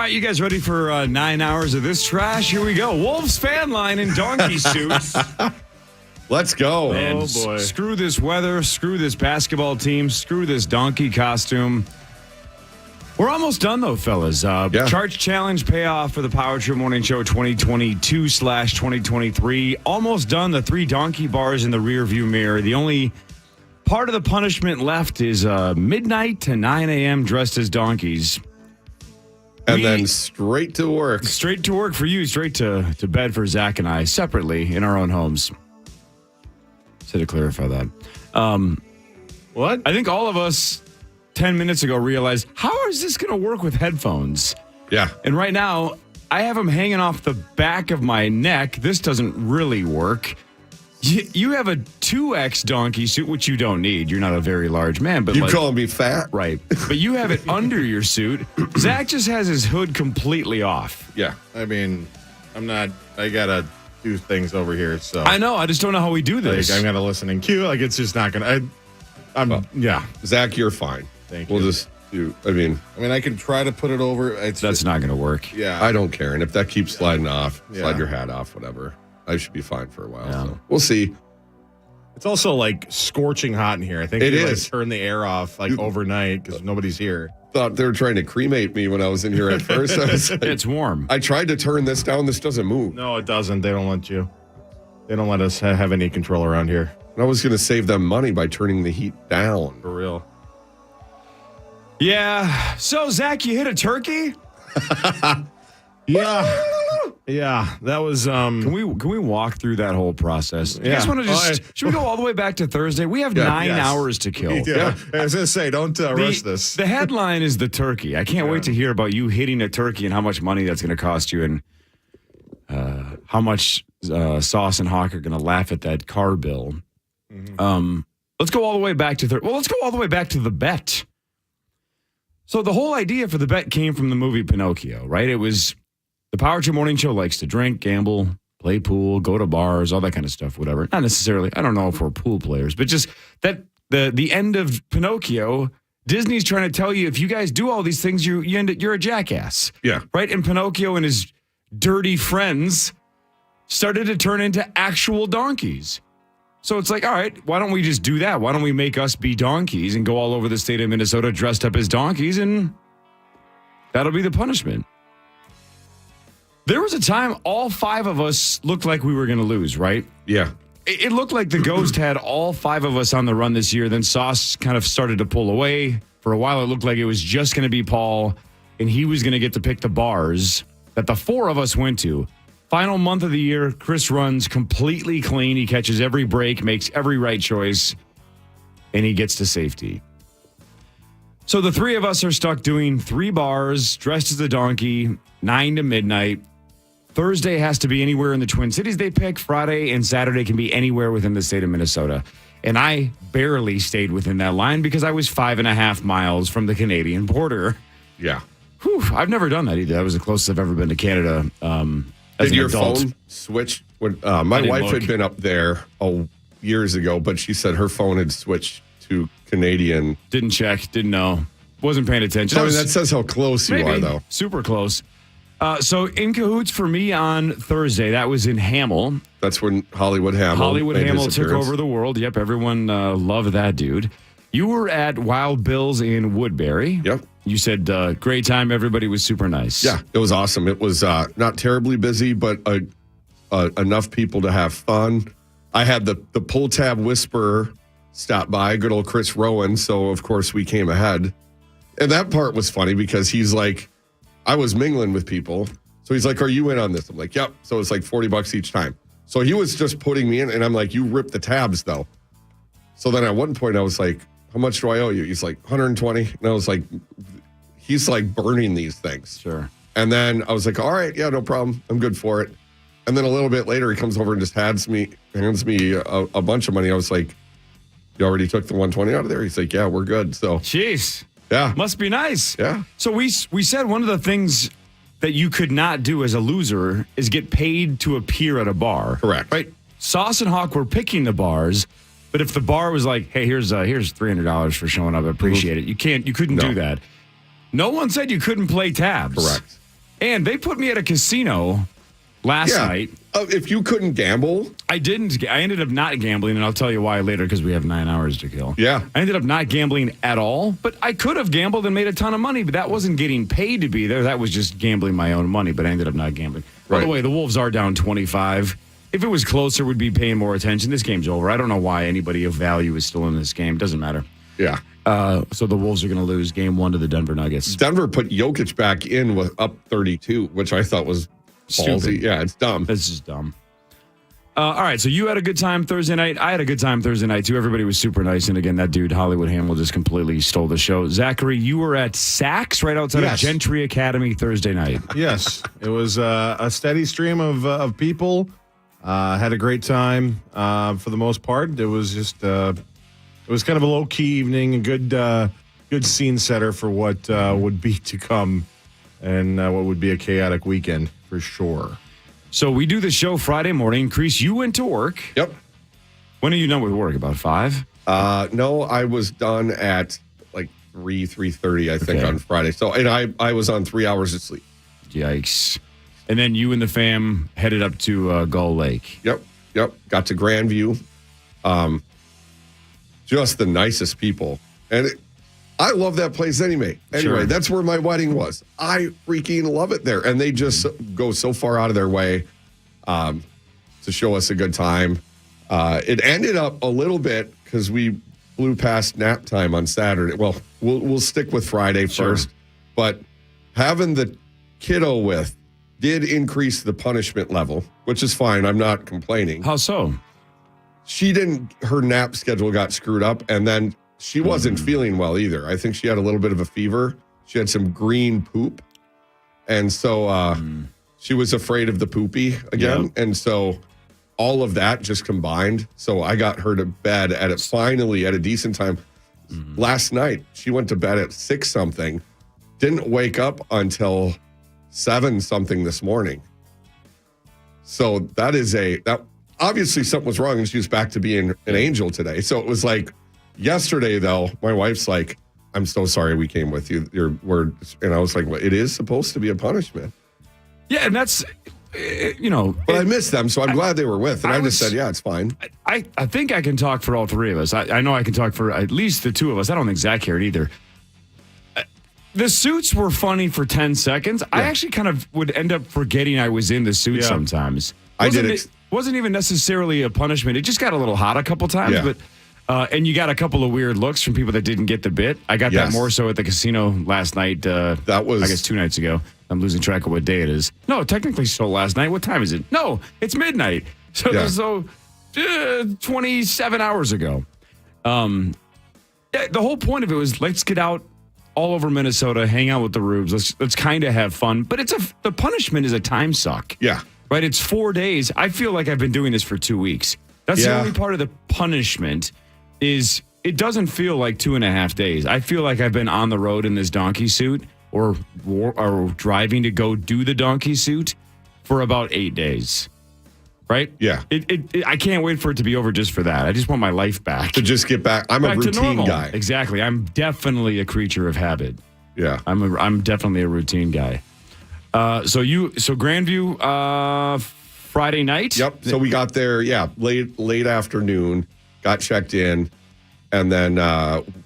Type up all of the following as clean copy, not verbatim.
right, you guys ready for 9 hours of this trash? Here we go. Wolves fan line in donkey suits. Let's go. And boy. Screw this weather. Screw this basketball team. Screw this donkey costume. We're almost done, though, fellas. Charch Challenge Payoff for the Power Trip Morning Show 2022/2023. Almost done. The 3 donkey bars in the rearview mirror. The only part of the punishment left is midnight to 9 a.m. dressed as donkeys. And then straight to work. Straight to work for you. Straight to bed for Zach and I, separately in our own homes. So to clarify that. What? I think all of us 10 minutes ago realized, how is this going to work with headphones? Yeah. And right now, I have them hanging off the back of my neck. This doesn't really work. You have a 2X donkey suit, which you don't need. You're not a very large man. But You calling me fat? Right. But you have it under your suit. Zach just has his hood completely off. Yeah. I mean, I'm not. I gotta do things over here, so I know. I just don't know how we do this. I'm gonna listen in queue. Like it's just not gonna. Yeah. Zach, you're fine. Thank We'll you. just do. I mean, I can try to put it over. That's not going to work. Yeah. I don't care. And if that keeps sliding off, Yeah. slide your hat off, whatever. I should be fine for a while. Yeah. So we'll see. It's also like scorching hot in here. I think It they is. turn the air off like overnight because nobody's here. Thought they were trying to cremate me when I was in here at first. I was like, It's warm. I tried to turn this down. This doesn't move. No, it doesn't. They don't let you. They don't let us have any control around here. And I was going to save them money by turning the heat down. For real. Yeah. So, Zach, you hit a turkey? Yeah. Yeah. That was Can we walk through that whole process? You guys Yeah. want to should we go all the way back to Thursday? We have 9 yes. hours to kill. Yeah. I was gonna say, don't rush this. The headline is the turkey. I can't wait to hear about you hitting a turkey and how much money that's going to cost you and how much Sauce and Hawk are going to laugh at that car bill. Let's go all the way back to let's go all the way back to the bet. So the whole idea for the bet came from the movie Pinocchio, right? It was the Power Trip Morning Show likes to drink, gamble, play pool, go to bars, all that kind of stuff, whatever. Not necessarily, I don't know if we're pool players, but just that the end of Pinocchio, Disney's trying to tell you if you guys do all these things, you're a jackass. Yeah. Right? And Pinocchio and his dirty friends started to turn into actual donkeys. So it's like, all right, why don't we just do that? Why don't we make us be donkeys and go all over the state of Minnesota dressed up as donkeys, and that'll be the punishment. There was a time all 5 of us looked like we were going to lose, right? Yeah. It looked like the Ghost had all 5 of us on the run this year. Then Sauce kind of started to pull away. For a while, it looked like it was just going to be Paul, and he was going to get to pick the bars that the 4 of us went to. Final month of the year, Chris runs completely clean. He catches every break, makes every right choice, and he gets to safety. So the 3 of us are stuck doing 3 bars, dressed as a donkey, 9 to midnight. Thursday has to be anywhere in the Twin Cities they pick. Friday and Saturday can be anywhere within the state of Minnesota. And I barely stayed within that line because I was 5.5 miles from the Canadian border. Yeah. Whew, I've never done that either. That was the closest I've ever been to Canada. As Did an your adult. phone switch? When, my didn't wife look. had been up there years ago, but she said her phone had switched to Canadian. Didn't check, didn't know. Wasn't paying attention. I mean, that says how close you are, though. Super close. So in cahoots for me on Thursday, that was in Hamel. That's when Hollywood Hamill made Hamill his took appearance. over the world. Yep, everyone loved that dude. You were at Wild Bill's in Woodbury. Yep. You said great time. Everybody was super nice. Yeah, it was awesome. It was not terribly busy, but enough people to have fun. I had the pull tab whisperer stop by, good old Chris Rowan. So, of course, we came ahead. And that part was funny because he's like, I was mingling with people. So he's like, are you in on this? I'm like, yep. So it's like $40 each time. So he was just putting me in. And I'm like, you ripped the tabs, though. So then at one point I was like, how much do I owe you? He's like, 120. And I was like, he's like burning these things. Sure. And then I was like, all right, yeah, no problem. I'm good for it. And then a little bit later, he comes over and just hands me a bunch of money. I was like, you already took the 120 out of there? He's like, yeah, we're good. So, Jeez. yeah. Must be nice. Yeah. So we said one of the things that you could not do as a loser is get paid to appear at a bar. Correct. Right? Sauce and Hawk were picking the bars, but if the bar was like, hey, here's $300 for showing up, I appreciate it. You couldn't do that. No one said you couldn't play tabs. Correct. And they put me at a casino last night. If you couldn't gamble. I didn't. I ended up not gambling, and I'll tell you why later because we have 9 hours to kill. Yeah. I ended up not gambling at all, but I could have gambled and made a ton of money, but that wasn't getting paid to be there. That was just gambling my own money, but I ended up not gambling. By the way, the Wolves are down 25. If it was closer, we'd be paying more attention. This game's over. I don't know why anybody of value is still in this game. Doesn't matter. Yeah. So the Wolves are going to lose game 1 to the Denver Nuggets. Denver put Jokic back in with up 32, which I thought was ballsy. Stupid. Yeah, it's dumb. This is dumb. All right, so you had a good time Thursday night. I had a good time Thursday night, too. Everybody was super nice. And again, that dude, Hollywood Hamill, just completely stole the show. Zachary, you were at Saks right outside of Gentry Academy Thursday night. Yes, it was a steady stream of people. Had a great time for the most part. It was just it was kind of a low-key evening, a good scene setter for what would be to come and what would be a chaotic weekend for sure. So we do the show Friday morning. Kreese, you went to work. Yep. When are you done with work? About 5? No, I was done at like 3:30, I think, on Friday. So, and I was on 3 hours of sleep. Yikes. And then you and the fam headed up to Gull Lake. Yep. Got to Grandview. Just the nicest people. And I love that place anyway. Anyway, That's where my wedding was. I freaking love it there. And they just go so far out of their way to show us a good time. It ended up a little bit because we blew past nap time on Saturday. Well, we'll stick with Friday first. But having the kiddo with did increase the punishment level, which is fine. I'm not complaining. How so? Her nap schedule got screwed up, and then she wasn't feeling well either. I think she had a little bit of a fever. She had some green poop. And so she was afraid of the poopy again. Yep. And so all of that just combined. So I got her to bed finally at a decent time. Last night, she went to bed at 6 something, didn't wake up until 7 something this morning. So that obviously something was wrong, and she was back to being an angel today. So it was like, yesterday, though, my wife's like, I'm so sorry we came with you. And I was like, well, it is supposed to be a punishment. Yeah, and that's, But I miss them, so I'm glad they were with. And I just said, yeah, it's fine. I think I can talk for all 3 of us. I know I can talk for at least the 2 of us. I don't think Zach cared either. The suits were funny for 10 seconds. Yeah. I actually kind of would end up forgetting I was in the suit sometimes. It wasn't even necessarily a punishment. It just got a little hot a couple times, but... and you got a couple of weird looks from people that didn't get the bit. I got that more so at the casino last night. That was, I guess, 2 nights ago. I'm losing track of what day it is. No, technically still last night. What time is it? No, it's midnight. So 27 hours ago. The whole point of it was let's get out all over Minnesota, hang out with the Rubes. Let's kind of have fun. But the punishment is a time suck. Yeah. Right? It's 4 days. I feel like I've been doing this for 2 weeks. That's the only part of the punishment is it doesn't feel like 2.5 days. I feel like I've been on the road in this donkey suit or driving to go do the donkey suit for about 8 days. Right? Yeah. I can't wait for it to be over just for that. I just want my life back. To just get back. I'm a routine guy. Exactly. I'm definitely a creature of habit. Yeah. I'm definitely a routine guy. So Grandview Friday night? Yep. So we got there, late afternoon, got checked in, and then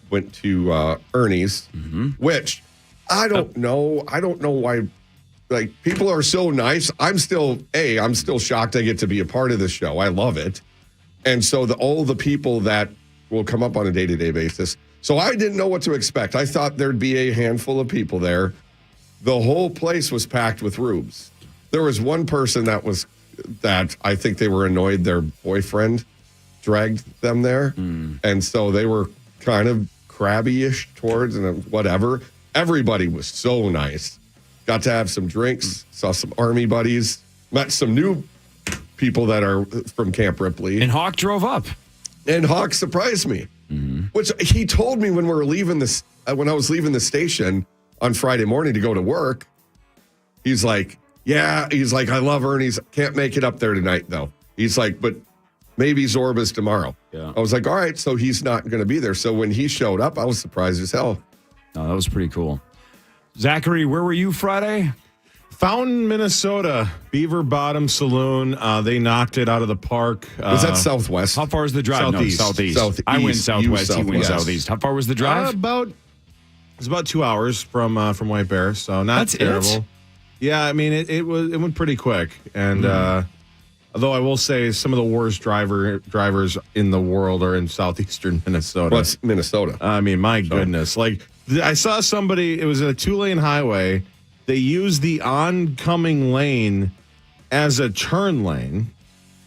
went to Ernie's, which I don't know. I don't know why. Like, people are so nice. I'm still shocked I get to be a part of this show. I love it. And so all the people that will come up on a day-to-day basis. So I didn't know what to expect. I thought there'd be a handful of people there. The whole place was packed with rubes. There was one person that I think they were annoyed their boyfriend dragged them there. And so they were kind of crabby-ish towards and whatever. Everybody was so nice. Got to have some drinks, saw some Army buddies, met some new people that are from Camp Ripley. And Hawk drove up. And Hawk surprised me, which he told me when we were leaving when I was leaving the station on Friday morning to go to work. He's like, I love Ernie's. Can't make it up there tonight, though. He's like, but maybe Zorba's tomorrow. Yeah. I was like, all right, so he's not going to be there. So when he showed up, I was surprised as hell. No, that was pretty cool. Zachary, where were you Friday? Fountain, Minnesota, Beaver Bottom Saloon. They knocked it out of the park. Was that Southwest? How far is the drive? Southeast. No, southeast. Southeast. I went You southwest. He went southwest. southeast. How far was the drive? It's about 2 hours from White Bear, so not That's terrible. it? Yeah, I mean it went pretty quick, and although I will say some of the worst drivers in the world are in southeastern Minnesota. What's Minnesota? I mean, my goodness, like I saw somebody. It was a 2-lane highway. They used the oncoming lane as a turn lane,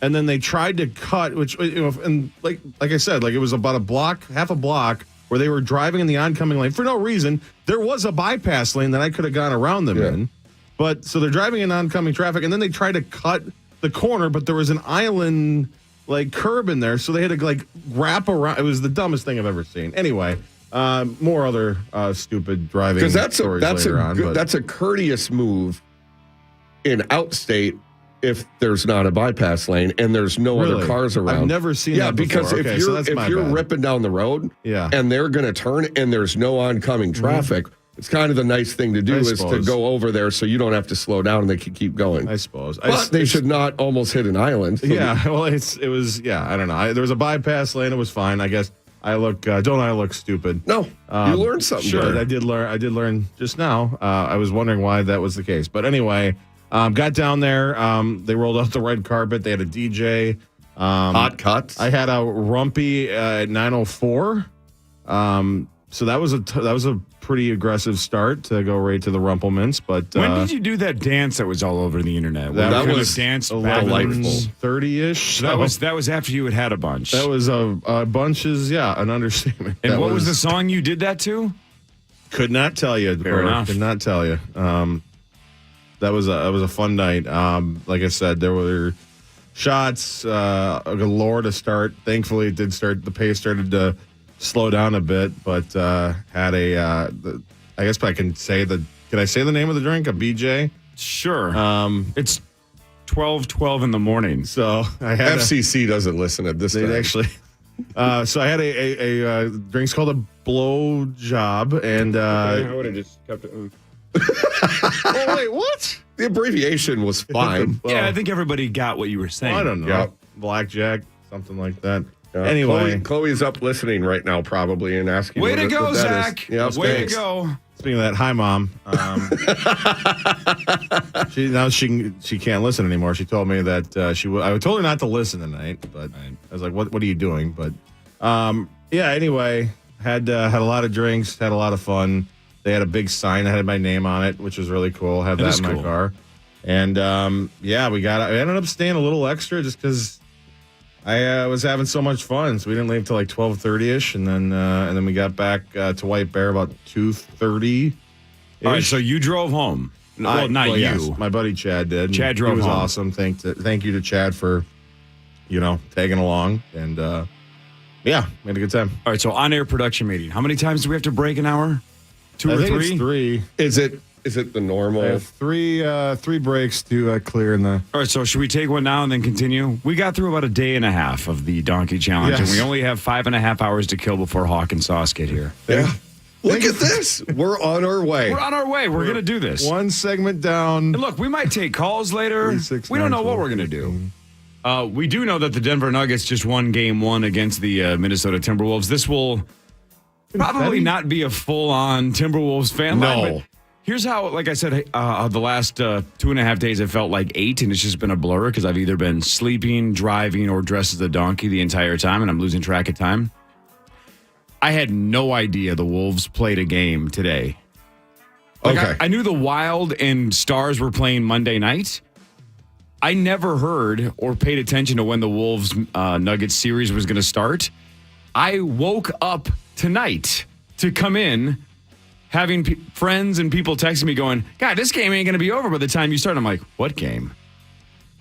and then they tried to cut, which, and like I said, like it was about half a block, where they were driving in the oncoming lane for no reason. There was a bypass lane that I could have gone around them in, but so they're driving in oncoming traffic, and then they tried to cut the corner, but there was an island like curb in there, so they had to like wrap around. It was the dumbest thing I've ever seen. Anyway. More other stupid driving stories later on. That's a courteous move in outstate if there's not a bypass lane and there's no other cars around. I've never seen that before. Because if you're ripping down the road and they're going to turn and there's no oncoming traffic, it's kind of the nice thing to do is to go over there so you don't have to slow down and they can keep going. I suppose. But they should not almost hit an island. So well, it was, I don't know. There was a bypass lane. It was fine, I guess. Don't I look stupid? No, you learned something. Sure, there. I did learn just now. I was wondering why that was the case. But anyway, got down there. They rolled out the red carpet. They had a DJ. Hot cuts. I had a rumpy at 9:04. So that was a pretty aggressive start to go right to the Rumplemans. But when did you do that dance that was all over the internet? That was danced 11:30-ish. That was after you had a bunch. That was a bunch is an understatement. And what was the song you did that to? Could not tell you. Fair enough. Could not tell you. That was a fun night. Like I said, there were shots galore to start. Thankfully, it did start. The pace started to slow down a bit, but had I guess I can say can I say the name of the drink? A BJ? Sure. It's 12:12 in the morning. So I had FCC doesn't listen at this time. Actually. So I had a drink's called a blow job, and I would have just kept it. Oh wait, what? The abbreviation was fine. Yeah, I think everybody got what you were saying. I don't know. Yeah. Blackjack, something like that. Anyway, Chloe's up listening right now, probably, and asking. Way to go, what that Zach! Yep, Way thanks. to go. Speaking of that, hi mom. She can't listen anymore. She told me that I told her not to listen tonight, but I was like, what are you doing? But anyway, had a lot of drinks, had a lot of fun. They had a big sign that had my name on it, which was really cool. Had that in my car, and I ended up staying a little extra just because I was having so much fun. So we didn't leave till like 12:30ish, and then we got back to White Bear about 2:30. All right, so you drove home. Well, not you. Yes, my buddy Chad did. Chad drove home. He was home. awesome. Thank you to Chad for, tagging along, and we had a good time. All right, so on-air production meeting. How many times do we have to break an hour? Two I or think three? It's 3. Is it the normal? I have three breaks to clear in the. All right, so should we take one now and then continue? We got through about a day and a half of the Donkey Challenge, Yes. and we only have 5.5 hours to kill before Hawk and Sauce get here. Yeah. Look at this. We're on our way. We're on our way. We're going to do this. One segment down. And look, we might take calls later. 3, 6, we don't 9, know what 12, we're going to 15. do. We do know that the Denver Nuggets just won game 1 against the Minnesota Timberwolves. This will probably not be a full-on Timberwolves fan line. No. But here's how, like I said, the last 2.5 days, it felt like 8, and it's just been a blur because I've either been sleeping, driving, or dressed as a donkey the entire time, and I'm losing track of time. I had no idea the Wolves played a game today. Okay. I knew the Wild and Stars were playing Monday night. I never heard or paid attention to when the Wolves Nuggets series was going to start. I woke up tonight to come in having friends and people texting me going, God, this game ain't going to be over by the time you start. I'm like, what game?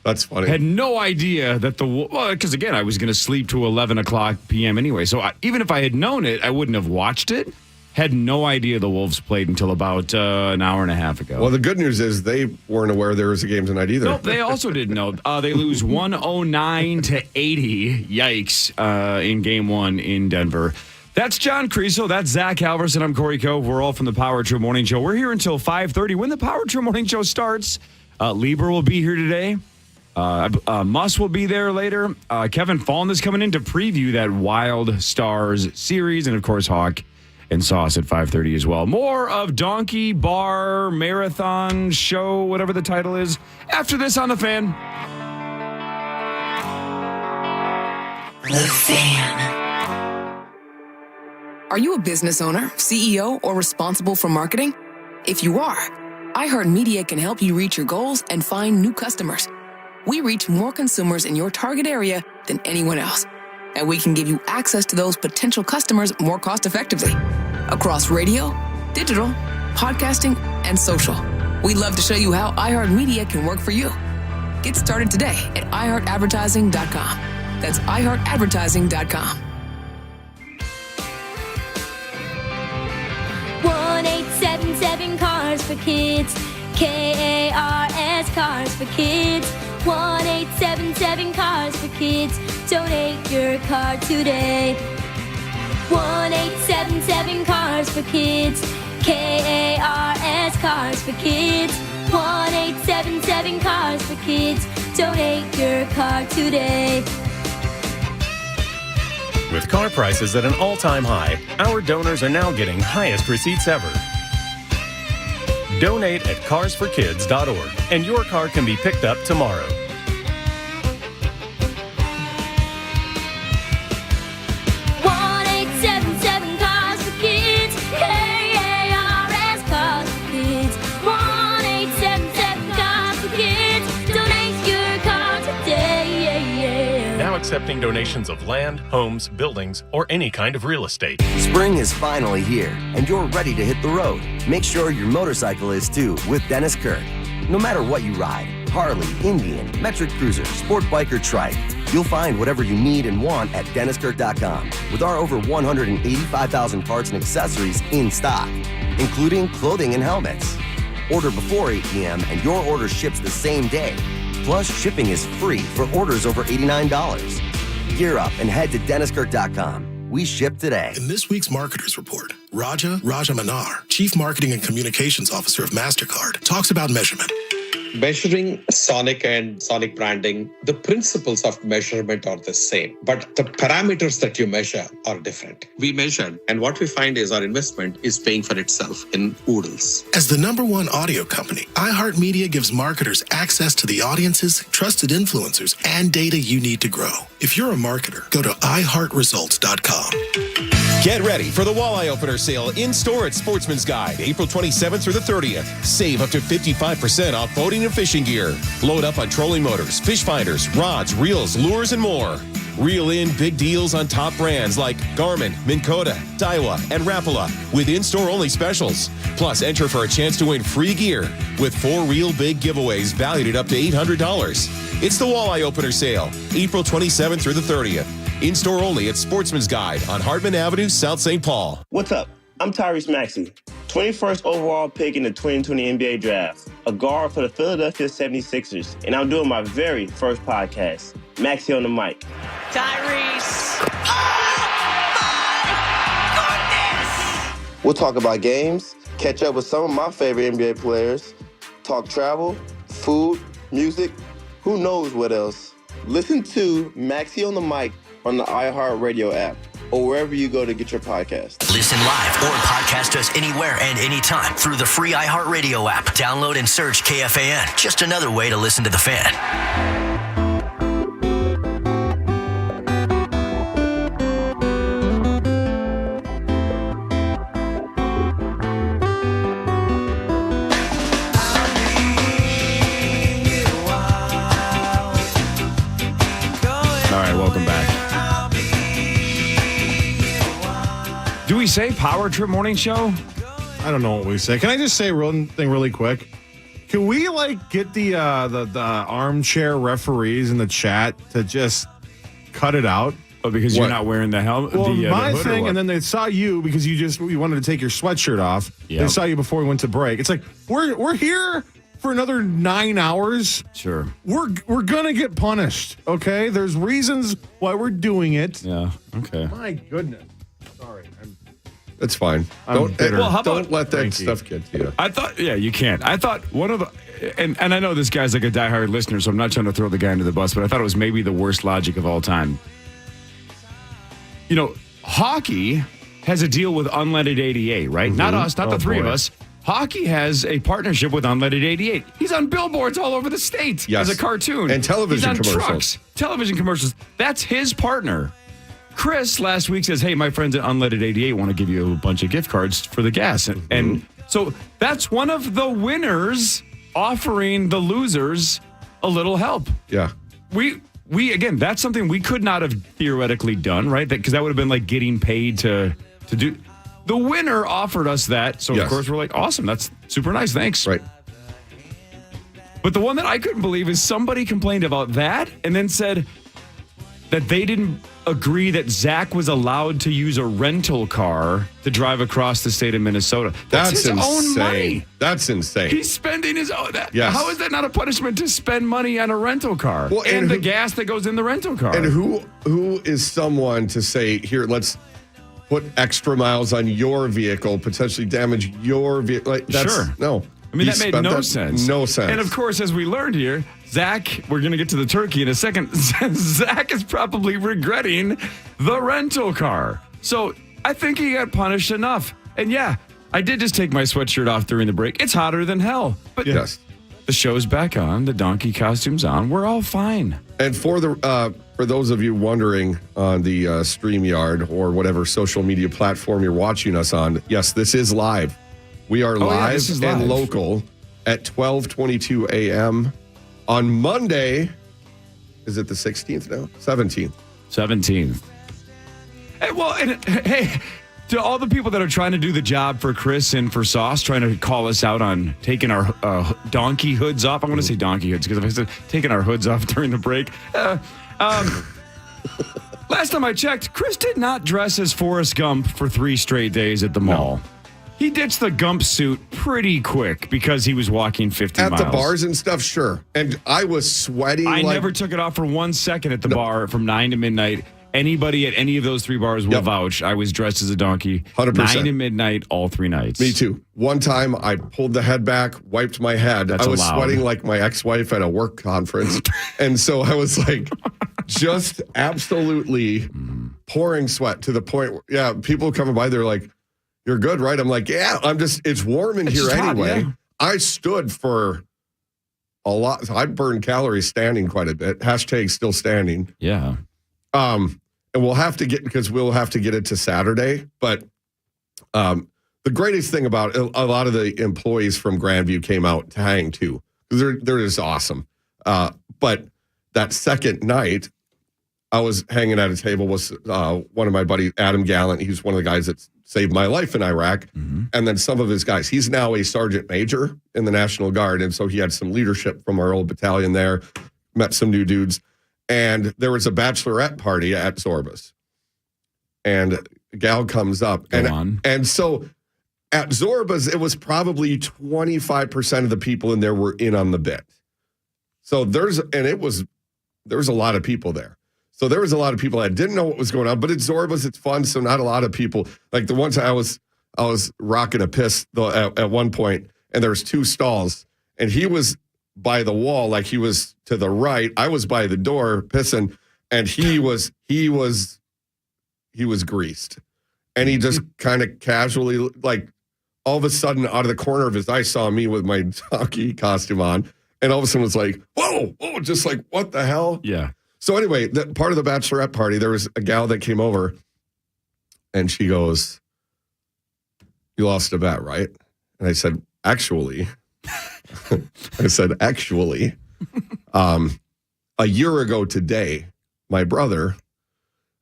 That's funny. Had no idea that because again, I was going to sleep to 11 o'clock p.m. anyway. So even if I had known it, I wouldn't have watched it. Had no idea the Wolves played until about an hour and a half ago. Well, the good news is they weren't aware there was a game tonight either. Nope, they also didn't know. They lose 109 to 80. Yikes! In game 1 in Denver. That's John Kriesel. That's Zach Halverson. I'm Cory Cove. We're all from the Power Trip Morning Show. We're here until 5:30. When the Power Trip Morning Show starts, Lieber will be here today. Muss will be there later. Kevin Fallon is coming in to preview that Wild Stars series. And, of course, Hawk and Sauce at 5:30 as well. More of Donkey Bar Marathon Show, whatever the title is, after this on The Fan. The Fan. Are you a business owner, CEO, or responsible for marketing? If you are, iHeartMedia can help you reach your goals and find new customers. We reach more consumers in your target area than anyone else, and we can give you access to those potential customers more cost-effectively across radio, digital, podcasting, and social. We'd love to show you how iHeartMedia can work for you. Get started today at iHeartAdvertising.com. That's iHeartAdvertising.com. 1877 Cars for Kids. KARS Cars for Kids. 1877 Cars for Kids. Donate your car today. 1877 Cars for Kids. KARS Cars for Kids. 1877 Cars for Kids. Donate your car today. With car prices at an all-time high, our donors are now getting highest receipts ever. Donate at carsforkids.org, and your car can be picked up tomorrow. Accepting donations of land, homes, buildings, or any kind of real estate. Spring is finally here, and you're ready to hit the road. Make sure your motorcycle is too with Dennis Kirk. No matter what you ride, Harley, Indian, Metric Cruiser, Sport Bike, or Trike, you'll find whatever you need and want at DennisKirk.com with our over 185,000 parts and accessories in stock, including clothing and helmets. Order before 8 p.m. and your order ships the same day. Plus, shipping is free for orders over $89. Gear up and head to DennisKirk.com. We ship today. In this week's Marketers Report, Raja Manar, Chief Marketing and Communications Officer of MasterCard, talks about measurement. Measuring Sonic and Sonic branding, the principles of measurement are the same, but the parameters that you measure are different. We measured, and what we find is our investment is paying for itself in oodles. As the #1 audio company, iHeartMedia gives marketers access to the audiences, trusted influencers, and data you need to grow. If you're a marketer, go to iHeartResults.com. Get ready for the Walleye Opener Sale in-store at Sportsman's Guide, April 27th through the 30th. Save up to 55% off boating and fishing gear. Load up on trolling motors, fish finders, rods, reels, lures, and more. Reel in big deals on top brands like Garmin, Minn Kota, Daiwa, and Rapala with in-store only specials. Plus, enter for a chance to win free gear with 4 real big giveaways valued at up to $800. It's the Walleye Opener Sale, April 27th through the 30th. In-store only at Sportsman's Guide on Hardman Avenue, South St. Paul. What's up? I'm Tyrese Maxey, 21st overall pick in the 2020 NBA Draft, a guard for the Philadelphia 76ers, and I'm doing my very first podcast, Maxey on the Mic. Tyrese! Oh, my goodness! We'll talk about games, catch up with some of my favorite NBA players, talk travel, food, music, who knows what else. Listen to Maxey on the Mic on the iHeartRadio app or wherever you go to get your podcast. Listen live or podcast us anywhere and anytime through the free iHeartRadio app. Download and search KFAN. Just another way to listen to The Fan. All right, welcome back. Do we say Power Trip Morning Show? I don't know what we say. Can I just say one thing really quick? Can we get the armchair referees in the chat to just cut it out? Oh, because you're not wearing the helmet. Well, my the hood thing, and then they saw you because you wanted to take your sweatshirt off. Yep. They saw you before we went to break. It's like we're here for another 9 hours. Sure. We're gonna get punished. Okay. There's reasons why we're doing it. Yeah. Okay. My goodness. Sorry. It's fine. Don't let that stuff get to you. I thought, you can't. I thought one of the, and I know this guy's like a diehard listener, so I'm not trying to throw the guy under the bus, but I thought it was maybe the worst logic of all time. Hockey has a deal with Unleaded 88, right? Not us, not the three of us. Hockey has a partnership with Unleaded 88. He's on billboards all over the state as a cartoon. And television He's on commercials. Trucks, television commercials. That's his partner. Chris last week says, hey, my friends at Unleaded 88 want to give you a bunch of gift cards for the gas. And so that's one of the winners offering the losers a little help. Yeah. We again, that's something we could not have theoretically done, right? Because that would have been like getting paid to do. The winner offered us that. So, of course, we're like, awesome. That's super nice. Thanks. Right. But the one that I couldn't believe is somebody complained about that and then said that they didn't agree that Zach was allowed to use a rental car to drive across the state of Minnesota. That's his insane. own money. That's insane. He's spending his own. Yes. How is that not a punishment to spend money on a rental car? Well, and the gas that goes in the rental car. And who is someone to say, here, let's put extra miles on your vehicle, potentially damage your vehicle? Like, Sure. No. I mean, that made no sense. No sense. And of course, as we learned here, Zach, we're going to get to the turkey in a second. Zach is probably regretting the rental car. So I think he got punished enough. And yeah, I did just take my sweatshirt off during the break. It's hotter than hell. But yes, the show's back on. The donkey costume's on. We're all fine. And for those of you wondering on the StreamYard or whatever social media platform you're watching us on, yes, this is live. We are live and local at 12:22 a.m. on Monday. Is it the 16th now? 17th. 17th. Hey, to all the people that are trying to do the job for Chris and for Sauce, trying to call us out on taking our donkey hoods off. I want to say donkey hoods because if I said taking our hoods off during the break. Last time I checked, Chris did not dress as Forrest Gump for 3 straight days at the mall. No. He ditched the Gump suit pretty quick because he was walking 50 miles. At the bars and stuff, sure. And I was sweating. I never took it off for 1 second at the bar from 9 to midnight. Anybody at any of those 3 bars will vouch. I was dressed as a donkey. 100%. 9 to midnight, all 3 nights. Me too. One time I pulled the head back, wiped my head. I was sweating like my ex-wife at a work conference. And so I was like just absolutely pouring sweat to the point where, people coming by, they're like, you're good, right? I'm like, it's warm in here anyway. Hot, I stood for a lot. I burned calories standing quite a bit. Hashtag still standing. Yeah. And we'll have to get it to Saturday. But the greatest thing about a lot of the employees from Grandview came out to hang too. They're just awesome. But that second night, I was hanging at a table with one of my buddies, Adam Gallant. He's one of the guys that saved my life in Iraq. Mm-hmm. And then some of his guys. He's now a sergeant major in the National Guard. And so he had some leadership from our old battalion there, met some new dudes. And there was a bachelorette party at Zorba's. And a gal comes up. And so at Zorba's, it was probably 25% of the people in there were in on the bit. So there was a lot of people there. So there was a lot of people that didn't know what was going on, but at Zorba's, it's fun. So not a lot of people. Like the one time I was rocking a piss at one point, and there was 2 stalls, and he was by the wall, like he was to the right. I was by the door pissing, and he was greased, and he just kind of casually, like all of a sudden, out of the corner of his eye, saw me with my donkey costume on, and all of a sudden was like, whoa, just like what the hell? Yeah. So anyway, part of the bachelorette party, there was a gal that came over, and she goes, "You lost a bet, right?" And I said, "Actually," a year ago today, my brother,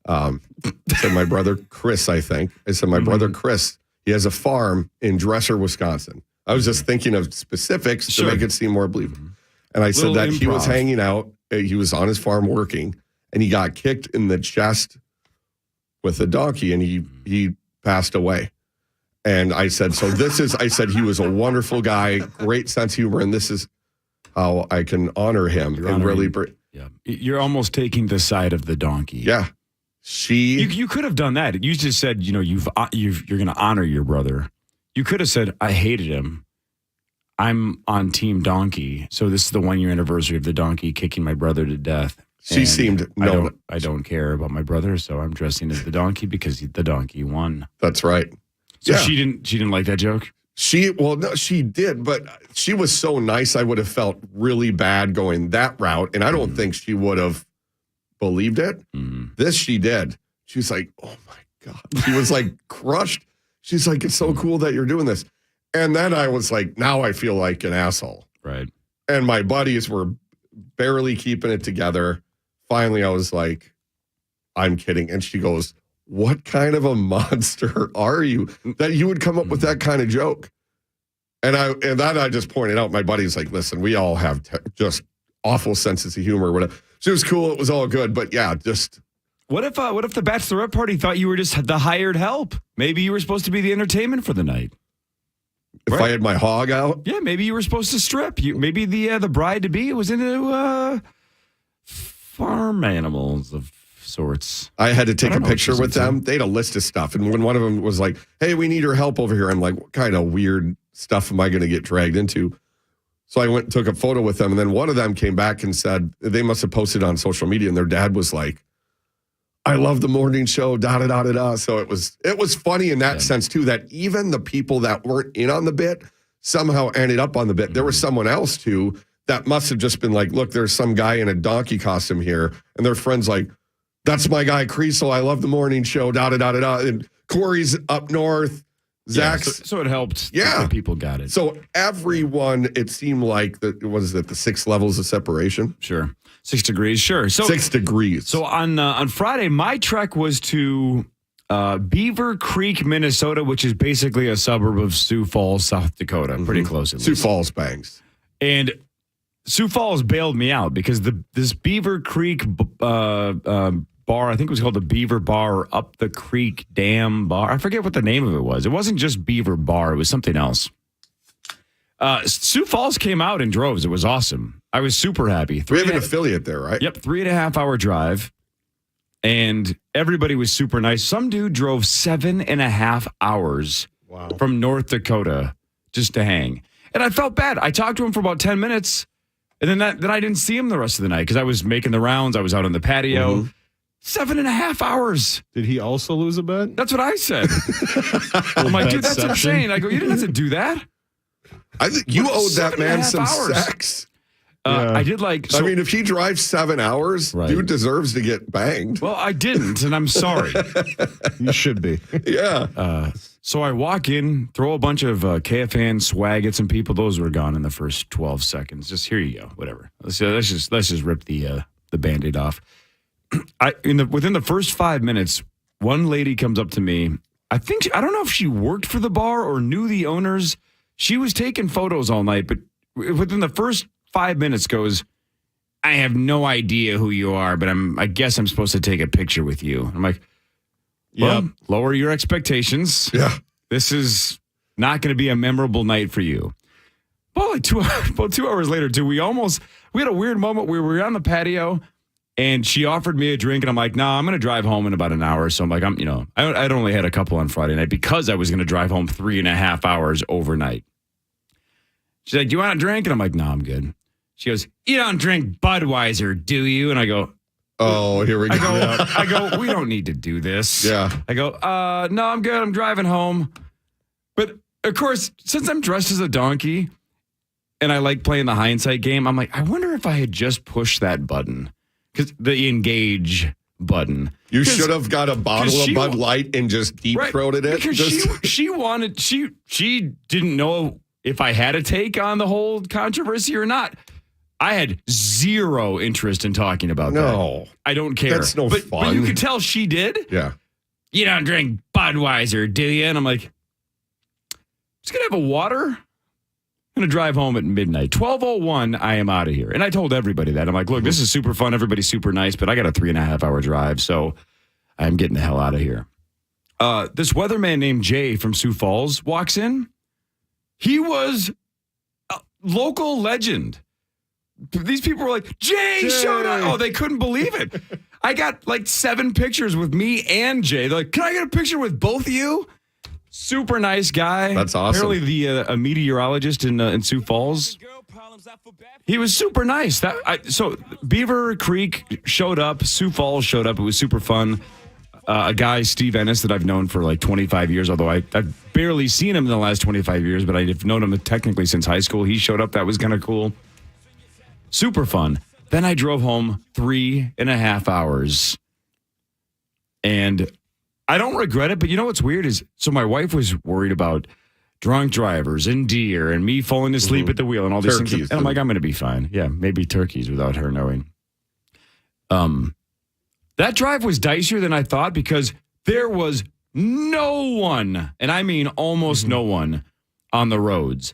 said my brother Chris, I think. I said, my brother Chris, he has a farm in Dresser, Wisconsin. I was just thinking of specifics to make it seem more believable. And I said that he was hanging out. He was on his farm working, and he got kicked in the chest with a donkey, and he passed away. And I said, I said, he was a wonderful guy, great sense of humor, and this is how I can honor him. Yeah. You're almost taking the side of the donkey. Yeah. You could have done that. You just said, you're going to honor your brother. You could have said, I hated him. I'm on Team Donkey. So this is the 1-year anniversary of the donkey kicking my brother to death. She seemed I don't care about my brother, so I'm dressing as the donkey because the donkey won. That's right. So she didn't like that joke? No, she did, but she was so nice. I would have felt really bad going that route, and I don't think she would have believed it. This she did. She was like, "Oh my God." She was like crushed. She's like, "It's so cool that you're doing this." And then I was like, now I feel like an asshole. Right. And my buddies were barely keeping it together. Finally, I was like, I'm kidding. And she goes, what kind of a monster are you that you would come up with that kind of joke? And then I just pointed out, my buddy's like, listen, we all have just awful senses of humor. Whatever. She was cool. It was all good. But yeah, just. What if the bachelorette party thought you were just the hired help? Maybe you were supposed to be the entertainment for the night. If I had my hog out? Yeah, maybe you were supposed to strip. Maybe the bride-to-be was into farm animals of sorts. I had to take a picture with them. They had a list of stuff. And when one of them was like, hey, we need your help over here, I'm like, what kind of weird stuff am I going to get dragged into? So I went and took a photo with them. And then one of them came back and said, they must have posted on social media, and their dad was like, I love the morning show, da-da-da-da-da. So it was funny in that sense, too, that even the people that weren't in on the bit somehow ended up on the bit. There was someone else, too, that must have just been like, look, there's some guy in a donkey costume here. And their friend's like, that's my guy, Kriesel. I love the morning show, da-da-da-da-da. And Cory's up north. Zach's. So it helped. Yeah. The people got it. So everyone, it seemed like, the 6 levels of separation? Sure. 6 degrees, sure. So 6 degrees. So on Friday, my trek was to Beaver Creek, Minnesota, which is basically a suburb of Sioux Falls, South Dakota. Pretty close, at least. Sioux Falls bangs. And Sioux Falls bailed me out because this Beaver Creek bar, I think it was called the Beaver Bar or Up the Creek Dam Bar. I forget what the name of it was. It wasn't just Beaver Bar. It was something else. Sioux Falls came out in droves. It was awesome. I was super happy. We have an affiliate there, right? Yep, 3.5 hour drive. And everybody was super nice. Some dude drove 7.5 hours from North Dakota just to hang. And I felt bad. I talked to him for about 10 minutes. And then I didn't see him the rest of the night because I was making the rounds. I was out on the patio. 7.5 hours. Did he also lose a bet? That's what I said. I'm like, dude, that's insane. I go, you didn't have to do that. I think you owed that man some sex. I did I mean, if he drives 7 hours, dude deserves to get banged. Well, I didn't, and I'm sorry. You should be. Yeah. So I walk in, throw a bunch of KFAN swag at some people. Those were gone in the first 12 seconds. Just here you go. Whatever. Let's just rip the Band-Aid off. Within the first 5 minutes, one lady comes up to me. I don't know if she worked for the bar or knew the owners. She was taking photos all night, but within the first 5 minutes goes, I have no idea who you are, but I guess I'm supposed to take a picture with you. I'm like, well, lower your expectations. Yeah. This is not going to be a memorable night for you. Well, about 2 hours later, too, we had a weird moment where we were on the patio and she offered me a drink and I'm like, I'm going to drive home in about an hour. So I'm like, I'd only had a couple on Friday night because I was going to drive home 3.5 hours overnight. She's like, do you want a drink? And I'm like, no, I'm good. She goes, you don't drink Budweiser, do you? And I go, oh, here we go. I go, we don't need to do this. Yeah. I go, no, I'm good. I'm driving home. But of course, since I'm dressed as a donkey and I like playing the hindsight game, I'm like, I wonder if I had just pushed that button. Because the engage button. You should have got a bottle of Bud Light and just deep-throated it. Because she didn't know if I had a take on the whole controversy or not. I had zero interest in talking about that. No. I don't care. That's no fun. But you could tell she did. Yeah. You don't drink Budweiser, do you? And I'm like, just going to have a water. I'm going to drive home at midnight. 12:01, I am out of here. And I told everybody that. I'm like, look, this is super fun. Everybody's super nice, but I got a 3.5 hour drive, so I'm getting the hell out of here. This weatherman named Jay from Sioux Falls walks in. He was a local legend. These people were like, Jay showed up. Oh, they couldn't believe it. I got like 7 pictures with me and Jay. They're like, can I get a picture with both of you? Super nice guy. That's awesome. Apparently a meteorologist in Sioux Falls. He was super nice. So Beaver Creek showed up. Sioux Falls showed up. It was super fun. A guy, Steve Ennis, that I've known for like 25 years, although I've barely seen him in the last 25 years, but I've known him technically since high school. He showed up. That was kind of cool. Super fun. Then I drove home 3.5 hours. And I don't regret it, but you know what's weird is, so my wife was worried about drunk drivers and deer and me falling asleep at the wheel and all these things. And I'm like, I'm going to be fine. Yeah, maybe turkeys without her knowing. That drive was dicier than I thought because there was no one, and I mean almost no one, on the roads,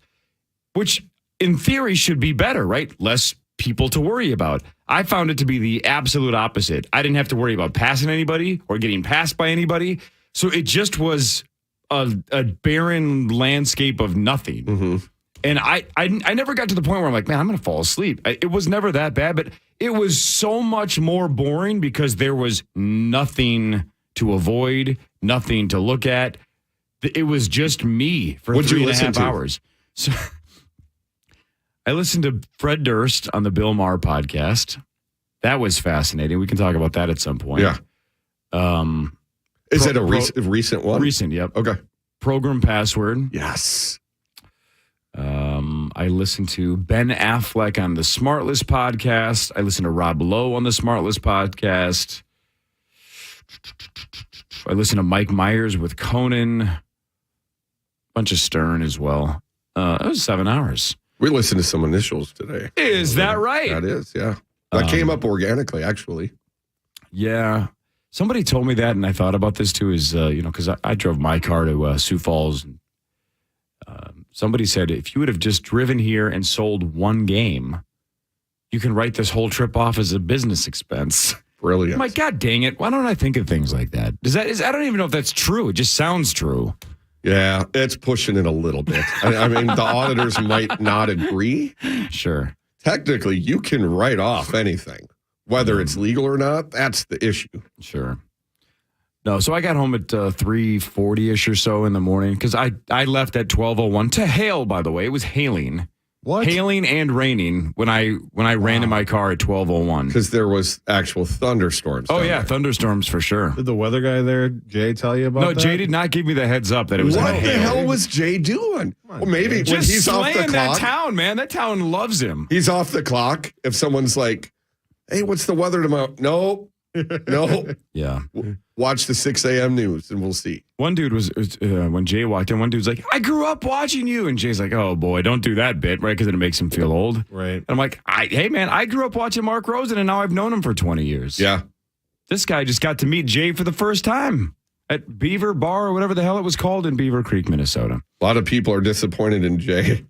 which in theory should be better, right? Less people to worry about. I found it to be the absolute opposite. I didn't have to worry about passing anybody or getting passed by anybody. So it just was a barren landscape of nothing. And I never got to the point where I'm like, man, I'm going to fall asleep. It was never that bad, but it was so much more boring because there was nothing to avoid, nothing to look at. It was just me for 3.5 hours. So I listened to Fred Durst on the Bill Maher podcast. That was fascinating. We can talk about that at some point. Yeah. Is it a recent one? Recent, yep. Okay. Program Password. Yes. I listened to Ben Affleck on the Smartless podcast. I listened to Rob Lowe on the Smartless podcast. I listened to Mike Myers with Conan. Bunch of Stern as well. That was 7 hours. We listened to some initials today. Is that right? That is, yeah. That came up organically, actually. Yeah. Somebody told me that, and I thought about this too, is, because I drove my car to Sioux Falls. And, somebody said, if you would have just driven here and sold one game, you can write this whole trip off as a business expense. Brilliant. I'm like, God dang it. Why don't I think of things like that? I don't even know if that's true. It just sounds true. Yeah, it's pushing it a little bit. I mean, the auditors might not agree. Sure. Technically, you can write off anything. Whether it's legal or not, that's the issue. Sure. No, so I got home at 3:40-ish or so in the morning because I left at 12:01 to hail, by the way. It was hailing. What? Hailing and raining when I ran in my car at 12:01. Because there was actual thunderstorms. Oh, yeah, thunderstorms for sure. Did the weather guy there, Jay, tell you about that? No, Jay did not give me the heads up that it was going to hail. What the hell was Jay doing? Well, maybe when just he's off the clock. that town, man. That town loves him. He's off the clock. If someone's like, hey, what's the weather tomorrow? No. Yeah. Watch the 6 a.m. news and we'll see. One dude was, when Jay walked in, one dude's like, I grew up watching you. And Jay's like, oh, boy, don't do that bit, right? Because it makes him feel old. Right. And I'm like, hey, man, I grew up watching Mark Rosen, and now I've known him for 20 years. Yeah. This guy just got to meet Jay for the first time at Beaver Bar or whatever the hell it was called in Beaver Creek, Minnesota. A lot of people are disappointed in Jay.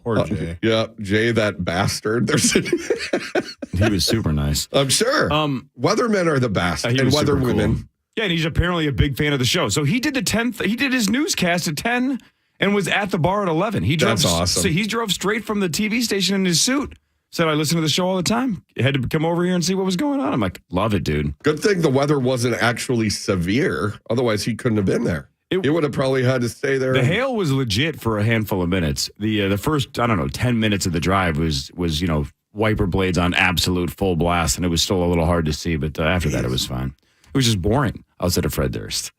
Poor Jay. Yeah, Jay, that bastard. He was super nice. I'm sure. Weathermen are the best, and weather women. Cool. Yeah, and he's apparently a big fan of the show. So he did he did his newscast at 10 and was at the bar at 11. That's awesome. So he drove straight from the TV station in his suit. Said, I listen to the show all the time. He had to come over here and see what was going on. I'm like, love it, dude. Good thing the weather wasn't actually severe. Otherwise, he couldn't have been there. He would have probably had to stay there. The hail was legit for a handful of minutes. The first, 10 minutes of the drive was wiper blades on absolute full blast, and it was still a little hard to see. But after that, it was fine. It was just boring outside of Fred Durst.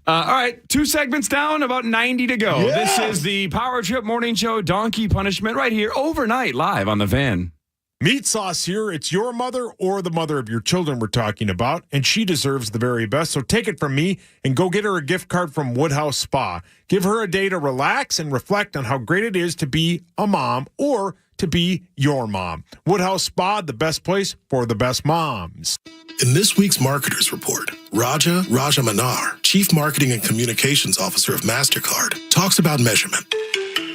All right, 2 segments down, about 90 to go. Yes! This is the Power Trip Morning Show Donkey Punishment right here overnight live on the Van. Meat Sauce here. It's your mother or the mother of your children we're talking about, and she deserves the very best. So take it from me and go get her a gift card from Woodhouse Spa. Give her a day to relax and reflect on how great it is to be a mom or to be your mom. Woodhouse Spa, the best place for the best moms. In this week's Marketers Report, Raja Manar, Chief Marketing and Communications Officer of MasterCard, talks about measurement.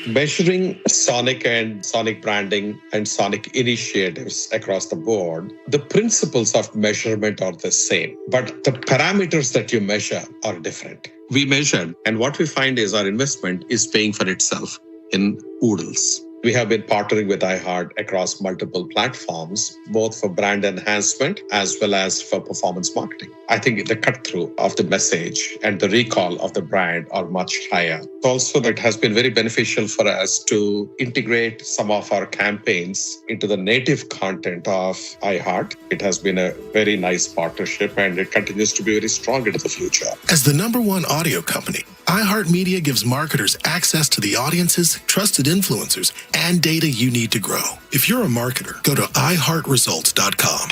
Measuring Sonic and Sonic branding and Sonic initiatives across the board, the principles of measurement are the same, but the parameters that you measure are different. We measured, and what we find is our investment is paying for itself in oodles. We have been partnering with iHeart across multiple platforms, both for brand enhancement as well as for performance marketing. I think the cut-through of the message and the recall of the brand are much higher. Also, it has been very beneficial for us to integrate some of our campaigns into the native content of iHeart. It has been a very nice partnership, and it continues to be very strong into the future. As the #1 audio company, iHeartMedia gives marketers access to the audiences, trusted influencers, and data you need to grow. If you're a marketer, go to iHeartResults.com.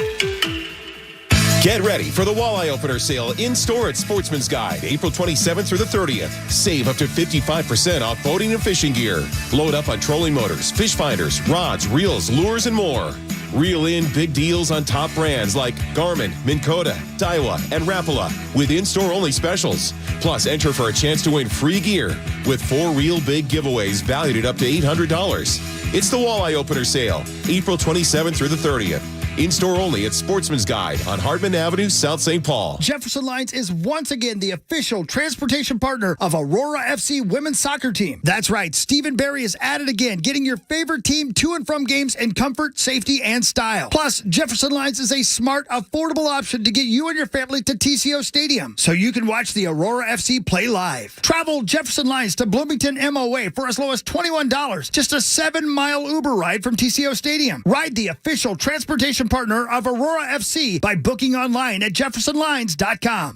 Get ready for the Walleye Opener Sale in-store at Sportsman's Guide, April 27th through the 30th. Save up to 55% off boating and fishing gear. Load up on trolling motors, fish finders, rods, reels, lures, and more. Reel in big deals on top brands like Garmin, Minn Kota, Daiwa, and Rapala with in-store only specials. Plus, enter for a chance to win free gear with 4 real big giveaways valued at up to $800. It's the Walleye Opener Sale, April 27th through the 30th. In-store only at Sportsman's Guide on Hardman Avenue, South St. Paul. Jefferson Lines is once again the official transportation partner of Aurora FC women's soccer team. That's right, Stephen Barry is at it again, getting your favorite team to and from games in comfort, safety, and style. Plus, Jefferson Lines is a smart, affordable option to get you and your family to TCO Stadium, so you can watch the Aurora FC play live. Travel Jefferson Lines to Bloomington MOA for as low as $21, just a 7-mile Uber ride from TCO Stadium. Ride the official transportation partner of Aurora FC by booking online at jeffersonlines.com.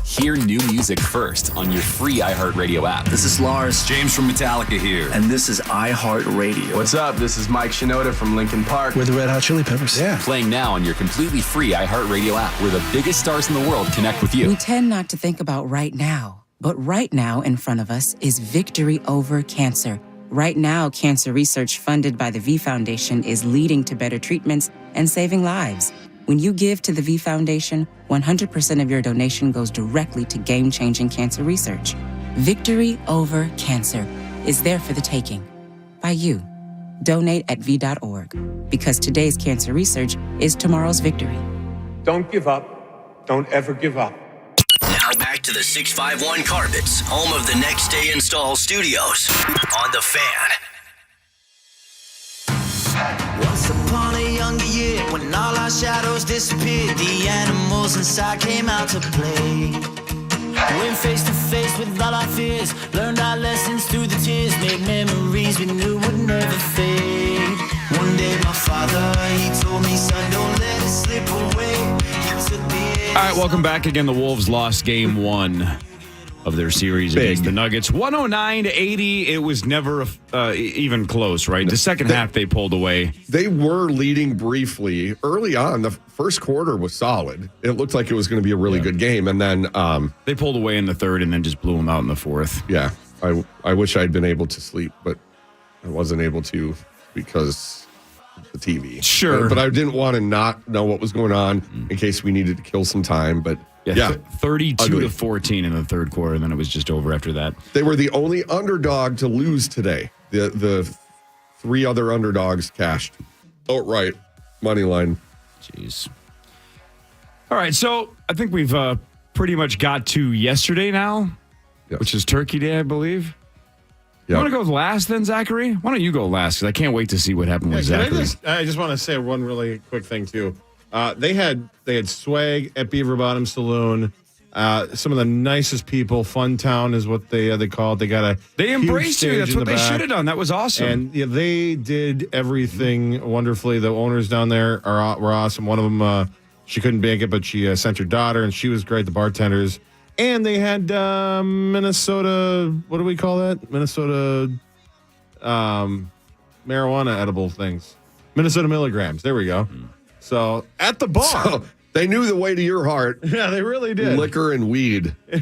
Hear new music first on your free iHeartRadio app. This is Lars. James from Metallica here. And this is iHeartRadio. What's up? This is Mike Shinoda from Linkin Park. We're the Red Hot Chili Peppers. Yeah. Playing now on your completely free iHeartRadio app, where the biggest stars in the world connect with you. We tend not to think about right now, but right now in front of us is victory over cancer. Right now, cancer research funded by the V Foundation is leading to better treatments and saving lives. When you give to the V Foundation, 100% of your donation goes directly to game-changing cancer research. Victory over cancer is there for the taking. By you. Donate at V.org. Because today's cancer research is tomorrow's victory. Don't give up. Don't ever give up. Now back to the 651 Carpets, home of the Next Day Install Studios. On the Fan. Once upon a younger year, when all our shadows disappeared, the animals inside came out to play. Went face to face with all our fears, learned our lessons through the tears, made memories we knew would never fade. One day my father, he told me, son, don't let it slip away. He took the All right, welcome back again. The Wolves lost game 1 of their series against the Nuggets. 109-80. It was never even close, right? The second half, they pulled away. They were leading briefly. Early on, the first quarter was solid. It looked like it was going to be a really good game. And then they pulled away in the third and then just blew them out in the fourth. Yeah. I wish I'd been able to sleep, but I wasn't able to because of the TV. Sure. But I didn't want to not know what was going on in case we needed to kill some time. But yeah, 32-14 in the third quarter, and then it was just over after that. They were the only underdog to lose today. The 3 other underdogs cashed outright money line. Jeez. All right, so I think we've pretty much got to yesterday now, which is Turkey Day, I believe. You want to go last then, Zachary? Why don't you go last? Because I can't wait to see what happened with Zachary. I just want to say one really quick thing, too. They had swag at Beaver Bottom Saloon. Some of the nicest people. Fun Town is what they call it. They embraced you. That's what they should have done. That was awesome. And they did everything wonderfully. The owners down there were awesome. One of them, she couldn't make it, but she sent her daughter, and she was great. The bartenders. And they had Minnesota, what do we call that? Minnesota marijuana edible things. Minnesota milligrams. There we go. So, at the bar. So, they knew the way to your heart. Yeah, they really did. Liquor and weed. They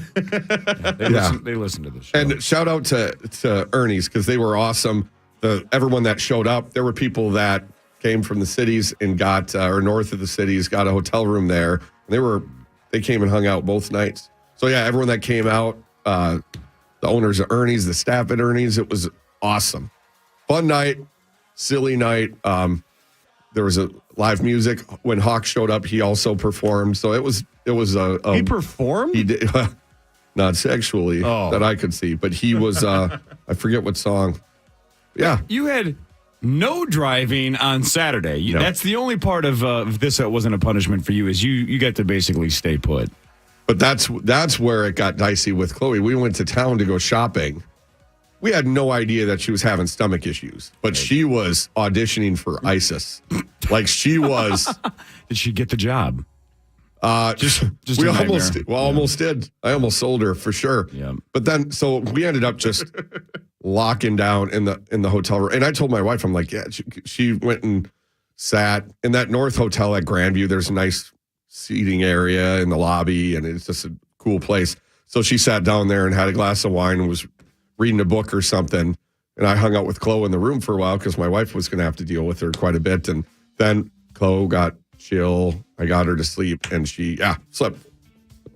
listened to the show. And shout out to Ernie's because they were awesome. Everyone that showed up, there were people that came from the cities and got, or north of the cities, got a hotel room there. And they came and hung out both nights. So, yeah, everyone that came out, the owners of Ernie's, the staff at Ernie's, it was awesome. Fun night, silly night. There was a live music. When Hawk showed up, he also performed. So it was he performed? He did, not sexually that I could see, but he was, I forget what song. Yeah. You had no driving on Saturday. That's the only part of this that wasn't a punishment for you, is you get to basically stay put. But that's where it got dicey with Chloe. We went to town to go shopping. We had no idea that she was having stomach issues, but she was auditioning for ISIS. Like she was. Did she get the job? Just we almost did. I almost sold her for sure. Yeah. But then, so we ended up just locking down in the hotel room. And I told my wife, I'm like, yeah. She went and sat in that North Hotel at Grandview. There's a nice seating area in the lobby, and it's just a cool place. So she sat down there and had a glass of wine and was reading a book or something. And I hung out with Chloe in the room for a while because my wife was going to have to deal with her quite a bit. And then Chloe got chill. I got her to sleep, and she slept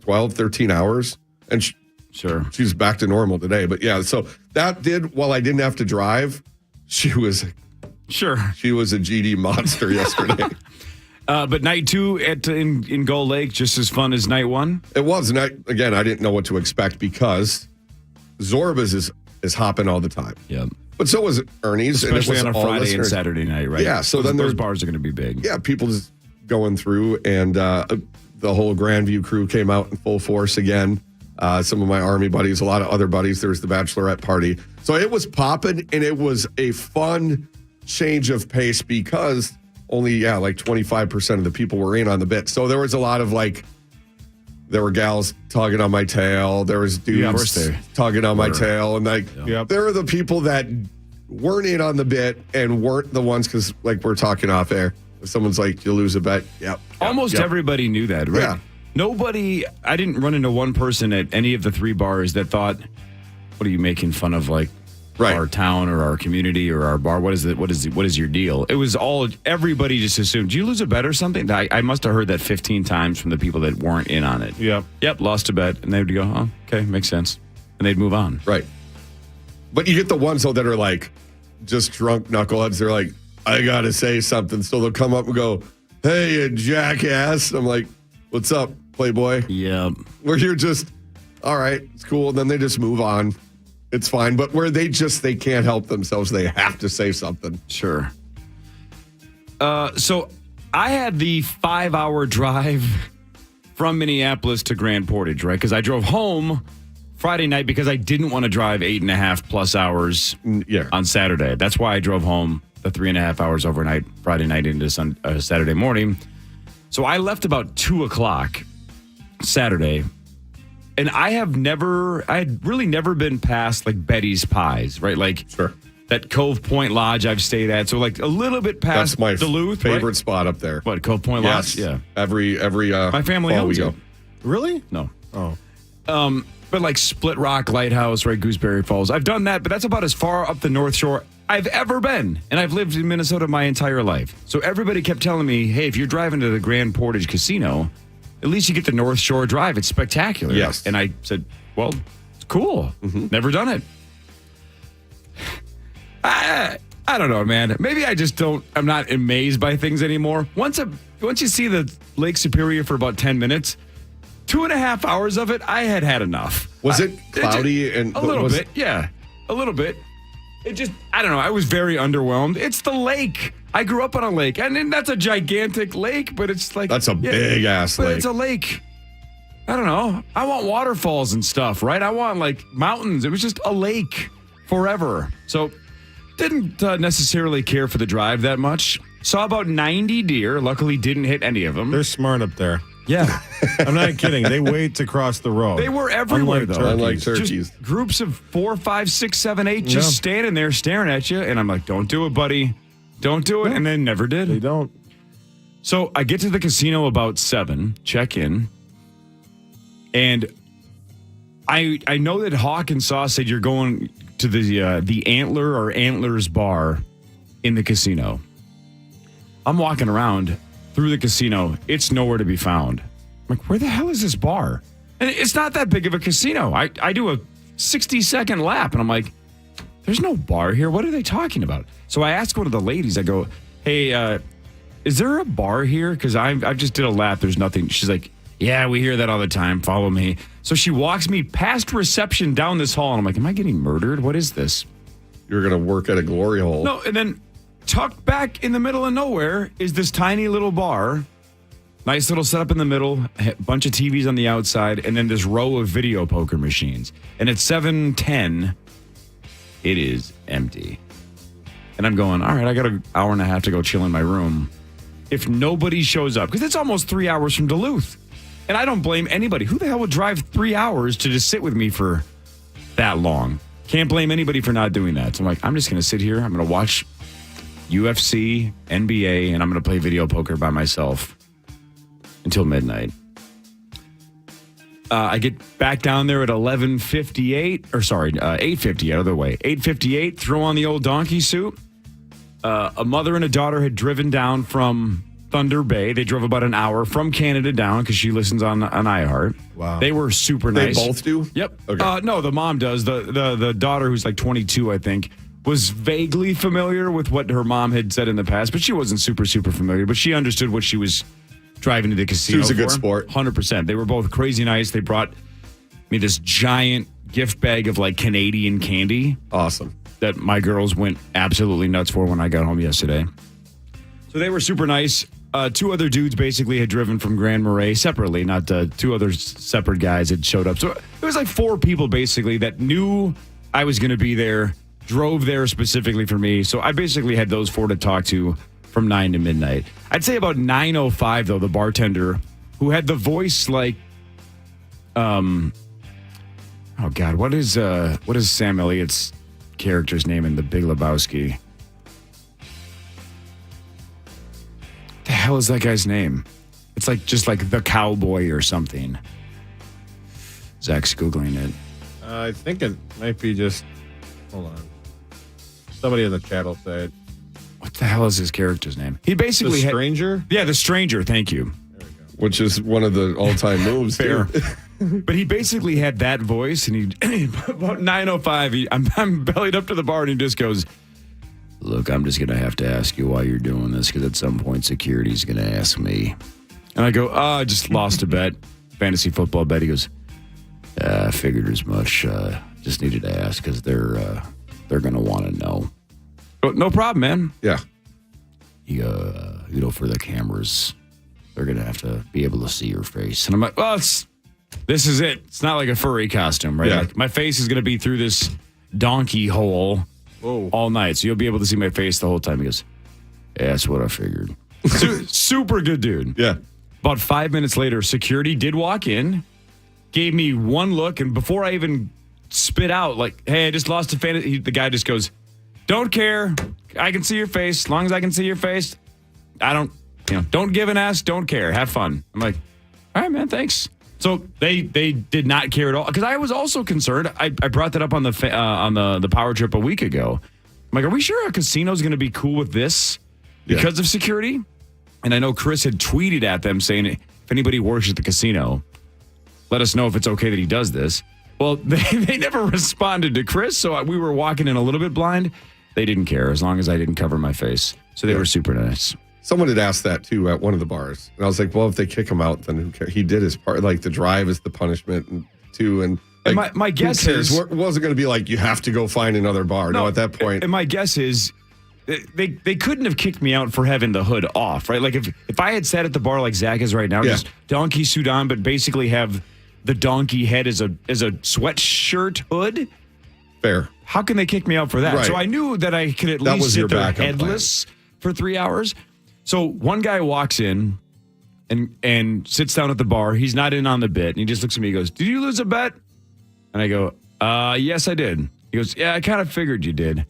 12, 13 hours. And she's back to normal today. But yeah, so that did, while I didn't have to drive, she was a GD monster yesterday. But night 2 in Gull Lake, just as fun as night 1? It was. Again, I didn't know what to expect because Zorba's is hopping all the time. Yeah. But so was Ernie's. Especially and on a Friday and Saturday night, right? Yeah, so then those bars are going to be big. Yeah, people just going through, and the whole Grandview crew came out in full force again. Some of my Army buddies, a lot of other buddies. There was the bachelorette party. So it was popping, and it was a fun change of pace because only, like 25% of the people were in on the bit. So there was a lot of there were gals tugging on my tail. There was dudes tugging on my tail. And there were the people that weren't in on the bit and weren't the ones, because we're talking off air. If someone's like, you lose a bet. Almost everybody knew that, right? Yeah. Nobody, I didn't run into one person at any of the 3 bars that thought, what are you making fun of, our town or our community or our bar? What is your deal? It was everybody just assumed, did you lose a bet or something? I must have heard that 15 times from the people that weren't in on it. Yep, lost a bet. And they would go, oh, okay, makes sense. And they'd move on. Right. But you get the ones, though, that are just drunk knuckleheads. They're like, I got to say something. So they'll come up and go, hey, you jackass. I'm like, what's up, Playboy? Yeah. Where you're just, all right, it's cool. And then they just move on. It's fine. But where they can't help themselves. They have to say something. Sure. So I had the 5-hour drive from Minneapolis to Grand Portage, right? Because I drove home Friday night because I didn't want to drive 8.5+ hours on Saturday. That's why I drove home the 3.5 hours overnight, Friday night into Saturday morning. So I left about 2:00 Saturday. And I had really never been past Betty's Pies, right? Sure. That Cove Point Lodge I've stayed at. So a little bit past That's my Duluth. favorite spot up there. What, Cove Point Lodge? Yes. Yeah. Every my family fall owns we go. it. Really? No. Oh. But Split Rock Lighthouse, right? Gooseberry Falls. I've done that, but that's about as far up the North Shore I've ever been. And I've lived in Minnesota my entire life. So everybody kept telling me, hey, if you're driving to the Grand Portage Casino, at least you get the North Shore Drive. It's spectacular. Yes. And I said, well, it's cool. Mm-hmm. Never done it. I don't know, man. Maybe I'm not amazed by things anymore. Once you see the Lake Superior for about 10 minutes, 2.5 hours of it, I had enough. Was it cloudy? A little bit, yeah. A little bit. I don't know. I was very underwhelmed. It's the lake. I grew up on a lake, and that's a gigantic lake, but it's that's a big ass lake. But it's a lake. I don't know. I want waterfalls and stuff, right? I want mountains. It was just a lake forever. So didn't necessarily care for the drive that much. Saw about 90 deer. Luckily didn't hit any of them. They're smart up there. Yeah. I'm not kidding. They wait to cross the road. They were everywhere, though. Unlike turkeys. Just groups of 4, 5, 6, 7, 8 just standing there staring at you. And I'm like, don't do it, buddy. Don't do it. And they never did. They don't. So I get to the casino about 7, check in. And I know that Hawk and Saw said you're going to the Antler or Antlers bar in the casino. I'm walking around through the casino. It's nowhere to be found. I'm like, where the hell is this bar? And it's not that big of a casino. I do a 60-second lap, and I'm like, there's no bar here. What are they talking about? So I asked one of the ladies, I go, hey, is there a bar here? Because I just did a lap. There's nothing. She's like, yeah, we hear that all the time. Follow me. So she walks me past reception down this hall, and I'm like, am I getting murdered? What is this? You're going to work at a glory hole. No, and then tucked back in the middle of nowhere is this tiny little bar. Nice little setup in the middle, a bunch of TVs on the outside, and then this row of video poker machines. And at 7:10, it is empty. And I'm going, all right, I got an hour and a half to go chill in my room. If nobody shows up, because it's almost 3 hours from Duluth. And I don't blame anybody. Who the hell would drive 3 hours to just sit with me for that long? Can't blame anybody for not doing that. So I'm like, I'm just going to sit here. I'm going to watch UFC, NBA, and I'm going to play video poker by myself until midnight. I get back down there at 8:50, other way. 8:58, throw on the old donkey suit. A mother and a daughter had driven down from Thunder Bay. They drove about an hour from Canada down because she listens on iHeart. Wow. They were super nice. They both do? Yep. Okay. No, the mom does. The daughter, who's like 22, I think, was vaguely familiar with what her mom had said in the past, but she wasn't super familiar. But she understood what she was driving to the casino. She was a good for. sport. 100%. They were both crazy nice. They brought me this giant gift bag of like Canadian candy. Awesome. That my girls went absolutely nuts for when I got home yesterday. So they were super nice. Two other dudes basically had driven from Grand Marais separately, not two other separate guys had showed up. So it was like 4 people basically that knew I was going to be there, drove there specifically for me. So I basically had those 4 to talk to from 9 to midnight. I'd say about 9:05 though, the bartender who had the voice like, oh God, what is Sam Elliott's character's name in The Big Lebowski? The hell is that guy's name? It's like just like the cowboy or something. Zach's Googling it. I think it might be just, hold on. Somebody in the chat will say it. What the hell is his character's name? He basically The Stranger? The Stranger, thank you. Which is one of the all-time moves. Fair. But he basically had that voice, and he about 9:05, I'm bellied up to the bar, and he just goes, look, I'm just going to have to ask you why you're doing this, because at some point security's going to ask me. And I go, I just lost a bet, fantasy football bet. He goes, I figured as much. Just needed to ask because they're going to want to know. But no problem, man. Yeah. For the cameras, they're going to have to be able to see your face. And I'm like, well, this is it. It's not like a furry costume, right? Yeah. Like my face is going to be through this donkey hole all night. So you'll be able to see my face the whole time. He goes, yeah, that's what I figured. Super good dude. Yeah. About 5 minutes later, security did walk in, gave me one look, and before I even spit out, like, hey, I just lost a fantasy, the guy just goes, don't care. I can see your face. As long as I can see your face, I don't give an ass, don't care. Have fun. I'm like, all right, man, thanks. So they did not care at all, because I was also concerned. I brought that up on the power trip a week ago. I'm like, are we sure a casino's going to be cool with this because of security? And I know Chris had tweeted at them saying, if anybody works at the casino, let us know if it's okay that he does this. Well, they never responded to Chris, so we were walking in a little bit blind. They didn't care as long as I didn't cover my face. So they were super nice. Someone had asked that too at one of the bars. And I was like, well, if they kick him out, then who cares? He did his part. Like the drive is the punishment too. And like, my guess is it wasn't going to be like, you have to go find another bar. No, at that point. And my guess is they couldn't have kicked me out for having the hood off, right? Like if I had sat at the bar like Zach is right now, just donkey suit on, but basically have the donkey head as a sweatshirt hood. Fair. How can they kick me out for that? Right. So I knew that I could at least sit there headless for 3 hours. So one guy walks in and sits down at the bar. He's not in on the bit. And he just looks at me and goes, did you lose a bet? And I go, yes, I did. He goes, yeah, I kind of figured you did.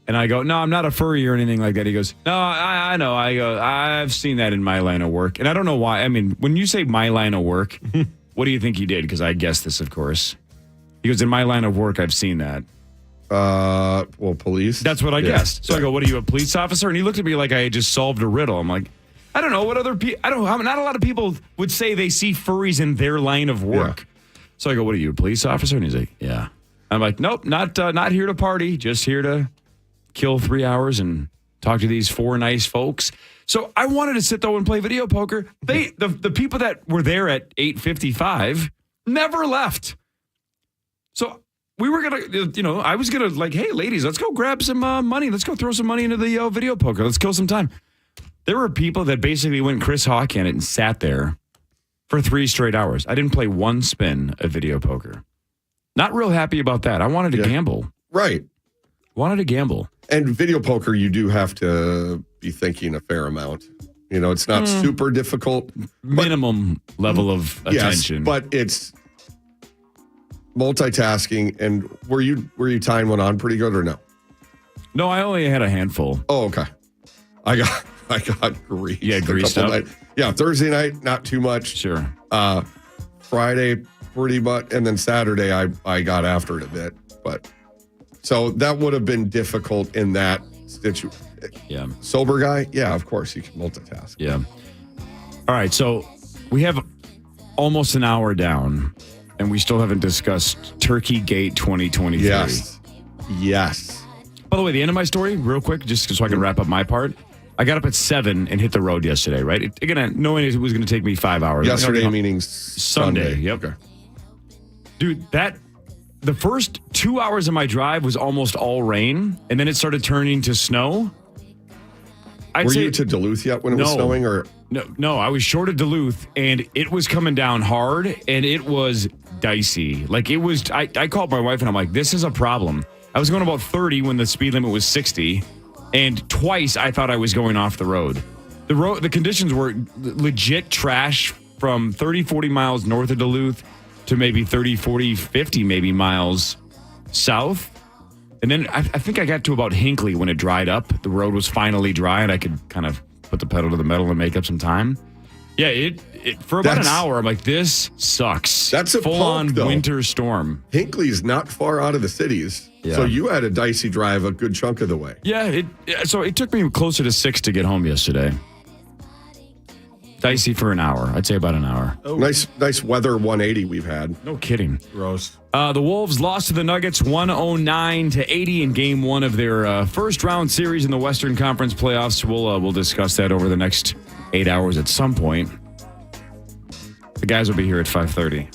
And I go, no, I'm not a furry or anything like that. He goes, no, I know. I go, I've seen that in my line of work. And I don't know why. I mean, when you say my line of work, what do you think he did? Because I guessed this, of course. He goes, in my line of work, I've seen that. Well, police. That's what I guessed. So I go, what are you, a police officer? And he looked at me like I had just solved a riddle. I'm like, I don't know what other people, I don't know. Not a lot of people would say they see furries in their line of work. Yeah. So I go, what are you, a police officer? And he's like, yeah. I'm like, nope, not here to party, just here to kill 3 hours and talk to these 4 nice folks. So I wanted to sit though and play video poker. The people that were there at 8:55 never left. So we were going to, I was going to like, hey, ladies, let's go grab some money. Let's go throw some money into the video poker. Let's kill some time. There were people that basically went Chris Hawk in it and sat there for 3 straight hours. I didn't play one spin of video poker. Not real happy about that. I wanted to gamble. Right. Wanted to gamble. And video poker, you do have to be thinking a fair amount. It's not super difficult. Minimum level of attention. Yes, but it's multitasking. And were you tying one on pretty good or no? No, I only had a handful. Oh, okay. I got greased. Yeah, greased up. Night. Yeah, Thursday night, not too much. Sure. Friday, pretty much. And then Saturday, I got after it a bit. But so that would have been difficult in that situation. Yeah. Sober guy? Yeah, of course, you can multitask. Yeah. All right, so we have almost an hour down, and we still haven't discussed Turkey Gate 2023. Yes. By the way, the end of my story, real quick, just so I can wrap up my part. I got up at 7 and hit the road yesterday, right? Knowing it was going to take me 5 hours. Yesterday meaning Sunday. Yep. Okay. Dude, the first 2 hours of my drive was almost all rain, and then it started turning to snow. Were you to Duluth yet when it was snowing? Or No, I was short of Duluth, and it was coming down hard, and it was dicey. Like, it was, I called my wife, and I'm like, this is a problem. I was going about 30 when the speed limit was 60, and twice I thought I was going off the road. The conditions were legit trash from 30, 40 miles north of Duluth to maybe 30, 40, 50 maybe miles south. And then I think I got to about Hinckley when it dried up. The road was finally dry, and I could kind of put the pedal to the metal and make up some time. Yeah, it for about an hour, I'm like, this sucks. That's a full-on winter storm. Hinckley's not far out of the cities. Yeah. So you had a dicey drive a good chunk of the way. Yeah, so it took me closer to 6 to get home yesterday. Dicey for an hour. I'd say about an hour. Oh. Nice weather 180 we've had. No kidding. Gross. The Wolves lost to the Nuggets 109-80 in Game 1 of their first round series in the Western Conference playoffs. We'll discuss that over the next 8 hours at some point. The guys will be here at 5:30,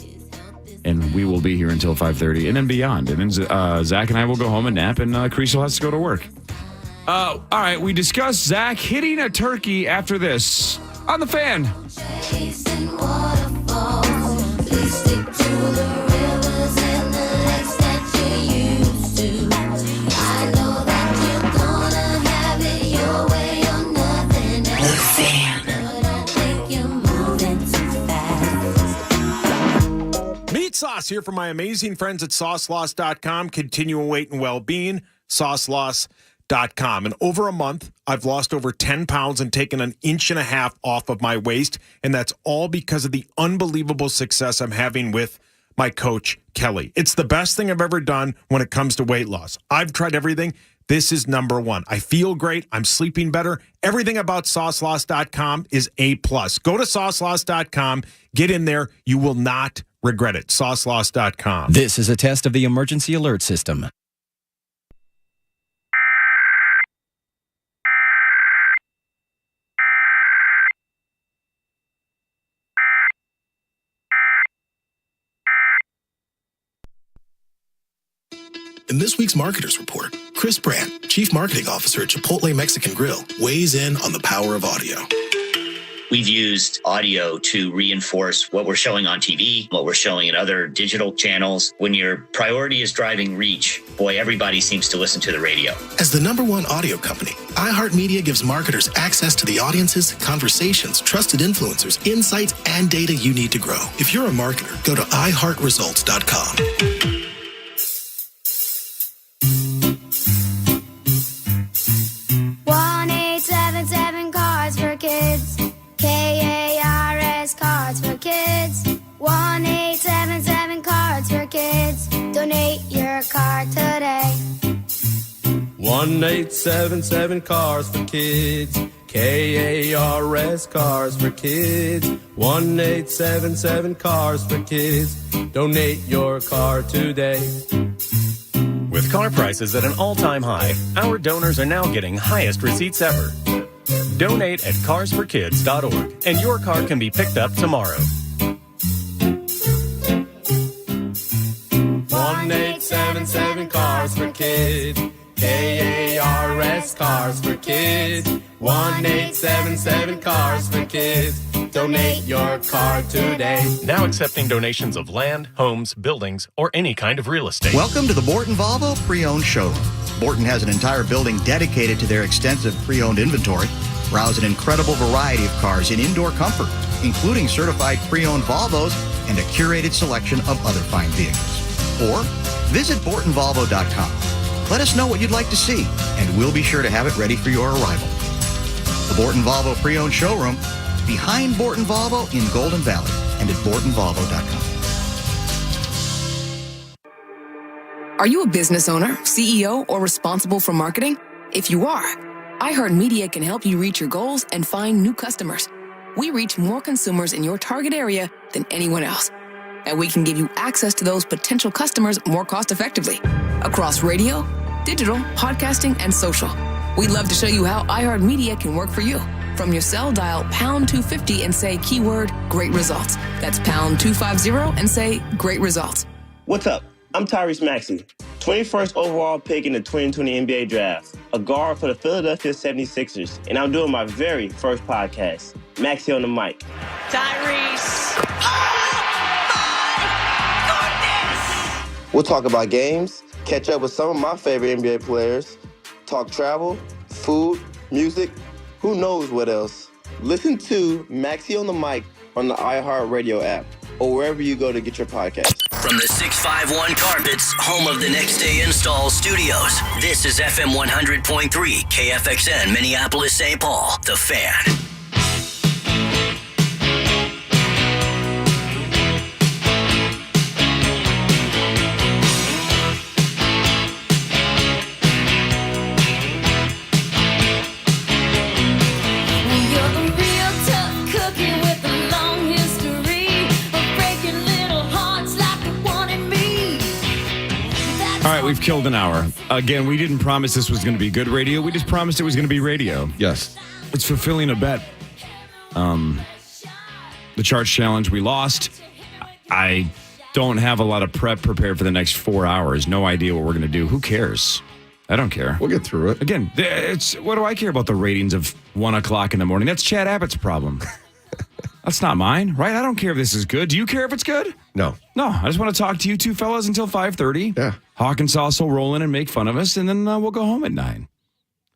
and we will be here until 5:30, and then beyond. And then Zach and I will go home and nap, and Kriesel has to go to work. All right, we discussed Zach hitting a turkey after this on the Fan. Meat Sauce here for my amazing friends at SauceLoss.com. Continual weight and well-being, SauceLoss.com. In over a month, I've lost over 10 pounds and taken 1.5 inches off of my waist, and that's all because of the unbelievable success I'm having with my coach, Kelly. It's the best thing I've ever done when it comes to weight loss. I've tried everything. This is number one. I feel great. I'm sleeping better. Everything about SauceLoss.com is A+. Go to SauceLoss.com. Get in there. You will not regret it. SauceLoss.com. This is a test of the emergency alert system. In this week's Marketers Report, Chris Brandt, Chief Marketing Officer at Chipotle Mexican Grill, weighs in on the power of audio. We've used audio to reinforce what we're showing on TV, what we're showing in other digital channels. When your priority is driving reach, boy, everybody seems to listen to the radio. As the #1 audio company, iHeartMedia gives marketers access to the audiences, conversations, trusted influencers, insights, and data you need to grow. If you're a marketer, go to iHeartResults.com. 1-877 Cards for Kids. KARS Cards for Kids. 1-877 Cards for Kids. Donate your card today. 1-877 Cars for Kids. KARS Cars for Kids. 1-877 Cars for Kids. Donate your car today. With car prices at an all-time high, our donors are now getting highest receipts ever. Donate at carsforkids.org, and your car can be picked up tomorrow. 1-877 1877 Cars for Kids. KARS Cars for Kids. 1877 Cars for Kids. Donate your car today. Now accepting donations of land, homes, buildings, or any kind of real estate. Welcome to the Borton Volvo Pre-Owned Showroom. Borton has an entire building dedicated to their extensive pre-owned inventory. Browse an incredible variety of cars in indoor comfort, including certified pre-owned Volvos and a curated selection of other fine vehicles. Or visit BortonVolvo.com. Let us know what you'd like to see, and we'll be sure to have it ready for your arrival. The Borton Volvo Pre-Owned Showroom, behind Borton Volvo in Golden Valley, and at BortonVolvo.com. Are you a business owner, CEO, or responsible for marketing? If you are, iHeartMedia can help you reach your goals and find new customers. We reach more consumers in your target area than anyone else. And we can give you access to those potential customers more cost-effectively across radio, digital, podcasting, and social. We'd love to show you how iHeartMedia can work for you. From your cell, dial pound 250 and say keyword great results. That's pound 250 and say great results. What's up? I'm Tyrese Maxey, 21st overall pick in the 2020 NBA Draft, a guard for the Philadelphia 76ers, and I'm doing my very first podcast, Maxey on the Mic. Tyrese. We'll talk about games, catch up with some of my favorite NBA players, talk travel, food, music, who knows what else. Listen to Maxey on the Mic on the iHeartRadio app or wherever you go to get your podcast. From the 651 Carpets, home of the Next Day Install Studios, this is FM 100.3 KFXN Minneapolis, St. Paul, The Fan. All right, we've killed an hour. Again, we didn't promise this was going to be good radio. We just promised it was going to be radio. Yes. It's fulfilling a bet. The Charch Challenge, we lost. I don't have a lot of prep prepared for the next 4 hours. No idea what we're going to do. Who cares? I don't care. We'll get through it. Again, what do I care about the ratings of 1 o'clock in the morning? That's Chad Abbott's problem. That's not mine, right? I don't care if this is good. Do you care if it's good? No. No, I just want to talk to you two fellas until 5:30. Yeah. Hawk and Sauce will roll in and make fun of us, and then we'll go home at 9.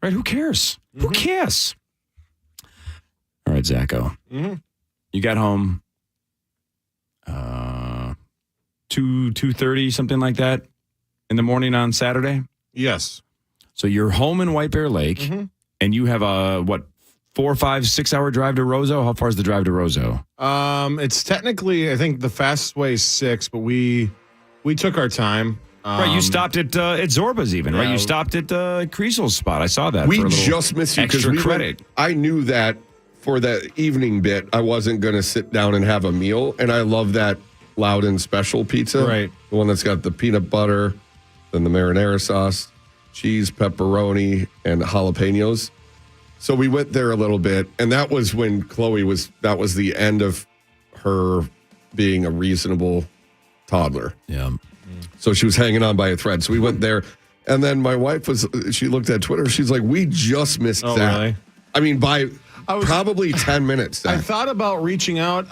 Right? Who cares? Who cares? All right, Zacho. You got home 2:30, something like that, in the morning on Saturday? Yes. So you're home in White Bear Lake, and you have a, 4, 5, 6 hour drive to Roseau? How far is the drive to Roseau? It's technically, I think the fastest way is 6, but we took our time. Right, you stopped at Zorba's even, right? You stopped at Kriesel's spot. I saw that. We just missed you because extra credit. I knew that for that evening bit, I wasn't going to sit down and have a meal, and I love that Loudon special pizza. Right. The one that's got the peanut butter, then the marinara sauce, cheese, pepperoni, and jalapenos. So we went there a little bit, and that was when that was the end of her being a reasonable toddler. Yeah. So she was hanging on by a thread. So we went there, and then my wife she looked at Twitter. She's like, we just missed that. Really? I mean, by probably 10 minutes. I thought about reaching out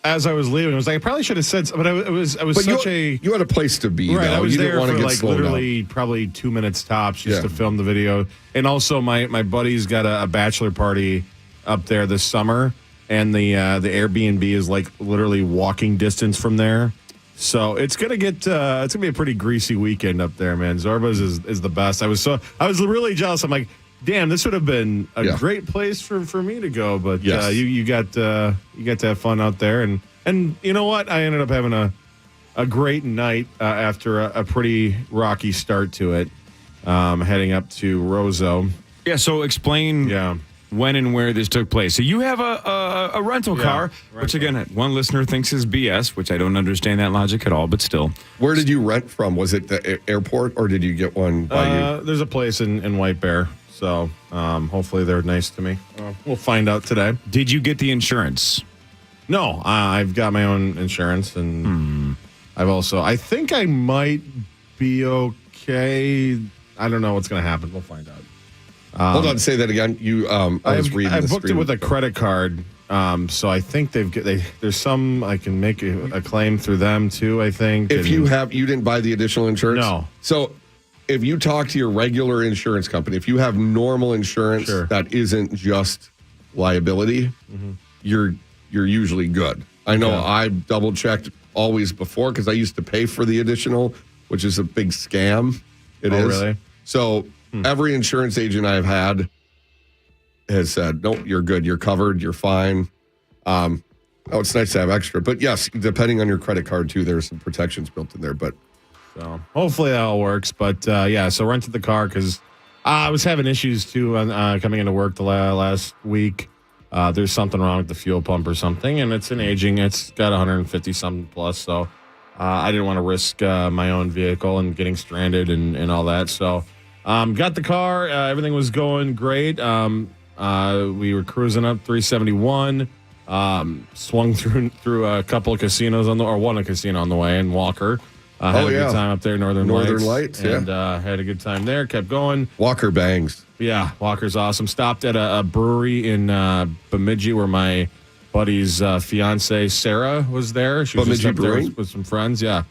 as I was leaving. I was like, I probably should have said something, but you had a place to be, right, though. I was you there didn't want for to get like slowed literally down. probably 2 minutes tops just to film the video. And also my buddy's got a bachelor party up there this summer, and the Airbnb is like literally walking distance from there. So it's gonna be a pretty greasy weekend up there, man. Zorba's is the best. I was really jealous. I'm like, damn, this would have been a great place for me to go. But you got to have fun out there, and you know what? I ended up having a great night after a pretty rocky start to it, heading up to Roseau. Yeah. So explain. When and where this took place. So you have a rental car, which again, one listener thinks is BS, which I don't understand that logic at all, but still. Where did you rent from? Was it the airport, or did you get one by you? There's a place in White Bear, so hopefully they're nice to me. We'll find out today. Did you get the insurance? No, I've got my own insurance, and I think I might be okay. I don't know what's going to happen. We'll find out. Hold on, say that again. I was reading. I the booked it stream. with a credit card, so I think there's some I can make a claim through them too. I think If you didn't buy the additional insurance. No. So if you talk to your regular insurance company, if you have normal insurance that isn't just liability, you're usually good. I know I double checked always before because I used to pay for the additional, which is a big scam. It is. Really? So every insurance agent I've had has said, no, you're good. You're covered. You're fine. It's nice to have extra. But yes, depending on your credit card too, there's some protections built in there. But so hopefully that all works. But so rented the car because I was having issues too coming into work the last week. There's something wrong with the fuel pump or something, and it's an aging. It's got 150 something plus, so I didn't want to risk my own vehicle and getting stranded and all that. So got the car. Everything was going great. We were cruising up 371. Swung through a couple of casinos one casino on the way in Walker. Had a good time up there, Northern Lights, and had a good time there. Kept going. Walker bangs. Yeah, Walker's awesome. Stopped at a brewery in Bemidji where my buddy's fiance Sarah was there. She was Bemidji just up there Brewing? with some friends. Yeah,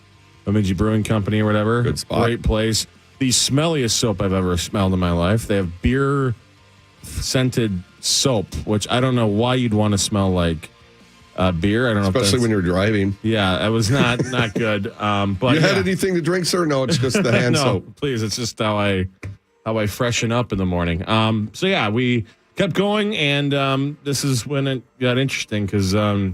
Bemidji Brewing Company or whatever. Good spot. Great place. The smelliest soap I've ever smelled in my life. They have beer scented soap, which I don't know why you'd want to smell like beer. I don't know, especially when you're driving. Yeah, it was not good. But you had anything to drink, sir? No, it's just the hand soap. Please, it's just how I freshen up in the morning. So yeah, we kept going, and this is when it got interesting because we're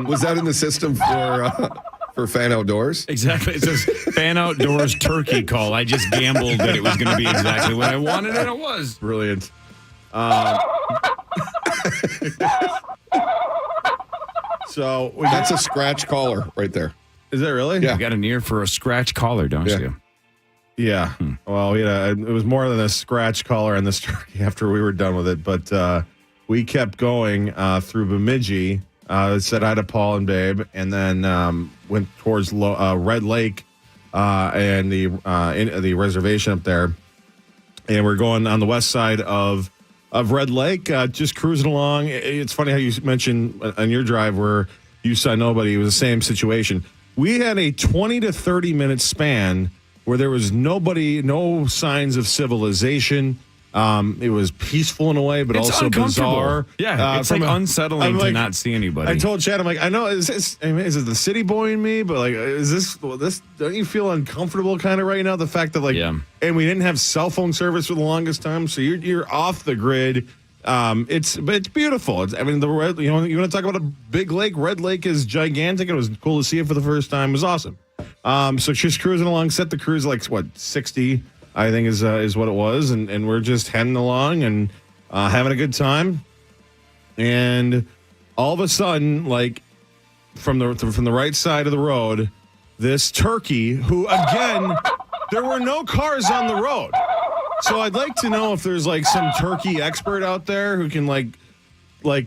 was that in the system for Fan Outdoors? Exactly. It says Fan Outdoors turkey call. I just gambled that it was going to be exactly what I wanted, and it was. Brilliant. So that's a scratch collar right there. Is that really? Yeah. You got an ear for a scratch collar, don't you? Yeah. Well, it was more than a scratch collar on this turkey after we were done with it. But we kept going through Bemidji, said hi to Paul and Babe, and then went towards Red Lake and the reservation up there. And we're going on the west side of Red Lake, just cruising along. It's funny how you mentioned on your drive where you saw nobody. It was the same situation. We had a 20 to 30 minute span where there was nobody, no signs of civilization. It was peaceful in a way, but it's also bizarre. Yeah, it's like unsettling to not see anybody. I told Chad, I'm like, I know, is it the city boy in me? But like, is this, don't you feel uncomfortable kind of right now? The fact that and we didn't have cell phone service for the longest time. So you're off the grid. It's beautiful. The red, you want to talk about a big lake? Red Lake is gigantic. It was cool to see it for the first time. It was awesome. So just cruising along, set the cruise like 60, I think is what it was, and we're just heading along and having a good time. And all of a sudden, like from the right side of the road, this turkey, who again, there were no cars on the road. So I'd like to know if there's like some turkey expert out there who can like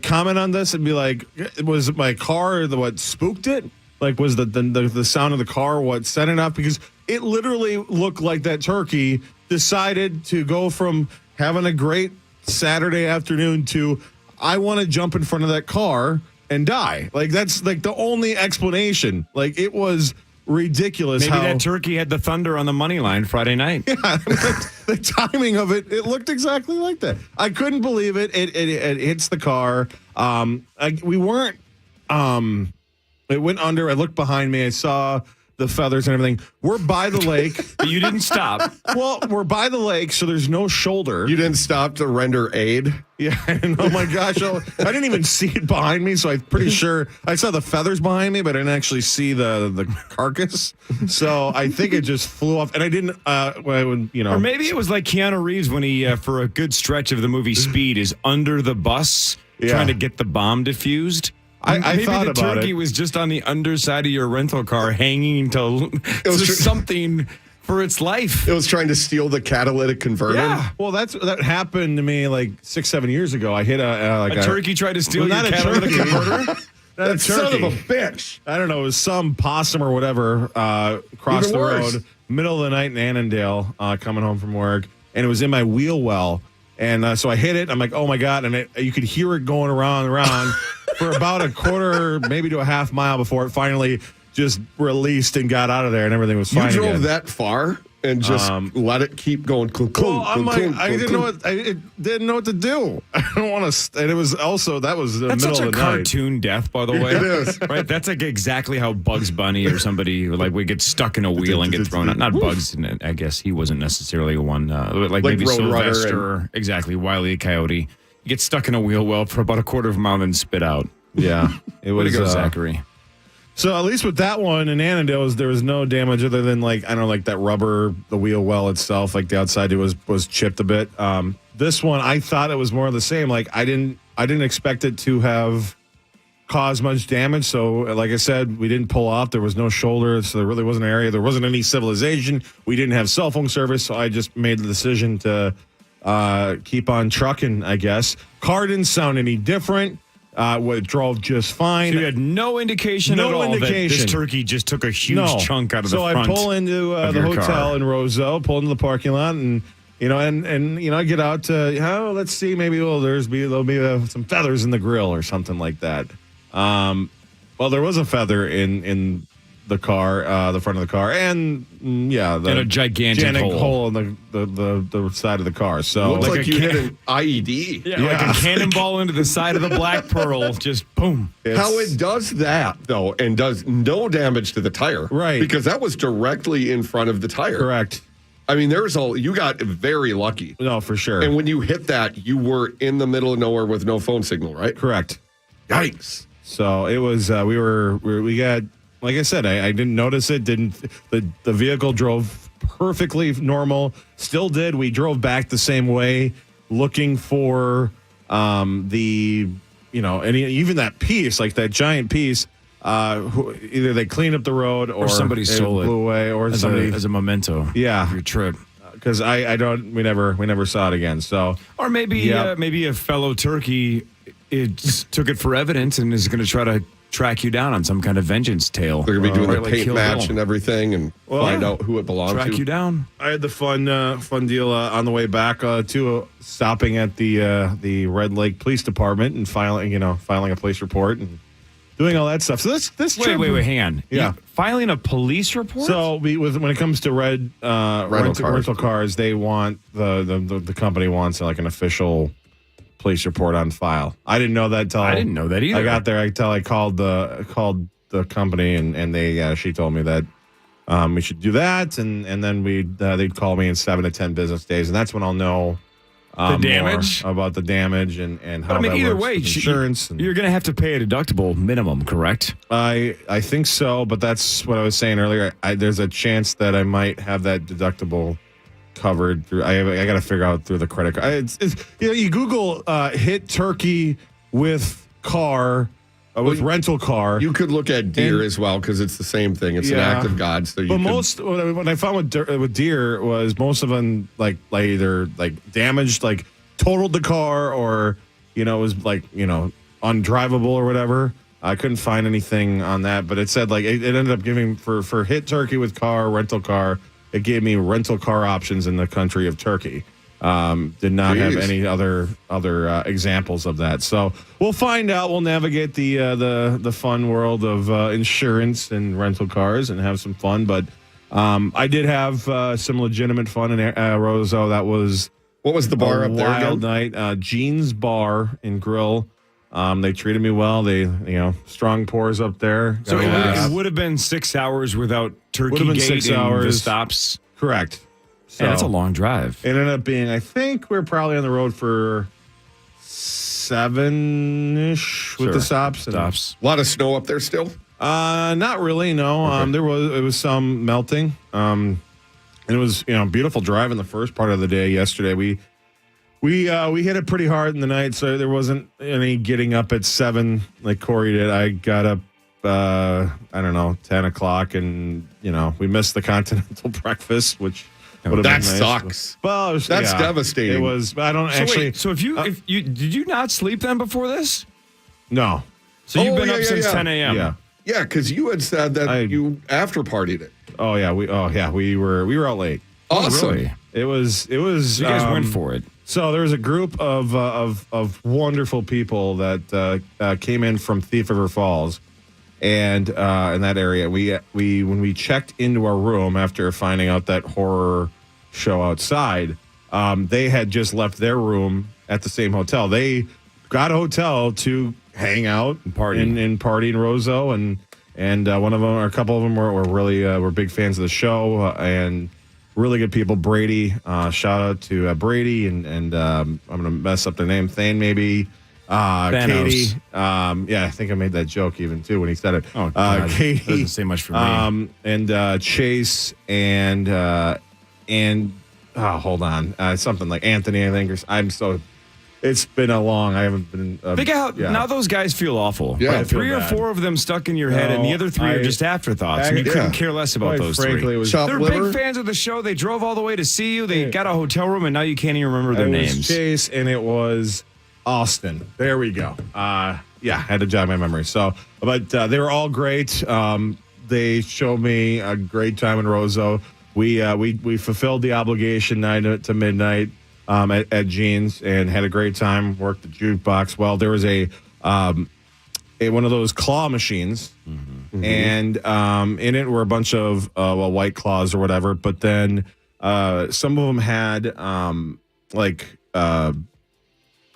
comment on this and be like, was my car what spooked it? Like, was the sound of the car what set it off? Because it literally looked like that turkey decided to go from having a great Saturday afternoon to, I want to jump in front of that car and die. Like, that's like the only explanation. Like, it was ridiculous. Maybe that turkey had the thunder on the money line Friday night. Yeah, the timing of it looked exactly like that. I couldn't believe it. It hits the car. We weren't. It went under. I looked behind me. I saw the feathers and everything. We're by the lake. But you didn't stop. Well, we're by the lake, so there's no shoulder. You didn't stop to render aid? Yeah. And oh my gosh. I didn't even see it behind me, so I'm pretty sure I saw the feathers behind me, but I didn't actually see the carcass. So I think it just flew off. And I didn't, Or maybe it was like Keanu Reeves when he, for a good stretch of the movie Speed, is under the bus trying to get the bomb defused. I thought about it. Maybe the turkey was just on the underside of your rental car hanging to something for its life. It was trying to steal the catalytic converter. Yeah. Well, that happened to me like 6-7 years ago. I hit a turkey tried to steal your catalytic converter. That son of a turkey. bitch. I don't know. It was some possum or whatever crossed Even the worse. road, middle of the night in Annandale, coming home from work, and it was in my wheel well. And so I hit it. I'm like, oh my God. And you could hear it going around and around for about a quarter, maybe to a half mile before it finally just released and got out of there and everything was fine. You drove again. that far and just let it keep going. Well, I'm like, I didn't know what to do. I don't want to. And it was also, that was the That's middle such a of the night. cartoon death, by the way. It is. Right? That's like exactly how Bugs Bunny or somebody like would get stuck in a wheel and get thrown out. Not Bugs, I guess he wasn't necessarily one. Like maybe Roadrunner Sylvester, exactly, Wile E. Coyote. You get stuck in a wheel well for about a quarter of a mile and then spit out. Yeah. It Way was to go, Zachary. So at least with that one in Annandale, there was no damage other than like, I don't know, like that rubber, the wheel well itself, like the outside was chipped a bit. This one, I thought it was more of the same. Like I didn't expect it to have caused much damage. So like I said, we didn't pull off. There was no shoulder. So there really wasn't an area. There wasn't any civilization. We didn't have cell phone service. So I just made the decision to keep on trucking, I guess. Car didn't sound any different. It drove just fine. So you had no indication at all that this turkey just took a huge chunk out of the front. So I pull into the hotel car. in Roseau, pull into the parking lot, and I get out to let's see, maybe there'll be some feathers in the grill or something like that. Well, there was a feather in the car, the front of the car, and and a gigantic hole in the side of the car. So looks like you hit an IED. Yeah, like a cannonball into the side of the Black Pearl, just boom. How it does that, though, and does no damage to the tire. Right. Because that was directly in front of the tire. Correct. I mean, you got very lucky. No, for sure. And when you hit that, you were in the middle of nowhere with no phone signal, right? Correct. Yikes. So it was, we got, like I said, I didn't notice it. The vehicle drove perfectly normal. Still did. We drove back the same way, looking for even that piece, like that giant piece. Either they cleaned up the road or somebody stole it, blew away, or as a memento. Yeah, of your trip. Because we never saw it again. So or maybe a fellow turkey took it for evidence and is going to try to track you down on some kind of vengeance tale. They're going to be doing the like paint Kill match Bill. and everything and find out who it belongs Track to. you down. I had the fun deal on the way back to stopping at the Red Lake Police Department and filing a police report and doing all that stuff. So this trip, wait, hang on. Yeah, filing a police report. So when it comes to rental cars, they want the company wants like an official police report on file. I didn't know that until I didn't know that either. I got there until I called the company and they she told me that we should do that and then they'd call me in 7 to 10 business days and that's when I'll know the damage more about the damage and how. But I mean, that either works way, with insurance. You're going to have to pay a deductible minimum, correct? I think so, but that's what I was saying earlier. There's a chance that I might have that deductible covered through. I got to figure out through the credit card. You Google hit turkey with car. With rental car. You could look at deer as well because it's the same thing. It's an act of God. So what I found with deer was most of them like either like damaged, like totaled the car, or it was like undrivable or whatever. I couldn't find anything on that, but it said like it ended up giving for hit turkey with rental car. It gave me rental car options in the country of Turkey. Did not have any other examples of that. So we'll find out. We'll navigate the fun world of insurance and rental cars and have some fun. But I did have some legitimate fun in Roseau. That was what was the bar up there? Wild night. Jean's Bar and Grill. They treated me well. They strong pours up there. So it would have been 6 hours without Turkey Gate 6 and hours. the stops. Correct. So that's a long drive. It ended up being, I think we're probably on the road for 7-ish with the stops. A lot of snow up there still? Not really, no. Okay. It was some melting. And it was, beautiful drive in the first part of the day yesterday. We hit it pretty hard in the night, so there wasn't any getting up at 7 like Cory did. I got up 10 o'clock and, we missed the continental breakfast, which that nice. Sucks. Well, that's devastating. It was. I don't so actually. Wait, so if you did you not sleep then before this? No. So you've been up since 10 a.m. Yeah. Yeah, because you had said that you after partied it. Oh yeah, we were out late. Awesome. Really? It was. You guys went for it. So there was a group of wonderful people that came in from Thief River Falls, and in that area, we when we checked into our room after finding out that horror show outside, they had just left their room at the same hotel. They got a hotel to hang out and party in Roseau, and one of them or a couple of them were really were big fans of the show and really good people. Brady, shout out to Brady and I'm gonna mess up their name. Thane maybe. Katie. Yeah, I think I made that joke even too when he said it. Oh, God. Katie Doesn't say much for me. And Chase and hold on, something like Anthony. I think it's been a long. I haven't been. Think how now those guys feel awful. Yeah, Like, 3 or 4 of them stuck in your head, and the other 3 are just afterthoughts. And you couldn't care less about those frankly, 3. They're big fans of the show. They drove all the way to see you. They got a hotel room, and now you can't even remember their names. It was Chase, and it was Austin. There we go. Yeah, had to jog my memory. So, but they were all great. They showed me a great time in Roseau. We fulfilled the obligation 9 to midnight at Jean's and had a great time. Worked the jukebox well. There was a one of those claw machines, and in it were a bunch of White Claws or whatever. But then some of them had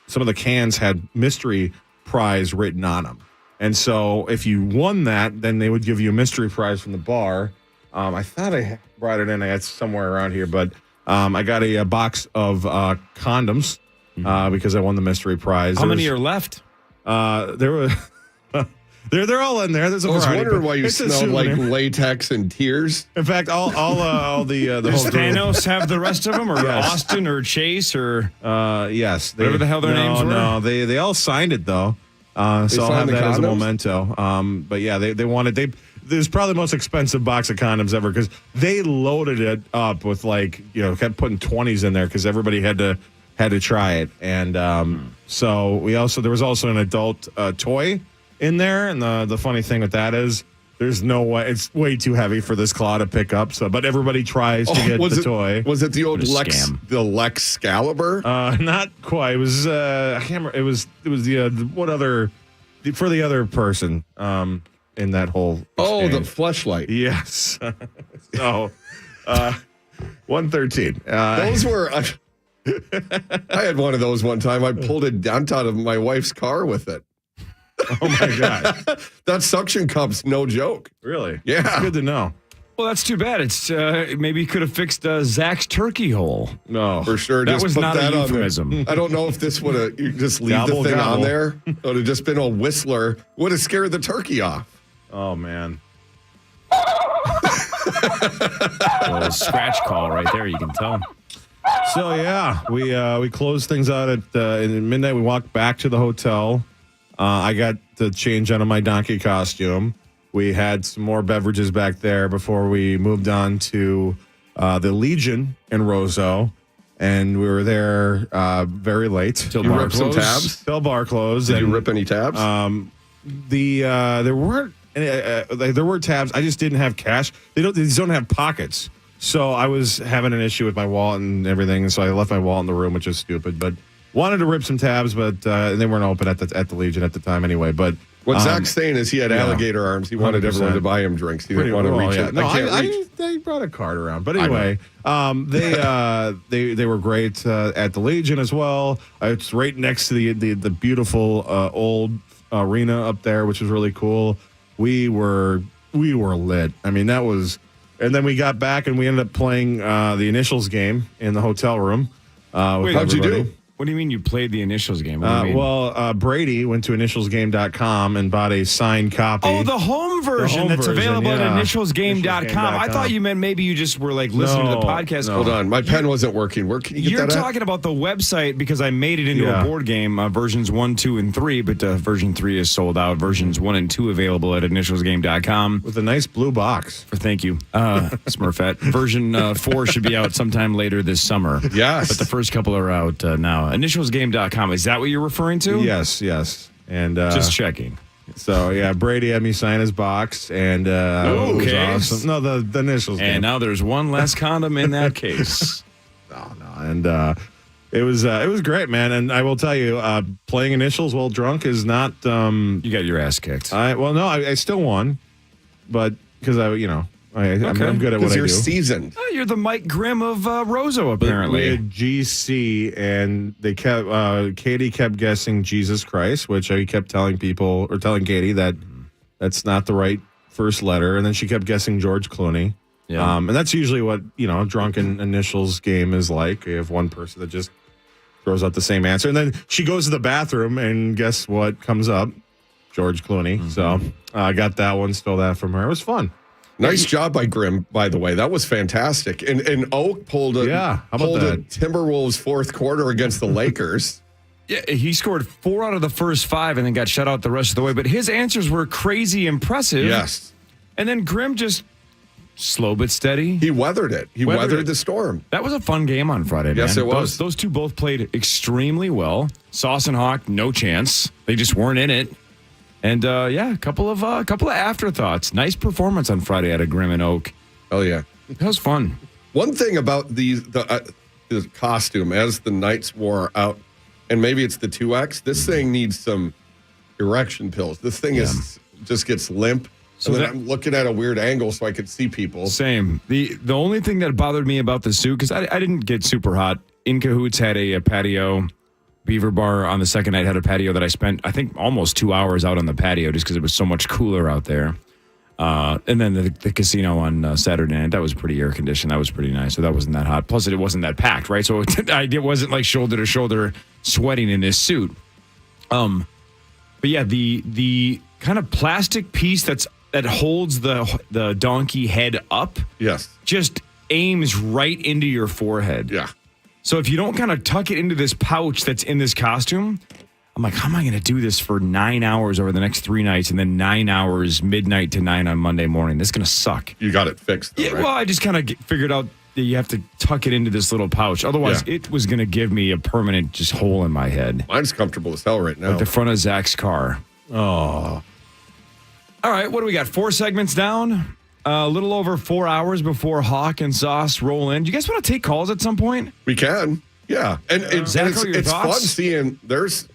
some of the cans had mystery prize written on them. And so if you won that, then they would give you a mystery prize from the bar. I thought I brought it in. It's somewhere around here, but I got a box of condoms because I won the mystery prize. How many are left? There were... They're all in there. There's a I was variety, wondering why you it's a smelled like souvenir. latex and tears. In fact, all the Does whole group. Thanos have the rest of them, or Yes. Austin, or Chase, or yes, whatever the hell their names were? No, they all signed it though. So I'll signed have the that as a condoms? memento. But yeah, they wanted There's probably the most expensive box of condoms ever because they loaded it up with kept putting 20s in there because everybody had to try it. And so there was also an adult toy in there, and the funny thing with that is there's no way it's way too heavy for this claw to pick up. So, but everybody tries to get the toy. Was it the old What a Lex scam. the Lex Excalibur? Not quite. It was I can't remember. It was the what other for the other person in that whole Oh, the exchange. fleshlight. Yes. So 113. Those were. I had one of those one time. I pulled it down out of my wife's car with it. Oh my God. That suction cup's no joke. Really? Yeah. Good to know. Well, that's too bad. It's maybe you could have fixed Zach's turkey hole. No. For sure. That Just was put not a that on there. euphemism. I don't know if this would have, you just leave Gobble, the thing gobble. on there. It would have just been a whistler. Would have scared the turkey off. Oh man. Well, scratch call right there. You can tell. So yeah, we closed things out at midnight. We walked back to the hotel. I got to change out of my donkey costume. We had some more beverages back there before we moved on to the Legion in Roseau, and we were there very late. Till You bar ripped some closed. tabs? Till bar closed. Did you and, rip any tabs? there weren't there were tabs. I just didn't have cash. These don't have pockets. So I was having an issue with my wallet and everything, and so I left my wallet in the room, which is stupid. But wanted to rip some tabs, but they weren't open at the Legion at the time anyway. But what Zach's saying is he had alligator arms. He wanted 100%. everyone to buy him drinks. He didn't want to reach it. No, I can't reach. they brought a card around. But anyway, they were great at the Legion as well. It's right next to the beautiful old arena up there, which is really cool. We were lit. I mean, that was. And then we got back and we ended up playing the initials game in the hotel room. Wait, how'd you do? What do you mean you played the initials game? What do you mean? Brady went to initialsgame.com and bought a signed copy. Oh, the home version that's available at initialsgame.com. I thought you meant maybe you just were listening to the podcast. Hold on. My pen wasn't working. Where can you get You're that at? talking about the website because I made it into a board game, versions 1, 2, and 3, but version 3 is sold out. Versions 1 and 2 available at initialsgame.com. With a nice blue box. Thank you, Smurfette. Version 4 should be out sometime later this summer. Yes. But the first couple are out now. Initialsgame.com. Is that what you're referring to? Yes. And just checking. So, yeah, Brady had me sign his box, and it was awesome. No, the initials. And now there's one less condom in that case. And it was great, man. And I will tell you, playing initials while drunk is not. You got your ass kicked. I still won, but because I'm good at what I do. You're seasoned. Oh, you're the Mike Grimm of Roseau, apparently. We had GC, and they kept Katie kept guessing Jesus Christ, which I kept telling Katie that's not the right first letter, and then she kept guessing George Clooney. Yeah. And that's usually what drunken initials game is like. You have one person that just throws out the same answer, and then she goes to the bathroom, and guess what comes up? George Clooney. Mm-hmm. So I got that one, stole that from her. It was fun. Nice job by Grimm, by the way. That was fantastic. And Oak pulled a Timberwolves fourth quarter against the Lakers. Yeah, he scored 4 out of the first 5 and then got shut out the rest of the way. But his answers were crazy impressive. Yes. And then Grimm just slow but steady. He weathered it. He weathered the storm. That was a fun game on Friday, man. Yes, it was. Those two both played extremely well. Sauce and Hawk, no chance. They just weren't in it. And a couple of afterthoughts. Nice performance on Friday out of Grimm and Oak. Oh yeah, that was fun. One thing about the costume as the nights wore out, and maybe it's the 2X. This thing needs some erection pills. This thing just gets limp. So then I'm looking at a weird angle so I could see people. Same. The only thing that bothered me about the suit, because I didn't get super hot. In Cahoots had a patio. Beaver Bar on the second night had a patio that I spent, I think, almost 2 hours out on the patio just because it was so much cooler out there. And then the casino on Saturday night, that was pretty air conditioned. That was pretty nice. So that wasn't that hot. Plus, it wasn't that packed, right? So it wasn't like shoulder to shoulder sweating in this suit. But yeah, the kind of plastic piece that holds the donkey head up, just aims right into your forehead. Yeah. So if you don't kind of tuck it into this pouch that's in this costume, I'm like, how am I going to do this for 9 hours over the next 3 nights and then 9 hours, midnight to 9 on Monday morning? This is going to suck. You got it fixed, though, yeah, right? Well, I just kind of figured out that you have to tuck it into this little pouch. Otherwise, it was going to give me a permanent just hole in my head. Mine's comfortable as hell right now. Like the front of Zach's car. Oh. All right, what do we got? 4 segments down. A little over 4 hours before Hawk and Sauce roll in. Do you guys want to take calls at some point? We can. Yeah. And it's fun seeing there's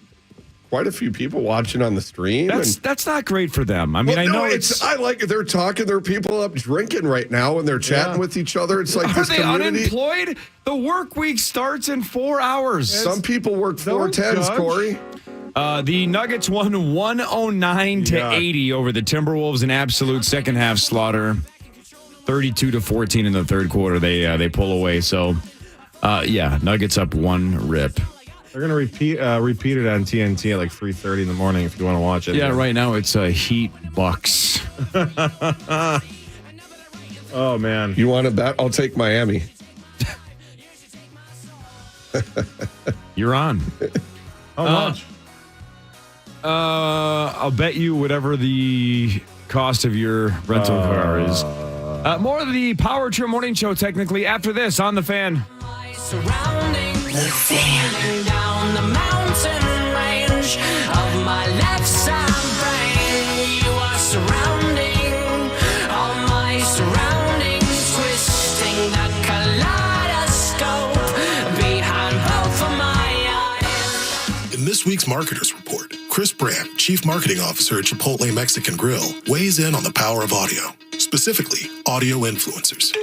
quite a few people watching on the stream. That's not great for them. I mean, I know I like it. They're talking. There are people up drinking right now and they're chatting with each other. It's like Are they unemployed? The work week starts in 4 hours. Some people work 4/10s, Cory. The Nuggets won 109-80 over the Timberwolves in absolute second half slaughter. 32-14 in the third quarter. They pull away. So, Nuggets up 1 rip. They're gonna repeat it on TNT at like 3:30 in the morning if you want to watch it. Yeah, right now it's Heat Bucks. Oh man, you want to bet? I'll take Miami. You're on. How much? I'll bet you whatever the cost of your rental car is. More of the Power Trip Morning Show, technically, after this on The Fan. The Fan. Down the mountain range of my left side brain. You are surrounding all my surroundings, twisting the kaleidoscope behind both of my eyes. In this week's Marketers Report, Chris Brandt, Chief Marketing Officer at Chipotle Mexican Grill, weighs in on the power of audio, specifically audio influencers.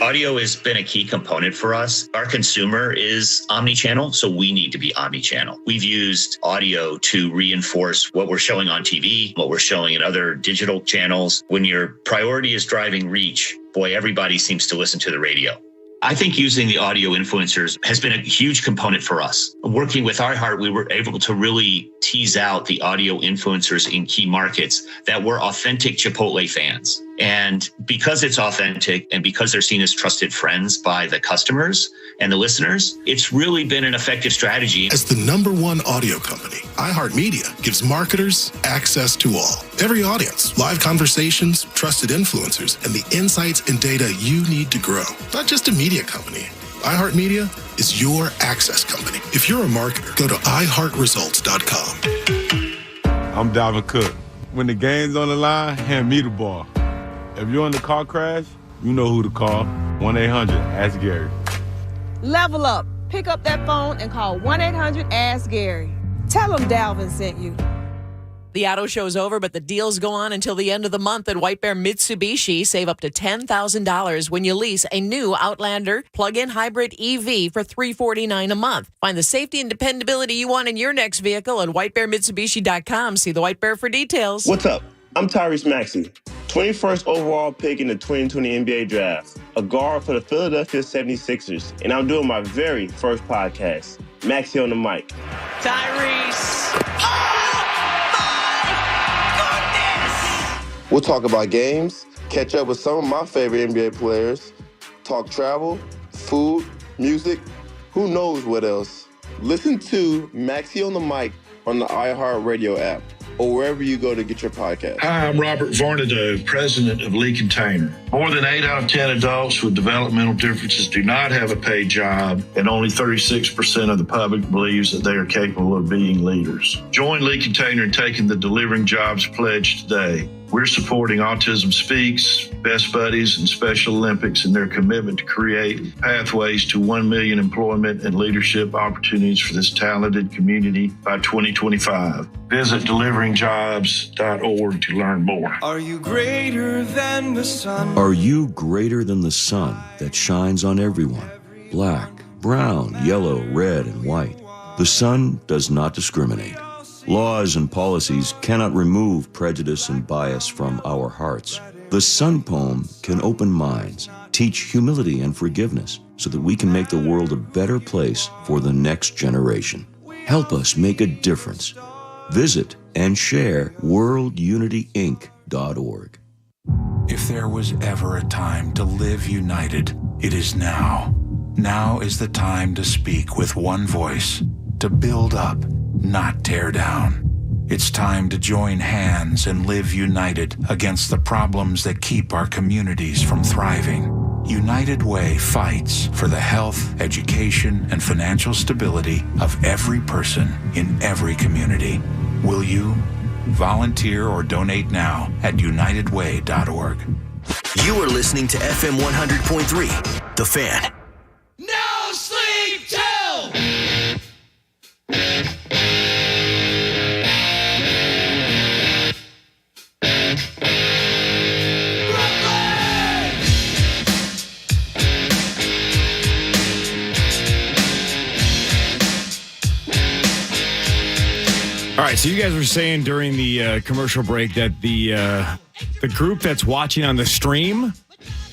Audio has been a key component for us. Our consumer is omni-channel, so we need to be omni-channel. We've used audio to reinforce what we're showing on TV, what we're showing in other digital channels. When your priority is driving reach, boy, everybody seems to listen to the radio. I think using the audio influencers has been a huge component for us. Working with iHeart, we were able to really tease out the audio influencers in key markets that were authentic Chipotle fans. And because it's authentic and because they're seen as trusted friends by the customers and the listeners, it's really been an effective strategy. As the #1 audio company, iHeartMedia gives marketers access to all. Every audience, live conversations, trusted influencers, and the insights and data you need to grow. Not just a media company. iHeartMedia is your access company. If you're a marketer, go to iHeartResults.com. I'm Dalvin Cook. When the game's on the line, hand me the ball. If you're in the car crash, you know who to call. 1-800-ASK-GARY. Level up. Pick up that phone and call 1-800-ASK-GARY. Tell them Dalvin sent you. The auto show's over, but the deals go on until the end of the month at White Bear Mitsubishi. Save up to $10,000 when you lease a new Outlander plug-in hybrid EV for $349 a month. Find the safety and dependability you want in your next vehicle at whitebearmitsubishi.com. See the White Bear for details. What's up? I'm Tyrese Maxey, 21st overall pick in the 2020 NBA Draft, a guard for the Philadelphia 76ers, and I'm doing my very first podcast, Maxey on the Mic. Tyrese. We'll talk about games, catch up with some of my favorite NBA players, talk travel, food, music, who knows what else. Listen to Maxey on the Mic on the iHeartRadio app or wherever you go to get your podcast. Hi, I'm Robert Varnado, president of Lee Container. More than 8 out of 10 adults with developmental differences do not have a paid job, and only 36% of the public believes that they are capable of being leaders. Join Lee Container in taking the Delivering Jobs pledge today. We're supporting Autism Speaks, Best Buddies, and Special Olympics in their commitment to create pathways to 1 million employment and leadership opportunities for this talented community by 2025. Visit deliveringjobs.org to learn more. Are you greater than the sun? Are you greater than the sun that shines on everyone? Black, brown, yellow, red, and white. The sun does not discriminate. Laws and policies cannot remove prejudice and bias from our hearts. The Sun poem can open minds, teach humility and forgiveness so that we can make the world a better place for the next generation. Help us make a difference. Visit and share worldunityinc.org. If there was ever a time to live united, it is now. Now is the time to speak with one voice, to build up, not tear down. It's time to join hands and live united against the problems that keep our communities from thriving. United Way fights for the health, education, and financial stability of every person in every community. Will you? Volunteer or donate now at unitedway.org. You are listening to FM 100.3, The Fan. No sleep till! All right, so you guys were saying during the commercial break that the group that's watching on the stream,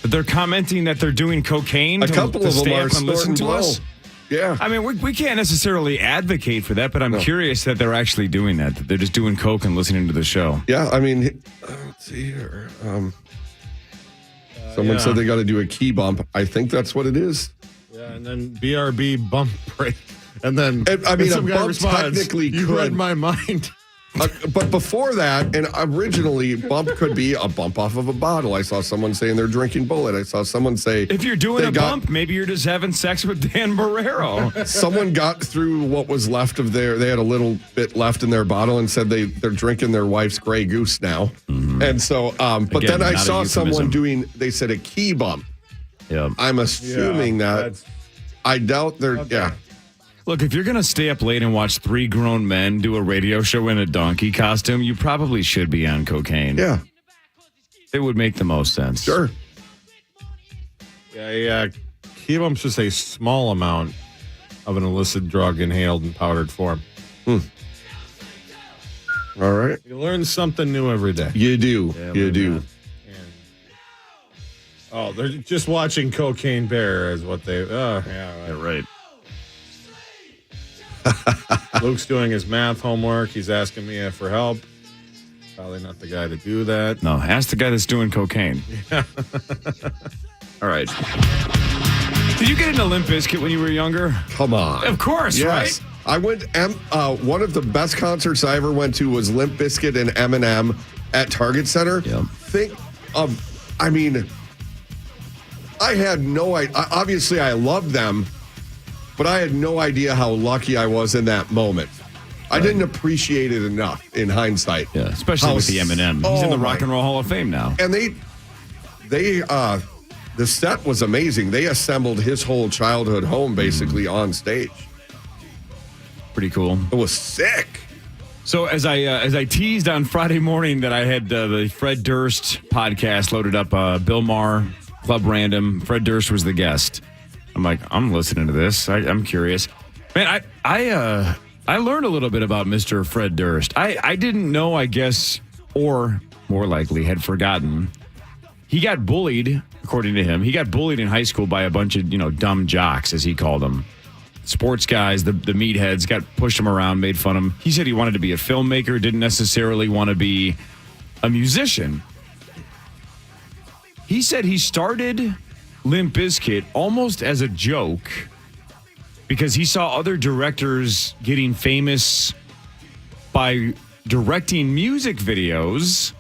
that they're commenting that they're doing cocaine. A couple of them are and listen to snorting us. Yeah. I mean, we can't necessarily advocate for that, but I'm curious that they're actually doing that they're just doing coke and listening to the show. Yeah, I mean, let's see here. Someone said they got to do a key bump. I think that's what it is. Yeah, and then BRB bump break. And then I mean, some a guy bump responds, technically you could. read my mind. But before that, and originally, bump could be a bump off of a bottle. I saw someone saying they're drinking Bullet. I saw someone say... If you're doing a bump, maybe you're just having sex with Dan Barrero. Someone got through what was left of they had a little bit left in their bottle and said they're drinking their wife's Grey Goose now. Mm-hmm. And so, but Again, then I not a saw someone euphemism. they said a key bump. Yeah. I'm assuming that. I doubt they're, Look, if you're going to stay up late and watch 3 grown men do a radio show in a donkey costume, you probably should be on cocaine. Yeah. It would make the most sense. Sure. Yeah, key bump's just a small amount of an illicit drug inhaled in powdered form. All right. You learn something new every day. You do. Yeah, you do. Oh, they're just watching Cocaine Bear is what they... Oh, yeah, right. Luke's doing his math homework. He's asking me for help. Probably not the guy to do that. No, ask the guy that's doing cocaine. Yeah. All right. Did you get into Limp Bizkit when you were younger? Come on. Of course, yes. right? I went, one of the best concerts I ever went to was Limp Bizkit and Eminem at Target Center. Yep. I had no idea. Obviously, I loved them, but I had no idea how lucky I was in that moment. I didn't appreciate it enough in hindsight. Yeah, especially with the Eminem. He's in the Rock and Roll Hall of Fame now. And the set was amazing. They assembled his whole childhood home basically on stage. Pretty cool. It was sick. So as I teased on Friday morning that I had the Fred Durst podcast loaded up, Bill Maher, Club Random. Fred Durst was the guest. I'm like, I'm listening to this. I'm curious. Man, I learned a little bit about Mr. Fred Durst. I didn't know, I guess, or more likely had forgotten. He got bullied, according to him. He got bullied in high school by a bunch of, dumb jocks, as he called them. Sports guys, the meatheads, pushed him around, made fun of him. He said he wanted to be a filmmaker, didn't necessarily want to be a musician. He said he started Limp Bizkit almost as a joke because he saw other directors getting famous by directing music videos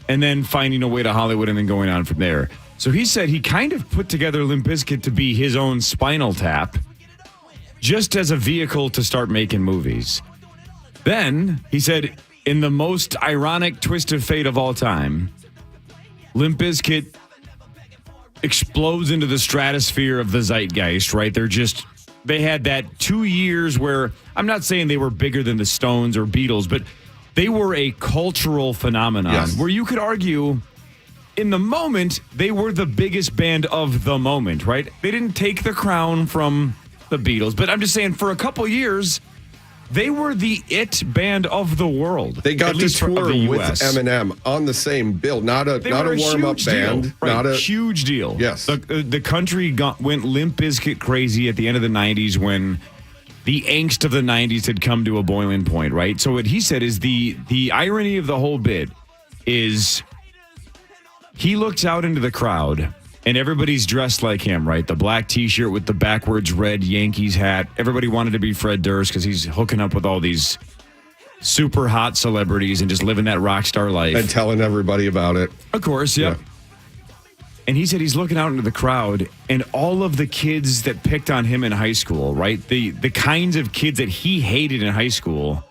and then finding a way to Hollywood and then going on from there. So he said he kind of put together Limp Bizkit to be his own Spinal Tap just as a vehicle to start making movies. Then, he said, in the most ironic twist of fate of all time, Limp Bizkit explodes into the stratosphere of the zeitgeist, right? They had that 2 years where, I'm not saying they were bigger than the Stones or Beatles, but they were a cultural phenomenon where you could argue in the moment, they were the biggest band of the moment, right? They didn't take the crown from the Beatles, but I'm just saying for a couple years, they were the it band of the world. They got to tour with Eminem on the same bill, not a warm-up band. Right, not a huge deal. Yes. The country went Limp Bizkit crazy at the end of the 90s when the angst of the 90s had come to a boiling point, right? So what he said is the irony of the whole bit is he looks out into the crowd and everybody's dressed like him, right? The black T-shirt with the backwards red Yankees hat. Everybody wanted to be Fred Durst because he's hooking up with all these super hot celebrities and just living that rock star life. And telling everybody about it. Of course, yep. Yeah. And he said he's looking out into the crowd and all of the kids that picked on him in high school, right? The kinds of kids that he hated in high school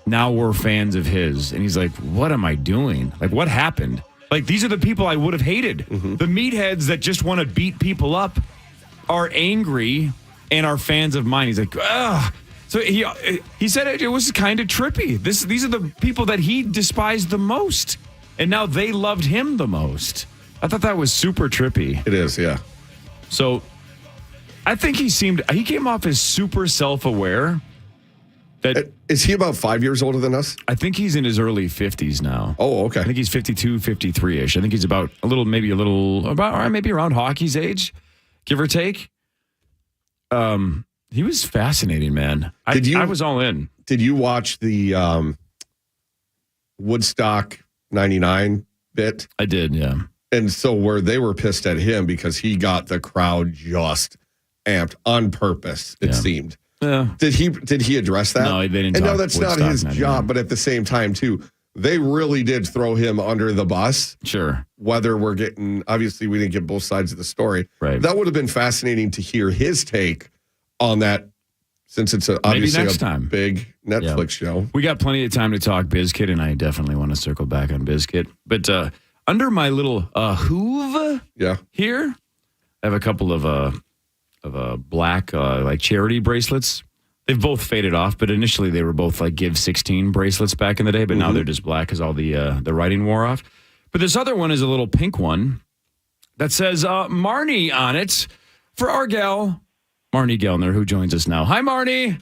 now were fans of his. And he's like, what am I doing? Like, what happened? Like, these are the people I would have hated. Mm-hmm. The meatheads that just want to beat people up are angry and are fans of mine. He's like, ugh. So he said it was kind of trippy. These are the people that he despised the most. And now they loved him the most. I thought that was super trippy. It is, yeah. So I think he came off as super self-aware. Is he about 5 years older than us? I think he's in his early 50s now. Oh, okay. I think he's 52, 53-ish. I think he's about maybe around Hockey's age, give or take. He was fascinating, man. I was all in. Did you watch the Woodstock 99 bit? I did, yeah. And so where they were pissed at him because he got the crowd just amped on purpose, it seemed. Yeah. Did he address that? No, they didn't. And no, that's not his job. But at the same time, too, they really did throw him under the bus. Sure. Whether we're getting, obviously, we didn't get both sides of the story. Right. That would have been fascinating to hear his take on that, since it's obviously a big Netflix show. We got plenty of time to talk Bizkit, and I definitely want to circle back on Bizkit. But under my little hoove here, I have a couple of black like charity bracelets. They've both faded off, but initially they were both like Give 16 bracelets back in the day, but now they're just black because all the writing wore off. But this other one is a little pink one that says Marnie on it for our gal, Marnie Gellner, who joins us now. Hi, Marnie.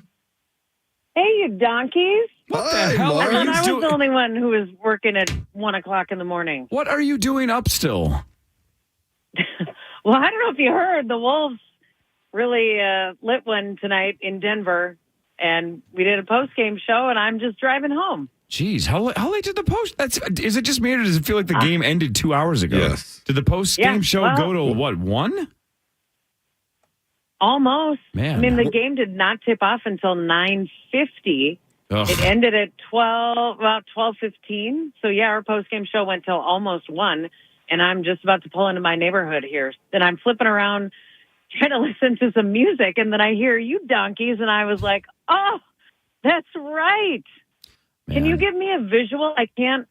Hey, you donkeys. What the hell are you doing? I was the only one who was working at 1 o'clock in the morning. What are you doing up still? Well, I don't know if you heard, the Wolves really lit one tonight in Denver, and we did a post-game show, and I'm just driving home. Jeez, how late did the post? Is it just me, or does it feel like the game ended 2 hours ago? Yes. Did the post-game show go to, 1? Almost. Man. I mean, the game did not tip off until 9:50. Ugh. It ended at about 12:15. So, yeah, our post-game show went till almost 1, and I'm just about to pull into my neighborhood here. Then I'm flipping around trying to listen to some music, and then I hear you donkeys, and I was like, oh, That's right. Man. Can you give me a visual? I can't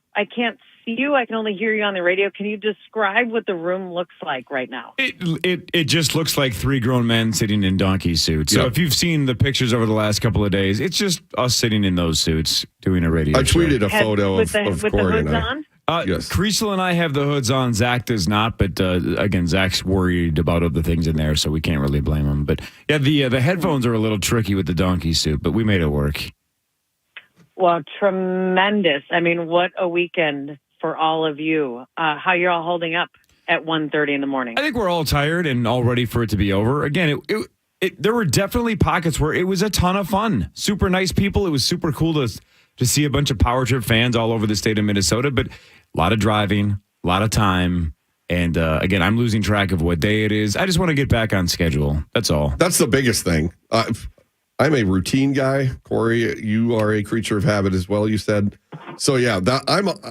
see you. I can only hear you on the radio. Can you describe what the room looks like right now? It just looks like three grown men sitting in donkey suits. So if you've seen the pictures over the last couple of days, it's just us sitting in those suits doing a radio show. I tweeted a photo of Cory and I. On? Yes. Kriesel and I have the hoods on. Zach does not, but again, Zach's worried about other things in there, so we can't really blame him. But yeah, the headphones are a little tricky with the donkey suit, but we made it work. Well, tremendous. I mean, what a weekend for all of you. How you're all holding up at 1:30 in the morning? I think we're all tired and all ready for it to be over. Again, there were definitely pockets where it was a ton of fun. Super nice people. It was super cool to see a bunch of Power Trip fans all over the state of Minnesota, but a lot of driving, a lot of time. And again, I'm losing track of what day it is. I just want to get back on schedule. That's all. That's the biggest thing. I'm a routine guy. Cory, you are a creature of habit as well, you said. So yeah,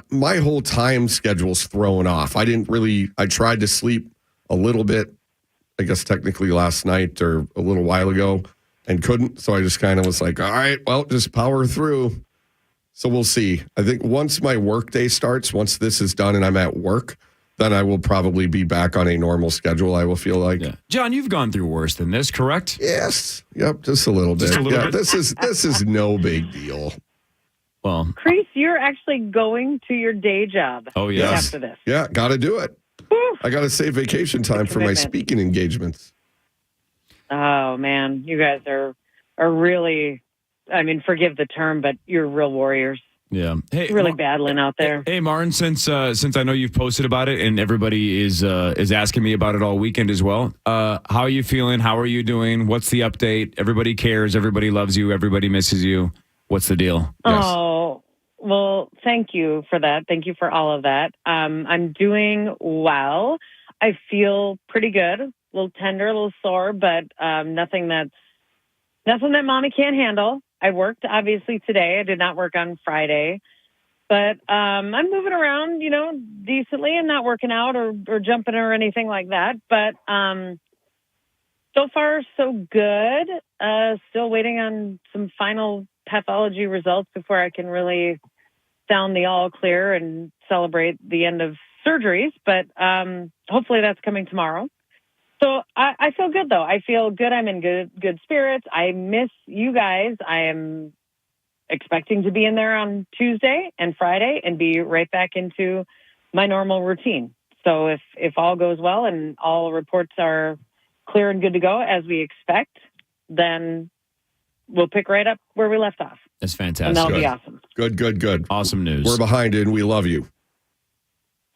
my whole time schedule's thrown off. I tried to sleep a little bit, I guess technically last night or a little while ago, and couldn't. So I just kind of was like, all right, well, just power through. So we'll see. I think once my work day starts, once this is done and I'm at work, then I will probably be back on a normal schedule, I will feel like. Yeah. John, you've gone through worse than this, correct? Yes. Yep, just a little bit. Bit? This is no big deal. Well, Kries, you're actually going to your day job. Oh, yeah. After this. Yeah, got to do it. Whew. I got to save vacation time for my speaking engagements. Oh, man. You guys are really, I mean, forgive the term, but you're real warriors. Yeah. Hey, really battling out there. Hey, Martin, since I know you've posted about it and everybody is asking me about it all weekend as well, how are you feeling? How are you doing? What's the update? Everybody cares. Everybody loves you. Everybody misses you. What's the deal? Oh, well, thank you for that. Thank you for all of that. I'm doing well. I feel pretty good. A little tender, a little sore, but nothing that mommy can't handle. I worked, obviously, today. I did not work on Friday. But I'm moving around, decently and not working out or jumping or anything like that. But so far, so good. Still waiting on some final pathology results before I can really sound the all clear and celebrate the end of surgeries. But hopefully that's coming tomorrow. So I feel good, though. I feel good. I'm in good spirits. I miss you guys. I am expecting to be in there on Tuesday and Friday and be right back into my normal routine. So if all goes well and all reports are clear and good to go as we expect, then we'll pick right up where we left off. That's fantastic. And that'll be awesome. Good. Awesome news. We're behind it and we love you.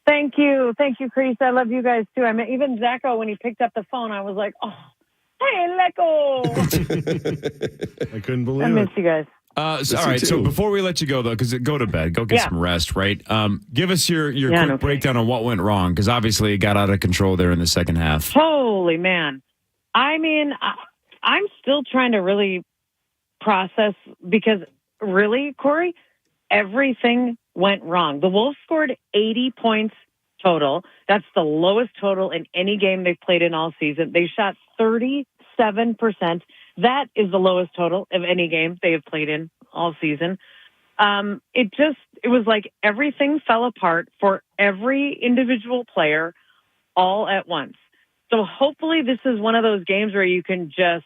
Thank you, Kries. I love you guys too. I mean, even Zacho, when he picked up the phone, I was like, "Oh, hey, Lecco!" I couldn't believe I miss you guys. All right. So before we let you go, though, because go to bed, go get some rest, right? Give us your quick breakdown on what went wrong, because obviously it got out of control there in the second half. Holy man! I mean, I'm still trying to really process because, really, Cory, everything went wrong. The Wolves scored 80 points total. That's the lowest total in any game they've played in all season. They shot 37%. That is the lowest total of any game they have played in all season. It was like everything fell apart for every individual player all at once. So hopefully this is one of those games where you can just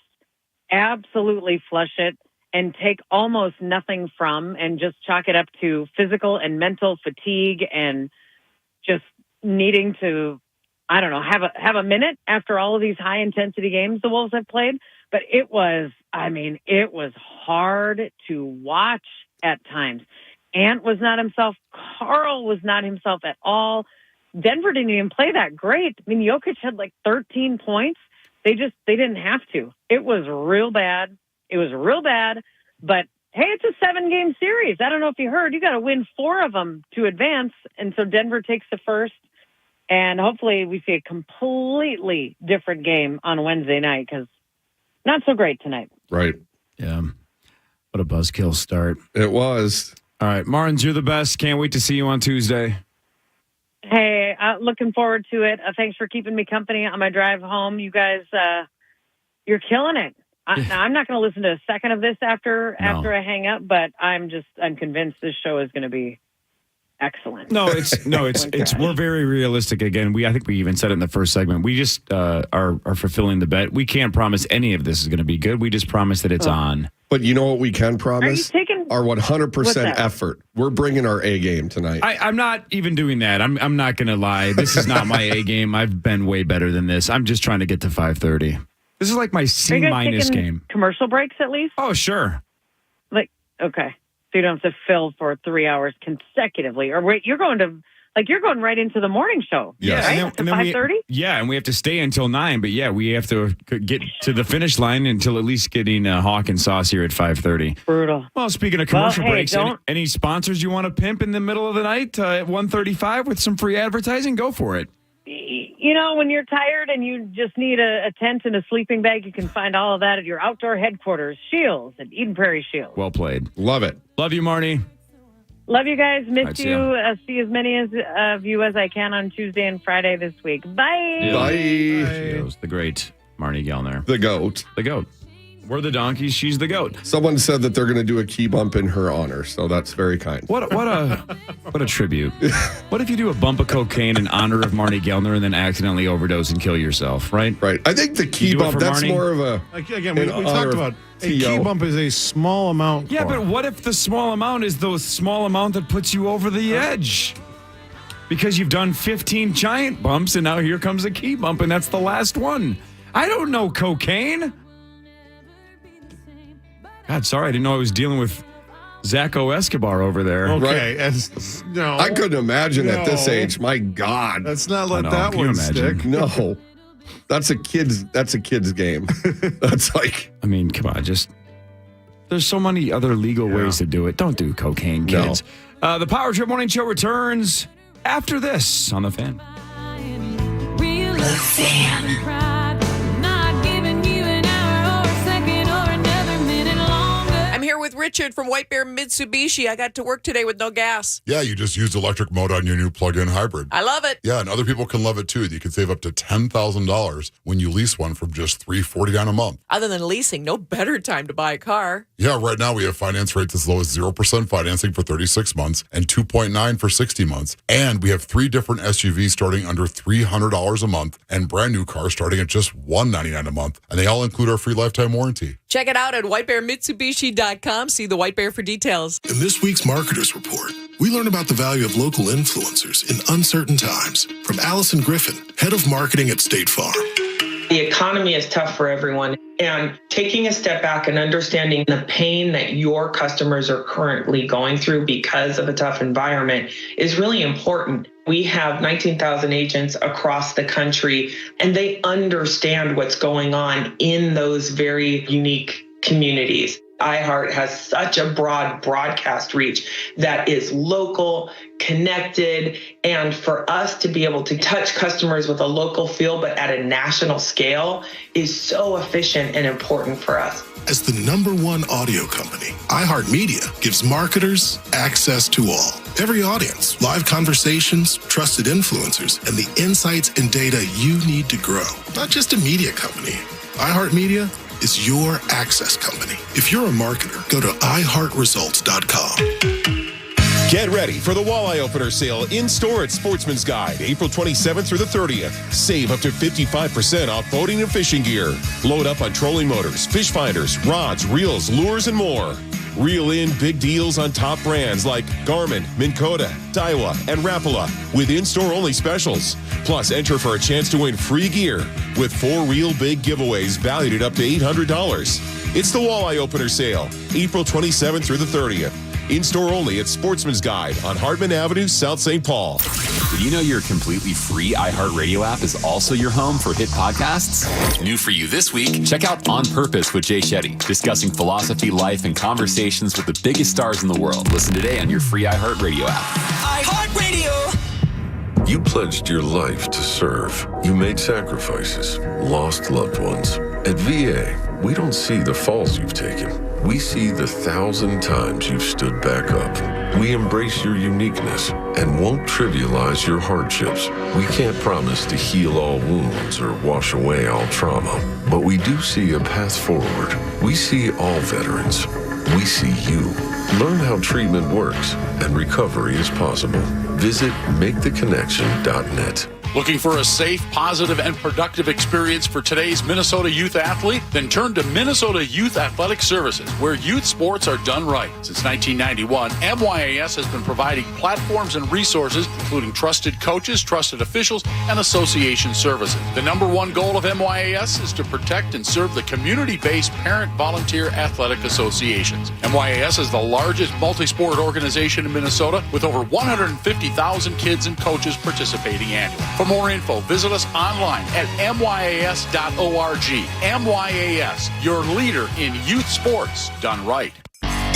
absolutely flush it and take almost nothing from and just chalk it up to physical and mental fatigue and just needing to, I don't know, have a minute after all of these high intensity games the Wolves have played. But it was hard to watch at times. Ant was not himself. Carl was not himself at all. Denver didn't even play that great. I mean, Jokic had like 13 points. They didn't have to. It was real bad. But hey, it's a 7-game series. I don't know if you heard, you got to win 4 of them to advance. And so Denver takes the first. And hopefully we see a completely different game on Wednesday night because not so great tonight. Right. Yeah. What a buzzkill start. It was. All right, Martins, you're the best. Can't wait to see you on Tuesday. Hey, looking forward to it. Thanks for keeping me company on my drive home. You guys, you're killing it. I'm not going to listen to a second of this after I hang up, but I'm convinced this show is going to be excellent. It's we're very realistic. Again, I think we even said it in the first segment. We just are fulfilling the bet. We can't promise any of this is going to be good. We just promise that it's on. But you know what we can promise? Are you taking our 100% effort. We're bringing our A game tonight. I'm not even doing that. I'm not going to lie. This is not my A game. I've been way better than this. I'm just trying to get to 5:30. This is like my C- game. Commercial breaks at least? Oh, sure. Okay. So you don't have to fill for 3 hours consecutively. Or wait, you're going right into the morning show. Yes. Right? And then 5:30? And we have to stay until 9. But we have to get to the finish line until at least getting Hawk and Sauce here at 5:30. Brutal. Well, speaking of commercial breaks, any sponsors you want to pimp in the middle of the night at 1:35 with some free advertising? Go for it. You know, when you're tired and you just need a tent and a sleeping bag, you can find all of that at your outdoor headquarters, Shields at Eden Prairie Shields. Well played. Love it. Love you, Marnie. Love you guys. Miss See you. ya. See as many of you as I can on Tuesday and Friday this week. Bye. Bye. The great Marnie Gellner. The GOAT. The GOAT. We're the donkeys. She's the goat. Someone said that they're going to do a key bump in her honor, so that's very kind. What a tribute. What if you do a bump of cocaine in honor of Marnie Gellner and then accidentally overdose and kill yourself, right? Right. I think the key bump, that's Marnie? More of a... Again, we talked about a key bump is a small amount. Yeah, but what if the small amount is the small amount that puts you over the edge? Because you've done 15 giant bumps, and now here comes a key bump, and that's the last one. I don't know cocaine. God, sorry, I didn't know I was dealing with Zacho Escobar over there. Okay, right? No. I couldn't imagine at this age. My God. Let's not let that one stick. No. That's a kid's game. That's like, I mean, come on, there's so many other legal ways to do it. Don't do cocaine, kids. No. The Power Trip Morning Show returns after this on The Fan. The Fan. I'm here with Richard from White Bear Mitsubishi. I got to work today with no gas. Yeah, you just used electric mode on your new plug-in hybrid. I love it. Yeah, and other people can love it too. You can save up to $10,000 when you lease one from just $349 a month. Other than leasing, no better time to buy a car. Yeah, right now we have finance rates as low as 0% financing for 36 months and 2.9 for 60 months. And we have 3 different SUVs starting under $300 a month and brand new cars starting at just $199 a month. And they all include our free lifetime warranty. Check it out at whitebearmitsubishi.com. See the White Bear for details. In this week's Marketers Report, we learn about the value of local influencers in uncertain times from Allison Griffin, head of marketing at State Farm. The economy is tough for everyone, and taking a step back and understanding the pain that your customers are currently going through because of a tough environment is really important. We have 19,000 agents across the country, and they understand what's going on in those very unique communities. iHeart has such a broad broadcast reach that is local, connected, and for us to be able to touch customers with a local feel but at a national scale is so efficient and important for us. As the #1 audio company, iHeartMedia gives marketers access to all. Every audience, live conversations, trusted influencers, and the insights and data you need to grow. Not just a media company. iHeartMedia is your access company. If you're a marketer, go to iHeartResults.com. Get ready for the Walleye Opener Sale in-store at Sportsman's Guide, April 27th through the 30th. Save up to 55% off boating and fishing gear. Load up on trolling motors, fish finders, rods, reels, lures, and more. Reel in big deals on top brands like Garmin, Minn Kota, Daiwa, and Rapala with in-store only specials. Plus, enter for a chance to win free gear with 4 real big giveaways valued at up to $800. It's the Walleye Opener Sale, April 27th through the 30th. In-store only at Sportsman's Guide on Hardman Avenue, South St. Paul. Did you know your completely free iHeartRadio app is also your home for hit podcasts? New for you this week, check out On Purpose with Jay Shetty, discussing philosophy, life, and conversations with the biggest stars in the world. Listen today on your free iHeartRadio app. iHeartRadio! You pledged your life to serve. You made sacrifices, lost loved ones. At VA, we don't see the falls you've taken. We see the 1,000 times you've stood back up. We embrace your uniqueness and won't trivialize your hardships. We can't promise to heal all wounds or wash away all trauma, but we do see a path forward. We see all veterans. We see you. Learn how treatment works and recovery is possible. Visit maketheconnection.net. Looking for a safe, positive, and productive experience for today's Minnesota youth athlete? Then turn to Minnesota Youth Athletic Services, where youth sports are done right. Since 1991, MYAS has been providing platforms and resources, including trusted coaches, trusted officials, and association services. The number one goal of MYAS is to protect and serve the community-based parent volunteer athletic associations. MYAS is the largest multi-sport organization in Minnesota, with over 150,000 kids and coaches participating annually. For more info, visit us online at myas.org. MYAS, your leader in youth sports done right.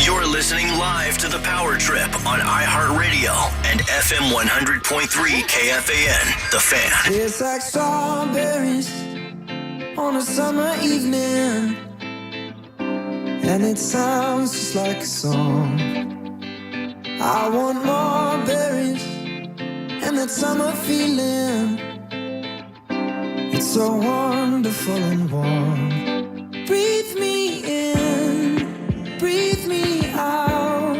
You're listening live to The Power Trip on iHeartRadio and FM 100.3 KFAN, The Fan. It's like strawberries on a summer evening, and it sounds just like a song. I want more berries and that summer feeling. It's so wonderful and warm. Breathe me in, breathe me out.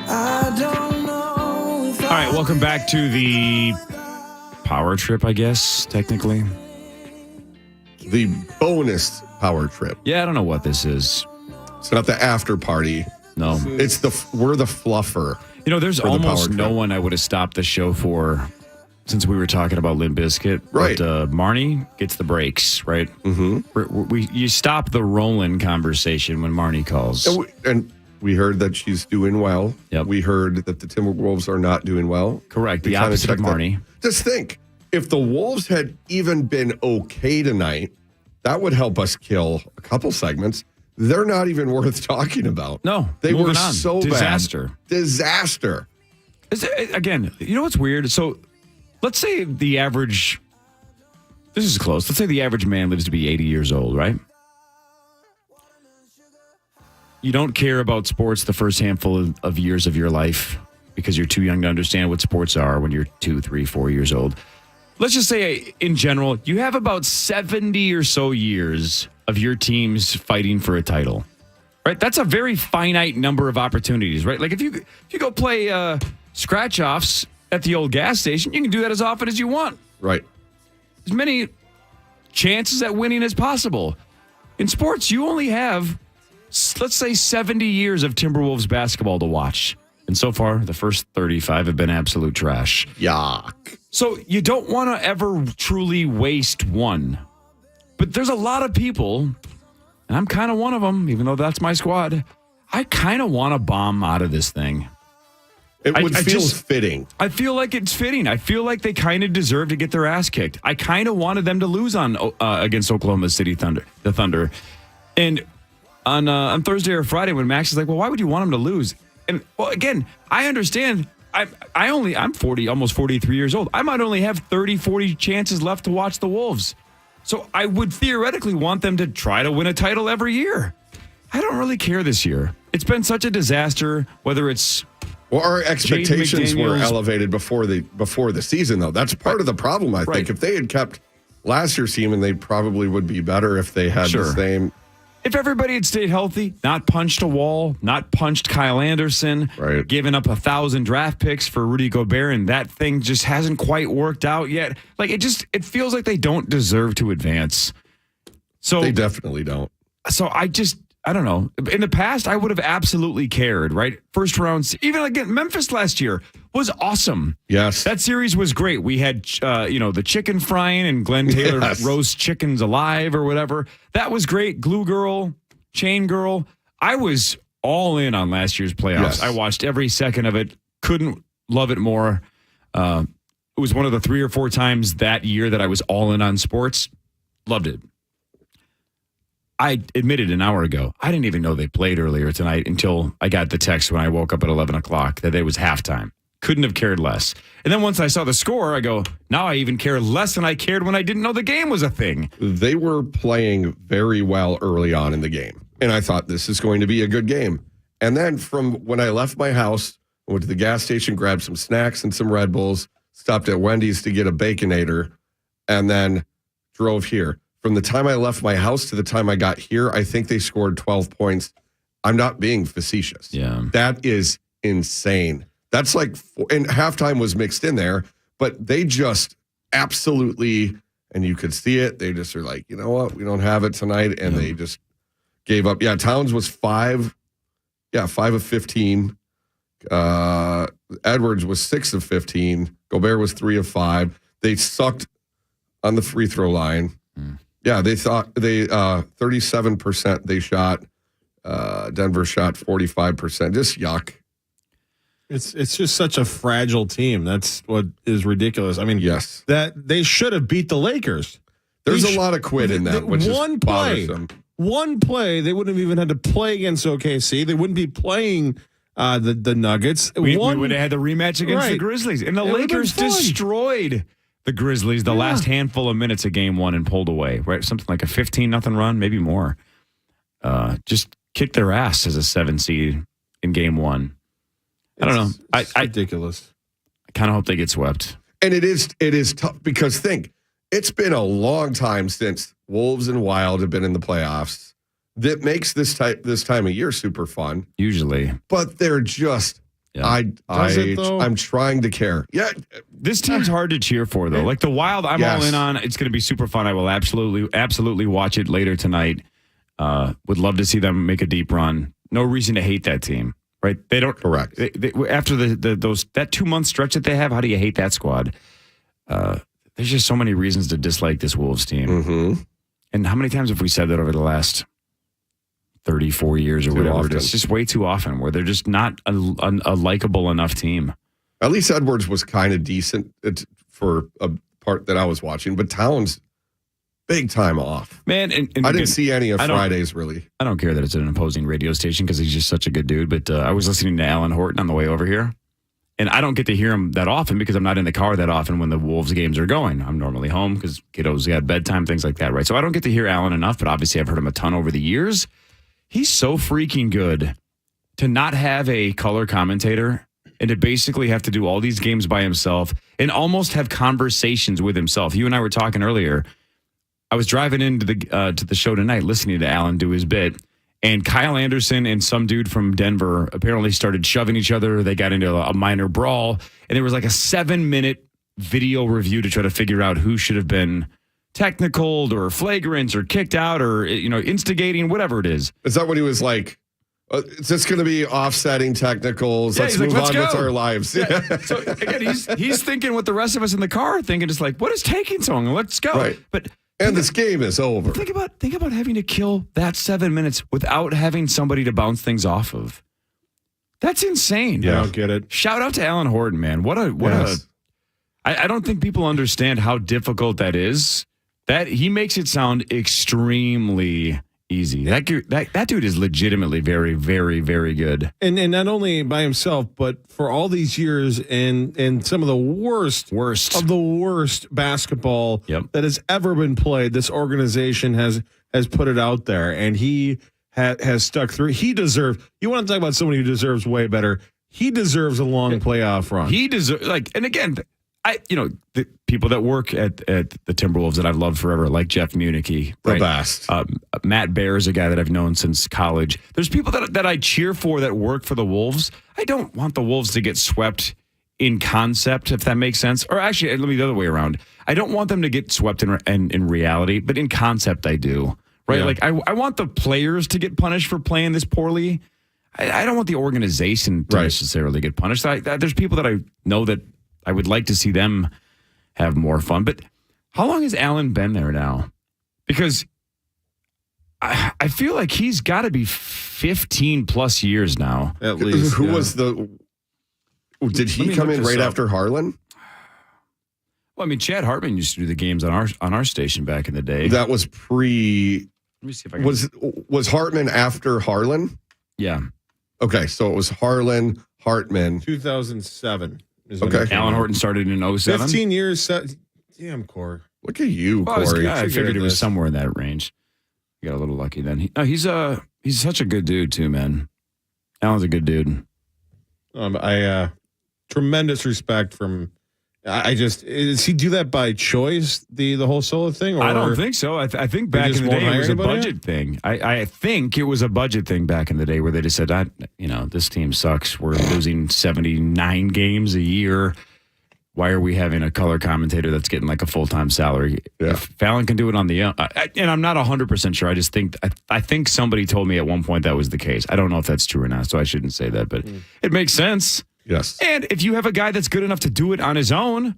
I don't know if All right, welcome back to the Power Trip, I guess, technically. The bonus Power Trip. Yeah, I don't know what this is. It's not the after party. No. It's we're the fluffer. You know, there's for the almost Power no Trip. one I would have stopped the show for since we were talking about Limp Bizkit. Right. But Marnie gets the breaks, right? Mm-hmm. You stop the Roland conversation when Marnie calls. And we heard that she's doing well. Yep. We heard that the Timberwolves are not doing well. Correct. We The kinda opposite of checked that. Marnie. Just think, if the Wolves had even been okay tonight, that would help us kill a couple segments. They're not even worth talking about. No. They moving were on. so Disaster. bad. Disaster. Again, you know what's weird? So let's say the average, this is close. Let's say the average man lives to be 80 years old, right? You don't care about sports the first handful of years of your life because you're too young to understand what sports are when you're 2, 3, 4 years old. Let's just say in general, you have about 70 or so years of your teams fighting for a title, right? That's a very finite number of opportunities, right? Like if you go play scratch offs at the old gas station, you can do that as often as you want. Right. As many chances at winning as possible. In sports, you only have, let's say, 70 years of Timberwolves basketball to watch. And so far, the first 35 have been absolute trash. Yuck. So you don't want to ever truly waste one. But there's a lot of people, and I'm kind of one of them, even though that's my squad. I kind of want to bomb out of this thing. It would feel fitting. I feel like it's fitting. I feel like they kind of deserve to get their ass kicked. I kind of wanted them to lose on against Oklahoma City Thunder, the Thunder. And on Thursday or Friday when Max is like, well, why would you want them to lose? And well, again, I understand. I'm 40, almost 43 years old. I might only have 30, 40 chances left to watch the Wolves. So I would theoretically want them to try to win a title every year. I don't really care this year. It's been such a disaster, whether it's... Well, our expectations were McDaniels. elevated before the season, though. That's part of the problem, I think. If they had kept last year's team, and they probably would be better if they had the same... If everybody had stayed healthy, not punched a wall, not punched Kyle Anderson, given up 1,000 draft picks for Rudy Gobert, and that thing just hasn't quite worked out yet. Like, it feels like they don't deserve to advance. So they definitely don't. So I don't know. In the past, I would have absolutely cared, right? First rounds, even again, Memphis last year was awesome. Yes. That series was great. We had, the chicken frying and Glenn Taylor roast chickens alive or whatever. That was great. Glue Girl, Chain Girl. I was all in on last year's playoffs. Yes. I watched every second of it. Couldn't love it more. It was one of the 3 or 4 times that year that I was all in on sports. Loved it. I admitted an hour ago, I didn't even know they played earlier tonight until I got the text when I woke up at 11 o'clock that it was halftime. Couldn't have cared less. And then once I saw the score, I go, now I even care less than I cared when I didn't know the game was a thing. They were playing very well early on in the game. And I thought this is going to be a good game. And then from when I left my house Went to the gas station, grabbed some snacks and some Red Bulls, stopped at Wendy's to get a Baconator, and then drove here. From the time I left my house to the time I got here, I think they scored 12 points. I'm not being facetious. Yeah. That is insane. That's like, and halftime was mixed in there, but they just absolutely, and you could see it, they just are like, you know what, we don't have it tonight, and they just gave up. Yeah, Towns was 5 of 15. Edwards was 6 of 15. Gobert was 3 of 5. They sucked on the free throw line. Yeah, they thought 37% they shot. Denver shot 45%. Just yuck. It's just such a fragile team. That's what is ridiculous. I mean, yes, that they should have beat the Lakers. There's a lot of quit in that, which one is play. bothersome. One play, they wouldn't have even had to play against OKC. They wouldn't be playing the Nuggets. We would have had the rematch against the Right. Grizzlies. And the It would've been Lakers fun. destroyed the Grizzlies the last handful of minutes of game one and pulled away. Right, something like a 15-0 run, maybe more. Just kicked their ass as a 7 seed in game one. I don't know. It's ridiculous. I kind of hope they get swept. And it is tough because it's been a long time since Wolves and Wild have been in the playoffs. That makes this time of year super fun. Usually. But they're just I'm trying to care. Yeah. This team's hard to cheer for, though. Like the Wild, I'm all in on. It's going to be super fun. I will absolutely watch it later tonight. Would love to see them make a deep run. No reason to hate that team, right? They don't. Correct. After that 2-month stretch that they have, how do you hate that squad? There's just so many reasons to dislike this Wolves team. Mm-hmm. And how many times have we said that over the last 34 years or whatever? Often. It's just way too often where they're just not a likable enough team. At least Edwards was kind of decent for a part that I was watching, but Towns, big time off. Man, and I didn't see any of Fridays, really. I don't care that it's an opposing radio station because he's just such a good dude, but I was listening to Alan Horton on the way over here, and I don't get to hear him that often because I'm not in the car that often when the Wolves games are going. I'm normally home because kiddos got bedtime, things like that, right? So I don't get to hear Alan enough, but obviously I've heard him a ton over the years. He's so freaking good to not have a color commentator and to basically have to do all these games by himself and almost have conversations with himself. You and I were talking earlier. I was driving into the show tonight listening to Alan do his bit, and Kyle Anderson and some dude from Denver apparently started shoving each other. They got into a minor brawl, and there was like a 7-minute video review to try to figure out who should have been technicaled or flagrant or kicked out or instigating, whatever it is. Is that what he was like? It's just going to be offsetting technicals. Yeah, let's he's like, move let's on go. with our lives. Yeah. So again, he's thinking what the rest of us in the car are thinking, just like, what is taking so long? Let's go. Right. And this game is over. Think about having to kill that 7 minutes without having somebody to bounce things off of. That's insane. Yeah, I don't get it. Shout out to Alan Horton, man. I don't think people understand how difficult that is. That he makes it sound extremely easy. That dude is legitimately very, very, very good. And not only by himself, but for all these years and some of the worst of the worst basketball that has ever been played, this organization has put it out there, and he has stuck through. He deserves. You want to talk about somebody who deserves way better? He deserves a long playoff run. He deserves and again. The people that work at the Timberwolves that I've loved forever, like Jeff Munichie. The best. Matt Baer is a guy that I've known since college. There's people that I cheer for that work for the Wolves. I don't want the Wolves to get swept in concept, if that makes sense. Or actually, let me the other way around. I don't want them to get swept in reality, but in concept, I do. Right? Yeah. Like, I want the players to get punished for playing this poorly. I don't want the organization to necessarily get punished. There's people that I know that I would like to see them have more fun. But how long has Allen been there now? Because I feel like he's got to be 15 plus years now. At least. Did he come in right after Harlan? Well, I mean, Chad Hartman used to do the games on our station back in the day. That was pre. Let me see if I can. Was Hartman after Harlan? Yeah. Okay, so it was Harlan, Hartman. 2007. Okay. Alan Horton started in 07. 15 years. Damn, Cory. Look at you, Cory. I figured it was somewhere in that range. You got a little lucky then. He's such a good dude too, man. Alan's a good dude. Tremendous respect from. Does he do that by choice? The whole solo thing? Or I don't think so. I think back in the day it was a budget thing. I think it was a budget thing back in the day where they just said, this team sucks. We're losing 79 games a year. Why are we having a color commentator that's getting like a full-time salary? Yeah. If Fallon can do it on the own, and I'm not 100% sure. I just think I think somebody told me at one point that was the case. I don't know if that's true or not, so I shouldn't say that, but it makes sense. Yes. And if you have a guy that's good enough to do it on his own,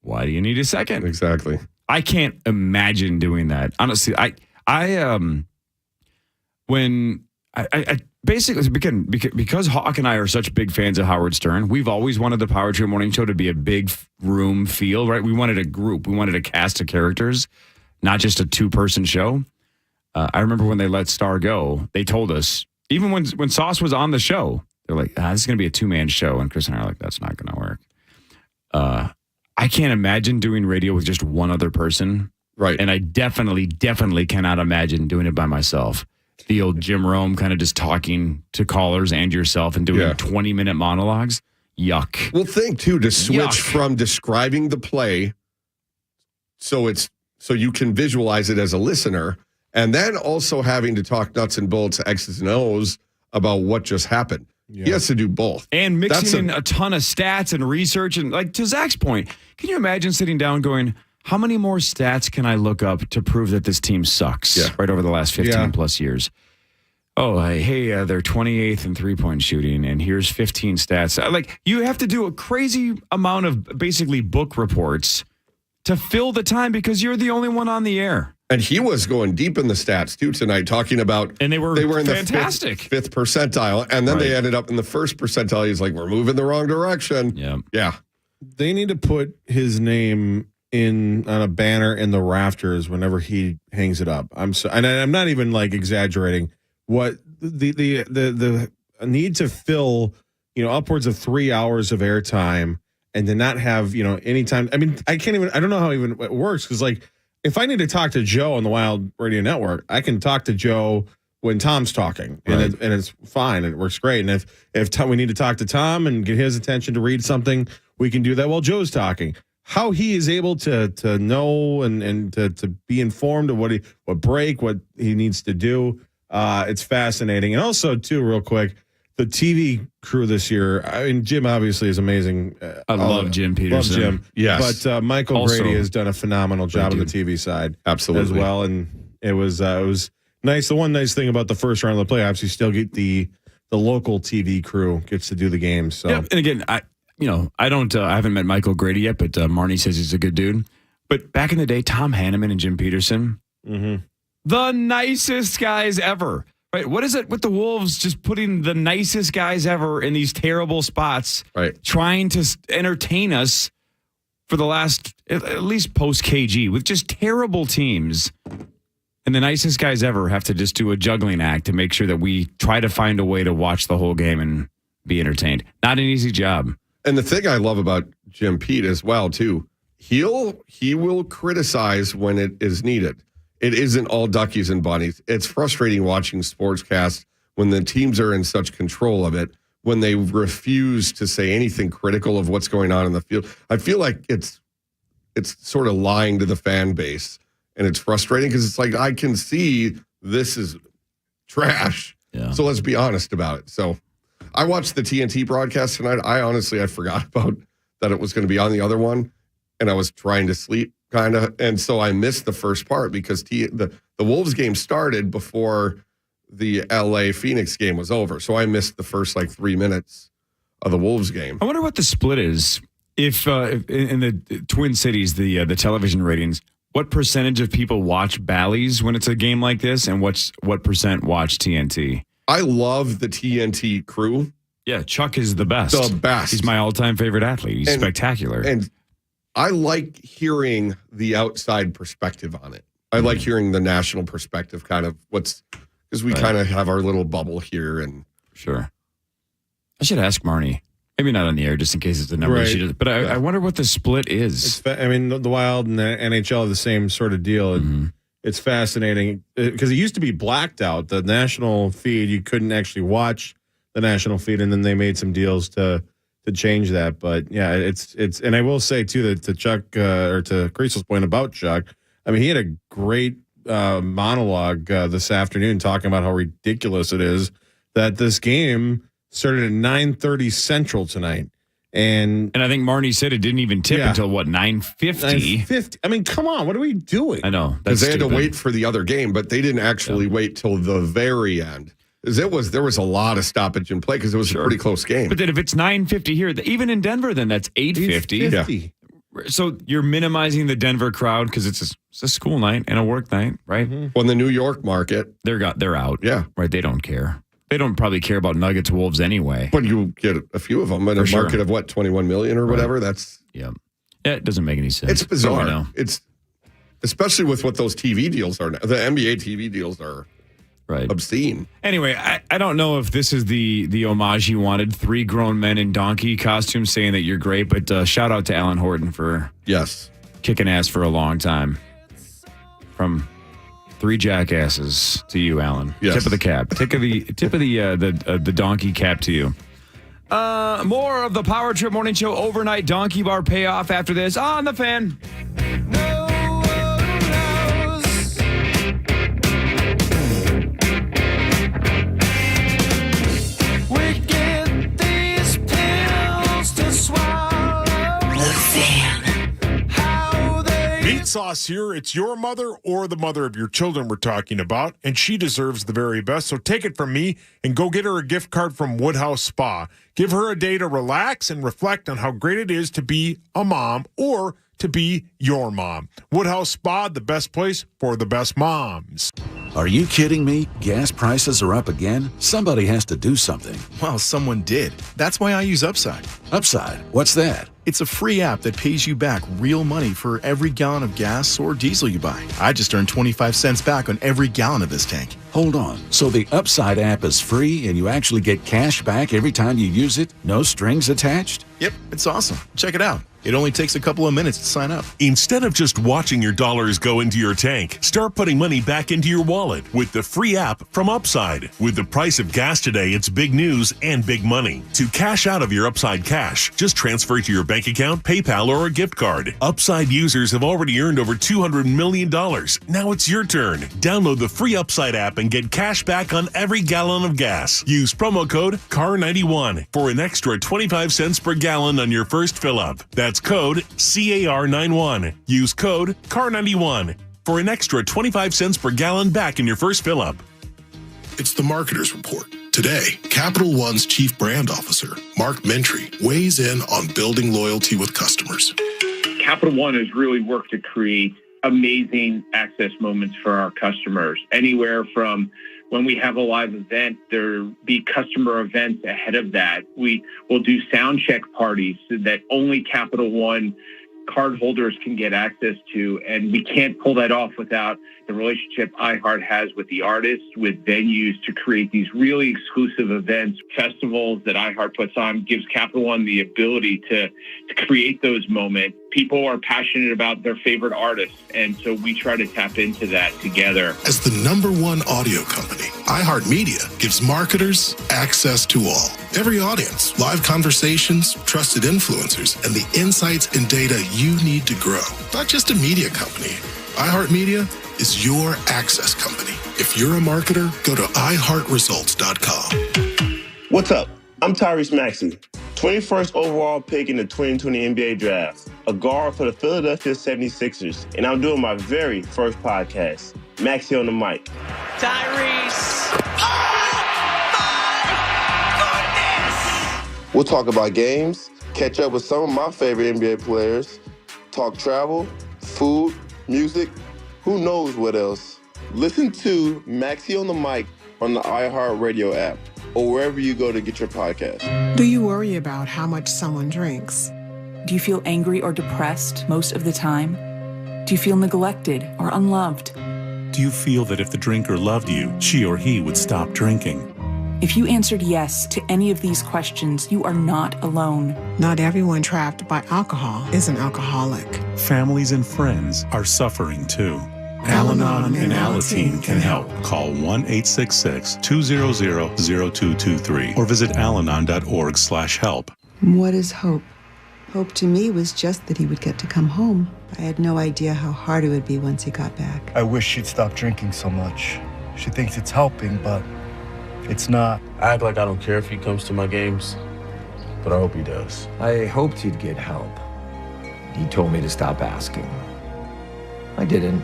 why do you need a second? Exactly. I can't imagine doing that. Honestly, basically, because Hawk and I are such big fans of Howard Stern, we've always wanted the Power Trip Morning Show to be a big room feel, right? We wanted a group. We wanted a cast of characters, not just a two-person show. I remember when they let Star go, they told us, even when Sauce was on the show, they're like, this is going to be a two-man show. And Chris and I are like, that's not going to work. I can't imagine doing radio with just one other person. Right. And I definitely cannot imagine doing it by myself. The old Jim Rome kind of just talking to callers and yourself and doing 20-minute monologues. Yuck. Well, think, too, to switch from describing the play so you can visualize it as a listener, and then also having to talk nuts and bolts, X's and O's about what just happened. Yeah. He has to do both. And mixing in a ton of stats and research. And like to Zach's point, can you imagine sitting down going, how many more stats can I look up to prove that this team sucks right over the last 15 plus years? Oh, they're 28th in three-point shooting, and here's 15 stats. Like, you have to do a crazy amount of basically book reports to fill the time because you're the only one on the air. And he was going deep in the stats, too, tonight, talking about... And they were in fantastic. the fifth percentile, and then they ended up in the first percentile. He's like, we're moving the wrong direction. Yeah. They need to put his name on a banner in the rafters whenever he hangs it up. And I'm not even, like, exaggerating. What the need to fill, upwards of 3 hours of airtime and to not have, any time. I mean, I don't know how even it works because, like, if I need to talk to Joe on the Wild Radio Network, I can talk to Joe when Tom's talking, and it's fine. It works great. And if we need to talk to Tom and get his attention to read something, we can do that while Joe's talking. How he is able to know and to be informed of what he needs to do, it's fascinating. And also, too, real quick, the TV crew this year. I mean, Jim obviously is amazing. I love Jim Peterson. Love Jim. Yes. But Michael Also, Grady has done a phenomenal job on the TV side. Absolutely. As well. And it was nice. The one nice thing about the first round of the playoffs, you still get the local TV crew gets to do the games. So. Yeah, and again, I haven't met Michael Grady yet, but Marnie says he's a good dude. But back in the day, Tom Hanneman and Jim Peterson, the nicest guys ever. Right? What is it with the Wolves just putting the nicest guys ever in these terrible spots, trying to entertain us for the last, at least post KG, with just terrible teams. And the nicest guys ever have to just do a juggling act to make sure that we try to find a way to watch the whole game and be entertained. Not an easy job. And the thing I love about Jim Pete as well, too, he will criticize when it is needed. It isn't all duckies and bunnies. It's frustrating watching sportscasts when the teams are in such control of it, when they refuse to say anything critical of what's going on in the field. I feel like it's sort of lying to the fan base, and it's frustrating because it's like, I can see this is trash. Yeah. So let's be honest about it. So I watched the TNT broadcast tonight. I forgot about that it was going to be on the other one, and I was trying to sleep. Kind of, and so I missed the first part because the Wolves game started before the LA Phoenix game was over. So I missed the first 3 minutes of the Wolves game. I wonder what the split is. If in the Twin Cities, the television ratings, what percentage of people watch Bally's when it's a game like this, and what percent watch TNT? I love the TNT crew. Yeah, Chuck is the best. The best. He's my all-time favorite athlete. He's spectacular. And I like hearing the outside perspective on it. I like hearing the national perspective, kind of because we kind of have our little bubble here. And sure, I should ask Marnie. Maybe not on the air, just in case it's a number she does. But I wonder what the split is. The Wild and the NHL are the same sort of deal. It's fascinating because it used to be blacked out. The national feed, you couldn't actually watch national feed, and then they made some deals to change that. But yeah, it's and I will say too that to Chuck or to Kriesel's point about Chuck, I mean, he had a great monologue this afternoon talking about how ridiculous it is that this game started at 9:30 Central tonight. And I think Marnie said it didn't even tip until, what, 9:50? 9:50. I mean, come on. What are we doing? I know. Because they had to wait for the other game, but they didn't actually wait till the very end. Because there was a lot of stoppage in play because it was a pretty close game. But then if it's 9:50 here, even in Denver, then that's 8:50. Yeah. So you're minimizing the Denver crowd because it's a school night and a work night, right? Well, in the New York market, they're out. Yeah. Right. They don't care. They don't probably care about Nuggets Wolves anyway. But you get a few of them in a market of what, 21 million or whatever. That's it doesn't make any sense. It's bizarre. It's especially with what those TV deals are now. The NBA TV deals are obscene. Anyway, I don't know if this is the homage you wanted. 3 grown men in donkey costumes saying that you're great, but shout out to Alan Horton for kicking ass for a long time. From 3 jackasses to you, Alan. Yes. Tip of the cap. Tip of the donkey cap to you. More of the Power Trip Morning Show overnight donkey bar payoff after this on the Fan. Meat Sauce here. It's your mother or the mother of your children we're talking about, and she deserves the very best. So take it from me and go get her a gift card from Woodhouse Spa. Give her a day to relax and reflect on how great it is to be a mom or to be your mom. Woodhouse Spa, the best place for the best moms. Are you kidding me? Gas prices are up again? Somebody has to do something. Well, someone did. That's why I use Upside. Upside? What's that? It's a free app that pays you back real money for every gallon of gas or diesel you buy. I just earned 25 cents back on every gallon of this tank. Hold on. So the Upside app is free and you actually get cash back every time you use it? No strings attached? Yep, it's awesome. Check it out. It only takes a couple of minutes to sign up. Instead of just watching your dollars go into your tank, start putting money back into your wallet with the free app from Upside. With the price of gas today, it's big news and big money. To cash out of your Upside cash, just transfer it to your bank account, PayPal, or a gift card. Upside users have already earned over $200 million. Now it's your turn. Download the free Upside app and get cash back on every gallon of gas. Use promo code CAR91 for an extra 25 cents per gallon on your first fill-up. That's code CAR91. Use code CAR91 for an extra 25 cents per gallon back in your first fill-up. It's the Marketer's Report. Today, Capital One's Chief Brand Officer, Mark Mentry, weighs in on building loyalty with customers. Capital One has really worked to create amazing access moments for our customers. Anywhere from when we have a live event, there be customer events ahead of that. We will do sound check parties so that only Capital One cardholders can get access to, and we can't pull that off without the relationship iHeart has with the artists, with venues to create these really exclusive events. Festivals that iHeart puts on gives Capital One the ability to create those moments. People are passionate about their favorite artists, and so we try to tap into that together. As the #1 audio company, iHeartMedia gives marketers access to all. Every audience, live conversations, trusted influencers, and the insights and data you need to grow. Not just a media company. iHeartMedia is your access company. If you're a marketer, go to iHeartResults.com. What's up? I'm Tyrese Maxey, 21st overall pick in the 2020 NBA Draft, a guard for the Philadelphia 76ers, and I'm doing my very first podcast, Maxey on the Mic. Tyrese! We'll talk about games, catch up with some of my favorite NBA players, talk travel, food, music, who knows what else. Listen to Maxey on the Mic on the iHeartRadio app or wherever you go to get your podcast. Do you worry about how much someone drinks? Do you feel angry or depressed most of the time? Do you feel neglected or unloved? Do you feel that if the drinker loved you, she or he would stop drinking? If you answered yes to any of these questions, you are not alone. Not everyone trapped by alcohol is an alcoholic. Families and friends are suffering too. Al-Anon and Alateen can help. Call 1-866-200-0223 or visit alanon.org/help. What is hope? Hope to me was just that he would get to come home. I had no idea how hard it would be once he got back. I wish she'd stop drinking so much. She thinks it's helping, but it's not. I act like I don't care if he comes to my games, but I hope he does. I hoped he'd get help. He told me to stop asking. I didn't.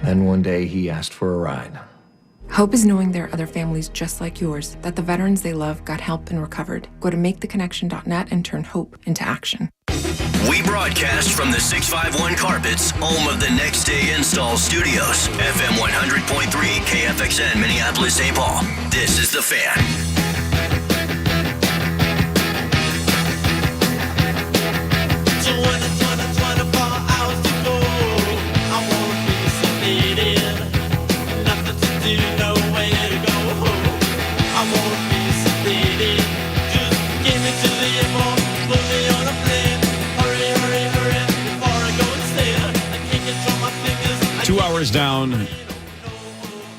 Then one day he asked for a ride. Hope is knowing there are other families just like yours, that the veterans they love got help and recovered. Go to maketheconnection.net and turn hope into action. We broadcast from the 651 Carpets, home of the Next Day Install Studios. FM 100.3, KFXN, Minneapolis, St. Paul. This is The Fan. Down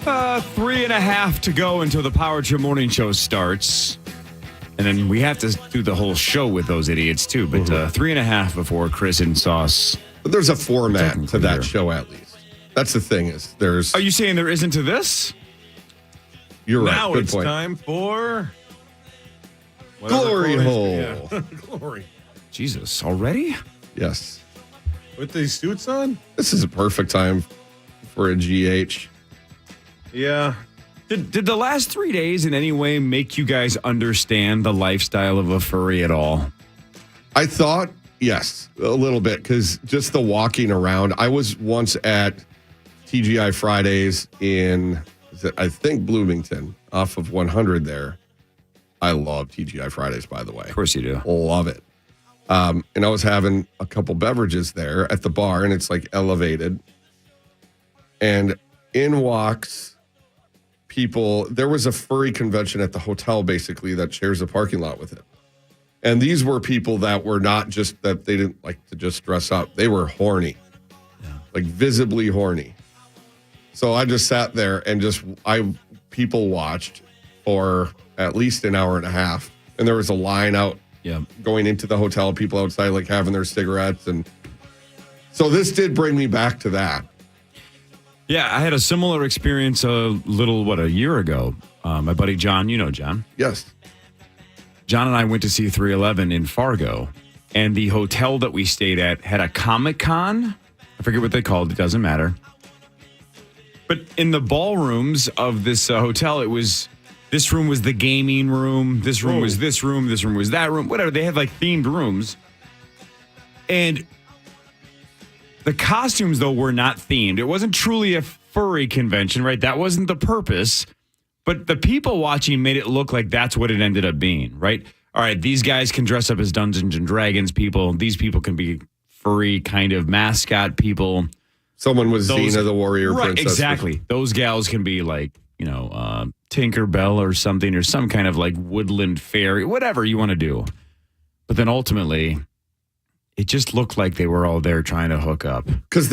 3.5 to go until the Power Trip Morning Show starts. And then we have to do the whole show with those idiots too. But 3.5 before Chris and Sauce. But there's a format to that show at least. That's the thing is there's. Are you saying there isn't to this? You're right. Now Good it's point. time for Glory hole. Yeah. Glory. Jesus, already? Yes. With these suits on? This is a perfect time for a GH. Yeah. Did the last 3 days in any way make you guys understand the lifestyle of a furry at all? I thought, yes, a little bit, because just the walking around. I was once at TGI Fridays in, I think, Bloomington, off of 100 there. I love TGI Fridays, by the way. Of course you do. Love it. And I was having a couple beverages there at the bar, and it's like elevated. And in walks people. There was a furry convention at the hotel, basically, that shares a parking lot with it. And these were people that were not just that they didn't like to just dress up. They were horny, like visibly horny. So I just sat there and people watched for at least an hour and a half. And there was a line out going into the hotel, people outside like having their cigarettes. And so this did bring me back to that. Yeah, I had a similar experience a year ago. My buddy John, you know John. Yes. John and I went to see 311 in Fargo, and the hotel that we stayed at had a Comic-Con. I forget what they called it, doesn't matter. But in the ballrooms of this hotel, this room was the gaming room, this room was this room was that room, whatever. They had like themed rooms. And the costumes, though, were not themed. It wasn't truly a furry convention, right? That wasn't the purpose. But the people watching made it look like that's what it ended up being, right? All right, these guys can dress up as Dungeons and Dragons people. These people can be furry kind of mascot people. Someone was Xena the warrior princess. Right, exactly. Those gals can be like, Tinkerbell or something, or some kind of like woodland fairy, whatever you want to do. But then ultimately, it just looked like they were all there trying to hook up. Because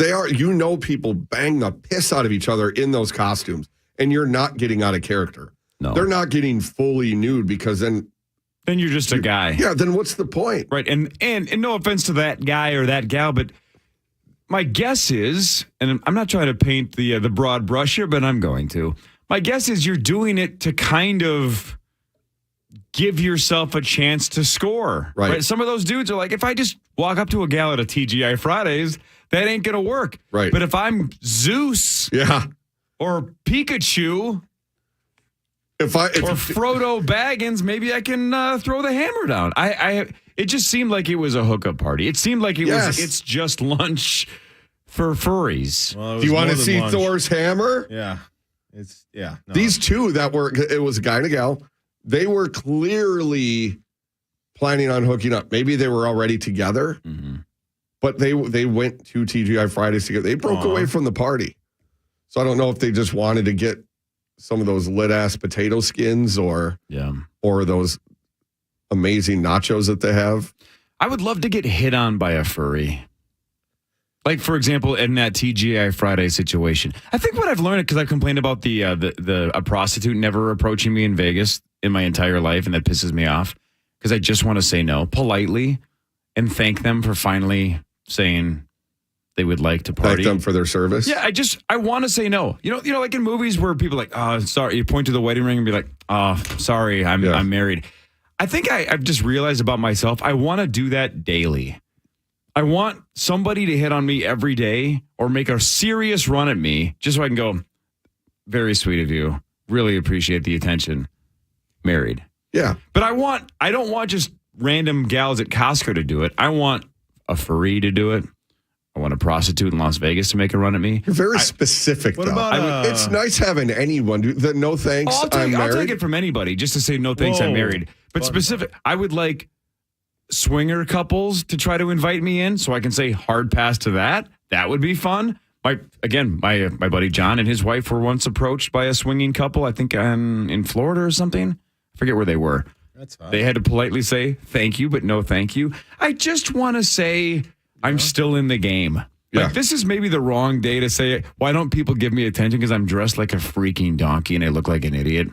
people bang the piss out of each other in those costumes, and you're not getting out of character. No. They're not getting fully nude because then you're just a guy. Yeah, then what's the point? Right, and no offense to that guy or that gal, but my guess is, and I'm not trying to paint the broad brush here, but I'm going to. My guess is you're doing it to kind of give yourself a chance to score. Right. Some of those dudes are like, if I just walk up to a gal at a TGI Fridays, that ain't going to work. Right. But if I'm Zeus or Pikachu or Frodo Baggins, maybe I can throw the hammer down. It just seemed like it was a hookup party. It seemed like it's just lunch for furries. Well, do you want to see lunch. Thor's hammer? Yeah. No. These two it was a guy and a gal. They were clearly planning on hooking up. Maybe they were already together, but they went to TGI Fridays together. They broke away from the party. So I don't know if they just wanted to get some of those lit-ass potato skins or those amazing nachos that they have. I would love to get hit on by a furry. Like, for example, in that TGI Friday situation, I think what I've learned, because I've complained about a prostitute never approaching me in Vegas in my entire life, and that pisses me off, because I just want to say no politely and thank them for finally saying they would like to party. Thank them for their service. Yeah, I want to say no. You know, like in movies where people are like, oh, sorry, you point to the wedding ring and be like, oh, sorry, I'm married. I think I've just realized about myself, I want to do that daily. I want somebody to hit on me every day or make a serious run at me just so I can go, very sweet of you. Really appreciate the attention. Married. Yeah. But I don't want just random gals at Costco to do it. I want a furry to do it. I want a prostitute in Las Vegas to make a run at me. You're very specific, what though. about, it's nice having anyone do the no thanks, I'm married. I'll take it from anybody just to say no thanks, I'm married. But specific, I would like swinger couples to try to invite me in so I can say hard pass to that. That would be fun. My buddy John and his wife were once approached by a swinging couple, I think in Florida or something. I forget where they were. That's fine. They had to politely say thank you, but no thank you. I just want to say I'm still in the game. Like, this is maybe the wrong day to say it. Why don't people give me attention because I'm dressed like a freaking donkey and I look like an idiot?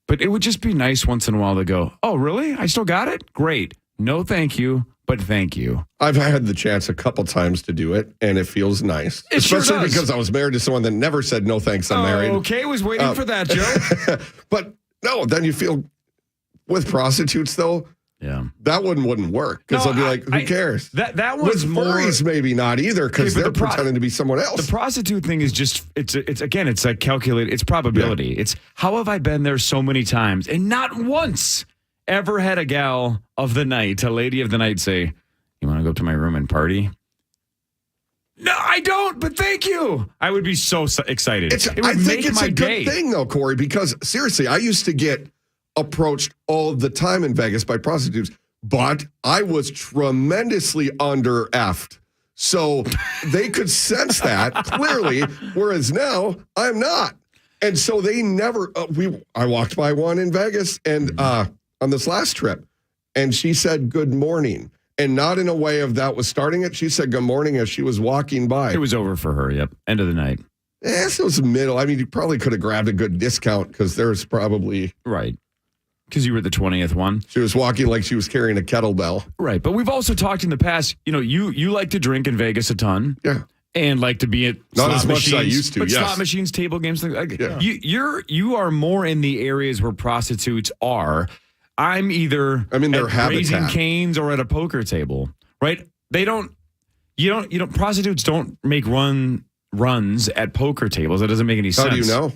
But it would just be nice once in a while to go, oh, really? I still got it? Great. No thank you, but thank you. I've had the chance a couple times to do it, and it feels nice. It sure Especially does. because I was married to someone that never said no thanks, I'm married. Okay, was waiting for that, Joe. But no, then you feel with prostitutes, though, that wouldn't work because they'll be like, who cares? That was with more. Furries, maybe not either because they're pretending to be someone else. The prostitute thing is just it's a calculated. It's probability. Yeah. It's how have I been there so many times and not once ever had a gal of the night, a lady of the night, say, "You want to go up to my room and party?" No, I don't. But thank you. I would be so excited. I think it's a good thing though, Corey, because seriously, I used to get approached all the time in Vegas by prostitutes, but I was tremendously under-effed. So they could sense that clearly, whereas now I'm not. And so they never, I walked by one in Vegas and on this last trip, and she said, good morning. And not in a way of that was starting it. She said, good morning as she was walking by. It was over for her, yep. End of the night. Yes, it was middle. I mean, you probably could have grabbed a good discount because there's probably... Right. Because you were the 20th one. She was walking like she was carrying a kettlebell. Right. But we've also talked in the past, you like to drink in Vegas a ton. Yeah. And like to be at not slot as much machines, as I used to, but yes. slot machines, table games, things like yeah. You are more in the areas where prostitutes are. I'm either in their habitat. Raising canes or at a poker table. Right? Prostitutes don't make runs at poker tables. That doesn't make any sense. How do you know?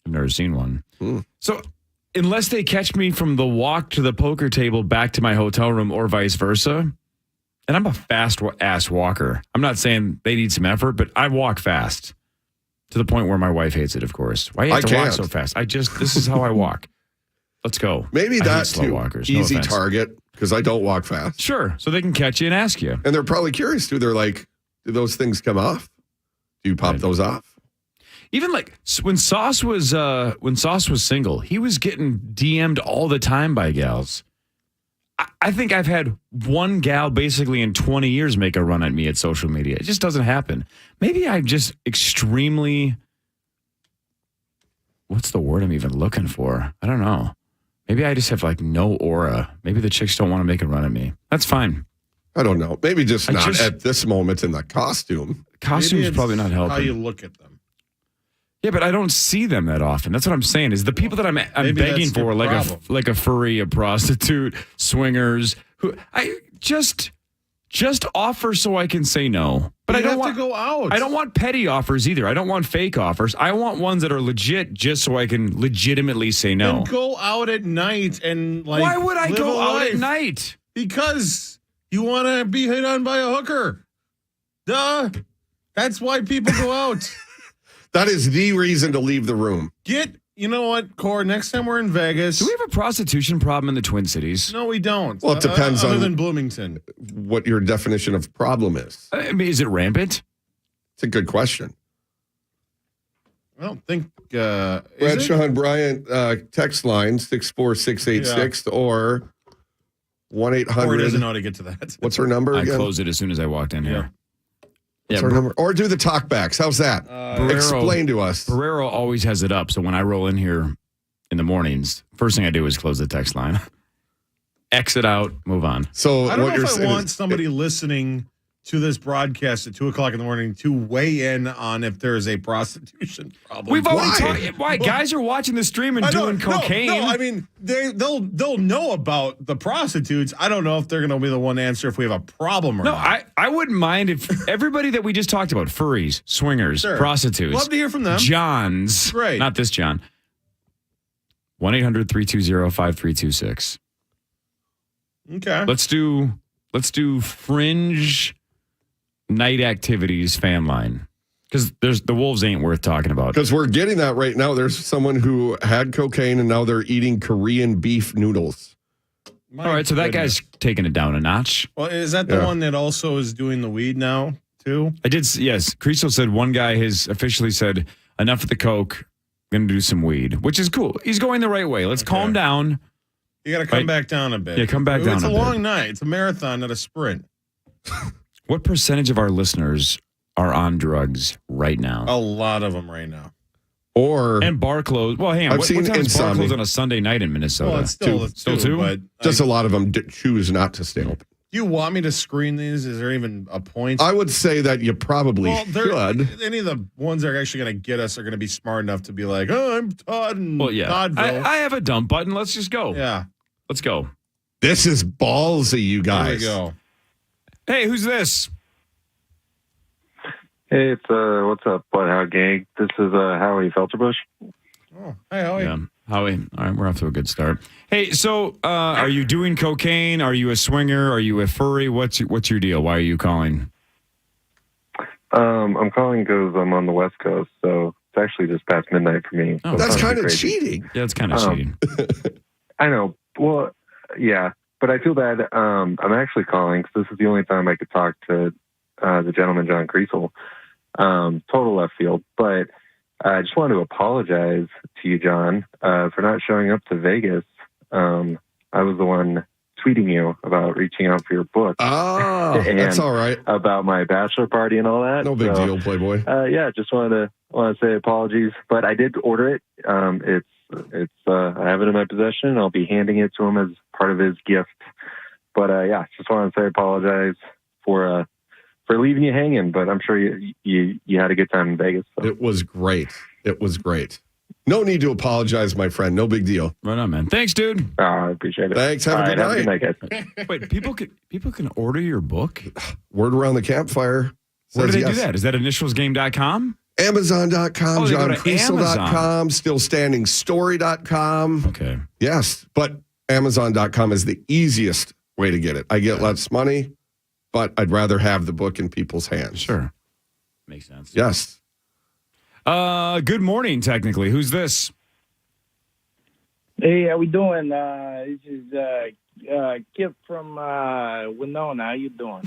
I've never seen one. So unless they catch me from the walk to the poker table back to my hotel room or vice versa, and I'm a fast-ass walker. I'm not saying they need some effort, but I walk fast to the point where my wife hates it, of course. Why do you have to walk so fast? This is how I walk. Let's go. Maybe that's slow walkers. Easy no target because I don't walk fast. Sure. So they can catch you and ask you. And they're probably curious, too. They're like, do those things come off? Do you pop those off? Even like when Sauce was single, he was getting DM'd all the time by gals. I think I've had one gal basically in 20 years make a run at me at social media. It just doesn't happen. Maybe I'm just extremely, what's the word I'm even looking for? I don't know. Maybe I just have like no aura. Maybe the chicks don't want to make a run at me. That's fine. I don't know. Maybe just not at this moment in the costume. Costume's probably not helping. How you look at them. Yeah, but I don't see them that often. That's what I'm saying. Is the people that I'm begging for, like a furry, a prostitute, swingers, who I just offer so I can say no. But I don't want to go out. I don't want petty offers either. I don't want fake offers. I want ones that are legit, just so I can legitimately say no. And go out at night and why would I go out at night? Because you want to be hit on by a hooker. Duh. That's why people go out. That is the reason to leave the room. You know what, Cor? Next time we're in Vegas. Do we have a prostitution problem in the Twin Cities? No, we don't. Well, it depends other on than Bloomington. What your definition of problem is. I mean, is it rampant? It's a good question. I don't think. Bradshaw and Bryant text line 64686 or Corey 1-800. doesn't know how to get to that. What's her number I again? closed it as soon as I walked in here. What's her number? Or do the talkbacks. How's that? Explain to us. Barrero always has it up, so when I roll in here in the mornings, first thing I do is close the text line. Exit out, move on. So I don't what know you're if I saying want is, somebody listening to this broadcast at 2:00 in the morning to weigh in on if there is a prostitution problem. We've already talked. Why? Guys are watching the stream and doing cocaine. No, I mean they'll know about the prostitutes. I don't know if they're going to be the one to answer if we have a problem or No, not. I wouldn't mind if everybody that we just talked about, furries, swingers, Sure. prostitutes. Love to hear from them. Johns. Great. Not this John. 1-800-320-5326. Okay. Let's do fringe night activities fan line. Because the wolves ain't worth talking about. because we're getting that right now. There's someone who had cocaine and now they're eating Korean beef noodles. My All right, so that goodness. guy's taking it down a notch. Well, is that the Yeah. one that also is doing the weed now too? I did, yes. Kriesel said one guy has officially said, enough of the coke, going to do some weed, which is cool. He's going the right way. Let's calm down. You got to come Right. back down a bit. Yeah, come back down It's a a bit. long night. It's a marathon, not a sprint. What percentage of our listeners are on drugs right now? A lot of them right now. Or And bar closed. Well, hang on. I've What seen time is bar insomnia. closed on a Sunday night in Minnesota? Well, it's still two? But just a lot of them choose not to stay open. do you want me to screen these? Is there even a point? I would say that you probably should. Any of the ones that are actually going to get us are going to be smart enough to be like, oh, I'm Todd and Well, yeah. Toddville. I have a dump button. Let's just go. Yeah. Let's go. This is ballsy, you guys. There we go. Hey, who's this? Hey, it's what's up, Bloodhound Gang? This is Howie Felterbush. Oh, hey, Howie. Yeah. Howie. All right, we're off to a good start. Hey, so are you doing cocaine? Are you a swinger? Are you a furry? What's your deal? Why are you calling? I'm calling because I'm on the West Coast, so it's actually just past midnight for me. Oh, So That's it's kind of crazy. cheating. Yeah, it's kind of cheating. I know. Well, yeah, but I feel bad. I'm actually calling because this is the only time I could talk to the gentleman, John Kriesel. Total left field, but I just want to apologize to you, John, for not showing up to Vegas. I was the one tweeting you about reaching out for your book. Oh, that's all right. About my bachelor party and all that. No big So, deal, Playboy. yeah, just want to say apologies, but I did order it. It's I have it in my possession. I'll be handing it to him as part of his gift. But yeah, just want to say apologize for leaving you hanging. But I'm sure you had a good time in Vegas. So. It was great. It was great. No need to apologize, my friend. No big deal. Right on, man. Thanks, dude. I appreciate it. Thanks. Have a good Have a night. good night, guys. Wait, people can order your book? Word around the campfire. Where do says they do yes. that? Is that initialsgame.com? Amazon.com, Oh, they go to JohnKriesel.com, StillStandingStory.com. Okay. Yes, but Amazon.com is the easiest way to get it. I get less money, but I'd rather have the book in people's hands. Sure. Makes sense. Yes. Good morning, technically. Who's this? Hey, how we doing? This is Kip from Winona. How you doing?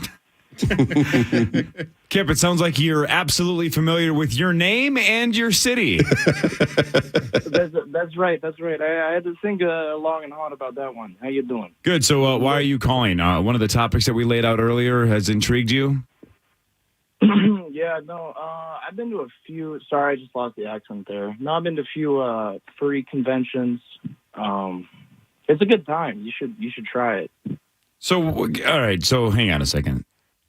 Kip, it sounds like you're absolutely familiar with your name and your city. That's right. I had to think long and hard about that one. How you doing? Good. So why are you calling? One of the topics that we laid out earlier has intrigued you? Yeah, no. I've been to a few. Sorry, I just lost the accent there. No, I've been to a few furry conventions. It's a good time. You should try it. So, all right. So hang on a second.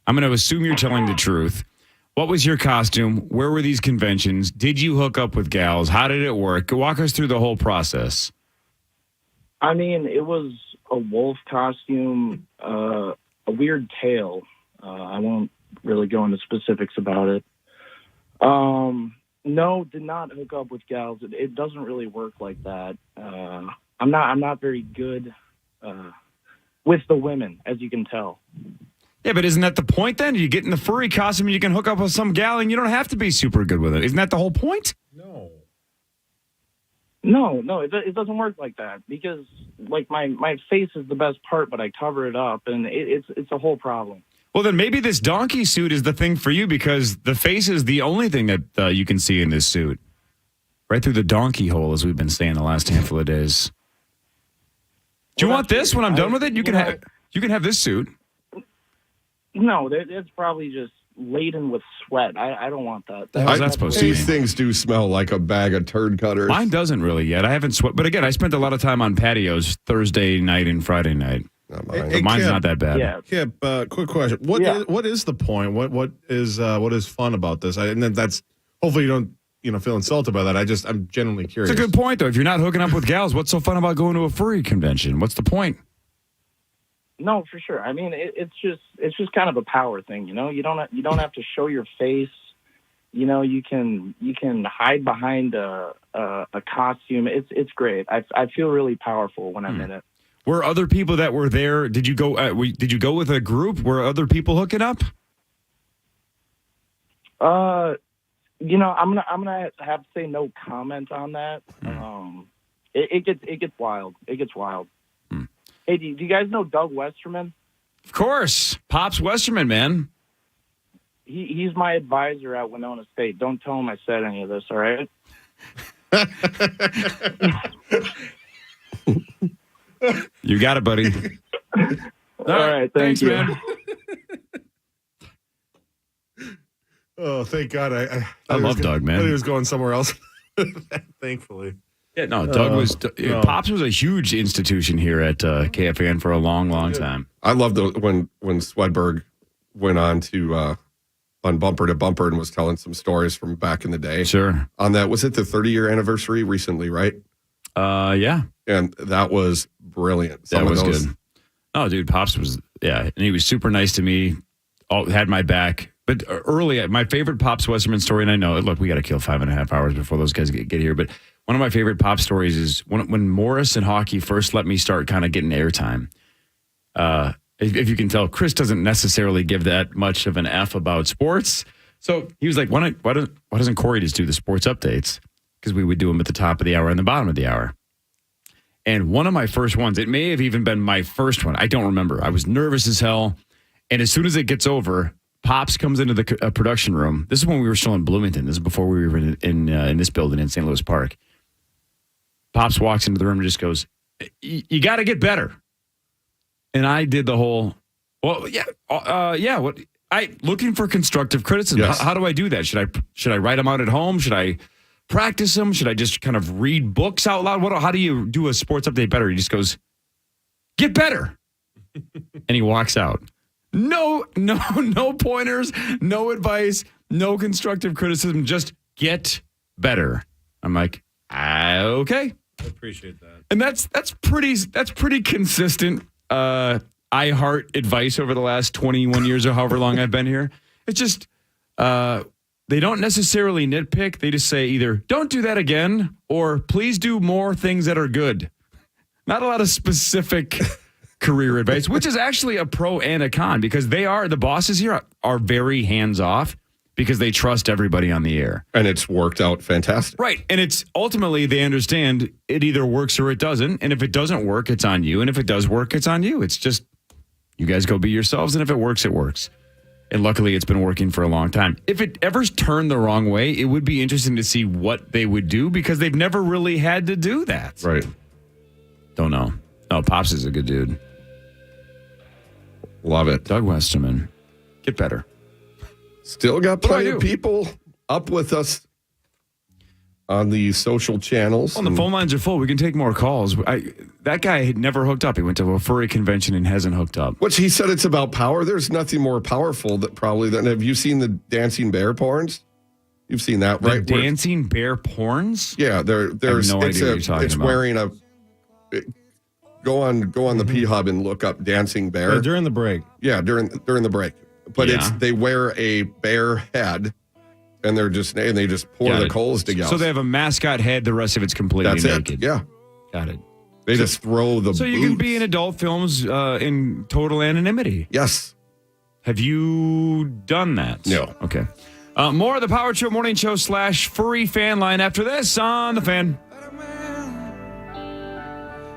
I'm going to assume you're telling the truth. What was your costume? Where were these conventions? Did you hook up with gals? How did it work? Walk us through the whole process. I mean, it was a wolf costume, a weird tail. I won't really go into specifics about it. No, did not hook up with gals. It doesn't really work like that. I'm not very good with the women, as you can tell. Yeah, but isn't that the point then? You get in the furry costume and you can hook up with some gal and you don't have to be super good with it. Isn't that the whole point? No, it doesn't work like that because like my face is the best part, but I cover it up, and it's a whole problem. Well, then maybe this donkey suit is the thing for you because the face is the only thing that you can see in this suit. Right through the donkey hole, as we've been saying the last handful of days. Do you want this when I'm done with it? You can have. You can have this suit. No, it's probably just laden with sweat. I don't want that. How's that supposed to be? These things do smell like a bag of turd cutters. Mine doesn't really yet. I haven't sweat. But again, I spent a lot of time on patios Thursday night and Friday night. Mine. Mine's not that bad. Yeah. Kip, quick question. What is the point? What is fun about this? And then that's hopefully you don't feel insulted by that. I'm genuinely curious. It's a good point though. If you're not hooking up with gals, what's so fun about going to a furry convention? What's the point? No, for sure. I mean, it's just kind of a power thing, you know. You don't have to show your face. You know, you can hide behind a costume. It's great. I feel really powerful when I'm in it. Were other people that were there? Did you go? Did you go with a group? Were other people hooking up? You know, I'm gonna have to say no comment on that. It gets wild. It gets wild. Hey, do you guys know Doug Westerman? Of course, Pops Westerman, man. He's my advisor at Winona State. Don't tell him I said any of this. All right. You got it, buddy. All right. Thanks, you. Man. Oh, thank God! I love Doug, man. I thought he was going somewhere else. Thankfully. Yeah, no, Doug was. Pops was a huge institution here at KFAN for a long, long time. I loved when Swedberg went on to on Bumper to Bumper and was telling some stories from back in the day. Sure. On that, was it the 30-year anniversary recently, right? Yeah. And that was brilliant. That was good. Oh, dude, Pops was, and he was super nice to me. Had my back. But early, my favorite Pops Westerman story, and I know, look, we got to kill 5.5 hours before those guys get here, but one of my favorite Pop stories is when Morris and hockey first let me start kind of getting airtime. If you can tell, Chris doesn't necessarily give that much of an F about sports. So he was like, why doesn't Cory just do the sports updates? Because we would do them at the top of the hour and the bottom of the hour. And one of my first ones, it may have even been my first one. I don't remember. I was nervous as hell. And as soon as it gets over, Pops comes into the production room. This is when we were still in Bloomington. This is before we were in this building in St. Louis Park. Pops walks into the room and just goes, "You got to get better." And I did the whole, looking for constructive criticism. Yes. How do I do that? Should I write them out at home? Should I practice them? Should I just kind of read books out loud? How do you do a sports update better? He just goes, "Get better." And he walks out. No pointers, no advice, no constructive criticism. Just get better. I'm like, okay. I appreciate that. And that's pretty consistent I heart advice over the last 21 years or however long I've been here. It's just they don't necessarily nitpick. They just say either don't do that again or please do more things that are good. Not a lot of specific career advice, which is actually a pro and a con because the bosses here are very hands off because they trust everybody on the air. And it's worked out fantastic. Right. And it's ultimately they understand it either works or it doesn't. And if it doesn't work, it's on you. And if it does work, it's on you. It's just you guys go be yourselves. And if it works, it works. And luckily it's been working for a long time. If it ever turned the wrong way, it would be interesting to see what they would do because they've never really had to do that. Right. Don't know. No, Pops is a good dude. Love it. Doug Westerman. Get better. Still got plenty of people up with us on the social channels. Well, the phone lines are full. We can take more calls. That guy had never hooked up. He went to a furry convention and hasn't hooked up. Which he said it's about power. There's nothing more powerful than have you seen the dancing bear porns? You've seen that, right? The dancing bear porns? Yeah, there's I have no idea what you're talking it's about. wearing a go on the P Hub and look up dancing bear. During the break. Yeah, during the break. But they wear a bear head and they just pour the coals together. So they have a mascot head, the rest of it's completely naked. Yeah. Got it. They just throw the So you can be in adult films in total anonymity. Yes. Have you done that? No. Okay. More of the Power Trip Morning Show / furry fan line after this on The Fan.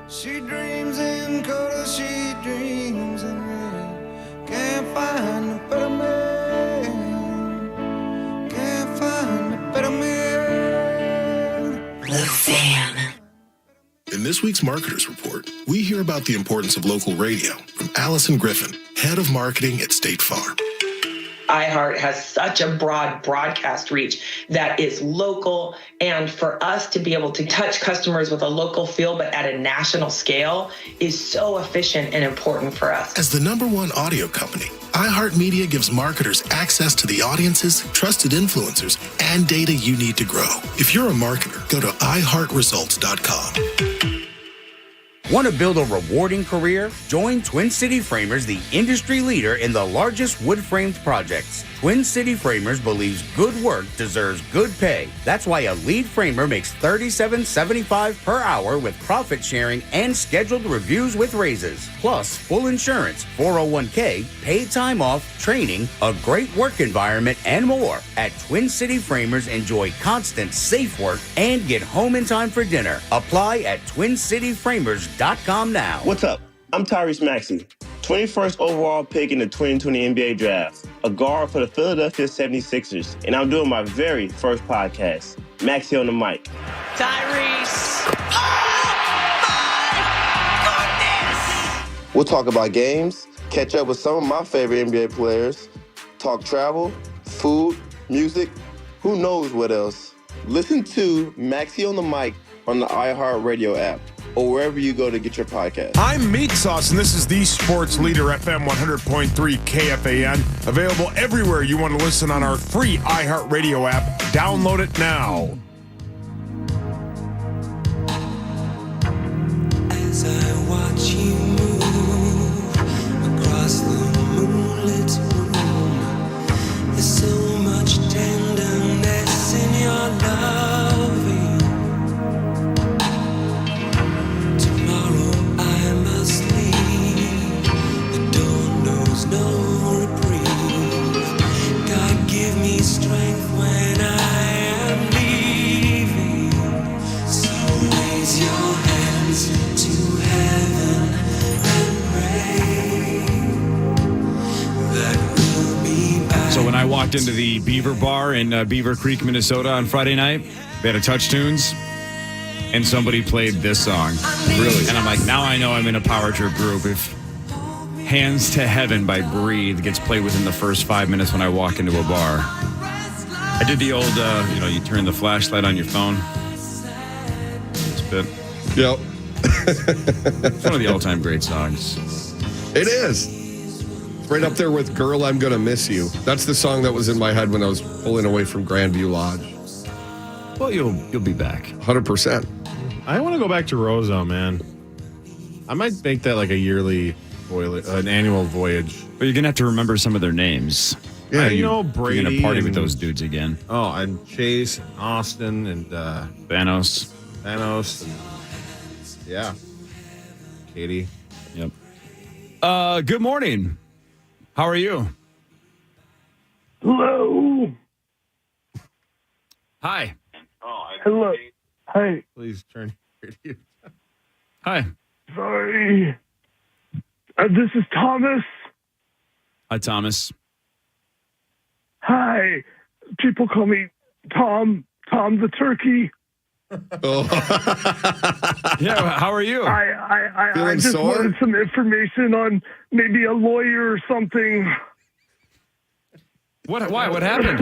She dreams in color, she dreams in red. Can't find a better man. Can't find a better man. The Fan. In this week's Marketers Report, we hear about the importance of local radio from Allison Griffin, head of marketing at State Farm. iHeart has such a broad broadcast reach that is local, and for us to be able to touch customers with a local feel but at a national scale is so efficient and important for us. As the #1 audio company, iHeartMedia gives marketers access to the audiences, trusted influencers, and data you need to grow. If you're a marketer, go to iHeartResults.com. Want to build a rewarding career? Join Twin City Framers, the industry leader in the largest wood-framed projects. Twin City Framers believes good work deserves good pay. That's why a lead framer makes $37.75 per hour with profit sharing and scheduled reviews with raises. Plus, full insurance, 401k, paid time off, training, a great work environment, and more. At Twin City Framers, enjoy constant, safe work and get home in time for dinner. Apply at TwinCityFramers.com now. What's up? I'm Tyrese Maxey, 21st overall pick in the 2020 NBA Draft, a guard for the Philadelphia 76ers, and I'm doing my very first podcast, Maxey on the Mic. Tyrese! We'll talk about games, catch up with some of my favorite NBA players, talk travel, food, music, who knows what else. Listen to Maxey on the Mic on the iHeartRadio app or wherever you go to get your podcast. I'm Meat Sauce, and this is the Sports Leader, FM 100.3 KFAN. Available everywhere you want to listen on our free iHeartRadio app. Download it now. As I watch you move across the moonlit room, there's so much tenderness in your loving. Tomorrow I must leave, the dawn knows no reprieve. God give me strength when I am leaving. So raise your hands to heaven and pray that we'll be back. So when I walked into the Beaver Bar in Beaver Creek, Minnesota on Friday night, they had a Touch Tunes, and somebody played this song. Really? And I'm like, now I know I'm in a power trip group if Hands to Heaven by Breathe gets played within the first 5 minutes when I walk into a bar. I did the old, you turn the flashlight on your phone. It's a bit. Yep. It's one of the all-time great songs. It is. It's right up there with Girl, I'm Gonna Miss You. That's the song that was in my head when I was pulling away from Grandview Lodge. Well, you'll be back. 100%. I want to go back to Roseau, man. I might make that like a yearly voyage, an annual voyage. But you're going to have to remember some of their names. Yeah, I know Brady. You're going to party with those dudes again. Oh, and Chase, and Austin, and Thanos. And, yeah. Katie. Yep. Good morning. How are you? Hello. Hi. Hello. Hi. Please turn your radio down. Hi. Sorry. This is Thomas. Hi, Thomas. Hi. People call me Tom the Turkey. Yeah, how are you? I just wanted some information on maybe a lawyer or something. Why? What happened?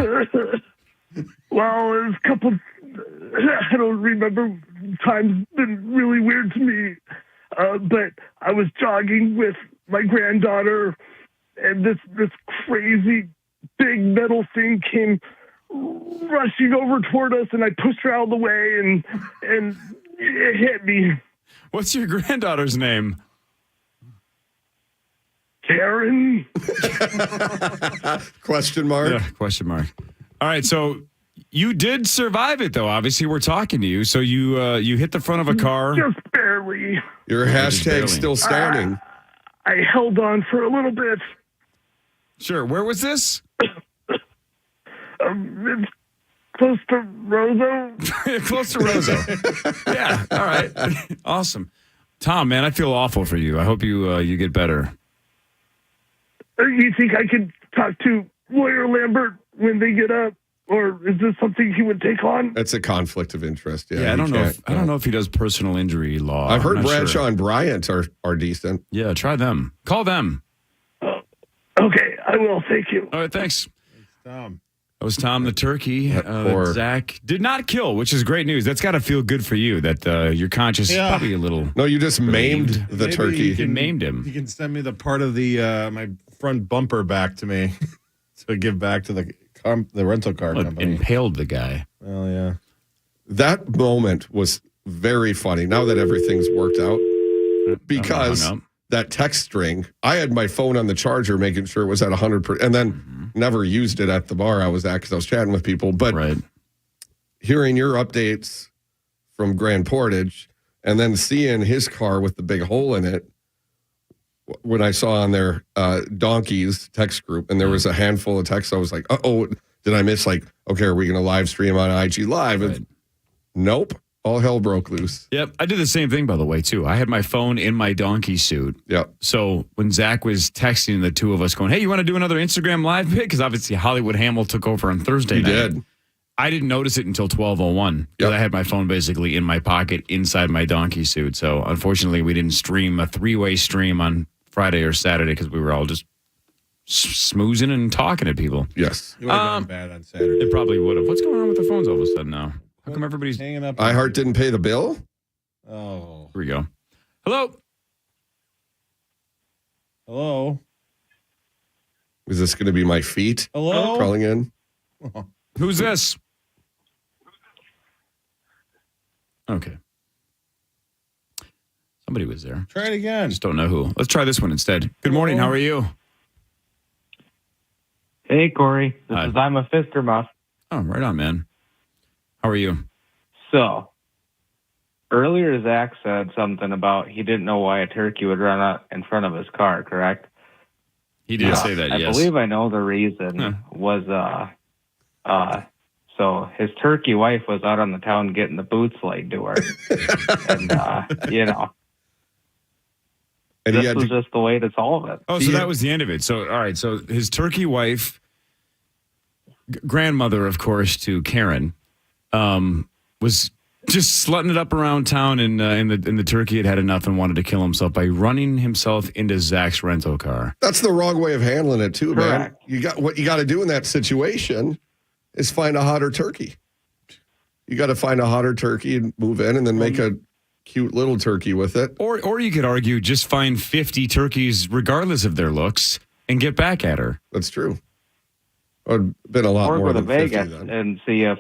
Well, it was a couple. I don't remember. Time's been really weird to me. But I was jogging with my granddaughter, and this crazy big metal thing came rushing over toward us, and I pushed her out of the way, and it hit me. What's your granddaughter's name? Karen? Question mark? Yeah, question mark. All right, so you did survive it, though. Obviously, we're talking to you. So you hit the front of a car. Just barely. Your hashtag still standing. I held on for a little bit. Sure. Where was this? It's close to Roseau. Close to Roseau. Yeah. All right. Awesome. Tom, man, I feel awful for you. I hope you get better. You think I could talk to Lawyer Lambert when they get up? Or is this something he would take on? That's a conflict of interest. Yeah, I don't know. I don't know if he does personal injury law. I've heard I'm not Bradshaw sure. and Bryant are decent. Yeah, try them. Call them. Okay, I will. Thank you. All right, thanks. Tom. That was Tom the turkey. That Zach did not kill, which is great news. That's got to feel good for you that your conscience is probably a little. No, you just maimed the turkey. You maimed him. You can send me the part of the my front bumper back to me to give back to the rental car company. Impaled the guy. Well, yeah. That moment was very funny. Now that everything's worked out, because that text string, I had my phone on the charger, making sure it was at 100%, and then never used it at the bar I was at because I was chatting with people. But hearing your updates from Grand Portage, and then seeing his car with the big hole in it, when I saw on their Donkeys text group, and there was a handful of texts, I was like, uh-oh, did I miss, like, okay, are we going to live stream on IG Live? And nope. All hell broke loose. Yep. I did the same thing, by the way, too. I had my phone in my donkey suit. Yep. So when Zach was texting the two of us going, hey, you want to do another Instagram Live bit? Because obviously Hollywood Hamill took over on Thursday night. He did. I didn't notice it until 12:01 because I had my phone basically in my pocket inside my donkey suit. So unfortunately, we didn't stream a three-way stream on Friday or Saturday because we were all just smoozing and talking to people. Yes. You would have gone bad on Saturday. It probably would have. What's going on with the phones all of a sudden now? How come everybody's hanging up? iHeart didn't pay the bill? Oh. Here we go. Hello. Hello. Is this going to be my feet? Hello? Crawling in? Who's this? Okay. Somebody was there. Try it again. Just don't know who. Let's try this one instead. Good morning. How are you? Hey, Cory. This Hi. is I'm a Fister Muff. Oh, right on, man. How are you? So, earlier Zach said something about he didn't know why a turkey would run out in front of his car, correct? He did say that, yes. I believe I know the reason was, so his turkey wife was out on the town getting the boots laid to her. And, you know. And this was just the way to solve it. Oh, so that was the end of it. So, all right. So his turkey wife, grandmother, of course, to Karen, was just slutting it up around town, and the turkey had enough and wanted to kill himself by running himself into Zach's rental car. That's the wrong way of handling it, too, Correct. man. What you got to do in that situation is find a hotter turkey. You got to find a hotter turkey and move in, and then make a cute little turkey with it. Or you could argue just find 50 turkeys, regardless of their looks, and get back at her. That's true. Or been a lot Or more go to than 50 Vegas then. and see if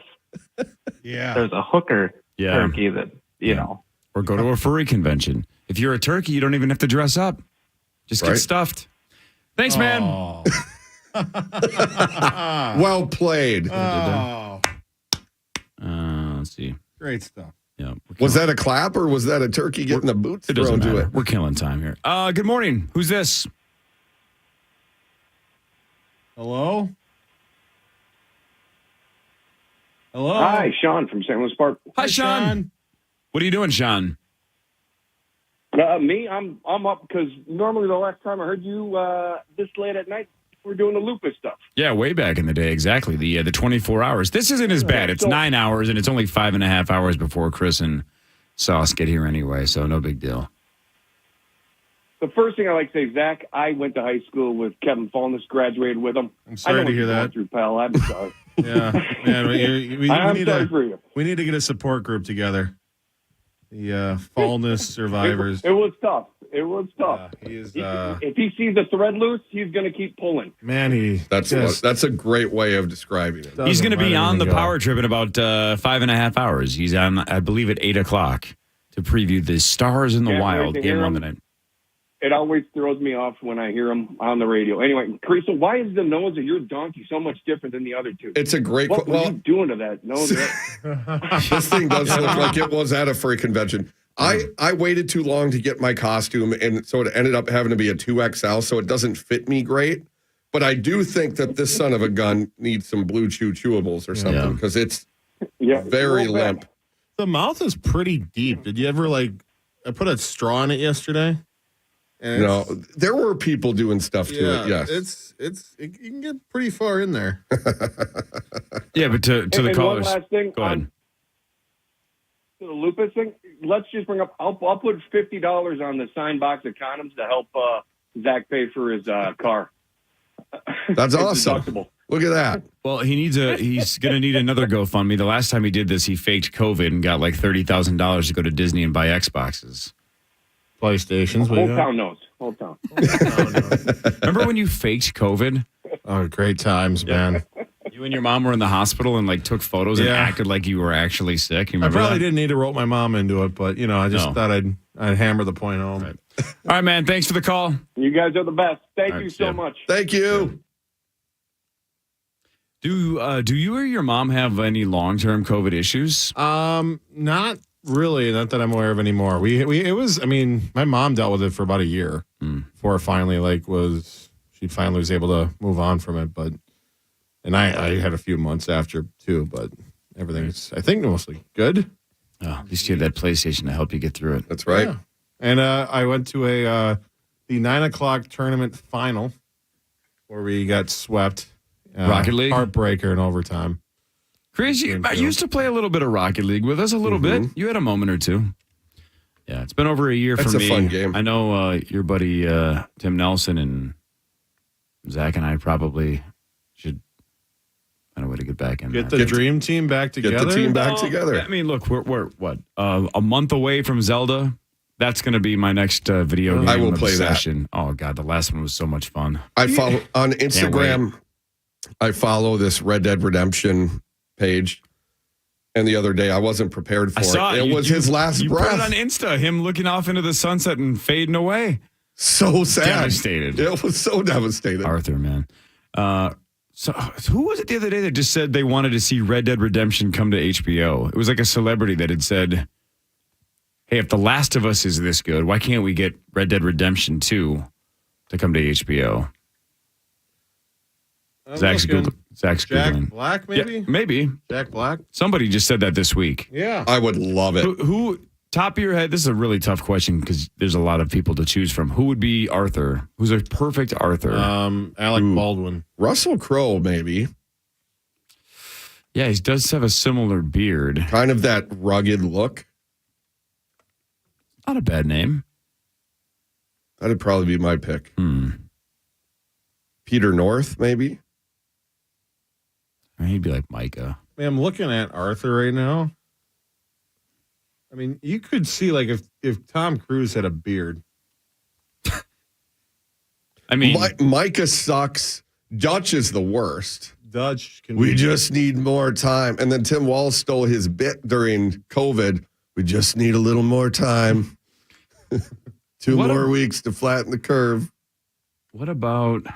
there's a hooker turkey that, you know. Or go to a furry convention. If you're a turkey, you don't even have to dress up. Just get Right. stuffed. Thanks, man. Well played. Let's see. Great stuff. Yeah. Was that a clap or was that a turkey getting the boots It doesn't thrown to matter. it? We're killing time here. Good morning. Who's this? Hello? Hello? Hi, Sean from St. Louis Park. Hi, Sean. What are you doing, Sean? Me, I'm up because normally the last time I heard you this late at night, we're doing the lupus stuff. Yeah, way back in the day, exactly. The 24 hours. This isn't as bad. It's 9 hours, and it's only 5.5 hours before Chris and Sauce get here anyway, so no big deal. The first thing I like to say, Zach, I went to high school with Kevin Fallness, graduated with him. I'm sorry I know to what hear you're going that. through, pal. I'm sorry. Yeah, man. I'm need sorry for you. We need to get a support group together. The fallness survivors. It was tough. It was tough. If he sees a thread loose, he's going to keep pulling. Man, That's a great way of describing it. He's going to be on the anything go. power trip in about 5.5 hours. He's on, I believe, at 8 o'clock to preview the Stars in the Can't wait Wild to game hear on the him. night. It always throws me off when I hear him on the radio. Anyway, Kriesel, why is the nose of your donkey so much different than the other two? It's a great What were you doing to that nose? This thing does look like it was at a furry convention. I waited too long to get my costume, and so it ended up having to be a 2XL, so it doesn't fit me great. But I do think that this son of a gun needs some Blue Chew chewables or something, because it's very limp. The mouth is pretty deep. Did you ever I put a straw in it yesterday? No, there were people doing stuff to it. Yes, you can get pretty far in there. Yeah, but to the And callers. one last thing. Go ahead. To the lupus thing, let's just bring up. I'll put $50 on the signed box of condoms to help Zach pay for his car. That's It's awesome. deductible. Look at that. Well, he's going to need another GoFundMe. The last time he did this, he faked COVID and got like $30,000 to go to Disney and buy Xboxes. PlayStations. Whole town knows. Whole town. Remember when you faked COVID? Oh, great times, man. You and your mom were in the hospital and like took photos and acted like you were actually sick. You I remember probably that? didn't need to rope my mom into it, but I just thought I'd hammer the point home. Right. All right, man. Thanks for the call. You guys are the best. Thank you so yeah. much. Thank you. Do you or your mom have any long-term COVID issues? Not really. Not that I'm aware of anymore. My mom dealt with it for about a year before finally she finally was able to move on from it. And I had a few months after too, but everything's, I think, mostly good. Oh, at least you had that PlayStation to help you get through it. That's right. Yeah. And I went to the 9:00 tournament final where we got swept. Rocket League? Heartbreaker in overtime. Chris, I used to play a little bit of Rocket League with us, a little bit. You had a moment or two. Yeah, it's been over a year for me. That's a fun game. I know your buddy Tim Nelson and Zach and I probably should find a way to get back in. Get the dream team back together. Get the team back together. I mean, look, we're what, a month away from Zelda? That's going to be my next video game. I will play that. obsession. Oh, God, the last one was so much fun. I follow on Instagram. I follow this Red Dead Redemption page. And the other day, I wasn't prepared for I saw it. It was his last you breath. put it on Insta, him looking off into the sunset and fading away. So sad. Devastated. It was so devastated. Arthur, man. So who was it the other day that just said they wanted to see Red Dead Redemption come to HBO? It was like a celebrity that had said, hey, if The Last of Us is this good, why can't we get Red Dead Redemption 2 to come to HBO? Zach's Jack Googling. Black, maybe? Yeah, maybe. Jack Black? Somebody just said that this week. Yeah. I would love it. Who top of your head, this is a really tough question because there's a lot of people to choose from. Who would be Arthur? Who's a perfect Arthur? Alec Baldwin. Russell Crowe, maybe. Yeah, he does have a similar beard. Kind of that rugged look. Not a bad name. That'd probably be my pick. Peter North, maybe. He'd be like Micah. Man, I'm looking at Arthur right now. I mean, you could see if Tom Cruise had a beard. I mean, Micah sucks. Dutch is the worst. Dutch can We just need more time. And then Tim Wall stole his bit during COVID. We just need a little more time. 2 more weeks to flatten the curve. What about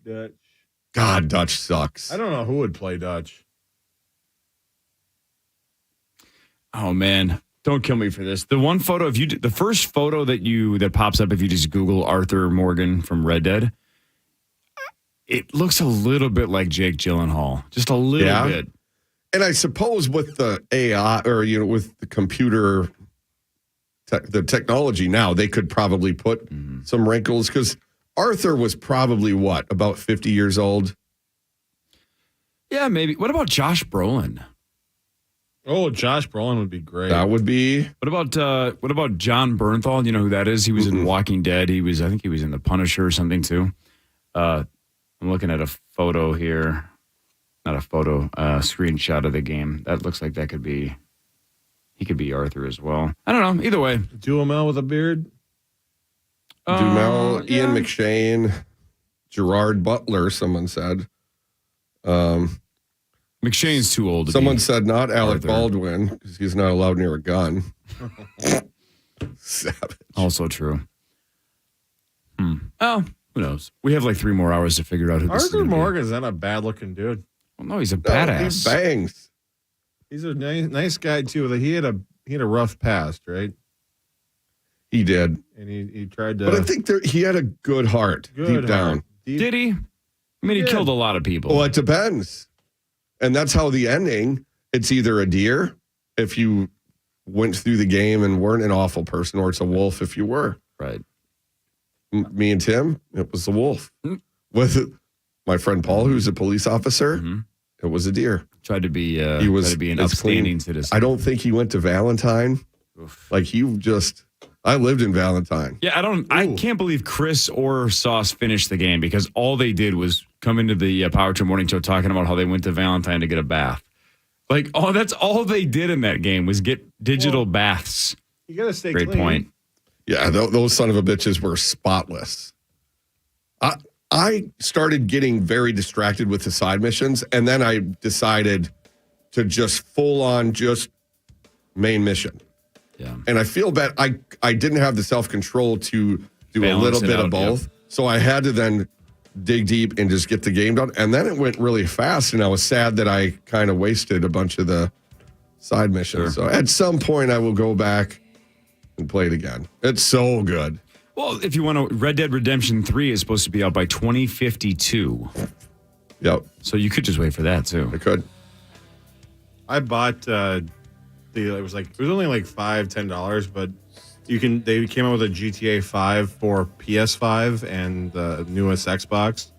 Dutch? God, Dutch sucks. I don't know who would play Dutch. Oh man, don't kill me for this. The one photo, the first photo that pops up if you just Google Arthur Morgan from Red Dead, it looks a little bit like Jake Gyllenhaal, just a little bit. And I suppose with the AI or with the computer, the technology now, they could probably put some wrinkles because Arthur was probably about 50 years old. Yeah, maybe. What about Josh Brolin? Oh, Josh Brolin would be great. That would be. What about John Bernthal? You know who that is? He was in Walking Dead. I think he was in The Punisher or something too. I'm looking at a photo here. Not a photo, screenshot of the game. That looks like he could be Arthur as well. I don't know. Either way. Duhamel with a beard? Duhamel, Ian McShane, Gerard Butler, someone said. McShane's too old to Someone be said not Alec Arthur. Baldwin because he's not allowed near a gun. Savage. Also true. Oh, who knows? We have 3 more hours to figure out who this is Arthur gonna be. Morgan's not a bad looking dude. Well, no, he's a badass. He bangs. He's a nice guy too. He had a rough past, right? He did. And he tried to. But I think he had a good heart deep down. Did he? I mean, he killed a lot of people. Well, it depends. And that's how the ending, it's either a deer if you went through the game and weren't an awful person, or it's a wolf if you were. Right. Me and Tim, it was the wolf. With my friend Paul, who's a police officer, it was a deer. Tried to be he was tried to be an as upstanding clean. citizen. I don't think he went to Valentine. Like I lived in Valentine. Yeah, I can't believe Chris or Sauce finished the game because all they did was come into the Power Trip Morning Show talking about how they went to Valentine to get a bath. Like, that's all they did in that game was get digital baths. You got to stay Great clean. point. Yeah, those son of a bitches were spotless. I started getting very distracted with the side missions, and then I decided to just full on just main mission. Yeah. And I feel bad. I didn't have the self-control to do Balance a little it bit out, of both. yep. So I had to then dig deep and just get the game done. And then it went really fast, and I was sad that I kind of wasted a bunch of the side missions. So at some point, I will go back and play it again. It's so good. Well, if you want to, Red Dead Redemption 3 is supposed to be out by 2052. Yep. So you could just wait for that, too. I could. I bought it was only like $5-10, but they came out with a GTA 5 for PS5 and the newest Xbox.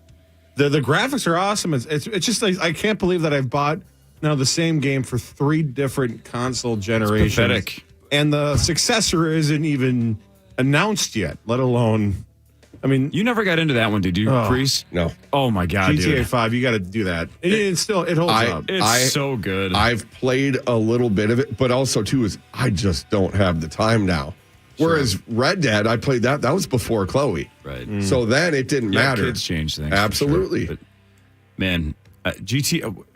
The graphics are awesome. It's just like I can't believe that I've bought now the same game for 3 different console generations. It's pathetic. And the successor isn't even announced yet, let alone. I mean, you never got into that one, did you, Kreese? No. Oh my God, GTA dude. 5, you got to do that. It holds up. It's so good. I've played a little bit of it, but also too is I just don't have the time now. Whereas Red Dead, I played that was before Chloe, right? So then it didn't matter. Kids change things, absolutely. For sure. But, man,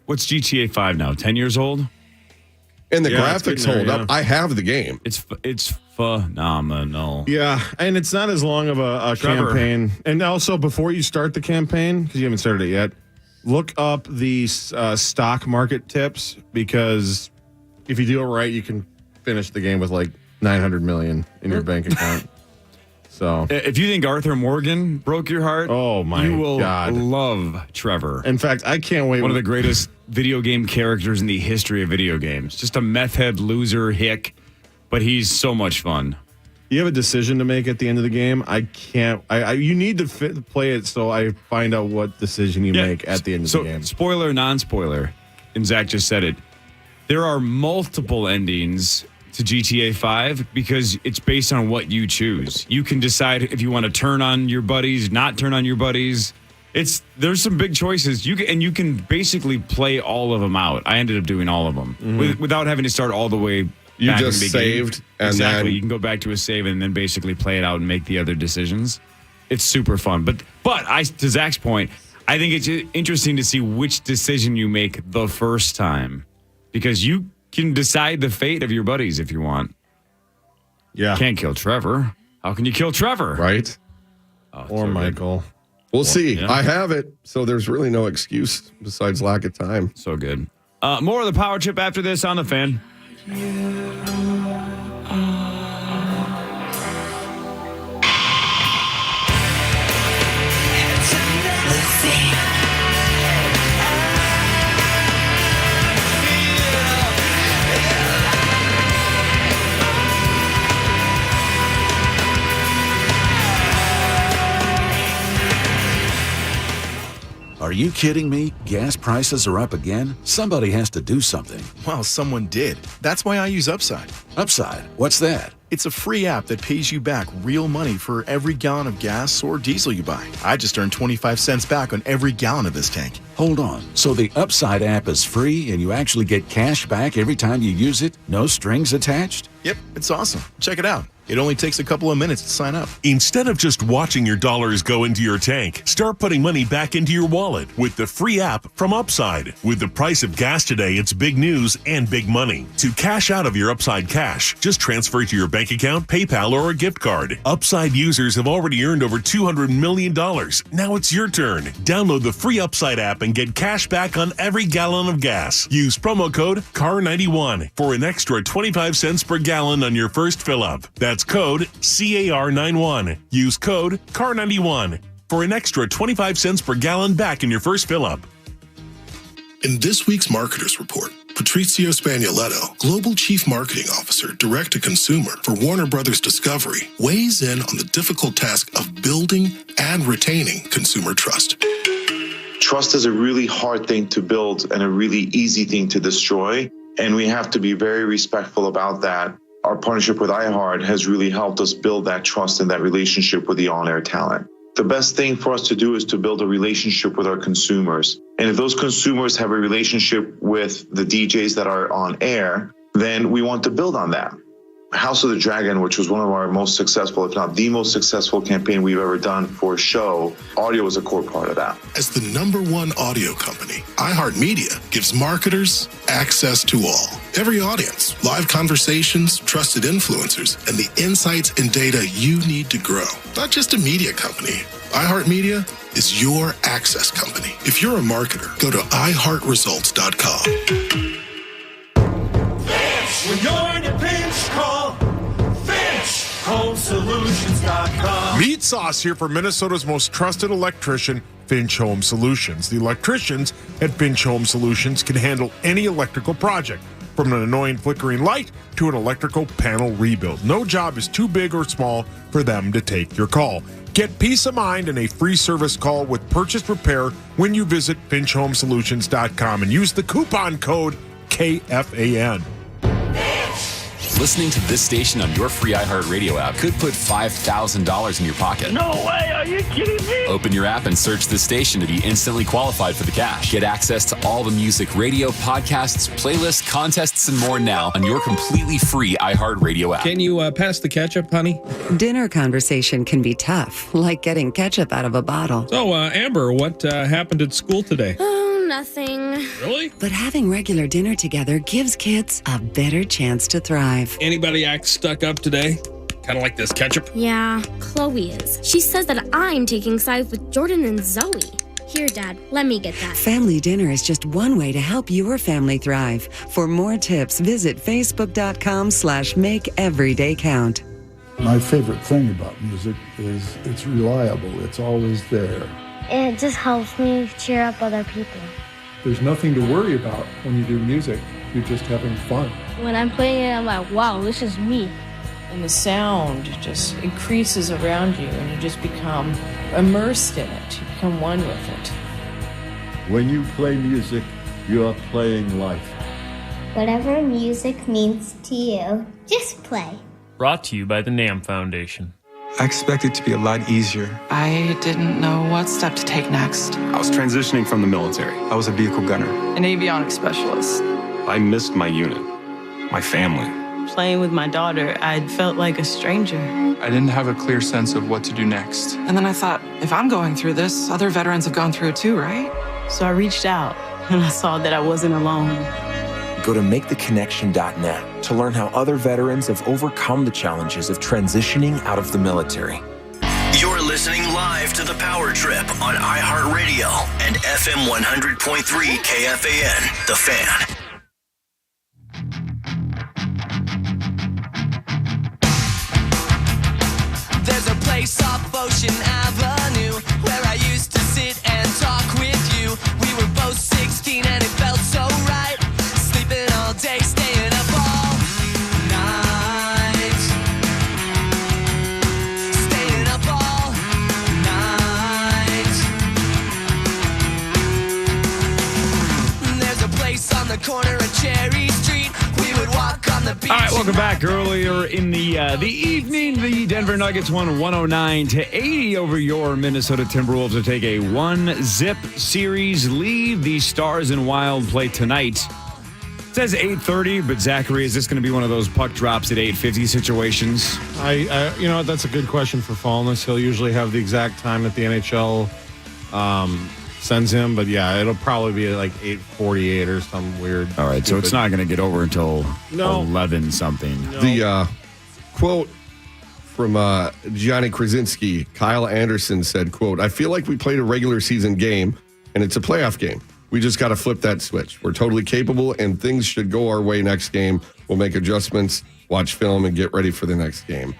what's GTA 5 now? 10 years old. And the graphics hold up. I have the game. It's phenomenal. Yeah, and it's not as long of a campaign. And also, before you start the campaign, because you haven't started it yet, look up the stock market tips, because if you do it right, you can finish the game with like $900 million in your bank account. So, if you think Arthur Morgan broke your heart, oh my you will God, love Trevor. In fact, I can't wait. One of the greatest video game characters in the history of video games. Just a meth head loser hick, but he's so much fun. You have a decision to make at the end of the game. I can't. You need to play it so I find out what decision you make at the end of the game. Spoiler, non-spoiler, and Zach just said it. There are multiple endings to GTA 5 because it's based on what you choose. You can decide if you want to turn on your buddies, not turn on your buddies. There's some big choices. You can basically play all of them out. I ended up doing all of them without having to start all the way. You back just in the beginning. saved, and exactly. then You can go back to a save and then basically play it out and make the other decisions. It's super fun. But to Zach's point, I think it's interesting to see which decision you make the first time, because you can decide the fate of your buddies if you want. Yeah. Can't kill Trevor. How can you kill Trevor? Right. Or Michael. We'll see. Yeah. I have it, so there's really no excuse besides lack of time. So good. More of the Power Trip after this on The Fan. Are you kidding me? Gas prices are up again? Somebody has to do something. Well, someone did. That's why I use Upside. Upside? What's that? It's a free app that pays you back real money for every gallon of gas or diesel you buy. I just earned 25 cents back on every gallon of this tank. Hold on. So the Upside app is free and you actually get cash back every time you use it? No strings attached? Yep, it's awesome. Check it out. It only takes a couple of minutes to sign up. Instead of just watching your dollars go into your tank, start putting money back into your wallet with the free app from Upside. With the price of gas today, it's big news and big money. To cash out of your Upside cash, just transfer it to your bank account, PayPal, or a gift card. Upside users have already earned over $200 million. Now it's your turn. Download the free Upside app and get cash back on every gallon of gas. Use promo code CAR91 for an extra 25 cents per gallon on your first fill-up. That's code CAR91. Use code CAR91 for an extra 25 cents per gallon back in your first fill-up. In this week's Marketers Report, Patrizio Spagnoletto, Global Chief Marketing Officer, Direct to Consumer for Warner Brothers Discovery, weighs in on the difficult task of building and retaining consumer trust. Trust is a really hard thing to build and a really easy thing to destroy, and we have to be very respectful about that. Our partnership with iHeart has really helped us build that trust and that relationship with the on-air talent. The best thing for us to do is to build a relationship with our consumers. And if those consumers have a relationship with the DJs that are on air, then we want to build on that. House of the Dragon, which was one of our most successful, if not the most successful campaign we've ever done for a show, audio was a core part of that. As the #1 audio company, iHeartMedia gives marketers access to all. Every audience, live conversations, trusted influencers, and the insights and data you need to grow. Not just a media company. iHeartMedia is your access company. If you're a marketer, go to iHeartResults.com. When you're in a pinch, call Finch. HomeSolutions.com. Meat Sauce here for Minnesota's most trusted electrician, Finch Home Solutions. The electricians at Finch Home Solutions can handle any electrical project, from an annoying flickering light to an electrical panel rebuild. No job is too big or small for them to take your call. Get peace of mind and a free service call with purchase repair when you visit FinchHomeSolutions.com and use the coupon code KFAN. Listening to this station on your free iHeartRadio app could put $5,000 in your pocket. No way, are you kidding me? Open your app and search this station to be instantly qualified for the cash. Get access to all the music, radio, podcasts, playlists, contests, and more now on your completely free iHeartRadio app. Can you pass the ketchup, honey? Dinner conversation can be tough, like getting ketchup out of a bottle. So, Amber, what happened at school today? Nothing. Really? But having regular dinner together gives kids a better chance to thrive. Anybody act stuck up today? Kind of like this ketchup? Yeah, Chloe is. She says that I'm taking sides with Jordan and Zoe. Here, Dad, let me get that. Family dinner is just one way to help your family thrive. For more tips, visit facebook.com/makeeverydaycount. My favorite thing about music is it's reliable. It's always there. It just helps me cheer up other people. There's nothing to worry about when you do music. You're just having fun. When I'm playing it, I'm like, wow, this is me. And the sound just increases around you, and you just become immersed in it. You become one with it. When you play music, you're playing life. Whatever music means to you, just play. Brought to you by the NAM Foundation. I expected it to be a lot easier. I didn't know what step to take next. I was transitioning from the military. I was a vehicle gunner. An avionics specialist. I missed my unit, my family. Playing with my daughter, I felt like a stranger. I didn't have a clear sense of what to do next. And then I thought, if I'm going through this, other veterans have gone through it too, right? So I reached out, and I saw that I wasn't alone. Go to MakeTheConnection.net to learn how other veterans have overcome the challenges of transitioning out of the military. You're listening live to The Power Trip on iHeartRadio and FM 100.3 KFAN, The Fan. There's a place off Ocean Avenue where I used to sit and talk with you. We were both 16 and it felt so right. Sleeping all day, staying up all night. Staying up all night. There's a place on the corner of Cherry Street. We would walk on the beach. All right, welcome back. Earlier in the evening, the Denver Nuggets won 109-80 over your Minnesota Timberwolves to take a 1-zip series lead. The Stars and Wild play tonight. It says 8:30, but Zachary, is this going to be one of those puck drops at 8:50 situations? You know, that's a good question for Fallness. He'll usually have the exact time that the NHL sends him, but yeah, it'll probably be like 8:48 or some weird. All right, so it's not going to get over until No. 11 something. No. The quote from Gianni Krasinski, Kyle Anderson said, quote, "I feel like we played a regular season game and it's a playoff game. We just got to flip that switch. We're totally capable and things should go our way next game. We'll make adjustments, watch film, and get ready for the next game."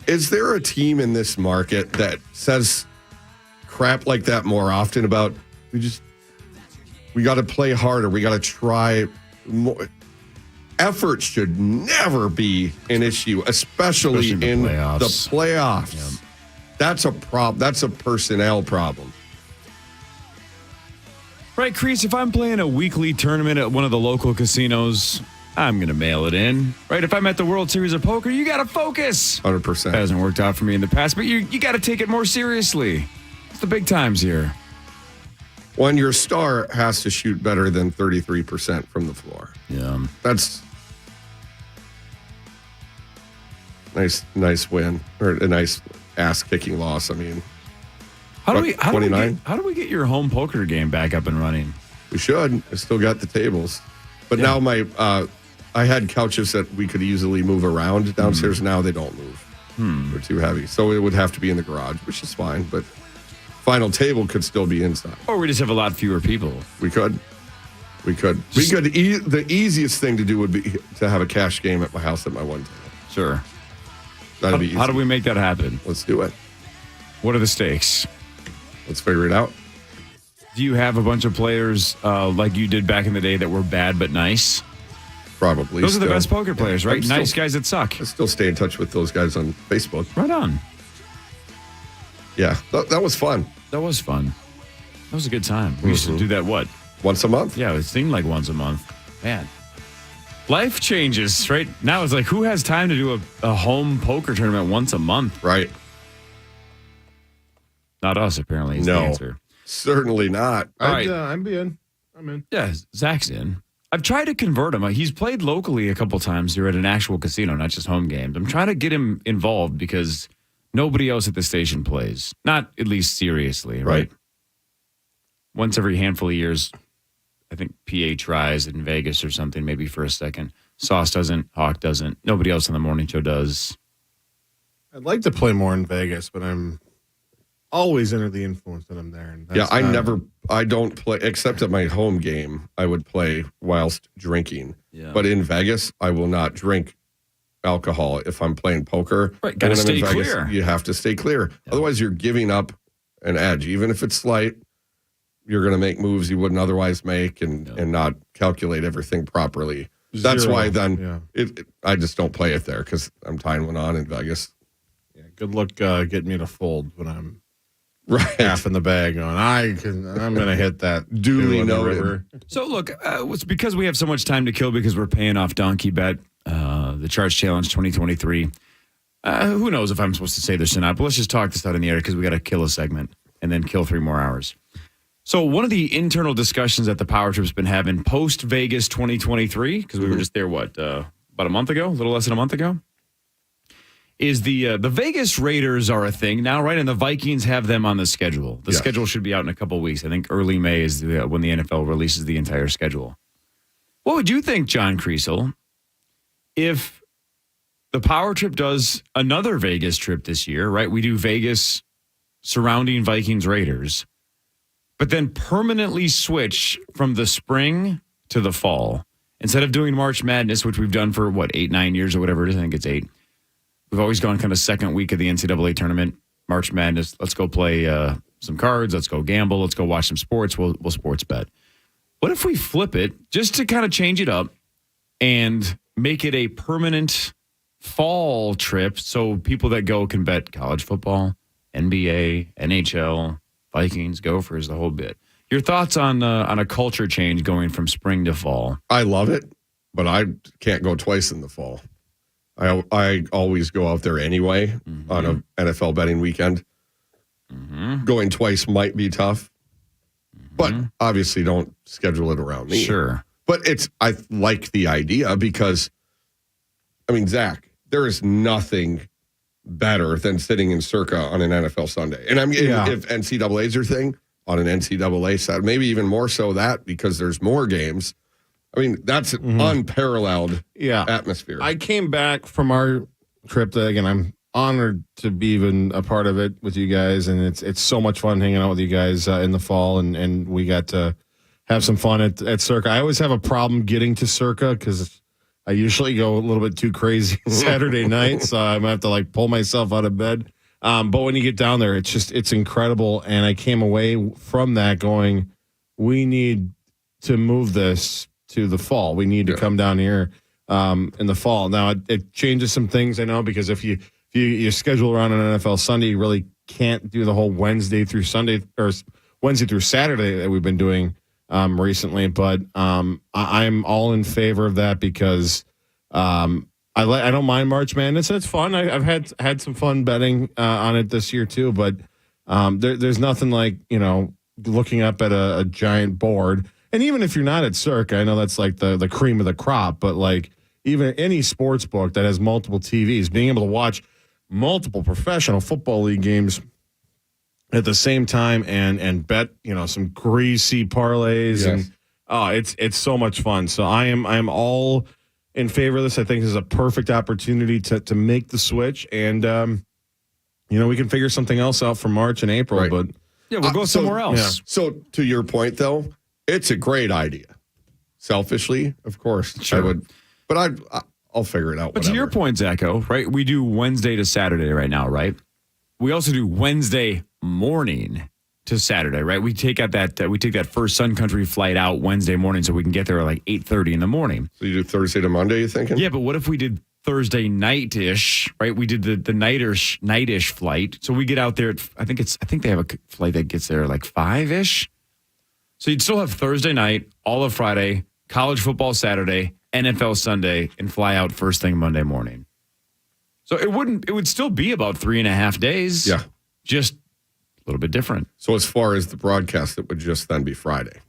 Is there a team in this market that says crap like that more often about we We got to play harder. We got to try more. Effort should never be an issue, especially in the playoffs. Yep. That's a problem. That's a personnel problem. Right, Kreese, if I'm playing a weekly tournament at one of the local casinos, I'm going to mail it in. Right, if I'm at the World Series of Poker, you got to focus. 100%. That hasn't worked out for me in the past, but you got to take it more seriously. It's the big times here. When your star has to shoot better than 33% from the floor. Yeah. That's nice win, or a nice ass-kicking loss. I mean, How do we 29? How do we get your home poker game back up and running? We should. I still got the tables. But now I had couches that we could easily move around downstairs. Now they don't move. They're too heavy. So it would have to be in the garage, which is fine. But final table could still be inside. Or we just have a lot fewer people. We could. The easiest thing to do would be to have a cash game at my house at my one table. Sure. That'd be easy. How do we make that happen? Let's do it. What are the stakes? Let's figure it out. Do you have a bunch of players like you did back in the day that were bad but nice? Probably. Those are the best poker players, right? I'm Nice guys that suck. I still stay in touch with those guys on Facebook. Right on. Yeah, that was fun. That was fun. That was a good time. We used to do that, what? Once a month? Yeah, it seemed like once a month. Man. Life changes, right? Now it's like, who has time to do a home poker tournament once a month? Right. Not us, apparently, is the answer. Certainly not. All right. I'm in. Yeah, Zach's in. I've tried to convert him. He's played locally a couple times here at an actual casino, not just home games. I'm trying to get him involved because nobody else at the station plays. Not at least seriously, right? Once every handful of years, I think PA tries in Vegas or something, maybe for a second. Sauce doesn't. Hawk doesn't. Nobody else on the morning show does. I'd like to play more in Vegas, but I'm always under the influence that I'm there. And I don't play, except at my home game, I would play whilst drinking. Yeah. But in Vegas, I will not drink alcohol if I'm playing poker. Right, gotta stay clear. You have to stay clear. Yeah. Otherwise, you're giving up an edge. Even if it's slight, you're going to make moves you wouldn't otherwise make and not calculate everything properly. That's why then I just don't play it there because I'm tying one on in Vegas. Yeah, good luck getting me to fold when I'm half in the bag going, I'm going to hit that duly noted. River. So look, it's because we have so much time to kill because we're paying off Donkey Bet, the Charch Challenge 2023. Who knows if I'm supposed to say this or not, but let's just talk this out in the air because we got to kill a segment and then kill 3 more hours. So one of the internal discussions that the Power Trip's been having post-Vegas 2023, because we were just there, about a month ago, a little less than a month ago, is the Vegas Raiders are a thing now, right? And the Vikings have them on the schedule. The schedule should be out in a couple of weeks. I think early May is when the NFL releases the entire schedule. What would you think, John Kriesel, if the Power Trip does another Vegas trip this year, right? We do Vegas surrounding Vikings Raiders, but then permanently switch from the spring to the fall. Instead of doing March Madness, which we've done for, 8-9 years or whatever it is, I think it's 8. We've always gone kind of second week of the NCAA tournament, March Madness. Let's go play some cards. Let's go gamble. Let's go watch some sports. We'll sports bet. What if we flip it just to kind of change it up and make it a permanent fall trip so people that go can bet college football, NBA, NHL, Vikings, Gophers, the whole bit. Your thoughts on a culture change going from spring to fall? I love it, but I can't go twice in the fall. I always go out there anyway on an NFL betting weekend. Going twice might be tough, but obviously don't schedule it around me. Sure. But I like the idea because, Zach, there is nothing better than sitting in Circa on an NFL Sunday. And if NCAA's your thing, on an NCAA Saturday, maybe even more so that because there's more games. That's an unparalleled atmosphere. I came back from our trip again, I'm honored to be even a part of it with you guys, and it's so much fun hanging out with you guys in the fall, and we got to have some fun at Circa. I always have a problem getting to Circa because I usually go a little bit too crazy Saturday night, so I'm going to have to pull myself out of bed. But when you get down there, it's incredible. And I came away from that going, we need to move this to the fall. We need to come down here in the fall. Now, it changes some things, I know, because if you schedule around an NFL Sunday, you really can't do the whole Wednesday through Sunday or Wednesday through Saturday that we've been doing recently. But I'm all in favor of that because I don't mind March Madness. It's fun. I've had some fun betting on it this year too. But there's nothing like looking up at a giant board. And even if you're not at Circa, I know that's like the cream of the crop. But like even any sports book that has multiple TVs, being able to watch multiple professional football league games at the same time and bet some greasy parlays. Yes. And it's so much fun. So I am all in favor of this. I think this is a perfect opportunity to make the switch, and we can figure something else out for March and April. Right. But yeah, we'll go somewhere else. Yeah. So to your point, though, it's a great idea. Selfishly, of course, sure. I would, but I'll figure it out. But to your point, Zacho, right? We do Wednesday to Saturday right now, right? We also do Wednesday morning to Saturday, right? We take that first Sun Country flight out Wednesday morning so we can get there at like 8:30 in the morning. So you do Thursday to Monday, you thinking? Yeah, but what if we did Thursday night-ish, right? We did the night-ish flight. So we get out there at, I think they have a flight that gets there like 5-ish. So you'd still have Thursday night, all of Friday, college football Saturday, NFL Sunday, and fly out first thing Monday morning. So it would still be about 3.5 days. Yeah. Just a little bit different. So as far as the broadcast, it would just then be Friday.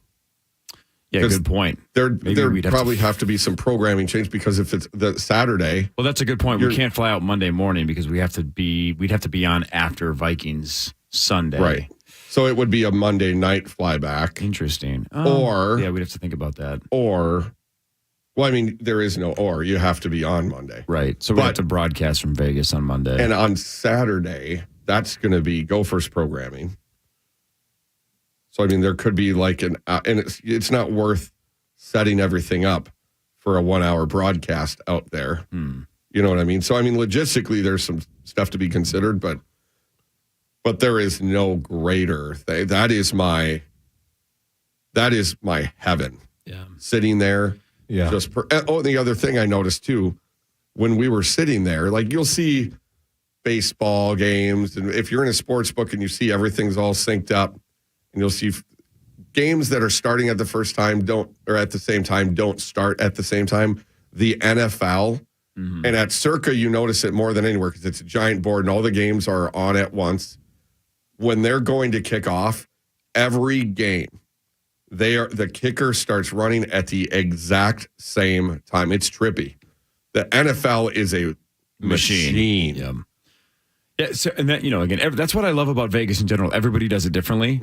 Yeah, good point. There'd probably have to be some programming change because if it's the Saturday. Well, that's a good point. We can't fly out Monday morning because we'd have to be on after Vikings Sunday. Right. So it would be a Monday night flyback. Interesting. Or yeah, we'd have to think about that. Or, well, I mean, there is no or. You have to be on Monday. Right. So we have to broadcast from Vegas on Monday. And on Saturday, that's going to be Gophers programming. So, I mean, there could be like and it's not worth setting everything up for a 1-hour broadcast out there. You know what I mean? So, I mean, logistically, there's some stuff to be considered, but there is no greater thing. That is my heaven. Yeah. Sitting there. Yeah. The other thing I noticed too, when we were sitting there, like you'll see baseball games, and if you're in a sports book and you see everything's all synced up, and you'll see games that are starting at the same time don't start at the same time. The NFL and at Circa, you notice it more than anywhere because it's a giant board and all the games are on at once. When they're going to kick off, every game, the kicker starts running at the exact same time. It's trippy. The NFL is a machine. Yeah. Yeah. So, and that, again, that's what I love about Vegas in general. Everybody does it differently.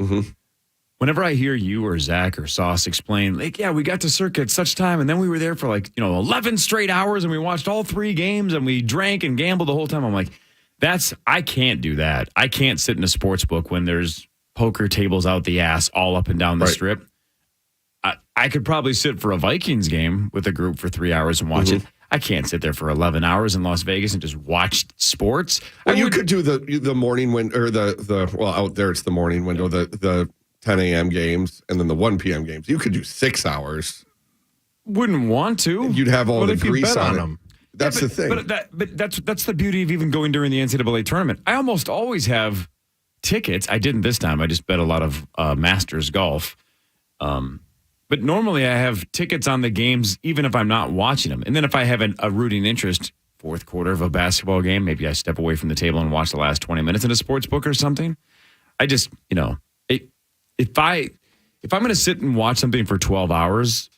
Whenever I hear you or Zach or Sauce explain, like, yeah, we got to Circa at such time, and then we were there for 11 straight hours, and we watched all 3 games, and we drank and gambled the whole time. I'm like, I can't do that. I can't sit in a sports book when there's poker tables out the ass all up and down the strip. I could probably sit for a Vikings game with a group for 3 hours and watch it. I can't sit there for 11 hours in Las Vegas and just watch sports. Well, you could do the morning window, or out there it's the morning window, the 10 a.m. games, and then the 1 p.m. games. You could do 6 hours. Wouldn't want to. You'd have all the grease on them. That's the thing. But that's the beauty of even going during the NCAA tournament. I almost always have tickets. I didn't this time. I just bet a lot of Masters golf. But normally I have tickets on the games, even if I'm not watching them. And then if I have a rooting interest, fourth quarter of a basketball game, maybe I step away from the table and watch the last 20 minutes in a sports book or something. I just, if I'm going to sit and watch something for 12 hours,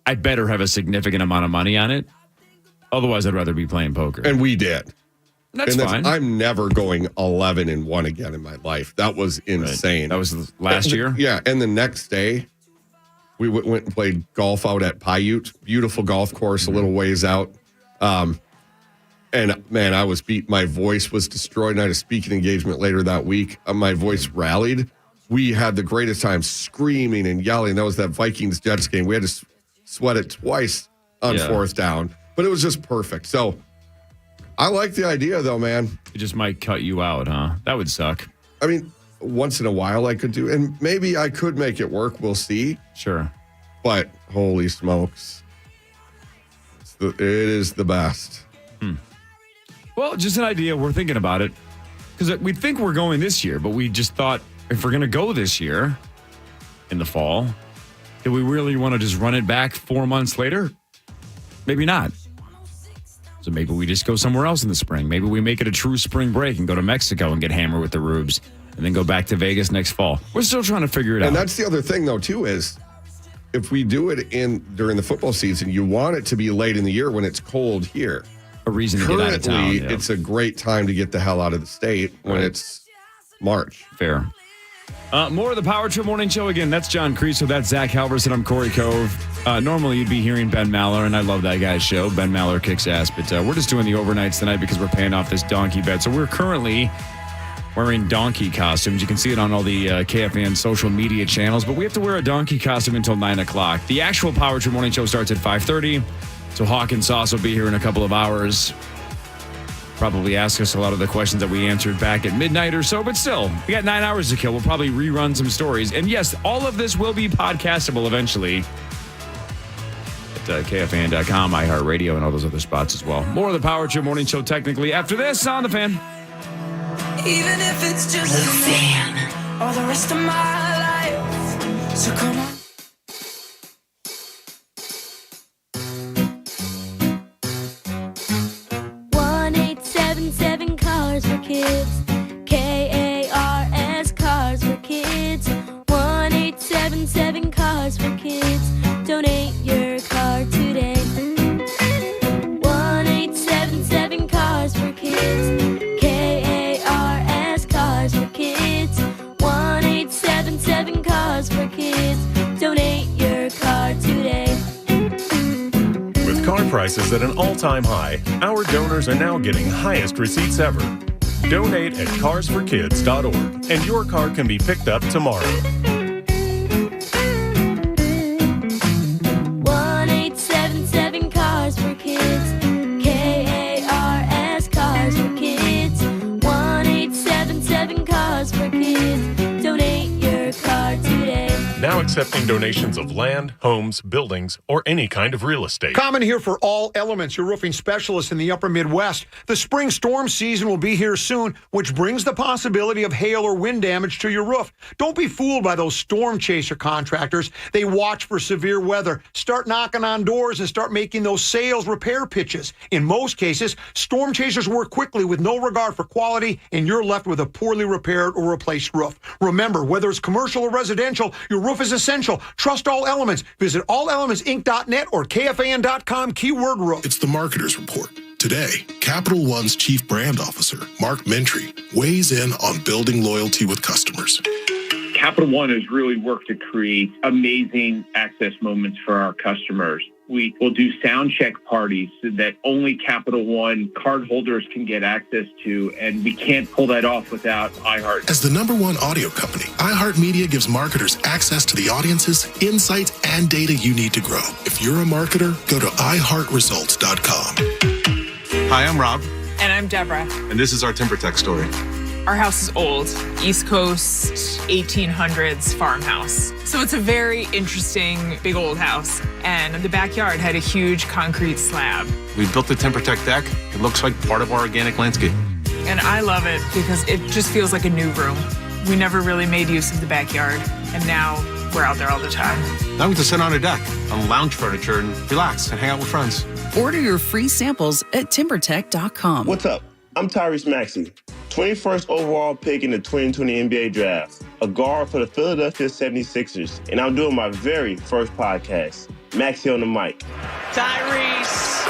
I better have a significant amount of money on it. Otherwise, I'd rather be playing poker. And we did. That's fine. I'm never going 11-1 again in my life. That was insane. Right. That was last year? Yeah. And the next day, we went and played golf out at Paiute. Beautiful golf course, a little ways out. And, man, I was beat. My voice was destroyed. And I had a speaking engagement later that week. My voice rallied. We had the greatest time screaming and yelling. That was that Vikings-Jets game. We had to sweat it twice on fourth down. But it was just perfect. So I like the idea, though, man. It just might cut you out, huh? That would suck. I mean, once in a while I could do, and maybe I could make it work. We'll see. Sure. but holy smokes. It is the best. Well, just an idea. We're thinking about it because we think we're going this year, but we just thought if we're going to go this year in the fall, do we really want to just run it back 4 months later? Maybe not. So maybe we just go somewhere else in the spring. Maybe we make it a true spring break and go to Mexico and get hammered with the Rubes and then go back to Vegas next fall. We're still trying to figure it out. And that's the other thing, though, too, is if we do it during the football season, you want it to be late in the year when it's cold here. A reason to get out of town. Currently, it's a great time to get the hell out of the state when it's March. Fair. More of the Power Trip Morning Show. Again, that's John Kriesel. That's Zach Halverson. I'm Cory Cove. Normally, you'd be hearing Ben Maller, and I love that guy's show. Ben Maller kicks ass, but we're just doing the overnights tonight because we're paying off this donkey bet. So we're currently wearing donkey costumes. You can see it on all the KFAN social media channels, but we have to wear a donkey costume until 9 o'clock. The actual Power Trip Morning Show starts at 5:30, so Hawk and Sauce will be here in a couple of hours. Probably ask us a lot of the questions that we answered back at midnight or so, but still, we got 9 hours to kill. We'll probably rerun some stories. And yes, all of this will be podcastable eventually at KFAN.com, iHeartRadio, and all those other spots as well. More of the Power Trip Morning Show technically after this on The Fan. Even if it's just The Fan or the rest of my life. So come on. 1-877 Cars for Kids. KARS Cars for Kids. 1-877 Cars for Kids. Donate your car today. 1-877 Cars for Kids. KARS Cars for Kids. 1-877 Cars for Kids. Donate your car today. With car prices at an all-time high, our donors are now getting highest receipts ever. Donate at carsforkids.org, and your car can be picked up tomorrow. 1-877 Cars for Kids. KARS Cars for Kids. 1-877 Cars for Kids. Donate your car today. Now accepting donations of land, homes, buildings, or any kind of real estate. Common here for All Elements, your roofing specialist in the upper Midwest. The spring storm season will be here soon, which brings the possibility of hail or wind damage to your roof. Don't be fooled by those storm chaser contractors. They watch for severe weather, start knocking on doors, and start making those sales repair pitches. In most cases, storm chasers work quickly with no regard for quality, and you're left with a poorly repaired or replaced roof. Remember, whether it's commercial or residential, your roof is essential. Trust All Elements. Visit allelementsinc.net or KFAN.com keyword roof. It's the Marketer's Report. Today, Capital One's Chief Brand Officer, Mark Mentry, weighs in on building loyalty with customers. Capital One has really worked to create amazing access moments for our customers. We will do sound check parties that only Capital One cardholders can get access to, and we can't pull that off without iHeart. As the #1 audio company, iHeartMedia gives marketers access to the audiences, insights, and data you need to grow. If you're a marketer, go to iHeartResults.com. Hi, I'm Rob. And I'm Deborah. And this is our TimberTech story. Our house is old, East Coast 1800s farmhouse. So it's a very interesting big old house. And the backyard had a huge concrete slab. We built the TimberTech deck. It looks like part of our organic landscape. And I love it because it just feels like a new room. We never really made use of the backyard. And now we're out there all the time. Now we can sit on a deck, on lounge furniture, and relax and hang out with friends. Order your free samples at timbertech.com. What's up? I'm Tyrese Maxey, 21st overall pick in the 2020 NBA Draft, a guard for the Philadelphia 76ers, and I'm doing my very first podcast, Maxey on the Mic. Tyrese!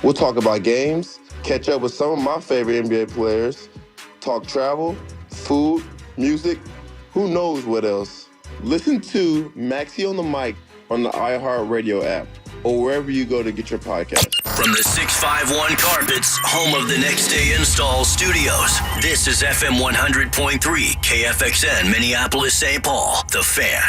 We'll talk about games, catch up with some of my favorite NBA players, talk travel, food, music, who knows what else. Listen to Maxey on the Mic on the iHeartRadio app or wherever you go to get your podcast. From the 651 Carpets, home of the Next Day Install Studios, this is FM 100.3 KFXN, Minneapolis, St. Paul, The Fan.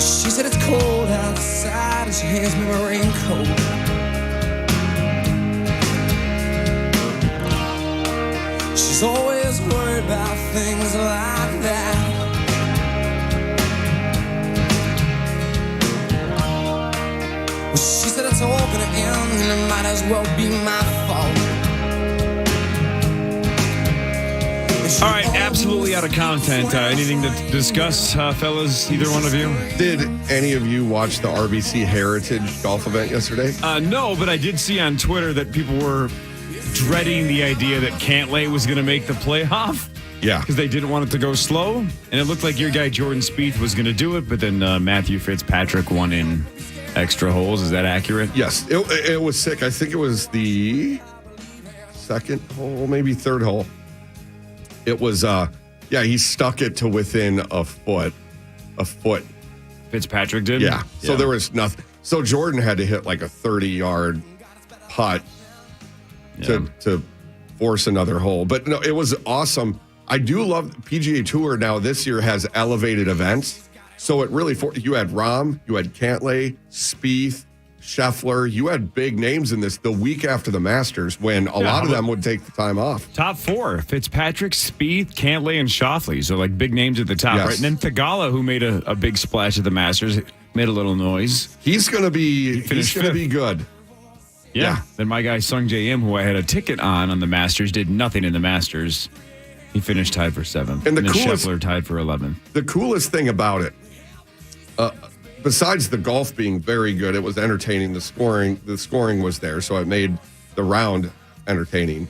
She said it's cold hands me my raincoat. She's always worried about things like that. Well, she said it's all gonna end and it might as well be my fault. All right, absolutely out of content. Anything to discuss, fellas, either one of you? Did any of you watch the RBC Heritage golf event yesterday? No, but I did see on Twitter that people were dreading the idea that Cantlay was going to make the playoff. Yeah. Because they didn't want it to go slow. And it looked like your guy Jordan Spieth was going to do it, but then Matthew Fitzpatrick won in extra holes. Is that accurate? Yes. It was sick. I think it was the second hole, maybe third hole. It was, he stuck it to within a foot. Fitzpatrick did? Yeah. So there was nothing. So Jordan had to hit like a 30-yard putt to force another hole. But no, it was awesome. I do love PGA Tour now this year has elevated events. So it really, you had Rahm, you had Cantlay, Spieth, Scheffler. You had big names in this the week after the Masters when a lot of them would take the time off. Top four: Fitzpatrick, Spieth, Cantlay, and Schauffele. So like big names at the top, right? And then Thigala, who made a big splash at the Masters, made a little noise. He's going to be good. Yeah. Then my guy Sung J M, who I had a ticket on the Masters, did nothing in the Masters. He finished tied for 7th. And then Scheffler tied for 11th. The coolest thing about it, besides the golf being very good, it was entertaining. The scoring was there, so it made the round entertaining.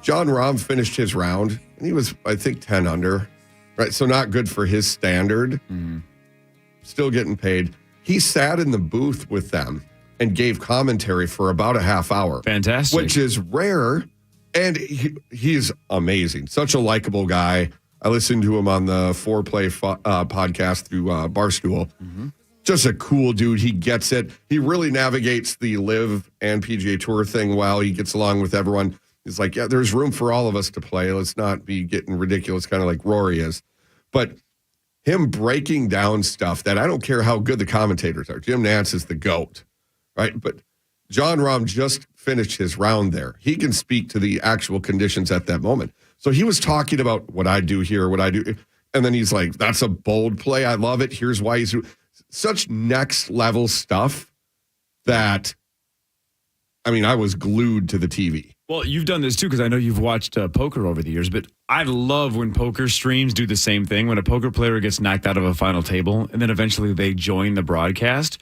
Jon Rahm finished his round, and he was, I think, 10 under. Right, so not good for his standard. Still getting paid. He sat in the booth with them and gave commentary for about a half hour. Fantastic. Which is rare, and he's amazing. Such a likable guy. I listened to him on the Foreplay podcast through Barstool. Just a cool dude. He gets it. He really navigates the LIV and PGA Tour thing well. He gets along with everyone. He's like, yeah, there's room for all of us to play. Let's not be getting ridiculous, kind of like Rory is. But him breaking down stuff that I don't care how good the commentators are. Jim Nantz is the GOAT, right? But Jon Rahm just finished his round there. He can speak to the actual conditions at that moment. So he was talking about what I do here, what I do. And then he's like, that's a bold play. I love it. Here's why he's such next level stuff that, I mean, I was glued to the TV. Well, you've done this too, because I know you've watched poker over the years, but I love when poker streams do the same thing. When a poker player gets knocked out of a final table and then eventually they join the broadcast,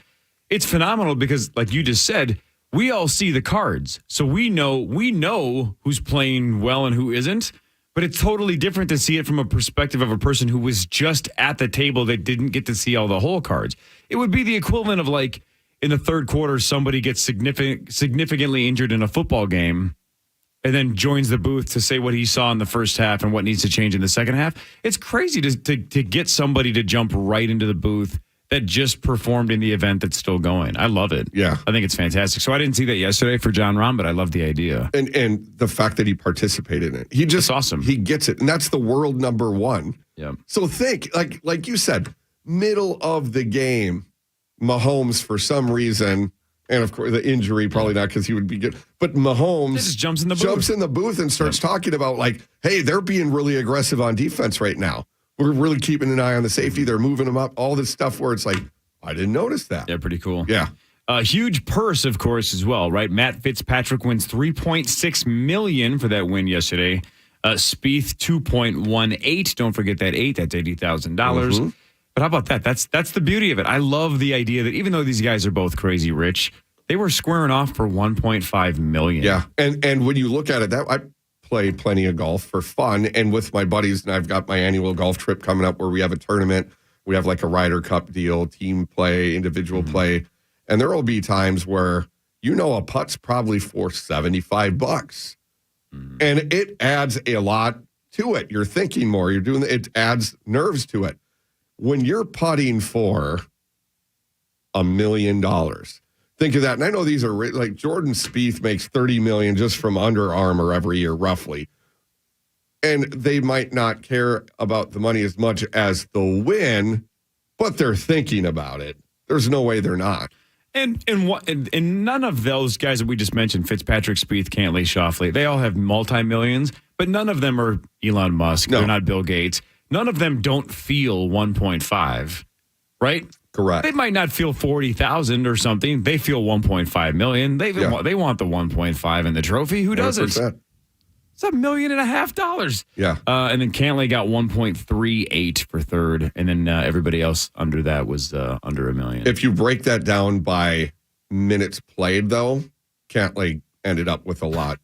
it's phenomenal because, like you just said, we all see the cards. So we know who's playing well and who isn't. But it's totally different to see it from a perspective of a person who was just at the table that didn't get to see all the hole cards. It would be the equivalent of like in the third quarter, somebody gets significantly injured in a football game and then joins the booth to say what he saw in the first half and what needs to change in the second half. It's crazy to get somebody to jump right into the booth that just performed in the event that's still going. I love it. Yeah. I think it's fantastic. So I didn't see that yesterday for Jon Rahm, but I love the idea. And the fact that he participated in it. That's awesome. He gets it. And that's the world number one. Yeah. So think, like you said, middle of the game, Mahomes, for some reason, and of course the injury, probably not because he would be good, but Mahomes just jumps in the booth and starts talking about like, hey, they're being really aggressive on defense right now. We're really keeping an eye on the safety. They're moving them up. All this stuff where it's like, I didn't notice that. Yeah, pretty cool. Yeah. A huge purse, of course, as well, right? Matt Fitzpatrick wins $3.6 million for that win yesterday. Spieth, $2.18. Don't forget that 8. That's $80,000. But how about that? That's the beauty of it. I love the idea that even though these guys are both crazy rich, they were squaring off for $1.5 million. Yeah. And when you look at it, I play plenty of golf for fun. And with my buddies, and I've got my annual golf trip coming up where we have a tournament. We have like a Ryder Cup deal, team play, individual play. And there will be times where, a putt's probably for $75. And it adds a lot to it. You're thinking more. You're doing it adds nerves to it. When you're putting for $1 million, think of that. And I know these are like Jordan Spieth makes $30 million just from Under Armour every year, roughly. And they might not care about the money as much as the win, but they're thinking about it. There's no way they're not. And none of those guys that we just mentioned, Fitzpatrick, Spieth, Cantlay, Schauffele, they all have multi-millions, but none of them are Elon Musk. No. They're not Bill Gates. None of them don't feel 1.5, right? Correct. They might not feel 40,000 or something. They feel 1.5 million. They want the 1.5 in the trophy. Who doesn't? It's $1.5 million. Yeah. And then Cantlay got 1.38 for third, and then everybody else under that was under $1 million. If you break that down by minutes played, though, Cantlay ended up with a lot,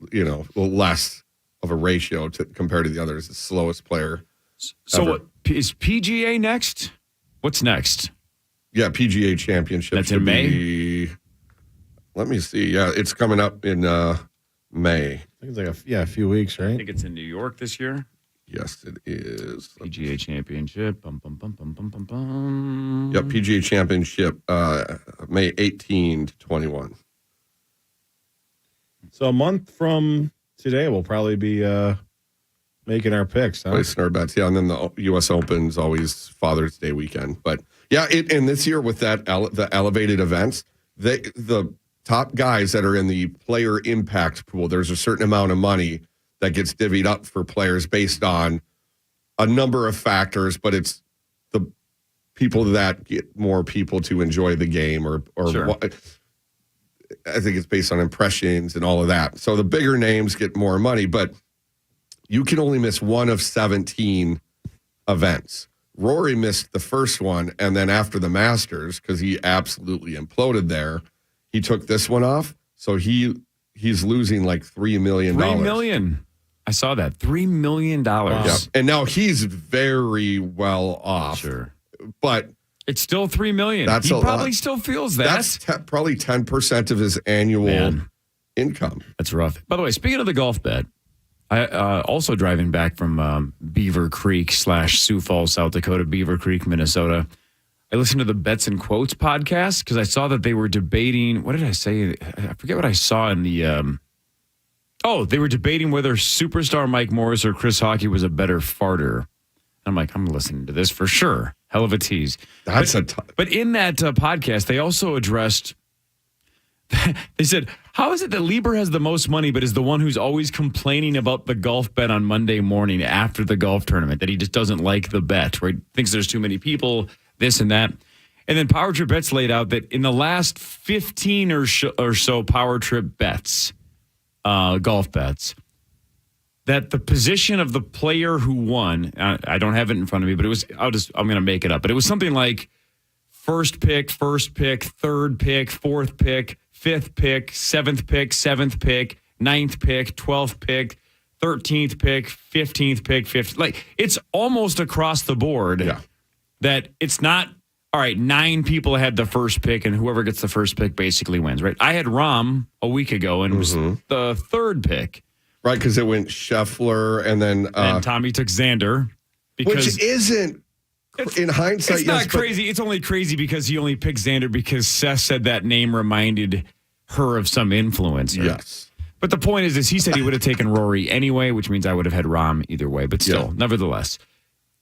less of a ratio compared to the others. The slowest player. So is PGA next? What's next? Yeah, PGA Championship. That's in May? Let me see. Yeah, it's coming up in May. I think it's like a few weeks, right? I think it's in New York this year. Yes, it is. PGA Championship. Bum, bum, bum, bum, bum, bum, bum. Yep, PGA Championship, May 18 to 21. So a month from today, we'll probably be making our picks. Huh? Placing our bets, yeah. And then the U.S. Open's always Father's Day weekend. But, yeah, and this year with that the elevated events, the top guys that are in the player impact pool, there's a certain amount of money that gets divvied up for players based on a number of factors, but it's the people that get more people to enjoy the game or sure. I think it's based on impressions and all of that. So the bigger names get more money, but you can only miss one of 17 events. Rory missed the first one, and then after the Masters, because he absolutely imploded there, he took this one off. So he's losing like $3 million. $3 million. I saw that. $3 million. Wow. Yep. And now he's very well off. Sure. But it's still $3 million. That's he a probably lot. still feels that. That's probably 10% of his annual income. That's rough. By the way, speaking of the golf bet, I also driving back from Beaver Creek / Sioux Falls, South Dakota, Beaver Creek, Minnesota. I listened to the Bets and Quotes podcast because I saw that they were debating. What did I say? I forget what I saw in the. They were debating whether superstar Mike Morris or Chris Hockey was a better farter. I'm like, I'm listening to this for sure. Hell of a tease. But in that podcast, they also addressed. They said, how is it that Lieber has the most money, but is the one who's always complaining about the golf bet on Monday morning after the golf tournament, that he just doesn't like the bet, right? Thinks there's too many people, this and that. And then Power Trip Bets laid out that in the last 15 or so Power Trip bets, golf bets, that the position of the player who won, I don't have it in front of me, but it was, I'm going to make it up, but it was something like first pick, third pick, fourth pick, fifth pick, seventh pick, ninth pick, 12th pick, 13th pick, 15th pick, 15th. Like, it's almost across the board that it's not, all right, 9 people had the first pick, and whoever gets the first pick basically wins, right? I had Rahm a week ago, and it was the third pick. Right, because it went Scheffler, and then Tommy took Xander. Which isn't, in hindsight, it's not crazy. It's only crazy because he only picked Xander because Seth said that name reminded her of some influencer. Yes. But the point is he said he would have taken Rory anyway, which means I would have had Rahm either way. But still, nevertheless.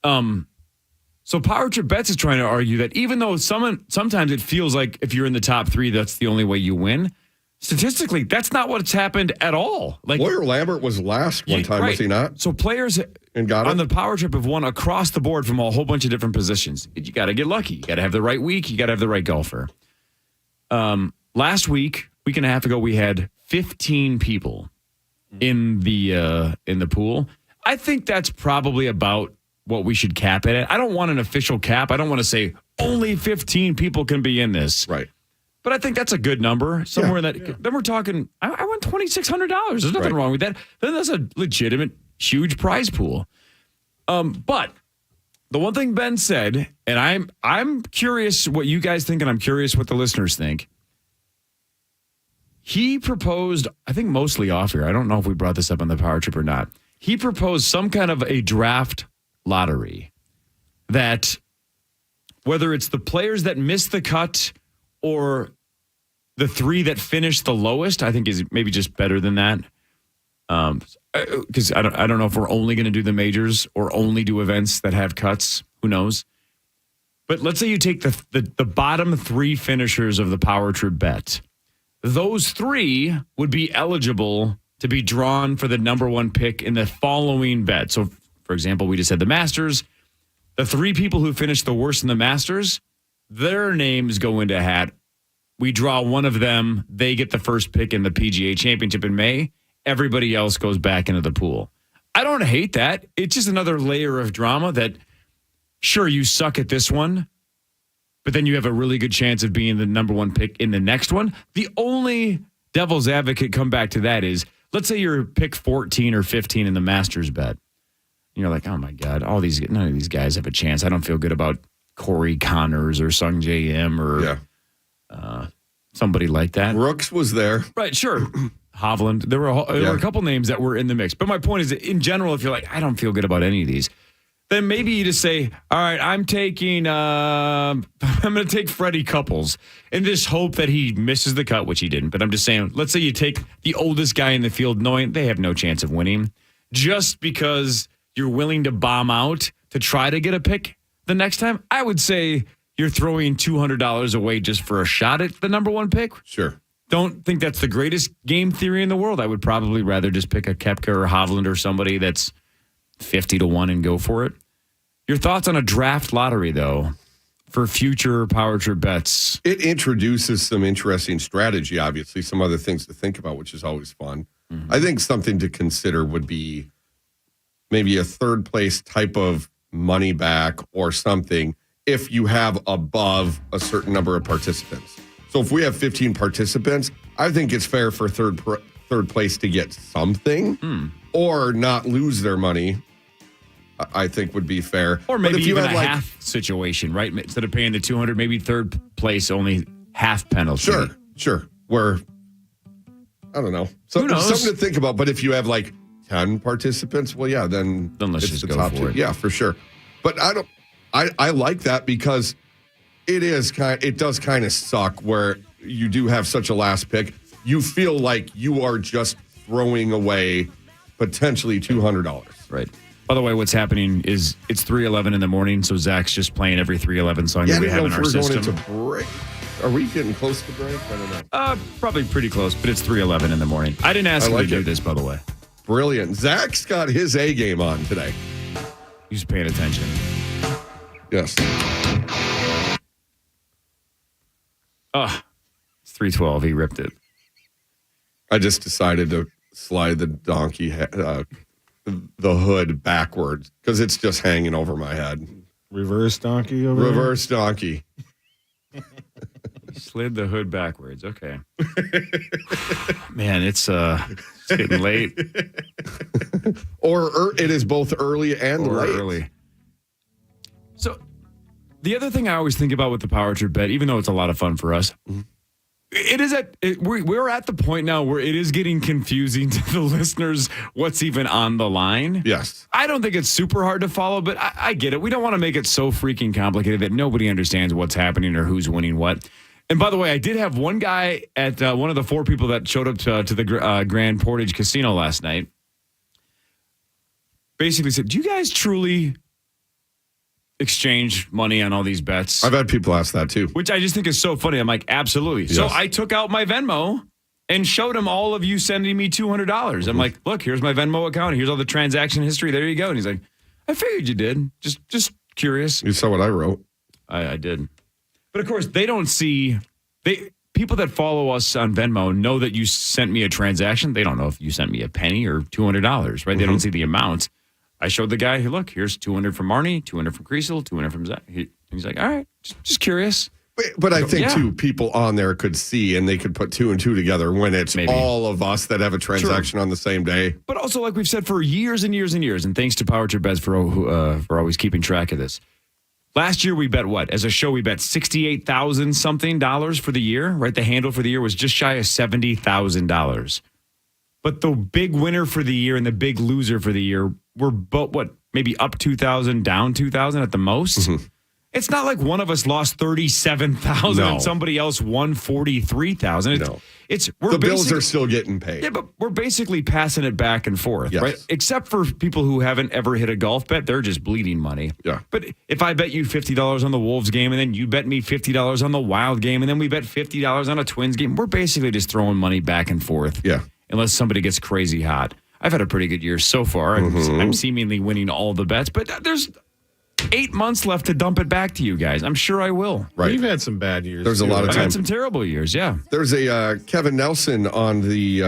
So Power Trip Bets is trying to argue that even though sometimes it feels like if you're in the top 3, that's the only way you win. Statistically, that's not what's happened at all. Like Lawyer Lambert was last one time, was he not? So players on the Power Trip have won across the board from a whole bunch of different positions. You got to get lucky. You got to have the right week. You got to have the right golfer. Last week and a half ago, we had 15 people in the pool. I think that's probably about what we should cap it at. I don't want an official cap. I don't want to say only 15 people can be in this. Right. But I think that's a good number. Somewhere that then we're talking, I won $2,600. There's nothing wrong with that. Then that's a legitimate, huge prize pool. But the one thing Ben said, and I'm curious what you guys think, and I'm curious what the listeners think. He proposed, I think mostly off here. I don't know if we brought this up on the Power Trip or not. He proposed some kind of a draft lottery that whether it's the players that miss the cut or the 3 that finish the lowest, I think is maybe just better than that. Because I don't know if we're only going to do the majors or only do events that have cuts. Who knows? But let's say you take the bottom 3 finishers of the Power Trip bet. Those 3 would be eligible to be drawn for the number 1 pick in the following bet. So, for example, we just had the Masters. The 3 people who finished the worst in the Masters, their names go into a hat. We draw one of them. They get the first pick in the PGA Championship in May. Everybody else goes back into the pool. I don't hate that. It's just another layer of drama that, sure, you suck at this one, but then you have a really good chance of being the number 1 pick in the next one. The only devil's advocate come back to that is, let's say you're pick 14 or 15 in the Masters bet. And you're like, oh my God, none of these guys have a chance. I don't feel good about Cory Connors or Sung J M or somebody like that. Brooks was there. Right, sure. Hovland. There were a couple names that were in the mix. But my point is that in general, if you're like, I don't feel good about any of these, then maybe you just say, all right, I'm going to take Freddie Couples and just hope that he misses the cut, which he didn't. But I'm just saying, let's say you take the oldest guy in the field knowing they have no chance of winning just because you're willing to bomb out to try to get a pick the next time. I would say you're throwing $200 away just for a shot at the number 1 pick. Sure. Don't think that's the greatest game theory in the world. I would probably rather just pick a Koepka or Hovland or somebody that's 50-1 and go for it. Your thoughts on a draft lottery, though, for future Power Trip bets? It introduces some interesting strategy, obviously, some other things to think about, which is always fun. Mm-hmm. I think something to consider would be maybe a third place type of money back or something if you have above a certain number of participants. So if we have 15 participants, I think it's fair for third place to get something or not lose their money. I think would be fair. Or maybe even a half situation, right? Instead of paying the $200, maybe third place only half penalty. Sure. Where, I don't know. Something to think about. But if you have like 10 participants, well, yeah, then let's just go for it. Yeah, for sure. But I like that because it does kind of suck where you do have such a last pick. You feel like you are just throwing away potentially $200. Right. By the way, what's happening is it's 3:11 in the morning, so Zach's just playing every 3:11 song that we have in our system. Going into break. Are we getting close to break? I don't know. Probably pretty close, but it's 3:11 in the morning. I didn't ask him to do this, by the way. Brilliant. Zach's got his A game on today. He's paying attention. Yes. It's 3:12. He ripped it. I just decided to slide the donkey the hood backwards because it's just hanging over my head. Reverse donkey over Reverse donkey. Slid the hood backwards. Okay. Man, it's getting late. Or it is both early and late. Early. So the other thing I always think about with the Power Trip bet, even though it's a lot of fun for us, we're at the point now where it is getting confusing to the listeners what's even on the line. Yes. I don't think it's super hard to follow, but I get it. We don't want to make it so freaking complicated that nobody understands what's happening or who's winning what. And by the way, I did have one guy at one of the 4 people that showed up to the Grand Portage Casino last night basically said, do you guys truly exchange money on all these bets? I've had people ask that too. Which I just think is so funny. I'm like, absolutely. Yes. So I took out my Venmo and showed him all of you sending me $200. Mm-hmm. I'm like, look, here's my Venmo account. Here's all the transaction history. There you go. And he's like, I figured you did. Just curious. You saw what I wrote. I did. But of course, they don't see... People that follow us on Venmo know that you sent me a transaction. They don't know if you sent me a penny or $200, right? Mm-hmm. They don't see the amount. I showed the guy, hey, look, here's 200 from Marnie, 200 from Kriesel, 200 from Zach. He's like, all right, just curious. But I think, too, people on there could see and they could put 2 and 2 together when it's all of us that have a transaction on the same day. But also, like we've said for years and years and years, and thanks to Power Trip Bets for always keeping track of this. Last year, we bet what? As a show, we bet $68,000 something for the year, right? The handle for the year was just shy of $70,000. But the big winner for the year and the big loser for the year were both, maybe up 2,000, down 2,000 at the most. Mm-hmm. It's not like one of us lost 37,000 No. and somebody else won 43,000. No. We're The bills basically- are still getting paid. Yeah, but we're basically passing it back and forth, Yes. right? Except for people who haven't ever hit a golf bet, they're just bleeding money. Yeah. But if I bet you $50 on the Wolves game, and then you bet me $50 on the Wild game, and then we bet $50 on a Twins game, we're basically just throwing money back and forth. Yeah. Unless somebody gets crazy hot. I've had a pretty good year so far. I'm seemingly winning all the bets, but there's 8 months left to dump it back to you guys. I'm sure I will. Right. You've had some bad years. There's a lot of I've time. had some terrible years, yeah. There's a Kevin Nelson on the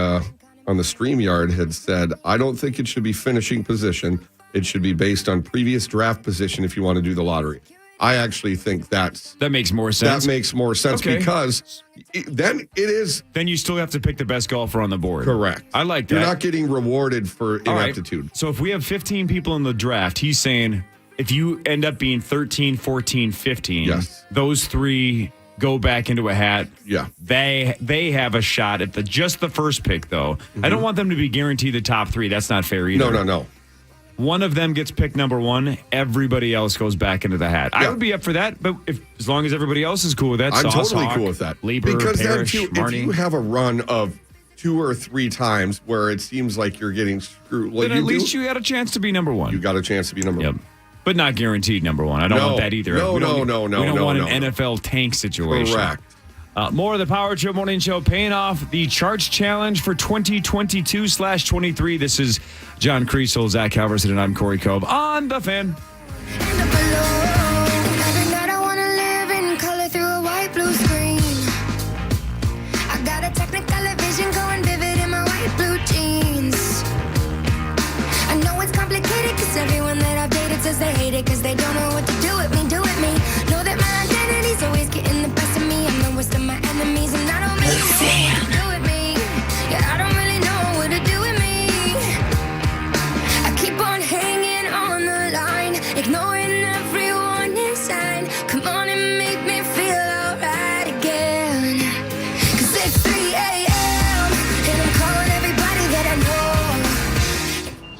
StreamYard had said, I don't think it should be finishing position. It should be based on previous draft position if you want to do the lottery. I actually think that makes more sense. That makes more sense because then it is. Then you still have to pick the best golfer on the board. Correct. I like that. You're not getting rewarded for All right. ineptitude. So if we have 15 people in the draft, he's saying if you end up being 13, 14, 15, Yes. those three go back into a hat. Yeah. They have a shot at just the first pick, though. I don't want them to be guaranteed the top three. That's not fair either. No. One of them gets picked number one. Everybody else goes back into the hat. I would be up for that, but as long as everybody else is cool with that, I'm Sauce, totally Hawk, cool with that. Lieber, Because then Parrish, if Marnie. you have a run of 2 or 3 times where it seems like you're getting screwed, then at least you had a chance to be number one. You got a chance to be number one. But not guaranteed number one. I don't want that either. No. We don't want no. an NFL tank situation. Correct. More of the Power Trip Morning Show paying off the Charch Challenge for 2022/23. This is John Kriesel, Zach Halverson, and I'm Cory Cove on The Fan. Every night I wanna live in color through a white blue screen. I got a technicolor vision going vivid in my white blue jeans. I know it's complicated cause everyone that I've dated says they hate it cause they don't know what to do with me. Know that my identity's always getting the best of me. I'm the worst of my enemies and I don't really know what to do with me. Yeah, I don't really know what to do with me. I keep on hanging on the line, ignoring every warning sign. Come on and make me feel alright again. Cause it's 3 a.m. and I'm calling everybody that I know.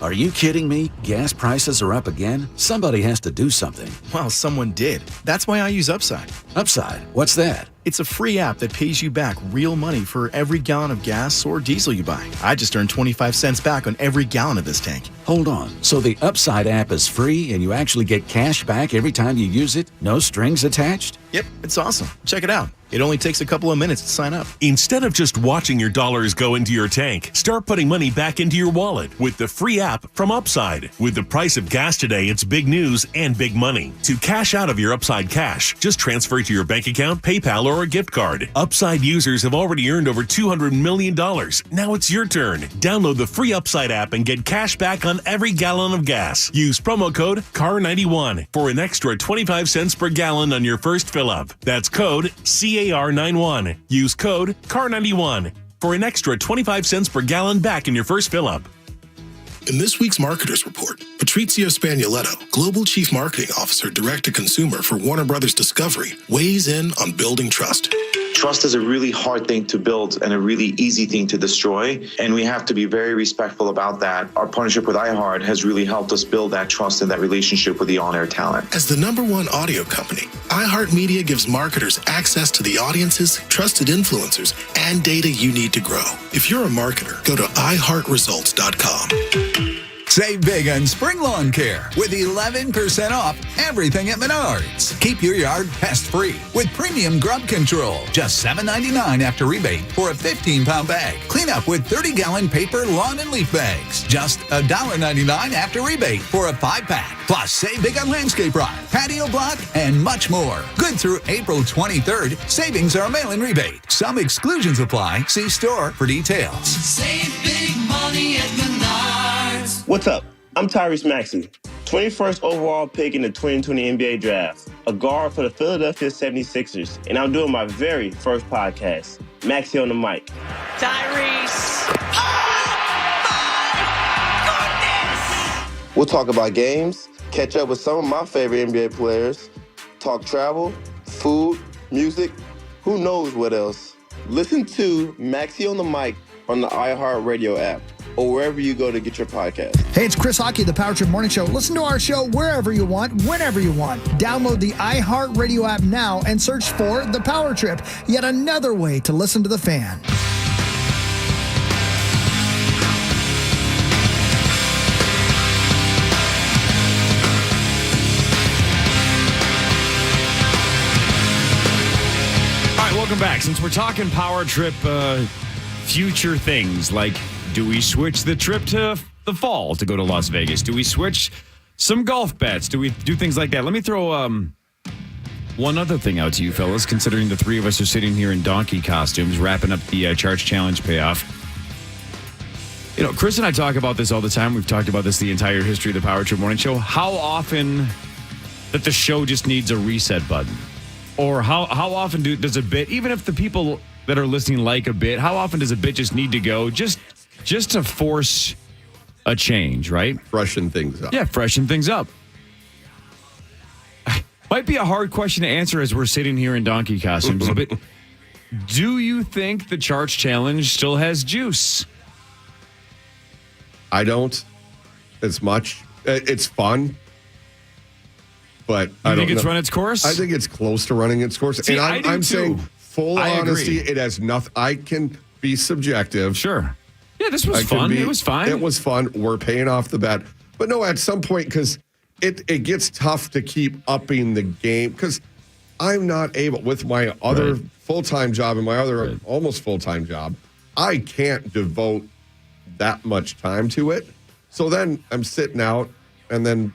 Are you kidding me? Gas prices are up again? Somebody has to do something. Well, someone did. That's why I use Upside. Upside? What's that? It's a free app that pays you back real money for every gallon of gas or diesel you buy. I just earned 25 cents back on every gallon of this tank. Hold on. So the Upside app is free and you actually get cash back every time you use it? No strings attached? Yep, it's awesome. Check it out. It only takes a couple of minutes to sign up. Instead of just watching your dollars go into your tank, start putting money back into your wallet with the free app from Upside. With the price of gas today, it's big news and big money. To cash out of your Upside cash, just transfer it to your bank account, PayPal, or a gift card. Upside users have already earned over $200 million. Now it's your turn. Download the free Upside app and get cash back on every gallon of gas. Use promo code CAR91 for an extra 25 cents per gallon on your first fill up. That's code CAR91. Use code CAR91 for an extra 25 cents per gallon back in your first fill up. In this week's Marketers Report, Patrizio Spagnoletto, Global Chief Marketing Officer Direct-to-Consumer for Warner Brothers Discovery, weighs in on building trust. Trust is a really hard thing to build and a really easy thing to destroy, and we have to be very respectful about that. Our partnership with iHeart has really helped us build that trust and that relationship with the on-air talent. As the #1 audio company, iHeartMedia gives marketers access to the audiences, trusted influencers, and data you need to grow. If you're a marketer, go to iHeartResults.com. Save big on spring lawn care with 11% off everything at Menards. Keep your yard pest-free with premium grub control. Just $7.99 after rebate for a 15-pound bag. Clean up with 30-gallon paper lawn and leaf bags. Just $1.99 after rebate for a 5-pack. Plus, save big on landscape rock, patio block, and much more. Good through April 23rd. Savings are a mail-in rebate. Some exclusions apply. See store for details. Save big money at Menards. What's up? I'm Tyrese Maxey, 21st overall pick in the 2020 NBA Draft, a guard for the Philadelphia 76ers, and I'm doing my very first podcast, Maxey on the Mic. Tyrese. We'll talk about games, catch up with some of my favorite NBA players, talk travel, food, music, who knows what else. Listen to Maxey on the Mic on the iHeartRadio app. or wherever you go to get your podcast. Hey, it's Chris Hockey, the Power Trip Morning Show. Listen to our show wherever you want, whenever you want. Download the iHeartRadio app now and search for The Power Trip, yet another way to listen to the Fan. All right, welcome back. Since we're talking Power Trip future things, like do we switch the trip to the fall to go to Las Vegas? Do we switch some golf bets? Do we do things like that? Let me throw one other thing out to you, fellas, considering the three of us are sitting here in donkey costumes, wrapping up the Charch Challenge payoff. You know, Chris and I talk about this all the time. We've talked about this the entire history of the Power Trip Morning Show. How often that the show just needs a reset button? Or how often does a bit, even if the people that are listening like a bit, how often does a bit just need to go just to force a change, right? Freshen things up. Yeah, freshen things up. Might be a hard question to answer as we're sitting here in donkey costumes, but do you think the Charch Challenge still has juice? I don't as much. It's fun. But I think don't it's know. run its course? I think it's close to running its course. See, and I do I'm too. saying full I honesty, agree. it has nothing. I can be subjective. Sure. Yeah, this was fun. It was fine. It was fun. We're paying off the bet. But no, at some point, because it gets tough to keep upping the game, because I'm not able, with my other full-time job and my other almost full-time job, I can't devote that much time to it. So then I'm sitting out, and then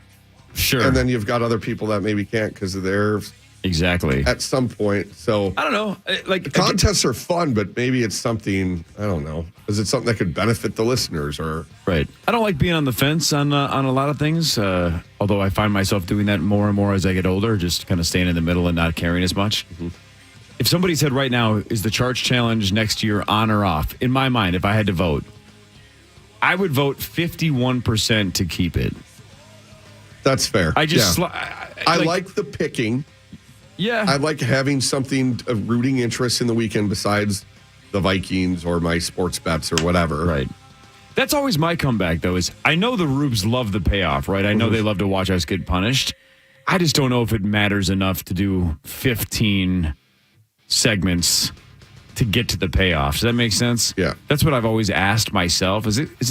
and then you've got other people that maybe can't because of theirs. Exactly. At some point. So I don't know. Like the contests are fun, but maybe it's something, I don't know. Is it something that could benefit the listeners or Right. I don't like being on the fence on a lot of things, although I find myself doing that more and more as I get older, just kind of staying in the middle and not caring as much. Mm-hmm. If somebody said right now, is the Charch Challenge next year on or off? In my mind, if I had to vote, I would vote 51% to keep it. That's fair. I just I like the picking. Yeah. I like having something of rooting interest in the weekend besides the Vikings or my sports bets or whatever. Right. That's always my comeback, though, is I know the Rubes love the payoff, right? I know they love to watch us get punished. I just don't know if it matters enough to do 15 segments to get to the payoff. Does that make sense? Yeah. That's what I've always asked myself. If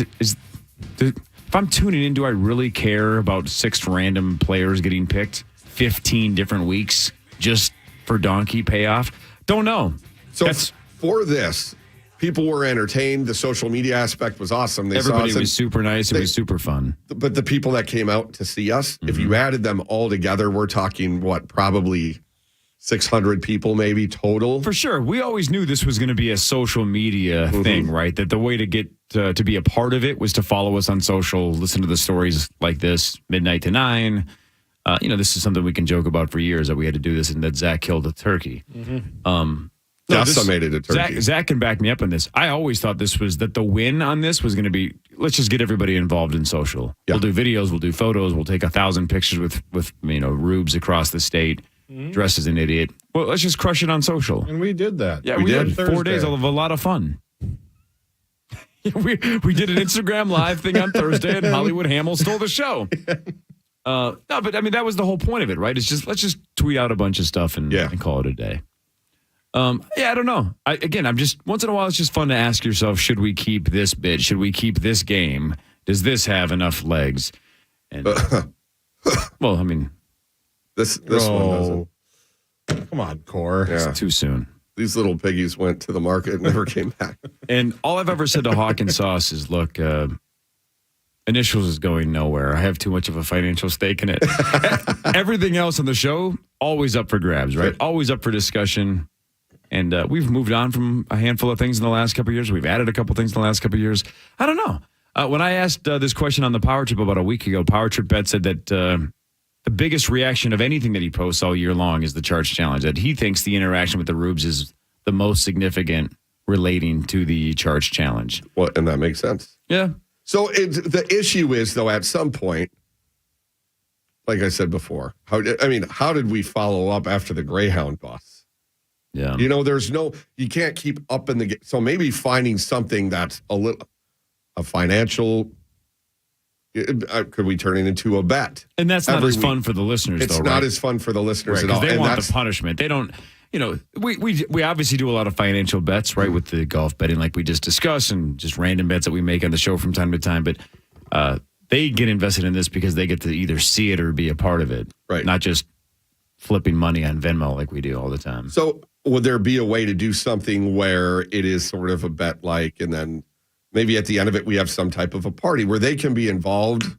I'm tuning in, do I really care about 6 random players getting picked 15 different weeks just for donkey payoff? Don't know. So for this, people were entertained. The social media aspect was awesome. Everybody was super nice. It was super fun. But the people that came out to see us, if you added them all together, we're talking, probably 600 people maybe total. For sure. We always knew this was going to be a social media thing, right? That the way to get to be a part of it was to follow us on social, listen to the stories like this, midnight to 9. This is something we can joke about for years, that we had to do this and that Zach killed a turkey. Decimated a turkey. Zach can back me up on this. I always thought that the win on this was going to be, let's just get everybody involved in social. Yeah. We'll do videos, we'll do photos, we'll take 1,000 pictures with Rubes across the state, dressed as an idiot. Well, let's just crush it on social. And we did that. Yeah, we did. 4 days of a lot of fun. we did an Instagram Live thing on Thursday, and Hollywood Hamill stole the show. No, but I mean, that was the whole point of it, right? It's just, let's just tweet out a bunch of stuff and call it a day. I don't know. I'm just, once in a while, it's just fun to ask yourself, should we keep this bit? Should we keep this game? Does this have enough legs? And well, I mean, this one doesn't. Come on, Cor. Yeah. It's too soon. These little piggies went to the market and never came back. And all I've ever said to Hawk and Sauce is, look, Initials is going nowhere. I have too much of a financial stake in it. Everything else on the show, always up for grabs, right? Always up for discussion. And we've moved on from a handful of things in the last couple of years. We've added a couple things in the last couple of years. I don't know. When I asked this question on the Power Trip about a week ago, Power Trip Bet said that the biggest reaction of anything that he posts all year long is the Charch Challenge, that he thinks the interaction with the Rubes is the most significant relating to the Charch Challenge. Well, and that makes sense. Yeah. So the issue is, though, at some point, like I said before, how did we follow up after the Greyhound bus? Yeah. You can't keep up in the game. So maybe finding something that's a a financial. Could we turn it into a bet? And that's not as fun for the listeners, it's though, not right? as fun for the listeners Right, at all. they And want the punishment. They don't, we obviously do a lot of financial bets, right, with the golf betting like we just discussed and just random bets that we make on the show from time to time. But they get invested in this because they get to either see it or be a part of it. Right. Not just flipping money on Venmo like we do all the time. So would there be a way to do something where it is sort of a bet like, and then maybe at the end of it, we have some type of a party where they can be involved?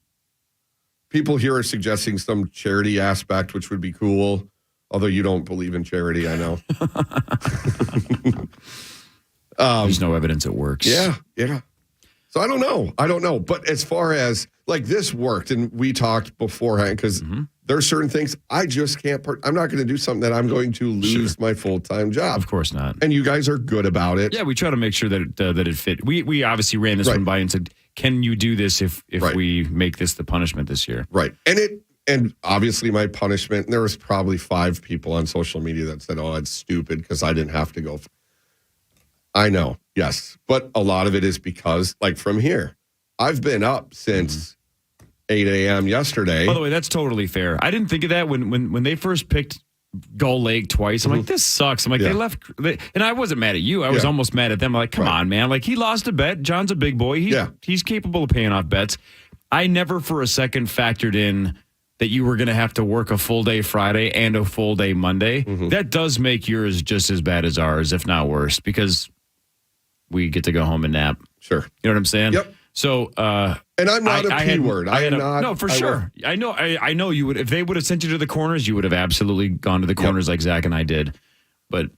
People here are suggesting some charity aspect, which would be cool. Although you don't believe in charity, I know. There's no evidence it works. Yeah. So I don't know. But as far as like this worked, and we talked beforehand, because there are certain things I just can't. I'm not going to do something that I'm going to lose my full-time job. Of course not. And you guys are good about it. Yeah, we try to make sure that it fit. We obviously ran this one by and said, can you do this if we make this the punishment this year? Right. And obviously my punishment, and there was probably 5 people on social media that said, oh, it's stupid because I didn't have to go. I know, yes. But a lot of it is because, like from here, I've been up since 8 a.m. yesterday. By the way, that's totally fair. I didn't think of that when they first picked Gull Lake twice. I'm like, this sucks. I'm like, they left. And I wasn't mad at you. I was almost mad at them. I'm like, come on, man. Like, he lost a bet. John's a big boy. He's capable of paying off bets. I never for a second factored in that you were going to have to work a full day Friday and a full day Monday. That does make yours just as bad as ours, if not worse, because we get to go home and nap. Sure. You know what I'm saying? Yep. So, and I'm not a P word. No, for sure. I know you would. If they would have sent you to the corners, you would have absolutely gone to the corners like Zach and I did. But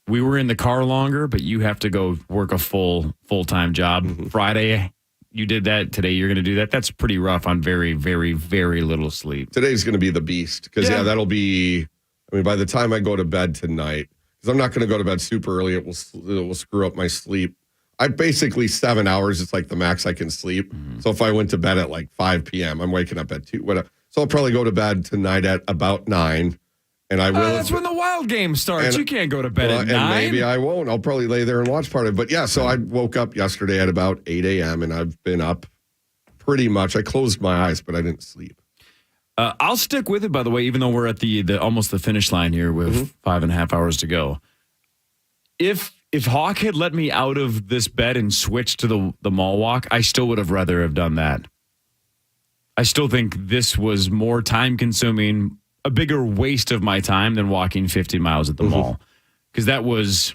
we were in the car longer, but you have to go work a full-time job. Friday, you did that. Today, you're going to do that. That's pretty rough on very, very, very little sleep. Today's going to be the beast because, that'll be, I mean, by the time I go to bed tonight, because I'm not going to go to bed super early, it will screw up my sleep. I basically 7 hours. It's like the max I can sleep. So if I went to bed at like 5 p.m., I'm waking up at 2. Whatever. So I'll probably go to bed tonight at about 9. And I will. That's when the wild game starts. You can't go to bed at 9. And maybe I won't. I'll probably lay there and watch part of it. But yeah, so I woke up yesterday at about 8 a.m. and I've been up pretty much. I closed my eyes, but I didn't sleep. I'll stick with it, by the way, even though we're at the almost the finish line here with 5.5 hours to go. If Hawk had let me out of this bed and switched to the mall walk, I still would have rather have done that. I still think this was more time consuming, a bigger waste of my time than walking 50 miles at the mall. Because that was,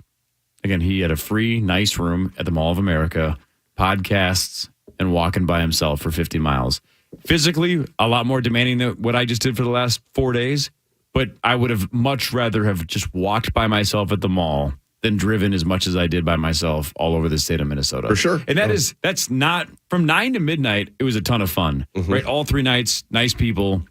again, he had a free, nice room at the Mall of America, podcasts, and walking by himself for 50 miles. Physically, a lot more demanding than what I just did for the last 4 days. But I would have much rather have just walked by myself at the mall than driven as much as I did by myself all over the state of Minnesota. For sure. And that's not, from 9 to midnight, it was a ton of fun, right? All 3 nights, nice people,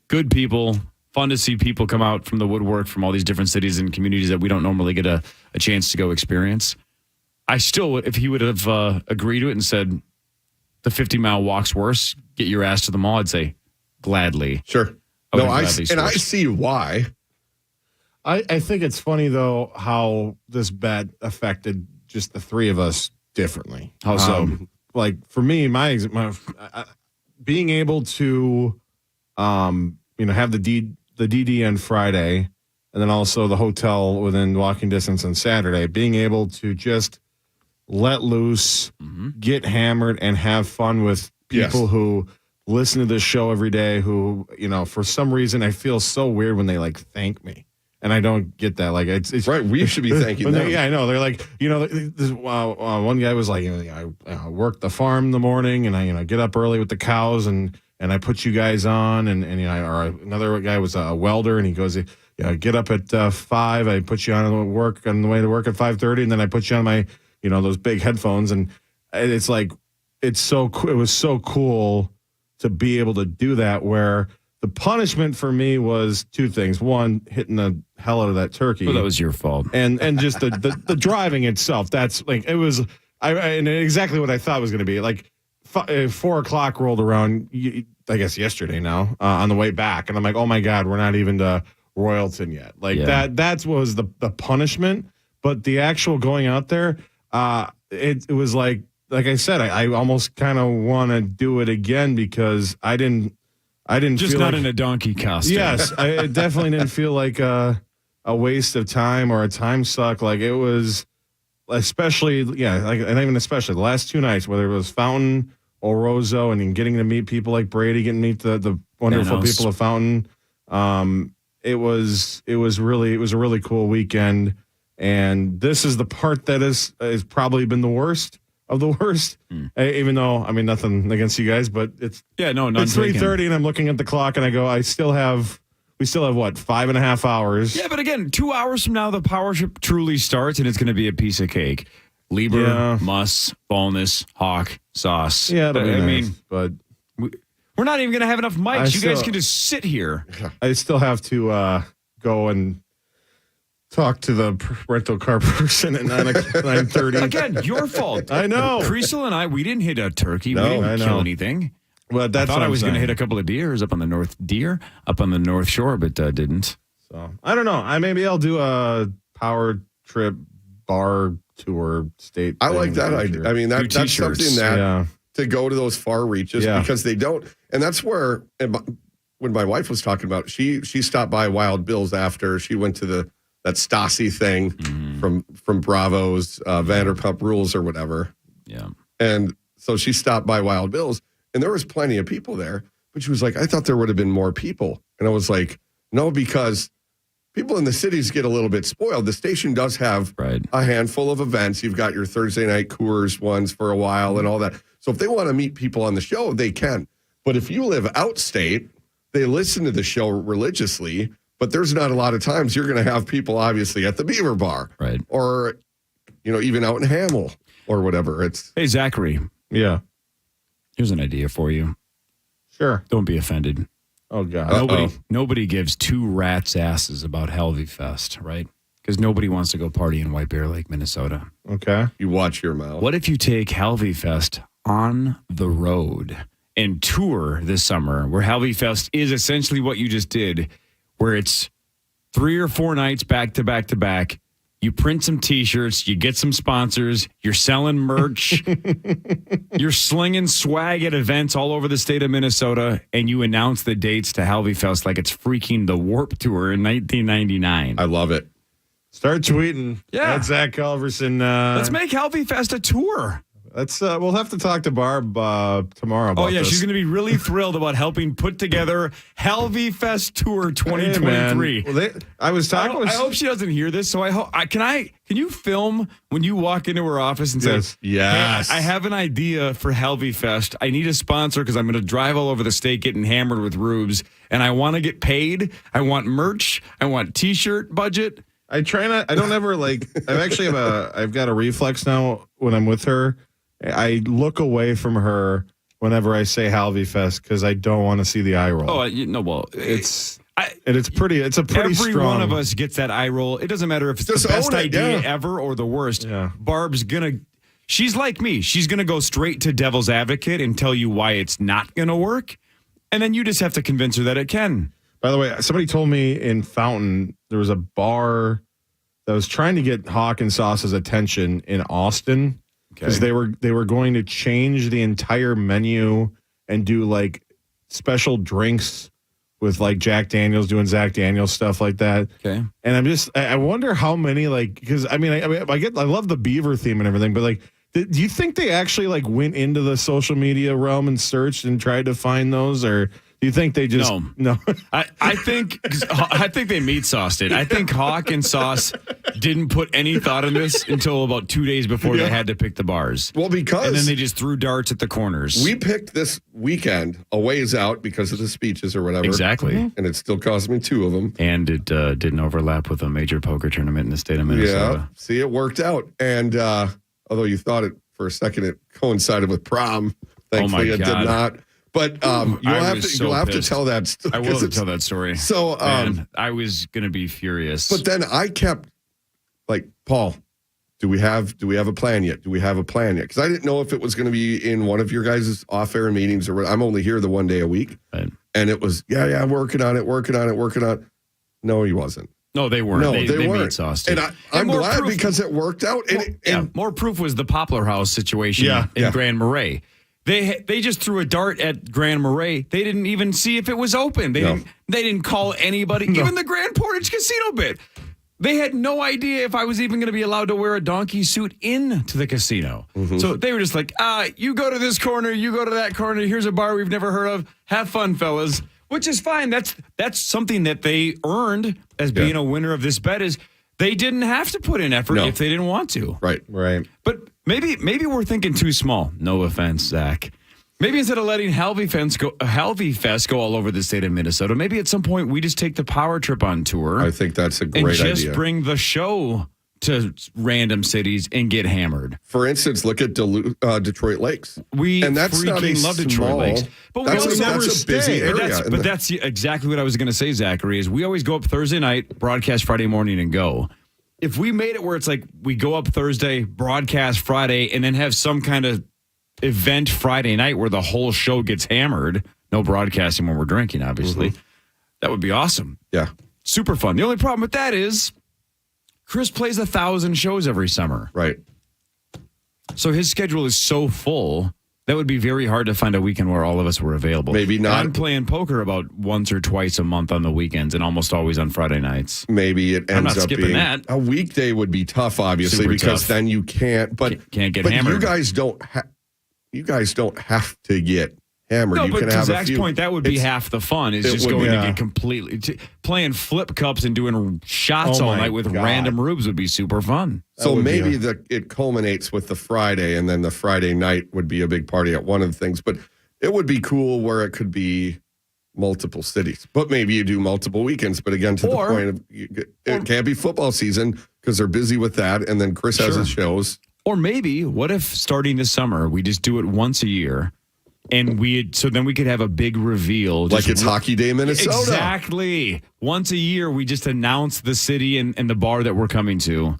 good people, fun to see people come out from the woodwork from all these different cities and communities that we don't normally get a chance to go experience. I still, if he would have agreed to it and said, the 50-mile walk's worse, get your ass to the mall, I'd say, gladly. Sure. I see why. I think it's funny, though, how this bet affected just the 3 of us differently. How so? Like, for me, my being able to, have the DD on Friday and then also the hotel within walking distance on Saturday, being able to just let loose, get hammered, and have fun with people who listen to this show every day who, for some reason, I feel so weird when they, thank me. And I don't get that. Like, it's right. We should be thanking them. I know. They're like, this, one guy was like, I work the farm in the morning and I get up early with the cows and I put you guys on. And or another guy was a welder and he goes, I get up at 5. I put you on the way to work at 5:30. And then I put you on my, those big headphones. And it's like, it was so cool to be able to do that where the punishment for me was 2 things. One, hitting the hell out of that turkey. Well, that was your fault. And just the driving itself. That's like, it was, and exactly what I thought it was going to be. Like 4 o'clock rolled around, I guess yesterday now, on the way back. And I'm like, oh my God, we're not even to Royalton yet. Like that was the punishment. But the actual going out there, it was like like I said, I almost kind of want to do it again because I didn't just feel not like, in a donkey costume. Yes, it definitely didn't feel like a waste of time or a time suck. Like it was, especially the last 2 nights, whether it was Fountain or Roseau, and getting to meet people like Brady, getting to meet the wonderful people of Fountain. It was a really cool weekend, and this is the part that has probably been the worst of the worst. Even though, I mean, nothing against you guys, but it's it's 3:30, and I'm looking at the clock, and I go, we still have what, 5.5 hours? Yeah, but again, 2 hours from now, the power trip truly starts, and it's going to be a piece of cake. Lieber, Muss, Bonus, Hawk, Sauce. Yeah, that'll be nice, mean, but we're not even going to have enough mics. You guys can just sit here. I still have to go and talk to the rental car person at 9:30. Again, your fault. I know. Kriesel and I, we didn't hit a turkey. No, we didn't kill anything. Well, that's I thought what I was I'm going to saying. hit a couple of deers up on the North Shore, but didn't. So I don't know. Maybe I'll do a power trip bar tour state. I like that idea. I mean, that's something that to go to those far reaches because they don't. And that's where, when my wife was talking about, she stopped by Wild Bill's after she went to that Stassi thing from Bravo's Vanderpump Rules or whatever. Yeah. And so she stopped by Wild Bill's, and there was plenty of people there. But she was like, I thought there would have been more people. And I was like, no, because people in the cities get a little bit spoiled. The station does have a handful of events. You've got your Thursday night Coors ones for a while and all that. So if they want to meet people on the show, they can. But if you live outstate, they listen to the show religiously, but there's not a lot of times you're going to have people obviously at the Beaver Bar. Right. Or, even out in Hamel or whatever. Hey, Zachary. Yeah. Here's an idea for you. Sure. Don't be offended. Oh, God. Nobody gives two rats' asses about Halvey Fest, right? Because nobody wants to go party in White Bear Lake, Minnesota. Okay. You watch your mouth. What if you take Halvey Fest on the road and tour this summer, where Halvey Fest is essentially what you just did, where it's 3 or 4 nights back to back to back. You print some T-shirts, you get some sponsors, you're selling merch, you're slinging swag at events all over the state of Minnesota, and you announce the dates to Halvey Fest like it's freaking the Warped Tour in 1999. I love it. Start tweeting. Yeah. That's Zach Halverson. Let's make Halvey Fest a tour. That's we'll have to talk to Barb tomorrow about this. She's going to be really thrilled about helping put together Halvey Fest Tour 2023. Hey, well, I was talking with... I hope she doesn't hear this, so I hope can you film when you walk into her office and say, yes. Hey, I have an idea for Halvey Fest. I need a sponsor because I'm going to drive all over the state getting hammered with rubes, and I want to get paid. I want merch. I want T-shirt budget. I don't ever I've got a reflex now when I'm with her. I look away from her whenever I say Halvey Fest because I don't want to see the eye roll. It's a pretty every strong. One of us gets that eye roll. It doesn't matter if it's the best idea ever or the worst. Yeah. Barb's she's like me. She's gonna go straight to devil's advocate and tell you why it's not gonna work, and then you just have to convince her that it can. By the way, somebody told me in Fountain there was a bar that was trying to get Hawk and Sauce's attention in Austin. Because they were going to change the entire menu and do like special drinks with like Jack Daniels doing Zach Daniels stuff like that. Okay. And I wonder how many because I love the beaver theme and everything, but like, do you think they actually like went into the social media realm and searched and tried to find those, or do you think they just no? I think they meat sauced it. I think Hawk and Sauce didn't put any thought in this until about 2 days before they had to pick the bars. Well, and then they just threw darts at the corners. We picked this weekend a ways out because of the speeches or whatever. Exactly. And it still cost me 2 of them. And it didn't overlap with a major poker tournament in the state of Minnesota. Yeah. See, it worked out. And although you thought it for a second, it coincided with prom. Thankfully, it did not. But you'll have to tell that story. I will tell that story. So I was going to be furious. But then I kept like, Paul, do we have a plan yet? Do we have a plan yet? Because I didn't know if it was going to be in one of your guys' off-air meetings or I'm only here the one day a week. Right. And it was, working on it. No, he wasn't. No, they weren't. No, they weren't. made sauce. Too. And I'm more glad proof- because it worked out. More proof was the Poplar House situation in Grand Marais. They just threw a dart at Grand Marais. They didn't even see if it was open. They didn't call anybody. Even the Grand Portage Casino bit. They had no idea if I was even going to be allowed to wear a donkey suit into the casino. Mm-hmm. So they were just like, you go to this corner, you go to that corner. Here's a bar we've never heard of. Have fun, fellas. Which is fine. That's something that they earned as being a winner of this bet is they didn't have to put in effort if they didn't want to. Right. But maybe we're thinking too small. No offense, Zach. Maybe instead of letting Halvey Fest go all over the state of Minnesota, maybe at some point we just take the Power Trip on tour. I think that's a great idea. And just bring the show to random cities and get hammered. For instance, look at Detroit Lakes. And that's freaking love Detroit Lakes. But we also never a busy area. But that's exactly what I was going to say, Zachary, is we always go up Thursday night, broadcast Friday morning, and go. If we made it where it's like we go up Thursday, broadcast Friday, and then have some kind of event Friday night where the whole show gets hammered, no broadcasting when we're drinking, obviously, that would be awesome. Yeah. Super fun. The only problem with that is Chris plays 1,000 shows every summer. Right. So his schedule is so full, that would be very hard to find a weekend where all of us were available. Maybe not. I'm playing poker about once or twice a month on the weekends and almost always on Friday nights. Maybe it I'm ends not up skipping being that. a weekday would be tough, obviously, Super because tough. then you can't. But can't get hammered. You guys don't. You guys don't have to get hammered. No, you but can to have Zach's a few. point, that would be half the fun. Is just going to get completely playing flip cups and doing shots all night with random rubes would be super fun. So maybe it culminates with the Friday, and then the Friday night would be a big party at one of the things. But it would be cool where it could be multiple cities. But maybe you do multiple weekends. But again, to the point of it can't be football season because they're busy with that, and then Chris has his shows. Or maybe, what if starting this summer, we just do it once a year, and so then we could have a big reveal. Like it's Hockey Day, Minnesota. Exactly. Once a year, we just announce the city and the bar that we're coming to,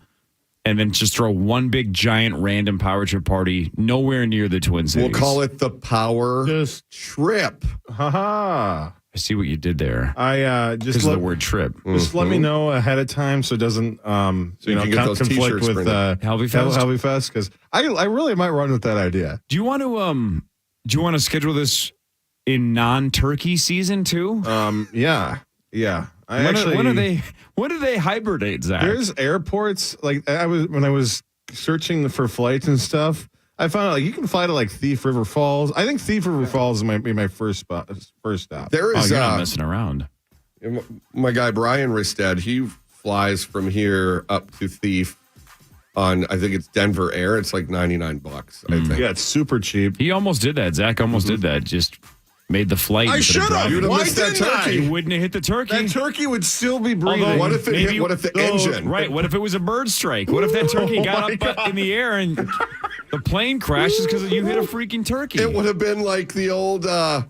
and then just throw one big, giant, random Power Trip party nowhere near the Twin Cities. We'll call it the Power Trip. Ha-ha. I see what you did there. I just because of the word trip. Just let me know ahead of time so it doesn't you can get those conflict t-shirts with Halvey Fest because I really might run with that idea. Do you want to schedule this in non-turkey season too? Yeah. When do they hibernate, Zach? There's airports like when I was searching for flights and stuff. I found out like you can fly to like Thief River Falls. I think Thief River Falls might be my first stop. There is you're not messing around. My guy Brian Risted, he flies from here up to Thief on I think it's Denver Air. It's like $99, I think. Yeah, it's super cheap. He almost did that. Zach almost did that. Just made the flight. I should have. You'd have Why missed that didn't I? turkey. You wouldn't have hit the turkey. That turkey would still be breathing. Although, What if it hit? What if the engine? Right. What if it was a bird strike? What if that turkey got up in the air and the plane crashes because you hit a freaking turkey? It would have been like the old the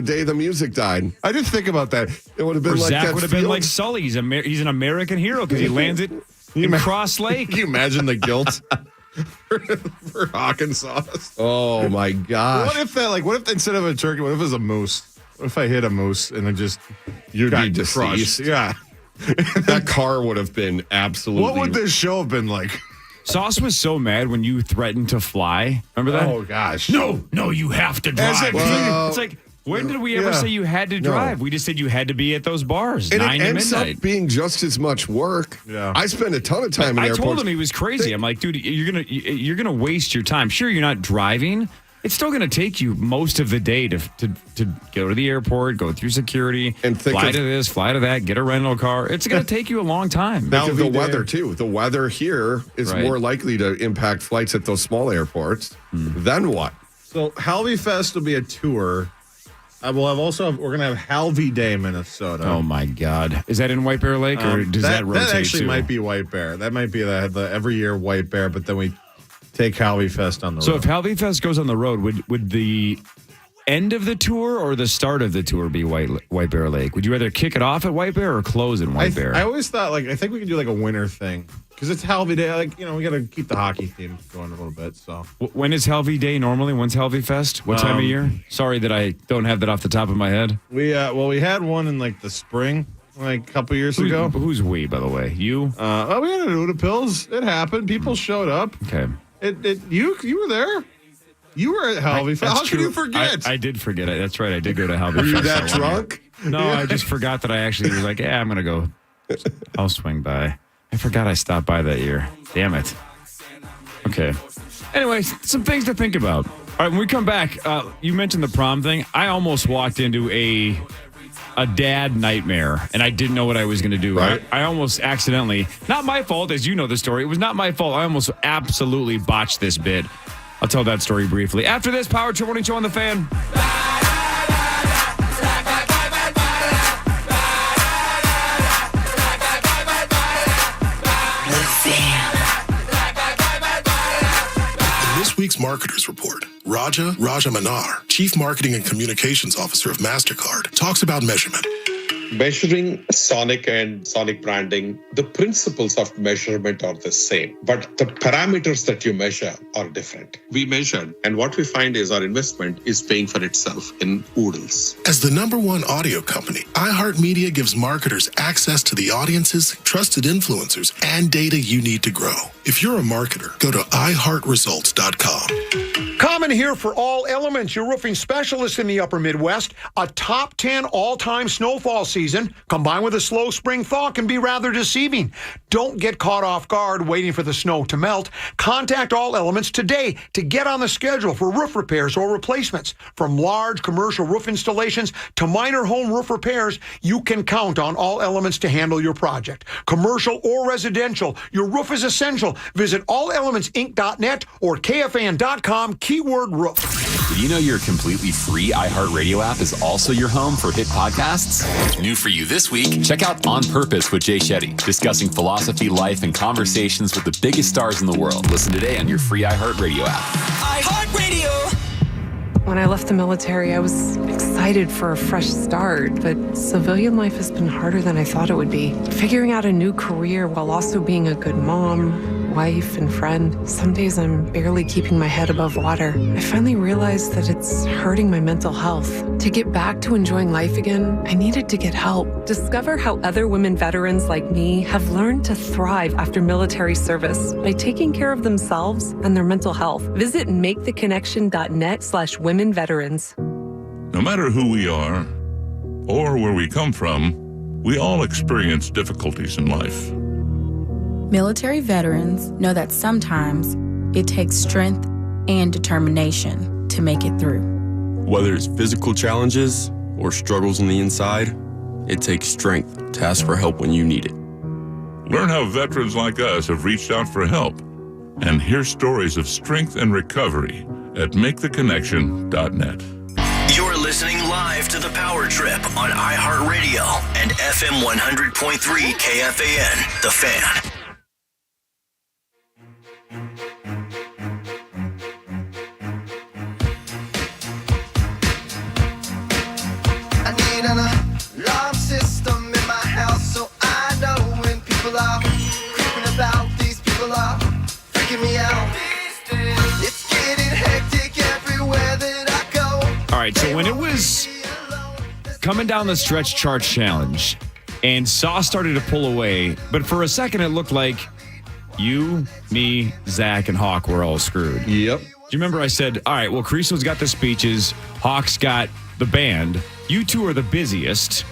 day the music died. I did think about that. It would have been Or like Zach that would have been field. like Sully. He's an American hero because he lands it in Cross Lake. Can you imagine the guilt for Hawkins sauce? Oh my gosh! What if instead of a turkey, what if it was a moose? What if I hit a moose and it just You'd got be deceased. crushed? Yeah. That car would have been absolutely. What would this show have been like? Sauce was so mad when you threatened to fly. Remember that? Oh gosh. No, you have to drive. It's like, when did we ever say you had to drive? We just said you had to be at those bars, And 9 it to ends midnight. up being just as much work. Yeah. I spend a ton of time in I airports. told him he was crazy. I'm like, dude, you're gonna waste your time. Sure, you're not driving. It's still going to take you most of the day to go to the airport, go through security, and fly to this, fly to that, get a rental car. It's going to take you a long time. Think of the weather, too. The weather here is more likely to impact flights at those small airports. Then what? So Halvey Fest will be a tour. We're going to have Halvey Day, Minnesota. Oh, my God. Is that in White Bear Lake, or does that rotate That actually too? might be White Bear. That might be the every year White Bear, but then we take Halvey Fest on the road. So if Halvey Fest goes on the road, would the end of the tour or the start of the tour be White Bear Lake? Would you rather kick it off at White Bear or close in White Bear? I always thought, I think we could do a winter thing because it's Halvey Day. We got to keep the hockey theme going a little bit. So when is Halvey Day normally? When's Halvey Fest? What time of year? Sorry that I don't have that off the top of my head. We had one in the spring. like a couple years ago. Who's we, by the way? You? We had an Uda Pills. It happened. People showed up. Okay. You were there. You were at Halvey. How can you forget? I did forget it. That's right. I did go to Halvey. Were you that drunk? No, I just forgot that I actually was like, I'm going to go. I'll swing by. I forgot I stopped by that year. Damn it. Okay. Anyway, some things to think about. All right, when we come back, you mentioned the prom thing. I almost walked into a dad nightmare, and I didn't know what I was going to do. Right. I almost accidentally, not my fault, as you know the story. It was not my fault. I almost absolutely botched this bit. I'll tell that story briefly. After this, Power Trip Morning Show on the Fan. In this week's Marketers Report, Raja Manar, Chief Marketing and Communications Officer of MasterCard, talks about measurement. Measuring Sonic and Sonic branding, the principles of measurement are the same, but the parameters that you measure are different. We measured, and what we find is our investment is paying for itself in oodles. As the #1 audio company, iHeartMedia gives marketers access to the audiences, trusted influencers, and data you need to grow. If you're a marketer, go to iHeartResults.com. Common here for All Elements, your roofing specialist in the upper Midwest. A top 10 all-time snowfall season combined with a slow spring thaw can be rather deceiving. Don't get caught off guard waiting for the snow to melt. Contact All Elements today to get on the schedule for roof repairs or replacements. From large commercial roof installations to minor home roof repairs, you can count on All Elements to handle your project. Commercial or residential, your roof is essential. Visit allelementsinc.net or kfan.com, keyword roof. Did you know your completely free iHeartRadio app is also your home for hit podcasts? New for you this week, check out On Purpose with Jay Shetty, discussing philosophy, life, and conversations with the biggest stars in the world. Listen today on your free iHeartRadio app. iHeartRadio! When I left the military, I was excited for a fresh start, but civilian life has been harder than I thought it would be. Figuring out a new career while also being a good mom, wife, and friend. Some days I'm barely keeping my head above water. I finally realized that it's hurting my mental health. To get back to enjoying life again, I needed to get help. Discover how other women veterans like me have learned to thrive after military service by taking care of themselves and their mental health. Visit maketheconnection.net/womenveterans. No matter who we are or where we come from, we all experience difficulties in life. Military veterans know that sometimes it takes strength and determination to make it through. Whether it's physical challenges or struggles on the inside, it takes strength to ask for help when you need it. Learn how veterans like us have reached out for help and hear stories of strength and recovery at maketheconnection.net. You're listening live to The Power Trip on iHeartRadio and FM 100.3 KFAN, The Fan. I need an alarm system in my house so I know when people are creeping about. These people are freaking me out. It's getting hectic everywhere that I go. All right, so when it was coming down the stretch Charch challenge and Sauce started to pull away, but for a second it looked like you, me, Zach, and Hawk were all screwed. Yep. Do you remember I said, all right, well, Kriesel's got the speeches, Hawk's got the band. You two are the busiest.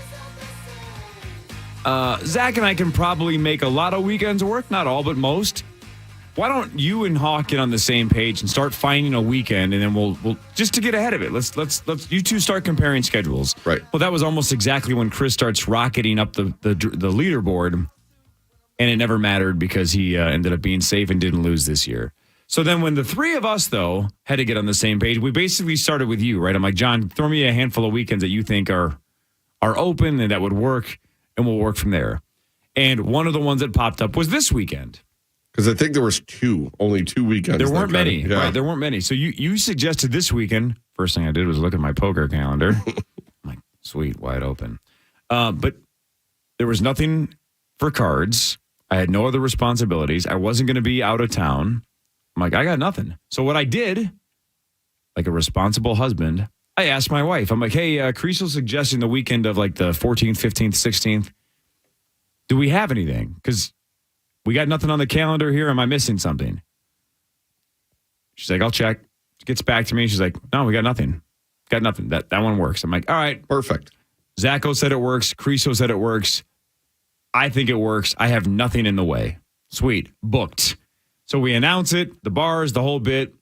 Zach and I can probably make a lot of weekends work, not all, but most. Why don't you and Hawk get on the same page and start finding a weekend, and then we'll just to get ahead of it. Let's you two start comparing schedules. Right. Well, that was almost exactly when Chris starts rocketing up the leaderboard, and it never mattered because he ended up being safe and didn't lose this year. So then when the three of us, though, had to get on the same page, we basically started with you, right? I'm like, John, throw me a handful of weekends that you think are open and that would work, and we'll work from there. And one of the ones that popped up was this weekend. Because I think there was only two weekends. There weren't many. Yeah. Right, there weren't many. So you suggested this weekend. First thing I did was look at my poker calendar. I'm like, sweet, wide open. But there was nothing for cards. I had no other responsibilities. I wasn't going to be out of town. I'm like, I got nothing. So what I did, like a responsible husband, I asked my wife. I'm like, hey, Kriesel suggesting the weekend of like the 14th, 15th, 16th. do we have anything? Because we got nothing on the calendar here. Am I missing something? She's like, I'll check. She gets back to me. She's like, no, we got nothing. Got nothing. That one works. I'm like, all right. Perfect. Zacho said it works. Kriesel said it works. I think it works. I have nothing in the way. Sweet. Booked. So we announce it, the bars, the whole bit.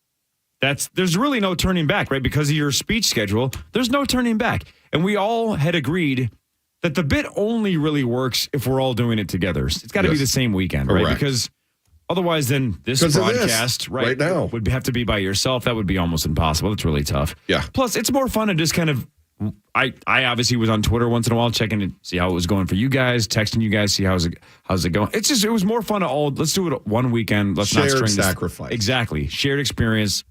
There's really no turning back, right? Because of your speech schedule, there's no turning back. And we all had agreed that the bit only really works if we're all doing it together. It's got to be the same weekend, right? Correct. Because otherwise, then this broadcast right now would have to be by yourself. That would be almost impossible. It's really tough. Yeah. Plus, it's more fun to just kind of. I obviously was on Twitter once in a while, checking to see how it was going for you guys, texting you guys, see how's it going. It was more fun to all. Let's do it one weekend. Let's not string sacrifice. Exactly. Shared experience,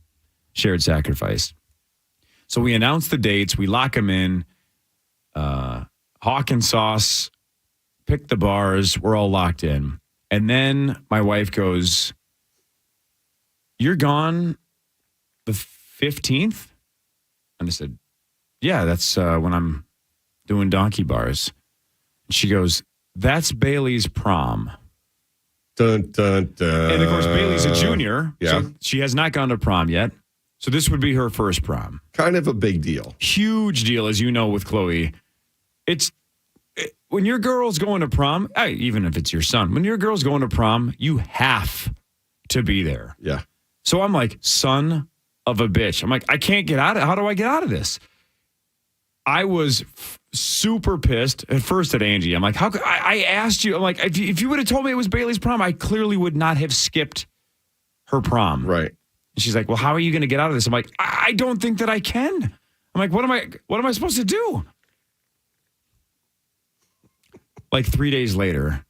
shared sacrifice. So we announce the dates. We lock them in. Hawk and Sauce pick the bars. We're all locked in. And then my wife goes, "You're gone the 15th?" And I said, "Yeah, that's when I'm doing donkey bars." And she goes, "That's Bailey's prom." Dun, dun, dun. And of course, Bailey's a junior. Yeah. So she has not gone to prom yet. So this would be her first prom. Kind of a big deal. Huge deal, as you know, with Chloe. When your girl's going to prom, even if it's your son, when your girl's going to prom, you have to be there. Yeah. So I'm like, son of a bitch. I'm like, I can't get out of it. How do I get out of this? I was super pissed at first at Angie. I'm like, how could I asked you? I'm like, if you would have told me it was Bailey's prom, I clearly would not have skipped her prom. Right. And she's like, well, how are you going to get out of this? I'm like, I don't think that I can. I'm like, what am I supposed to do? Like 3 days later,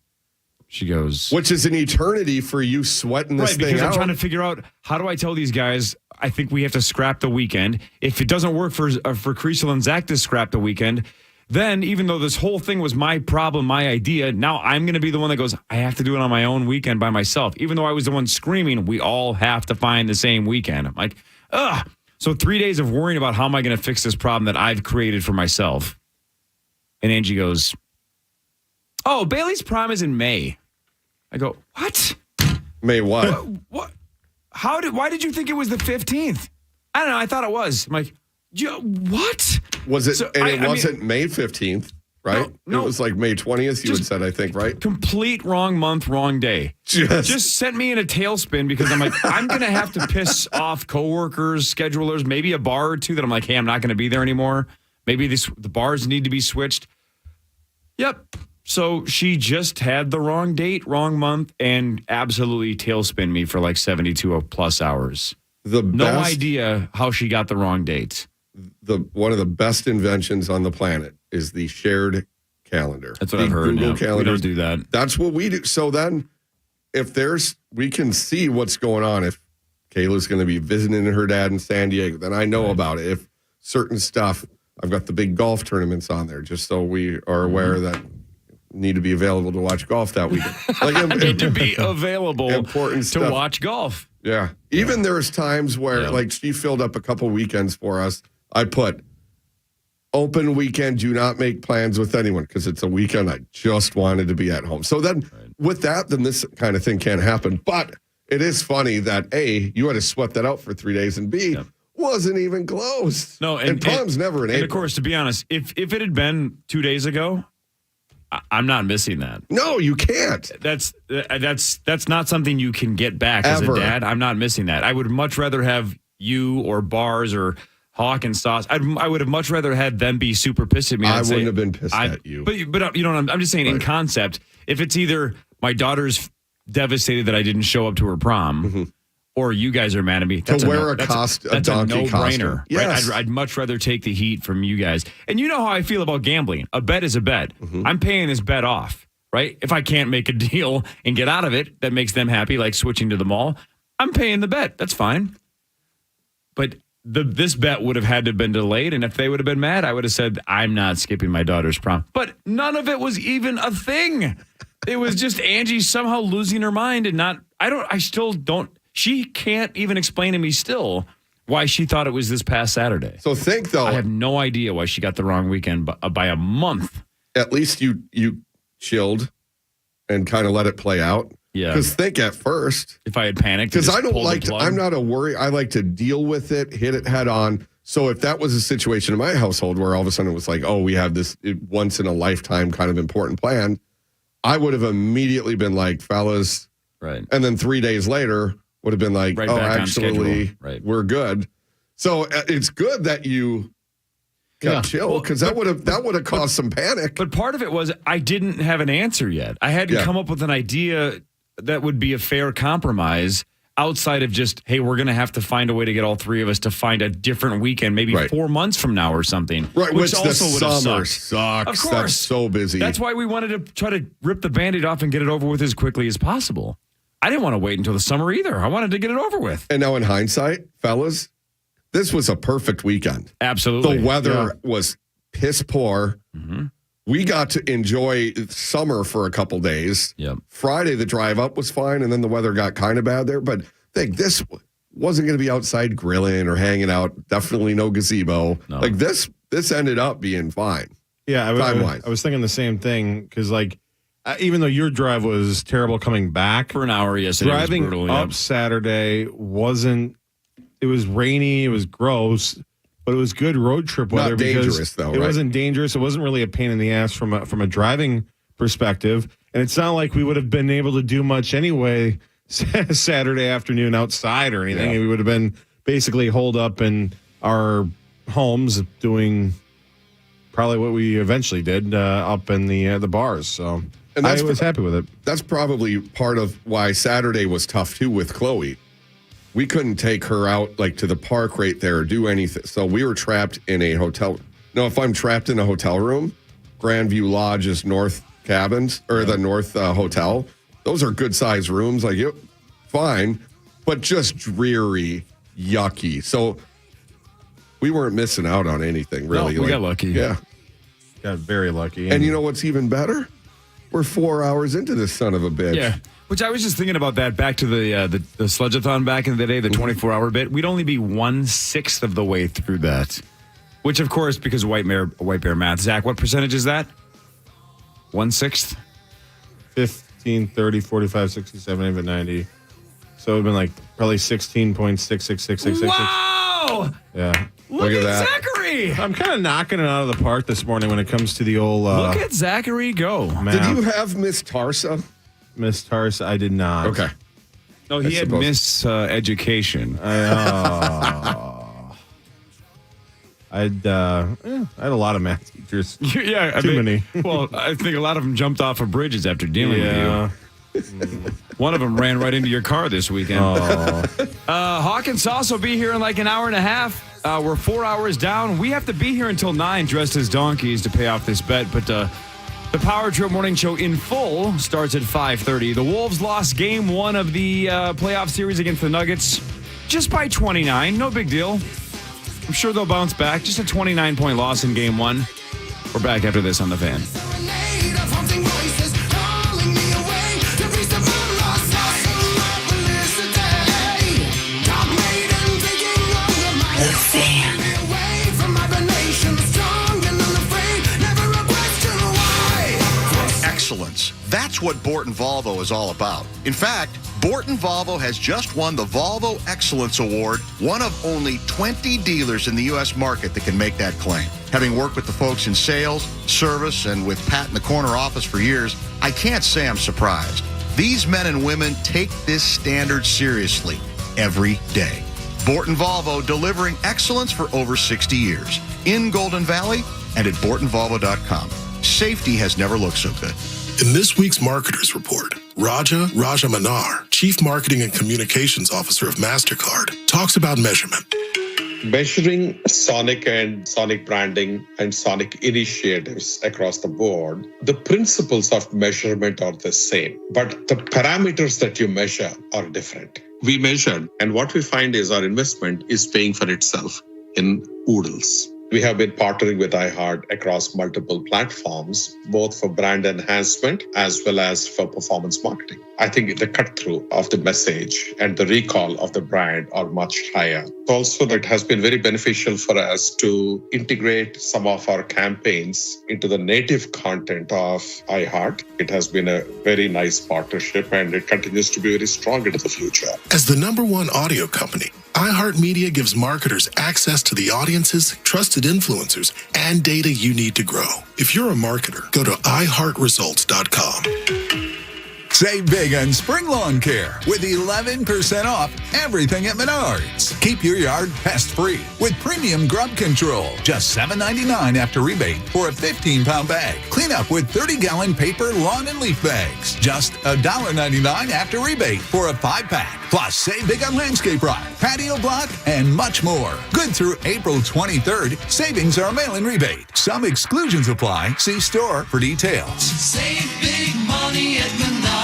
she goes, which is an eternity for you sweating this thing out. Right, because I'm trying to figure out, how do I tell these guys, I think we have to scrap the weekend. If it doesn't work for Kriesel and Zach to scrap the weekend, then even though this whole thing was my problem, my idea, now I'm going to be the one that goes, I have to do it on my own weekend by myself. Even though I was the one screaming, we all have to find the same weekend. I'm like, ugh. So 3 days of worrying about how am I going to fix this problem that I've created for myself. And Angie goes, oh, Bailey's prom is in May. I go, what? May what? What? Why did you think it was the 15th? I don't know. I thought it was. I'm like, what? Was it? It wasn't May 15th, right? No. It was like May 20th, you had said, I think, right? Complete wrong month, wrong day. Just sent me in a tailspin because I'm like, I'm going to have to piss off coworkers, schedulers, maybe a bar or two that I'm like, hey, I'm not going to be there anymore. Maybe the bars need to be switched. Yep. So she just had the wrong date, wrong month, and absolutely tailspin me for like 72 plus hours. No idea how she got the wrong date. One of the best inventions on the planet is the shared calendar. That's what I've heard. Google calendar. We don't do that. That's what we do. So then, we can see what's going on. If Kayla's going to be visiting her dad in San Diego, then I know about it. If certain stuff, I've got the big golf tournaments on there, just so we are aware that need to be available to watch golf that weekend. I need to be available important to stuff. watch golf. Yeah. Even there's times where, like, she filled up a couple weekends for us. I put open weekend, do not make plans with anyone because it's a weekend I just wanted to be at home. So then with that, then this kind of thing can't happen. But it is funny that A, you had to sweat that out for 3 days, and B, wasn't even close. No, and prom's never an And of course, to be honest, if it had been 2 days ago, I'm not missing that. No, you can't. That's not something you can get back as a dad. I'm not missing that. I would much rather have you or Bars or Hawk and Sauce. I would have much rather had them be super pissed at me. I wouldn't have been pissed at you. But you know, I'm just saying in concept. If it's either my daughter's devastated that I didn't show up to her prom, or you guys are mad at me, that's a donkey no-brainer. costume. Yes. Right? I'd much rather take the heat from you guys. And you know how I feel about gambling. A bet is a bet. I'm paying this bet off, right? If I can't make a deal and get out of it that makes them happy, like switching to the mall, I'm paying the bet. That's fine. But this bet would have had to have been delayed, and if they would have been mad, I would have said, I'm not skipping my daughter's prom. But none of it was even a thing. It was just Angie somehow losing her mind and she can't even explain to me still why she thought it was this past Saturday. So think, though. I have no idea why she got the wrong weekend by a month. At least you chilled and kind of let it play out. Yeah. Because think at first. If I had panicked. Because I don't like to, I'm not a worry. I like to deal with it, hit it head on. So if that was a situation in my household where all of a sudden it was like, oh, we have this once in a lifetime kind of important plan, I would have immediately been like, fellas. Right. And then 3 days later would have been like, Right oh, back on actually, schedule. Right. we're good. So it's good that you got chill because that would have caused some panic. But part of it was I didn't have an answer yet. I had to come up with an idea that would be a fair compromise outside of just, hey, we're going to have to find a way to get all three of us to find a different weekend, maybe 4 months from now or something. Right, which also the would have summer sucked. sucks. Of course. That's so busy. That's why we wanted to try to rip the Band-Aid off and get it over with as quickly as possible. I didn't want to wait until the summer either. I wanted to get it over with. And now in hindsight, fellas, this was a perfect weekend. Absolutely. The weather was piss poor. Mm-hmm. We got to enjoy summer for a couple days. Yep. Friday, the drive up was fine, and then the weather got kind of bad there. But I think this wasn't going to be outside grilling or hanging out. Definitely no gazebo. No. Like this ended up being fine. Yeah, time-wise. I was thinking the same thing because, like, even though your drive was terrible coming back for an hour, yesterday driving was brutal, up Saturday wasn't. It was rainy. It was gross. But it was good road trip weather. Not dangerous, though, it right? wasn't dangerous. It wasn't really a pain in the ass from a driving perspective. And it's not like we would have been able to do much anyway Saturday afternoon outside or anything. Yeah. We would have been basically holed up in our homes doing probably what we eventually did up in the bars. So And I was happy with it. That's probably part of why Saturday was tough, too, with Chloe. We couldn't take her out like to the park right there or do anything. So we were trapped in a hotel. No, if I'm trapped in a hotel room, Grandview Lodge's North Cabins or the North Hotel, those are good sized rooms. Like, fine, but just dreary, yucky. So we weren't missing out on anything, really. No, we got lucky. Yeah. Got very lucky. And you know what's even better? We're 4 hours into this son of a bitch. Yeah. Which I was just thinking about that back to the Sledge-a-thon back in the day, the 24-hour bit. We'd only be 1/6 of the way through that. Which, of course, because of White Bear math. Zach, what percentage is that? 1/6? 15, 30, 45, 67, even 90. So it would have been like probably 16.66666. Wow! Yeah. Look at that. Zachary! I'm kind of knocking it out of the park this morning when it comes to the old Look at Zachary go. Did you have Miss Tarsa? Miss Tarsa, I did not. Okay. No, he had Miss Education. I had a lot of math teachers. Yeah, Too many. Well, I think a lot of them jumped off of bridges after dealing with you. One of them ran right into your car this weekend. Hawk and Sauce will be here in like an hour and a half. We're 4 hours down. We have to be here until 9 dressed as donkeys to pay off this bet. But the Power Trip Morning Show in full starts at 5:30. The Wolves lost game 1 of the playoff series against the Nuggets just by 29. No big deal. I'm sure they'll bounce back. Just a 29-point loss in game 1. We're back after this on The Fan. Excellence. That's what Borton Volvo is all about. In fact, Borton Volvo has just won the Volvo Excellence Award, one of only 20 dealers in the U.S. market that can make that claim. Having worked with the folks in sales, service, and with Pat in the corner office for years, I can't say I'm surprised. These men and women take this standard seriously every day. Borton Volvo, delivering excellence for over 60 years. In Golden Valley and at BortonVolvo.com. Safety has never looked so good. In this week's Marketers Report, Raja Rajamanar, Chief Marketing and Communications Officer of MasterCard, talks about measurement. Measuring Sonic and Sonic branding and Sonic initiatives across the board, the principles of measurement are the same, but the parameters that you measure are different. We measured, and what we find is our investment is paying for itself in oodles. We have been partnering with iHeart across multiple platforms, both for brand enhancement as well as for performance marketing. I think the cut-through of the message and the recall of the brand are much higher. Also, it has been very beneficial for us to integrate some of our campaigns into the native content of iHeart. It has been a very nice partnership, and it continues to be very strong into the future. As the #1 audio company, iHeartMedia gives marketers access to the audiences, trusted influencers, and data you need to grow. If you're a marketer, go to iHeartResults.com. Save big on spring lawn care with 11% off everything at Menards. Keep your yard pest-free with premium grub control. Just $7.99 after rebate for a 15-pound bag. Clean up with 30-gallon paper lawn and leaf bags. Just $1.99 after rebate for a 5-pack. Plus, save big on landscape rock, patio block, and much more. Good through April 23rd. Savings are a mail-in rebate. Some exclusions apply. See store for details. Save big money at Menards.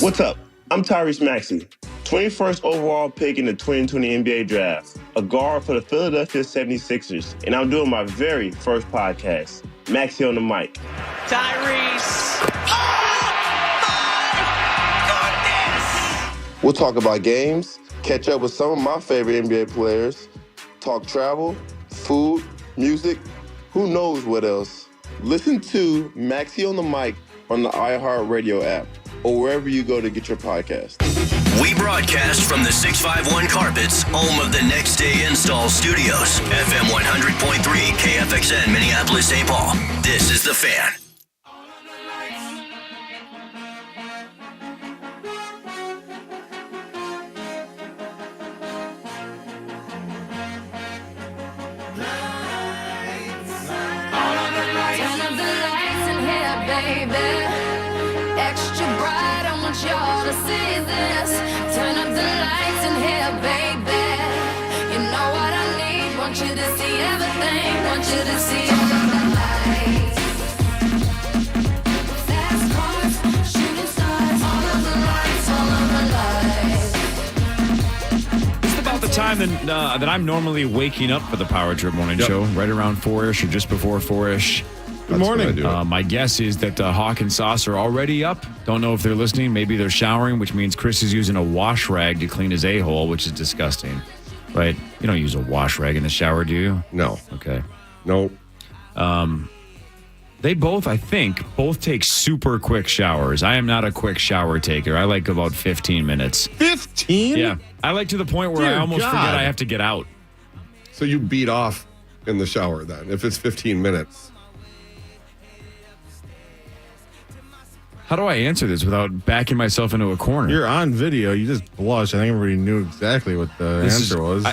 What's up? I'm Tyrese Maxey, 21st overall pick in the 2020 NBA Draft, a guard for the Philadelphia 76ers, and I'm doing my very first podcast, Maxey on the Mic. Tyrese. We'll talk about games, catch up with some of my favorite NBA players, talk travel, food, music, who knows what else. Listen to Maxey on the Mic on the iHeart Radio app or wherever you go to get your podcast. We broadcast from the 651 Carpets, home of the Next Day Install Studios. FM 100.3 KFXN, Minneapolis, St. Paul. This is The Fan. Y'all to see this. Turn up the lights in here, baby. You know what I need. Want you to see everything. Want you to see all of the lights. Fast cars, shooting stars. All of the lights, all of the lights. It's about the time that I'm normally waking up for the Power Trip morning show, right around 4-ish or just before 4-ish. Good morning. My guess is that Hawk and Sauce are already up. Don't know if they're listening. Maybe they're showering, which means Chris is using a wash rag to clean his a-hole, which is disgusting. Right? You don't use a wash rag in the shower, do you? No. Okay. Nope. They both, I think, take super quick showers. I am not a quick shower taker. I like about 15 minutes. 15? Yeah. I like to the point where I almost forget I have to get out. So you beat off in the shower then, if it's 15 minutes. How do I answer this without backing myself into a corner? You're on video. You just blush. I think everybody knew exactly what the answer was.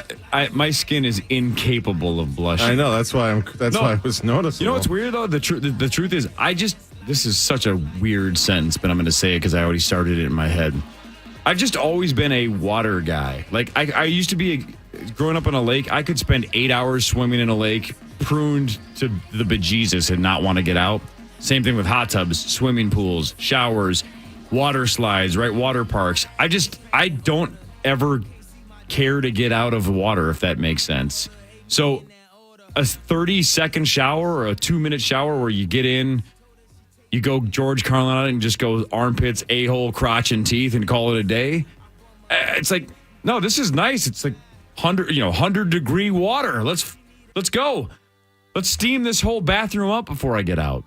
My skin is incapable of blushing. I know. That's why why I was noticing. You know what's weird though? The truth is, this is such a weird sentence, but I'm going to say it because I already started it in my head. I've just always been a water guy. Like I used to be growing up on a lake. I could spend 8 hours swimming in a lake, pruned to the bejesus, and not want to get out. Same thing with hot tubs, swimming pools, showers, water slides, right? Water parks. I don't ever care to get out of the water, if that makes sense. So a 30-second shower or a 2-minute shower where you get in, you go George Carlin on it and just go armpits, a-hole, crotch, and teeth and call it a day. It's like, no, this is nice. It's like 100-degree water. Let's go. Let's steam this whole bathroom up before I get out.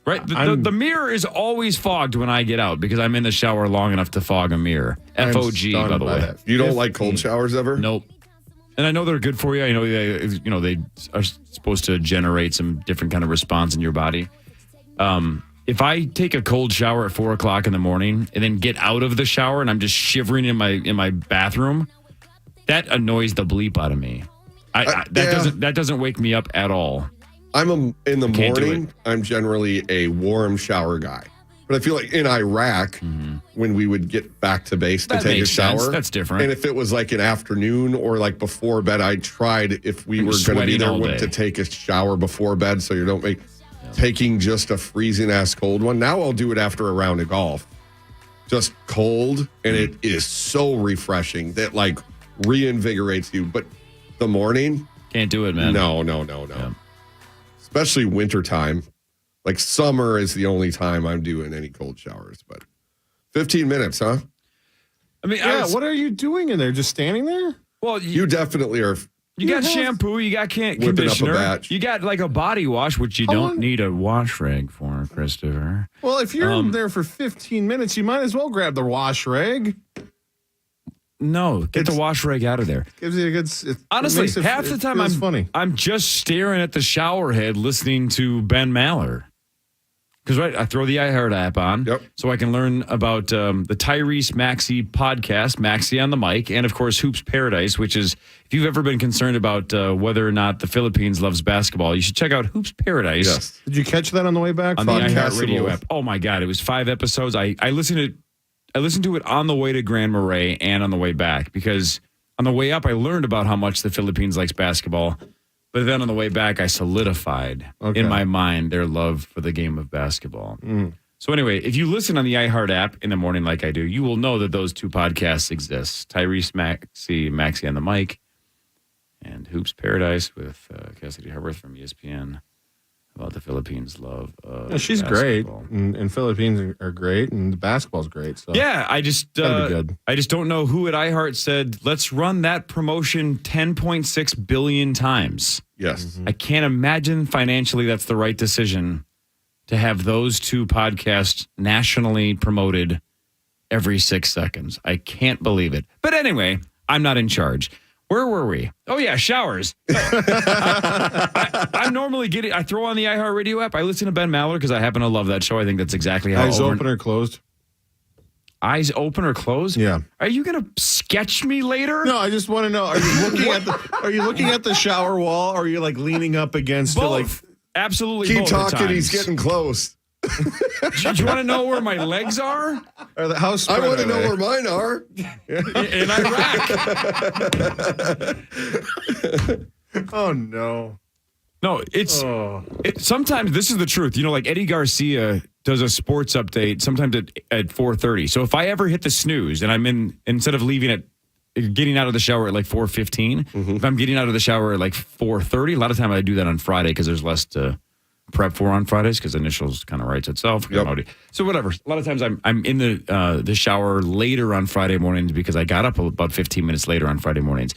Right? The mirror is always fogged when I get out because I'm in the shower long enough to fog a mirror. F-O-G, by the way. That. You don't like cold showers ever? Nope. And I know they're good for you. I know they are supposed to generate some different kind of response in your body. If I take a cold shower at 4 o'clock in the morning and then get out of the shower and I'm just shivering in my bathroom, that annoys the bleep out of me. That doesn't wake me up at all. In the morning, I'm generally a warm shower guy. But I feel like in Iraq, when we would get back to base to take a shower. Sense. That's different. And if it was like an afternoon or like before bed, I tried, if we were going to be there, to take a shower before bed so you don't make taking just a freezing ass cold one. Now I'll do it after a round of golf. Just cold, and it is so refreshing that like reinvigorates you. But the morning, Can't do it, man. No. Yeah. Especially wintertime. Like summer is the only time I'm doing any cold showers. But 15 minutes, huh? I mean, what are you doing in there? Just standing there? Well, you definitely are. You got shampoo, you got conditioner, you got like a body wash, which you don't need a wash rag for, Christopher. Well, if you're there for 15 minutes, you might as well grab the wash rag. No, get the wash rag out of there. Gives you a good. Honestly, half the time I'm just staring at the shower head listening to Ben Maller. Because I throw the iHeart app on so I can learn about the Tyrese Maxey podcast, Maxey on the Mic, and of course Hoops Paradise, which is, if you've ever been concerned about whether or not the Philippines loves basketball, you should check out Hoops Paradise. Yes. Did you catch that on the way back? On the iHeart Radio app. Oh my God, it was 5 episodes. I listened to it on the way to Grand Marais and on the way back, because on the way up I learned about how much the Philippines likes basketball. But then on the way back, I solidified in my mind their love for the game of basketball. So anyway, if you listen on the iHeart app in the morning like I do, you will know that those two podcasts exist. Tyrese Maxey on the Mic, and Hoops Paradise with Cassidy Harbert from ESPN about the Philippines' love of she's basketball. great, and Philippines are great, and the basketball's great. So yeah, I just good. I just don't know who at iHeart said, let's run that promotion 10.6 billion times. Yes. I can't imagine financially that's the right decision to have those two podcasts nationally promoted every 6 seconds. I can't believe it. But anyway, I'm not in charge. Where were we? Oh, yeah, showers. I'm normally I throw on the iHeartRadio app. I listen to Ben Maller because I happen to love that show. I think that's exactly how. Eyes open or closed? Eyes open or closed? Yeah. Are you going to sketch me later? No, I just want to know. Are you looking at the shower wall, or are you like leaning up against both. it? Like, absolutely. Keep both talking. He's times. getting close. Do you want to know where my legs are? How I want to know where mine are. In Iraq. Oh, no. No, sometimes this is the truth. You know, like Eddie Garcia does a sports update sometimes at 4:30. So if I ever hit the snooze and I'm instead of getting out of the shower at like 4:15, if I'm getting out of the shower at like 4:30, a lot of time I do that on Friday because there's less to prep for on Fridays because initials kind of writes itself. So whatever. A lot of times I'm in the shower later on Friday mornings because I got up about 15 minutes later on Friday mornings.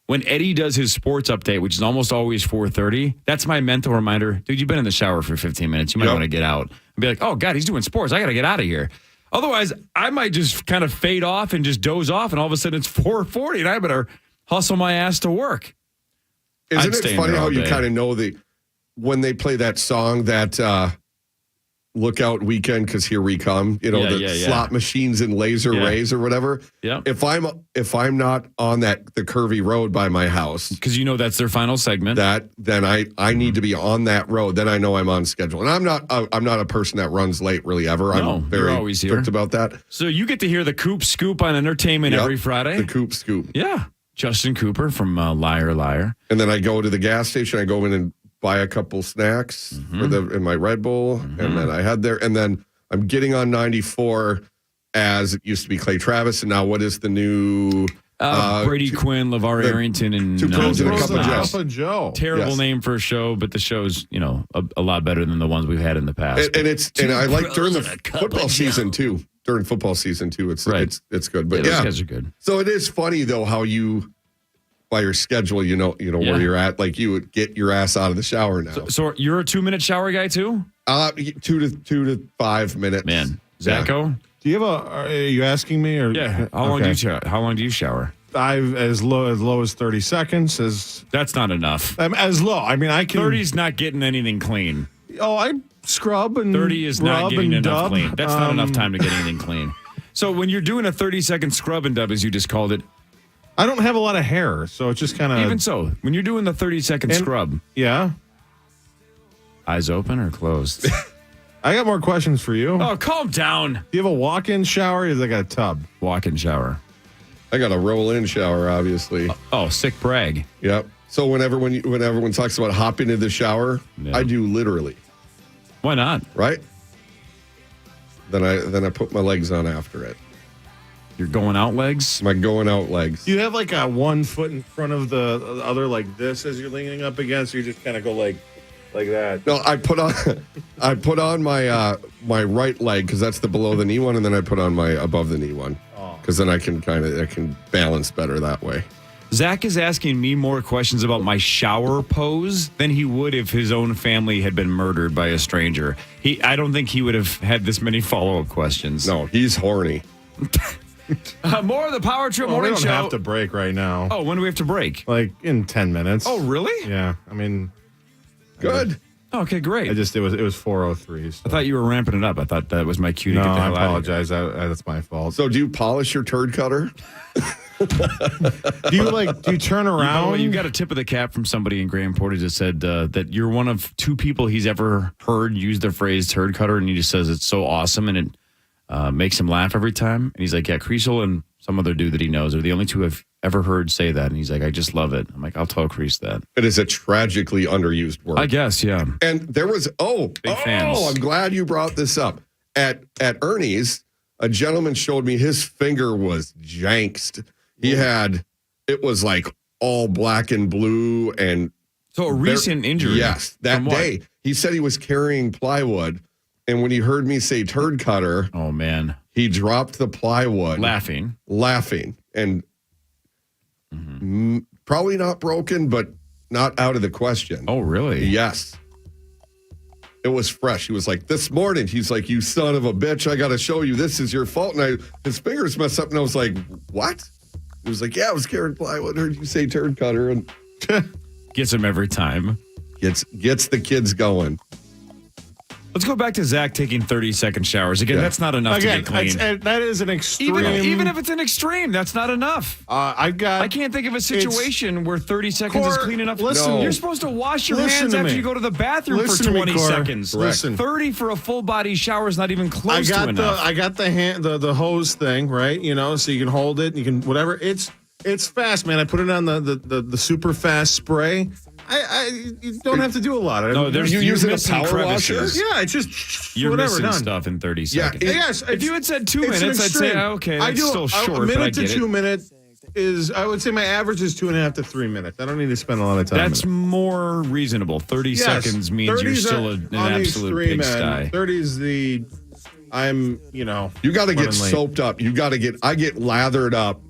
When Eddie does his sports update, which is almost always 4:30, that's my mental reminder. Dude, you've been in the shower for 15 minutes. You might want to get out and be like, oh, God, he's doing sports. I got to get out of here. Otherwise, I might just kind of fade off and just doze off, and all of a sudden it's 4:40, and I better hustle my ass to work. Isn't it funny how you kind of know when they play that song that Lookout Weekend because here we come, slot machines and laser rays or whatever. Yeah. If I'm not on the curvy road by my house, because that's their final segment, then I need to be on that road. Then I know I'm on schedule. And I'm not a person that runs late really ever. I'm very always strict about that. So you get to hear the Coop Scoop on Entertainment every Friday. The Coop Scoop. Yeah. Justin Cooper from Liar Liar. And then I go to the gas station. I go in and buy a couple snacks in my Red Bull, and then I had and then I'm getting on 94 as it used to be Clay Travis, and now what is the new Brady Quinn, LeVar Arrington, and Two Pros and a Cup of Joe. Terrible name for a show, but the show's a lot better than the ones we've had in the past. And I like during the football season too. During football season too, it's good. But those guys are good. So it is funny though how you, by your schedule, where you're at. Like you would get your ass out of the shower now. So you're a 2-minute shower guy too? 2 to 5 minutes. Man, Zacho, are you asking me or? Yeah. How long do you shower? I've as low as 30 seconds. That's not enough. As low. I mean, I can. 30's not getting anything clean. Oh, I scrub and 30 is not getting enough dub. clean. That's not enough time to get anything clean. So when you're doing a 30-second scrub and dub, as you just called it, I don't have a lot of hair, so it's just kind of... Even so, when you're doing the 30-second scrub... Yeah? Eyes open or closed? I got more questions for you. Oh, calm down. Do you have a walk-in shower or is it like a tub? Walk-in shower. I got a roll-in shower, obviously. Oh, sick brag. Yep. So when everyone talks about hopping into the shower, I do literally. Why not? Right? Then I put my legs on after it. Your going out legs? My going out legs. You have like a 1 foot in front of the other like this as you're leaning up against. So you just kind of go like that. No, I put on my my right leg because that's the below the knee one, and then I put on my above the knee one because then I can balance better that way. Zach is asking me more questions about my shower pose than he would if his own family had been murdered by a stranger. I don't think he would have had this many follow-up questions. No, he's horny. More of the Power Trip Morning We don't Show. have to break right now. Oh, when do we have to break? Like in 10 minutes. Oh, really? Yeah. I mean, good. Okay, great. It was 4:03. So. I thought you were ramping it up. I thought that was my cue to No, get the I hell out of apologize. That's my fault. So, do you polish your turd cutter? Do you turn around? You got a tip of the cap from somebody in Grand Portage that said that you're one of 2 people he's ever heard use the phrase turd cutter, and he just says it's so awesome and it makes him laugh every time. And he's like, yeah, Kriesel and some other dude that he knows are the only 2 I've ever heard say that. And he's like, I just love it. I'm like, I'll tell Kries that. It is a tragically underused word. I guess, yeah. And there was, Big fans. I'm glad you brought this up. At Ernie's, a gentleman showed me his finger was janksed. He had, it was like all black and blue. And so a recent injury. Yes, that day. He said he was carrying plywood. And when he heard me say turd cutter, oh man, he dropped the plywood. Laughing. And probably not broken, but not out of the question. Oh, really? Yes. It was fresh. He was like, this morning, he's like, you son of a bitch, I got to show you this is your fault. And his fingers messed up. And I was like, what? He was like, yeah, I was carrying plywood. Heard you say turd cutter. And gets him every time. Gets the kids going. Let's go back to Zach taking 30-second showers. Again, that's not enough to get clean. That is an extreme. Even if it's an extreme, that's not enough. I can't think of a situation where 30 seconds is clean enough. Listen, you're supposed to wash your hands after you go to the bathroom for 20 seconds. Listen. 30 for a full body shower is not even close to enough. I got the hose thing, right? You know, so you can hold it, you can whatever. It's fast, man. I put it on the super fast spray. You don't have to do a lot. No, you're using missing a power crevices. washer? Yeah, it's just You're whatever, missing done. stuff in 30 seconds. Yes, if you had said 2 minutes, I'd say, okay, that's still short, a minute but I to get 2 it. minutes is, I would say my average is 2.5 to 3 minutes. I don't need to spend a lot of time. That's more reasonable. 30 seconds means you're still an absolute pigsty. 30 is the, You got to get soaped up. I get lathered up.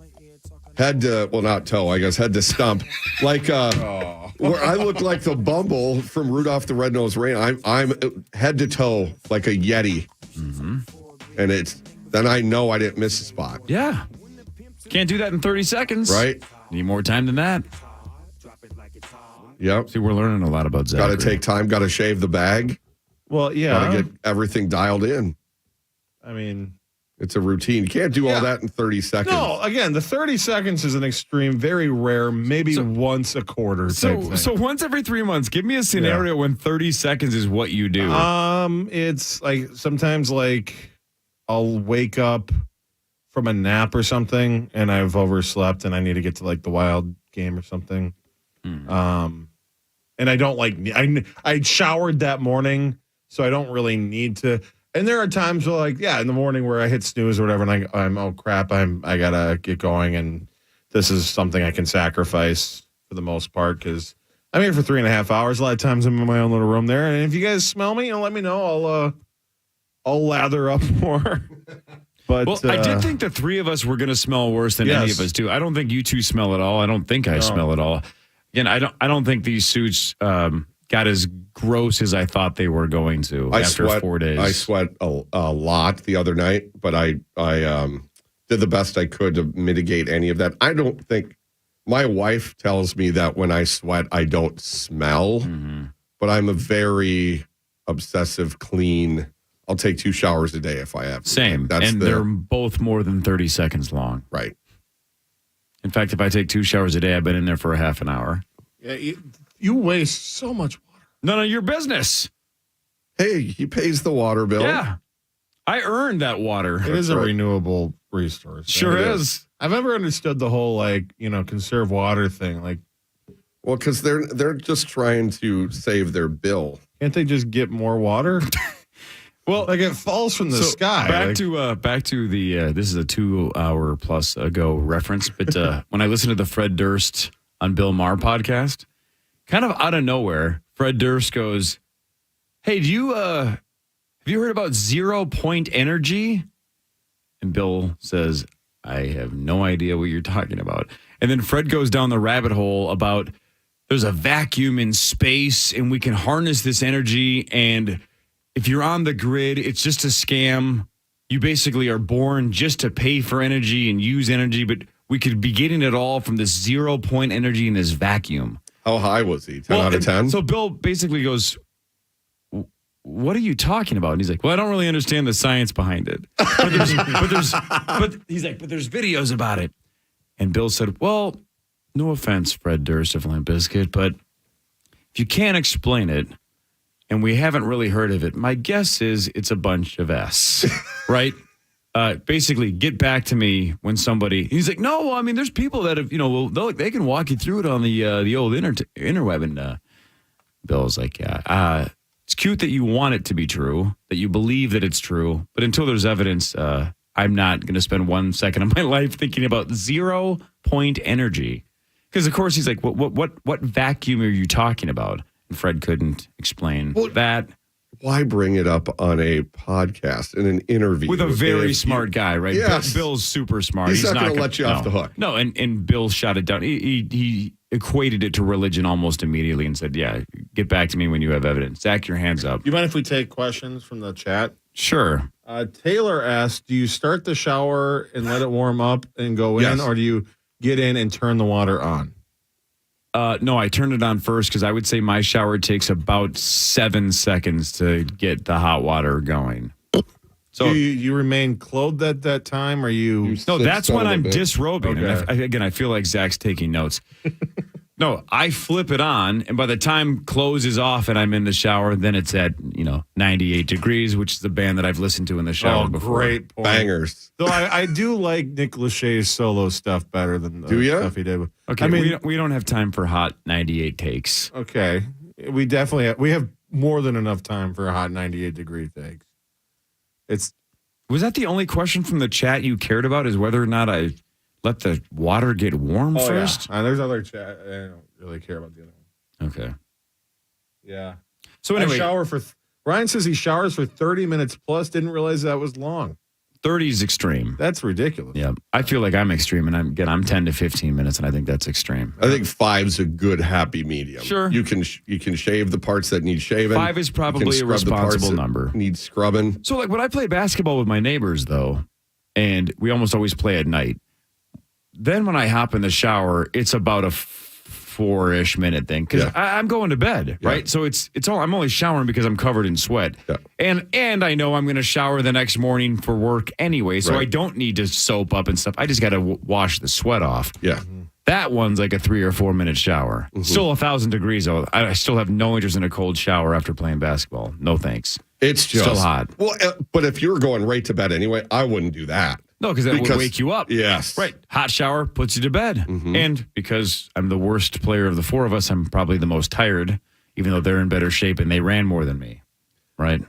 Head to, well, not toe, I guess, head to stump. Like, where I look like the Bumble from Rudolph the Red-Nosed Reindeer. I'm head to toe like a Yeti. Mm-hmm. And then I know I didn't miss a spot. Yeah. Can't do that in 30 seconds. Right. Need more time than that. Yep. See, we're learning a lot about Zach. Got to take time, got to shave the bag. Well, yeah. Got to get everything dialed in. I mean, it's a routine. You can't do all that in 30 seconds. No, again, the 30 seconds is an extreme, very rare, maybe once a quarter type thing. So once every 3 months, give me a scenario when 30 seconds is what you do. It's like sometimes like I'll wake up from a nap or something and I've overslept and I need to get to like the wild game or something. And I don't I showered that morning, so I don't really need to. And there are times where, in the morning where I hit snooze or whatever, and I'm oh crap, I gotta get going, and this is something I can sacrifice for the most part because I'm here for 3.5 hours. A lot of times I'm in my own little room there, and if you guys smell me, let me know. I'll lather up more. But I did think the 3 of us were gonna smell worse than any of us do. I don't think you 2 smell at all. I don't think I smell at all. Again, I don't think these suits got as gross as I thought they were going to after 4 days. I sweat a lot the other night, but I did the best I could to mitigate any of that. I don't think my wife tells me that when I sweat, I don't smell, but I'm a very obsessive, clean. I'll take 2 showers a day if I have to. Same. They're both more than 30 seconds long. Right. In fact, if I take 2 showers a day, I've been in there for a half an hour. Yeah, you waste so much water. None of your business. Hey, he pays the water bill. Yeah. I earned that water. It is a renewable resource. Sure is. I've never understood the whole conserve water thing. Well, because they're just trying to save their bill. Can't they just get more water? Well, like it falls from the sky. Back to the this is a 2 hour plus ago reference, but when I listened to the Fred Durst on Bill Maher podcast, kind of out of nowhere, Fred Durst goes, "Hey, have you heard about 0 point energy?" And Bill says, "I have no idea what you're talking about." And then Fred goes down the rabbit hole about there's a vacuum in space and we can harness this energy, and if you're on the grid, it's just a scam. You basically are born just to pay for energy and use energy, but we could be getting it all from this 0 point energy in this vacuum. How high was he? 10 out of 10? So Bill basically goes, "What are you talking about?" And he's like, "Well, I don't really understand the science behind it. But he's like, but there's videos about it." And Bill said, "Well, no offense, Fred Durst of Limp Bizkit, but if you can't explain it, and we haven't really heard of it, my guess is it's a bunch of S," right? Basically, get back to me when somebody. He's like, "No, I mean, there's people that have, they can walk you through it on the old interweb." And Bill's like, "Yeah, it's cute that you want it to be true, that you believe that it's true, but until there's evidence, I'm not going to spend 1 second of my life thinking about 0 point energy." Because of course he's like, "What vacuum are you talking about?" And Fred couldn't explain that. Why bring it up on a podcast in an interview with a very smart guy, right? Yes. Bill's super smart. He's not going to let you off the hook. No, and Bill shot it down. He equated it to religion almost immediately and said, "Yeah, get back to me when you have evidence." Zach, your hands up. You mind if we take questions from the chat? Sure. Taylor asked, "Do you start the shower and let it warm up and go in, Yes. or do you get in and turn the water on?" No, I turned it on first because I would say my shower takes about 7 seconds to get the hot water going. So do you remain clothed at that time, or you? No, that's when I'm bit. disrobing. Okay. And I feel like Zach's taking notes. No, I flip it on, and by the time clothes is off and I'm in the shower, then it's at 98 degrees, which is the band that I've listened to in the shower before. Great point. Bangers. Though I do like Nick Lachey's solo stuff better than the Do ya? stuff he did. Okay, I mean, we don't have time for hot 98 takes. okay, we definitely we have more than enough time for a hot 98-degree takes. Was that the only question from the chat you cared about? Is whether or not I let the water get warm first? Yeah. There's other chat. I don't really care about the other one. Okay. Yeah. So anyway, I shower for. Ryan says he showers for 30 minutes plus. Didn't realize that was long. 30 is extreme. That's ridiculous. Yeah, I feel like I'm extreme, and I'm 10 to 15 minutes, and I think that's extreme. I think 5's a good happy medium. Sure. You can shave the parts that need shaving. 5 is probably You can a scrub the parts responsible that number. Need scrubbing. So, like, when I played basketball with my neighbors, though, and we almost always play at night, then when I hop in the shower, it's about a 4-ish minute thing because I'm going to bed, right? So it's all I'm only showering because I'm covered in sweat, and I know I'm going to shower the next morning for work anyway, so I don't need to soap up and stuff. I just got to wash the sweat off. Yeah, that one's like a 3 or 4 minute shower. Still 1,000 degrees though. I still have no interest in a cold shower after playing basketball. No thanks. It's just still hot. Well, but if you were going right to bed anyway, I wouldn't do that. No, because that would wake you up. Yes. Right. Hot shower puts you to bed. And because I'm the worst player of the 4 of us, I'm probably the most tired, even though they're in better shape and they ran more than me. Right.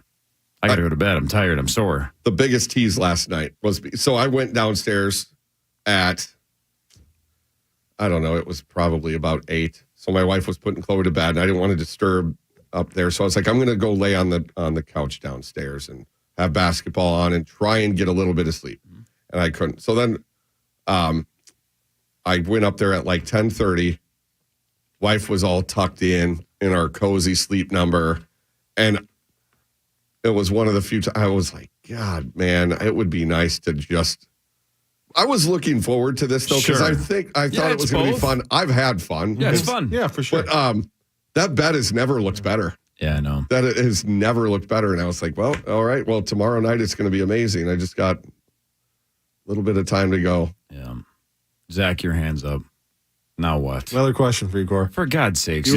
I got to go to bed. I'm tired. I'm sore. The biggest tease last night was, so I went downstairs at, I don't know, it was probably about 8. So my wife was putting Chloe to bed, and I didn't want to disturb up there. So I was like, I'm going to go lay on the couch downstairs and have basketball on and try and get a little bit of sleep. And I couldn't. So then I went up there at like 10:30. Wife was all tucked in our cozy sleep number. And it was one of the few times I was like, God, man, it would be nice to just. I was looking forward to this, though, because I thought it was going to be fun. I've had fun. Yeah, it's fun. Yeah, for sure. But that bed has never looked better. Yeah, I know. That it has never looked better. And I was like, well, all right. Well, tomorrow night it's going to be amazing. I just got a little bit of time to go. Yeah. Zach, your hands up. Now what? Another question for you, Cory. For God's sakes.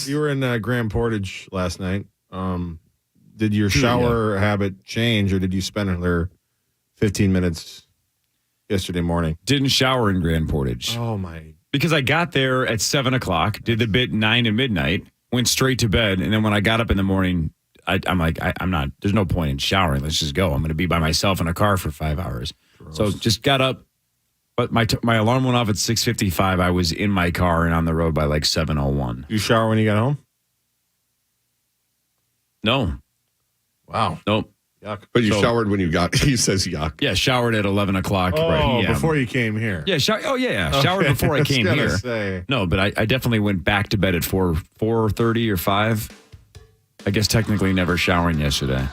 You were in Grand Portage last night. Did your shower habit change, or did you spend another 15 minutes yesterday morning? Didn't shower in Grand Portage. Oh, my. Because I got there at 7 o'clock, did the bit 9 to midnight, went straight to bed, and then when I got up in the morning, I'm like, I'm not, there's no point in showering. Let's just go. I'm going to be by myself in a car for 5 hours. Gross. So just got up, but my alarm went off at 6:55. I was in my car and on the road by like 7:01. You shower when you got home? No. Wow. Nope. Yuck. But you showered when you got, he says yuck. Yeah, showered at 11 o'clock. Oh, PM. before you came here. Yeah, showered before I came here. No, but I definitely went back to bed at 4:30 or 5. I guess technically never showering yesterday.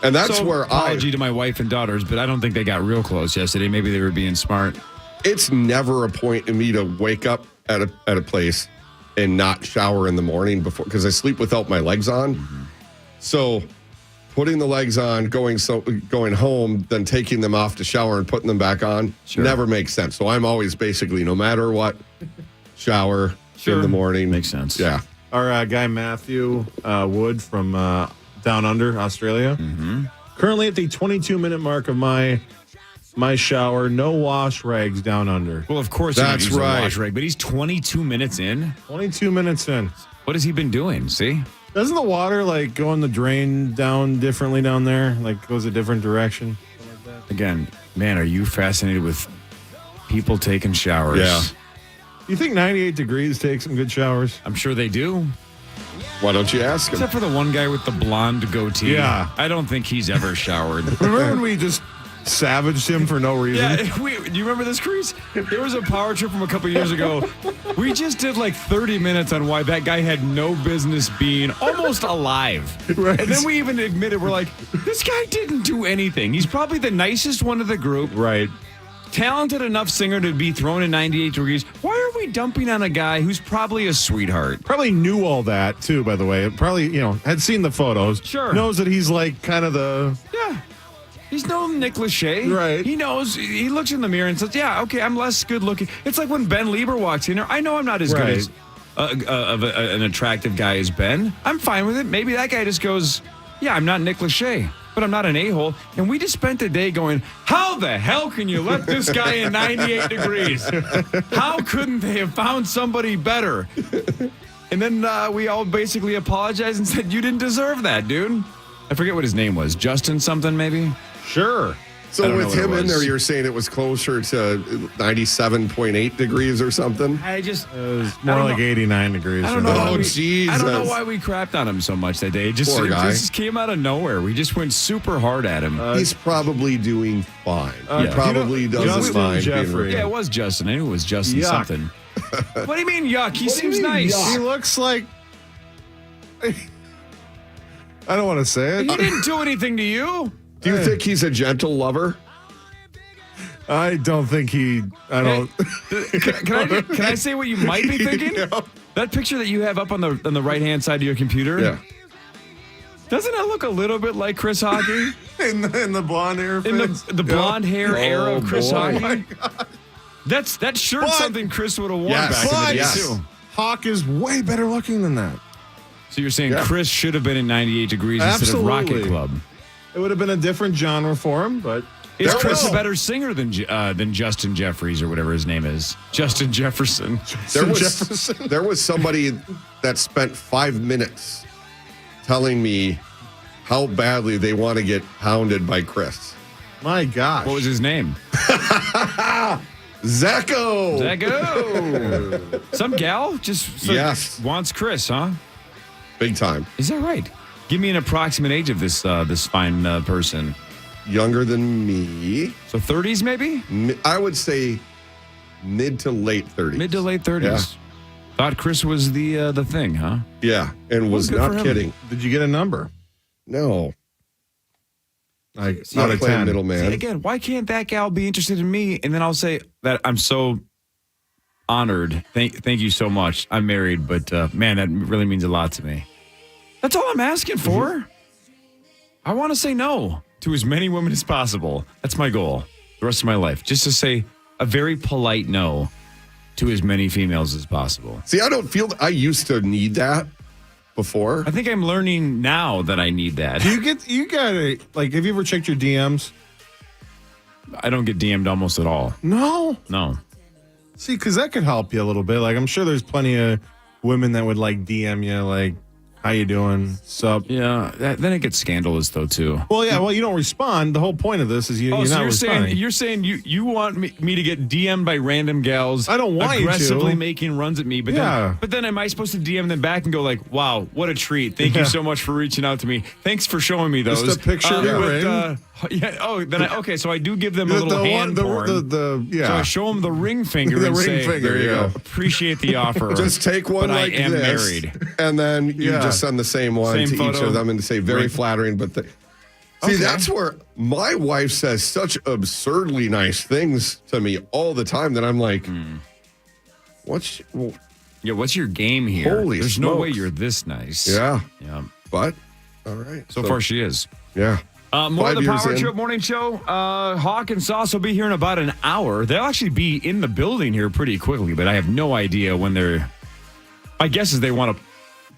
And that's so, where apology to my wife and daughters, but I don't think they got real close yesterday. Maybe they were being smart. It's never a point in me to wake up at a place and not shower in the morning before, because I sleep without my legs on. Mm-hmm. So putting the legs on, going home, then taking them off to shower and putting them back on never makes sense. So I'm always basically, no matter what, shower in the morning. Makes sense. Yeah. Our guy Matthew Wood from Down Under, Australia. Mm-hmm. Currently at the 22-minute mark of my shower, no wash rags down under. Well, of course that's he's right. A wash rag, but he's 22 minutes in. 22 minutes in. What has he been doing? See? Doesn't the water like go in the drain down differently down there? Like goes a different direction? Like that? Again, man, are you fascinated with people taking showers? Yeah. You think 98 degrees take some good showers? I'm sure they do. Why don't you ask him? Except for the one guy with the blonde goatee. Yeah. I don't think he's ever showered. Remember when we just savaged him for no reason? Yeah, do you remember this, Kreese? There was a power trip from a couple years ago. We just did like 30 minutes on why that guy had no business being almost alive. Right. And then we even admitted, we're like, this guy didn't do anything. He's probably the nicest one of the group. Right. Talented enough singer to be thrown in 98 degrees. Why are we dumping on a guy who's probably a sweetheart? Probably knew all that, too, by the way. Probably, had seen the photos. Sure. Knows that he's like kind of the... Yeah. He's no Nick Lachey. Right. He knows. He looks in the mirror and says, yeah, okay, I'm less good looking. It's like when Ben Lieber walks in here. I know I'm not as good as an attractive guy as Ben. I'm fine with it. Maybe that guy just goes, yeah, I'm not Nick Lachey, but I'm not an a-hole. And we just spent the day going, how the hell can you let this guy in 98 degrees? How couldn't they have found somebody better? And then we all basically apologized and said, you didn't deserve that, dude. I forget what his name was. Justin something, maybe? Sure. So with him in there, you're saying it was closer to 97.8 degrees or something? It was more like 89 degrees. I don't know. Oh, Jesus. I don't know why we crapped on him so much that day. It just came out of nowhere. We just went super hard at him. He's probably doing fine. He probably doesn't mind being. Yeah, it was Justin. I knew it was Justin something. What do you mean, yuck? He seems nice. Yuck? He looks like... I don't want to say it. He didn't do anything to you. Do you think he's a gentle lover? I don't think he. I don't. Can I say what you might be thinking? That picture that you have up on the right hand side of your computer. Yeah. Doesn't it look a little bit like Chris Hockey? in the blonde hair. In the blonde hair era of Chris Hockey. Oh my God. That shirt's something Chris would have worn back in the day too. Hawk is way better looking than that. So you're saying Chris should have been in 98 degrees instead of Rocket Club? It would have been a different genre for him, but is Chris a better singer than Justin Jeffries or whatever his name is? Justin Jefferson. There was somebody that spent 5 minutes telling me how badly they want to get hounded by Chris. My gosh. What was his name? Zacko. Some gal just wants Chris, huh? Big time. Is that right? Give me an approximate age of this fine person. Younger than me. So 30s maybe? I would say mid to late 30s. Mid to late 30s. Yeah. Thought Chris was the thing, huh? Yeah, and was not kidding. Did you get a number? No. Like not a 10. Middleman. See, again, why can't that gal be interested in me? And then I'll say that I'm so honored. Thank you so much. I'm married, but man, that really means a lot to me. That's all I'm asking for. I want to say no to as many women as possible. That's my goal the rest of my life. Just to say a very polite no to as many females as possible. See, I don't feel I used to need that before. I think I'm learning now that I need that. You gotta, like, have you ever checked your DMs? I don't get DM'd almost at all. No? No. See, because that could help you a little bit. Like, I'm sure there's plenty of women that would, like, DM you, like, How you doing? Sup? Yeah, then it gets scandalous though too. Well, yeah. Well, you don't respond. The whole point of this is you're so not you're responding. saying you want me to get DM'd by random gals? I don't want you to. Aggressively making runs at me, but then am I supposed to DM them back and go like, "Wow, what a treat! Thank you so much for reaching out to me. Thanks for showing me those." Just a picture of your ring. So I do give them a little hand porn. So I show them the ring finger The and ring say, finger, there you go. Appreciate the offer. Just take one but like I am this, married. and then you just send the same one Same to photo. each of them and say very flattering. But see, that's where my wife says such absurdly nice things to me all the time that I'm like, what's your game here? Holy There's no way smokes. you're this nice. Yeah. Yeah. But all right. So far she is. Yeah. More of 5 the years Power in. Trip Morning Show. Hawk and Sauce will be here in about an hour. They'll actually be in the building here pretty quickly, but I have no idea when they're. My guess is they want to,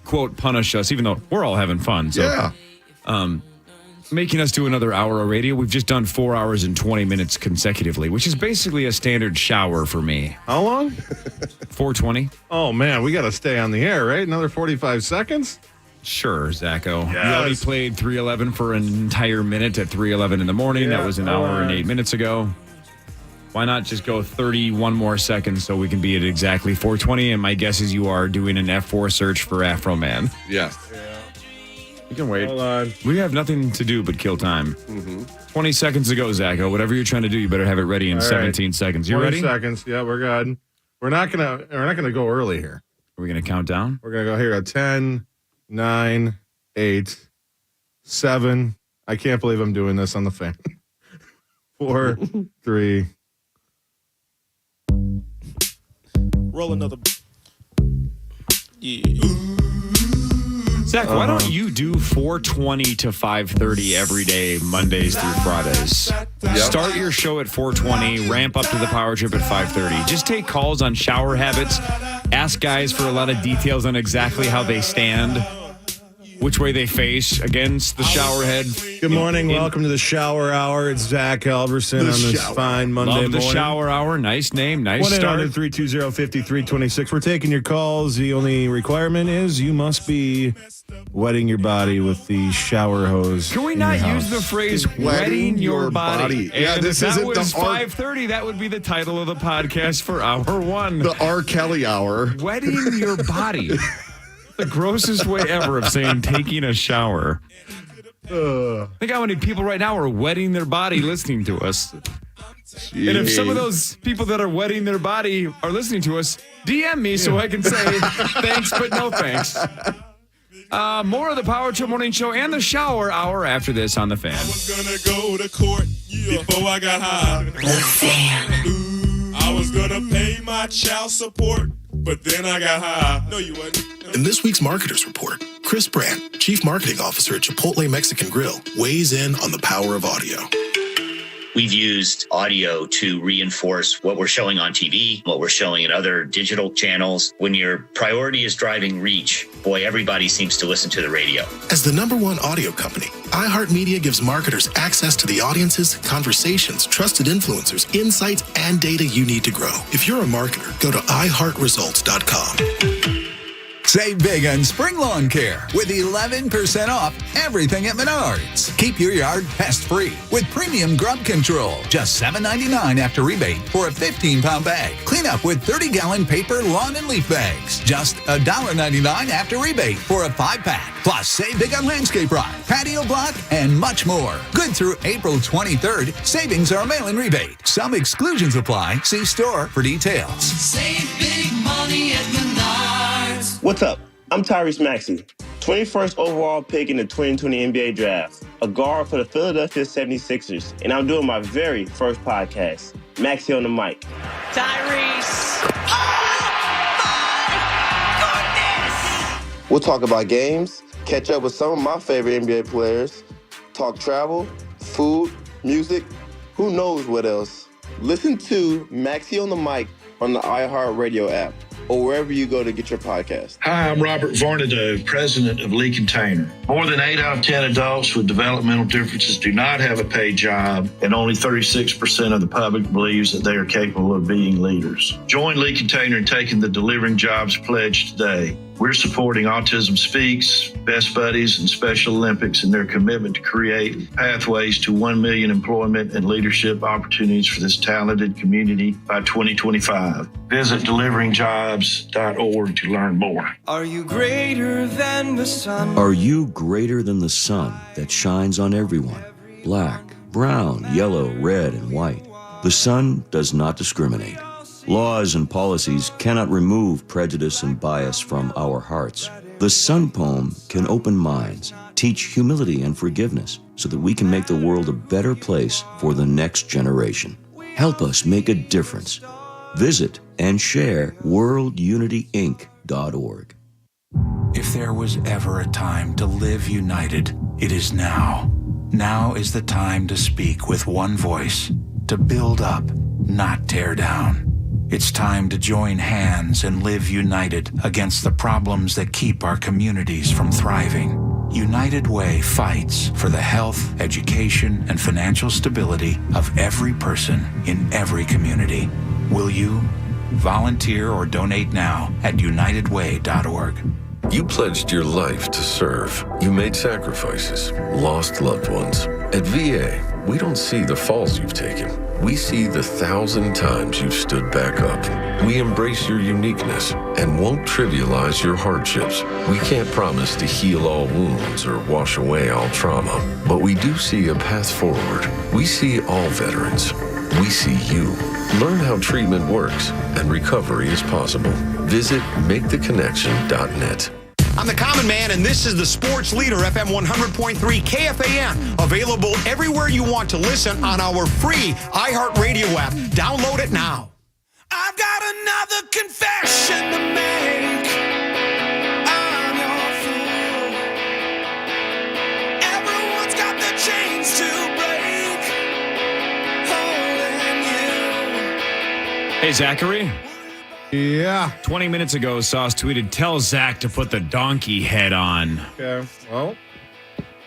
quote, punish us, even though we're all having fun. So, making us do another hour of radio. We've just done 4 hours and 20 minutes consecutively, which is basically a standard shower for me. How long? 4:20. Oh, man, we got to stay on the air, right? Another 45 seconds? Sure, Zacho. Yes. You already played 311 for an entire minute at 3:11 in the morning. Yeah, That was an hour and 8 minutes ago. Why not just go 31 more seconds so we can be at exactly 4:20? And my guess is you are doing an F4 search for Afro Man. Yes. You can wait. Hold on. We have nothing to do but kill time. 20 seconds to go, Zacho. Whatever you're trying to do, you better have it ready in All right. 17 seconds. You 20 ready? seconds. Yeah, we're good. We're not gonna go early here. Are we gonna count down? We're gonna go here at 10, 9, 8, 7. I can't believe I'm doing this on the fan. 4, 3. Roll another. Yeah. Zach, why don't you do 4:20 to 5:30 every day, Mondays through Fridays? Start your show at 4:20, ramp up to the Power Trip at 5:30. Just take calls on shower habits. Ask guys for a lot of details on exactly how they stand, which way they face against the shower head. Good morning. Welcome to the Shower Hour. It's Zach Halverson on this fine Monday Love the morning. Shower Hour. Nice name. Nice start. 1-800-320-5326. We're taking your calls. The only requirement is you must be wetting your body with the shower hose. Can we in not your use house. the phrase "wetting your body"? Yeah, And this if that isn't was the R- 5:30. That would be the title of the podcast for hour one. The R. Kelly hour. Wetting your body. The grossest way ever of saying taking a shower. Think how many people right now are wetting their body listening to us. And if some of those people that are wetting their body are listening to us, DM me so I can say thanks, but no thanks. More of the Power Trip Morning Show and the Shower Hour after this on The Fan. Gonna go to court before I got high. The Fan. I was gonna pay my child support, but then I got high. No, you wasn't. In this week's Marketers Report, Chris Brandt, Chief Marketing Officer at Chipotle Mexican Grill, weighs in on the power of audio. We've used audio to reinforce what we're showing on TV, what we're showing in other digital channels. When your priority is driving reach, boy, everybody seems to listen to the radio. As the #1 audio company, iHeartMedia gives marketers access to the audiences, conversations, trusted influencers, insights, and data you need to grow. If you're a marketer, go to iHeartResults.com. Save big on spring lawn care with 11% off everything at Menards. Keep your yard pest-free with premium grub control. Just $7.99 after rebate for a 15-pound bag. Clean up with 30-gallon paper lawn and leaf bags. Just $1.99 after rebate for a 5-pack. Plus, save big on landscape rock, patio block, and much more. Good through April 23rd. Savings are a mail-in rebate. Some exclusions apply. See store for details. Save big money at Menards. What's up? I'm Tyrese Maxey, 21st overall pick in the 2020 NBA Draft, a guard for the Philadelphia 76ers, and I'm doing my very first podcast, Maxey on the Mic. Tyrese. We'll talk about games, catch up with some of my favorite NBA players, talk travel, food, music, who knows what else. Listen to Maxey on the Mic on the iHeartRadio app or wherever you go to get your podcast. Hi, I'm Robert Varnado, president of Lee Container. More than 8 out of 10 adults with developmental differences do not have a paid job, and only 36% of the public believes that they are capable of being leaders. Join Lee Container in taking the Delivering Jobs pledge today. We're supporting Autism Speaks, Best Buddies, and Special Olympics in their commitment to create pathways to 1 million employment and leadership opportunities for this talented community by 2025. Visit deliveringjobs.org to learn more. Are you greater than the sun? Are you greater than the sun that shines on everyone? Black, brown, yellow, red, and white. The sun does not discriminate. Laws and policies cannot remove prejudice and bias from our hearts. The Sun poem can open minds, teach humility and forgiveness so that we can make the world a better place for the next generation. Help us make a difference. Visit and share worldunityinc.org. If there was ever a time to live united, it is now. Now is the time to speak with one voice, to build up, not tear down. It's time to join hands and live united against the problems that keep our communities from thriving. United Way fights for the health, education, and financial stability of every person in every community. Will you? Volunteer or donate now at unitedway.org. You pledged your life to serve. You made sacrifices, lost loved ones. At VA, we don't see the falls you've taken. We see the 1,000 times you've stood back up. We embrace your uniqueness and won't trivialize your hardships. We can't promise to heal all wounds or wash away all trauma, but we do see a path forward. We see all veterans. We see you. Learn how treatment works and recovery is possible. Visit MakeTheConnection.net. I'm the Common Man, and this is the Sports Leader, FM 100.3 KFAN. Available everywhere you want to listen on our free iHeartRadio app. Download it now. I've got another confession to make. I'm your fool. Everyone's got the chains to break. Holding you. Hey, Zachary. Yeah. 20 minutes ago, Sauce tweeted, tell Zach to put the donkey head on. Okay. Well,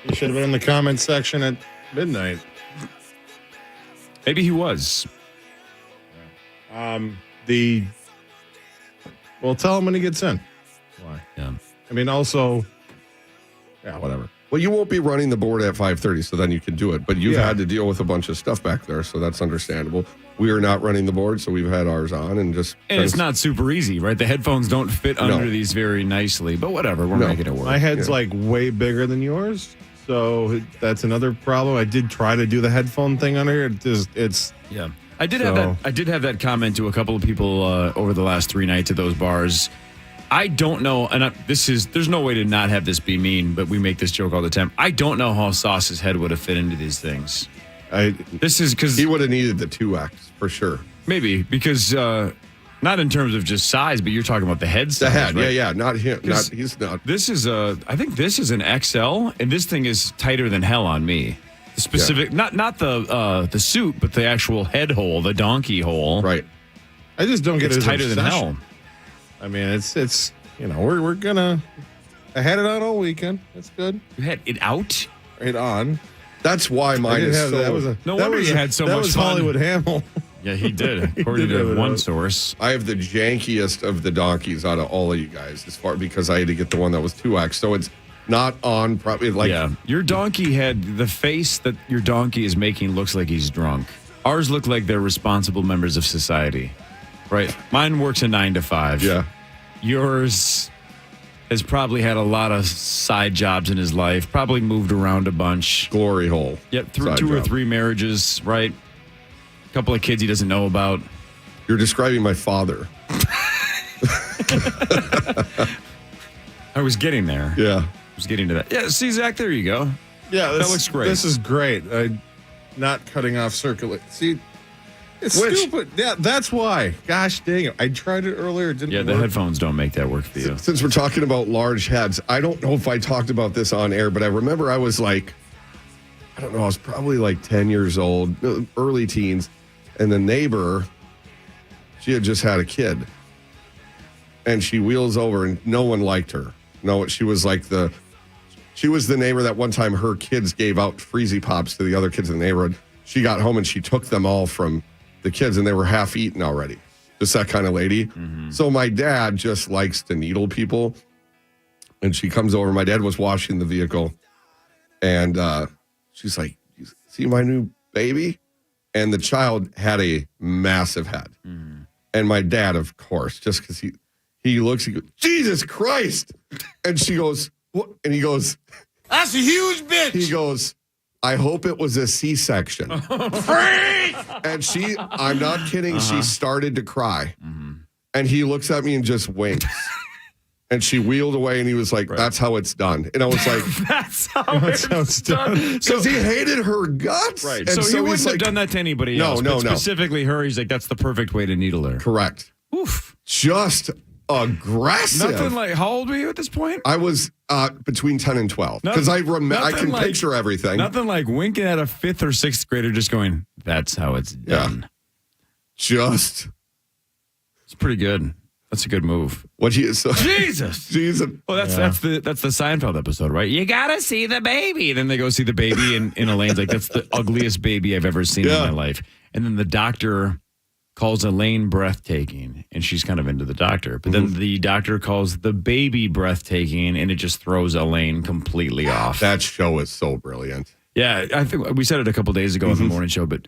you should have been in the comment section at midnight. Maybe he was. Well, tell him when he gets in. Why? Yeah. I mean, also, yeah, whatever. Well, you won't be running the board at 5:30, so then you can do it. But you've had to deal with a bunch of stuff back there, so that's understandable. We are not running the board, so we've had ours on and just. And it's not super easy, right? The headphones don't fit under these very nicely, but whatever. We're making it work. My head's like way bigger than yours, so that's another problem. I did try to do the headphone thing under here. It's yeah. I did have that comment to a couple of people over the last 3 nights at those bars. I don't know, and there's no way to not have this be mean, but we make this joke all the time. I don't know how Sauce's head would have fit into these things. This is because he would have needed the 2X for sure. Maybe because not in terms of just size, but you're talking about the head size. The head, right? yeah, not him. He's not. This is I think this is an XL, and this thing is tighter than hell on me. The specific, not the suit, but the actual head hole, the donkey hole. Right. I just don't get it. It's tighter than hell. I mean, it's we're gonna. I had it on all weekend. That's good. You had it out? Right on. That's why mine is so. No wonder you had so much fun. That was Hollywood Hamill. Yeah, he did. According to one source. I have the jankiest of the donkeys out of all of you guys, because I had to get the one that was 2X. So it's not on. Probably your donkey had the face that your donkey is making looks like he's drunk. Ours look like they're responsible members of society. Right. Mine works a 9 to 5. Yeah. Yours has probably had a lot of side jobs in his life, probably moved around a bunch. Glory hole. Yep. Through 2 or 3 marriages, right? A couple of kids he doesn't know about. You're describing my father. I was getting there. Yeah. I was getting to that. Yeah. See, Zach, there you go. Yeah. That looks great. This is great. Not cutting off circulate. See, it's stupid. Yeah, that's why. Gosh dang it. I tried it earlier. It didn't work. The headphones don't make that work for you. Since we're talking about large heads, I don't know if I talked about this on air, but I remember I was like, I don't know, I was probably like 10 years old, early teens, and the neighbor, she had just had a kid. And she wheels over and no one liked her. No, she was like she was the neighbor that one time her kids gave out Freezy Pops to the other kids in the neighborhood. She got home and she took them all from the kids and they were half eaten already. Just that kind of lady. Mm-hmm. So my dad just likes to needle people. And she comes over. My dad was washing the vehicle. And she's like, "You see my new baby?" And the child had a massive head. And my dad, of course, just because he looks, he goes, "Jesus Christ." And she goes, "What?" And he goes, "That's a huge bitch." He goes, "I hope it was a C-section." And I'm not kidding, she started to cry. And he looks at me and just winks. And she wheeled away, and he was like, "That's how it's done." And I was like, That's how it's done. because he hated her guts. Right. And So he wouldn't he's have like, done that to anybody No, else. no, but no. Specifically her, he's like, that's the perfect way to needle her. Correct. Oof. Just aggressive. Nothing like, how old were you at this point? I was between 10 and 12 because I can like- picture everything. Nothing like winking at a 5th or 6th grader just going, that's how it's done. Just. It's pretty good. That's a good move. Jesus. Well, that's the Seinfeld episode, right? You gotta see the baby. Then they go see the baby, and Elaine's like, "That's the ugliest baby I've ever seen in my life." And then the doctor calls Elaine breathtaking, and she's kind of into the doctor. But then the doctor calls the baby breathtaking, and it just throws Elaine completely off. That show is so brilliant. Yeah, I think we said it a couple days ago in the morning show, but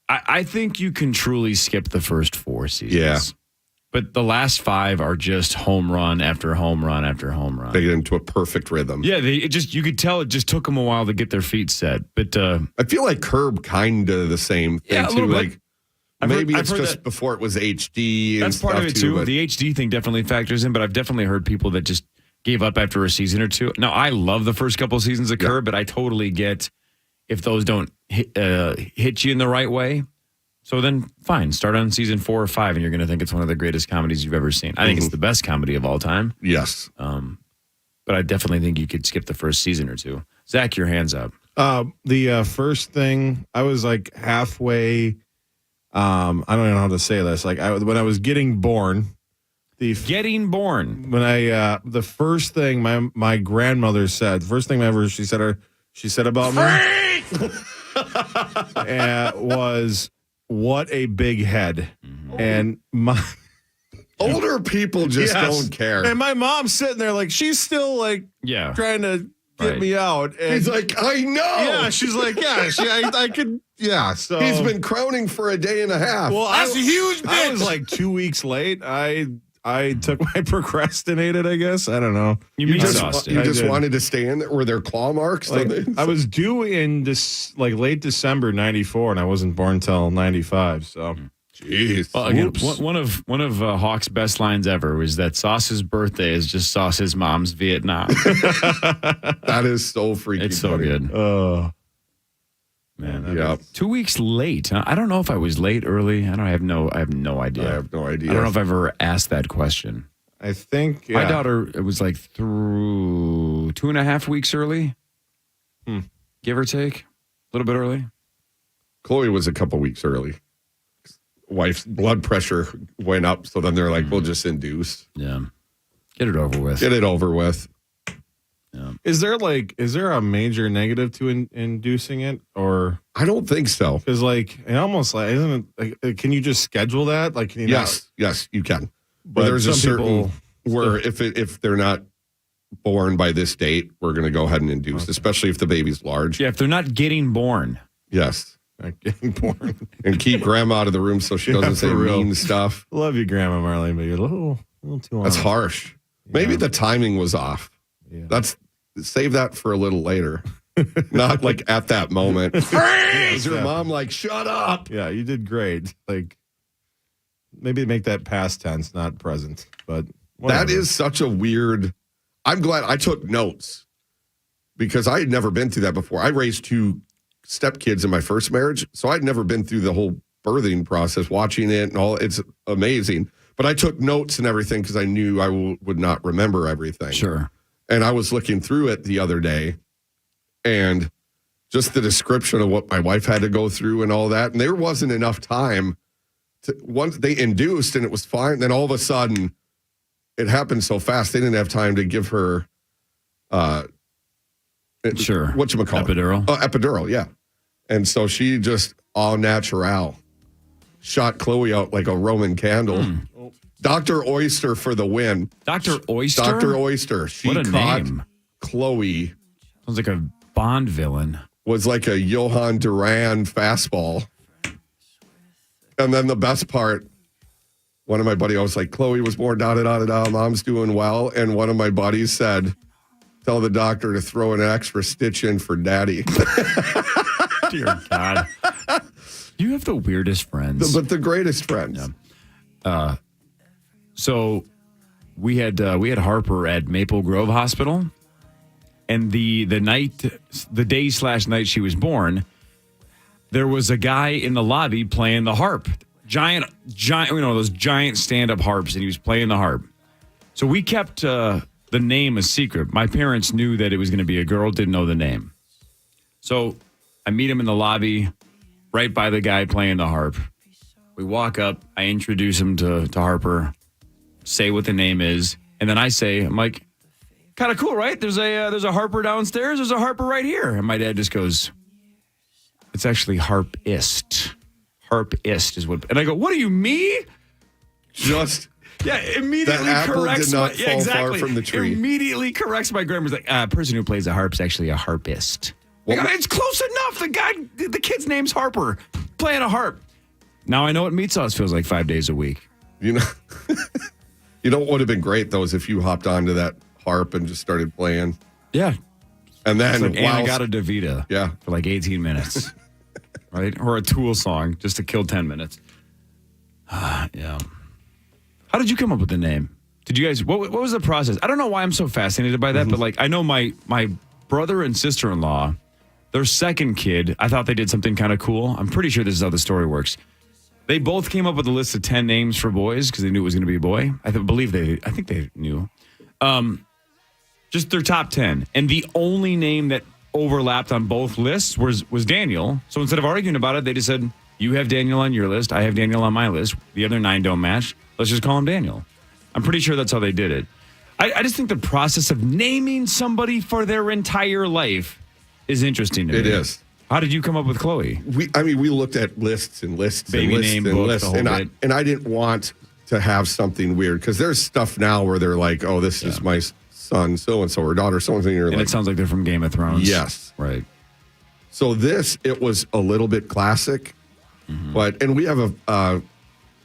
I think you can truly skip the first 4 seasons. Yeah. But the last 5 are just home run after home run after home run. They get into a perfect rhythm. Yeah, you could tell it just took them a while to get their feet set. But I feel like Curb kind of the same thing Yeah, a too. little bit. Like I've maybe heard it's just that- before it was HD. And that's part stuff of it too. but- The HD thing definitely factors in, but I've definitely heard people that just gave up after a season or two. Now, I love the first couple of seasons of Curb, but I totally get if those don't hit you in the right way. So then, fine, start on season 4 or 5, and you're going to think it's one of the greatest comedies you've ever seen. I think it's the best comedy of all time. Yes. But I definitely think you could skip the first season or 2. Zach, your hands up. The first thing, I was like halfway. I don't even know how to say this. Like when I was getting born. The first thing my grandmother said, the first thing ever she said about me was, "What a big head." And my older people just don't care. And my mom's sitting there like she's still like trying to get me out. And he's like, "I know." Yeah, she's like, "Yeah, I could." Yeah, so he's been crowning for a day and a half. Well, That's a huge bitch. I was like 2 weeks late. I took my procrastinated, I guess. I don't know. You just wanted to stay in there. Were there claw marks? Like, I was due in this like late December '94, and I wasn't born until '95. So, jeez. Well, again, one of Hawk's best lines ever was that Sauce's birthday is just Sauce's mom's Vietnam. That is so freaking. It's so funny. good. Oh man, yeah. 2 weeks late. Huh? I don't know if I was late, early. I have no idea. I have no idea. I don't know if I've ever asked that question. I think my daughter, it was like through 2.5 weeks early, give or take, a little bit early. Chloe was a couple weeks early. Wife's blood pressure went up, so then they're like, "We'll just induce." Yeah, get it over with. Get it over with. Yeah. Is there a major negative to inducing it, or I don't think so? Because like it almost like isn't it? Like, can you just schedule that? Like can you yes, you can. But But there's a some certain people where if they're not born by this date, we're going to go ahead and induce, especially if the baby's large. Yeah, if they're not getting born. Yes. Not getting born. And keep grandma out of the room so she doesn't say for real. mean stuff. Love you, Grandma Marlene, but you're a little too That's honest. harsh. Maybe the timing was off. Yeah. Save that for a little later. Not like at that moment. Is your mom like, "Shut up"? Yeah, you did great. Like maybe make that past tense, not present. But whatever. That is such a weird. I'm glad I took notes because I had never been through that before. I raised 2 stepkids in my first marriage, so I'd never been through the whole birthing process, watching it and all. It's amazing. But I took notes and everything because I knew I would not remember everything. Sure. And I was looking through it the other day, and just the description of what my wife had to go through and all that. And there wasn't enough time once they induced and it was fine. Then all of a sudden, it happened so fast they didn't have time to give her Sure. whatchamacallit? Epidural? Epidural, yeah. And so she just all natural shot Chloe out like a Roman candle. Dr. Oyster for the win. Dr. Oyster? Dr. Oyster. She What a caught name. Chloe. Sounds like a Bond villain. Was like a Johan Duran fastball. And then the best part, one of my buddies was like, Chloe was born, da-da-da-da-da, mom's doing well. And one of my buddies said, tell the doctor to throw an extra stitch in for daddy. Dear God. You have the weirdest friends. But the greatest friends. Yeah. So we had Harper at Maple Grove Hospital. And the day/night she was born, there was a guy in the lobby playing the harp. Giant, those giant stand-up harps, and he was playing the harp. So we kept the name a secret. My parents knew that it was going to be a girl, didn't know the name. So I meet him in the lobby, right by the guy playing the harp. We walk up, I introduce him to Harper, say what the name is, and then I say, I'm like, kind of cool, right? There's a Harper downstairs, there's a Harper right here. And my dad just goes, it's actually harpist. Harpist is what. And I go, what do you mean? Just immediately that apple corrects did not my, fall exactly. far from the tree. Immediately corrects my grandma's like, a person who plays the harp's actually a harpist. It's close enough. The kid's name's Harper, playing a harp. Now I know what meat sauce feels like 5 days a week. You know what would have been great though is if you hopped onto that harp and just started playing. Yeah. And then it's like Anagata DeVita. Yeah. For like 18 minutes. Right? Or a Tool song just to kill 10 minutes. Yeah. How did you come up with the name? Did you guys, what was the process? I don't know why I'm so fascinated by that, but like I know my brother and sister-in-law, their second kid, I thought they did something kind of cool. I'm pretty sure this is how the story works. They both came up with a list of 10 names for boys because they knew it was going to be a boy. I think they knew. Just their top 10. And the only name that overlapped on both lists was Daniel. So instead of arguing about it, they just said, you have Daniel on your list. I have Daniel on my list. The other 9 don't match. Let's just call him Daniel. I'm pretty sure that's how they did it. I just think the process of naming somebody for their entire life is interesting to me. It is. How did you come up with Chloe? We looked at lists and lists Baby and lists name and book, lists. the whole bit. And I didn't want to have something weird because there's stuff now where they're like, oh, this is my son so-and-so or daughter so-and-so. And it sounds like they're from Game of Thrones. Yes. Right. So it was a little bit classic. Mm-hmm. And we have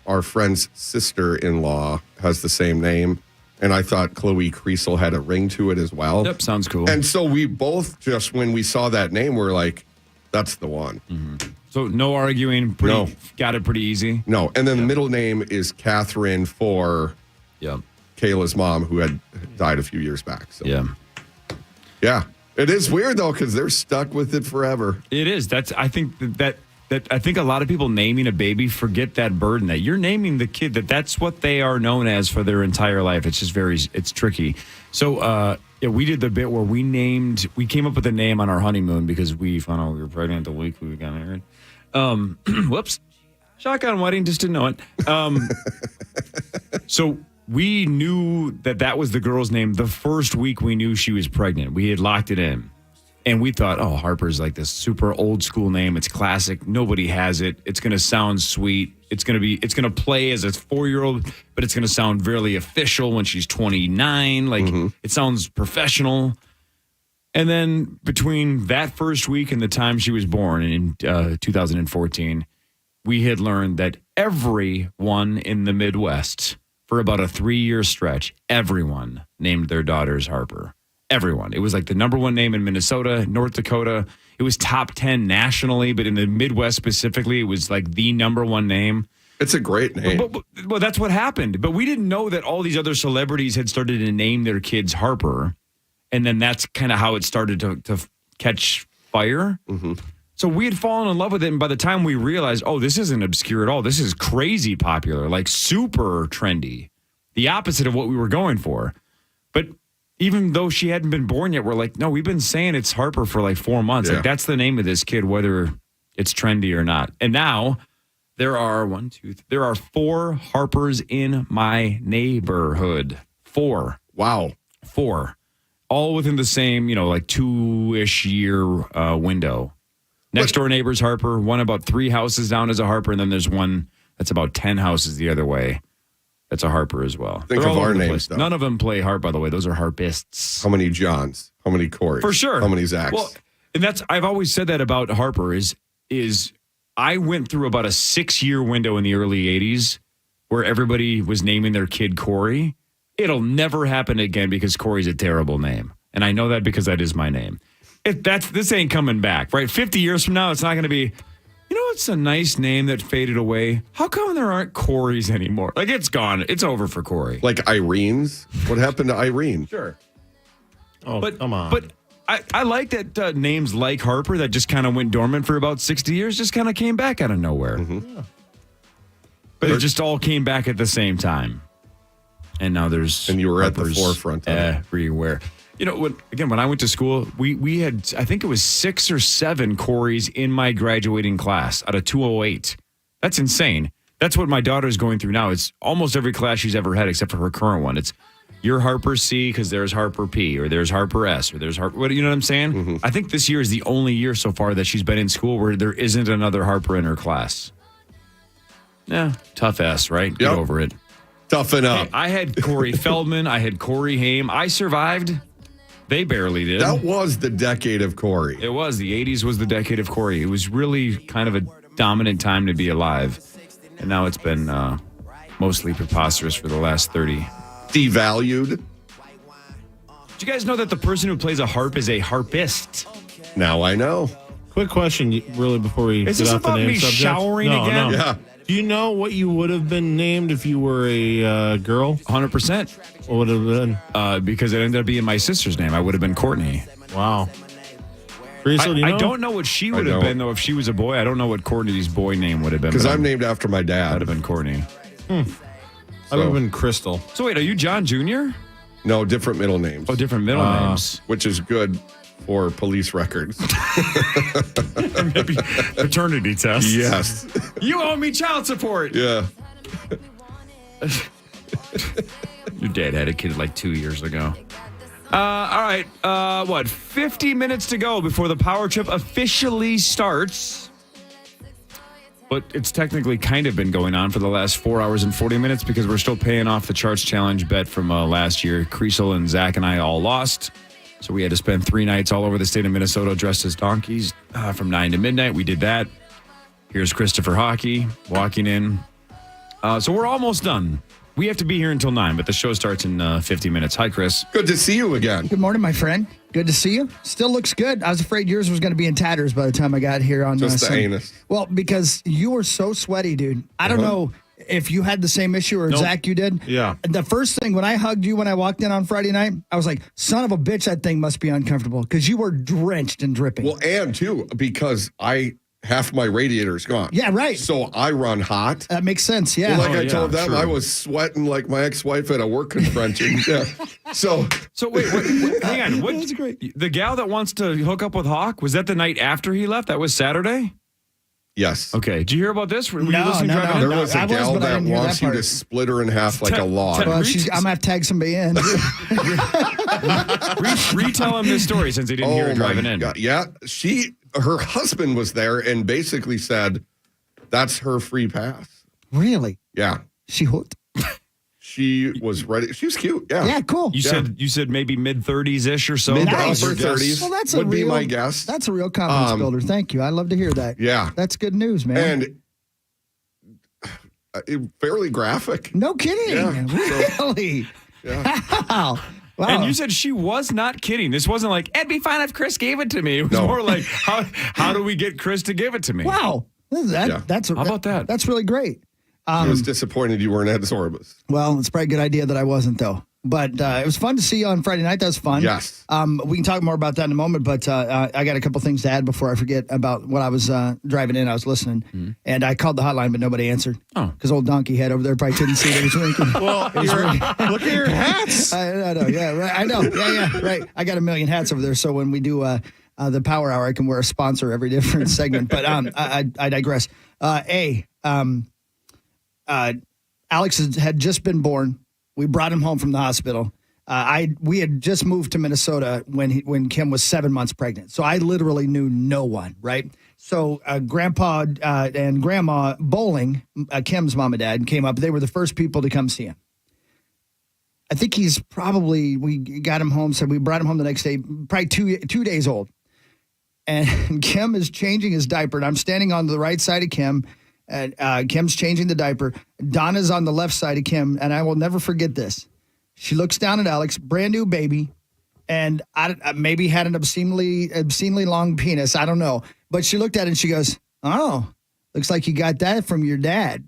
our friend's sister-in-law has the same name. And I thought Chloe Kriesel had a ring to it as well. Yep, sounds cool. And so we both just, when we saw that name, we're like, that's the one. Mm-hmm. So no arguing. Got it pretty easy. No. And then the middle name is Catherine for Kayla's mom, who had died a few years back. So. Yeah. It is weird, though, because they're stuck with it forever. It is. I think that I think a lot of people naming a baby forget that burden that you're naming the kid that's what they are known as for their entire life. It's just it's tricky. So we did the bit where we came up with a name on our honeymoon because we found out we were pregnant the week we got married. Whoops. Shotgun wedding, just didn't know it. So we knew that was the girl's name the first week we knew she was pregnant. We had locked it in. And we thought, oh, Harper's like this super old school name. It's classic. Nobody has it. It's going to sound sweet. It's going to play as a 4-year-old, but it's going to sound very official when she's 29. Like it sounds professional. And then between that first week and the time she was born in 2014, we had learned that everyone in the Midwest, for about a 3-year stretch, everyone named their daughters Harper. Everyone. It was like the number one name in Minnesota, North Dakota. It was top 10 nationally, but in the Midwest specifically, it was like the number one name. It's a great name. Well, that's what happened. But we didn't know that all these other celebrities had started to name their kids Harper. And then that's kind of how it started to catch fire. Mm-hmm. So we had fallen in love with it. And by the time we realized, oh, this isn't obscure at all. This is crazy popular, like super trendy. The opposite of what we were going for. But even though she hadn't been born yet, we're like, no, we've been saying it's Harper for like 4 months. Yeah. Like that's the name of this kid, whether it's trendy or not. And now there are 4 Harpers in my neighborhood. 4. Wow. 4. All within the same, like 2-ish year window. Next door neighbor's Harper. One about 3 houses down is a Harper. And then there's one that's about 10 houses the other way. that's a harper as well. Think They're of all our over the names, place. though. None of them play harp, by the way. Those are harpists. How many Johns? How many Corys? For sure. How many Zachs? Well, and that's I've always said that about Harper is I went through about a 6-year window in the early 80s where everybody was naming their kid Cory. It'll never happen again because Cory's a terrible name. And I know that because that is my name. This ain't coming back, right? 50 years from now, it's not going to be, it's a nice name that faded away. How come there aren't Corys anymore? Like, it's gone. It's over for Cory. Like Irene's? What happened to Irene? Sure. Oh, come on. But I like that names like Harper that just kind of went dormant for about 60 years just kind of came back out of nowhere. Mm-hmm. Yeah. But it just all came back at the same time. And now there's And you were at the Harpers forefront of it. everywhere. When I went to school, we had, I think it was 6 or 7 Corys in my graduating class out of 208. That's insane. That's what my daughter's going through now. It's almost every class she's ever had except for her current one. It's you're Harper C because there's Harper P or there's Harper S or there's Harper. You know what I'm saying? Mm-hmm. I think this year is the only year so far that she's been in school where there isn't another Harper in her class. Yeah, tough S, right? Get over it. Toughen up. Hey, I had Corey Feldman. I had Corey Haim. I survived. They barely did. That was the decade of Cory. It was. The 80s was the decade of Cory. It was really kind of a dominant time to be alive. And now it's been mostly preposterous for the last 30. Devalued. Did you guys know that the person who plays a harp is a harpist? Now I know. Quick question, really, before we Is get this off the about name me subject. showering again? No. Yeah. Do you know what you would have been named if you were a girl? 100%. What would it have been? Because it ended up being my sister's name. I would have been Courtney. Wow. Kriesel, do you know? I don't know what she would have been, though, if she was a boy. I don't know what Courtney's boy name would have been. Because I'm named after my dad. I would have been Courtney. I would have been Crystal. So wait, are you John Jr.? No, different middle names. Oh, different middle names. Which is good for police records. Maybe paternity tests. Yes. You owe me child support. Yeah. Your dad had a kid like 2 years ago. All right. 50 minutes to go before the power trip officially starts. But it's technically kind of been going on for the last 4 hours and 40 minutes because we're still paying off the Charch Challenge bet from last year. Kriesel and Zach and I all lost. So we had to spend 3 nights all over the state of Minnesota dressed as donkeys from 9 to midnight. We did that. Here's Christopher Hockey walking in. So we're almost done. We have to be here until 9, but the show starts in 50 minutes. Hi, Chris. Good to see you again. Good morning, my friend. Good to see you. Still looks good. I was afraid yours was going to be in tatters by the time I got here on Just the Sunday. anus. Well, because you were so sweaty, dude. I don't know if you had the same issue or Nope. Zach, you did. Yeah. The first thing when I hugged you when I walked in on Friday night, I was like, son of a bitch, that thing must be uncomfortable because you were drenched and dripping. Well, and too, because half my radiator's gone. Yeah, right. So I run hot. That makes sense. Yeah. Well, I told them, true. I was sweating like my ex-wife at a work convention. Yeah. So wait, hang on. What, that's great. The gal that wants to hook up with Hawk, was that the night after he left? That was Saturday? yes. Okay. Did you hear about this? Were you No, listening no, driving no. in? There was a I was, gal but I that didn't hear wants that you to part. split her in half like a log. Ted- Well, I'm going to have to tag somebody in. Retell him this story since he didn't hear it driving in. God. Yeah. Her husband was there and basically said, that's her free pass. Really? Yeah. She hooked? She was ready. She was cute. Yeah. Yeah, cool. You said maybe mid-30s ish or so. Mid to Nice. upper 30s Well, that's would a real, be my guess. That's a real confidence builder. Thank you. I love to hear that. Yeah. That's good news, man. And fairly graphic. No kidding. Yeah. Really? Yeah. Wow. And you said she was not kidding. This wasn't like, it'd be fine if Chris gave it to me. It was No. more like, how do we get Chris to give it to me? Wow. That's How about that? That's really great. I was disappointed you weren't at Sorbus. Well, it's probably a good idea that I wasn't, though. But it was fun to see you on Friday night. That was fun. Yes. We can talk more about that in a moment, but I got a couple things to add before I forget about what I was driving in. I was listening, and I called the hotline, but nobody answered. Oh. Because old donkey head over there probably couldn't see that he was winking. Well, look at your hats. I know. Yeah, right. I know. Yeah, right. I got a million hats over there, so when we do the Power Hour, I can wear a sponsor every different segment. But I digress. Alex had just been born. We brought him home from the hospital. We had just moved to Minnesota when Kim was 7 months pregnant. So I literally knew no one, right? So Grandpa and Grandma Bowling, Kim's mom and dad, came up. They were the first people to come see him. I think we got him home, so we brought him home the next day, probably two days old. And Kim is changing his diaper, and I'm standing on the right side of Kim, and Kim's changing the diaper. Donna's on the left side of Kim, and I will never forget this. She looks down at Alex, brand new baby, and I maybe had an obscenely long penis. I don't know. But she looked at it and she goes, "Oh, looks like you got that from your dad."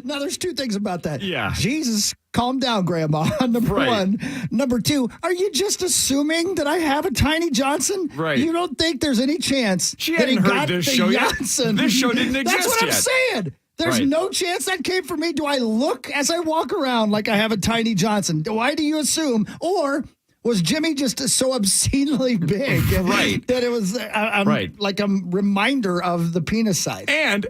Now, there's two things about that. Yeah. Jesus, calm down, Grandma. Number one. Number two, are you just assuming that I have a tiny Johnson? Right. You don't think there's any chance She that he hadn't heard got this the show yet. Johnson? This show didn't exist That's what yet. I'm saying. There's Right. no chance that came from me. Do I look as I walk around like I have a tiny Johnson? Why do you assume? Or was Jimmy just so obscenely big that it was like a reminder of the penis size? And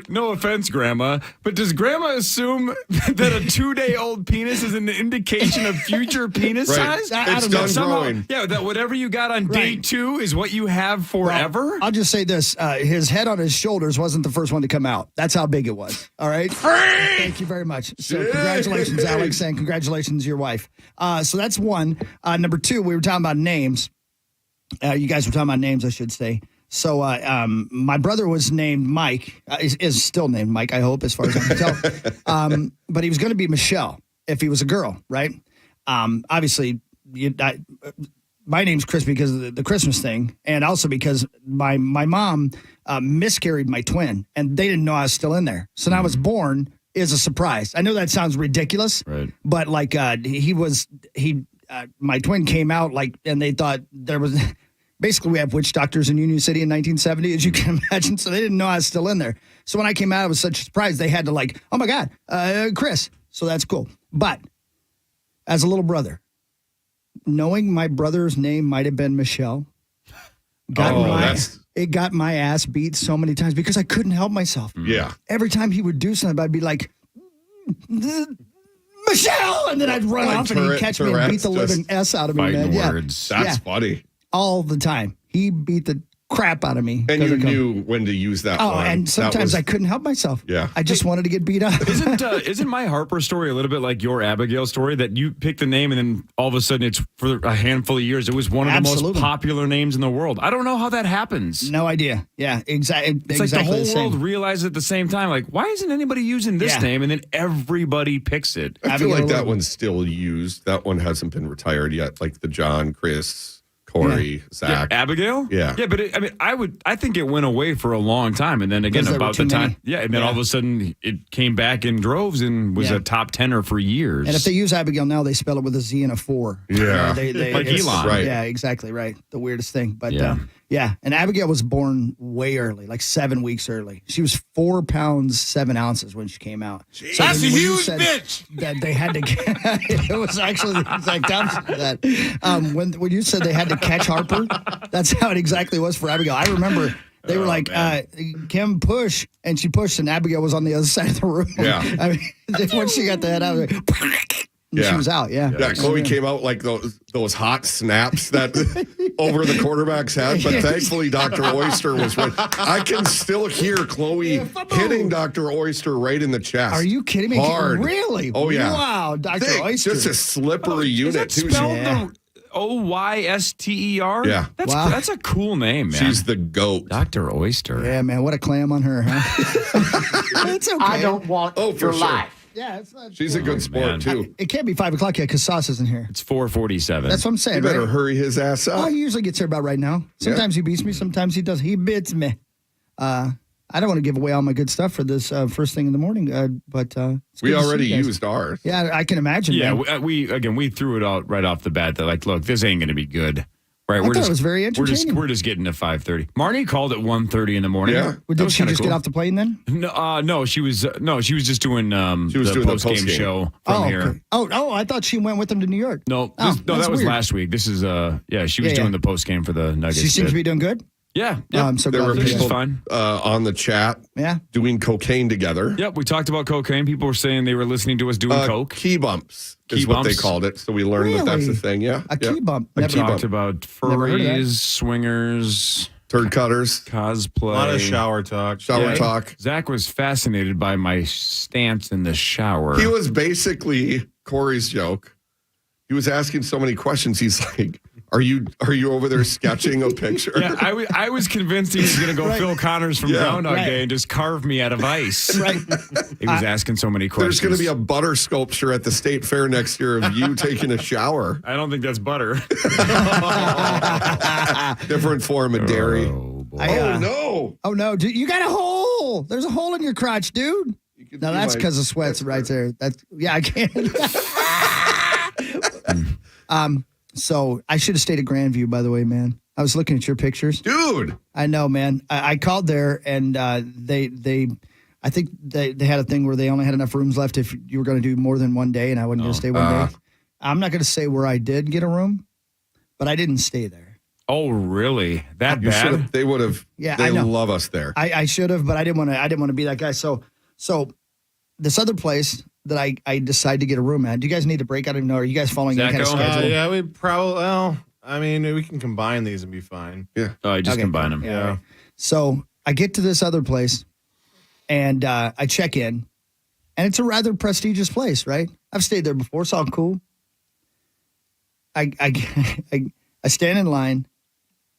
no offense, Grandma, but does Grandma assume that a 2-day-old penis is an indication of future penis size? I don't know. Somehow, growing. Yeah, that whatever you got on day 2 is what you have forever? Well, I'll just say this. His head on his shoulders wasn't the first one to come out. That's how big it was. All right? Thank you very much. So congratulations, Alex, and congratulations, your wife. So that's one. Number two, we were talking about names. You guys were talking about names, I should say. So my brother was named Mike, is still named Mike, I hope, as far as I can tell. But he was going to be Michelle if he was a girl, right? Obviously, my name's Chris because of the Christmas thing, and also because my mom miscarried my twin, and they didn't know I was still in there. So now I was born is a surprise. I know that sounds ridiculous, but like my twin came out and they thought there was basically we have witch doctors in Union City in 1970, as you can imagine. So they didn't know I was still in there. So when I came out, it was such a surprise. They had to oh my God, Chris. So that's cool. But as a little brother, knowing my brother's name might have been Michelle, it got my ass beat so many times because I couldn't help myself. Yeah. Every time he would do something, I'd be like, Michelle! And then I'd run off and he'd catch me and beat the living S out of me, man. Words. That's funny. All the time. He beat the crap out of me. And you knew when to use that one. Oh, and sometimes I couldn't help myself. Yeah. I just wanted to get beat up. Isn't my Harper story a little bit like your Abigail story, that you pick the name and then all of a sudden it's for a handful of years it was one of the most popular names in the world? I don't know how that happens. No idea. Yeah, exactly. It's like the whole world realizes at the same time, like, why isn't anybody using this name? And then everybody picks it. I feel like that one's still used. That one hasn't been retired yet, like the John, Chris, Cory, Zach. Yeah, Abigail? Yeah. Yeah, but I think it went away for a long time. And then again, about the time. Yeah, and then all of a sudden it came back in droves and was a top 10er for years. And if they use Abigail now, they spell it with a Z and a 4. Yeah. Like Elon. Right. Yeah, exactly right. The weirdest thing. But yeah. And Abigail was born way early, like 7 weeks early. She was 4 pounds 7 ounces when she came out. Jeez. That's a huge bitch. That they had to it was actually the exact opposite of that. When you said they had to catch Harper, that's how it exactly was for Abigail. I remember they were Kim, push, and she pushed, and Abigail was on the other side of the room. Yeah. I mean, once she got the head out, she was out. Yeah. Yeah, Chloe came out like those hot snaps that over the quarterback's head, but thankfully Dr. Oyster was right. I can still hear Chloe hitting Dr. Oyster right in the chest. Are you kidding me? Hard. Really? Oh, yeah. Wow, Dr. Oyster. Just a slippery unit, too. Oyster? Yeah. That's a cool name, man. She's the GOAT. Dr. Oyster. Yeah, man. What a clam on her, huh? It's okay. I don't want your life. Yeah, it's not. She's a good sport, too. It can't be 5 o'clock yet because Sauce isn't here. It's 4:47. That's what I'm saying. You better right? hurry his ass up. Oh, he usually gets here about right now. Sometimes he beats me. Sometimes he does. He beats me. I don't want to give away all my good stuff for this first thing in the morning, but we already used ours. Yeah, I can imagine. Yeah, man. we threw it out right off the bat. That like, look, this ain't going to be good. Right, I thought it was very entertaining. We're just getting to 5:30. Marnie called at 1:30 in the morning. Yeah. Did she just cool. get off the plane then? No, she was just doing the post-game show from here. Okay. Oh, I thought she went with them to New York. No, that was weird. last week. This is she was doing the post-game for the Nuggets. She seems to be doing good. Yeah. I'm so There glad were for you. people fine. on the chat doing cocaine together. Yep, we talked about cocaine. People were saying they were listening to us doing coke. Key bumps Key is what they bumps. called it. So we learned that that's the Really? thing. Yeah. A key bump. We Never- talked about Never heard of that. furries, swingers, turd cutters, cosplay. A lot of shower talk. Shower talk. Zach was fascinated by my stance in the shower. He was basically Cory's joke. He was asking so many questions. He's like, Are you over there sketching a picture? Yeah, I was convinced he was going to go Phil Connors from Groundhog Day and just carve me out of ice. Right. He was asking so many questions. There's going to be a butter sculpture at the state fair next year of you taking a shower. I don't think that's butter. Different form of dairy. Oh, boy. No. Oh, no. Dude, you got a hole. There's a hole in your crotch, dude. No, that's because of sweats right there. That's I can't. So I should have stayed at Grandview, by the way, man. I was looking at your pictures. Dude. I know, man. I called there and I think they had a thing where they only had enough rooms left if you were going to do more than one day and I wasn't going to stay one day. I'm not going to say where I did get a room, but I didn't stay there. Oh, really? That You should bad? have. They would have. Yeah, they I know. love us there. I should have, but I didn't want to be that guy. So this other place that I decided to get a room at. Do you guys need a break? I don't even know. Are you guys following any kind of schedule? Yeah, we probably. Well, I mean, we can combine these and be fine. Yeah. Oh, you just combine them. Yeah. Right. So I get to this other place, and I check in, and it's a rather prestigious place, right? I've stayed there before. It's all cool. I stand in line,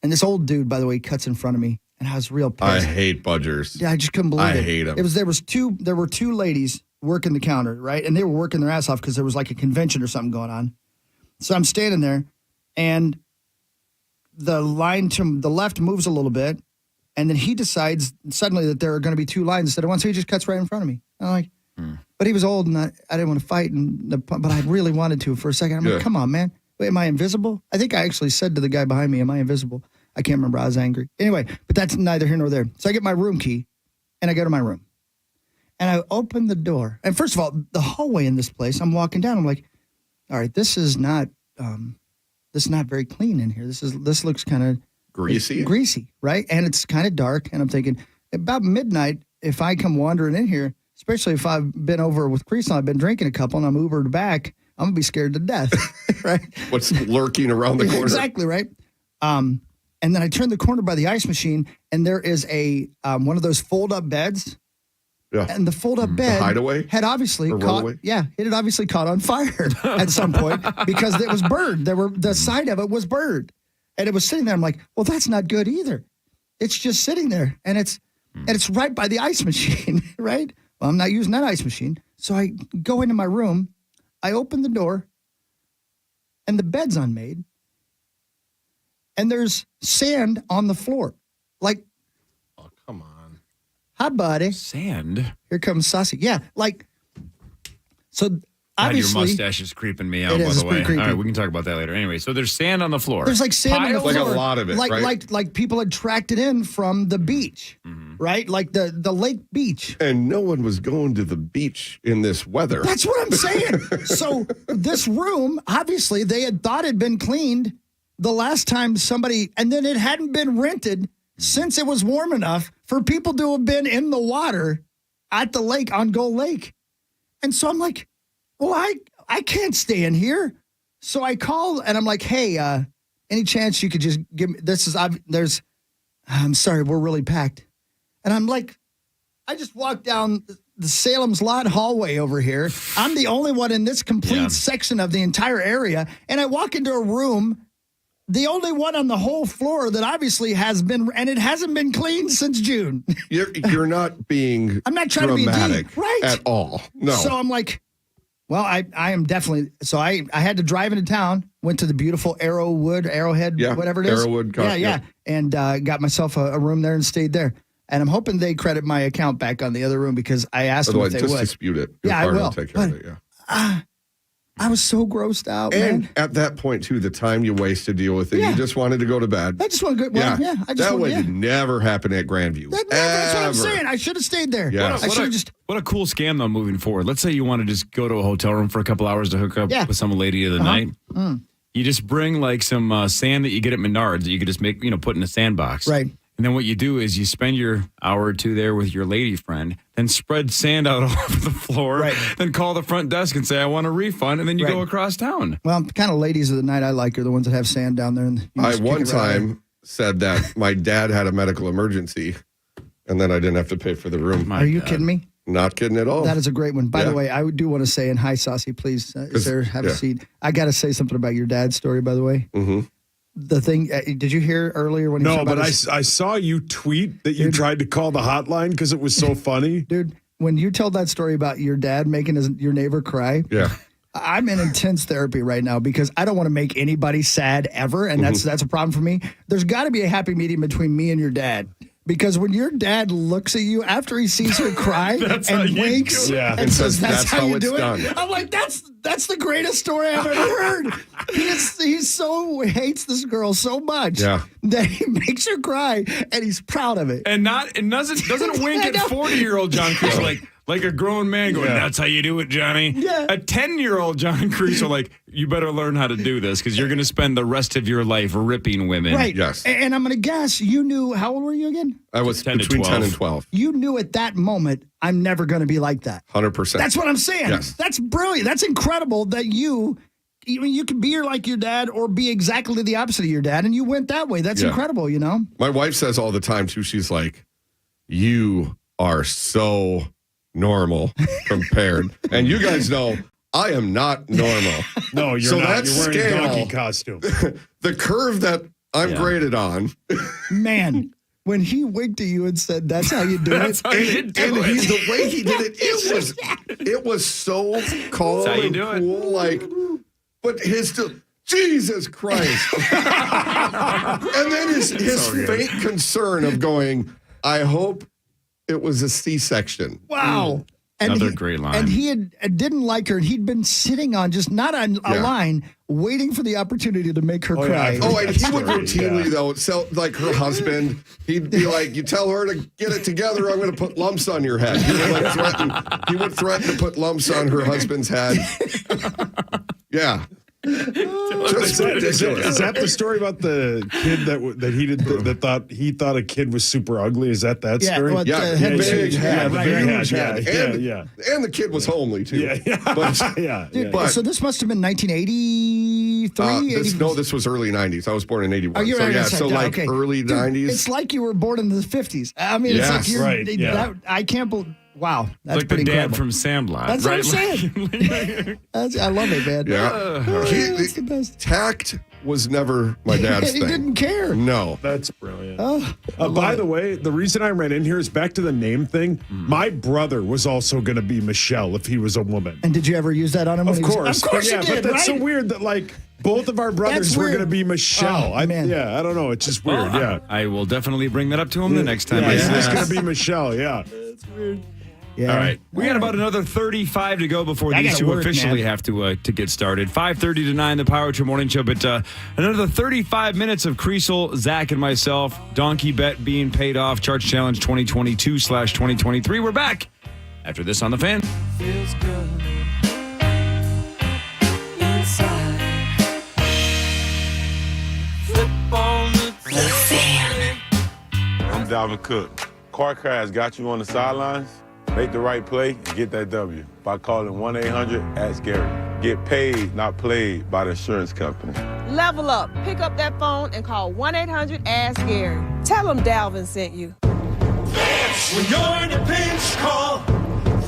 and this old dude, by the way, cuts in front of me, and I was real pissed. I hate budgers. Yeah, I just couldn't believe it. I hate them. There were two ladies working the counter, right? And they were working their ass off because there was like a convention or something going on. So I'm standing there, and the line to the left moves a little bit, and then he decides suddenly that there are going to be two lines instead of one, so he just cuts right in front of me. I'm like, but he was old, and I didn't want to fight, but I really wanted to for a second. I'm like, come on, man. Wait, am I invisible? I think I actually said to the guy behind me, am I invisible? I can't remember. I was angry. Anyway, but that's neither here nor there. So I get my room key, and I go to my room. And I open the door. And first of all, the hallway in this place, I'm walking down. I'm like, all right, this is not very clean in here. This looks kind of greasy, right? And it's kind of dark. And I'm thinking about midnight, if I come wandering in here, especially if I've been over with Kriesel, I've been drinking a couple and I'm Ubered back, I'm gonna be scared to death, right? What's lurking around the corner? Exactly, right? And then I turn the corner by the ice machine, and there is a one of those fold-up beds. Yeah. And the fold-up bed hideaway? had obviously Or caught. rollaway? Yeah, it had obviously caught on fire at some point because it was burned. The side of it was burned, and it was sitting there. I'm like, well, that's not good either. It's just sitting there, and it's right by the ice machine, right? Well, I'm not using that ice machine, so I go into my room. I open the door, and the bed's unmade, and there's sand on the floor, like. Come on. Hi, buddy. Sand? Here comes Saucy. Yeah, like, so God, obviously. your mustache is creeping me out, It by is, the it's pretty way. creepy. All right, we can talk about that later. Anyway, so there's sand on the floor. There's like sand on the Like floor. a lot of it, like, right? Like people had tracked it in from the beach, right? Like the lake beach. And no one was going to the beach in this weather. That's what I'm saying. So this room, obviously, they had thought had been cleaned the last time somebody, and then it hadn't been rented since it was warm enough for people to have been in the water at the lake on Gull Lake. And so I'm like, well, I can't stay in here. So I call and I'm like, hey, any chance you could just give me, I'm sorry, we're really packed. And I'm like, I just walked down the Salem's Lot hallway over here. I'm the only one in this complete section of the entire area. And I walk into a room, the only one on the whole floor that obviously has been, and it hasn't been cleaned since June. You're not being I'm not trying dramatic to be deep, right? at all. No. So I'm like, well, I am definitely, so I had to drive into town, went to the beautiful Arrowhead, whatever it is. Arrowwood. Yeah. And got myself a room there and stayed there. And I'm hoping they credit my account back on the other room because I asked them if they just would. dispute it. Your Yeah, I partner will. Take care of it, I was so grossed out, And man. at that point, too, the time you waste to deal with it, you just wanted to go to bed. I just want to go. Well, yeah. I just that want, would never happen at Grandview. That's what I'm Ever. saying. I should have stayed there. Yes. I should have just. What a cool scam, though, moving forward. Let's say you want to just go to a hotel room for a couple hours to hook up with some lady of the night. Mm. You just bring like some sand that you get at Menards that you could just make, put in a sandbox. Right. And then what you do is you spend your hour or two there with your lady friend, then spread sand out all over the floor, then call the front desk and say, I want a refund, and then you go across town. Well, the kind of ladies of the night I like are the ones that have sand down there. And you I just kick one it right time said that my dad had a medical emergency, and then I didn't have to pay for the room. Are you kidding me? Not kidding at all. That is a great one. By the way, I do want to say, and hi, Saucy, please, sir, have a seat. I got to say something about your dad's story, by the way. Mm-hmm. The thing, did you hear earlier when he No, talked about but his- I saw you tweet that you tried to call the hotline because it was so funny. Dude, when you told that story about your dad making your neighbor cry, I'm in intense therapy right now because I don't want to make anybody sad ever, and that's a problem for me. There's got to be a happy medium between me and your dad. Because when your dad looks at you after he sees her cry and winks and says, that's how you do it, I'm like, that's the greatest story I've ever heard. He so hates this girl so much that he makes her cry, and he's proud of it. And doesn't wink at 40-year-old John Kriesel like a grown man going, that's how you do it, Johnny. Yeah. A 10-year-old John Kriesel like, you better learn how to do this because you're going to spend the rest of your life ripping women. Right. Yes. And I'm going to guess you knew, how old were you again? I was 10 to between 12. 10 and 12. You knew at that moment, I'm never going to be like that. 100%. That's what I'm saying. Yes. That's brilliant. That's incredible that you can be like your dad or be exactly the opposite of your dad, and you went that way. That's incredible, you know? My wife says all the time, too, she's like, you are so normal compared. And you guys know I am not normal. No, you're so not. That You're wearing scale, a donkey costume. The curve that I'm graded on. Man, when he winked at you and said, that's how you do it. The way he did it, it was so calm That's how you and do it. cool. Like, but Jesus Christ. And then his faint concern of going, I hope it was a C-section. Wow. Another great line. And he didn't like her. And he'd been sitting on just not on a line, waiting for the opportunity to make her cry. Oh, and he would routinely, though, sell, like her husband, he'd be like, you tell her to get it together, I'm going to put lumps on your head. He would threaten to put lumps on her husband's head. Yeah. Is that the story about the kid that thought a kid was super ugly? Is that story? Well, Yeah, head big head, huge head. Yeah. And the kid was homely, too. Yeah. So this must have been 1983? No, this was early 90s. I was born in 81. Oh, you're right. So like early 90s. It's like you were born in the 50s. I mean, it's like you're I can't believe. Wow, that's like the pretty dad incredible. from Sandlot. That's right? what I'm saying. I love it, man. Yeah. That's the best. Tact was never my dad's He thing. didn't care. No. That's brilliant. By the way, the reason I ran in here is back to the name thing. My brother was also going to be Michelle if he was a woman. And did you ever use that on him? Of course. Of course you did, but that's right? so weird that both of our brothers were going to be Michelle. Oh, man. I don't know. It's just weird. Well, I will definitely bring that up to him the next time. It's going to be Michelle. Yeah. That's weird. Yeah. All right. We got about another 35 to go before these two officially have to get started. 5:30 to 9, the Power Trip Morning Show. But another 35 minutes of Kriesel, Zach, and myself. Donkey bet being paid off. Charch Challenge 2022/2023. We're back after this on The Fan. Feels good inside. Flip on the Fan. I'm Dalvin Cook. Car crash got you on the sidelines? Make the right play and get that W by calling 1-800-ASK-GARY. Get paid, not played by the insurance company. Level up. Pick up that phone and call 1-800-ASK-GARY. Tell them Dalvin sent you. When you're in a pinch, call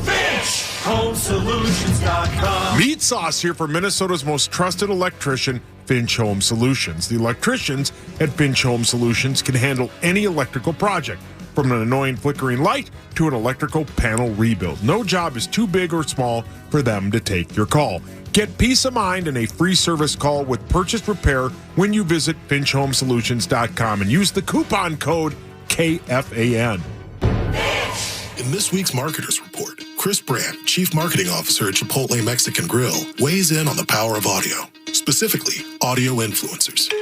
FinchHomeSolutions.com. Meat Sauce here for Minnesota's most trusted electrician, Finch Home Solutions. The electricians at Finch Home Solutions can handle any electrical project, from an annoying flickering light to an electrical panel rebuild. No job is too big or small for them to take your call. Get peace of mind and a free service call with purchase repair when you visit FinchHomeSolutions.com and use the coupon code KFAN. In this week's Marketers Report, Chris Brandt, Chief Marketing Officer at Chipotle Mexican Grill, weighs in on the power of audio, specifically audio influencers.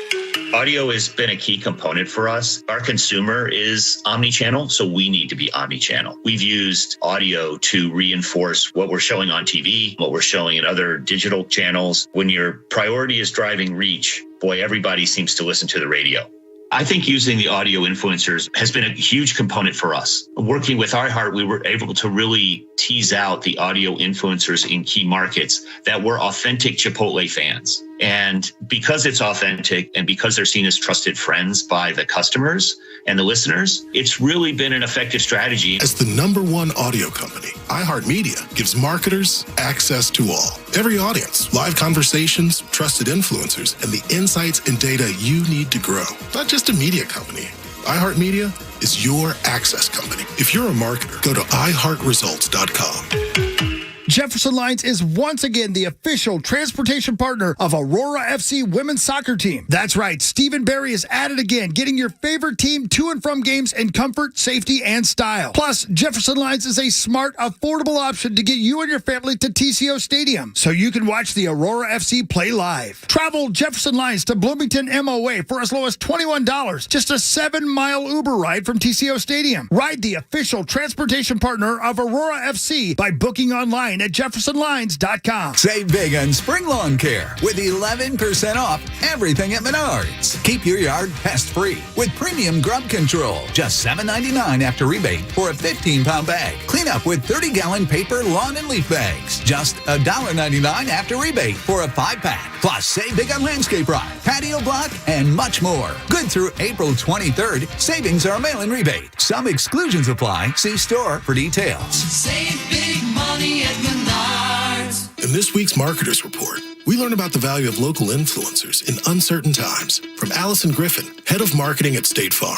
Audio has been a key component for us. Our consumer is omni-channel, so we need to be omni-channel. We've used audio to reinforce what we're showing on TV, what we're showing in other digital channels. When your priority is driving reach, boy, everybody seems to listen to the radio. I think using the audio influencers has been a huge component for us. Working with iHeart, we were able to really tease out the audio influencers in key markets that were authentic Chipotle fans. And because it's authentic and because they're seen as trusted friends by the customers and the listeners, it's really been an effective strategy. As the #1 audio company, iHeartMedia gives marketers access to all. Every audience, live conversations, trusted influencers, and the insights and data you need to grow. Not just a media company. iHeartMedia is your access company. If you're a marketer, go to iHeartResults.com. Jefferson Lines is once again the official transportation partner of Aurora FC women's soccer team. That's right, Stephen Barry is at it again, getting your favorite team to and from games in comfort, safety, and style. Plus, Jefferson Lines is a smart, affordable option to get you and your family to TCO Stadium, so you can watch the Aurora FC play live. Travel Jefferson Lines to Bloomington MOA for as low as $21, just a 7-mile Uber ride from TCO Stadium. Ride the official transportation partner of Aurora FC by booking online at jeffersonlines.com. Save big on spring lawn care with 11% off everything at Menards. Keep your yard pest-free with premium grub control. Just $7.99 after rebate for a 15-pound bag. Clean up with 30-gallon paper lawn and leaf bags. Just $1.99 after rebate for a 5-pack. Plus, save big on landscape rock, patio block, and much more. Good through April 23rd. Savings are a mail-in rebate. Some exclusions apply. See store for details. Save big money at Menards. In this week's Marketers Report, we learn about the value of local influencers in uncertain times from Allison Griffin, head of marketing at State Farm.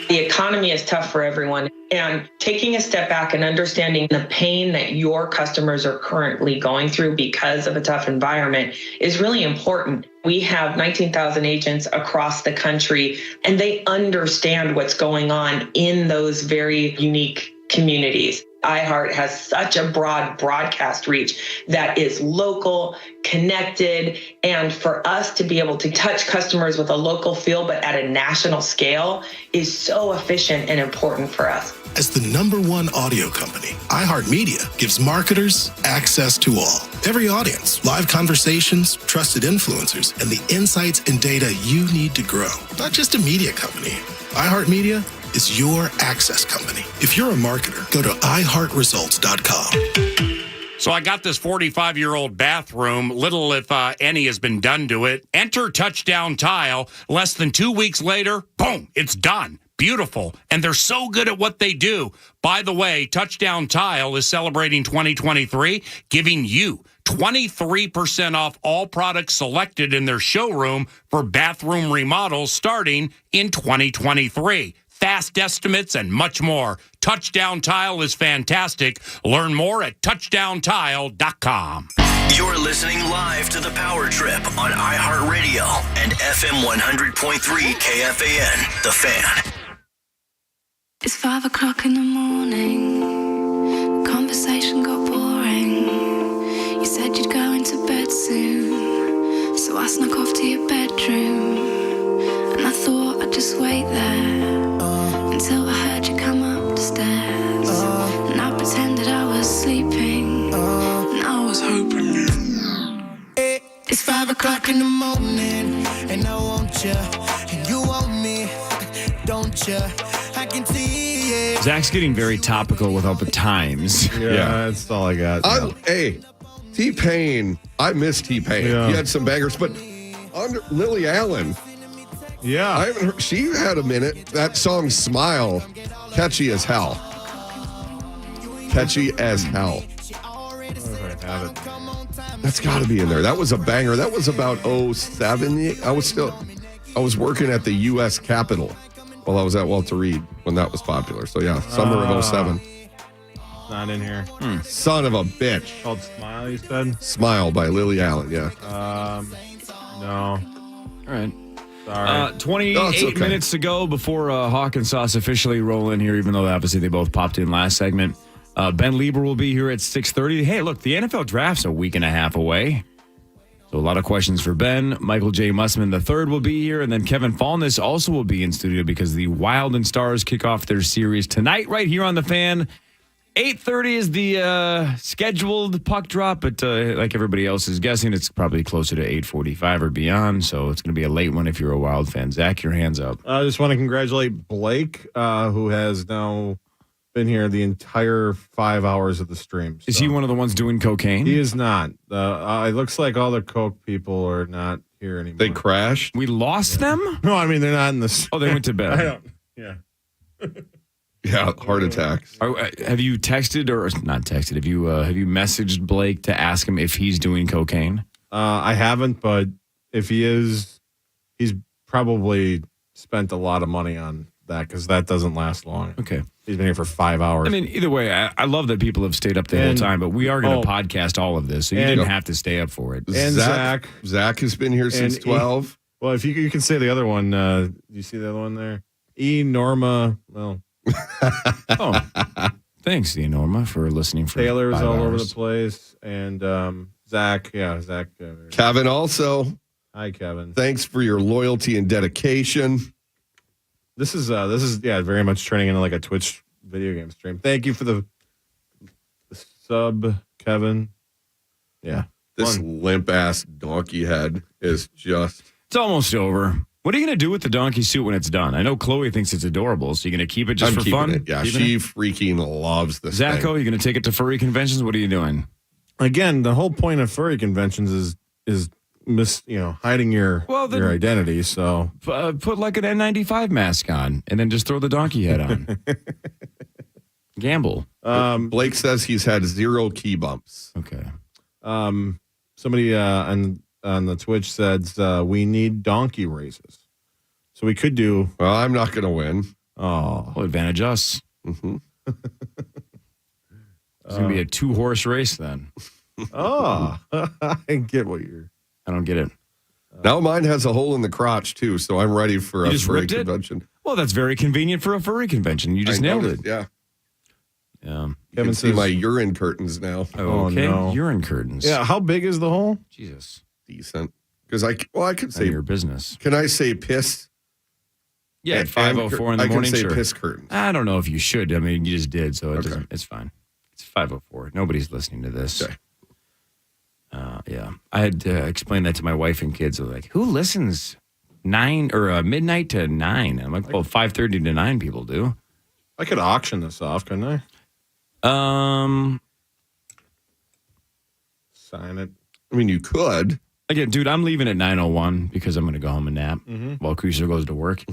The economy is tough for everyone, and taking a step back and understanding the pain that your customers are currently going through because of a tough environment is really important. We have 19,000 agents across the country, and they understand what's going on in those very unique communities. iHeart has such a broad broadcast reach that is local, connected, and for us to be able to touch customers with a local feel but at a national scale is so efficient and important for us. As the #1 audio company, iHeartMedia gives marketers access to all. Every audience, live conversations, trusted influencers, and the insights and data you need to grow. Not just a media company. iHeartMedia is your access company. If you're a marketer, go to iHeartResults.com. So I got this 45-year-old bathroom. Little if any has been done to it. Enter Touchdown Tile. Less than 2 weeks later, boom, it's done. Beautiful. And they're so good at what they do. By the way, Touchdown Tile is celebrating 2023, giving you 23% off all products selected in their showroom for bathroom remodels starting in 2023. Fast estimates and much more. Touchdown Tile is fantastic. Learn more at touchdowntile.com. You're listening live to The Power Trip on iHeartRadio and FM 100.3 KFAN, The Fan. It's 5 o'clock in the morning. The conversation got boring. You said you'd go into bed soon, so I snuck off to your bedroom. And I thought I'd just wait there until I heard you come up the stairs. And I pretended I was sleeping, and I was hoping you. It's 5 o'clock in the morning, and I want you, and you want me, don't you? I can see it. Zach's getting very topical without the times. Yeah, that's all I got. Hey, T-Pain. I miss T-Pain. Yeah. He had some bangers, but under Lily Allen. Yeah. I haven't heard. She had a minute. That song, Smile, catchy as hell. Catchy as hell. That's got to be in there. That was a banger. That was about 07. I was working at the U.S. Capitol while I was at Walter Reed when that was popular. So, yeah, summer of 07. Not in here. Son of a bitch. Called Smile, you said? Smile by Lily Allen, yeah. No. All right. Sorry. 28 minutes to go before Hawk and Sauce officially roll in here, even though obviously they both popped in last segment. Ben Lieber will be here at 6:30. Hey, look, the NFL draft's a week and a half away. So a lot of questions for Ben. Michael J. Mussman III will be here, and then Kevin Fallness also will be in studio because the Wild and Stars kick off their series tonight right here on The Fan. 8:30 is the scheduled puck drop, but like everybody else is guessing, it's probably closer to 8:45 or beyond, so it's going to be a late one if you're a Wild fan. Zach, your hands up. I just want to congratulate Blake, who has now been here the entire 5 hours of the stream. Is he one of the ones doing cocaine? He is not. It looks like all the coke people are not here anymore. They crashed? We lost them? No, I mean, they're not in the... Oh, they went to bed. I don't... Yeah. Yeah, heart attacks. Have you texted or not texted? Have you messaged Blake to ask him if he's doing cocaine? I haven't, but if he is, he's probably spent a lot of money on that because that doesn't last long. Okay. He's been here for 5 hours. I mean, either way, I love that people have stayed up the whole time, but we are going to podcast all of this, so you didn't have to stay up for it. And Zach has been here since 12. Well, if you can say the other one, do you see the other one there? Norma, well... Oh, thanks, Norma, for listening. For Taylor's 5 all over hours. the place, and Zach, Zach. Kevin also. Hi, Kevin. Thanks for your loyalty and dedication. This is very much turning into like a Twitch video game stream. Thank you for the sub, Kevin. Yeah, this limp ass donkey head is just. It's almost over. What are you going to do with the donkey suit when it's done? I know Chloe thinks it's adorable, so you're going to keep it just I'm for keeping fun? It. Yeah, Keeping she it? freaking loves this Zacho, thing. you're going to take it to furry conventions? What are you doing? Again, the whole point of furry conventions is hiding your identity. So put like an N95 mask on, and then just throw the donkey head on. Gamble. Blake says he's had 0 key bumps. Okay. Somebody on the Twitch says we need donkey races. So we could do. Well, I'm not going to win. Oh, well, advantage us. Mm-hmm. It's going to be a 2-horse race then. Oh, I get what you're. I don't get it. Now mine has a hole in the crotch too, so I'm ready for a furry convention. Well, that's very convenient for a furry convention. You just nailed it. Yeah. Yeah. You can see my urine curtains now. Okay. no. Urine curtains. Yeah. How big is the hole? Jesus. Decent. Because I could say your business. Can I say piss? Yeah, at 5:04 in the I morning. can say sure. piss curtains. I don't know if you should. I mean, you just did, so it doesn't. It's fine. It's 5:04. Nobody's listening to this. Okay. Yeah, I had to explain that to my wife and kids. They're like, "Who listens midnight to 9?" I'm like, "Well, 5:30 to 9 people do." I could auction this off, couldn't I? Sign it. I mean, you could. Again, dude, I'm leaving at 9:01 because I'm going to go home and nap while Kriesel goes to work.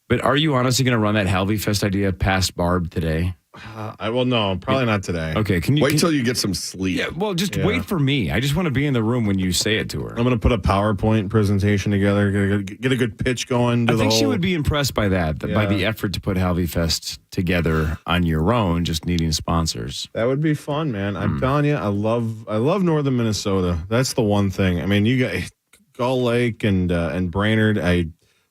But are you honestly going to run that Halvey Fest idea past Barb today? I will. No, probably not today. Okay, can you wait till you get some sleep? Yeah, well, just wait for me. I just want to be in the room when you say it to her. I'm going to put a PowerPoint presentation together, get a good pitch going. I think she would be impressed by that, by Yeah. the effort to put Halvey Fest together on your own, just needing sponsors. That would be fun, man. I'm telling you, I love northern Minnesota. That's the one thing. I mean, you got Gull Lake and Brainerd.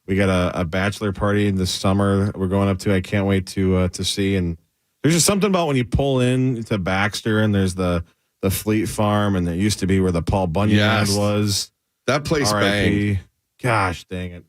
We got a bachelor party this summer we're going up to. I can't wait to see. And there's just something about when you pull in to Baxter and there's the Fleet Farm, and there used to be where the Paul Bunyan land was. That place banged. Gosh dang it.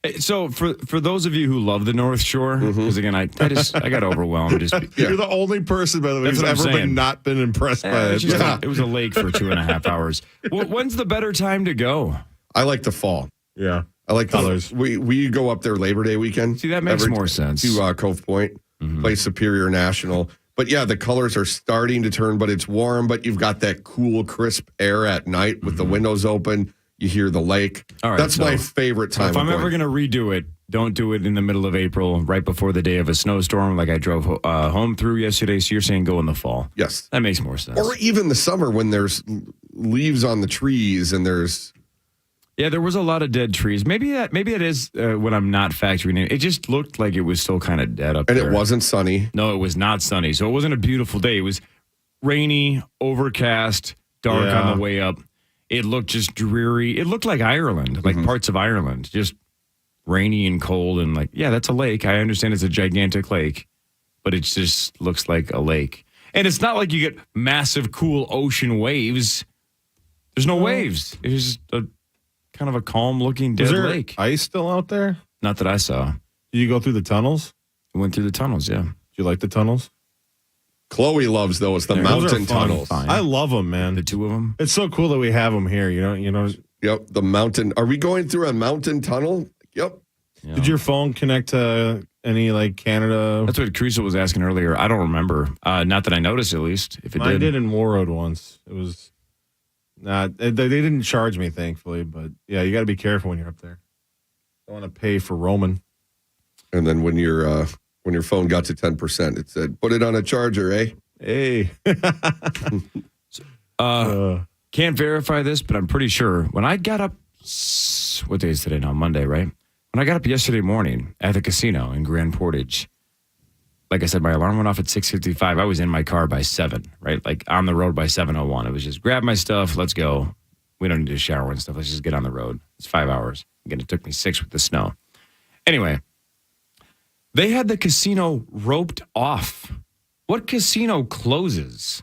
Hey, so for those of you who love the North Shore, because again, I got overwhelmed. You're the only person, by the way, That's who's what I'm ever saying. not been impressed by it. It was a lake for 2.5 hours. When's the better time to go? I like the fall. Yeah. I like Colors. We go up there Labor Day weekend. See, that makes more sense. To Cove Point, play Superior National. But yeah, the colors are starting to turn, but it's warm. But you've got that cool, crisp air at night with the windows open. You hear the lake. All right, That's so my favorite time. If I'm of ever going. going to redo it, don't do it in the middle of April, right before the day of a snowstorm, like I drove home through yesterday. So you're saying go in the fall? Yes, that makes more sense. Or even the summer when there's leaves on the trees and there's. Yeah, there was a lot of dead trees. Maybe it is when I'm not factoring in. It just looked like it was still kind of dead up and there. And it wasn't sunny. No, it was not sunny. So it wasn't a beautiful day. It was rainy, overcast, dark on the way up. It looked just dreary. It looked like Ireland, like parts of Ireland, just rainy and cold. And like, yeah, that's a lake. I understand it's a gigantic lake, but it just looks like a lake. And it's not like you get massive, cool ocean waves. There's no waves. It's just a kind of a calm-looking dead Is there lake. ice still out there? Not that I saw. Did you go through the tunnels? I went through the tunnels, yeah. Did you like the tunnels? Chloe loves those, the Those are mountain fun. tunnels. I love them, man. The two of them. It's so cool that we have them here. You know. Yep, the mountain. Are we going through a mountain tunnel? Yep. Yeah. Did your phone connect to any like Canada? That's what Kriesel was asking earlier. I don't remember. Not that I noticed, at least. If it Mine did. did in Warroad once. It was not. They didn't charge me, thankfully. But yeah, you got to be careful when you're up there. Don't want to pay for roaming. And then when your phone got to 10%, it said, "Put it on a charger, eh?" Hey. Can't verify this, but I'm pretty sure when I got up, what day is today now? Monday, right? When I got up yesterday morning at the casino in Grand Portage, like I said, my alarm went off at 6:55. I was in my car by 7, right? Like on the road by 7:01. It was just grab my stuff, let's go. We don't need to shower and stuff. Let's just get on the road. It's 5 hours. Again, it took me 6 with the snow. Anyway, they had the casino roped off. What casino closes?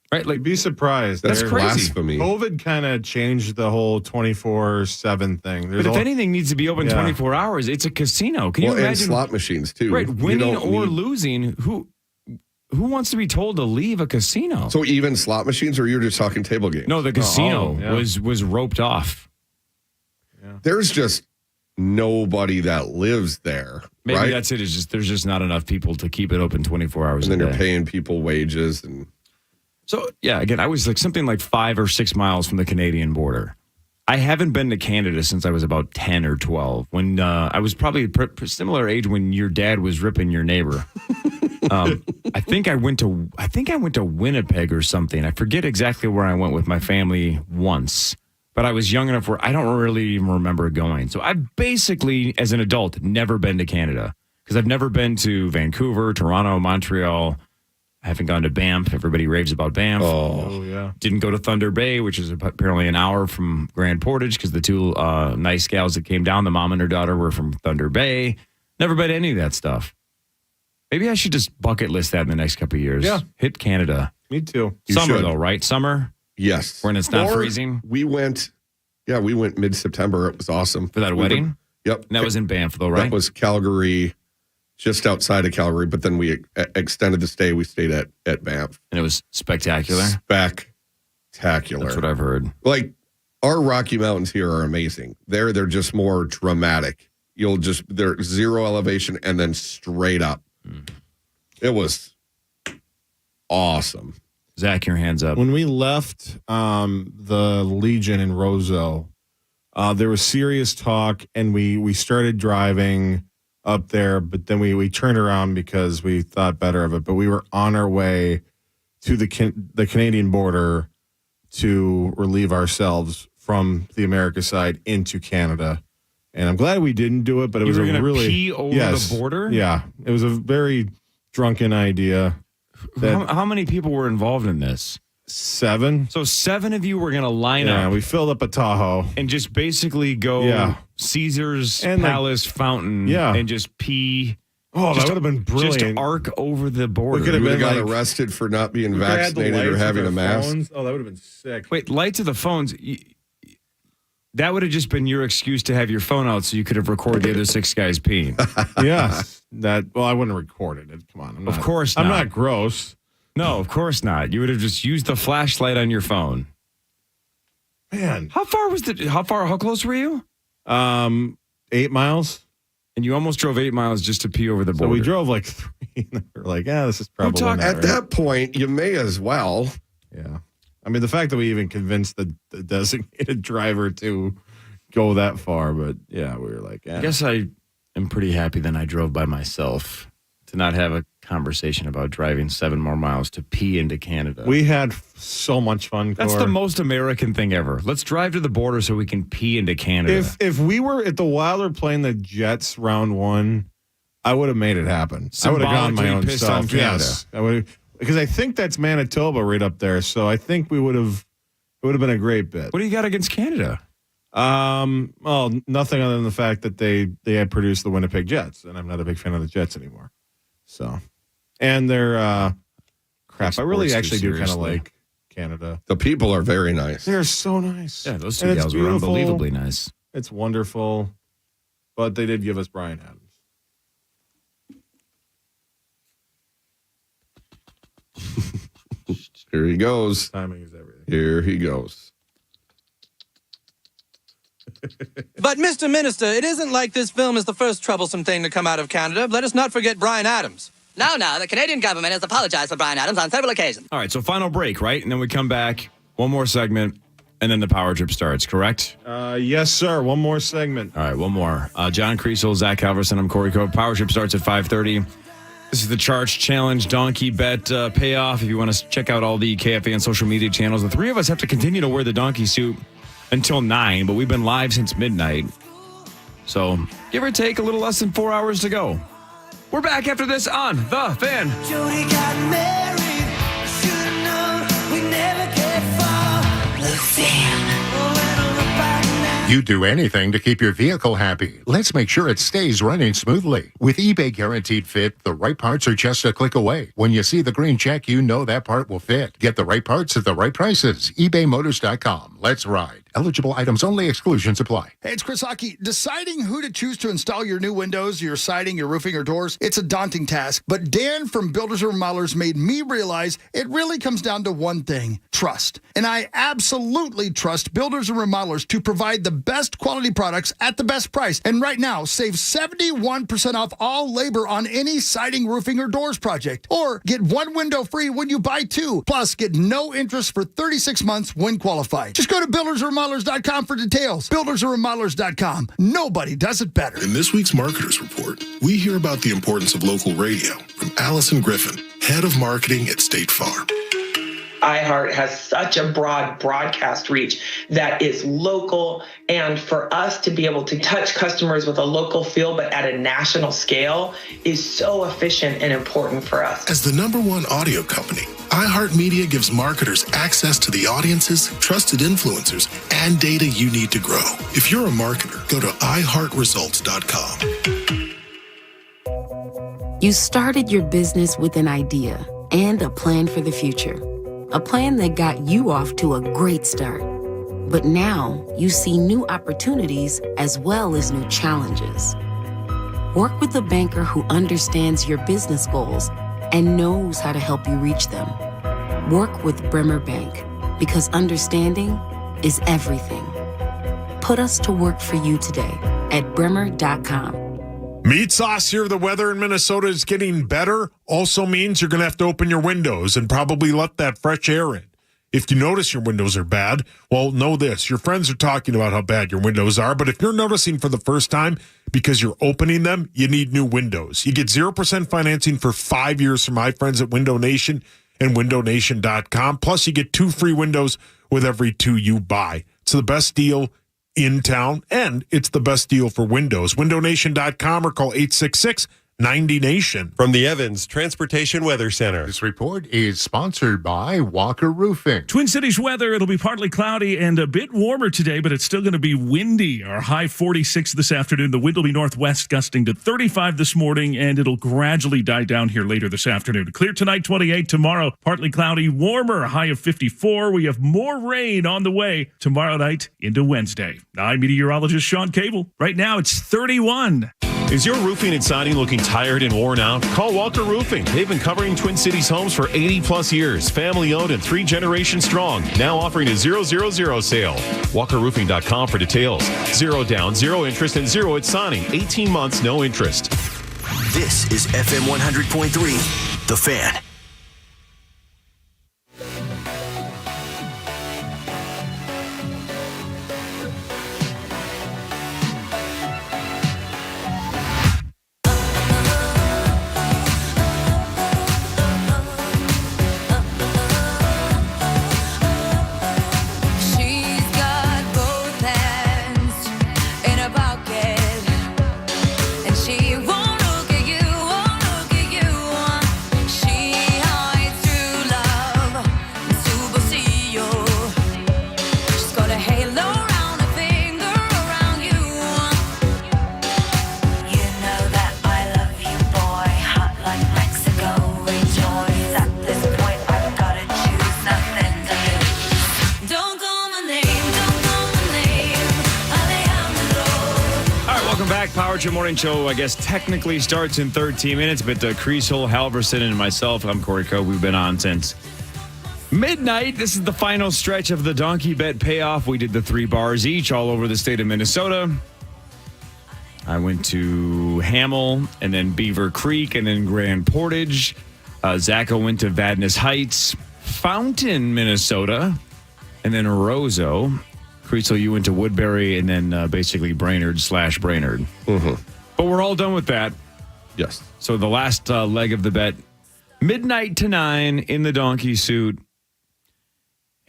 Right? Like, be surprised. That's They're crazy. Blasphemy. COVID kind of changed the whole 24/7 thing. But if anything needs to be open 24 hours, it's a casino. Can you and imagine? slot machines too. Right, You winning don't or need- losing, who wants to be told to leave a casino? So even slot machines, or you're just talking table games? No, the casino Oh, yeah. was roped off. There's just nobody that lives there. Maybe right? that's it. It's just there's just not enough people to keep it open 24 hours And then a you're day. paying people wages and. So, yeah, again, I was like something like 5 or 6 miles from the Canadian border. I haven't been to Canada since I was about 10 or 12, when I was probably a similar age when your dad was ripping your neighbor. I think I went to Winnipeg or something. I forget exactly where I went with my family once, but I was young enough where I don't really even remember going. So I've basically, as an adult, never been to Canada because I've never been to Vancouver, Toronto, Montreal. I haven't gone to Banff. Everybody raves about Banff. Oh, yeah. Didn't go to Thunder Bay, which is apparently an hour from Grand Portage because the two nice gals that came down, the mom and her daughter, were from Thunder Bay. Never been to any of that stuff. Maybe I should just bucket list that in the next couple of years. Yeah. Hit Canada. Me too. Summer, should. though, right? Summer? Yes. When it's not Or freezing? We went mid-September. It was awesome. For that wedding? Yep. And that was in Banff, though, right? That was Calgary, just outside of Calgary, but then we extended the stay. We stayed at Banff. And it was spectacular? Spectacular. That's what I've heard. Like, our Rocky Mountains here are amazing. They're just more dramatic. They're zero elevation and then straight up. It was awesome. Zach, your hands up. When we left the Legion in Roseau, there was serious talk, and we started driving up there, but then we turned around because we thought better of it. But we were on our way to the Canadian border to relieve ourselves from the America side into Canada. And I'm glad we didn't do it, but it You was were a gonna really pee over the border? Yeah, it was a very drunken idea. How many people were involved in this? 7. So 7 of you were going to line up. Yeah, we filled up a Tahoe. And just basically go Caesar's And, like, Palace fountain and just pee. Oh, that Just- would have been brilliant. Just arc over the border. could have You would been have got like- arrested for not being We had the vaccinated or lights having of a our mask. phones. Oh, that would have been sick. Wait, lights of the phones. That would have just been your excuse to have your phone out so you could have recorded the other 6 guys peeing. Yes. Well, I wouldn't have recorded it. Come on. Of course I'm not. not gross. No, of course not. You would have just used the flashlight on your phone. Man. How close were you? 8 miles. And you almost drove 8 miles just to pee over the So border. we drove like 3. And we're like, this is probably not At right. that point, you may as well. Yeah. I mean, the fact that we even convinced the designated driver to go that far, but yeah, we were like, I guess I am pretty happy then I drove by myself to not have a conversation about driving 7 more miles to pee into Canada. we had so much fun. That's Cor. the most American thing ever. Let's drive to the border so we can pee into Canada. If we were at the Wilder playing the Jets round 1, I would have made it happen. I would have gone my Symbolically own pissed self. on Canada. Yes, I would, because I think that's Manitoba right up there. So I think we would have. It would have been a great bit. What do you got against Canada? Well, nothing other than the fact that they had produced the Winnipeg Jets, and I'm not a big fan of the Jets anymore. So, and they're crap. I really Sports actually too do kind of seriously. like Canada. The people are very nice. They're so nice. Yeah, those two And it's gals were beautiful. unbelievably nice. It's wonderful, but they did give us Brian Adams. Here he goes. Timing is everything. Here he goes. But, Mr. Minister, it isn't like this film is the first troublesome thing to come out of Canada. Let us not forget Bryan Adams. No, the Canadian government has apologized for Bryan Adams on several occasions. All right, so final break, right? And then we come back, one more segment, and then the power trip starts, correct? Yes, sir. One more segment. All right, one more. John Kriesel, Zach Halverson, I'm Cory Cove. Power trip starts at 5:30. This is the Charch Challenge Donkey Bet Payoff. If you want to check out all the KFA and social media channels, the three of us have to continue to wear the donkey suit until 9, but we've been live since midnight. So give or take a little less than 4 hours to go. We're back after this on The Fan. Jody got married. Should've known we never get far. The Fan. You do anything to keep your vehicle happy. Let's make sure it stays running smoothly. With eBay Guaranteed Fit, the right parts are just a click away. When you see the green check, you know that part will fit. Get the right parts at the right prices. ebaymotors.com. Let's ride. Eligible items only. Exclusions apply. Hey, it's Chris Hockey. Deciding who to choose to install your new windows, your siding, your roofing, or doors, it's a daunting task. But Dan from Builders and Remodelers made me realize it really comes down to one thing: trust. And I absolutely trust Builders and Remodelers to provide the best quality products at the best price. And right now, save 71% off all labor on any siding, roofing, or doors project. Or get one window free when you buy two. Plus, get no interest for 36 months when qualified. Just go to buildersandremodelers.com for details. Buildersandremodelers.com. Nobody does it better. In this week's Marketers Report, we hear about the importance of local radio from Allison Griffin, head of marketing at State Farm. iHeart has such a broad broadcast reach that is local, and for us to be able to touch customers with a local feel but at a national scale is so efficient and important for us. As the #1 audio company, iHeartMedia gives marketers access to the audiences, trusted influencers, and data you need to grow. If you're a marketer, go to iHeartResults.com. You started your business with an idea and a plan for the future. A plan that got you off to a great start. But now you see new opportunities as well as new challenges. Work with a banker who understands your business goals and knows how to help you reach them. Work with Bremer Bank, because understanding is everything. Put us to work for you today at bremer.com. Meat sauce here. The weather in Minnesota is getting better. Also means you're going to have to open your windows and probably let that fresh air in. If you notice your windows are bad, well, know this. Your friends are talking about how bad your windows are, but if you're noticing for the first time because you're opening them, you need new windows. You get 0% financing for 5 years from my friends at Window Nation and windownation.com. Plus, you get 2 free windows with every 2 you buy. It's the best deal in town, and it's the best deal for windows. windownation.com or call 866-90-NATION. From the Evans Transportation Weather Center. This report is sponsored by Walker Roofing. Twin Cities weather, it'll be partly cloudy and a bit warmer today, but it's still going to be windy. Our high 46 this afternoon. The wind will be northwest, gusting to 35 this morning, and it'll gradually die down here later this afternoon. Clear tonight, 28. Tomorrow, partly cloudy, warmer, high of 54. We have more rain on the way tomorrow night into Wednesday. I'm meteorologist Sean Cable. Right now, it's 31. Is your roofing and siding looking tired and worn out? Call Walker Roofing. They've been covering Twin Cities homes for 80-plus years. Family-owned and 3 generations strong. Now offering a 000 sale. WalkerRoofing.com for details. 0 down, 0 interest, and 0 at signing. 18 months, no interest. This is FM 100.3, The Fan. Your morning show, I guess, technically starts in 13 minutes, but Kriesel, Halverson, and myself, I'm Cory Cove. We've been on since Midnight. This is the final stretch of the donkey bet payoff. We did the 3 bars each all over the state of Minnesota. I went to Hamel and then Beaver Creek and then Grand Portage. Zacho went to Vadnais Heights, Fountain, Minnesota, and then Roseau. Kriesel, you went to Woodbury and then basically Brainerd/Brainerd. Mm-hmm. But we're all done with that. Yes. So the last leg of the bet, midnight to 9 in the donkey suit.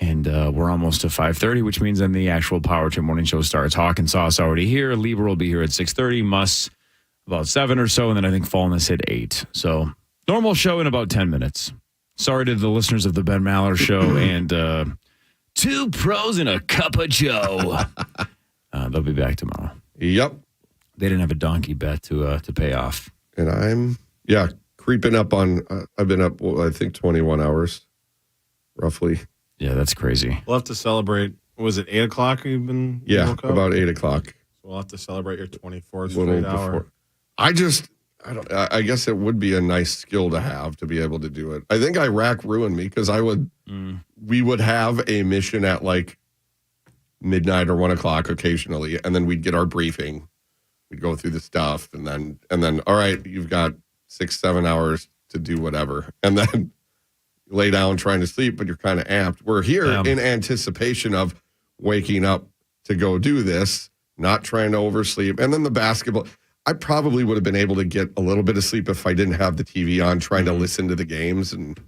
And we're almost to 5:30, which means then the actual Power Trip Morning Show starts. Hawk and Sauce already here. Lieber will be here at 6:30. Muss about 7 or so. And then I think Fallness at 8. So normal show in about 10 minutes. Sorry to the listeners of the Ben Maller Show and 2 pros and a cup of Joe. They'll be back tomorrow. Yep. They didn't have a donkey bet to pay off. And I'm, creeping up on, I've been up, I think 21 hours, roughly. Yeah, that's crazy. We'll have to celebrate. Was it 8 o'clock you've been? Yeah, woke up? about 8 o'clock. So we'll have to celebrate your 24th Little straight hour. before. I guess it would be a nice skill to have to be able to do it. I think Iraq ruined me because we would have a mission at like midnight or 1 o'clock occasionally, and then we'd get our briefing. We'd go through the stuff, and then all right, you've got 6-7 hours to do whatever, and then lay down trying to sleep, but you're kind of amped. We're here in anticipation of waking up to go do this, not trying to oversleep. And then the basketball, I probably would have been able to get a little bit of sleep if I didn't have the TV on, trying to listen to the games. And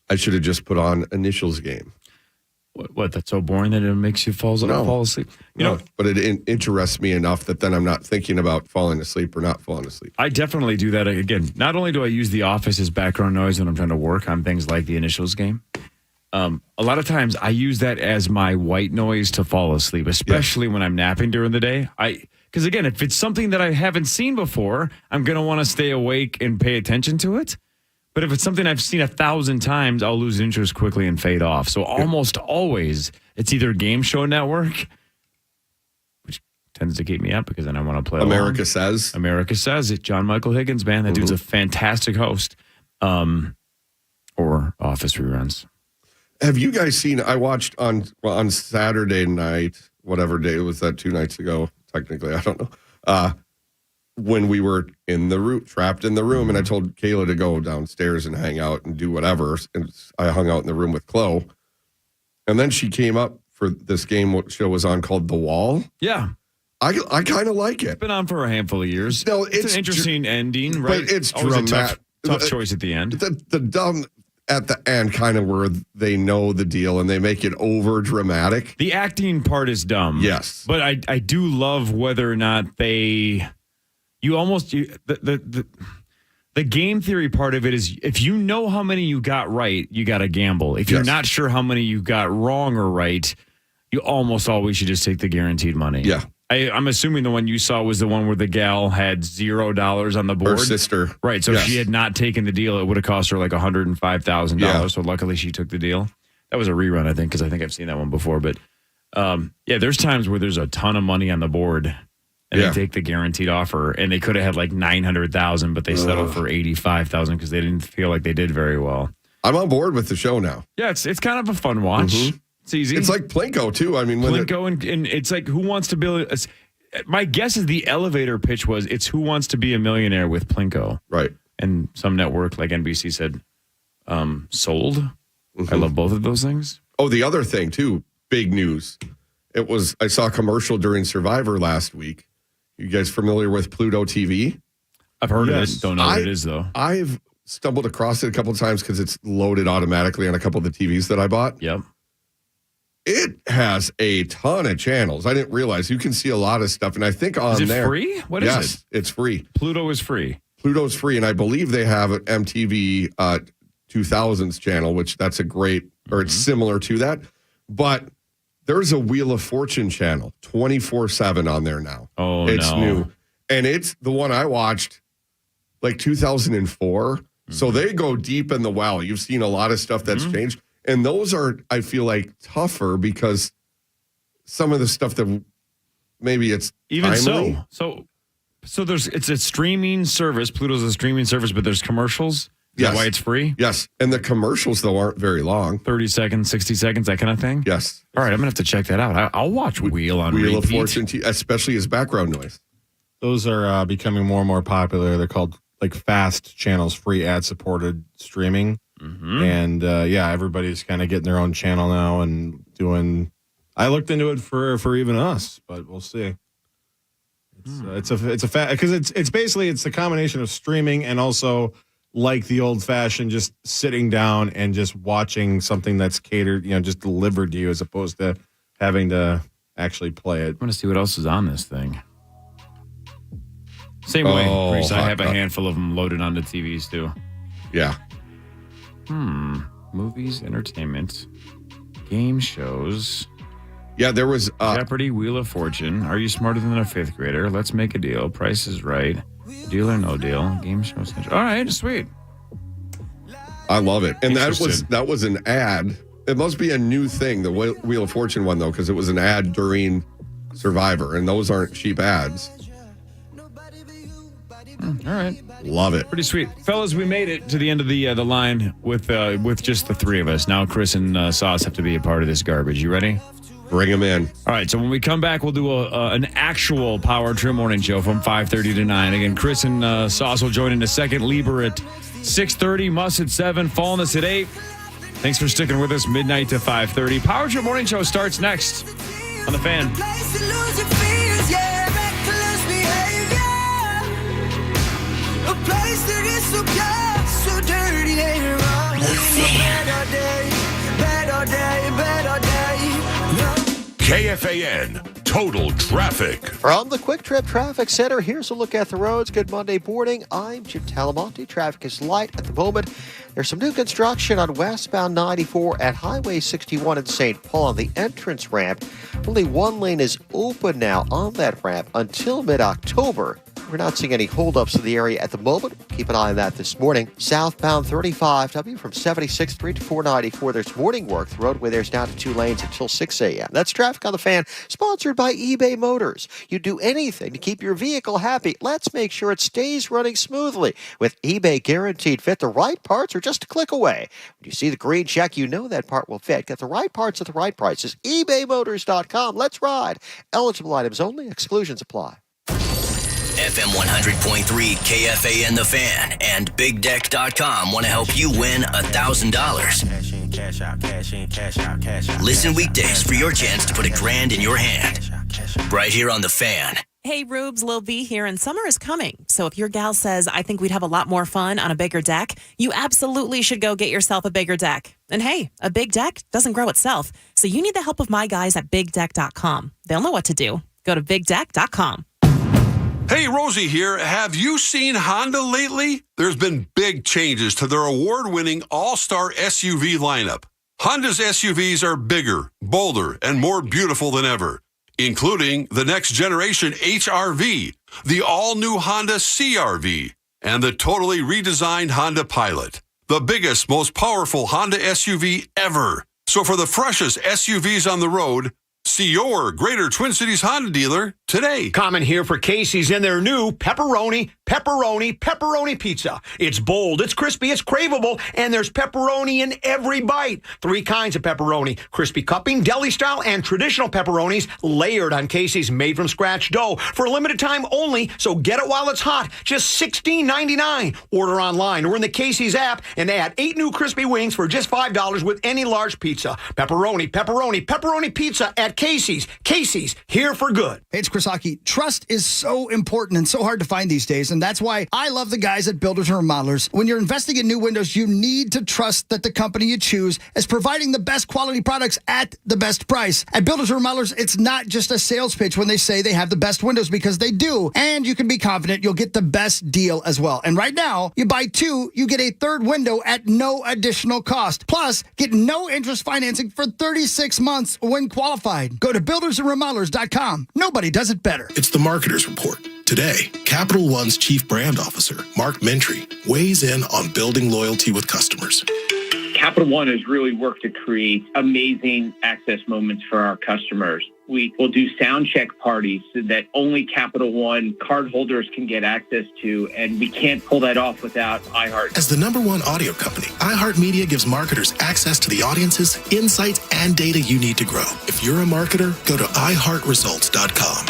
I should have just put on Initials game. What? That's so boring that it makes you fall asleep? But it interests me enough that then I'm not thinking about falling asleep or not falling asleep. I definitely do that. Again, not only do I use The Office as background noise when I'm trying to work on things like the Initials game, a lot of times I use that as my white noise to fall asleep, especially when I'm napping during the day. Because again, if it's something that I haven't seen before, I'm going to want to stay awake and pay attention to it. But if it's something I've seen 1,000 times, I'll lose interest quickly and fade off. So almost always, it's either Game Show Network, which tends to keep me up because then I want to play America along. Says. America Says it. John Michael Higgins, man. That dude's a fantastic host. Or Office reruns. Have you guys seen, I watched on Saturday night, whatever day it was, that 2 nights ago, technically, I don't know, when we were trapped in the room, and I told Kayla to go downstairs and hang out and do whatever. And I hung out in the room with Chloe. And then she came up for this game, what show was on called The Wall. Yeah. I kind of like it. It's been on for a handful of years. No, it's an interesting ending, right? But it's always dramatic. a tough choice at the end. The dumb at the end kind of where they know the deal and they make it over dramatic. The acting part is dumb. Yes. But I do love whether or not the game theory part of it is if you know how many you got right, you got to gamble. If you're not sure how many you got wrong or right, you almost always should just take the guaranteed money. Yeah. I'm assuming the one you saw was the one where the gal had $0 on the board. Her sister. Right. So if she had not taken the deal, it would have cost her like $105,000. Yeah. So luckily she took the deal. That was a rerun, I think, because I think I've seen that one before. But there's times where there's a ton of money on the board. And they take the guaranteed offer, and they could have had like $900,000, but they settled for $85,000 because they didn't feel like they did very well. I'm on board with the show now. Yeah, it's kind of a fun watch. Mm-hmm. It's easy. It's like Plinko too. I mean, Plinko and it's like Who Wants to Be. My guess is the elevator pitch was it's Who Wants to Be a Millionaire with Plinko, right? And some network like NBC said, sold. Mm-hmm. I love both of those things. Oh, the other thing too, big news. I saw a commercial during Survivor last week. You guys familiar with Pluto TV? I've heard of it. Don't know what it is, though. I've stumbled across it a couple of times because it's loaded automatically on a couple of the TVs that I bought. Yep. It has a ton of channels. I didn't realize you can see a lot of stuff. And I think on is it there. Free? What is it? It's free. Pluto is free. Pluto's free. And I believe they have an MTV 2000s channel, which that's a great, or it's similar to that. But there's a Wheel of Fortune channel, 24/7 on there now. Oh, it's new. And it's the one I watched like 2004. So they go deep in the well. You've seen a lot of stuff that's changed. And those are, I feel like, tougher because some of the stuff that maybe it's even timely. So it's a streaming service. Pluto's a streaming service, but there's commercials. Is that why it's free? Yes. And the commercials, though, aren't very long. 30 seconds, 60 seconds, that kind of thing? Yes. All right, I'm going to have to check that out. I'll watch Wheel on Wheel of repeat. Fortune, especially as background noise. Those are becoming more and more popular. They're called like fast channels, free ad-supported streaming. Mm-hmm. And everybody's kind of getting their own channel now and doing. I looked into it for even us, but we'll see. It's a because it's basically it's a combination of streaming and also like the old fashioned just sitting down and just watching something that's catered, just delivered to you as opposed to having to actually play it. I'm going to see what else is on this thing. Same way, Chris. I have a handful of them loaded onto TVs too. Yeah. Movies, entertainment, game shows. Yeah, there was Jeopardy, Wheel of Fortune. Are you smarter than a fifth grader? Let's make a deal. Price is right. Deal or no deal. Game shows. All right, sweet. I love it. And that was an ad. It must be a new thing, the Wheel of Fortune one, though, because it was an ad during Survivor, and those aren't cheap ads. All right. Love it. Pretty sweet. Fellas, we made it to the end of the line with just the three of us. Now Chris and Sauce have to be a part of this garbage. You ready? Bring them in. All right, so when we come back, we'll do an actual Power Trip morning show from 5:30 to 9. Again, Chris and Sauce will join in a second. Lieber at 6:30, Muss at 7, Fallness at 8. Thanks for sticking with us midnight to 5:30. Power Trip morning show starts next on The Fan. KFAN Total Traffic. From the Quick Trip Traffic Center, here's a look at the roads. Good Monday morning. I'm Jim Talamonte. Traffic is light at the moment. There's some new construction on westbound 94 at Highway 61 in St. Paul on the entrance ramp. Only one lane is open now on that ramp until mid-October. We're not seeing any holdups in the area at the moment. Keep an eye on that this morning. Southbound 35W from 76th Street to 494. There's morning work. The roadway there's down to 2 lanes until 6 a.m. That's Traffic on the Fan, sponsored by eBay Motors. You do anything to keep your vehicle happy. Let's make sure it stays running smoothly. With eBay Guaranteed Fit, the right parts are just a click away. When you see the green check, you know that part will fit. Get the right parts at the right prices. ebaymotors.com. Let's ride. Eligible items only. Exclusions apply. FM 100.3 KFAN The Fan and BigDeck.com want to help you win $1,000. Listen weekdays for your chance to put $1,000 in your hand. Right here on The Fan. Hey, Rubes, Lil B here, and summer is coming. So if your gal says, I think we'd have a lot more fun on a bigger deck, you absolutely should go get yourself a bigger deck. And hey, a big deck doesn't grow itself. So you need the help of my guys at BigDeck.com. They'll know what to do. Go to BigDeck.com. Hey, Rosie here. Have you seen Honda lately? There's been big changes to their award-winning all-star SUV lineup. Honda's SUVs are bigger, bolder, and more beautiful than ever, including the next generation HR-V, the all-new Honda CR-V, and the totally redesigned Honda Pilot, the biggest, most powerful Honda SUV ever. So for the freshest SUVs on the road, see your Greater Twin Cities Honda dealer today. Common here for Casey's in their new pepperoni pizza. It's bold, it's crispy, it's craveable, and there's pepperoni in every bite. 3 kinds of pepperoni: crispy cupping, deli style, and traditional pepperonis layered on Casey's made-from-scratch dough for a limited time only, so get it while it's hot. Just $16.99. Order online or in the Casey's app and add 8 new crispy wings for just $5 with any large pizza. Pepperoni pizza at Casey's. Casey's, here for good. Hey, it's Chris Hockey. Trust is so important and so hard to find these days, and that's why I love the guys at Builders and Remodelers. When you're investing in new windows, you need to trust that the company you choose is providing the best quality products at the best price. At Builders and Remodelers, it's not just a sales pitch when they say they have the best windows, because they do, and you can be confident you'll get the best deal as well. And right now, you buy 2, you get a 3rd window at no additional cost. Plus, get no interest financing for 36 months when qualified. Go to buildersandremodelers.com. Nobody does it better. It's the Marketer's Report. Today, Capital One's Chief Brand Officer, Mark Mentry, weighs in on building loyalty with customers. Capital One has really worked to create amazing access moments for our customers. We will do sound check parties so that only Capital One cardholders can get access to, and we can't pull that off without iHeart. As the #1 audio company, iHeartMedia gives marketers access to the audiences, insights, and data you need to grow. If you're a marketer, go to iHeartResults.com.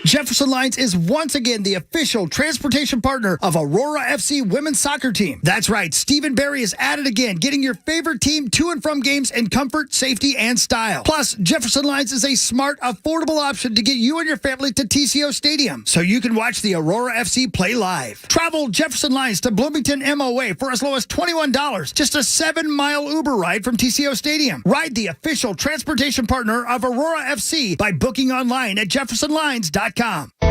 Jefferson Lines is once again the official transportation partner of Aurora FC women's soccer team. That's right, Stephen Barry is at it again, getting your favorite team to and from games in comfort, safety, and style. Plus, Jefferson Lines is a smart, affordable option to get you and your family to TCO Stadium so you can watch the Aurora FC play live. Travel Jefferson Lines to Bloomington MOA for as low as $21, just a 7-mile Uber ride from TCO Stadium. Ride the official transportation partner of Aurora FC by booking online at jeffersonlines.com.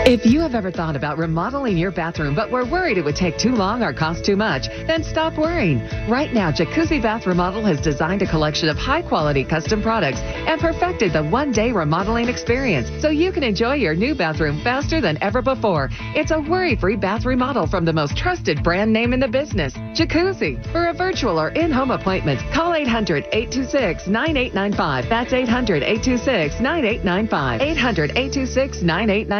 If you have ever thought about remodeling your bathroom but were worried it would take too long or cost too much, then stop worrying. Right now, Jacuzzi Bath Remodel has designed a collection of high-quality custom products and perfected the one-day remodeling experience so you can enjoy your new bathroom faster than ever before. It's a worry-free bath remodel from the most trusted brand name in the business, Jacuzzi. For a virtual or in-home appointment, call 800-826-9895. That's 800-826-9895. 800-826-9895.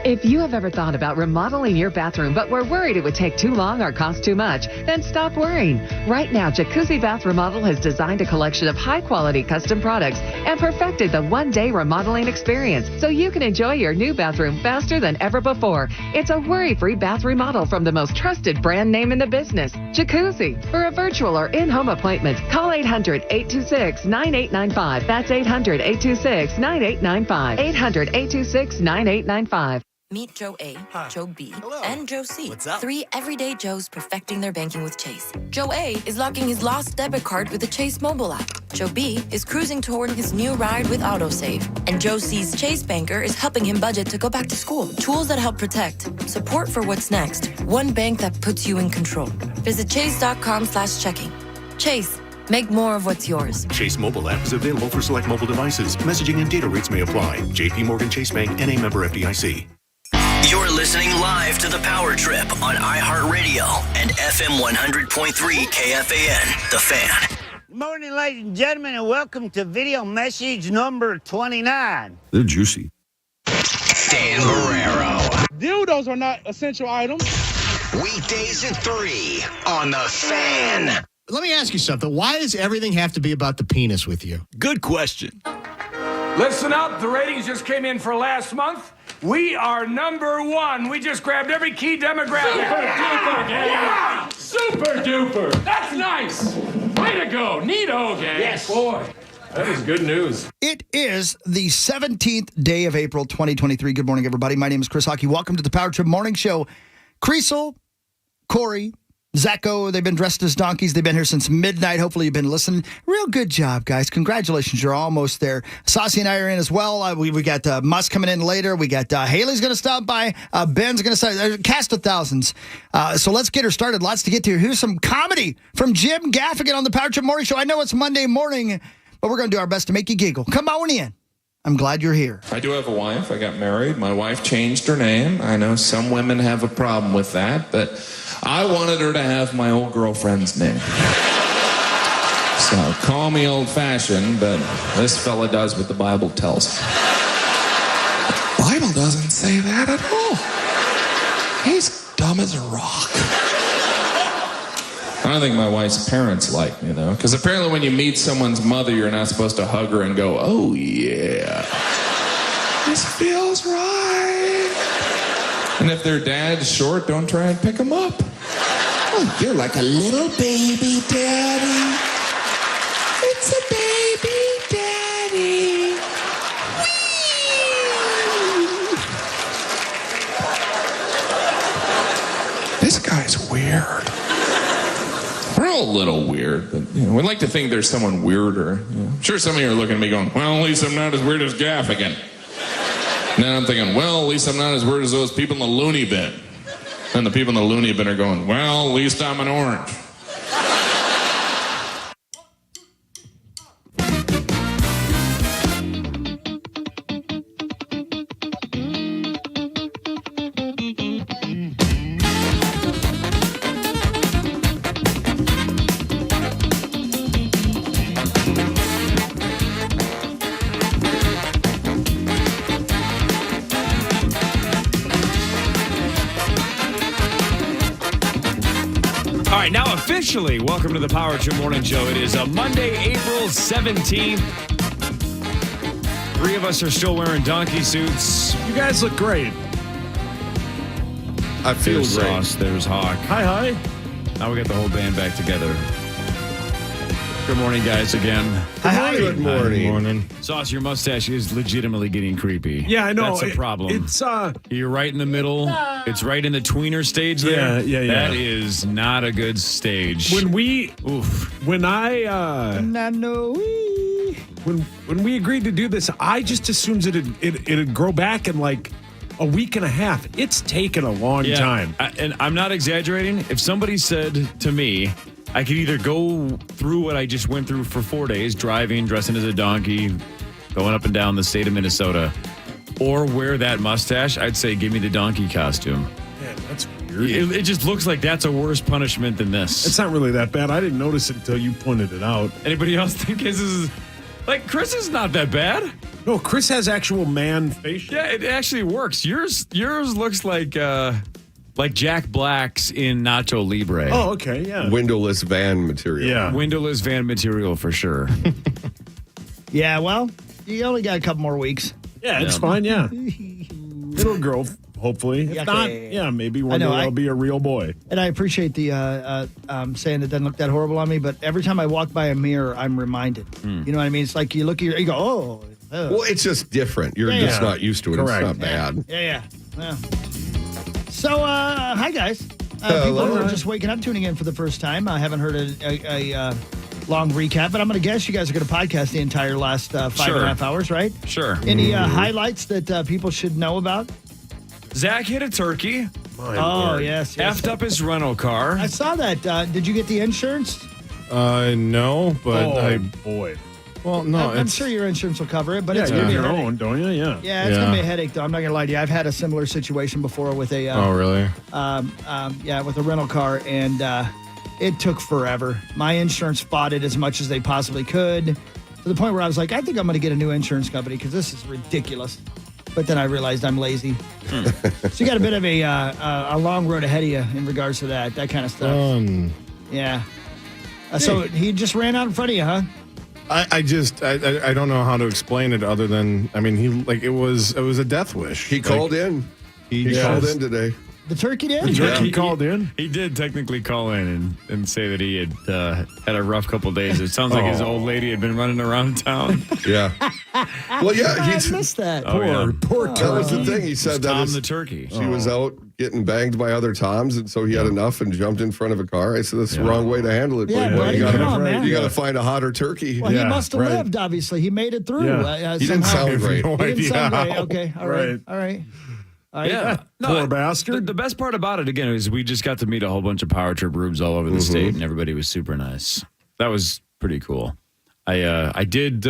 If you have ever thought about remodeling your bathroom but were worried it would take too long or cost too much, then stop worrying. Right now, Jacuzzi Bath Remodel has designed a collection of high-quality custom products and perfected the one-day remodeling experience so you can enjoy your new bathroom faster than ever before. It's a worry-free bath remodel from the most trusted brand name in the business, Jacuzzi. For a virtual or in-home appointment, call 800-826-9895. That's 800-826-9895. 800-826-9895. Meet Joe A, Joe B, and Joe C. What's up? 3 everyday Joes perfecting their banking with Chase. Joe A is locking his lost debit card with the Chase mobile app. Joe B is cruising toward his new ride with AutoSave. And Joe C's Chase banker is helping him budget to go back to school. Tools that help protect. Support for what's next. One bank that puts you in control. Visit chase.com/checking. Chase. Make more of what's yours. Chase mobile app is available for select mobile devices. Messaging and data rates may apply. JP Morgan Chase Bank, N.A. member FDIC. You're listening live to The Power Trip on iHeartRadio and FM 100.3 KFAN, The Fan. Good morning, ladies and gentlemen, and welcome to video message number 29. They're juicy. Dan Barrero. Dildos are not essential items. Weekdays at 3 on The Fan. Let me ask you something. Why does everything have to be about the penis with you? Good question. Listen up. The ratings just came in for last month. We are #1. We just grabbed every key demographic. Super duper, gang. Yeah. Super duper. That's nice. Way to go. Neato, gang. Yes. Boy, that is good news. It is the 17th day of April, 2023. Good morning, everybody. My name is Chris Hockey. Welcome to the Power Trip Morning Show. Kriesel, Cory, Zacho, they've been dressed as donkeys. They've been here since midnight. Hopefully you've been listening. Real good job, guys. Congratulations. You're almost there. Saucy and I are in as well. We got Musk coming in later. We got Haley's going to stop by. Ben's going to start. There's a cast of thousands. So let's get her started. Lots to get to. Here's some comedy from Jim Gaffigan on the Power Trip Morning Show. I know it's Monday morning, but we're going to do our best to make you giggle. Come on in. I'm glad you're here. I do have a wife. I got married. My wife changed her name. I know some women have a problem with that, but I wanted her to have my old girlfriend's name. So call me old-fashioned, but this fella does what the Bible tells. The Bible doesn't say that at all. He's dumb as a rock. I don't think my wife's parents like me, though, because apparently when you meet someone's mother, you're not supposed to hug her and go, oh, yeah, this feels right. And if their dad's short, don't try and pick him up. Oh, you're like a little baby daddy. It's a baby daddy. Whee! This guy's weird. We're all a little weird, but we like to think there's someone weirder. I'm sure some of you are looking at me going, well, at least I'm not as weird as Gaffigan. And then I'm thinking, well, at least I'm not as weird as those people in the loony bin. And the people in the loony bin are going, well, at least I'm an orange. All right, now officially, welcome to the Power Trip Morning Show. It is a Monday, April 17th. 3 of us are still wearing donkey suits. You guys look great. I feel There's great. Sauce, there's Hawk. Hi. Now we got the whole band back together. Good morning, guys, again. Hi. Good morning. Good morning. Sauce, your mustache is legitimately getting creepy. Yeah, I know. That's a problem. It's You're right in the middle. It's right in the tweener stage there. Yeah. That is not a good stage. when we agreed to do this, I just assumed it'd grow back in like a week and a half. It's taken a long time. And I'm not exaggerating. If somebody said to me, I could either go through what I just went through for 4 days, driving, dressing as a donkey, going up and down the state of Minnesota, or wear that mustache, I'd say give me the donkey costume. Man, that's weird. It just looks like that's a worse punishment than this. It's not really that bad. I didn't notice it until you pointed it out. Anybody else think this is... Like, Chris is not that bad. No, Chris has actual man facial. Yeah, it actually works. Yours looks like Jack Black's in Nacho Libre. Oh, okay, yeah. Windowless van material. Yeah. Windowless van material for sure. Yeah, well, you only got a couple more weeks. Yeah, it's fine, yeah. It'll grow, hopefully. If not, maybe one day I'll be a real boy. And I appreciate the saying it doesn't look that horrible on me, but every time I walk by a mirror, I'm reminded. You know what I mean? It's like you look at you go, oh. Well, it's just different. You're just not used to it. Correct. It's not bad. Yeah. So, hi, guys. People who are just waking up, tuning in for the first time. I haven't heard a long recap, but I'm going to guess you guys are going to podcast the entire last 5.5 hours, right? Sure. Any highlights that people should know about? Zach hit a turkey. Yes. Effed up his rental car. I saw that. Did you get the insurance? No, but boy. Well, no, I'm sure your insurance will cover it, but Yeah, it's you going to have be a your headache. own, don't you? Yeah. Yeah, it's going to be a headache, though. I'm not going to lie to you. I've had a similar situation before with a oh, really? with a rental car, and it took forever. My insurance fought it as much as they possibly could, to the point where I was like, I think I'm going to get a new insurance company because this is ridiculous. But then I realized I'm lazy. So you got a bit of a long road ahead of you in regards to that kind of stuff. Yeah. So he just ran out in front of you, huh? I don't know how to explain it other than, I mean, it was a death wish. He called in. He called in today. The turkey did? The turkey called in? He did technically call in and say that he had had a rough couple days. It sounds like his old lady had been running around town. Yeah. Well, yeah. I missed that. Poor That was the thing. He said that Tom the turkey. she was out getting banged by other Toms, and so he had enough and jumped in front of a car. I said, that's the wrong way to handle it. Yeah, Playboy. buddy, come on, man. You got to find a hotter turkey. Well, he must have lived, obviously. He made it through. Yeah. He didn't sound great. He didn't sound great. how. Okay. All right. Yeah. Poor bastard. The best part about it, again, is we just got to meet a whole bunch of Power Trip rubes all over the state, and everybody was super nice. That was pretty cool. I did,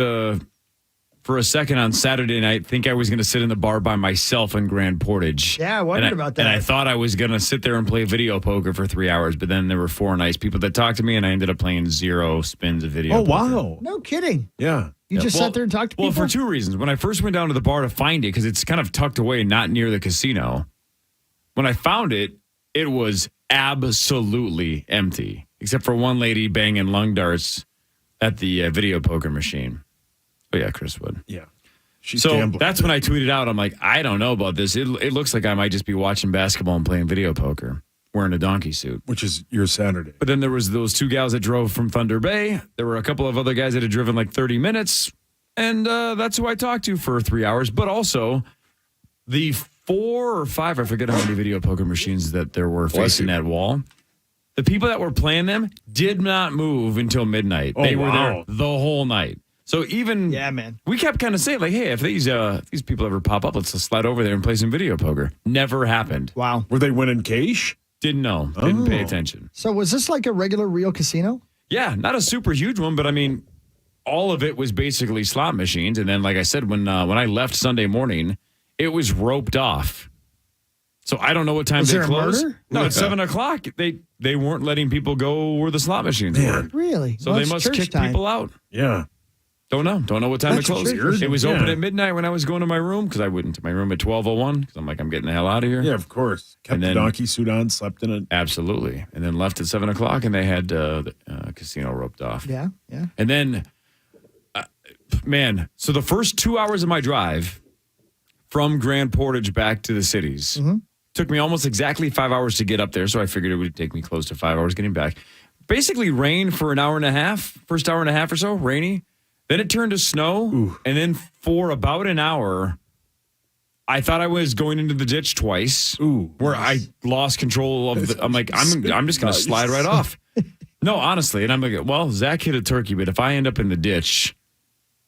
for a second on Saturday night, think I was going to sit in the bar by myself in Grand Portage. Yeah, I wondered about that. And I thought I was going to sit there and play video poker for 3 hours, but then there were 4 nice people that talked to me, and I ended up playing 0 spins of video poker. Wow. No kidding. Yeah. You just sat there and talked to people? Well, for 2 reasons. When I first went down to the bar to find it, because it's kind of tucked away, not near the casino, when I found it, it was absolutely empty, except for one lady banging lung darts at the video poker machine. Oh, yeah, Chris would. Yeah. She's So gambling. that's when I tweeted out, I'm like, I don't know about this. It looks like I might just be watching basketball and playing video poker, wearing a donkey suit. Which is your Saturday. But then there was those 2 gals that drove from Thunder Bay. There were a couple of other guys that had driven like 30 minutes. And that's who I talked to for 3 hours. But also the 4 or 5, I forget how many video poker machines that there were facing that wall. The people that were playing them did not move until midnight. Oh, they were there wow. the whole night. So even we kept kind of saying like, hey, if these people ever pop up, let's just slide over there and play some video poker. Never happened. Wow. Were they winning cash? Didn't know. Didn't pay attention. So was this like a regular real casino? Yeah, not a super huge one, but I mean, all of it was basically slot machines. And then, like I said, when I left Sunday morning, it was roped off. So I don't know what time Was they there a closed. murder? No, it's 7:00. They weren't letting people go where the slot machines were. Really? So Well, they it's must church kick time. people out. Yeah. Don't know what time That's it closed. weird. It was open Yeah. at midnight when I was going to my room because I went into my room at 12:01 because I'm like, I'm getting the hell out of here. Yeah, of course. Kept And the then- donkey suit on, slept in it. Absolutely. And then left at 7 o'clock and they had the casino roped off. Yeah, yeah. And then, man, so the first 2 hours of my drive from Grand Portage back to the cities took me almost exactly 5 hours to get up there. So I figured it would take me close to 5 hours getting back. Basically rain for an hour and a half, first hour and a half or so, rainy. Then it turned to snow. And then for about an hour, I thought I was going into the ditch twice where I lost control of the, I'm like, I'm just going to slide right off. No, honestly. And I'm like, well, Zach hit a turkey, but if I end up in the ditch,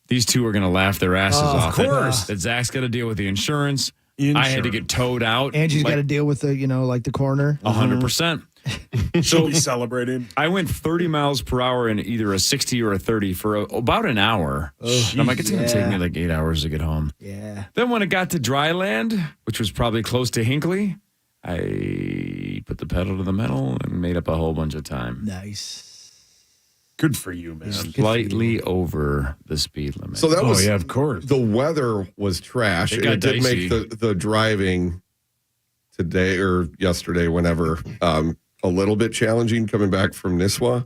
these two are going to laugh their asses off. Of course. That Zach's got to deal with the insurance. I had to get towed out. Angie's like, got to deal with the, like the corner. 100%. She'll be celebrating. I went 30 miles per hour in either a 60 or a 30 for about an hour. And I'm like, it's going to take me like 8 hours to get home. Yeah. Then when it got to dry land, which was probably close to Hinckley, I put the pedal to the metal and made up a whole bunch of time. Nice. Good for you, man. Slightly over the speed limit. So that was, of course. The weather was trash. It got and it did dicey. make the driving today or yesterday, whenever, a little bit challenging coming back from Nisswa.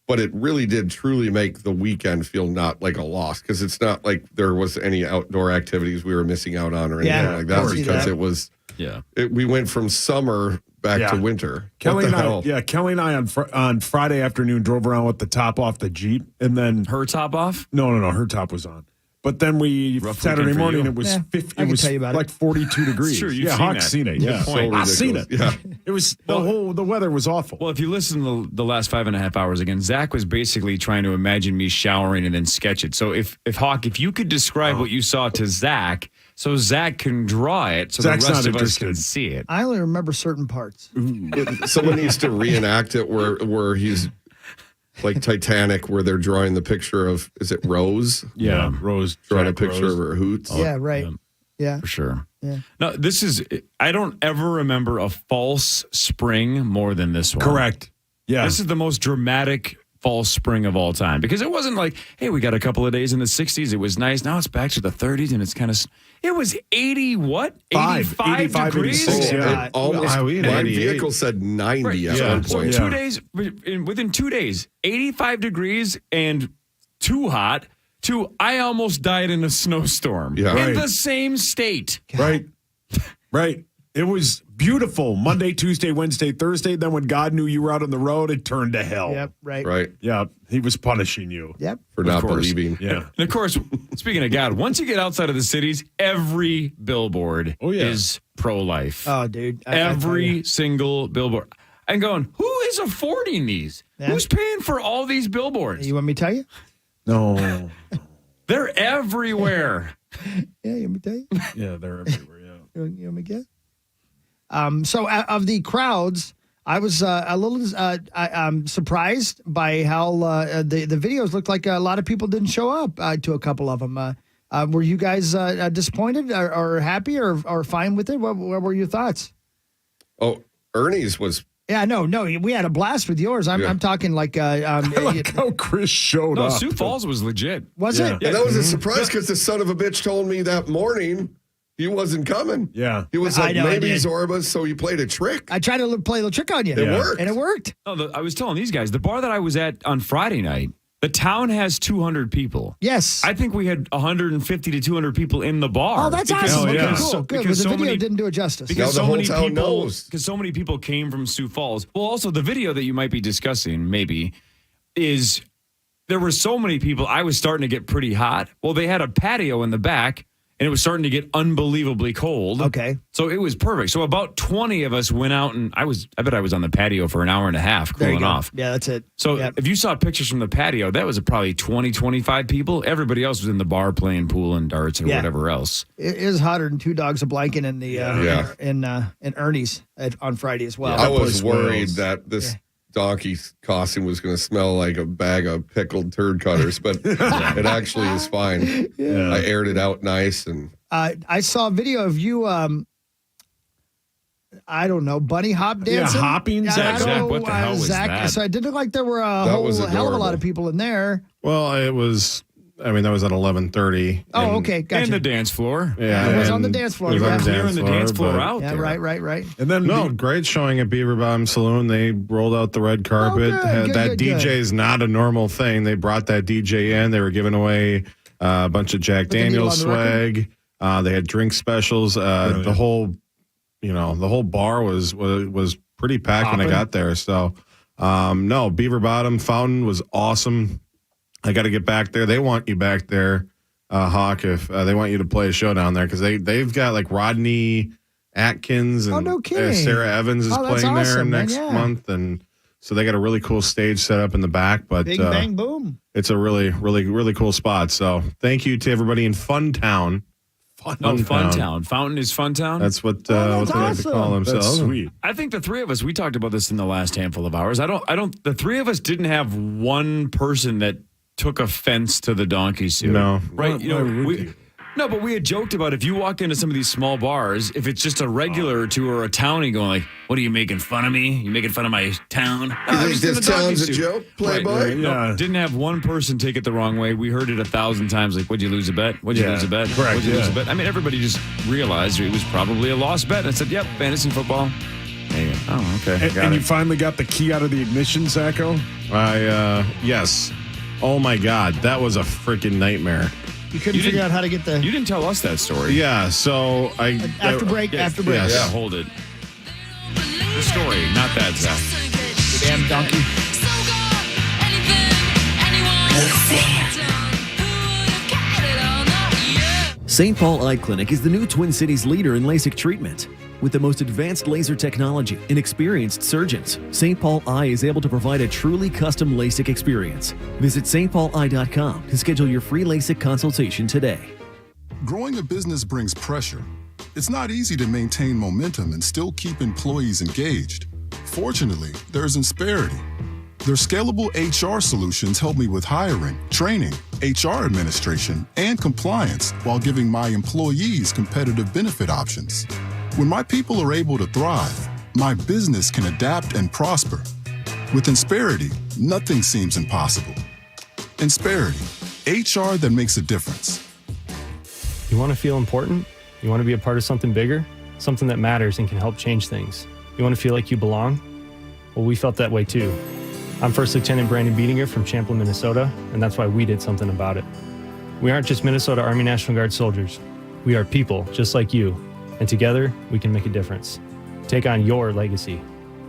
But it really did truly make the weekend feel not like a loss because it's not like there was any outdoor activities we were missing out on or anything like that because it was. Yeah. We went from summer back to winter. Kelly What and the hell? Kelly and I on Friday afternoon drove around with the top off the Jeep, and then her top off. No, her top was on. But then Saturday weekend for morning you. it was Yeah, 50, I it can was tell you about like 42 degrees. Sure, you've yeah, seen Hawk's that. seen it. Good Yeah, point. I've seen it. Yeah. It was the weather was awful. Well, if you listen to the last 5.5 hours again, Zach was basically trying to imagine me showering and then sketch it. So if Hawk, if you could describe what you saw to Zach, so Zach can draw it, so Zach's the rest not of us interested. can see it. I only remember certain parts. Someone needs to reenact it where he's like Titanic, where they're drawing the picture of, is it Rose? Yeah, Rose drawing Jack a picture Rose. of her hoots. Yeah, right. Yeah. For sure. Yeah. No, I don't ever remember a false spring more than this one. Correct. Yeah. This is the most dramatic false spring of all time because it wasn't like, hey, we got a couple of days in the 60s. It was nice. Now it's back to the 30s and it's kind of, it was 80, what? 85 degrees? 86, yeah. My vehicle said 90 at one So point. 2 days, within 2 days, 85 degrees and too hot to I almost died in a snowstorm Yeah. in Right. the same state. Right. Right. It was beautiful. Monday, Tuesday, Wednesday, Thursday. Then when God knew you were out on the road, it turned to hell. Yep, right. Right. Yeah. He was punishing you. Yep. For not course. believing. Yeah. And of course, speaking of God, once you get outside of the cities, every billboard is pro-life. Oh, dude. Every single billboard. I'm going, who is affording these? Yeah. Who's paying for all these billboards? You want me to tell you? No. They're everywhere. Yeah, you want me to tell you? Yeah, they're everywhere. Yeah. You want me to guess? So of the crowds, I was a little surprised by how the videos looked like a lot of people didn't show up to a couple of them. Were you guys disappointed or happy or fine with it? What were your thoughts? Oh, Ernie's was. Yeah, no, we had a blast with yours. I'm talking like. I like how Chris showed No, up. Sioux Falls was legit. Was Yeah. it? And that was a surprise because the son of a bitch told me that morning he wasn't coming. Yeah. He was I like, know, I maybe did. Zorba, so he played a trick. I tried to play a little trick on you. It worked. And it worked. No, I was telling these guys, the bar that I was at on Friday night, the town has 200 people. Yes. I think we had 150 to 200 people in the bar. Oh, that's awesome. Okay, because cool. so- Good. because But the so video many- didn't do it justice. Because Now the so whole many town people, knows. because so many people came from Sioux Falls. Well, also the video that you might be discussing, maybe, is there were so many people. I was starting to get pretty hot. Well, they had a patio in the back, and it was starting to get unbelievably cold. Okay. So it was perfect. So about 20 of us went out, and I bet I was on the patio for an hour and a half, There you cooling go. off. Yeah, that's it. So Yep. if you saw pictures from the patio, that was probably 20, 25 people. Everybody else was in the bar playing pool and darts and Yeah. whatever else. It is hotter than two dogs a blanket in the in Ernie's on Friday as well. I was worried that this donkey's costume was going to smell like a bag of pickled turd cutters, but it actually is fine. Yeah. I aired it out nice and. I saw a video of you. I don't know, bunny hop dancing. hopping, I Zach? don't know, What the hell was Zach, that? So it didn't look like there were a That whole was hell of a lot adorable. of people in there. Well, it was I mean, that was at 11:30. Oh, okay, gotcha. And the dance floor. Yeah, It was on and the dance floor. it was on Yeah. the Clearing the dance floor but- out Yeah, there. right. And then Great showing at Beaver Bottom Saloon. They rolled out the red carpet. good, That good, DJ good. is not a normal thing. They brought that DJ in. They were giving away a bunch of Jack Put the needle Daniels on the record? swag. They had drink specials. The whole bar was pretty packed when I Poppin'. got there. So, no, Beaver Bottom Fountain was awesome. I got to get back there. They want you back there, Hawk, if they want you to play a show down there, because they've got like Rodney Atkins and no kidding. Sarah Evans is Oh, that's playing there awesome, man. next Yeah. month, and so they got a really cool stage set up in the back. But Big bang boom. it's a really, really, really cool spot. So thank you to everybody in Fun Town. Fun Town. Fountain is Fun Town? That's what they like to awesome. call themselves. That's sweet. I think the three of us, we talked about this in the last handful of hours. The three of us didn't have one person that took offense to the donkey suit. No. Right? Why would you? No, but we had joked about if you walk into some of these small bars, if it's just a regular or two or a townie going like, what are you making fun of me? You making fun of my town? You think this town's a joke, Playboy? Right. No, didn't have one person take it the wrong way. We heard it 1,000 times. Like, what'd you lose a bet? What'd you lose a bet? Correct, What'd you lose a yeah. bet? I mean, everybody just realized it was probably a lost bet. And I said, yep, fantasy football. There you go. Oh, okay. And, Got and it. you finally got the key out of the ignition, Sacco? Yes. Oh my God, that was a freaking nightmare. You couldn't figure out how to get the You didn't tell us that story. Yeah, so after break. Yes. After break. Yes. Yeah, hold it. The story, not that, Zach. The damn donkey. St. Paul Eye Clinic is the new Twin Cities leader in LASIK treatment. With the most advanced laser technology and experienced surgeons, St. Paul Eye is able to provide a truly custom LASIK experience. Visit stpauleye.com to schedule your free LASIK consultation today. Growing a business brings pressure. It's not easy to maintain momentum and still keep employees engaged. Fortunately, there's Insperity. Their scalable HR solutions help me with hiring, training, HR administration, and compliance while giving my employees competitive benefit options. When my people are able to thrive, my business can adapt and prosper. With Insperity, nothing seems impossible. Insperity, HR that makes a difference. You want to feel important? You want to be a part of something bigger? Something that matters and can help change things? You want to feel like you belong? Well, we felt that way too. I'm First Lieutenant Brandon Beedinger from Champlin, Minnesota, and that's why we did something about it. We aren't just Minnesota Army National Guard soldiers. We are people just like you, and together we can make a difference. Take on your legacy.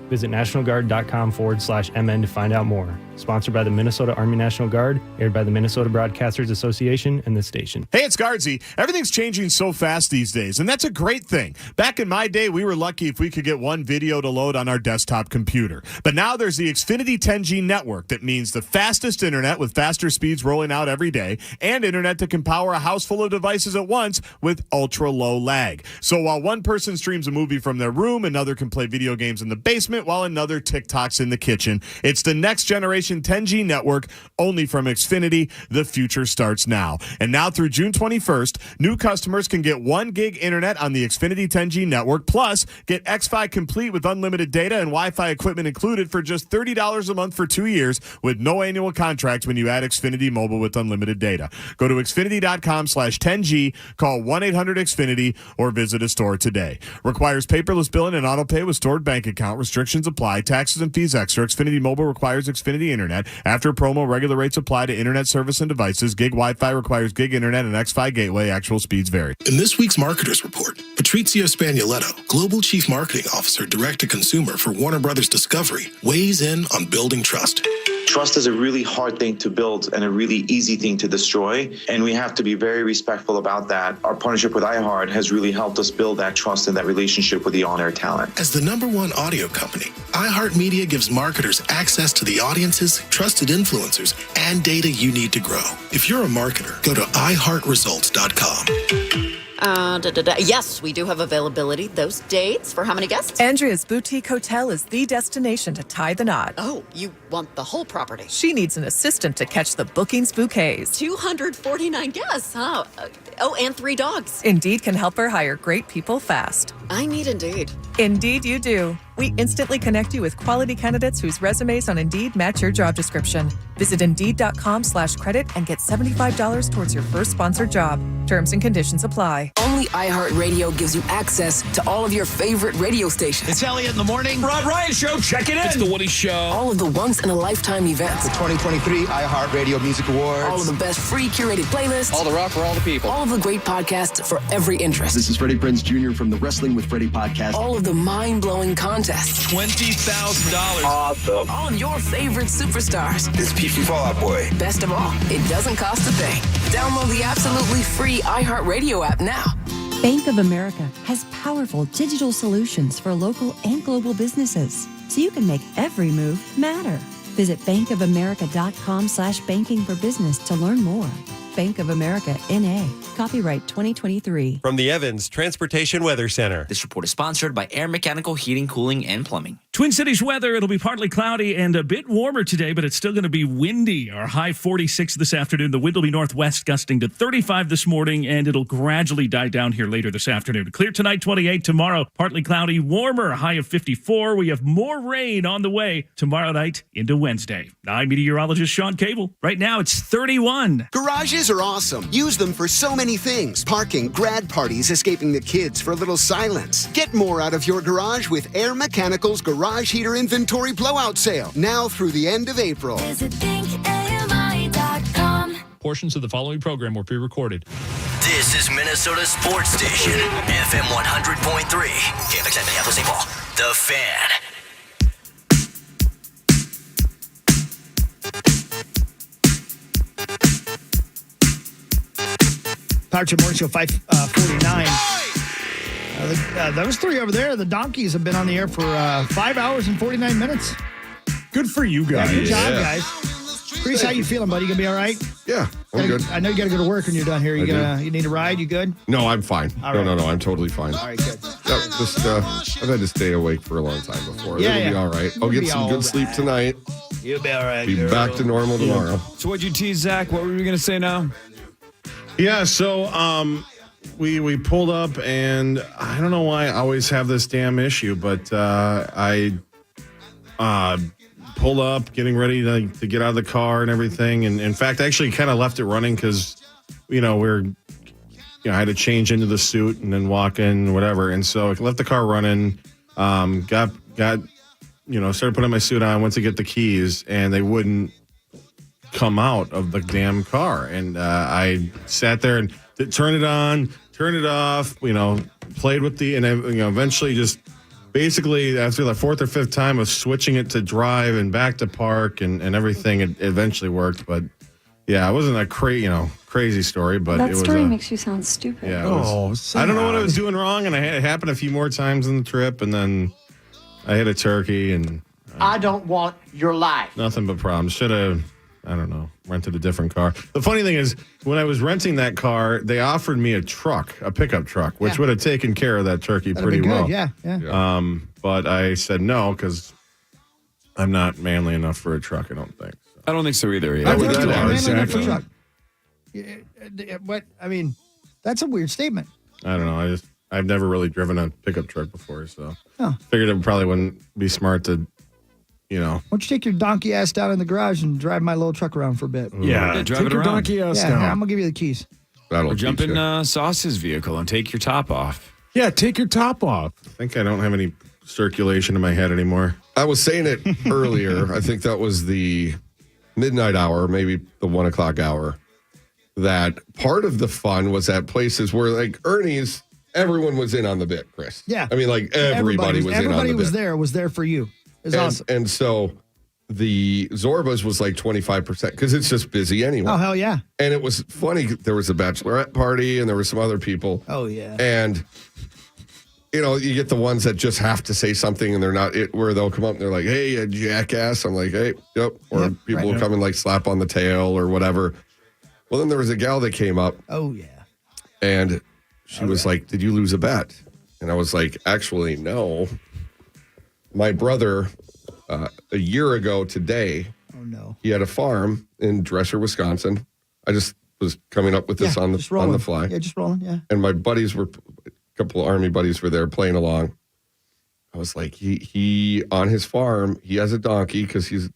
Visit nationalguard.com/MN to find out more. Sponsored by the Minnesota Army National Guard, aired by the Minnesota Broadcasters Association and this station. Hey, it's Guardsy. Everything's changing so fast these days, and that's a great thing. Back in my day, we were lucky if we could get one video to load on our desktop computer. But now there's the Xfinity 10G network that means the fastest internet with faster speeds rolling out every day, and internet that can power a house full of devices at once with ultra-low lag. So while one person streams a movie from their room, another can play video games in the basement, while another TikToks in the kitchen. It's the next generation 10G network, only from Xfinity. The future starts now. And now through June 21st, new customers can get 1 gig internet on the Xfinity 10G network, plus get X-Fi Complete with unlimited data and Wi-Fi equipment included for just $30 a month for 2 years with no annual contract when you add Xfinity Mobile with unlimited data. Go to Xfinity.com/10G, call 1-800-XFINITY, or visit a store today. Requires paperless billing and auto pay with stored bank account. Restrictions apply. Taxes and fees extra. Xfinity Mobile requires Xfinity Internet. After promo, regular rates apply to internet service and devices. Gig Wi-Fi requires gig internet and X-Fi gateway. Actual speeds vary. In this week's Marketers Report, Patrizio Spagnoletto, Global Chief Marketing Officer, Direct-to-Consumer for Warner Brothers Discovery, weighs in on building trust. Trust is a really hard thing to build and a really easy thing to destroy, and we have to be very respectful about that. Our partnership with iHeart has really helped us build that trust and that relationship with the on-air talent. As the #1 audio company, iHeartMedia gives marketers access to the audiences, trusted influencers, and data you need to grow. If you're a marketer, go to iHeartResults.com. Yes, we do have availability. Those dates for how many guests? Andrea's Boutique Hotel is the destination to tie the knot. Oh, you want the whole property? She needs an assistant to catch the bookings bouquets. 249 guests, huh? Oh, and 3 dogs. Indeed can help her hire great people fast. I need Indeed. Indeed you do. We instantly connect you with quality candidates whose resumes on Indeed match your job description. Visit Indeed.com/credit and get $75 towards your first sponsored job. Terms and conditions apply. Only iHeartRadio gives you access to all of your favorite radio stations. It's Elliot in the morning. Rob Ryan Show, check it in. It's The Woody Show. All of the once-in-a-lifetime events. The 2023 iHeartRadio Music Awards. All of the best free curated playlists. All the rock for all the people. All of the great podcasts for every interest. This is Freddie Prinze Jr. from the Wrestling with Freddie podcast. All of the mind-blowing contests. $20,000. Awesome. All of your favorite superstars. It's Pete from Fall Out Boy. Best of all, it doesn't cost a thing. Download the absolutely free iHeartRadio app now. Bank of America has powerful digital solutions for local and global businesses, so you can make every move matter. Visit bankofamerica.com/banking for business to learn more. Bank of America, N.A. Copyright 2023. From the Evans Transportation Weather Center. This report is sponsored by Air Mechanical Heating, Cooling, and Plumbing. Twin Cities weather, it'll be partly cloudy and a bit warmer today, but it's still going to be windy. Our high 46 this afternoon. The wind will be northwest, gusting to 35 this morning, and it'll gradually die down here later this afternoon. Clear tonight, 28. Tomorrow, partly cloudy, warmer, high of 54. We have more rain on the way tomorrow night into Wednesday. I'm meteorologist Sean Cable. Right now, it's 31. Garages are awesome. Use them for so many things. Parking, grad parties, escaping the kids for a little silence. Get more out of your garage with Air Mechanical's Garage Heater Inventory Blowout Sale. Now through the end of April. Visit thinkami.com. Portions of the following program were pre-recorded. This is Minnesota Sports Station, FM 100.3, KFXN Minneapolis, St. Paul, The Fan. Power Trip Morning Show 549. Those three over there, the donkeys, have been on the air for 5 hours and 49 minutes. Good for you guys. Yeah, good job, guys. Chris, how you feeling, buddy? You gonna be all right? Yeah, I'm good. I know you got to go to work when you're done here. You need a ride? You good? No, I'm fine. All No, right. I'm totally fine. All right, good. No, just I've had to stay awake for a long time before. Yeah, It'll be yeah. all right. You'll I'll get be some all good sleep tonight. You'll be all right. Be girl. back to normal tomorrow. So what'd you tease, Zach? What were we going to say now? Yeah, so we pulled up, and I don't know why I always have this damn issue, but I pulled up, getting ready to get out of the car and everything, and in fact, I actually kind of left it running because, I had to change into the suit and then walk in, whatever, and so I left the car running, started putting my suit on, went to get the keys, and they wouldn't come out of the damn car, and I sat there and turned it on, turned it off, played with and eventually just basically after the fourth or fifth time of switching it to drive and back to park and everything, it eventually worked. But yeah, it wasn't a crazy story, but That it was story makes you sound stupid. yeah. I don't know what I was doing wrong, and it happened a few more times in the trip, and then I hit a turkey, and I don't want your life. nothing but problems. Should have, I don't know, rented a different car. The funny thing is, when I was renting that car, they offered me a pickup truck, which would have taken care of that turkey That'd pretty be good. well. Yeah. But I said no because I'm not manly enough for a truck, I don't think. I don't think so either. Yeah. I think that you're are, manly enough for exactly. truck. But that's a weird statement. I don't know. I've never really driven a pickup truck before, so Huh. figured it probably wouldn't be smart to, Why don't you take your donkey ass down in the garage and drive my little truck around for a bit? Yeah, drive it around. Yeah, I'm gonna give you the keys. Or jump in Sauce's vehicle and take your top off. Yeah, take your top off. I think I don't have any circulation in my head anymore. I was saying it earlier. I think that was the midnight hour, maybe the 1 o'clock hour. That part of the fun was at places where, like Ernie's, everyone was in on the bit, Chris. Yeah. I mean, like everybody was in on the bit. Everybody was there for you. It's awesome. And so the Zorba's was like 25% because it's just busy anyway. Oh, hell yeah. And it was funny. There was a bachelorette party and there were some other people. Oh, yeah. And, you get the ones that just have to say something and they're not where they'll come up and they're like, hey, you jackass. I'm like, hey, yep. Or people will come and like slap on the tail or whatever. Well, then there was a gal that came up. Oh, yeah. And she was like, did you lose a bet? And I was like, actually, no. My brother, a year ago today, he had a farm in Dresser, Wisconsin. I just was coming up with this on the fly. Yeah, just rolling, yeah. And my buddies a couple of Army buddies were there playing along. I was like, he on his farm, he has a donkey because he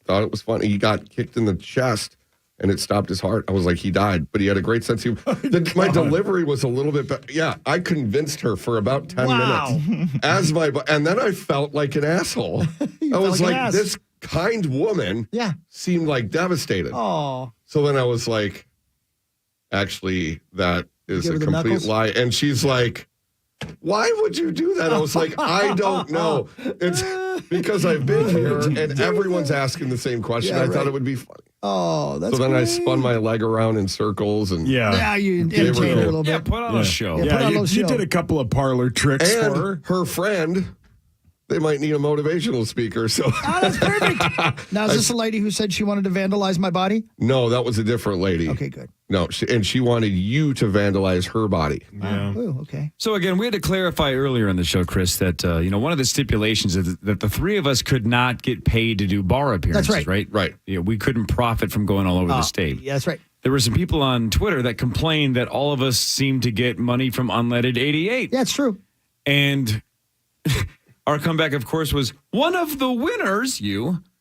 thought it was funny. He got kicked in the chest and it stopped his heart. I was like, he died, but he had a great sense of humor. My delivery was a little bit better. Yeah, I convinced her for about 10 minutes. And then I felt like an asshole. I was like this kind woman seemed like devastated. Oh. So then I was like, actually, that is a complete lie. And she's like, why would you do that? I was like, I don't know. It's because I've been here and everyone's asking the same question. I thought it would be funny. Oh, that's so then great. I spun my leg around in circles and you entertained her a little bit. Yeah, put on a show. You did a couple of parlor tricks and for her friend. They might need a motivational speaker. So that's perfect. Now, is this a lady who said she wanted to vandalize my body? No, that was a different lady. Okay, good. No, she wanted you to vandalize her body. Yeah. Oh, okay. So again, we had to clarify earlier in the show, Chris, that one of the stipulations is that the three of us could not get paid to do bar appearances. That's right. Right. Yeah, we couldn't profit from going all over the state. Yeah, that's right. There were some people on Twitter that complained that all of us seemed to get money from Unleaded 88. Yeah, it's true. And our comeback, of course, was one of the winners,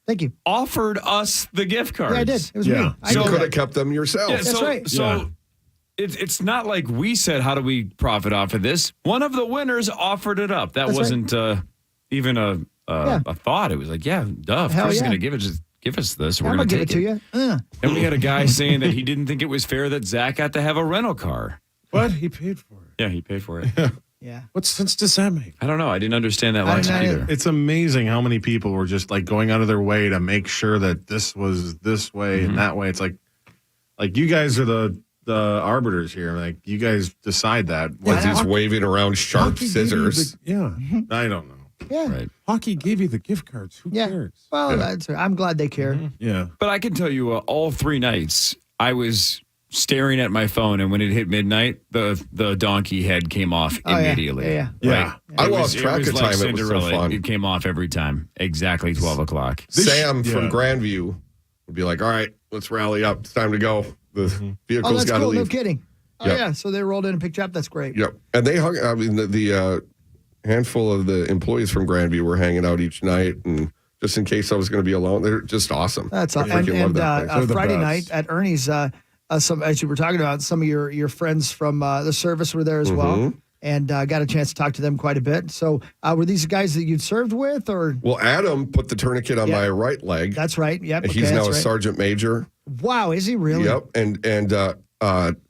Thank you. offered us the gift cards. Yeah, I did. It was me. You could have kept them yourself. Yeah, That's right. So it's not like we said, how do we profit off of this? One of the winners offered it up. That That's wasn't even a thought. It was like, yeah, duh. Chris is going to give us this. We're I'm going going to to give take it to you. And we had a guy saying that he didn't think it was fair that Zach got to have a rental car. What? He paid for it. Yeah, he paid for it. Yeah. What sense does that make? I don't know. I didn't understand that logic either. It's amazing how many people were just like going out of their way to make sure that this was this way and that way. It's like you guys are the arbiters here. Like you guys decide that. As he's waving around sharp scissors. I don't know. Yeah. Right. Hockey gave you the gift cards. Who cares? Well, I'm glad they care. Yeah. But I can tell you all 3 nights, I was staring at my phone, and when it hit midnight, the donkey head came off immediately. Yeah. I lost track of time. It was so fun. It came off every time. Exactly 12 o'clock. Sam from Grandview would be like, all right, let's rally up. It's time to go. The vehicle's got to cool. leave. No kidding. Oh, Yep. yeah. So they rolled in and picked you up. That's great. Yep. And they hung, I mean, the handful of the employees from Grandview were hanging out each night, and just in case I was going to be alone, they're just awesome. That's I awesome. freaking love that place. Friday night at Ernie's, some, as you were talking about, some of your friends from the service were there as well, and got a chance to talk to them quite a bit. So were these guys that you'd served with, or? Well, Adam put the tourniquet on my right leg. That's right. Yep. And he's now a sergeant major. Wow, is he really? Yep. And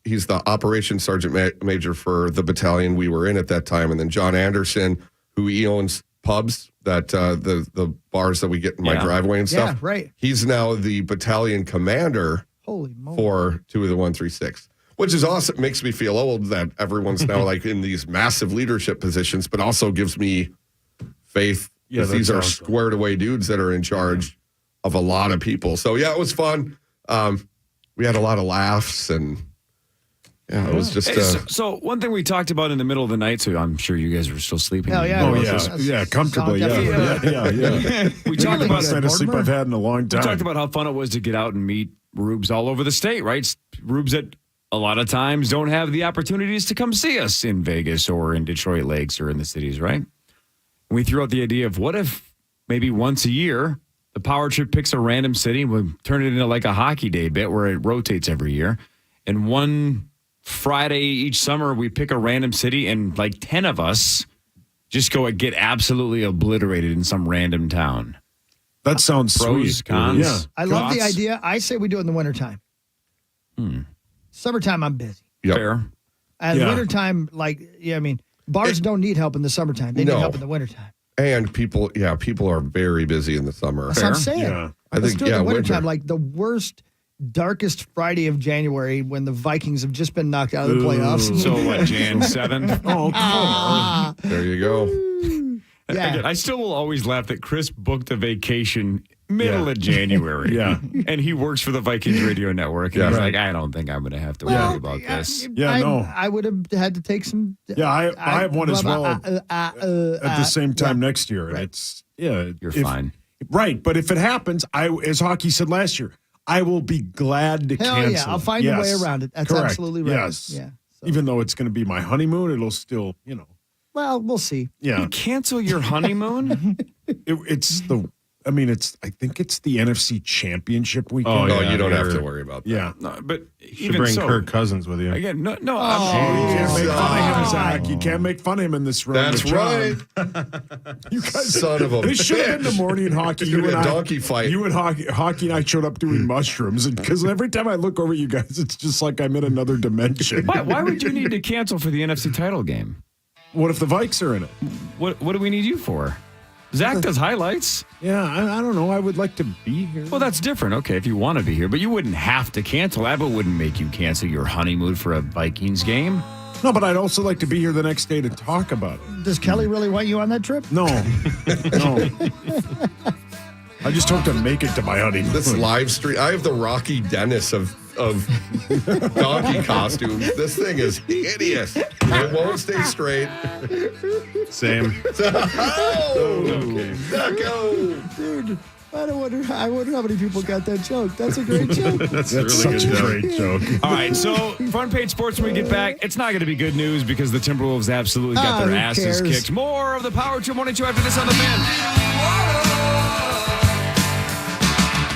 he's the operations sergeant major for the battalion we were in at that time. And then John Anderson, who he owns pubs, that the bars that we get in my driveway and stuff. Yeah, right. He's now the battalion commander. Holy moly. For 2 of the 136, which is awesome. It makes me feel old that everyone's now like in these massive leadership positions, but also gives me faith that these are squared away dudes that are in charge of a lot of people. So yeah, it was fun. We had a lot of laughs, and it was just. So one thing we talked about in the middle of the night, so I'm sure you guys were still sleeping. Hell yeah. Oh, yeah, comfortably. Yeah. We talked about the best sleep I've had in a long time. We talked about how fun it was to get out and meet rubes all over the state, right? Rubes that a lot of times don't have the opportunities to come see us in Vegas or in Detroit Lakes or in the cities, right? And we threw out the idea of what if maybe once a year the Power Trip picks a random city and we turn it into like a hockey day bit where it rotates every year. And one Friday each summer we pick a random city and like 10 of us just go and get absolutely obliterated in some random town. That sounds Pros, sweet. cons. Yeah. I love the idea. I say we do it in the wintertime. Summertime, I'm busy. Fair. And wintertime, bars don't need help in the summertime. They need help in the wintertime. And people are very busy in the summer. That's what I'm saying. Yeah. Let's do it in the wintertime, like the worst, darkest Friday of January when the Vikings have just been knocked out of the playoffs. So what, Jan 7th? Oh, come on. There you go. Yeah. Again, I still will always laugh that Chris booked a vacation middle of January. And he works for the Vikings radio network. And he's like, I don't think I'm going to have to worry about this. I would have had to take some. Yeah, I have one as well at the same time next year. Right. It's You're fine. Right, but if it happens, as Hockey said last year, I will be glad to Hell cancel. yeah, I'll find a way around it. That's correct. absolutely right. Yes. Yeah. Even though it's going to be my honeymoon, it'll still, Well, we'll see. Yeah. You cancel your honeymoon? I think it's the NFC Championship weekend. Oh, no, you don't have to worry about that. Yeah. No, but You should even bring so, Kirk Cousins with you. Again, no. You can't make fun of him, Zach. You can't make fun of him in this room. That's with John. right. You guys, Son of a This should have been the morning hockey. You and a donkey fight. You and hockey and I showed up doing mushrooms. Because every time I look over you guys, it's just like I'm in another dimension. Why would you need to cancel for the NFC title game? What if the Vikes are in it? What do we need you for? Zach does highlights. Yeah, I don't know. I would like to be here. Well, that's different. Okay, if you want to be here, but you wouldn't have to cancel that, but wouldn't make you cancel your honeymoon for a Vikings game. No, but I'd also like to be here the next day to talk about it. Does Kelly really want you on that trip? No. I just hope to make it to my honeymoon. This live stream, I have the Rocky Dennis of donkey costumes. This thing is hideous. It won't stay straight. Same. Okay. Dude, I wonder how many people got that joke. That's a great joke. That's really such good a joke. great joke. All right, so front page sports when we get back. It's not going to be good news because the Timberwolves absolutely got their who asses cares? kicked. More of the Power Trip 1 and 2 after this on the Fan.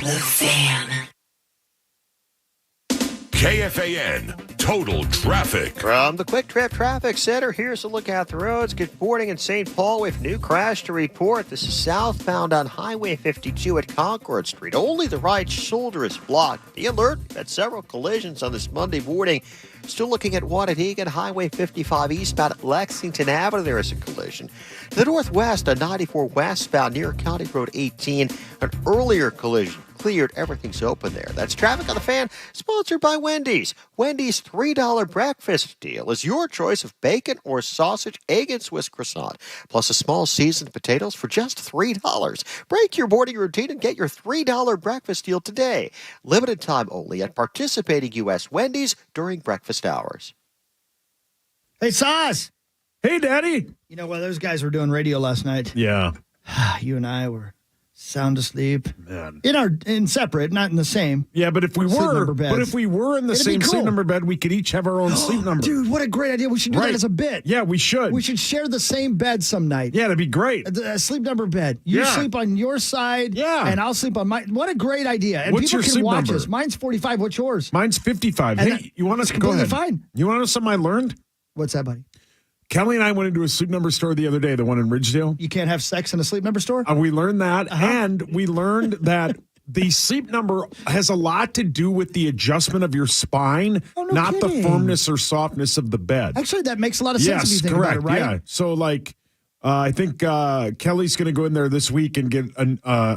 The Fan. KFAN Total Traffic. From the Quick Trip Traffic Center, here's a look at the roads. Good morning in St. Paul with new crash to report. This is southbound on Highway 52 at Concord Street. Only the right shoulder is blocked. Be alert, we've had several collisions on this Monday morning. Still looking at one at Egan, Highway 55 eastbound at Lexington Avenue. There is a collision. To the northwest on 94 westbound near County Road 18, an earlier collision cleared. Everything's open there. That's Traffic on the Fan, sponsored by Wendy's. Wendy's $3 breakfast deal is your choice of bacon or sausage, egg, and Swiss croissant, plus a small seasoned potatoes for just $3. Break your morning routine and get your $3 breakfast deal today. Limited time only at participating U.S. Wendy's during breakfast hours. Hey, Sauce. Hey, Daddy. You know, while those guys were doing radio last night, Yeah. you and I were sound asleep. Man. In separate, not in the same. Yeah, but if we Sleep were, number beds. but if we were in the It'd be same cool. sleep number bed, we could each have our own sleep number. Dude, what a great idea. We should do Right. that as a bit. Yeah, we should. We should share the same bed some night. Yeah, that'd be great. A sleep number bed. You Yeah. sleep on your side, Yeah. and I'll sleep on mine. What a great idea. And What's people your can sleep watch number? us. Mine's 45. What's yours? Mine's 55. And Hey, that- you want us it's to go completely ahead? fine. You want to know something I learned? What's that, buddy? Kelly and I went into a sleep number store the other day, the one in Ridgedale. You can't have sex in a sleep number store? We learned that, and we learned that the sleep number has a lot to do with the adjustment of your spine, Oh, no not kidding. the firmnis or softness of the bed. Actually, that makes a lot of sense if you Yes, think correct. about it, right? Yeah. So, like, I think Kelly's going to go in there this week and get a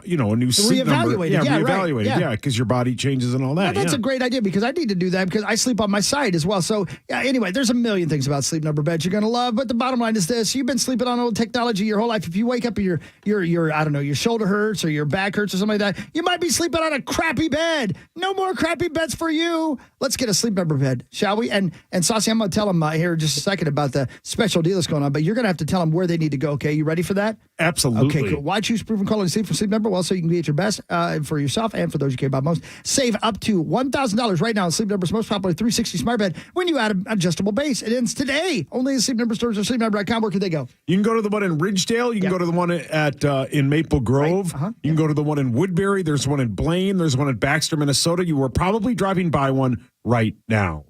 new sleep number. Reevaluated. Yeah, Yeah, right. reevaluated. Yeah. Yeah, because your body changes and all that. Well, that's yeah. a great idea because I need to do that because I sleep on my side as well. So, yeah, anyway, there's a million things about sleep number beds you're going to love. But the bottom line is this. You've been sleeping on old technology your whole life. If you wake up and your I don't know, your shoulder hurts or your back hurts or something like that, you might be sleeping on a crappy bed. No more crappy beds for you. Let's get a sleep number bed, shall we? And Saucy, I'm going to tell them here in just a second about the special deal that's going on, but you're going to have to tell them where they need to go, okay? You ready for that? Absolutely. Okay, cool. Why choose proven quality sleep for Sleep Number? Well, so you can be at your best for yourself and for those you care about most. Save up to $1,000 right now on Sleep Number's most popular 360 smart bed when you add an adjustable base. It ends today. Only in Sleep Number stores or sleepnumber.com. Where can they go? You can go to the one in Ridgedale. You can go to the one at in Maple Grove. Right. You can go to the one in Woodbury. There's one in Blaine. There's one in Baxter, Minnesota. You were probably driving by one right now.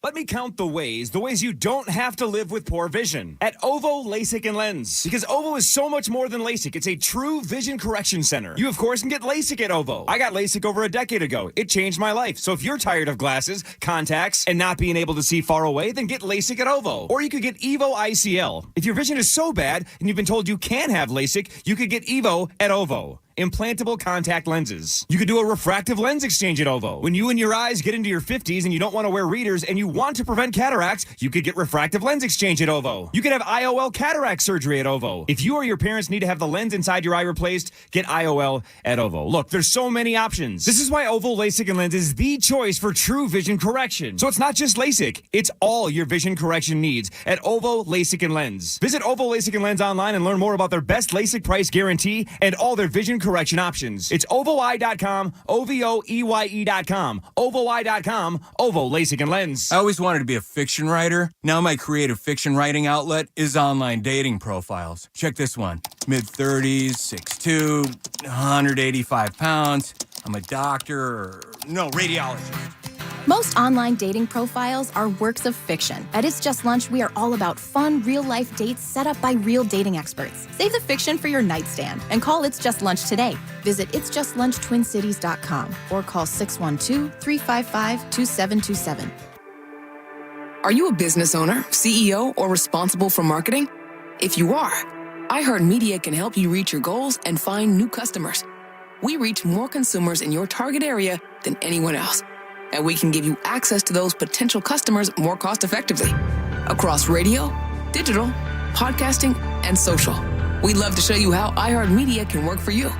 Let me count the ways you don't have to live with poor vision. At Ovo LASIK and Lens. Because Ovo is so much more than LASIK. It's a true vision correction center. You, of course, can get LASIK at Ovo. I got LASIK over a decade ago. It changed my life. So if you're tired of glasses, contacts, and not being able to see far away, then get LASIK at Ovo. Or you could get Evo ICL. If your vision is so bad and you've been told you can't have LASIK, you could get Evo at Ovo. Implantable contact lenses. You could do a refractive lens exchange at Ovo. When you and your eyes get into your 50s and you don't want to wear readers and you want to prevent cataracts, you could get refractive lens exchange at Ovo. You could have IOL cataract surgery at Ovo. If you or your parents need to have the lens inside your eye replaced, get IOL at Ovo. Look, there's so many options. This is why Ovo LASIK and Lens is the choice for true vision correction. So it's not just LASIK, it's all your vision correction needs at Ovo LASIK and Lens. Visit Ovo LASIK and Lens online and learn more about their best LASIK price guarantee and all their vision correction correction options. It's OvoEye.com, OVOEYE.com, OvoEye.com, Ovo LASIK and Lens. I always wanted to be a fiction writer. Now my creative fiction writing outlet is online dating profiles. Check this one. Mid-30s, 6'2", 185 pounds. I'm a doctor, radiologist. Most online dating profiles are works of fiction. At It's Just Lunch, we are all about fun, real-life dates set up by real dating experts. Save the fiction for your nightstand and call It's Just Lunch today. Visit itsjustlunchtwincities.com or call 612-355-2727. Are you a business owner, CEO, or responsible for marketing? If you are, iHeartMedia can help you reach your goals and find new customers. We reach more consumers in your target area than anyone else, and we can give you access to those potential customers more cost-effectively across radio, digital, podcasting, and social. We'd love to show you how iHeartMedia can work for you.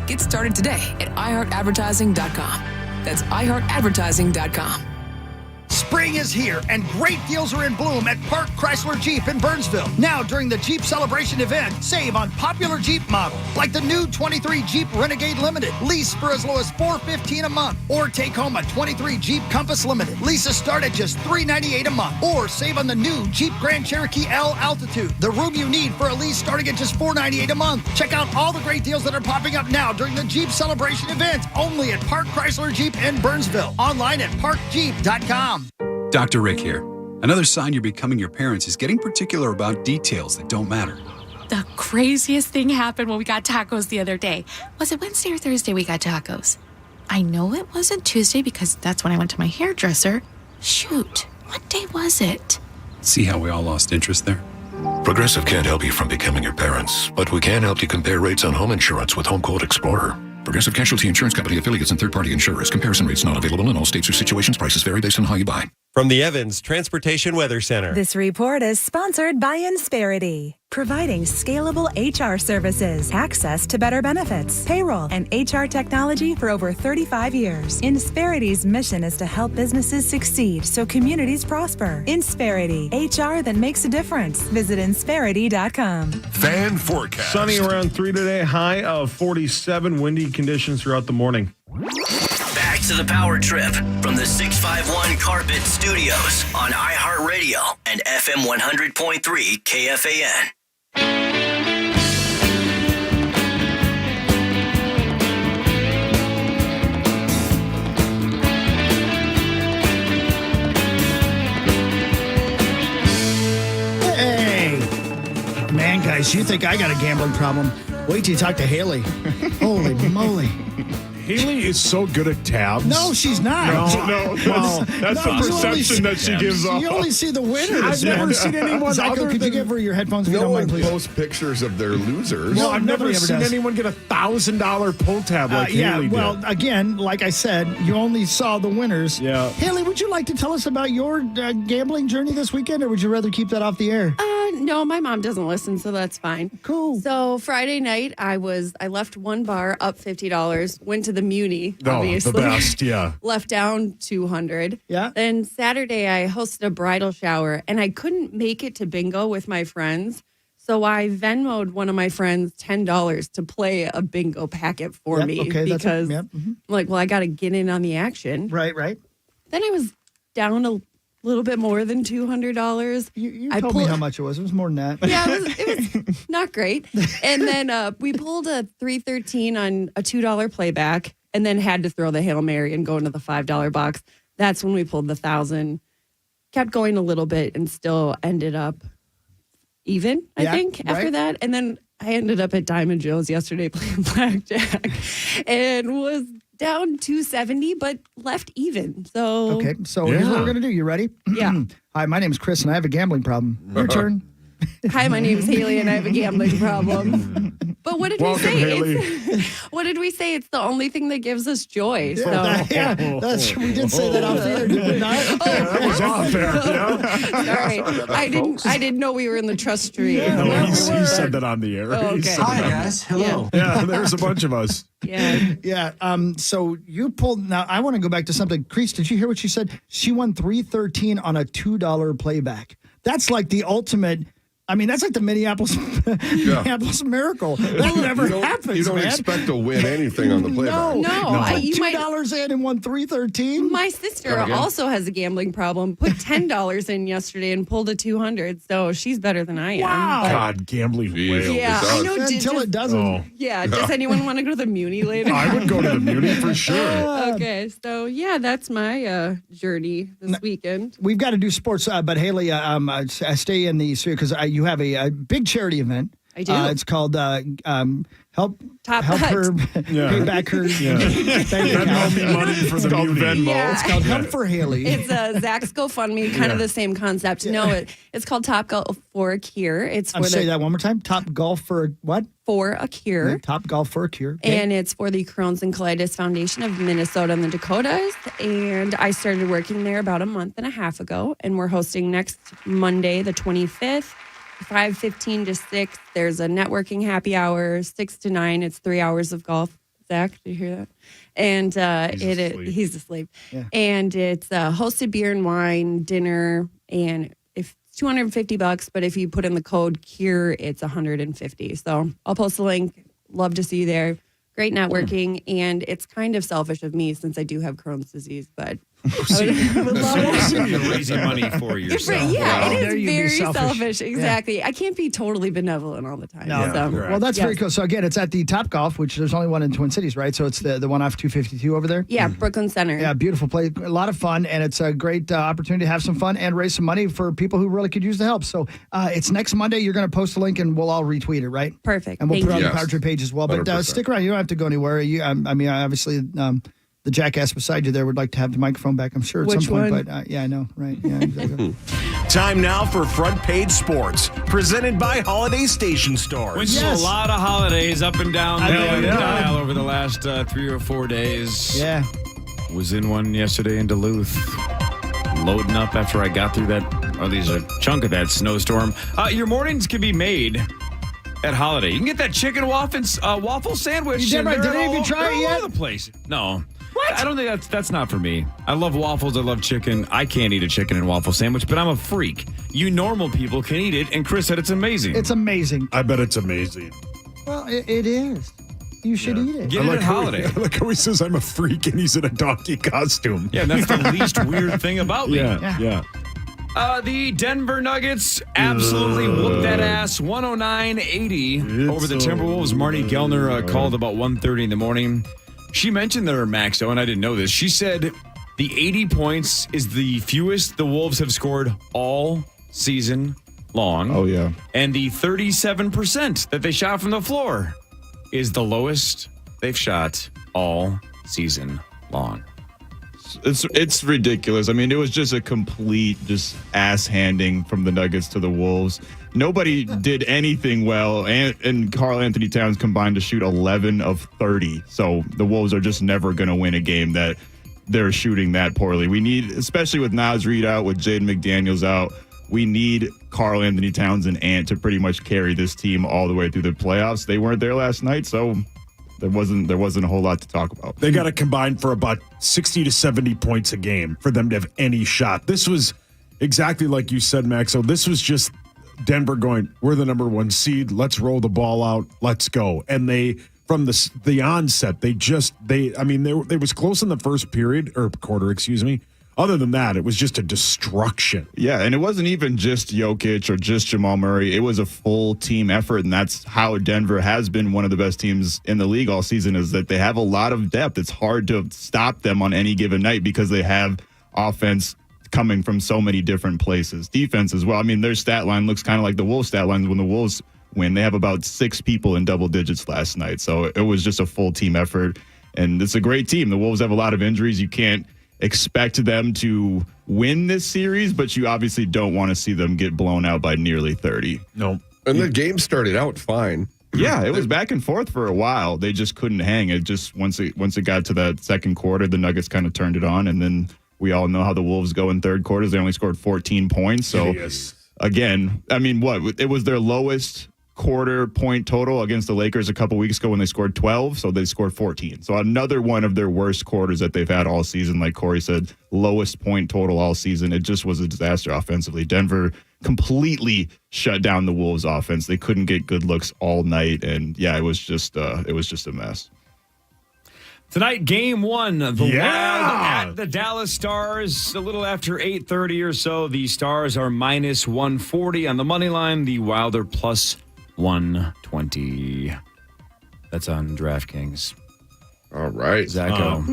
Get started today at iHeartAdvertising.com. That's iHeartAdvertising.com. Spring is here, and great deals are in bloom at Park Chrysler Jeep in Burnsville. Now, during the Jeep Celebration event, save on popular Jeep models, like the new 23 Jeep Renegade Limited, lease for as low as $415 a month. Or take home a 23 Jeep Compass Limited. Leases start at just $398 a month. Or save on the new Jeep Grand Cherokee L Altitude, the room you need for a lease starting at just $498 a month. Check out all the great deals that are popping up now during the Jeep Celebration event, only at Park Chrysler Jeep in Burnsville. Online at parkjeep.com. Dr. Rick here. Another sign you're becoming your parents is getting particular about details that don't matter. The craziest thing happened when we got tacos the other day. Was it Wednesday or Thursday we got tacos? I know it wasn't Tuesday because that's when I went to my hairdresser. Shoot, what day was it? See how we all lost interest there? Progressive can't help you from becoming your parents, but we can help you compare rates on home insurance with Home Quote Explorer. Progressive Casualty Insurance Company affiliates and third-party insurers. Comparison rates not available in all states or situations. Prices vary based on how you buy. From the Evans Transportation Weather Center. This report is sponsored by Insperity, providing scalable HR services, access to better benefits, payroll, and HR technology for over 35 years. Insperity's mission is to help businesses succeed so communities prosper. Insperity, HR that makes a difference. Visit Insperity.com. Fan forecast. Sunny around 3 today, high of 47, windy conditions throughout the morning. Back to the Power Trip from the 651 Carpet Studios on iHeartRadio and FM 100.3 KFAN. Hey, man, guys, you think I got a gambling problem? Wait till you talk to Haley. Holy moly. Haley is so good at tabs. No, she's not. No, that's the perception that she gives off. You only see the winners. I've never seen anyone Zyko, other could you than- give her your headphones if you No don't one mind, please? posts pictures of their losers. No, I've never nobody ever seen does. anyone get $1,000 pull tab like Haley well, did. again, like I said, you only saw the winners. Yeah. Haley, would you like to tell us about your gambling journey this weekend, or would you rather keep that off the air? No, my mom doesn't listen, so that's fine. Cool. So Friday night, I left one bar up $50, went to the Muni, obviously. The best, yeah. Left down $200. Yeah. Then Saturday, I hosted a bridal shower, and I couldn't make it to bingo with my friends. So I Venmoed one of my friends $10 to play a bingo packet for me because I'm like, well, I got to get in on the action. Right. Then I was down a little bit more than $200. You told me how much it was. It was more than that. Yeah, it was not great. And then we pulled a 313 on a $2 playback and then had to throw the Hail Mary and go into the $5 box. That's when we pulled the 1,000. Kept going a little bit and still ended up even, I think, after that. And then I ended up at Diamond Joe's yesterday playing blackjack and was down 270, but left even. So Okay, so here's what we're going to do. You ready? Yeah. Hi, my name's Chris, and I have a gambling problem. Your turn. Hi, my name is Haley, and I have a gambling problem. But what did we say? What did we say? It's the only thing that gives us joy. So. We did say that off the air, did we not? That was off air. Sorry, I didn't know we were in the trust tree. Yeah, he said that on the air. Oh, He okay. said Hi, that. guys. Hello. Yeah, there's a bunch of us. Yeah. So you pulled. Now I want to go back to something. Crease, did you hear what she said? She won 313 on a $2 playback. That's like the ultimate. I mean, that's like the Minneapolis miracle. That never happens. You don't man. expect to win anything on the playback. No. You $2 in and won $313. My sister also has a gambling problem. Put $10 in yesterday and pulled a 200. So she's better than I am. Wow. But- God, gambling whale. Yeah, I know. Until it doesn't. Oh. Yeah. Does anyone want to go to the Muni later? I would go to the Muni for sure. Okay. So, yeah, that's my journey this weekend. We've got to do sports, but Haley, I stay in the series because you have a big charity event. I do. It's called help Top her Yeah. pay back her Venmo me money for the Muni. Venmo. Yeah. It's called Help for Haley. It's Zach's GoFundMe, kind of the same concept. No, it's called Top Golf for a Cure. It's for Say that one more time. Top Golf for what? For a Cure. Yeah, Top Golf for a Cure. Okay. And it's for the Crohn's and Colitis Foundation of Minnesota and the Dakotas. And I started working there about a month and a half ago. And we're hosting next Monday, the 25th, 5:15 to 6. There's a networking happy hour, 6 to 9. It's 3 hours of golf. Zach, did you hear that? And he's asleep. Yeah. And it's hosted beer and wine, dinner, and if it's $250, but if you put in the code CURE, it's $150. So I'll post a link. Love to see you there. Great networking, and it's kind of selfish of me since I do have Crohn's disease, but I would love it. You're raising money for yourself. Yeah, There it you is be very selfish. selfish. Exactly. I can't be totally benevolent all the time. No, so. well, that's very cool. So again, it's at the Top Golf, which there's only one in Twin Cities, right? So it's the one off 252 over there. Yeah, Brooklyn Center. Yeah, beautiful place, a lot of fun, and it's a great opportunity to have some fun and raise some money for people who really could use the help. So it's next Monday. You're going to post a link, and we'll all retweet it, right? Perfect. And we'll Thank put it on you. the Power Trip page as well. But 100%. stick around. You don't have to go anywhere. I mean, obviously, the jackass beside you there would like to have the microphone back, I'm sure, at Which some point. one? But yeah, I know, right? Yeah, exactly. Time now for Front Page Sports, presented by Holiday Station Stores. Went to a lot of holidays up and down the yeah. dial over the last 3 or 4 days. Yeah. Was in one yesterday in Duluth. Loading up after I got through at least a chunk of that snowstorm. Your mornings can be made at Holiday. You can get that chicken waffle sandwich. You did right. and Did they're any of you all- try they're it all yet? over the place. No. What? I don't think that's not for me. I love waffles. I love chicken. I can't eat a chicken and waffle sandwich, but I'm a freak. You normal people can eat it, and Chris said it's amazing. It's amazing. I bet it's amazing. Well, it is. You should eat it. Get it at Holiday. I like how he says I'm a freak and he's in a donkey costume. Yeah, that's the least weird thing about me. Yeah. The Denver Nuggets absolutely whooped that ass 109-80 over the Timberwolves. Marnie Gellner called about 1:30 in the morning. She mentioned their Maxo, and I didn't know this. She said the 80 points is the fewest the Wolves have scored all season long. Oh, yeah. And the 37% that they shot from the floor is the lowest they've shot all season long. It's ridiculous. I mean, it was just a complete ass handing from the Nuggets to the Wolves. Nobody did anything well, and Karl Anthony Towns combined to shoot 11 of 30. So the Wolves are just never going to win a game that they're shooting that poorly. We need, especially with Naz Reid out, with Jaden McDaniels out, we need Karl Anthony Towns and Ant to pretty much carry this team all the way through the playoffs. They weren't there last night, so there wasn't a whole lot to talk about. They got to combine for about 60 to 70 points a game for them to have any shot. This was exactly like you said, Max. So this was just Denver going, we're the number one seed. Let's roll the ball out. Let's go. And they, from the onset, they was close in the first period or quarter, excuse me. Other than that, it was just a destruction. Yeah, and it wasn't even just Jokic or just Jamal Murray. It was a full team effort, and that's how Denver has been one of the best teams in the league all season, is that they have a lot of depth. It's hard to stop them on any given night because they have offense coming from so many different places. Defense as well. I mean, their stat line looks kind of like the Wolves stat lines when the Wolves win. They have about 6 people in double digits last night, so it was just a full team effort, and it's a great team. The Wolves have a lot of injuries. You can't expect them to win this series, but you obviously don't want to see them get blown out by nearly 30. No. And the game started out fine. Yeah, it was back and forth for a while. They just couldn't hang. It just once it got to that second quarter, the Nuggets kind of turned it on, and then we all know how the Wolves go in third quarters. They only scored 14 points. So again, I mean, it was their lowest quarter point total against the Lakers a couple weeks ago when they scored 12, so they scored 14. So another one of their worst quarters that they've had all season. Like Cory said, lowest point total all season. It just was a disaster offensively. Denver completely shut down the Wolves offense. They couldn't get good looks all night. And yeah, it was just a mess. Tonight, game one, the Wild at the Dallas Stars. A little after 8:30 or so, the Stars are minus 140 on the money line. The Wild are plus 120. That's on DraftKings. All right. Zacho.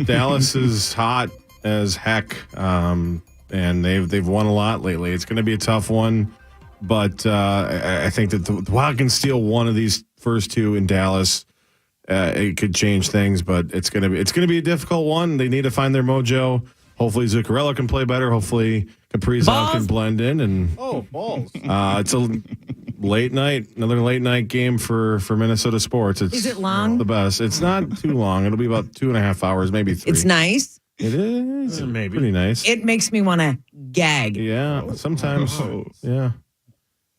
Dallas is hot as heck, and they've won a lot lately. It's going to be a tough one, but I think that the Wild can steal one of these first two in Dallas. It could change things, but it's gonna be a difficult one. They need to find their mojo. Hopefully Zuccarello can play better. Hopefully Kaprizov can blend in. And balls! It's a another late night game for Minnesota sports. Is it long? The best. It's not too long. It'll be about 2.5 hours, maybe 3. It's nice. It is maybe pretty nice. It makes me want to gag. Yeah, sometimes. Yeah.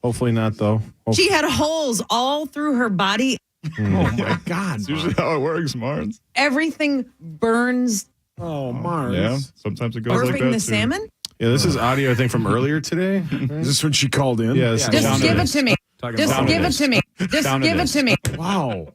Hopefully not though. She had holes all through her body. Oh my God! That's usually how it works, Marnes. Everything burns. Oh, Marnes. Yeah, sometimes it goes like that Burping the too. salmon? Yeah, this is audio I think from earlier today. Is this when she called in? Yeah. Just give it to me. Just give it to me. Just give it to me. Wow.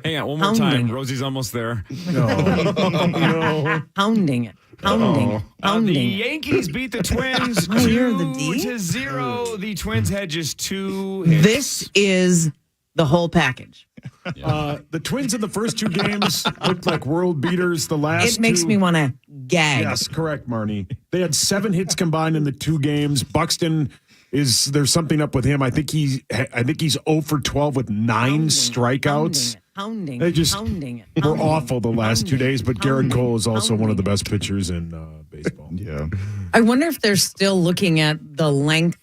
Hang on, one more time. Rosie's almost there. No. Pounding it. Pounding it. The Pounding it. Yankees beat the Twins Oh, you're the 2-0. The Twins had just 2 hits. This is the whole package. The Twins in the first 2 games looked like world beaters. The last It makes two, me want to gag. Yes, correct, Marnie. They had 7 hits combined in the 2 games. Buxton there's something up with him. I think he's 0 for 12 with 9 strikeouts. Pounding They just pounding it. were Pounding awful the last 2 days, but Garrett Cole is also one of the best pitchers in baseball. Yeah. I wonder if they're still looking at the length.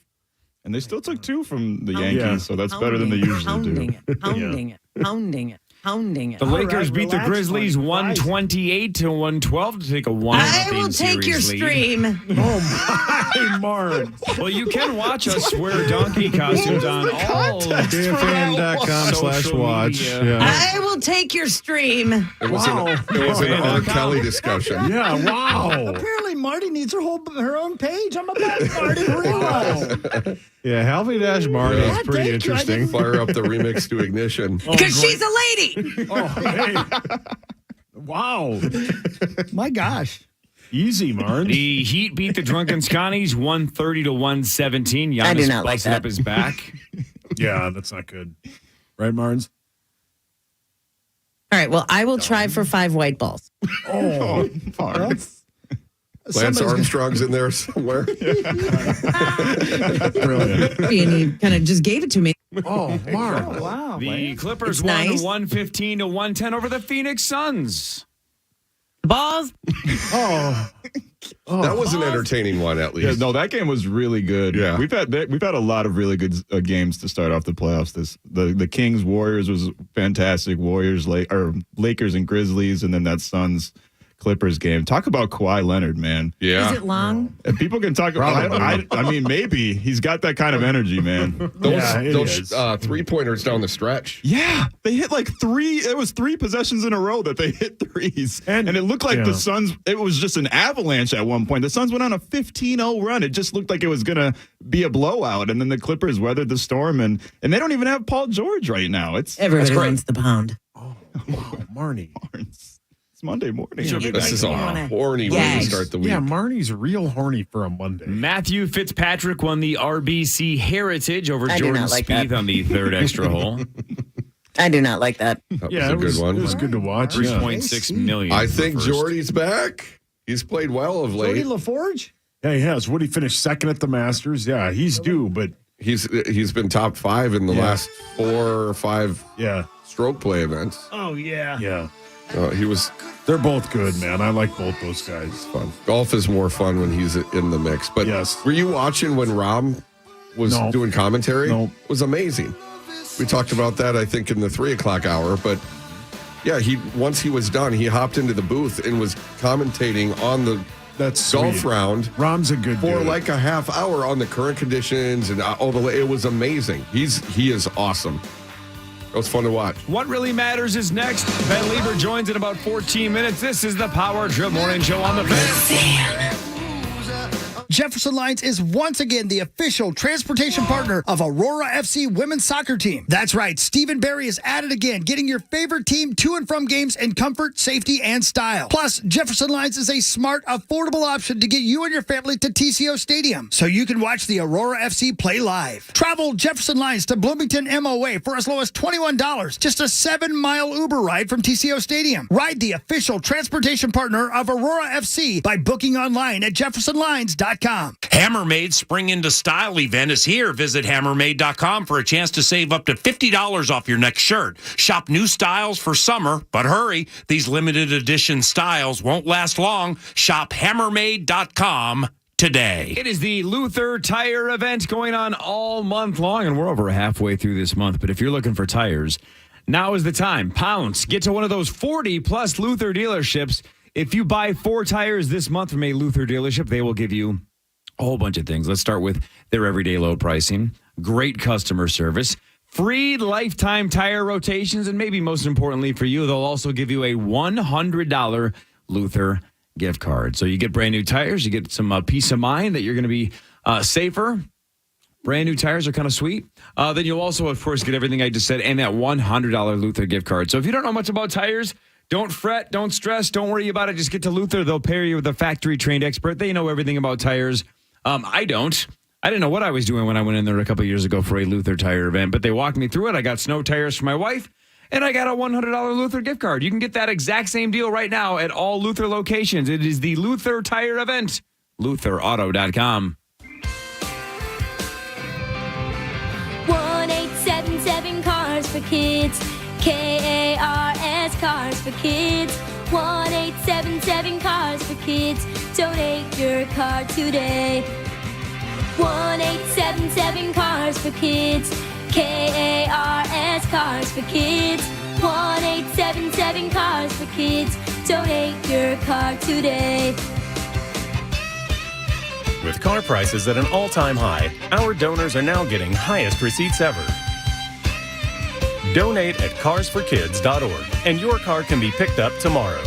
And they still took 2 from the Pounding Yankees, so that's better than they usually pounding do. It, pounding it. Pounding it. Pounding it. The Lakers beat the Grizzlies 128 to 112 to take a 1-0 I will take your series lead. stream. Oh my, Marn. Well, you can watch us wear donkey costumes on all KFAN.com/watch. Yeah. I will take your stream. It was an R. Kelly discussion. Yeah, wow. Apparently, Marty needs her own page. I'm about Marty to realize. Yeah, Halvey-Marty is pretty interesting. Fire up the remix to Ignition. Because she's a lady. Oh, hey. Wow. My gosh. Easy, Marn. The Heat beat the Drunken Scotties 130 to 117. Giannis I do not like busted that. up his back. Yeah, that's not good. Right, Marns? All right, well, I will try for 5 white balls. Oh, Lance Armstrong's in there somewhere. brilliant. And he kind of just gave it to me. Oh, Marn. Wow. The Clippers It's won nice. 115 to 110 over the Phoenix Suns. Balls. Oh. That was an entertaining one, at Yeah, least. no, that game was really good. Yeah. we've had a lot of really good games to start off the playoffs. The Kings Warriors was fantastic. Lakers and Grizzlies, and then that Suns Clippers game. Talk about Kawhi Leonard, man. Yeah. Is it long? And people can talk about. I mean, maybe he's got that kind of energy, man. Those 3-pointers down the stretch. Yeah, they hit like 3. It was 3 possessions in a row that they hit threes, and it looked like the Suns. It was just an avalanche at one point. The Suns went on a 15-0 run. It just looked like it was gonna be a blowout, and then the Clippers weathered the storm, and they don't even have Paul George right now. Everybody wants the pound. Oh, wow, Marnie. It's Monday morning. This is a horny way to start the week. Yeah, Marnie's real horny for a Monday. Matthew Fitzpatrick won the RBC Heritage over I do Jordan not like Spieth that. on the third extra hole. I do not like that. That was a good one. It was good to watch. 3.6 million. I for think first. Jordy's back. He's played well of late. Jordy LaForge? Yeah, he has. Would he finish second at the Masters? Yeah, he's due, but He's been top 5 in the last 4 or 5 stroke play events. Oh, yeah. Yeah. He was. They're both good, man. I like both those guys. Fun. Golf is more fun when he's in the mix. But were you watching when Rom was doing commentary? No. It was amazing. We talked about that, I think, in the 3 o'clock hour. But yeah, once he was done, he hopped into the booth and was commentating on the golf sweet. round. Rom's a good for dude. like a half hour on the current conditions and all the. It was amazing. He is awesome. It was fun to watch. What really matters is next. Ben Lieber joins in about 14 minutes. This is the Power Trip Morning Show on the Fan. Jefferson Lines is once again the official transportation partner of Aurora FC women's soccer team. That's right, Stephen Barry is at it again, getting your favorite team to and from games in comfort, safety, and style. Plus, Jefferson Lines is a smart, affordable option to get you and your family to TCO Stadium, so you can watch the Aurora FC play live. Travel Jefferson Lines to Bloomington MOA for as low as $21, just a 7-mile Uber ride from TCO Stadium. Ride the official transportation partner of Aurora FC by booking online at jeffersonlines.com. Hammermaid's Spring into Style event is here. Visit hammermaid.com for a chance to save up to $50 off your next shirt. Shop new styles for summer, but hurry, these limited edition styles won't last long. Shop hammermaid.com today. It is the Luther Tire event going on all month long, and we're over halfway through this month. But if you're looking for tires, now is the time. Pounce. Get to one of those 40-plus Luther dealerships. If you buy 4 tires this month from a Luther dealership, they will give you a whole bunch of things. Let's start with their everyday low pricing, great customer service, free lifetime tire rotations, and maybe most importantly for you, they'll also give you a $100 Luther gift card. So you get brand new tires, you get some peace of mind that you're going to be safer. Brand new tires are kind of sweet. Then you'll also, of course, get everything I just said and that $100 Luther gift card. So if you don't know much about tires, don't fret, don't stress, don't worry about it. Just get to Luther. They'll pair you with a factory-trained expert. They know everything about tires. I don't. I didn't know what I was doing when I went in there a couple years ago for a Luther tire event, but they walked me through it. I got snow tires for my wife, and I got a $100 Luther gift card. You can get that exact same deal right now at all Luther locations. It is the Luther Tire event. LutherAuto.com. 1877 Cars for Kids. KARS Cars for Kids. 1877 Cars for Kids. Donate your car today. 1877 Cars for Kids. KARS Cars for Kids. 1877 Cars for Kids. Donate your car today. With car prices at an all-time high, our donors are now getting highest receipts ever. Donate at carsforkids.org, and your car can be picked up tomorrow.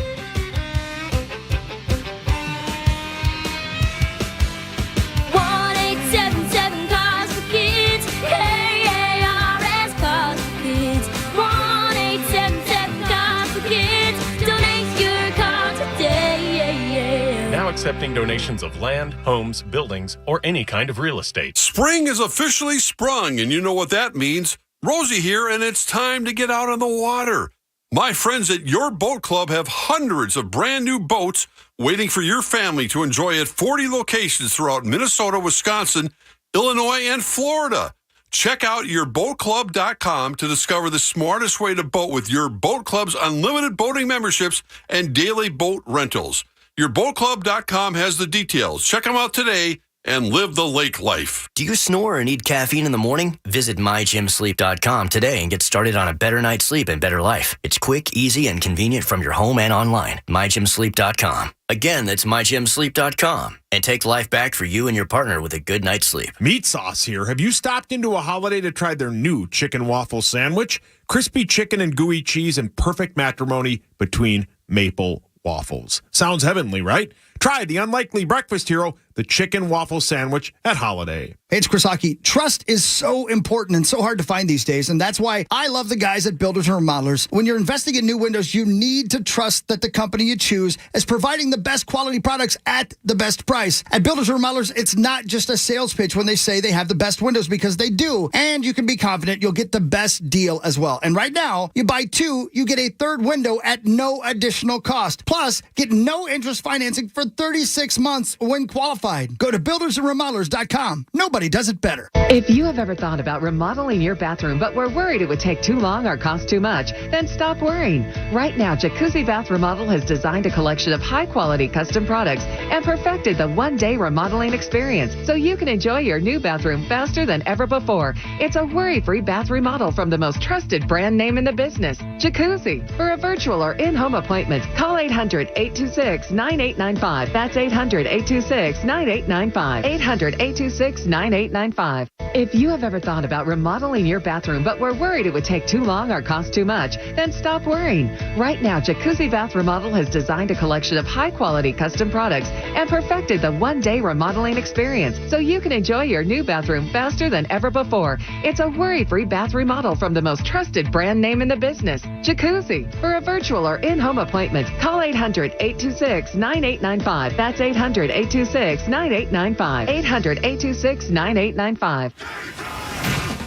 Accepting donations of land, homes, buildings, or any kind of real estate. Spring is officially sprung, and you know what that means. Rosie here, and it's time to get out on the water. My friends at Your Boat Club have hundreds of brand new boats waiting for your family to enjoy at 40 locations throughout Minnesota, Wisconsin, Illinois, and Florida. Check out yourboatclub.com to discover the smartest way to boat with Your Boat Club's unlimited boating memberships and daily boat rentals. Yourboatclub.com has the details. Check them out today and live the lake life. Do you snore or need caffeine in the morning? Visit mygymsleep.com today and get started on a better night's sleep and better life. It's quick, easy, and convenient from your home and online. mygymsleep.com. Again, that's mygymsleep.com. And take life back for you and your partner with a good night's sleep. Meat Sauce here. Have you stopped into a Holiday to try their new chicken waffle sandwich? Crispy chicken and gooey cheese and perfect matrimony between maple waffles. Sounds heavenly, right? Try the unlikely breakfast hero, the chicken waffle sandwich at Holiday. Hey, it's Chris Hockey. Trust is so important and so hard to find these days, and that's why I love the guys at Builders and Remodelers. When you're investing in new windows, you need to trust that the company you choose is providing the best quality products at the best price. At Builders and Remodelers, it's not just a sales pitch when they say they have the best windows, because they do, and you can be confident you'll get the best deal as well. And right now, you buy 2, you get a 3rd window at no additional cost. Plus, get no interest financing for 36 months when qualified. Go to buildersandremodelers.com. Nobody does it better. If you have ever thought about remodeling your bathroom but were worried it would take too long or cost too much, then stop worrying. Right now, Jacuzzi Bath Remodel has designed a collection of high-quality custom products and perfected the one-day remodeling experience so you can enjoy your new bathroom faster than ever before. It's a worry-free bath remodel from the most trusted brand name in the business, Jacuzzi. For a virtual or in-home appointment, call 800-826-9895. That's 800-826-9895. 800-826-9895. If you have ever thought about remodeling your bathroom but were worried it would take too long or cost too much, then stop worrying. Right now, Jacuzzi Bath Remodel has designed a collection of high-quality custom products and perfected the one-day remodeling experience so you can enjoy your new bathroom faster than ever before. It's a worry-free bath remodel from the most trusted brand name in the business, Jacuzzi. For a virtual or in-home appointment, call 800-826-9895. That's 800-826-9895. 800-826-9895.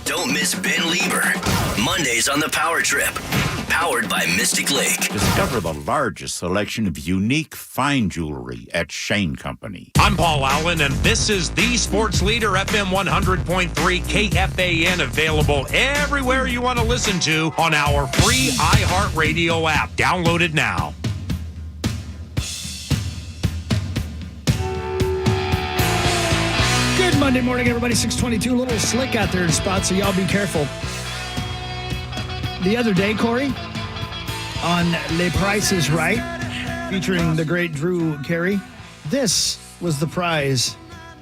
Don't miss Ben Lieber. Mondays on the Power Trip. Powered by Mystic Lake. Discover the largest selection of unique fine jewelry at Shane Company. I'm Paul Allen, and this is the Sports Leader, FM 100.3 KFAN, available everywhere you want to listen to on our free iHeartRadio app. Download it now. Good Monday morning, everybody. 622, a little slick out there in spots, so y'all be careful. The other day, Cory, on Les Price is Right, featuring the great Drew Carey, this was the prize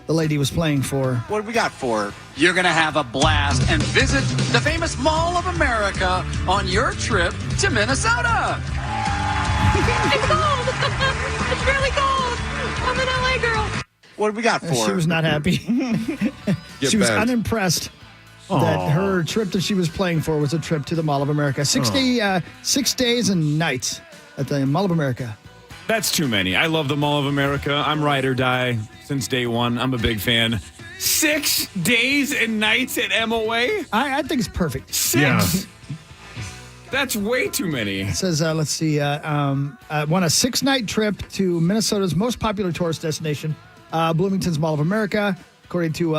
the lady was playing for. What do we got for her? You're going to have a blast and visit the famous Mall of America on your trip to Minnesota. It's cold. It's really cold. I'm an LA girl. What do we got for her? She was not happy. She was unimpressed that her trip that she was playing for was a trip to the Mall of America. 6 days and nights at the Mall of America. That's too many. I love the Mall of America. I'm ride or die since day one. I'm a big fan. 6 days and nights at MOA? I think it's perfect. 6? Yeah. That's way too many. It says, let's see, won a 6-night trip to Minnesota's most popular tourist destination, Bloomington's Mall of America. According to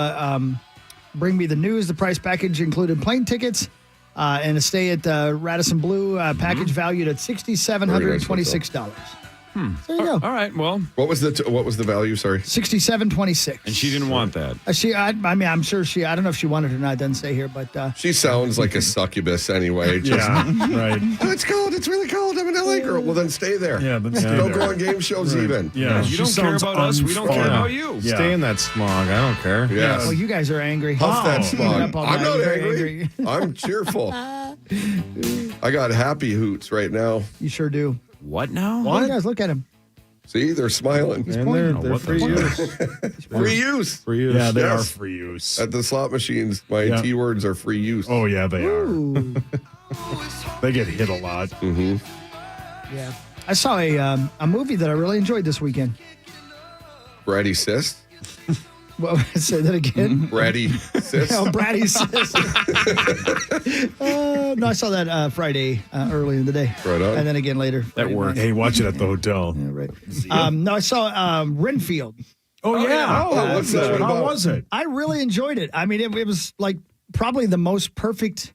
Bring Me the News, the price package included plane tickets and a stay at Radisson Blu, package valued at $6,726. There you go. All right. Well, what was the value? Sorry, $6,726. And she didn't want that. I mean, I'm sure she. I don't know if she wanted it or not. It doesn't say here, but she sounds like a succubus anyway. Right. Oh, it's cold. It's really cold. I'm an LA girl. Well, then stay there. Yeah, then stay don't there. go on game shows even. Yeah, you don't care about us. We don't care about you. Yeah. Stay in that smog. I don't care. Yeah. Well, you guys are angry. Huff that smog. I'm not angry. I'm cheerful. I got happy hoots right now. You sure do. What now? What? You guys, look at him. See, they're smiling. And they're free use. Free use. Free use. Yeah, they are free use. At the slot machines, my T words are free use. Oh, yeah, they are. They get hit a lot. Mm-hmm. Yeah. I saw a movie that I really enjoyed this weekend. Bratty Sis? Well, say that again. Bratty Sis? Oh, Bratty Sis. No, I saw that Friday early in the day. Right on. And then again later. That worked. Hey, watch it at the hotel. Yeah, right. No, I saw Renfield. Oh, yeah. What's that How about? was it? I really enjoyed it. I mean, it was like probably the most perfect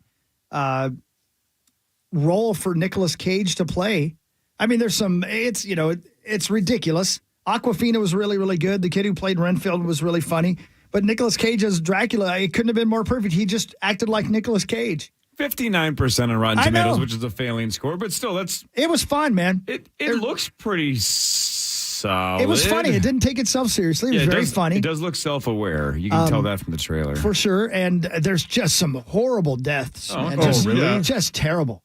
role for Nicolas Cage to play. I mean, there's some, it's ridiculous. Aquafina was really, really good. The kid who played Renfield was really funny. But Nicolas Cage as Dracula, it couldn't have been more perfect. He just acted like Nicolas Cage. 59% on Rotten Tomatoes, which is a failing score, but still, it was fun, man. It looks pretty solid. It was funny. It didn't take itself seriously. It was very funny. It does look self-aware. You can tell that from the trailer. For sure. And there's just some horrible deaths. Oh, man. okay. Really? Just terrible.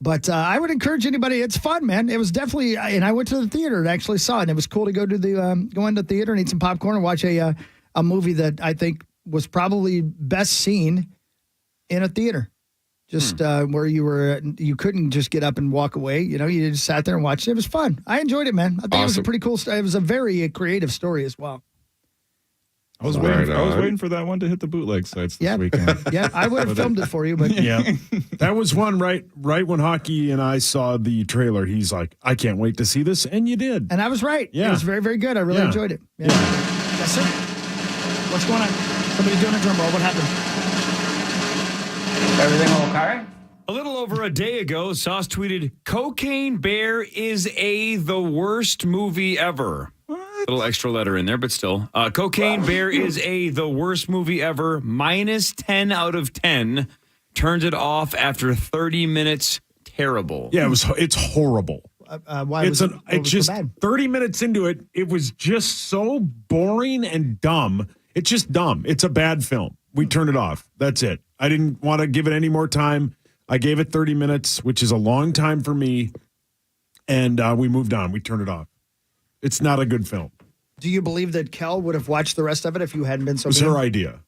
But I would encourage anybody. It's fun, man. It was definitely, and I went to the theater and actually saw it. And it was cool to go to go into the theater and eat some popcorn and watch a movie that I think was probably best seen in a theater. Just where you couldn't just get up and walk away. You just sat there and watched it. It was fun. I enjoyed it, man. I think it was a pretty cool story. It was a very creative story as well. I was waiting for that one to hit the bootleg sites this weekend. Yeah, I would have filmed it for you, but that was one right when Hockey and I saw the trailer. He's like, I can't wait to see this, and you did. And I was right. Yeah. It was very, very good. I really enjoyed it. Yeah. Yes, sir. What's going on? Somebody doing a drum roll. What happened? Everything okay? A little over a day ago, Sauce tweeted, "Cocaine Bear is the worst movie ever." Little extra letter in there, but still. Cocaine Bear is the worst movie ever. -10 out of 10. Turns it off after 30 minutes. Terrible. Yeah, it's horrible. Why was it just so bad? 30 minutes into it, it was just so boring and dumb. It's just dumb. It's a bad film. We turned it off. That's it. I didn't want to give it any more time. I gave it 30 minutes, which is a long time for me. And we moved on. We turned it off. It's not a good film. Do you believe that Kel would have watched the rest of it if you hadn't been so It was mean? her idea.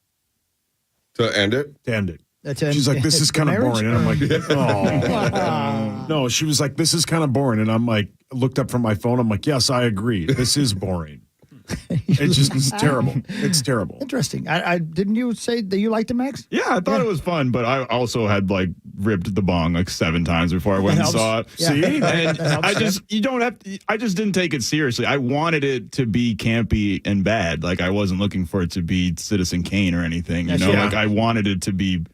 To end it? To end it. To She's like, this is kind of boring. And I'm like, oh. No, she was like, this is kind of boring. And I'm like, looked up from my phone. I'm like, yes, I agree. This is boring. It's terrible. It's terrible. Interesting. I didn't you say that you liked it, Max? Yeah, I thought it was fun, but I also had like ripped the bong like 7 times before I went and saw it. Yeah. See, and That helps. I just didn't take it seriously. I wanted it to be campy and bad. Like I wasn't looking for it to be Citizen Kane or anything. You know, like I wanted it to be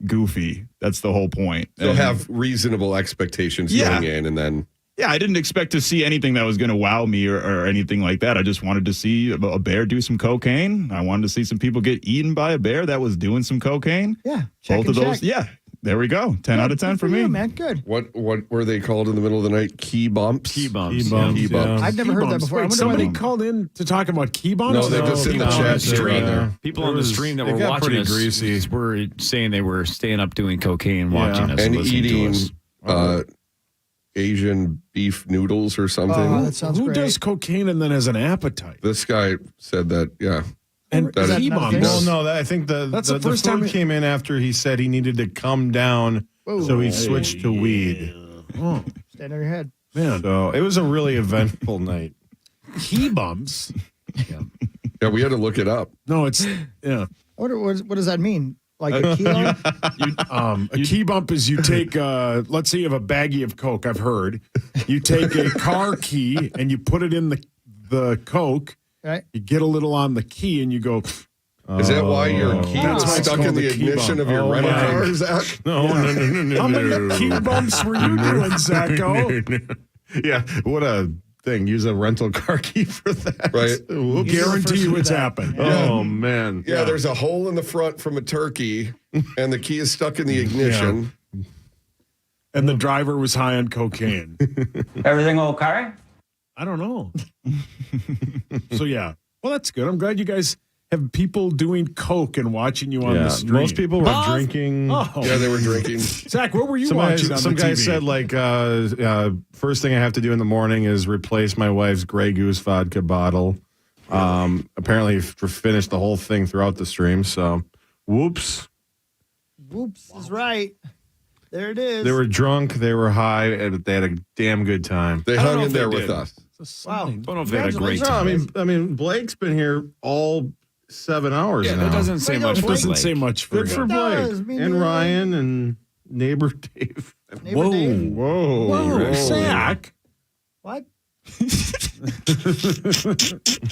goofy. That's the whole point. You'll have reasonable expectations going in, and then. Yeah, I didn't expect to see anything that was going to wow me or anything like that. I just wanted to see a bear do some cocaine. I wanted to see some people get eaten by a bear that was doing some cocaine. Yeah. Both of those. Yeah. There we go. 10 out of 10 for me. You, man. Good. What were they called in the middle of the night? Key bumps? Key bumps. Key bumps. Yeah. I've never heard that before. Wait, somebody called in to talk about key bumps? No, they just in the chat stream. there. People on the stream that were watching pretty us greasy. were saying they were staying up doing cocaine, watching us, and listening eating to us. Asian beef noodles or something. Oh, that sounds Who great. does cocaine and then has an appetite? This guy said that, yeah. And That key is- bumps. Well, no, I think That's the the first food time came in after he said he needed to come down, so he switched to weed. Oh, Stand on your head. man. So it was a really eventful night. Key bumps? Yeah, we had to look it up. No, it's, yeah. What does that mean? Like a kilo? A key bump is you take, let's say you have a baggie of Coke, I've heard. You take a car key and you put it in the Coke. Right. You get a little on the key and you go. Is that why your key That's was why it's stuck in called the a key ignition bump. of your rental my. car, Zach? No. How many key bumps were you doing, Zacho? Yeah, what a thing. Use a rental car key for that. Right. We'll guarantee you it's happened. Oh, man. Yeah, there's a hole in the front from a turkey, and the key is stuck in the ignition. And the driver was high on cocaine. Everything okay? I don't know. So, yeah. Well, that's good. I'm glad you guys have people doing Coke and watching you on the stream. Most people were drinking. Oh. Yeah, they were drinking. Zach, what were you watching on Some the guy TV? said, like, first thing I have to do in the morning is replace my wife's Grey Goose vodka bottle. Apparently finished the whole thing throughout the stream, so whoops. Whoops is right. There it is. They were drunk, they were high, and they had a damn good time. They I don't hung know in if they there with did. us. Wow. I don't know if they had a great No, time. I mean, Blake's been here all 7 hours Yeah, now. that doesn't say much. It for doesn't Blake. say much for Good for him. Blake does, me and neither. Ryan and neighbor Dave. Neighbor Dave? Whoa, Zach. What?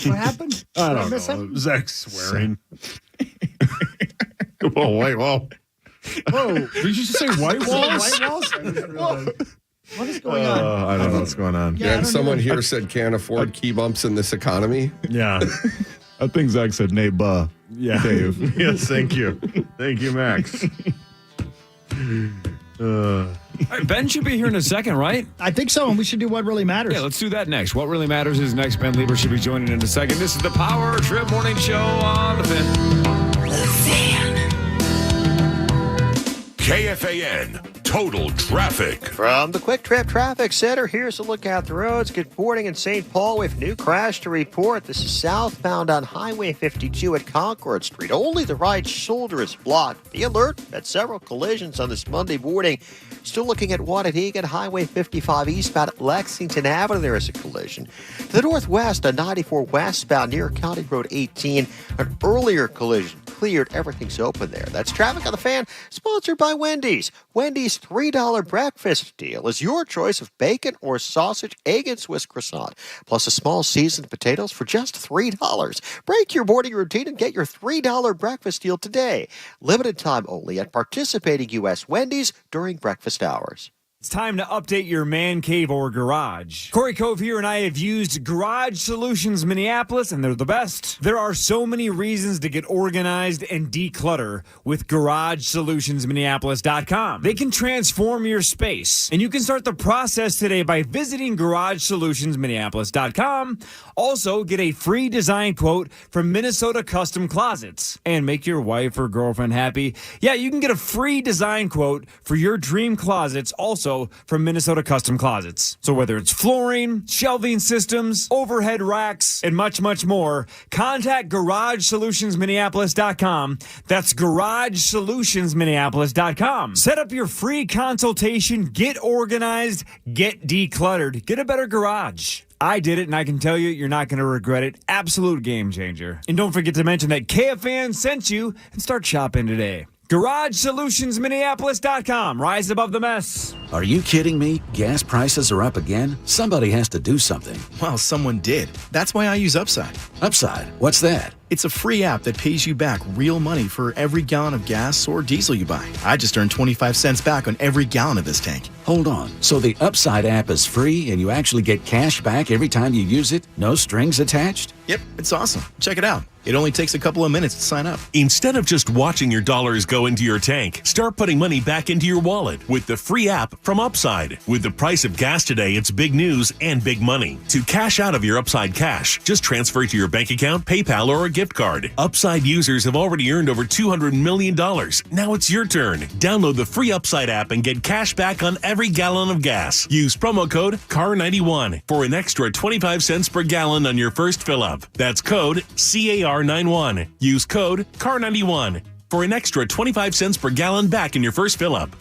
What happened? I Did don't miss know. something? Zach's swearing. Whoa, wait, whoa. Whoa, did you just say white walls? White walls? I didn't realize. What is going on? I don't know what's going on. Yeah, I and don't someone either. here said can't afford key bumps in this economy. Yeah. I think Zach said neighbor. Yeah. Dave. Yes, thank you. Thank you, Max. All right, Ben should be here in a second, right? I think so, and we should do what really matters. Yeah, let's do that next. What really matters is next. Ben Lieber should be joining in a second. This is the Power Trip Morning Show on the Fan. KFAN Total Traffic. From the Quick Trip Traffic Center, here's a look at the roads. Good morning in St. Paul with new crash to report. This is southbound on Highway 52 at Concord Street. Only the right shoulder is blocked. Be alert at several collisions on this Monday morning. Still looking at Waukegan, Highway 55 eastbound at Lexington Avenue. There is a collision. To the northwest on 94 westbound near County Road 18, an earlier collision cleared. Everything's open there. That's Traffic on the Fan, sponsored by Wendy's. Wendy's $3 breakfast deal is your choice of bacon or sausage, egg, and Swiss croissant, plus a small seasoned potatoes for just $3. Break your morning routine and get your $3 breakfast deal today. Limited time only at participating U.S. Wendy's during breakfast hours. It's time to update your man cave or garage. Cory, Cove here, and I have used Garage Solutions Minneapolis, and they're the best. There are so many reasons to get organized and declutter with GarageSolutionsMinneapolis.com. They can transform your space, and you can start the process today by visiting GarageSolutionsMinneapolis.com. Also, get a free design quote from Minnesota Custom Closets and make your wife or girlfriend happy. Yeah, you can get a free design quote for your dream closets also from Minnesota Custom Closets. So whether it's flooring, shelving systems, overhead racks, and much, much more, contact GarageSolutionsMinneapolis.com. That's GarageSolutionsMinneapolis.com. Set up your free consultation, get organized, get decluttered, get a better garage. I did it, and I can tell you, you're not going to regret it. Absolute game changer. And don't forget to mention that KFAN sent you and start shopping today. GarageSolutionsMinneapolis.com. Rise above the mess. Are you kidding me? Gas prices are up again? Somebody has to do something. Well, someone did. That's why I use Upside. Upside? What's that? It's a free app that pays you back real money for every gallon of gas or diesel you buy. I just earned 25 cents back on every gallon of this tank. Hold on. So the Upside app is free and you actually get cash back every time you use it? No strings attached? Yep, it's awesome. Check it out. It only takes a couple of minutes to sign up. Instead of just watching your dollars go into your tank, start putting money back into your wallet with the free app from Upside. With the price of gas today, it's big news and big money. To cash out of your Upside cash, just transfer it to your bank account, PayPal, or a gift card. Upside users have already earned over $200 million. Now it's your turn. Download the free Upside app and get cash back on every gallon of gas. Use promo code CAR91 for an extra 25 cents per gallon on your first fill up. That's code CAR91. Use code CAR91 for an extra 25 cents per gallon back in your first fill up.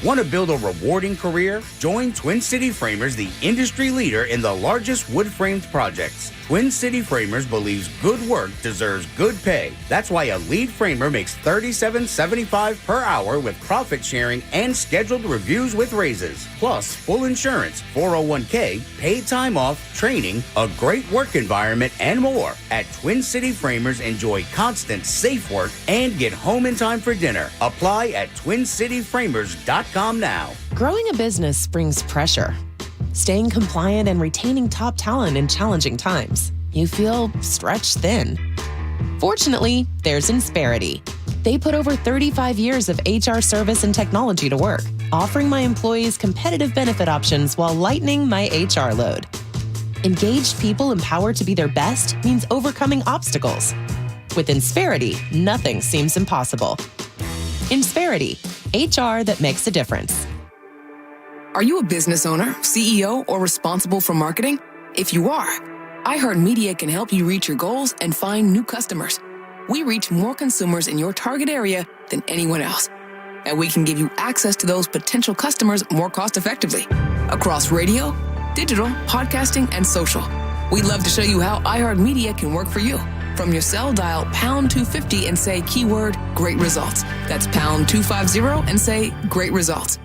Want to build a rewarding career? Join Twin City Framers, the industry leader in the largest wood framed projects. Twin City Framers believes good work deserves good pay. That's why a lead framer makes $37.75 per hour with profit sharing and scheduled reviews with raises. Plus, full insurance, 401k, paid time off, training, a great work environment, and more. At Twin City Framers, enjoy constant, safe work and get home in time for dinner. Apply at TwinCityFramers.com now. Growing a business brings pressure. Staying compliant and retaining top talent in challenging times. You feel stretched thin. Fortunately, there's Insperity. They put over 35 years of HR service and technology to work, offering my employees competitive benefit options while lightening my HR load. Engaged people empowered to be their best means overcoming obstacles. With Insperity, nothing seems impossible. Insperity, HR that makes a difference. Are you a business owner, CEO, or responsible for marketing? If you are, iHeartMedia can help you reach your goals and find new customers. We reach more consumers in your target area than anyone else. And we can give you access to those potential customers more cost-effectively across radio, digital, podcasting, and social. We'd love to show you how iHeartMedia can work for you. From your cell, dial pound 250 and say keyword great results. That's pound 250 and say great results.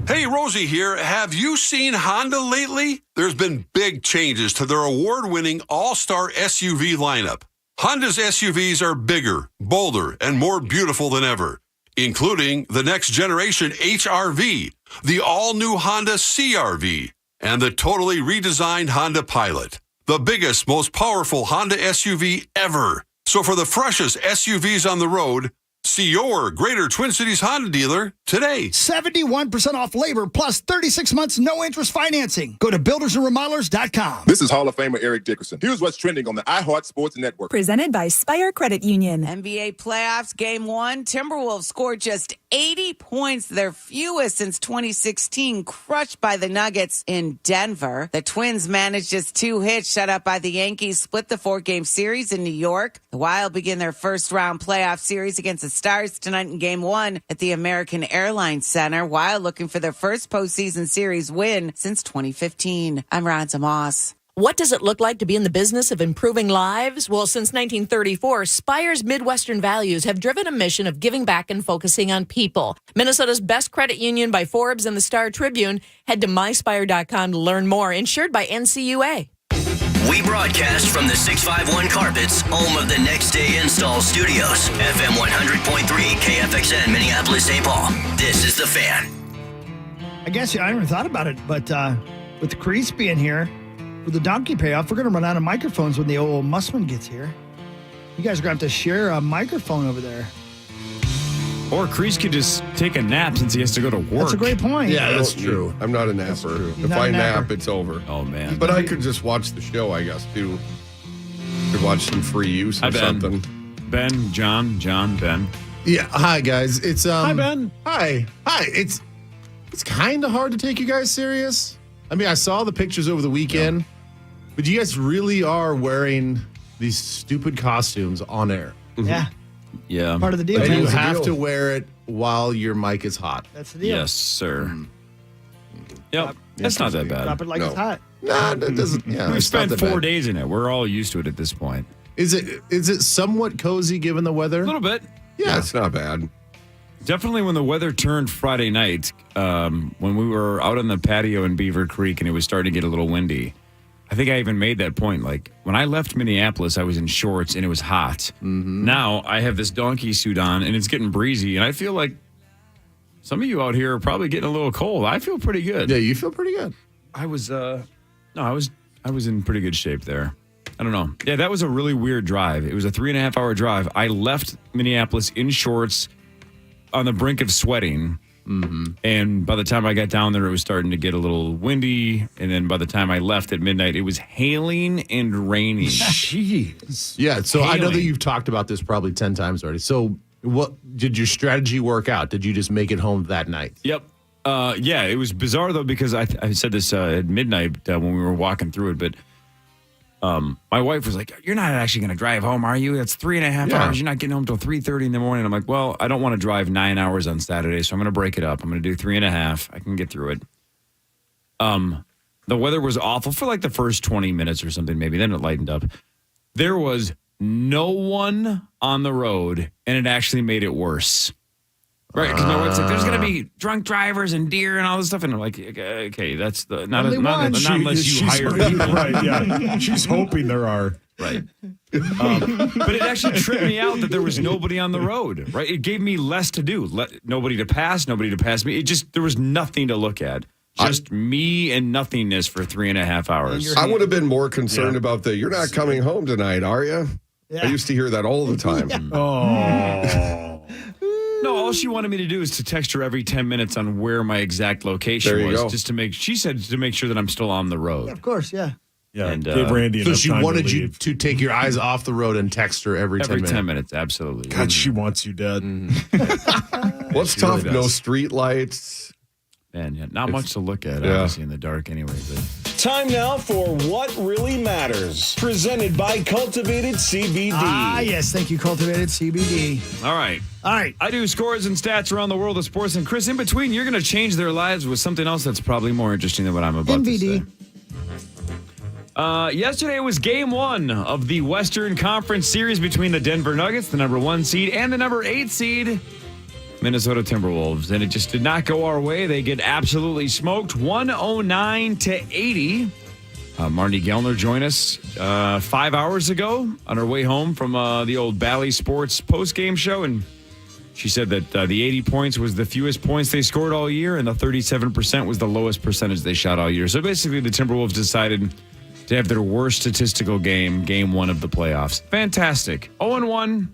Hey, Rosie here. Have you seen Honda lately? There's been big changes to their award-winning all-star SUV lineup. Honda's SUVs are bigger, bolder, and more beautiful than ever, including the next generation HR-V, the all-new Honda CR-V, and the totally redesigned Honda Pilot, the biggest, most powerful Honda SUV ever. So for the freshest SUVs on the road, see your Greater Twin Cities Honda dealer today. 71% off labor plus 36 months no interest financing. Go to buildersandremodelers.com. This is Hall of Famer Eric Dickerson. Here's what's trending on the iHeart Sports Network. Presented by Spire Credit Union. NBA playoffs, game one. Timberwolves scored just 80 points, their fewest since 2016, crushed by the Nuggets in Denver. The Twins managed just 2 hits, shut out by the Yankees, split the 4-game series in New York. The Wild begin their first-round playoff series against the Stars tonight in game one at the American Airlines Center, Wild looking for their first postseason series win since 2015. I'm Ronza Moss. What does it look like to be in the business of improving lives? Well, since 1934, Spire's Midwestern values have driven a mission of giving back and focusing on people. Minnesota's best credit union by Forbes and the Star Tribune. Head to myspire.com to learn more. Insured by NCUA. We broadcast from the 651 Carpets, home of the Next Day Install Studios. FM 100.3 KFXN, Minneapolis, St. Paul. This is The Fan. I guess I never thought about it, but with Crease being here for the donkey payoff, we're going to run out of microphones when the old Mussman gets here. You guys are going to have to share a microphone over there. Or Crease could just take a nap since he has to go to work. That's a great point. Yeah, that's true. I'm not a napper. If not I a napper. nap, it's over. Oh, man. But I could just watch the show, I guess, too. Could watch some free use or something. Ben, John, Ben. Yeah, hi guys. It's Hi, Ben. Hi. It's kind of hard to take you guys serious. I mean, I saw the pictures over the weekend, but you guys really are wearing these stupid costumes on air. Yeah. Yeah. Part of the deal. And man. you have to wear it while your mic is hot. That's the deal. Yes, sir. Yep. That's not that bad. Drop it like it's hot. Nah, that doesn't. Yeah, We've it's not spent that 4 bad. days in it. We're all used to it at this point. Is it somewhat cozy given the weather? A little bit. Yeah, it's not bad. Definitely when the weather turned Friday night, when we were out on the patio in Beaver Creek and it was starting to get a little windy. I think I even made that point. Like, when I left Minneapolis, I was in shorts and it was hot. Mm-hmm. Now I have this donkey suit on and it's getting breezy. And I feel like some of you out here are probably getting a little cold. I feel pretty good. Yeah, you feel pretty good. I was in pretty good shape there. I don't know. Yeah, that was a really weird drive. It was a 3.5 hour drive. I left Minneapolis in shorts on the brink of sweating. Mm-hmm. And by the time I got down there, it was starting to get a little windy. And then by the time I left at midnight, it was hailing and raining. Jeez. Yeah, so I know that you've talked about this probably 10 times already. So what did your strategy work out? Did you just make it home that night? Yep. Yeah, it was bizarre, though, because I said this at midnight when we were walking through it. But my wife was like, "You're not actually going to drive home, are you? That's 3.5 hours. You're not getting home till 3:30 in the morning." I'm like, "Well, I don't want to drive 9 hours on Saturday, so I'm going to break it up. I'm going to do 3.5. I can get through it." The weather was awful for like the first 20 minutes or something, maybe. Then it lightened up. There was no one on the road, and it actually made it worse. Right, because my wife's like, "There's going to be drunk drivers and deer and all this stuff," and I'm like, "Okay, that's the not unless you hire people." Right? Yeah, she's hoping there are. Right. But it actually tripped me out that there was nobody on the road. Right, it gave me less to do. Nobody to pass me. It just there was nothing to look at. Just me and nothingness for 3.5 hours. I would have been more concerned about the, "You're not coming home tonight, are you?" Yeah. I used to hear that all the time. Oh. No, all she wanted me to do is to text her every 10 minutes on where my exact location There you was. go. Just to make, she said to make sure that I'm still on the road. Yeah, of course, yeah. Yeah, And, give Randy So enough she time to wanted you leave. to take your eyes off the road and text her every 10 minutes. 10 minutes, absolutely. God, she wants you dead. What's She tough? really No does. street lights. Man, yeah, not much to look at, Yeah. obviously, in the dark anyway. But Time now for What Really Matters, presented by Cultivated CBD. Ah, yes. Thank you, Cultivated CBD. all right. All right. I do scores and stats around the world of sports. And Chris, in between, you're going to change their lives with something else that's probably more interesting than what I'm about to say. Yesterday was game 1 of the Western Conference Series between the Denver Nuggets, the number 1 seed, and the number 8 seed, Minnesota Timberwolves. And it just did not go our way. They get absolutely smoked, 109-80. Marnie Gellner joined us 5 hours ago on her way home from the old Bally Sports postgame show, and she said that the 80 points was the fewest points they scored all year, and the 37% was the lowest percentage they shot all year. So basically, the Timberwolves decided to have their worst statistical game 1 of the playoffs. Fantastic. 0-1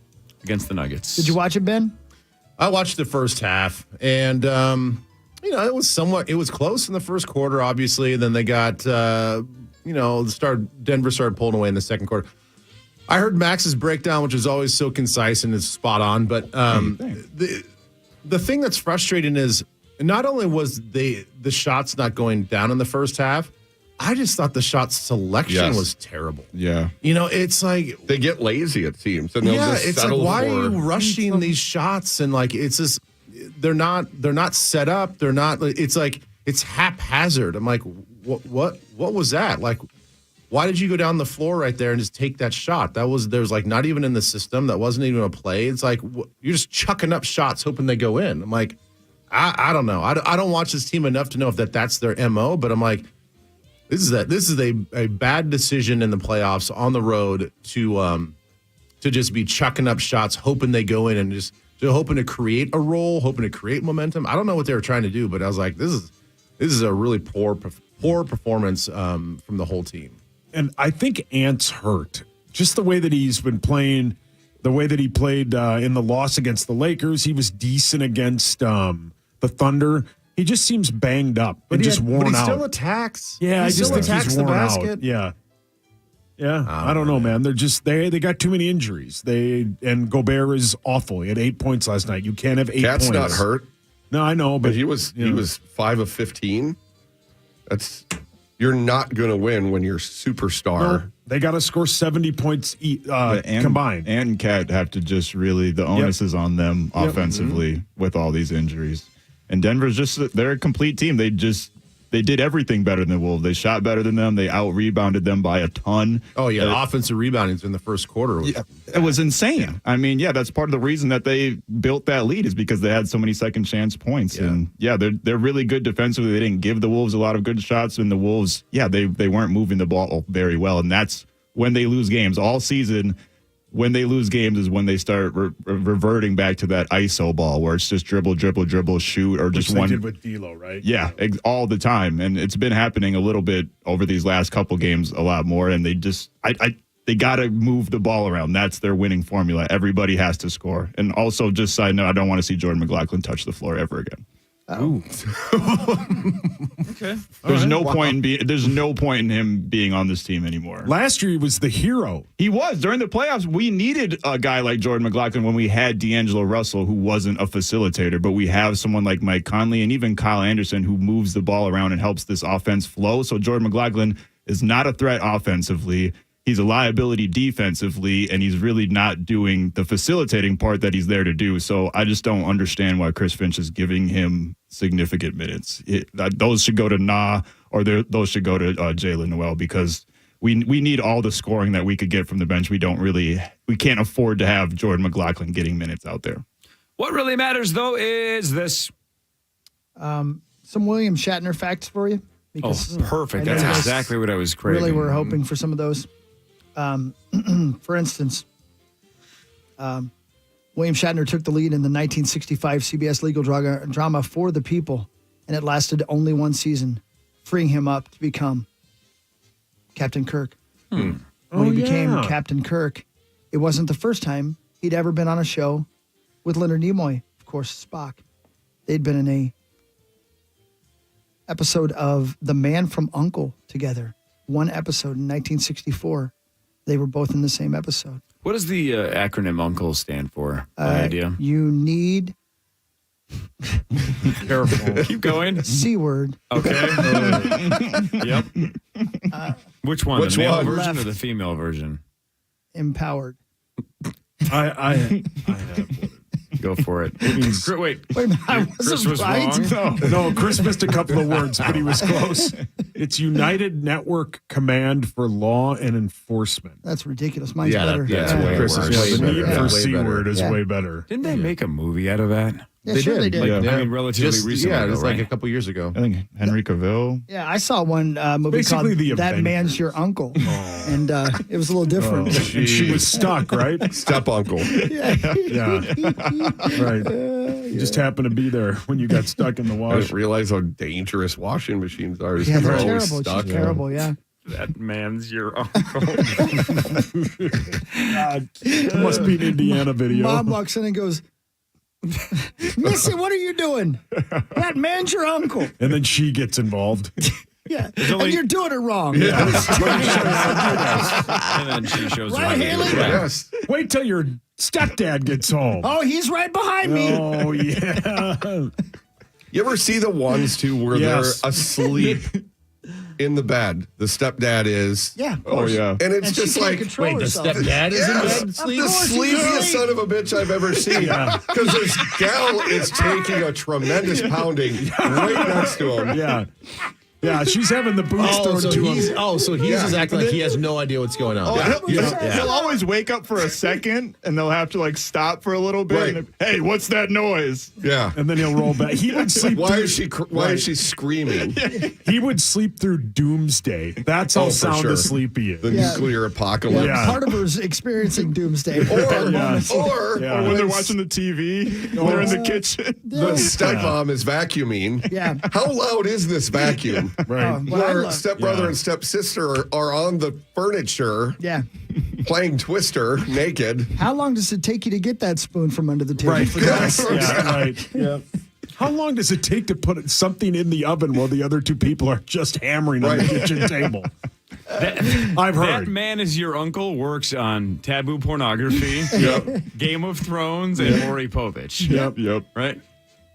against the Nuggets. Did you watch it, Ben? I watched the first half, and it was close in the first quarter, obviously. Then they got, Denver started pulling away in the second quarter. I heard Max's breakdown, which is always so concise and is spot on. But the thing that's frustrating is not only was the shots not going down in the first half, I just thought the shot selection was terrible. Yeah. It's like they get lazy, it seems. And they'll just it's like, settle why for... are you rushing these shots? And like, it's just, they're not set up. They're not, it's like, it's haphazard. I'm like, what was that? Like, why did you go down the floor right there and just take that shot? There's like not even in the system. That wasn't even a play. It's like, you're just chucking up shots, hoping they go in. I'm like, I don't know. I don't watch this team enough to know if that's their MO, but I'm like, This is a bad decision in the playoffs on the road to just be chucking up shots, hoping they go in and just hoping to create a role, hoping to create momentum. I don't know what they were trying to do, but I was like, this This is a really poor performance from the whole team. And I think Ant's hurt. Just the way that he's been playing, the way that he played in the loss against the Lakers. He was decent against the Thunder. He just seems banged up and just worn out. But he still attacks. Yeah, I just think attacks he's the worn basket. out. Yeah. Yeah, I don't know, man. They're just they got too many injuries. And Gobert is awful. He had 8 points last night. You can't have 8 points. Cat's not hurt. No, I know, but he was 5 of 15. You're not going to win when you're superstar. No, they got to score 70 points combined. And Cat have to just really the onus is on them offensively with all these injuries. And Denver's they're a complete team. They did everything better than the Wolves. They shot better than them. They out-rebounded them by a ton. Oh, yeah. Offensive rebounding in the first quarter. It was insane. Yeah. I mean, that's part of the reason that they built that lead is because they had so many second-chance points. Yeah. And, they're really good defensively. They didn't give the Wolves a lot of good shots. And the Wolves, they weren't moving the ball very well. And that's when they lose games. All season, when they lose games is when they start reverting back to that ISO ball where it's just dribble, shoot, or just one. They did with D'Lo, right? Yeah, all the time, and it's been happening a little bit over these last couple games, a lot more. And they just, they got to move the ball around. That's their winning formula. Everybody has to score. And also, just side note, I don't want to see Jordan McLaughlin touch the floor ever again. Ooh. Okay. There's no point in him being on this team anymore. Last year he was the hero. He was during the playoffs. We needed a guy like Jordan McLaughlin when we had D'Angelo Russell, who wasn't a facilitator, but we have someone like Mike Conley and even Kyle Anderson who moves the ball around and helps this offense flow. So Jordan McLaughlin is not a threat offensively. He's a liability defensively, and he's really not doing the facilitating part that he's there to do. So I just don't understand why Chris Finch is giving him significant minutes. Those should go to Nah, or those should go to Jalen Noel, because we need all the scoring that we could get from the bench. We can't afford to have Jordan McLaughlin getting minutes out there. What really matters, though, is this. Some William Shatner facts for you. Because perfect. That's exactly what I was craving. Really, we're hoping for some of those. For instance, William Shatner took the lead in the 1965 CBS legal drama For the People, and it lasted only one season, freeing him up to become Captain Kirk. When he became Captain Kirk, it wasn't the first time he'd ever been on a show with Leonard Nimoy, of course, Spock. They'd been in a episode of The Man from U.N.C.L.E. together. One episode in 1964. They were both in the same episode. What does the acronym UNCLE stand for? Idea. You need. Careful. Keep going. C word. Okay. Yep. Which one? Which the male one? version or the female version? Empowered. I Go for it. Wait a minute. I Chris wasn't was right. wrong. No, Chris missed a couple of words, but he was close. It's United Network Command for Law and Enforcement. That's ridiculous. Mine's better. Chris is way the need better. for Way C better. word is way better. Didn't they make a movie out of that? Yeah, sure they did. I mean, relatively recently. Yeah, it was though, like right? a couple years ago. I think Henry Cavill. Yeah, I saw one movie Basically called the That Avengers. Man's Your Uncle. And it was a little different. And she was stuck, right? Step uncle. Yeah. Right. You just happened to be there when you got stuck in the I wash. didn't realize how dangerous washing machines are. Yeah, they're always terrible. stuck. She's terrible, yeah. That man's your uncle. God, it must be an Indiana video. Mom walks in and goes, Missy, what are you doing? That man's your uncle. And then she gets involved. Yeah. And you're doing it wrong. And then she shows Right, her. Haley? Yes. Wait till your stepdad gets home. Oh, he's right behind me. Oh, yeah. You ever see the ones, too, where Yes. they're asleep in the bed? The stepdad is. Yeah. Oh, yeah. And it's And just she can't like, control herself. stepdad is in bed the sleeping? sleepiest son of a bitch I've ever seen. Because this gal is taking a tremendous pounding right next to him. Yeah. Yeah, she's having the boots thrown to him. So he's just acting like he has no idea what's going on. He'll always wake up for a second, and they'll have to like stop for a little bit. Right. And, hey, what's that noise? Yeah. And then he'll roll back. He would sleep. Why is she screaming? He would sleep through doomsday. That's how for sound sure. asleep he is. The nuclear apocalypse. Yeah. Part of her's experiencing doomsday. Or when they're watching the TV, they're in the kitchen. The stepmom is vacuuming. Yeah. How loud is this vacuum? Right. Where stepbrother and stepsister are on the furniture Yeah. playing Twister naked. How long does it take you to get that spoon from under the table? Right. For God's sake? Yeah, right. Yeah. How long does it take to put something in the oven while the other two people are just hammering on the kitchen table? I've heard. That Man Is Your Uncle works on taboo pornography, Game of Thrones, and Maury Povich. Yep. Right?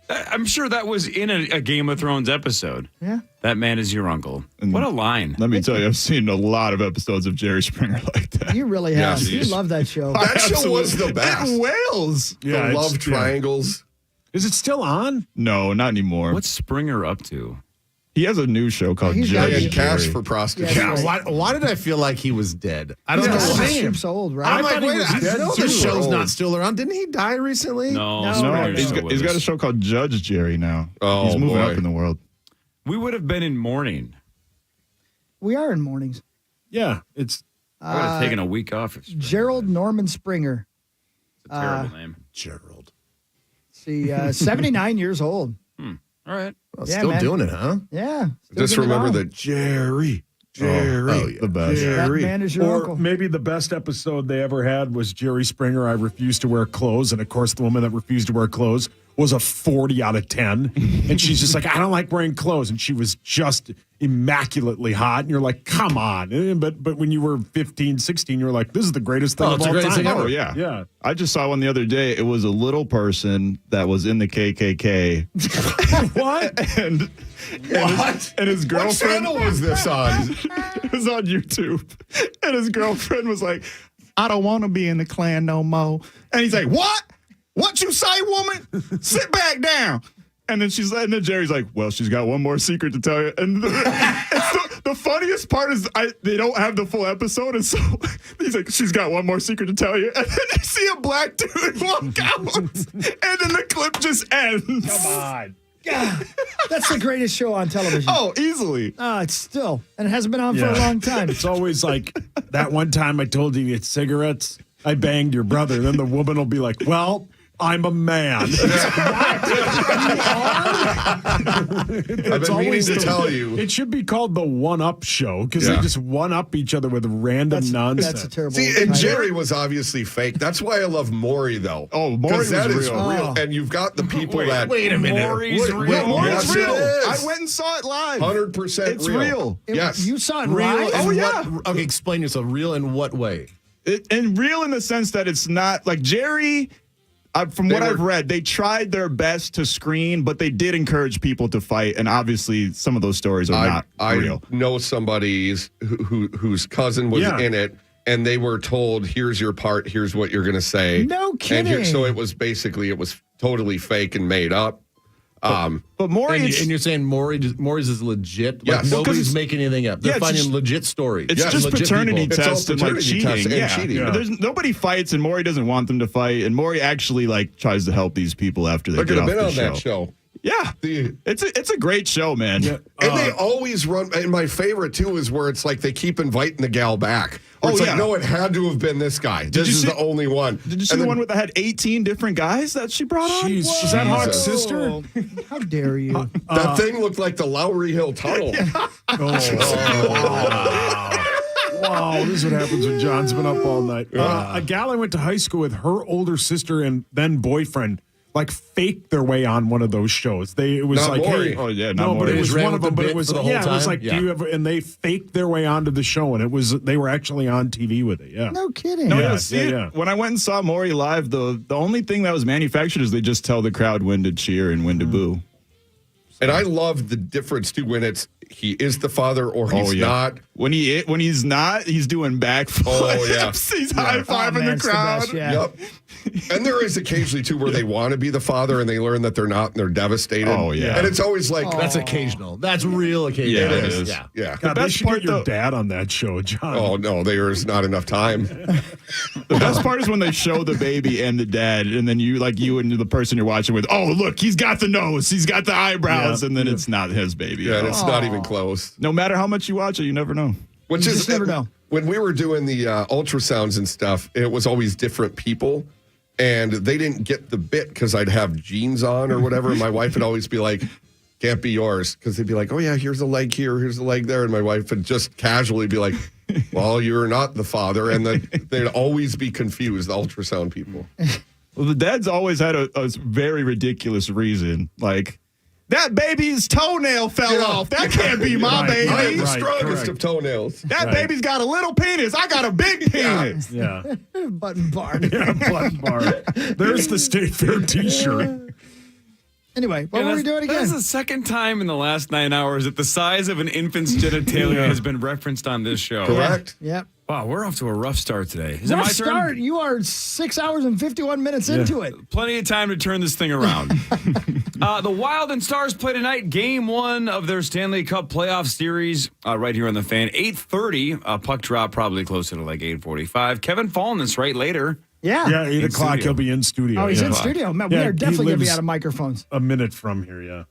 I'm sure that was in a Game of Thrones episode. Yeah. That Man Is Your Uncle. What a line. Let me tell you, I've seen a lot of episodes of Jerry Springer like that. You really have. Yeah, You love that show. That show was the best. In Wales. The love triangles. Is it still on? No, not anymore. What's Springer up to? He has a new show called He's Judge got And cash Jerry. for prostitution. Why did I feel like he was dead? I don't Yeah, know that why. seems so old, right? I'm like, wait, I dead know too. the show's Old. not still around. Didn't he die recently? No, No, Springer's He's still got, with he's got a us. show called Judge Jerry now. Oh, He's moving boy. up in the world. We would have been in mourning. We are in mornings. Yeah, it's I would have taken a week off. It's Gerald Norman Springer. a terrible name. Gerald. See, 79 years old. All right. Well, Yeah, still man. doing it, huh? Yeah. Just Still getting it remember on. that Jerry. The best. That Man Is Your or Uncle. maybe the best episode they ever had was Jerry Springer, I Refuse to Wear Clothes. And of course, the woman that refused to wear clothes was a 40 out of 10. And she's just like, I don't like wearing clothes. And she was just immaculately hot. And you're like, come on. But when you were 15, 16, you were like, this is the greatest thing of it's the all greatest time. thing ever. Oh, yeah. Yeah. I just saw one the other day. It was a little person that was in the KKK. What? And his What girlfriend. channel was this on? It was on YouTube. And his girlfriend was like, I don't want to be in the Klan no more. And he's like, what? What you say, woman? Sit back down. And then Jerry's like, well, she's got one more secret to tell you. And the funniest part is they don't have the full episode. And so he's like, she's got one more secret to tell you. And then you see a black dude walk out. And then the clip just ends. Come on. Yeah, that's the greatest show on television. Oh, easily. It's still, and it hasn't been on for a long time. It's always like that one time I told you to get cigarettes, I banged your brother. Then the woman will be like, well, I'm a man. I've been meaning to tell you. It should be called the one-up show because they just one-up each other with random nonsense. That's a terrible. See, and title. Jerry was obviously fake. That's why I love Maury, though. Oh, Maury was that is real. real. And you've got the people that. Wait a minute. Maury's real. Maury's Yes, real. it is. I went and saw it live. 100% It's real. real. Yes. You saw it Real live? in Oh, yeah. what? Okay, explain yourself. Real in what way? And real in the sense that it's not like Jerry. From what I've read, they tried their best to screen, but they did encourage people to fight. And obviously, some of those stories are not real. I know somebody whose cousin was in it, and they were told, here's your part, here's what you're going to say. No kidding. And so it was totally fake and made up. But Maury, and you're saying Maury's is legit? Yes. Like Well, nobody's making anything up. They're it's finding just- legit stories. it's just legit paternity people. tests and like paternity tests cheating. and cheating. But there's nobody fights, and Maury doesn't want them to fight. And Maury actually like tries to help these people after they They're get going off to been the on that show. Yeah, it's a great show, man. Yeah. And they always run. And my favorite too is where it's like they keep inviting the gal back. Where it's like, no, it had to have been this guy. This is the only one. Did you see the one that had 18 different guys that she brought on? Jeez, is that Hawk's sister? How dare you? That thing looked like the Lowry Hill Tunnel. Wow, this is what happens when John's been up all night. A gal I went to high school with, her older sister and then boyfriend, like faked their way on one of those shows. It was Not like, Maury. hey, Oh, yeah, not no, but Maury. it They was just ran one of with them. the But it bit was for the whole it was time? like, Yeah. do you ever? And they faked their way onto the show, and they were actually on TV with it. Yeah, No kidding. No, Yeah, yeah, see yeah, it. yeah. When I went and saw Maury live, the only thing that was manufactured is they just tell the crowd when to cheer and when to boo. And I love the difference too when he is the father or he's not. When he's not, he's doing backflips. Oh, yeah. He's high-fiving the crowd. Yep. And there is occasionally, too, where they want to be the father and they learn that they're not and they're devastated. Oh, yeah. And it's always like... That's occasional. That's real occasional. Yeah, it is. Yeah. Yeah. God, they should get your dad on that show, John. Oh, no, there is not enough time. The best part is when they show the baby and the dad, and then you and the person you're watching with, oh, look, he's got the nose, he's got the eyebrows, and then it's not his baby. Yeah, and it's not even close. No matter how much you watch it, you never know. Which You is just never know. When we were doing the ultrasounds and stuff, it was always different people. And they didn't get the bit because I'd have jeans on or whatever. And my wife would always be like, can't be yours. Because they'd be like, oh, yeah, here's a leg here, here's a leg there. And my wife would just casually be like, well, you're not the father. And then they'd always be confused, the ultrasound people. Well, the dad's always had a very ridiculous reason. Like, that baby's toenail fell off. That can't be my baby. I am the strongest of toenails. That baby's got a little penis. I got a big penis. Yeah. Button bar. Yeah, button bar. There's the State Fair T-shirt. Anyway, what were we doing again? That's the second time in the last 9 hours that the size of an infant's genitalia has been referenced on this show. Correct. Yep. Wow, we're off to a rough start today. Is it my Rough turn? start. You are 6 hours and 51 minutes into it. Plenty of time to turn this thing around. The Wild and Stars play tonight, game 1 of their Stanley Cup playoff series, right here on the Fan. 8:30, puck drop probably closer to like 8:45. Kevin Fallon's right later. Yeah. Yeah, 8 In o'clock studio. he'll be in studio. Oh, he's yeah. in studio. Man, we Yeah, are he definitely going to be lives out of microphones. a minute from here, yeah.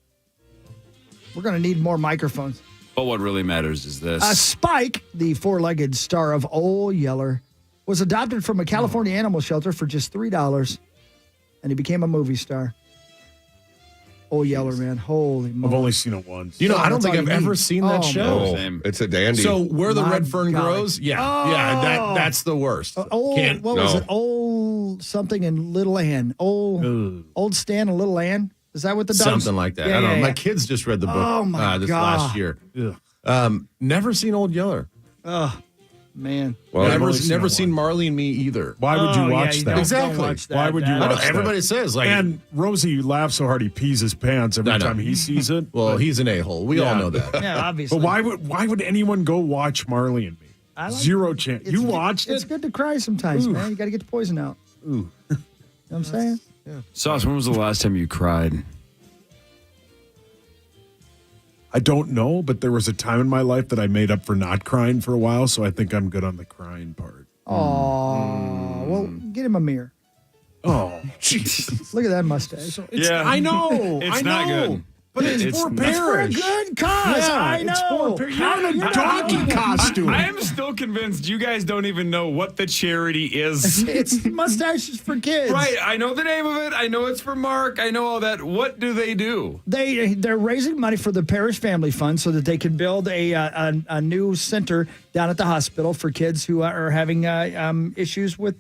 We're going to need more microphones. But what really matters is this. Spike, the four-legged star of Old Yeller, was adopted from a California animal shelter for just $3, and he became a movie star. Old Yeller, man. Holy moly. I've only seen it once. You know, I don't That's think all I've you need. ever seen that Oh, show. Oh, Same. it's a dandy. So where the My red fern God. grows, yeah, Oh. that's the worst. Old, Can't- what was no. it? Old something in Little Ann. Old Stan and Little Ann. Is that what the dog's? Something like that. Yeah, I don't know. yeah, My yeah. kids just read the book Oh, my this God. last year. Ugh. Never seen Old Yeller. Oh, man. Well, never only seen never it seen once. Marley and Me either. Why would you Oh, yeah, watch you that? don't Exactly. watch that. Why would you That- I know watch that? everybody says like, And Rosie laughs so hard he pees his pants every I know. time he sees it. well, But- he's an a-hole. We all Yeah. know that. Yeah, obviously. But why would anyone go watch Marley and Me? I like- Zero chance. It's You good- watched It's it? good to cry sometimes, man. You got to get the poison out. Ooh. You know what I'm saying? Sauce, when was the last time you cried? I don't know, but there was a time in my life that I made up for not crying for a while, so I think I'm good on the crying part. Oh, well, get him a mirror. Oh, Jesus. Look at that mustache. Yeah. I know. It's I not know. good. But it's for It's for a parents. good cause. Yeah, I know. it's for par- You're in a donkey costume. I am still convinced you guys don't even know what the charity is. It's mustaches for kids. Right. I know the name of it. I know it's for Mark. I know all that. What do they do? They're raising money for the Parish Family Fund so that they can build a new center down at the hospital for kids who are having issues with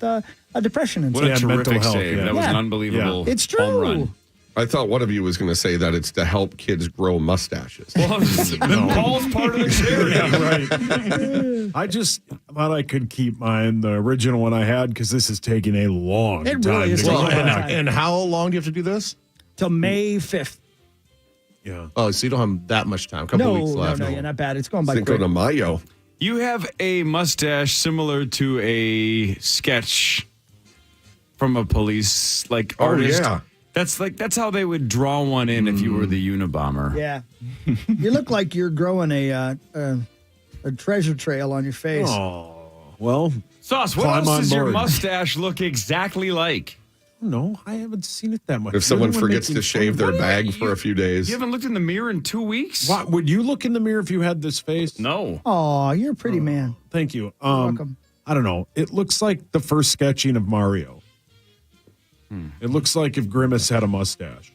depression and What stuff. a mental terrific health, save. yeah. That was an Yeah. unbelievable It's home true. run. I thought one of you was going to say that it's to help kids grow mustaches. Well, then Paul's part of the charity. Yeah, right. I just thought I could keep mine, the original one I had, because this is taking a long It time. really is to a go long back. time. And how long do you have to do this? Till May 5th. Yeah. Oh, so you don't have that much time. A couple weeks left. No, yeah, not bad. It's going by Cinco quick. de Mayo. You have a mustache similar to a sketch from a police artist. yeah. That's how they would draw one in if you were the Unabomber. Yeah. You look like you're growing a treasure trail on your face. Oh, well, Sauce, what Climb else on does your board. mustache look exactly like? no, I haven't seen it that much. If someone You're the one forgets making to shave fun their of bag You- for a few days. You haven't looked in the mirror in 2 weeks? me. What, would you look in the mirror if you had this face? No. Oh, you're a pretty man. Thank you. welcome. I don't know. It looks like the first sketching of Mario. It looks like if Grimace had a mustache.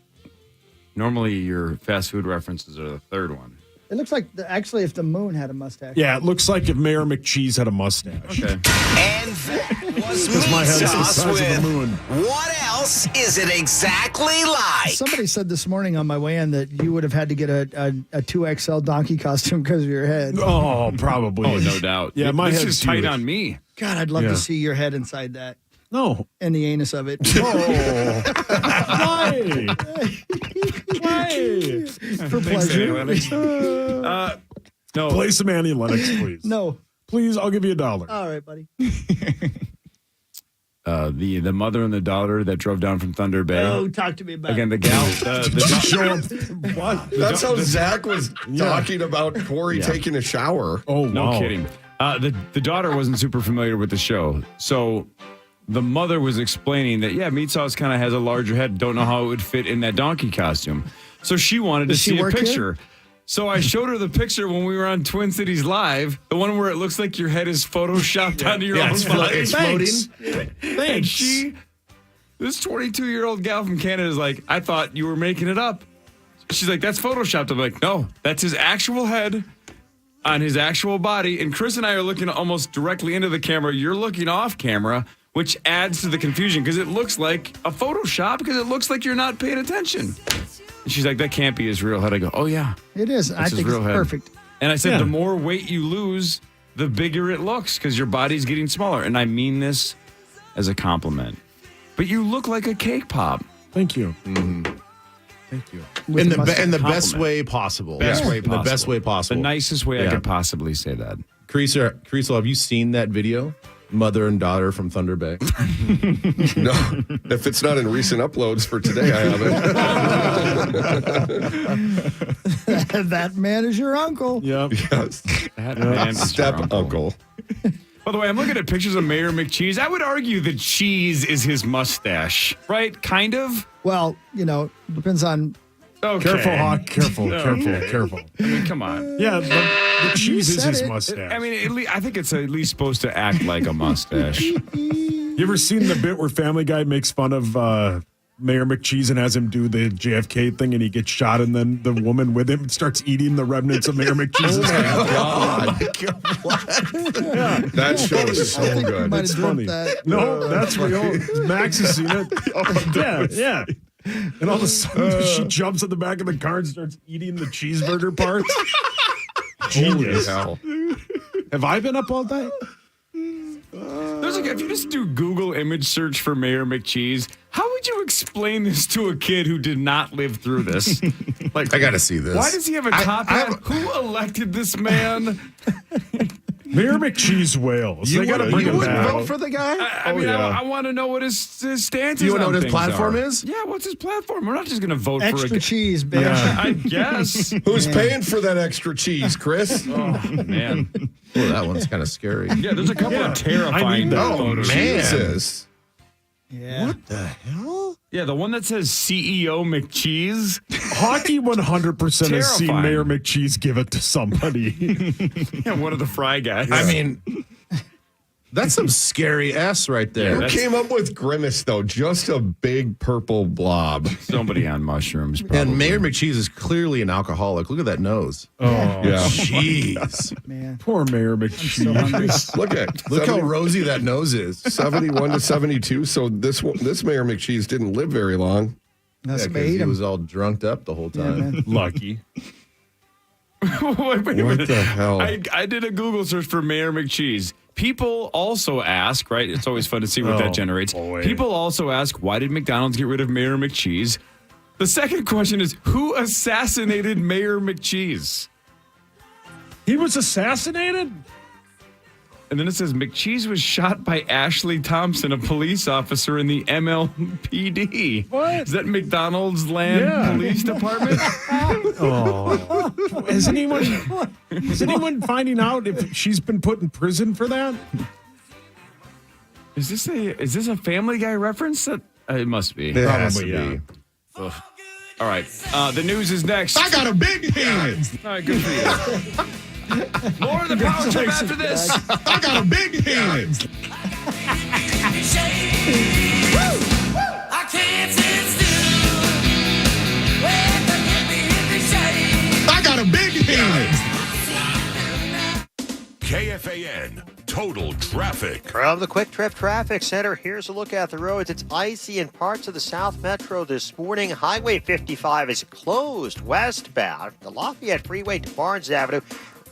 Normally, your fast food references are the third one. It looks like, actually, if the moon had a mustache. Yeah, it looks like if Mayor McCheese had a mustache. Okay. And that was Because my meat head is the sauce size of with the moon. what else is it exactly like? Somebody said this morning on my way in that you would have had to get a 2XL donkey costume because of your head. Oh, probably. Oh, no doubt. Yeah, my this head's is tight huge. on me. God, I'd love Yeah. to see your head inside that. No. And the anus of it. Oh. Why? Why? For pleasure. No. Play some Annie Lennox, please. No. Please, I'll give you $1. All right, buddy. The mother and the daughter that drove down from Thunder Bay. Oh, talk to me about Again, the gal. What? That's how Zach was talking about Cory taking a shower. Oh, no kidding. The daughter wasn't super familiar with the show, so the mother was explaining that Meat Sauce kind of has a larger head. Don't know how it would fit in that donkey costume, so she wanted to see a picture. So I showed her the picture when we were on Twin Cities Live, the one where it looks like your head is photoshopped onto your own body. It's floating. And this 22-year-old gal from Canada is like, I thought you were making it up. She's like, that's photoshopped. I'm like, no, that's his actual head on his actual body. And Chris and I are looking almost directly into the camera. You're looking off camera, which adds to the confusion because it looks like a Photoshop because it looks like you're not paying attention. And she's like, that can't be his real head. I go, oh, yeah. It is. I think it's perfect. And I said, the more weight you lose, the bigger it looks because your body's getting smaller. And I mean this as a compliment. But you look like a cake pop. Thank you. Mm-hmm. Thank you. In the best way possible. The best way possible. The nicest way I could possibly say that. Kriesel, have you seen that video? Mother and daughter from Thunder Bay. No, if it's not in recent uploads for today, I haven't. That man is your uncle. Yep. Yes. That man is your Step uncle. By the way, I'm looking at pictures of Mayor McCheese. I would argue that cheese is his mustache, right? Kind of. Well, depends on. Okay. Careful, Hawk. Careful. I mean, come on. Yeah, the cheese is his mustache. I mean, I think it's at least supposed to act like a mustache. You ever seen the bit where Family Guy makes fun of Mayor McCheese and has him do the JFK thing and he gets shot and then the woman with him starts eating the remnants of Mayor McCheese's head? Yeah. That show is so good. It's funny. No, that's real. Max has seen it. Yeah. And all of a sudden, she jumps in the back of the car and starts eating the cheeseburger parts. Genius. Have I been up all day? If you just do Google image search for Mayor McCheese, how would you explain this to a kid who did not live through this? Like, I got to see this. Why does he have a top hat? Who elected this man? Mayor McCheese Wales. You they got to bring him would back. vote for the guy? I want to know what his stance is. You want to know what his things platform are. is? Yeah, what's his platform? We're not just going to vote Extra for cheese, bitch. Yeah, I guess. Who's paying for that extra cheese, Chris? Oh, man. Well, that one's kind of scary. Yeah, there's a couple of terrifying photos. Jesus. Yeah. What the hell? Yeah, the one that says CEO McCheese. Hockey 100% has seen Terrifying. Mayor McCheese give it to somebody. Yeah, one of the fry guys. I mean, that's some scary S right there. Who came up with Grimace, though? Just a big purple blob. Somebody on mushrooms, probably. And Mayor McCheese is clearly an alcoholic. Look at that nose. Oh, Yeah. Jeez. Man. poor Mayor McCheese. Look How rosy that nose is. 71 to 72. So this Mayor McCheese didn't live very long. That's Yeah, 'cause made he him. was all drunked up the whole Yeah, time. man. Lucky. Wait a What minute. the hell? I did a Google search for Mayor McCheese. People also ask, right? It's always fun to see what that generates. Boy. People also ask, why did McDonald's get rid of Mayor McCheese? The second question is, who assassinated Mayor McCheese? He was assassinated? And then it says McCheese was shot by Ashley Thompson, a police officer in the MLPD. What? Is that McDonald's Land Police Department? Oh. Is anyone finding out if she's been put in prison for that? Is this a Family Guy reference? It must be. It has to Probably, be. Ugh. All right. The news is next. I got a big hand. All right, good for you. More of the power trip after this. I got a big hand. I got a big hand. KFAN Total Traffic. From the Quick Trip Traffic Center, here's a look at the roads. It's icy in parts of the South Metro this morning. Highway 55 is closed westbound. The Lafayette Freeway to Barnes Avenue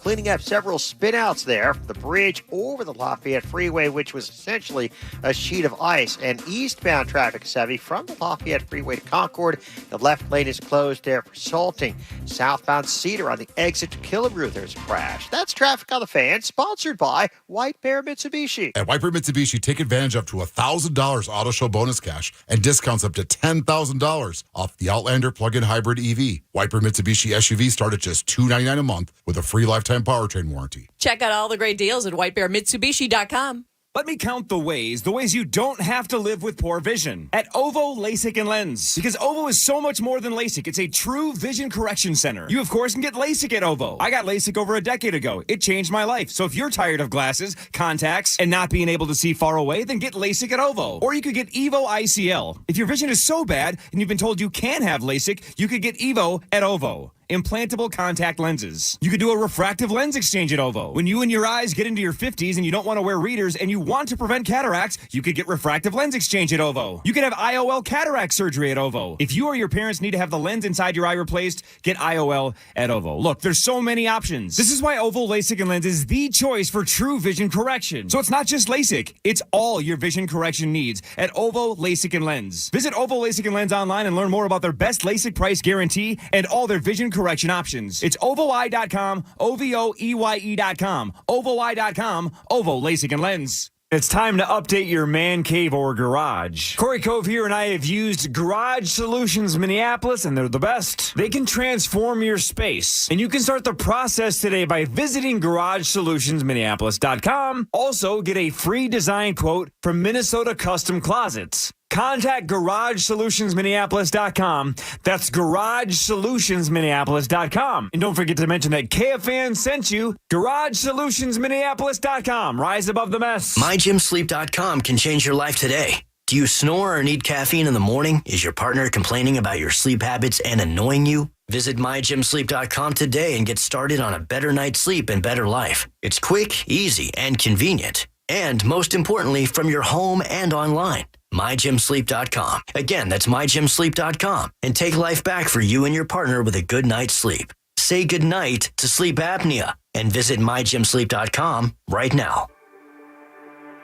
cleaning up several spinouts there. The bridge over the Lafayette Freeway, which was essentially a sheet of ice, and eastbound traffic is heavy from the Lafayette Freeway to Concord. The left lane is closed there for salting. Southbound Cedar on the exit to Killebrew, there's a crash. That's Traffic on the Fan, sponsored by White Bear Mitsubishi. At White Bear Mitsubishi, take advantage of up to $1,000 auto show bonus cash and discounts up to $10,000 off the Outlander plug-in hybrid EV. White Bear Mitsubishi SUV start at just $299 a month with a free lifetime powertrain warranty. Check out all the great deals at whitebearmitsubishi.com. Let me count the ways you don't have to live with poor vision. At Ovo LASIK and Lens. Because Ovo is so much more than LASIK. It's a true vision correction center. You, of course, can get LASIK at Ovo. I got LASIK over a decade ago. It changed my life. So if you're tired of glasses, contacts, and not being able to see far away, then get LASIK at Ovo. Or you could get Evo ICL. If your vision is so bad and you've been told you can have LASIK, you could get Evo at Ovo. Implantable contact lenses. You could do a refractive lens exchange at Ovo. When you and your eyes get into your 50s and you don't want to wear readers and you want to prevent cataracts, you could get refractive lens exchange at Ovo. You could have IOL cataract surgery at Ovo. If you or your parents need to have the lens inside your eye replaced, get IOL at Ovo. Look, there's so many options. This is why Ovo LASIK and Lens is the choice for true vision correction. So it's not just LASIK, it's all your vision correction needs at Ovo LASIK and Lens. Visit Ovo LASIK and Lens online and learn more about their best LASIK price guarantee and all their vision correction options. It's OvoEye.com, OVOEYE.com, OvoEye.com, Ovo LASIK and Lens. It's time to update your man cave or garage. Cory Cove here, and I have used Garage Solutions Minneapolis, and they're the best. They can transform your space, and you can start the process today by visiting GarageSolutionsMinneapolis.com. Also, get a free design quote from Minnesota Custom Closets. Contact GarageSolutionsMinneapolis.com. That's GarageSolutionsMinneapolis.com. And don't forget to mention that KFan sent you. GarageSolutionsMinneapolis.com. Rise above the mess. MyGymSleep.com can change your life today. Do you snore or need caffeine in the morning? Is your partner complaining about your sleep habits and annoying you? Visit MyGymSleep.com today and get started on a better night's sleep and better life. It's quick, easy, and convenient. And most importantly, from your home and online. MyGymSleep.com. Again, that's MyGymSleep.com. And take life back for you and your partner with a good night's sleep. Say goodnight to sleep apnea and visit MyGymSleep.com right now.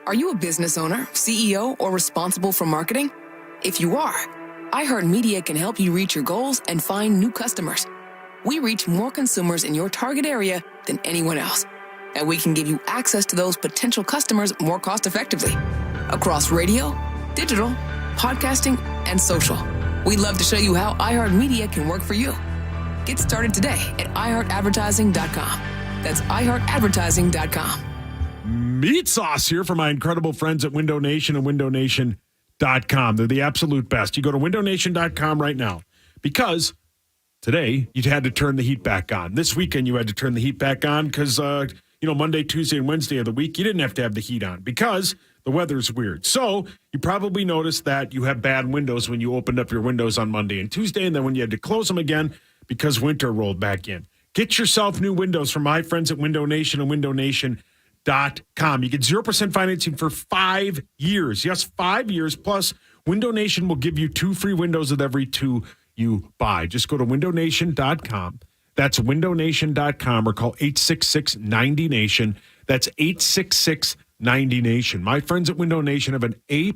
Are you a business owner, CEO, or responsible for marketing? If you are, iHeartMedia can help you reach your goals and find new customers. We reach more consumers in your target area than anyone else. And we can give you access to those potential customers more cost-effectively. Across radio, digital, podcasting, and social. We'd love to show you how iHeartMedia can work for you. Get started today at iHeartAdvertising.com. That's iHeartAdvertising.com. Meat Sauce here for my incredible friends at Window Nation and WindowNation.com. They're the absolute best. You go to WindowNation.com right now because today you had to turn the heat back on. This weekend you had to turn the heat back on because, Monday, Tuesday, and Wednesday of the week, you didn't have to have the heat on because the weather's weird. So you probably noticed that you have bad windows when you opened up your windows on Monday and Tuesday, and then when you had to close them again because winter rolled back in. Get yourself new windows from my friends at Window Nation and WindowNation.com. You get 0% financing for 5 years. Yes, 5 years. Plus, Window Nation will give you 2 free windows with every 2 you buy. Just go to WindowNation.com. That's WindowNation.com or call 866-90-NATION. That's 866-90-NATION. My friends at Window Nation have an A+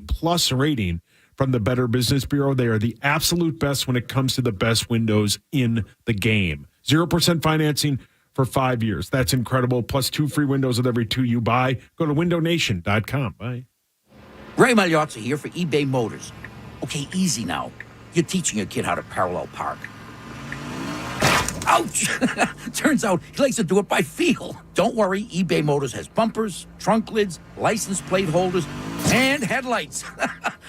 rating from the Better Business Bureau. They are the absolute best when it comes to the best windows in the game. 0% financing for 5 years. That's incredible. Plus 2 free windows with every 2 you buy. Go to WindowNation.com. Bye. Ray Magliozzi here for eBay Motors. Okay, easy now. You're teaching your kid how to parallel park. Ouch! Turns out he likes to do it by feel. Don't worry, eBay Motors has bumpers, trunk lids, license plate holders, and headlights.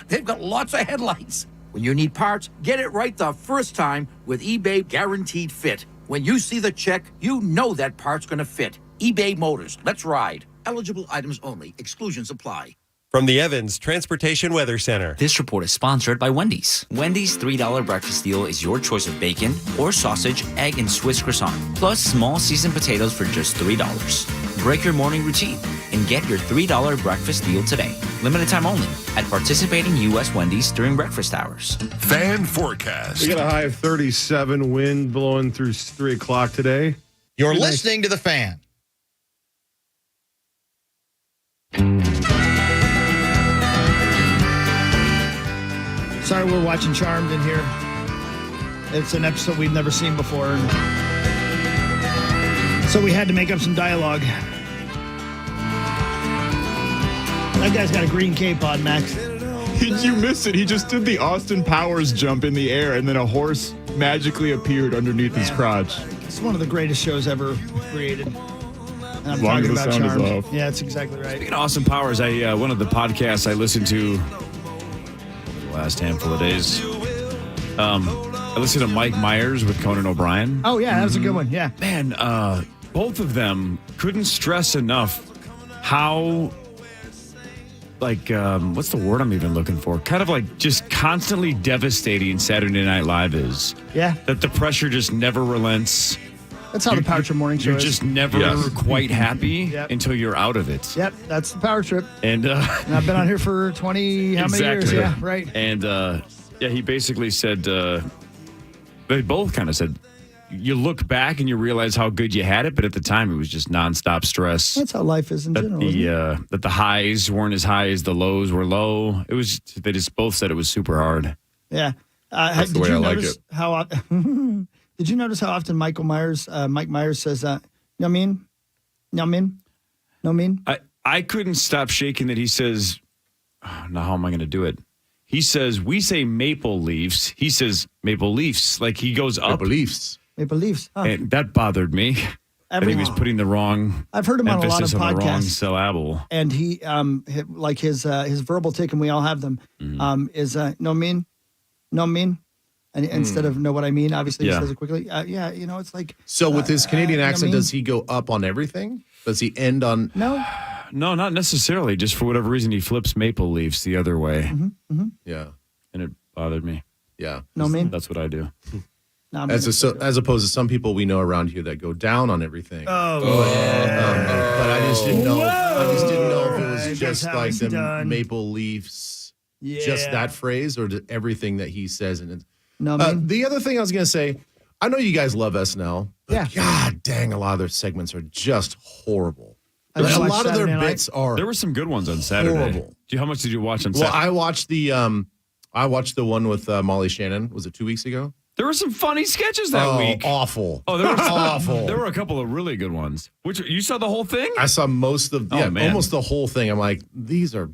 They've got lots of headlights. When you need parts, get it right the first time with eBay Guaranteed Fit. When you see the check, you know that part's going to fit. eBay Motors. Let's ride. Eligible items only. Exclusions apply. From the Evans Transportation Weather Center. This report is sponsored by Wendy's. Wendy's $3 breakfast deal is your choice of bacon or sausage, egg, and Swiss croissant, plus small seasoned potatoes for just $3. Break your morning routine and get your $3 breakfast deal today. Limited time only at participating U.S. Wendy's during breakfast hours. Fan forecast. We got a high of 37, wind blowing through 3 o'clock today. You're listening to The Fan. Sorry, we're watching Charmed in here. It's an episode we've never seen before. So we had to make up some dialogue. That guy's got a green cape on, Max. You missed it. He just did the Austin Powers jump in the air, and then a horse magically appeared underneath his crotch. It's one of the greatest shows ever created. And I'm Long talking as the about sound is Charmed. off. Yeah, that's exactly right. Speaking of Austin Powers, one of the podcasts I listened to the last handful of days. I listened to Mike Myers with Conan O'Brien. Oh, yeah, that was a good one. Yeah. Man, both of them couldn't stress enough how, what's the word I'm even looking for? Kind of like just constantly devastating Saturday Night Live is. Yeah. That the pressure just never relents. That's how the Power Trip Morning Show You're is. just never quite happy until you're out of it. Yep, that's the Power Trip. And I've been on here for 20, how many years? Yeah, right. And he basically said, they both kind of said, you look back and you realize how good you had it, but at the time it was just nonstop stress. That's how life is in general. isn't it? That the highs weren't as high as the lows were low. It was, they just both said it was super hard. Yeah. That's the way I like it. How, did you notice how often Mike Myers says, no mean? No mean? No mean? I couldn't stop shaking that he says, now how am I going to do it? He says, we say Maple Leafs. He says Maple Leafs. Like he goes up. Maple Leafs. Maple Leafs. Huh. And that bothered me. That he was putting the wrong I've heard him on a lot of emphasis on the wrong podcasts. syllable. And he, like his verbal tick, and we all have them, is no mean? No mean? And instead of know what I mean, obviously he says it quickly. It's like. So with his Canadian you know what I accent, mean? does he go up on everything? Does he end on? No. No, not necessarily. Just for whatever reason, he flips Maple Leafs the other way. Yeah. And it bothered me. Yeah. No mean? That's what I do. No, mean. As opposed to some people we know around here that go down on everything. Oh. But I just didn't know. I just didn't know if it was That's just how like it's the done. Maple Leafs, Yeah. just that phrase, or everything that he says. And No mean? the other thing I was going to say, I know you guys love SNL, but God dang, a lot of their segments are just horrible. I just A watched lot of their Saturday Night. bits are. There were some good ones on Saturday. Horrible. How much did you watch on Well, Saturday? I watched the one with Molly Shannon. Was it 2 weeks ago? There were some funny sketches that week. Awful. Oh, there were awful. There were a couple of really good ones. Which you saw the whole thing? I saw most of man. almost the whole thing. I'm like, these are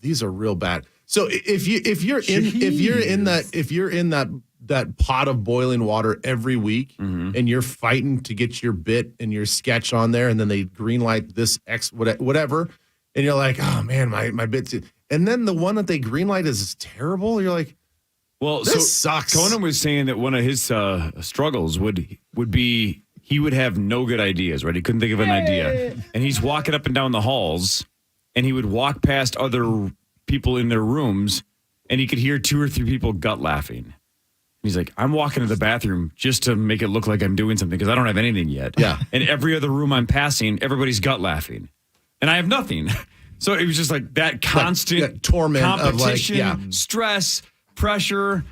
real bad. So if you're in that pot of boiling water every week and you're fighting to get your bit and your sketch on there, and then they greenlight this whatever, and you're like, oh man, my bit's, and then the one that they greenlight is terrible. You're like, well, this sucks. Conan was saying that one of his struggles would be he would have no good ideas, right? He couldn't think of an idea. And he's walking up and down the halls, and he would walk past other people in their rooms, and he could hear 2 or 3 people gut laughing. He's like, I'm walking to the bathroom just to make it look like I'm doing something because I don't have anything yet. Yeah. And every other room I'm passing, everybody's gut laughing. And I have nothing. So it was just like that constant torment competition, of like, stress, pressure.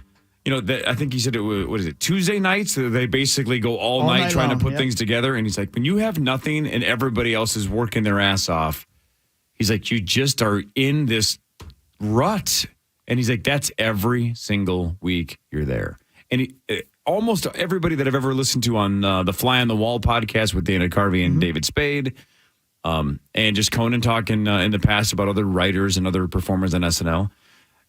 I think he said it was, what is it, Tuesday nights? They basically go all night trying long, to put things together. And he's like, when you have nothing and everybody else is working their ass off, he's like, you just are in this rut. And he's like, that's every single week you're there. And almost everybody that I've ever listened to on the Fly on the Wall podcast with Dana Carvey and David Spade, and just Conan talking in the past about other writers and other performers on SNL,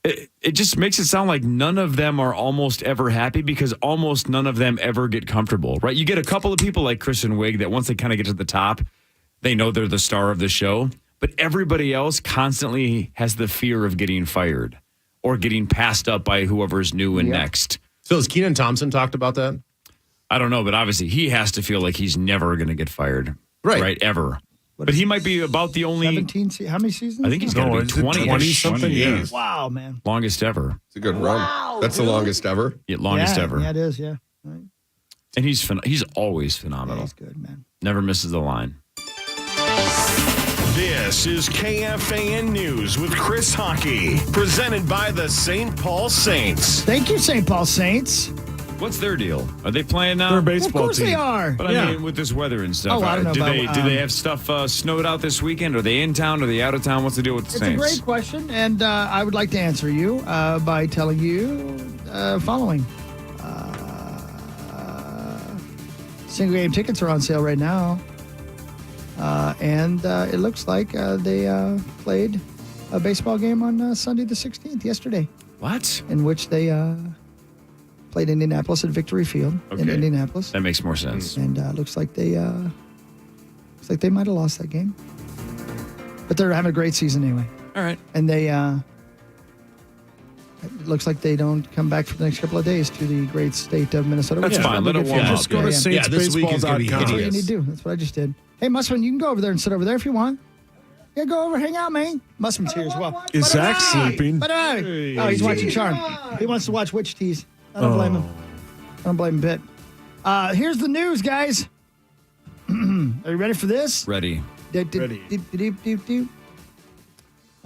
it just makes it sound like none of them are almost ever happy because almost none of them ever get comfortable, right? You get a couple of people like Kristen Wiig that once they kind of get to the top, they know they're the star of the show. But everybody else constantly has the fear of getting fired or getting passed up by whoever's new and next. So has Kenan Thompson talked about that? I don't know, but obviously he has to feel like he's never going to get fired. Right. Ever. But he might be about the only 17, how many seasons? I think he's got to be 20 something years. Wow, man. Longest ever. It's a good run. That's the longest ever. Yeah, longest ever. Yeah, it is, yeah. Right. And he's always phenomenal. Yeah, he's good, man. Never misses the line. This is KFAN News with Chris Hockey, presented by the St. Paul Saints. Thank you, St. Paul Saints. What's their deal? Are they playing now? They're a baseball Of course team. they are. But I mean, with this weather and stuff, Oh, I don't know do they have stuff snowed out this weekend? Are they in town? Are they out of town? What's the deal with the It's a Saints? great question, and I would like to answer you by telling you following. Single game tickets are on sale right now, and it looks like they played a baseball game on Sunday the 16th, yesterday. What? In which they played Indianapolis at Victory Field in Indianapolis. That makes more sense. And looks like they might have lost that game, but they're having a great season anyway. All right. And they it looks like they don't come back for the next couple of days to the great state of Minnesota. That's fine. Let it warm up. Just go to saintsbaseball.com. That's what you need to do. That's what I just did. Hey, Mussman, you can go over there and sit over there if you want. Yeah, go over, hang out, man. Mussman's here as well. Is Zach sleeping? Oh, he's watching Charm. He wants to watch Witch Tease. I don't blame him. I don't blame him a bit. Here's the news, guys. Are you ready for this? Ready. Ready.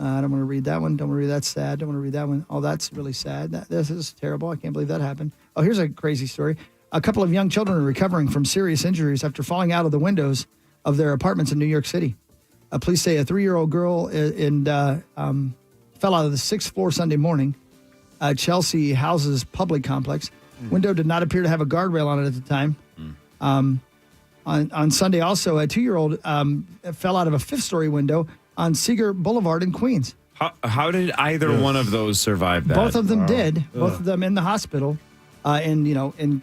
I don't want to read that one. Don't want to read that. Sad. Don't want to read that one. Oh, that's really sad. This is terrible. I can't believe that happened. Oh, here's a crazy story. A couple of young children are recovering from serious injuries after falling out of the windows of their apartments in New York City. Police say a 3-year-old girl fell out of the 6th floor Sunday morning. Chelsea Houses public complex. Window did not appear to have a guardrail on it at the time. On Sunday, also, a 2-year-old fell out of a 5th-story window on Seeger Boulevard in Queens. How did either one of those survive that? Both of them did. Both of them in the hospital, in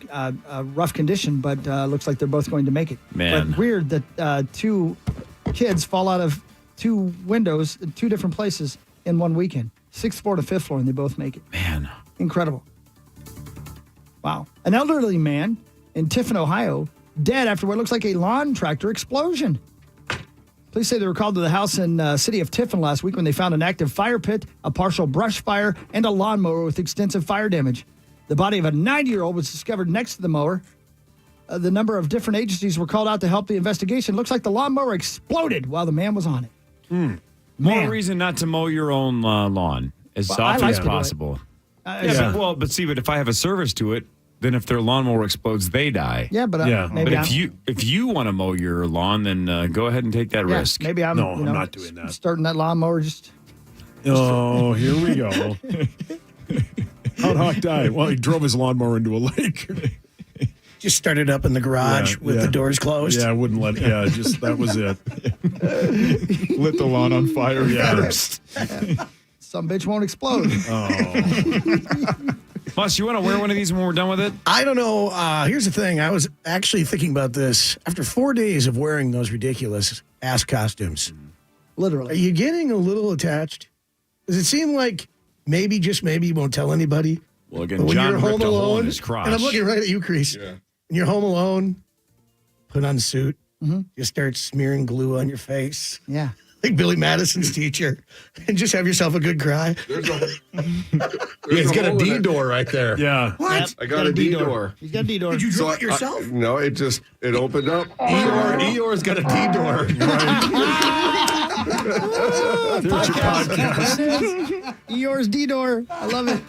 rough condition, but looks like they're both going to make it. Man. But weird that 2 kids fall out of 2 windows in 2 different places in one weekend. 6th floor to 5th floor, and they both make it. Man. Incredible. Wow. An elderly man in Tiffin, Ohio, dead after what looks like a lawn tractor explosion. Police say they were called to the house in the city of Tiffin last week when they found an active fire pit, a partial brush fire, and a lawnmower with extensive fire damage. The body of a 90-year-old was discovered next to the mower. The number of different agencies were called out to help the investigation. Looks like the lawnmower exploded while the man was on it. More reason not to mow your own lawn as often as possible. But if I have a service to it, then if their lawnmower explodes, they die. Yeah, but maybe but if you want to mow your lawn, then go ahead and take that risk. Maybe I'm not doing that. Starting that lawnmower just. Oh, here we go. How'd Hawk die? Well, he drove his lawnmower into a lake. Just started up in the garage with the doors closed. Yeah, I wouldn't let. Yeah, just that was it. Lit the lawn on fire first. Some bitch won't explode. Plus, you want to wear one of these when we're done with it? I don't know. Here's the thing. I was actually thinking about this. After 4 days of wearing those ridiculous ass costumes, literally, are you getting a little attached? Does it seem like maybe, just maybe, you won't tell anybody? Well, again, when John you're home ripped a hole alone, in his crotch. and I'm looking right at you, Kreese. Yeah. And you're home alone, put on a suit, you start smearing glue on your face. Yeah. Like Billy Madison's teacher, and just have yourself a good cry. He's got a D door right there. Yeah. What? I got a D door. He's got a D door. Did you draw it yourself? No, it opened up. Eeyore's got a D door. There's your podcast. Eeyore's D-door. I love it.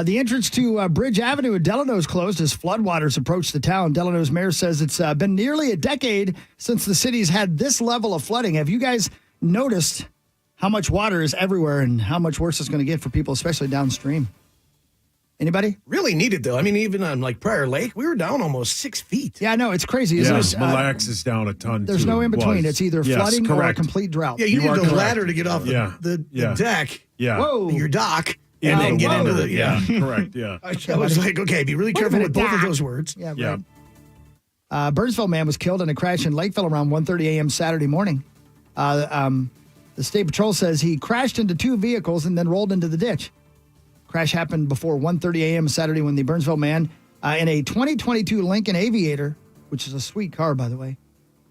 The entrance to Bridge Avenue at Delano's closed as floodwaters approach the town. Delano's mayor says it's been nearly a decade since the city's had this level of flooding. Have you guys noticed how much water is everywhere and how much worse it's going to get for people, especially downstream? Anybody? Really needed, though. I mean, even on like Prior Lake, we were down almost 6 feet. Yeah, I know. It's crazy. Isn't it? Mille Lacs is down a ton. There's too. no in between. Was. It's either Yes, flooding or a correct. complete drought. Yeah, you are need the correct. ladder to get off the deck. Yeah. Whoa. Your dock. And then get into the. Yeah, correct. Yeah. I was like, okay, be really careful with both of those words. Yeah, right. Burnsville man was killed in a crash in Lakeville around 1:30 a.m. Saturday morning. The state patrol says he crashed into 2 vehicles and then rolled into the ditch. Crash happened before 1:30 a.m. Saturday when the Burnsville man in a 2022 Lincoln Aviator, which is a sweet car, by the way,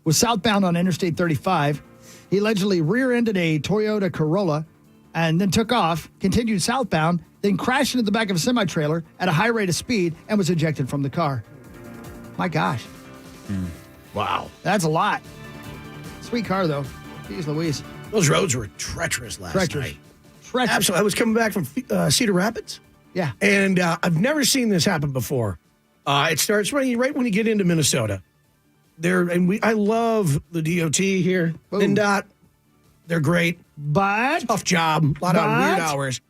was southbound on Interstate 35. He allegedly rear-ended a Toyota Corolla and then took off, continued southbound, then crashed into the back of a semi-trailer at a high rate of speed and was ejected from the car. My gosh. Wow. That's a lot. Sweet car, though. Jeez Louise. Those roads were treacherous last night. Treacherous. Absolutely. I was coming back from Cedar Rapids. Yeah. And I've never seen this happen before. It starts right when you get into Minnesota. I love the DOT here. NDOT, they're great. But tough job, a lot of weird hours.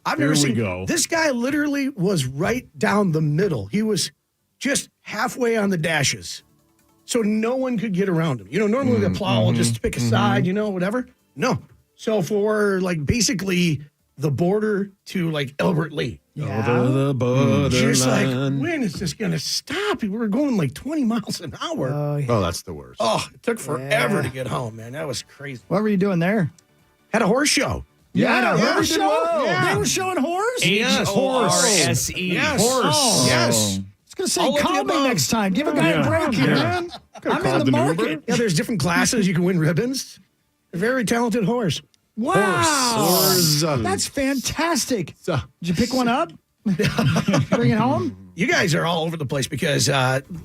I've never seen. This guy literally was right down the middle. He was just halfway on the dashes, so no one could get around him. Normally the plow will just pick a side, whatever. No, so for basically the border to Elbert Lee. Over the borderline. Just when is this going to stop? We were going 20 miles an hour. Oh, that's the worst. Oh, it took forever to get home, man. That was crazy. What were you doing there? Had a horse show. Yeah, a horse show? Well. Yeah. They were showing horse? H-O-R-S-E. Yes. Horse. Oh. Yes. I was going to say, call me next time. Give a guy a break here, man. I'm in the market. Yeah, there's different classes. You can win ribbons. A very talented horse. Wow. Horse. That's fantastic. Did you pick one up? Bring it home? You guys are all over the place because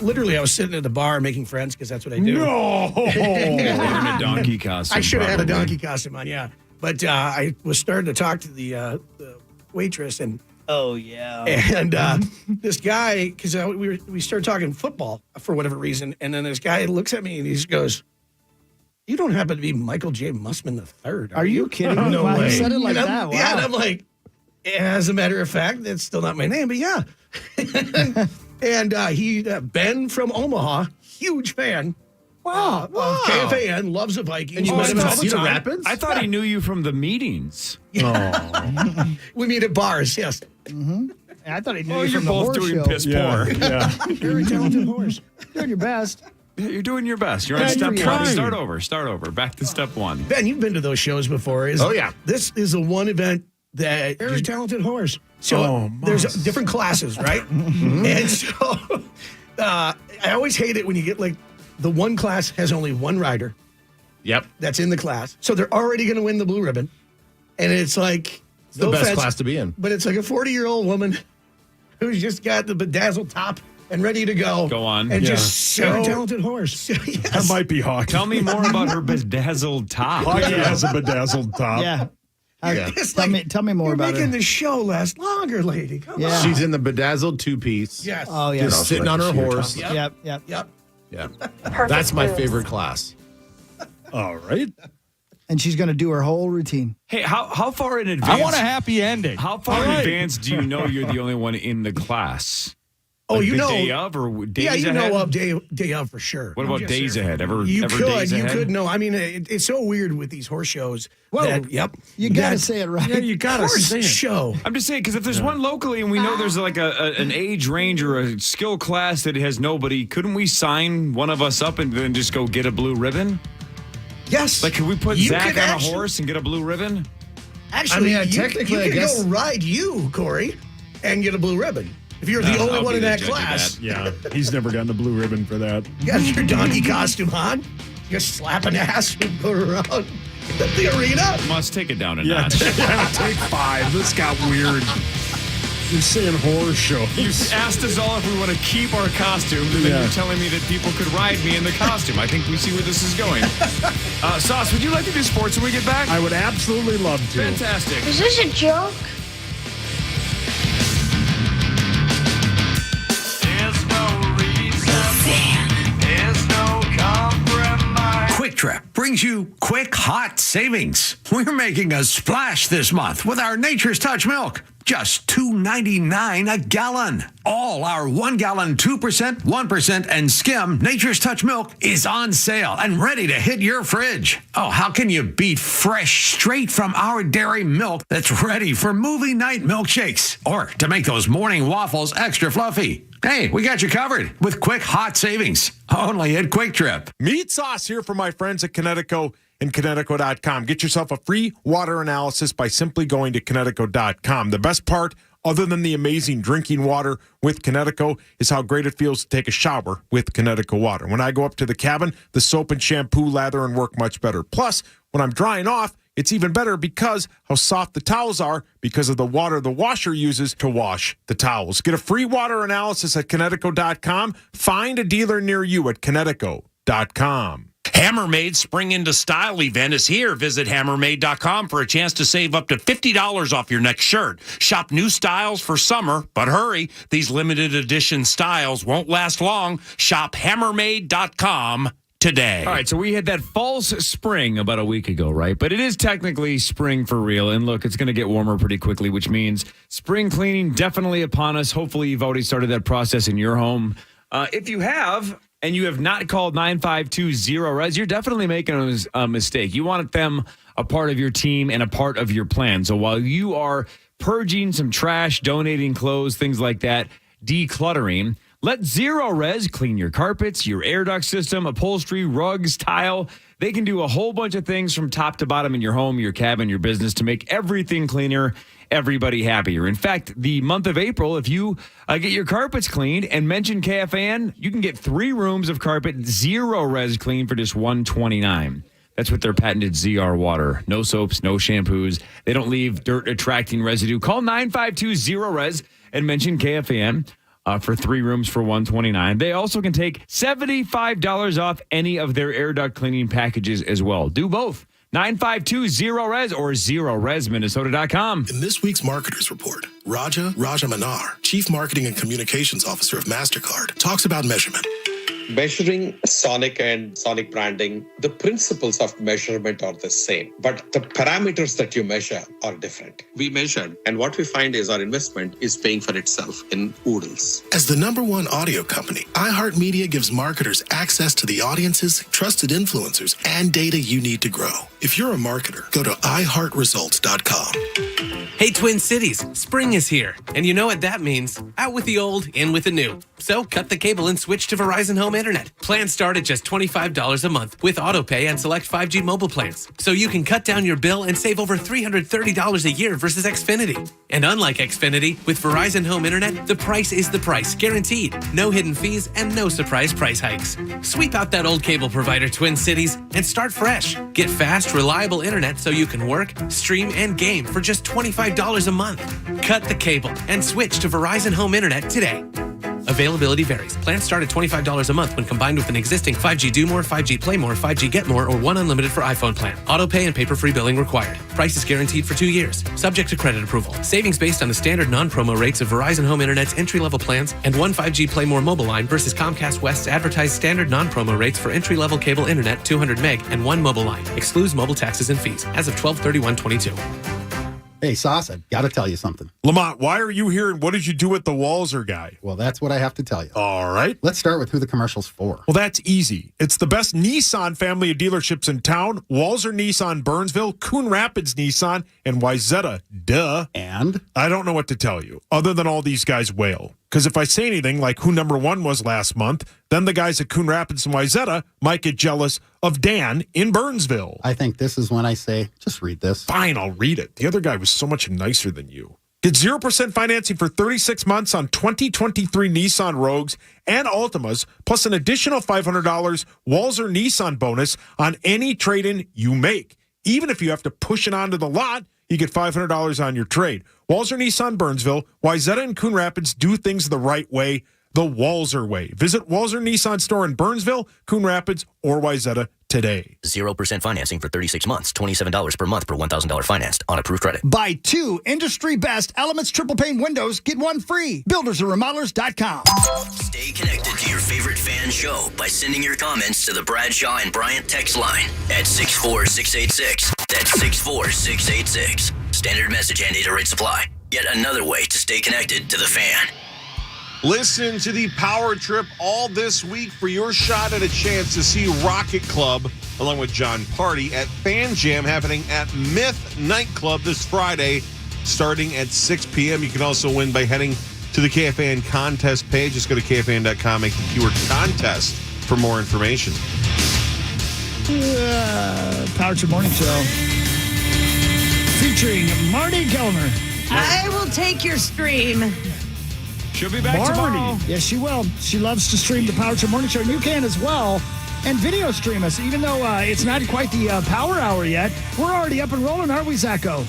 literally I was sitting at the bar making friends because that's what I do. No. In a donkey costume. I should have had a donkey costume on, yeah. But I was starting to talk to the waitress and oh yeah, and this guy because we started talking football for whatever reason, and then this guy looks at me and he just goes, "You don't happen to be Michael J. Mussman III, are you kidding me? No Wow, way." he said it like that. Wow. Yeah, and I'm like, as a matter of fact, that's still not my name, but yeah. and he Ben from Omaha, huge fan. Wow. Of KFAN, loves the Vikings. And you met met him him all the Cedar time. Rapids? I thought he knew you from the meetings. We meet at bars, yes. Mm-hmm. I thought he knew Oh, you you're from the both horse doing show. piss poor. Yeah. Very talented horse. Doing your best. You're doing your best. You're on step one. Start over. Back to step one. Ben, you've been to those shows before. Oh, yeah. This is the one event that very talented horse. So there's different classes, right? And so I always hate it when you get the one class has only one rider. Yep. That's in the class. So they're already going to win the blue ribbon. And it's It's the best class to be in. But it's a 40-year-old woman who's just got the bedazzled top and ready to go. Go on. And just so talented horse. Yes. That might be Hawk. Tell me more about her bedazzled top. Hawk has a bedazzled top. Yeah. It's Tell me more you're about making her. the show last longer, lady. Come on. She's in the bedazzled two-piece. Yes. Oh, yeah. Just sitting on her horse. Yep. Yep. Yeah. That's my favorite class. All right. And she's going to do her whole routine. Hey, how far in advance? I want a happy ending. How far in advance do you know you're the only one in the class? Oh, Like you the know. day of or days Yeah, you ahead? know of day of for sure. What about days ahead? Ever You days ahead? could know. I mean, it's so weird with these horse shows. Whoa. You got to That- say it right. Yeah, you got to horse say it. show. I'm just saying, because if there's one locally and we know there's an age range or a skill class that has nobody, couldn't we sign one of us up and then just go get a blue ribbon? Yes. Like, could we put You Zach could on actually- a horse and get a blue ribbon? Actually, I mean, technically, you I could guess- go ride you, Corey, and get a blue ribbon. If you're the I'll only one be in the that judge of class. Yeah. He's never gotten a blue ribbon for that. You got your donkey costume on. You're slapping ass and go around the arena. Must take it down a Yeah. notch. Take 5. This got weird. You're saying horror show. You asked us all if we want to keep our costumes, and then you're telling me that people could ride me in the costume. I think we see where this is going. Sauce, would you like to do sports when we get back? I would absolutely love to. Fantastic. Is this a joke? There's no reason. There's no compromise. Quick Trip brings you quick, hot savings. We're making a splash this month with our Nature's Touch milk. Just $2.99 a gallon. All our 1 gallon, 2%, 1%, and skim Nature's Touch milk is on sale and ready to hit your fridge. Oh, how can you beat fresh, straight from our dairy milk that's ready for movie night milkshakes? Or to make those morning waffles extra fluffy. Hey, we got you covered with quick, hot savings. Only at Quick Trip. Meat Sauce here for my friends at Kinetico and Kinetico.com. Get yourself a free water analysis by simply going to Kinetico.com. The best part, other than the amazing drinking water with Kinetico, is how great it feels to take a shower with Kinetico water. When I go up to the cabin, the soap and shampoo lather and work much better. Plus, when I'm drying off, it's even better because how soft the towels are because of the water the washer uses to wash the towels. Get a free water analysis at Kinetico.com. Find a dealer near you at Kinetico.com. Hammermaid's Spring into Style event is here. Visit hammermaid.com for a chance to save up to $50 off your next shirt. Shop new styles for summer, but hurry. These limited edition styles won't last long. Shop hammermaid.com today. All right, so we had that false spring about a week ago, right? But it is technically spring for real. And look, it's going to get warmer pretty quickly, which means spring cleaning definitely upon us. Hopefully, you've already started that process in your home. If you have, and you have not called 9520-RES, you're definitely making a mistake. You want them a part of your team and a part of your plan. So while you are purging some trash, donating clothes, things like that, decluttering, let Zero-Res clean your carpets, your air duct system, upholstery, rugs, tile. They can do a whole bunch of things from top to bottom in your home, your cabin, your business to make everything cleaner, everybody happier. In fact, the month of April, if you get your carpets cleaned and mention KFAN, you can get 3 rooms of carpet Zero-Res clean for just $129. That's with their patented ZR water. No soaps, no shampoos. They don't leave dirt-attracting residue. Call 952-0-RES and mention KFAN. For 3 rooms for $129. They also can take $75 off any of their air duct cleaning packages as well. Do both. 952-0-RES or ZeroResMinnesota.com. In this week's Marketers Report, Raja Manar, Chief Marketing and Communications Officer of MasterCard, talks about measurement. Measuring Sonic and Sonic branding, the principles of measurement are the same, but the parameters that you measure are different. We measured, and what we find is our investment is paying for itself in oodles. As the #1 audio company, iHeartMedia gives marketers access to the audiences, trusted influencers, and data you need to grow. If you're a marketer, go to iHeartResults.com. Hey, Twin Cities, spring is here. And you know what that means. Out with the old, in with the new. So cut the cable and switch to Verizon Home Internet. Plans start at just $25 a month with autopay and select 5G mobile plans. So you can cut down your bill and save over $330 a year versus Xfinity. And unlike Xfinity, with Verizon Home Internet, the price is the price, guaranteed. No hidden fees and no surprise price hikes. Sweep out that old cable provider, Twin Cities, and start fresh. Get fast, reliable internet so you can work, stream, and game for just $25 a month. Cut the cable and switch to Verizon Home Internet today. Availability varies. Plans start at $25 a month when combined with an existing 5G Do More, 5G Play More, 5G Get More, or one unlimited for iPhone plan. Auto pay and paper-free billing required. Price is guaranteed for 2 years. Subject to credit approval. Savings based on the standard non-promo rates of Verizon Home Internet's entry-level plans and one 5G Play More mobile line versus Comcast West's advertised standard non-promo rates for entry-level cable internet 200 meg and one mobile line. Excludes mobile taxes and fees as of 12/31/22. Hey, Sauce, I've got to tell you something. Lamont, why are you here and what did you do with the Walzer guy? Well, that's what I have to tell you. All right. Let's start with who the commercial's for. Well, that's easy. It's the best Nissan family of dealerships in town. Walzer Nissan Burnsville, Coon Rapids Nissan, and Wayzata. Duh. And? I don't know what to tell you, other than all these guys wail. Because if I say anything like who #1 was last month, then the guys at Coon Rapids and Wayzata might get jealous of Dan in Burnsville. I think this is when I say, just read this. Fine, I'll read it. The other guy was so much nicer than you. Get 0% financing for 36 months on 2023 Nissan Rogues and Altimas, plus an additional $500 Walzer Nissan bonus on any trade-in you make. Even if you have to push it onto the lot, you get $500 on your trade. Walzer Nissan Burnsville, Wayzata and Coon Rapids do things the right way, the Walzer way. Visit Walzer Nissan store in Burnsville, Coon Rapids, or Wayzata today. 0% financing for 36 months, $27 per month per $1,000 financed on approved credit. Buy 2 industry best Elements triple pane windows, get 1 free. BuildersandRemodelers.com. Stay connected to your favorite fan show by sending your comments to the Bradshaw and Bryant text line at 64686. That's 64686. Standard message and data rate supply. Yet another way to stay connected to the fan. Listen to the Power Trip all this week for your shot at a chance to see Rocket Club along with John Party at Fan Jam happening at Myth Nightclub this Friday starting at 6 p.m. You can also win by heading to the KFAN contest page. Just go to KFAN.com, make the keyword contest for more information. Power Trip Morning Show featuring Marnie Gelmer. I will take your stream. She'll be back Marnie. tomorrow. Yes, she will. She loves to stream the Power Trip Morning Show, and you can as well. And video stream us, even though it's not quite the power hour yet. We're already up and rolling, aren't we, Zacho?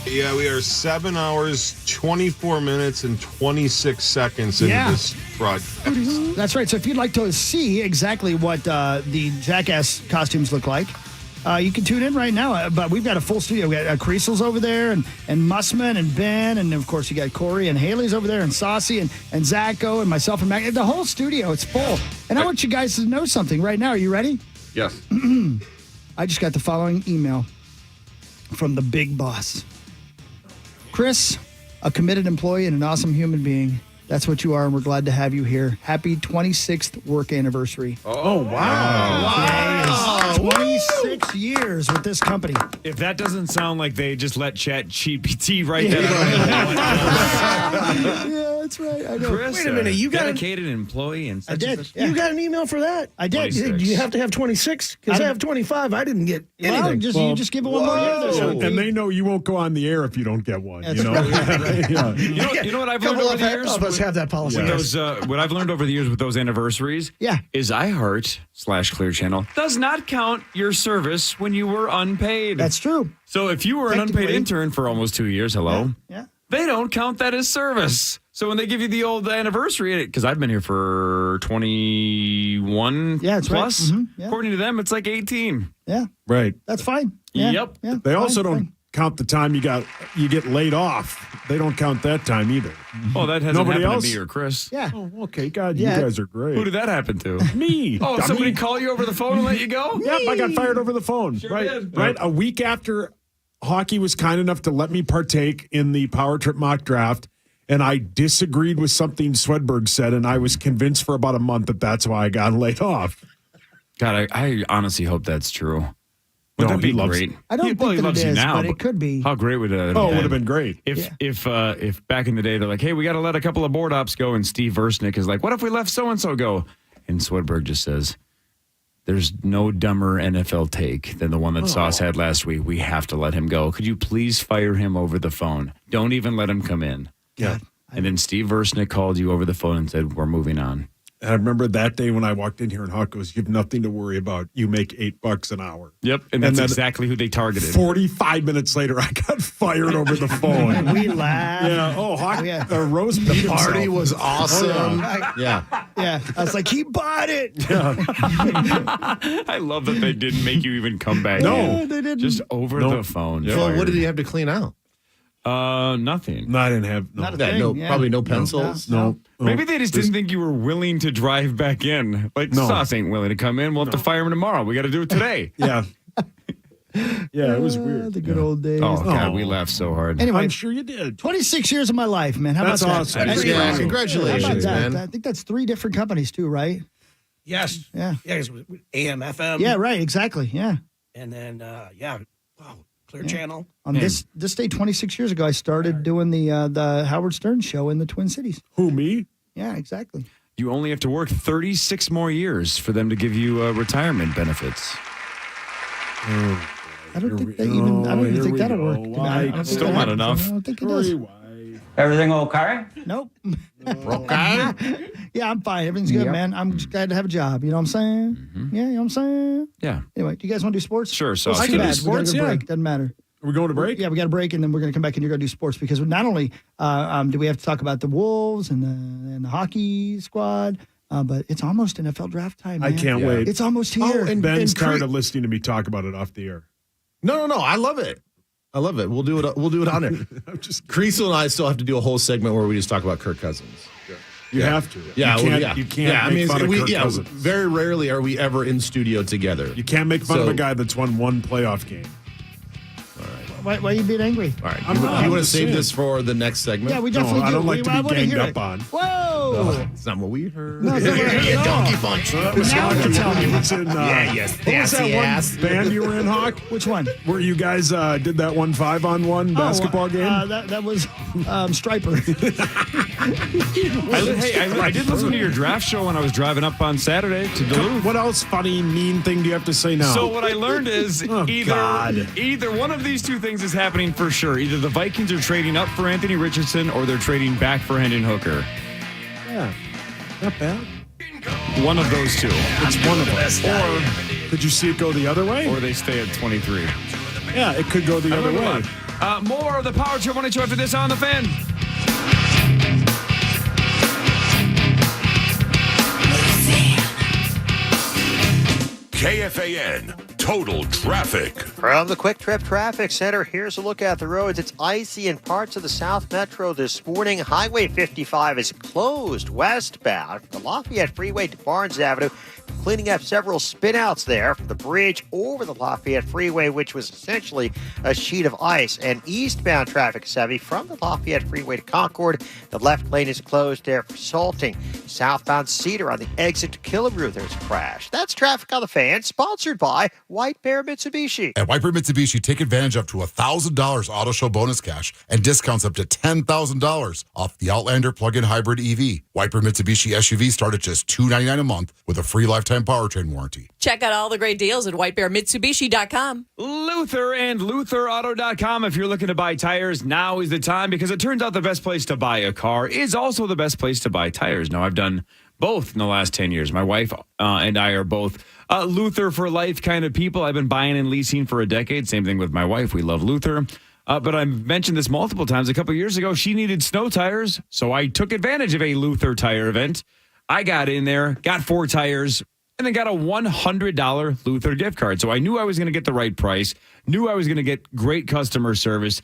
Yeah, we are 7 hours, 24 minutes, and 26 seconds into this broadcast. That's right. So if you'd like to see exactly what the Jackass costumes look like, you can tune in right now. But we've got a full studio. We got Kriesel's over there, and Mussman, and Ben, and of course you got Cory and Haley's over there, and Saucy, and Zacho, and myself, and Mac. The whole studio, it's full. And I want you guys to know something right now. Are you ready? Yes. I just got the following email from the big boss. Chris, a committed employee and an awesome human being. That's what you are, and we're glad to have you here. Happy 26th work anniversary. Oh, wow. 26 years with this company. If that doesn't sound like they just let ChatGPT write that Yeah, that's right. I know. Chris, Wait a minute, you got dedicated employee and I did. You got an email for that? I did. 26. Do you have to have 26? Because I have 25. I didn't get Well, anything. you just give it one more year. This would And be- they know you won't go on the air if you don't get one. That's You know? right. Yeah. You know what I've learned Couple over the years? of us have that policy. With those, what I've learned over the years with those anniversaries is iHeart/Clear Channel does not count your service when you were unpaid. That's true. So if you were an unpaid Technically. intern for almost 2 years, Yeah. they don't count that as service. So when they give you the old anniversary, because I've been here for 21 that's right. plus, Mhm, yeah. according to them, it's like 18. Yeah. Right. That's fine. Yeah. Yep. Yeah, They also fine, don't count the time you get laid off. They don't count that time either. Oh, that hasn't Nobody happened else? to me or Chris. Yeah. Oh, okay. God, Yeah. you guys are great. Who did that happen to? Me. Oh, Dummy. somebody call you over the phone and let you go? Yep, I got fired over the phone. Right. did. Right. A week after hockey was kind enough to let me partake in the Power Trip mock draft, and I disagreed with something Swedberg said, and I was convinced for about a month that that's why I got laid off. God, I honestly hope that's true. No, Would that be he loves- great? I don't He think that loves it you is, now, but it could be. How great would it? Oh, it would have been great. If back in the day they're like, hey, we got to let a couple of board ops go, and Steve Versnick is like, what if we let so and so go? And Swedberg just says, there's no dumber NFL take than the one that Sauce had last week. We have to let him go. Could you please fire him over the phone? Don't even let him come in. Yeah. And then Steve Versnick called you over the phone and said, we're moving on. And I remember that day when I walked in here and Hawk goes, you have nothing to worry about. You make $8 an hour. Yep. And that's then exactly who they targeted. 45 minutes later, I got fired over the phone. We laughed. Yeah. Oh, Hawk. Yeah. Rose beat Party himself. was awesome. Oh, Yeah. Yeah. I was like, he bought it. I love that they didn't make you even come back. No. in. They didn't. Just over the phone. Well, what did he have to clean out? Nothing. No, I didn't have. No. Not a Yeah, thing, no, yeah. probably no pencils. No. Maybe they just didn't think you were willing to drive back in. Like, No. Sauce ain't willing to come in. We'll have to fire him tomorrow. We got to do it today. Yeah. Yeah, it was weird. The good old days. Oh, God, we laughed so hard. Anyway, I'm sure you did. 26 years of my life, man. How That's about awesome. that? Yeah, How about congratulations, that? man. I think that's 3 different companies too, right? Yes. Yeah. Yeah, it was AM, FM. Yeah, right. Exactly. Yeah. And then, Clear Channel. On this day 26 years ago, I started doing the Howard Stern show in the Twin Cities. Who, me? Yeah, exactly. You only have to work 36 more years for them to give you retirement benefits. I don't think they even. I don't even think that'll work. I don't think Still that not happens. enough. I don't think it does. Everything okay? Nope. Okay. Yeah, I'm fine. Everything's good, man. I'm just glad to have a job. You know what I'm saying? Yeah, you know what I'm saying? Yeah. Anyway, do you guys want to do sports? Sure. So Too can do bad. We sports, gotta go yeah. break. Doesn't matter. Are we going to break? Yeah, we got a break, and then we're going to come back, and you're going to do sports because not only do we have to talk about the Wolves and the hockey squad, but it's almost NFL draft time. Man. I can't wait. It's almost here. and Ben's tired Cre- of listening to me talk about it off the air. No. I love it. I love it. We'll do it. We'll do it on there. I'm just. Kriesel and I still have to do a whole segment where we just talk about Kirk Cousins. You have to. Yeah, You can't make fun of Kirk Cousins. very rarely are we ever in studio together. You can't make fun of So- a guy that's won one playoff game. Why are you being angry? All right, I'm you not. want to I'm save saying. this for the next segment? Yeah, we definitely do. I don't like I to be wanna ganged hear up it. on. Whoa! It's not what we heard. No, it's not what I heard at all. donkey punch. Now you tell me. It's in, yes, what was that one band you were in, Hawk? Which one? Where you guys did that 1 5-on-1 basketball game? That was Striper. I did listen to your draft show when I was driving up on Saturday to Duluth. What else funny, mean thing do you have to say now? So what I learned is either one of these two things is happening for sure. Either the Vikings are trading up for Anthony Richardson or they're trading back for Hendon Hooker. Yeah, not bad. One of those two. It's one of them. Or did you see it go the other way? Or they stay at 23. Yeah, it could go the other way. More of the Power Trip Morning Show after this on The Fan. KFAN Total Traffic. From the Quick Trip Traffic Center, here's a look at the roads. It's icy in parts of the South Metro this morning. Highway 55 is closed westbound from the Lafayette Freeway to Barnes Avenue, cleaning up several spinouts there from the bridge over the Lafayette Freeway, which was essentially a sheet of ice. And eastbound traffic is heavy from the Lafayette Freeway to Concord. The left lane is closed there for salting. Southbound Cedar on the exit to Killebrew, there's a crash. That's Traffic on the Fan, sponsored by White Bear Mitsubishi. At White Bear Mitsubishi, take advantage up to $1,000 auto show bonus cash and discounts up to $10,000 off the Outlander plug-in hybrid EV. White Bear Mitsubishi SUVs start at just $299 a month with a free lifetime powertrain warranty. Check out all the great deals at whitebearmitsubishi.com. Luther and LutherAuto.com. If you're looking to buy tires, now is the time, because it turns out the best place to buy a car is also the best place to buy tires. Now, I've done both in the last 10 years. My wife and I are both Luther for life kind of people. I've been buying and leasing for a decade. Same thing with my wife. We love Luther. But I mentioned this multiple times. A couple of years ago, she needed snow tires, so I took advantage of a Luther tire event. I got in there, got 4 tires, and then got a $100 Luther gift card. So I knew I was going to get the right price, knew I was going to get great customer service,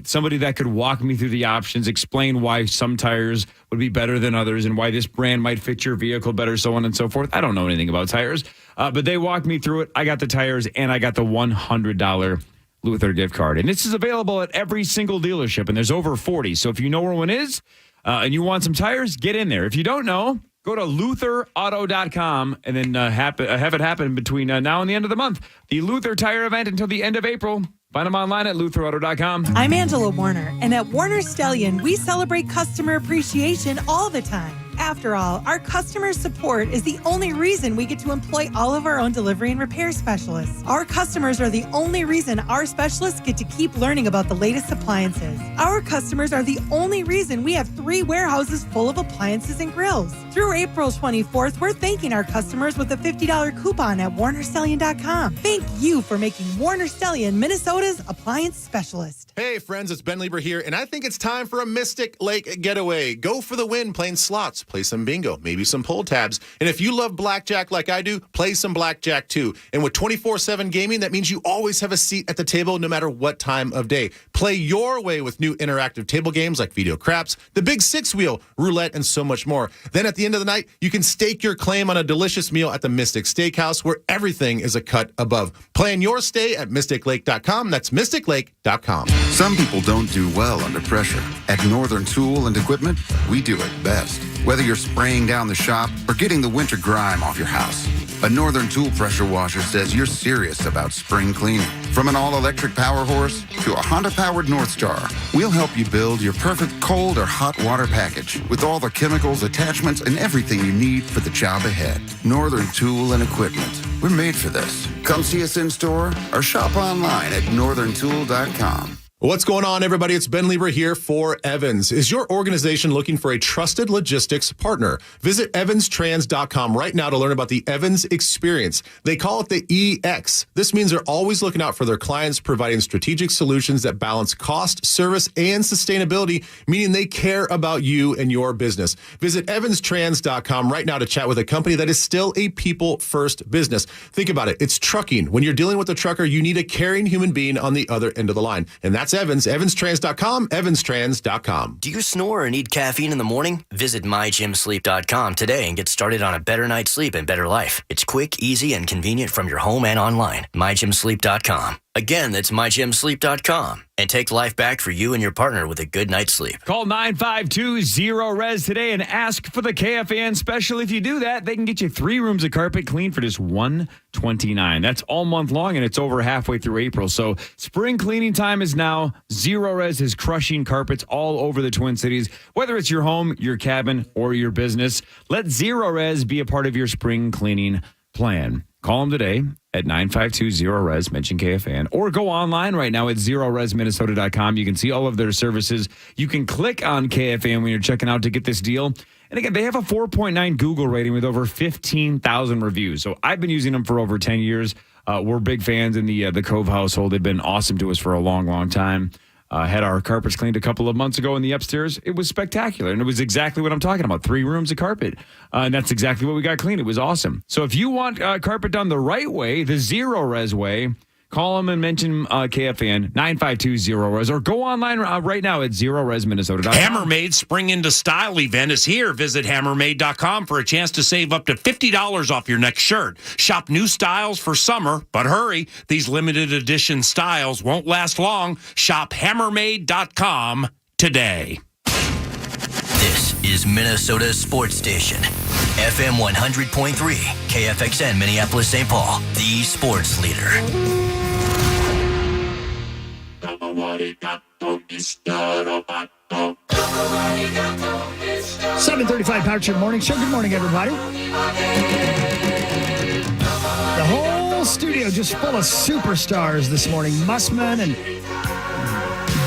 somebody that could walk me through the options, explain why some tires would be better than others and why this brand might fit your vehicle better, so on and so forth. I don't know anything about tires, but they walked me through it. I got the tires, and I got the $100 Luther gift card. And this is available at every single dealership, and there's over 40. So if you know where one is and you want some tires, get in there. If you don't know, go to LutherAuto.com and then have it happen between now and the end of the month. The Luther Tire event until the end of April. Find them online at LutherAuto.com. I'm Angela Warner, and at Warner Stellian, we celebrate customer appreciation all the time. After all, our customer support is the only reason we get to employ all of our own delivery and repair specialists. Our customers are the only reason our specialists get to keep learning about the latest appliances. Our customers are the only reason we have 3 warehouses full of appliances and grills. Through April 24th, we're thanking our customers with a $50 coupon at WarnerStellian.com. Thank you for making Warner Stellian Minnesota's appliance specialist. Hey, friends, it's Ben Lieber here, and I think it's time for a Mystic Lake getaway. Go for the win playing slots. Play some bingo, maybe some pull tabs. And if you love blackjack like I do, play some blackjack too. And with 24/7 gaming, that means you always have a seat at the table no matter what time of day. Play your way with new interactive table games like Video Craps, the Big 6-Wheel, Roulette, and so much more. Then at the end of the night, you can stake your claim on a delicious meal at the Mystic Steakhouse, where everything is a cut above. Plan your stay at MysticLake.com. That's MysticLake.com. Some people don't do well under pressure. At Northern Tool and Equipment, we do it best. Whether you're spraying down the shop or getting the winter grime off your house, a Northern Tool pressure washer says you're serious about spring cleaning. From an all-electric power horse to a Honda-powered North Star, we'll help you build your perfect cold or hot water package with all the chemicals, attachments, and everything you need for the job ahead. Northern Tool and Equipment. We're made for this. Come see us in store or shop online at northerntool.com. What's going on, everybody? It's Ben Lieber here for Evans. Is your organization looking for a trusted logistics partner? Visit evanstrans.com right now to learn about the Evans experience. They call it the EX. This means they're always looking out for their clients, providing strategic solutions that balance cost, service, and sustainability, meaning they care about you and your business. Visit evanstrans.com right now to chat with a company that is still a people-first business. Think about it. It's trucking. When you're dealing with a trucker, you need a caring human being on the other end of the line. And that's Evans, evanstrans.com, evanstrans.com. Do you snore or need caffeine in the morning? Visit mygymsleep.com today and get started on a better night's sleep and better life. It's quick, easy, and convenient from your home and online. mygymsleep.com. Again, that's mygymsleep.com. And take life back for you and your partner with a good night's sleep. Call 952-0-RES today and ask for the KFAN special. If you do that, they can get you 3 rooms of carpet clean for just $129. That's all month long, and it's over halfway through April. So spring cleaning time is now. Zero-Res is crushing carpets all over the Twin Cities. Whether it's your home, your cabin, or your business, let Zero-Res be a part of your spring cleaning plan. Call them today at 952-0-RES, mention KFAN, or go online right now at zeroresminnesota.com. You can see all of their services. You can click on KFAN when you're checking out to get this deal. And again, they have a 4.9 Google rating with over 15,000 reviews. So I've been using them for over 10 years. We're big fans in the Cove household. They've been awesome to us for a long, long time. Had our carpets cleaned a couple of months ago in the upstairs. It was spectacular, and it was exactly what I'm talking about. 3 rooms of carpet, and that's exactly what we got cleaned. It was awesome. So if you want carpet done the right way, the Zero Res way, call them and mention KFN 952-0-RES, or go online right now at ZeroResMinnesota.com. Hammermaid's Spring into Style event is here. Visit hammermaid.com for a chance to save up to $50 off your next shirt. Shop new styles for summer, but hurry. These limited edition styles won't last long. Shop hammermaid.com today. This is Minnesota's sports station. FM 100.3, KFXN Minneapolis, St. Paul, the sports leader. 7:35 Power Trip Morning Show. Good morning, everybody. The whole studio just full of superstars this morning. Mussman and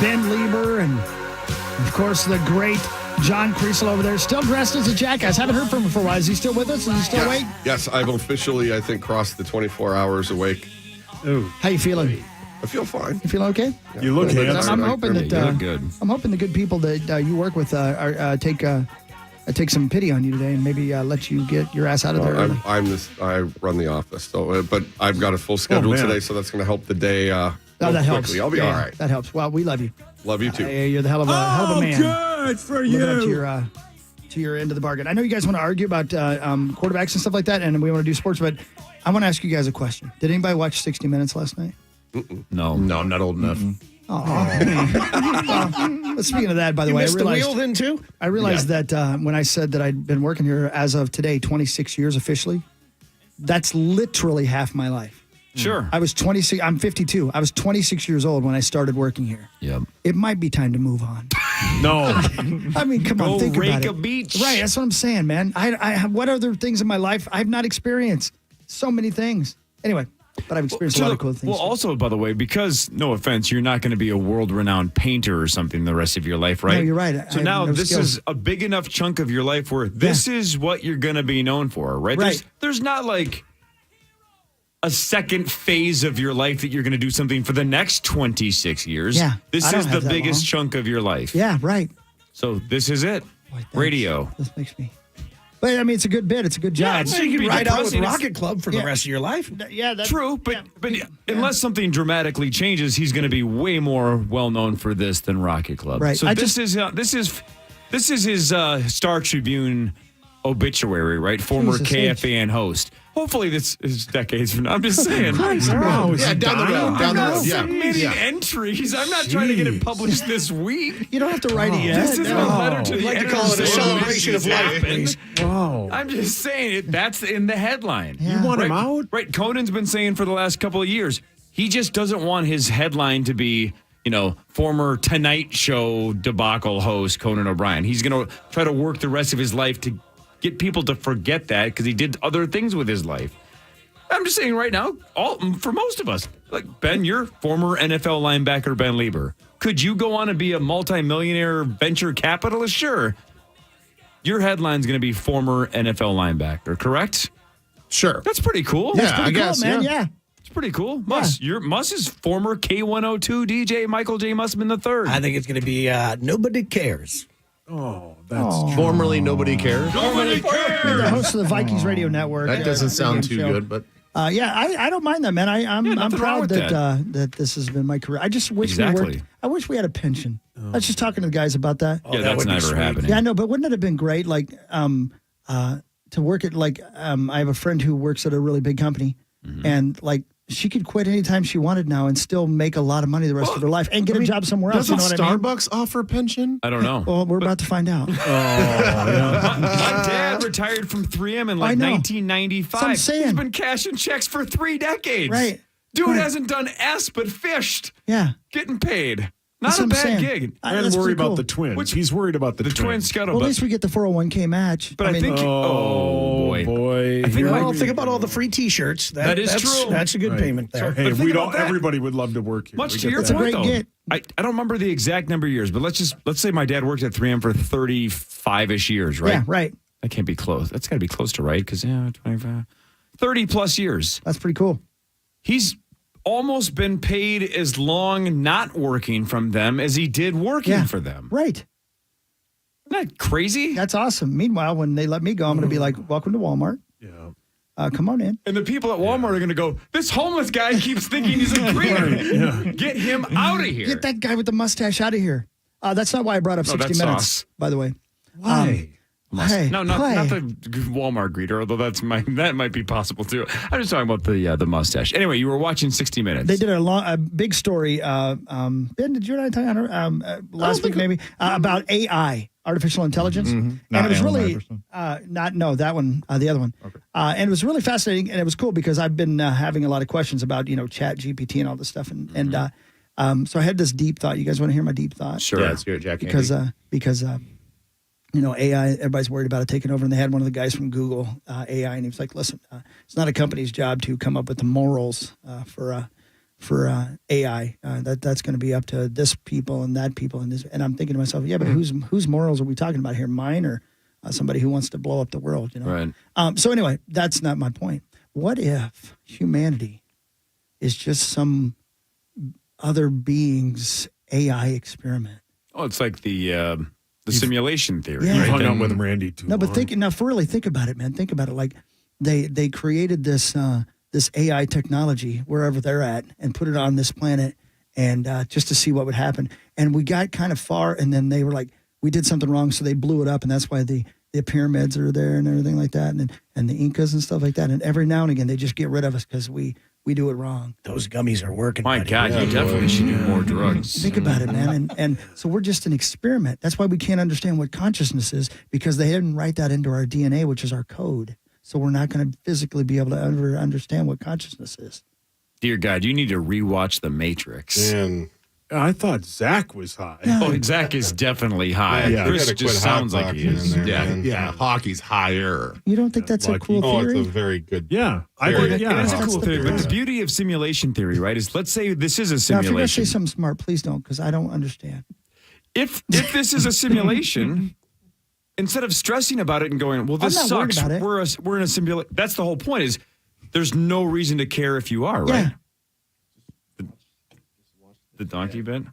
Ben Lieber and, of course, the great John Kriesel over there, still dressed as a jackass. Haven't heard from him for a while. Is he still with us? Is he still awake? Yes, I've officially, I think, crossed the 24 hours awake. Ooh. How you feeling? I feel fine. You feeling okay? Yeah. You look I'm hoping that you look good. I'm hoping the good people that you work with take some pity on you today and maybe let you get your ass out of there. Early. I run the office, so but I've got a full schedule today, so that's going to help the day. That helps. Quickly. I'll be all right. That helps. Well, we love you. Love you too. You're the hell of a man. Good for you. Living up to your end of the bargain. I know you guys want to argue about quarterbacks and stuff like that, and we want to do sports, but I want to ask you guys a question. Did anybody watch 60 Minutes last night? No, I'm not old enough. Well, speaking of that, by the You way, missed the wheel then too? I realized that when I said that I'd been working here as of today, 26 years officially, that's literally half my life. Sure. I was 26. I'm 52. I was 26 years old when I started working here. Yep. It might be time to move on. No. I mean, come on, think rake about it. a beach. Right, that's what I'm saying, man. I have what other things in my life I've not experienced? So many things. Anyway, but I've experienced a lot of cool things. Well, also, by the way, because, no offense, you're not going to be a world-renowned painter or something the rest of your life, right? No, you're right. So now this is a big enough chunk of your life where this is what you're going to be known for, right? Right. There's not like a second phase of your life that you're going to do something for the next 26 years. Yeah, This I don't is the have that biggest long. chunk of your life. Yeah, right. So this is it. Boy, thanks. Radio. This makes me. But I mean, it's a good bit. It's a good job. So you can ride out with depressing. Rocket Club for the rest of your life. Yeah, that's True, but unless something dramatically changes, he's going to be way more well known for this than Rocket Club. Right. So this is his Star Tribune obituary, right? Former Jesus KFAN host. Hopefully, this is decades from now. I'm just saying. Yeah, down the road. Down the road. Yeah. Submitting entries. I'm not trying to get it published this week. You don't have to write it yet. This isn't a letter to We'd the like to editor call it a saying celebration this of life, happened. please. Wow. I'm just saying that's in the headline. You want right, him out? Right. Conan's been saying for the last couple of years, he just doesn't want his headline to be, former Tonight Show debacle host Conan O'Brien. He's going to try to work the rest of his life to get people to forget that because he did other things with his life. I'm just saying right now, for most of us, like Ben, you're former NFL linebacker Ben Lieber. Could you go on and be a multimillionaire venture capitalist? Sure. Your headline's going to be former NFL linebacker, correct? Sure. That's pretty cool. Yeah, That's pretty I guess, cool, man. Yeah. It's pretty cool. Muss is former K102 DJ Michael J. Mussman III. I think it's going to be Nobody Cares. Oh, that's Formerly Nobody Cares. Nobody You're cares. the host of the Vikings radio network. That doesn't sound too show. good, but I don't mind that, man. I'm nothing wrong proud with that this has been my career. I just wish we Exactly. worked. I wish we had a pension. I was just talking to the guys about that. Yeah, that's never happening. Yeah, I know, but wouldn't it have been great, like, to work at, like, I have a friend who works at a really big company, and, like, she could quit anytime she wanted now and still make a lot of money the rest of her life and get a job somewhere else. doesn't You know what Starbucks offer a pension? I don't know. Well, we're about to find out. My dad retired from 3M in I know. 1995. That's what I'm saying. He's been cashing checks for 3 decades. Right. Dude Right. hasn't done S but fished. Yeah. Getting paid. That's Not a what I'm bad saying. gig. and That's worry pretty about cool. the twins. He's worried about the Twin twins. scuttle. Well, at least we get the 401k match. But I think. Oh, boy. I think Well, think about all the free T-shirts. That is that's true. That's a good payment there. Hey, But think about that. everybody would love to work here. Much We to get your that. point, great though. get. I don't remember the exact number of years, but let's say my dad worked at 3M for 35-ish years, right? Yeah, right. That can't be close. That's got to be close to right because 25, 30 plus years. That's pretty cool. He's almost been paid as long not working from them as he did working for them. Right. Isn't that crazy? That's awesome. Meanwhile, when they let me go, I'm going to be like, welcome to Walmart. Yeah. Come on in. And the people at Walmart are going to go, this homeless guy keeps thinking he's a greeter. Get him out of here. Get that guy with the mustache out of here. That's not why I brought up 60 Minutes, by the way. Why? Hey, not the Walmart greeter, although that might be possible too. I'm just talking about the mustache. Anyway, you were watching 60 Minutes. They did a big story. Ben, did you and I talk on last week maybe about AI, artificial intelligence, and it was really that one, the other one, and it was really fascinating, and it was cool because I've been having a lot of questions about Chat GPT and all this stuff, and so I had this deep thought. You guys want to hear my deep thought? Sure, yeah, let's hear it, Jackie. Because AI, everybody's worried about it taking over. And they had one of the guys from Google, AI, and he was like, listen, it's not a company's job to come up with the morals for AI. That's going to be up to this people and that people. And I'm thinking to myself, yeah, but whose morals are we talking about here? Mine or somebody who wants to blow up the world? Right. So anyway, that's not my point. What if humanity is just some other being's AI experiment? Oh, it's like the simulation theory. Yeah. Right? Hung out with Randy too. No, but think about it, man. Think about it. Like they created this AI technology wherever they're at and put it on this planet and just to see what would happen. And we got kind of far, and then they were like, we did something wrong, so they blew it up, and that's why the pyramids are there and everything like that, and the Incas and stuff like that. And every now and again, they just get rid of us because we do it wrong. Those gummies are working. My buddy. God, you definitely should do more drugs. Think about it, man. And so we're just an experiment. That's why we can't understand what consciousness is, because they didn't write that into our DNA, which is our code. So we're not going to physically be able to understand what consciousness is. Dear God, you need to rewatch The Matrix. And I thought Zach was high. Oh, Zach is definitely high. Yeah. Chris You gotta just quit sounds hot like he talking is. in there, Yeah. man. Yeah, hockey's higher. You don't think that's a cool theory? It's a very good. Yeah. It Yeah. is a cool theory, but theory. the beauty of simulation theory, right, is let's say this is a Now, if you're going to say simulation. something smart, please don't, because I don't understand. If this is a simulation, instead of stressing about it and going, well, this I'm not worried sucks, about it. we're in a simulation. That's the whole point, is there's no reason to care if you are, right? The donkey bit?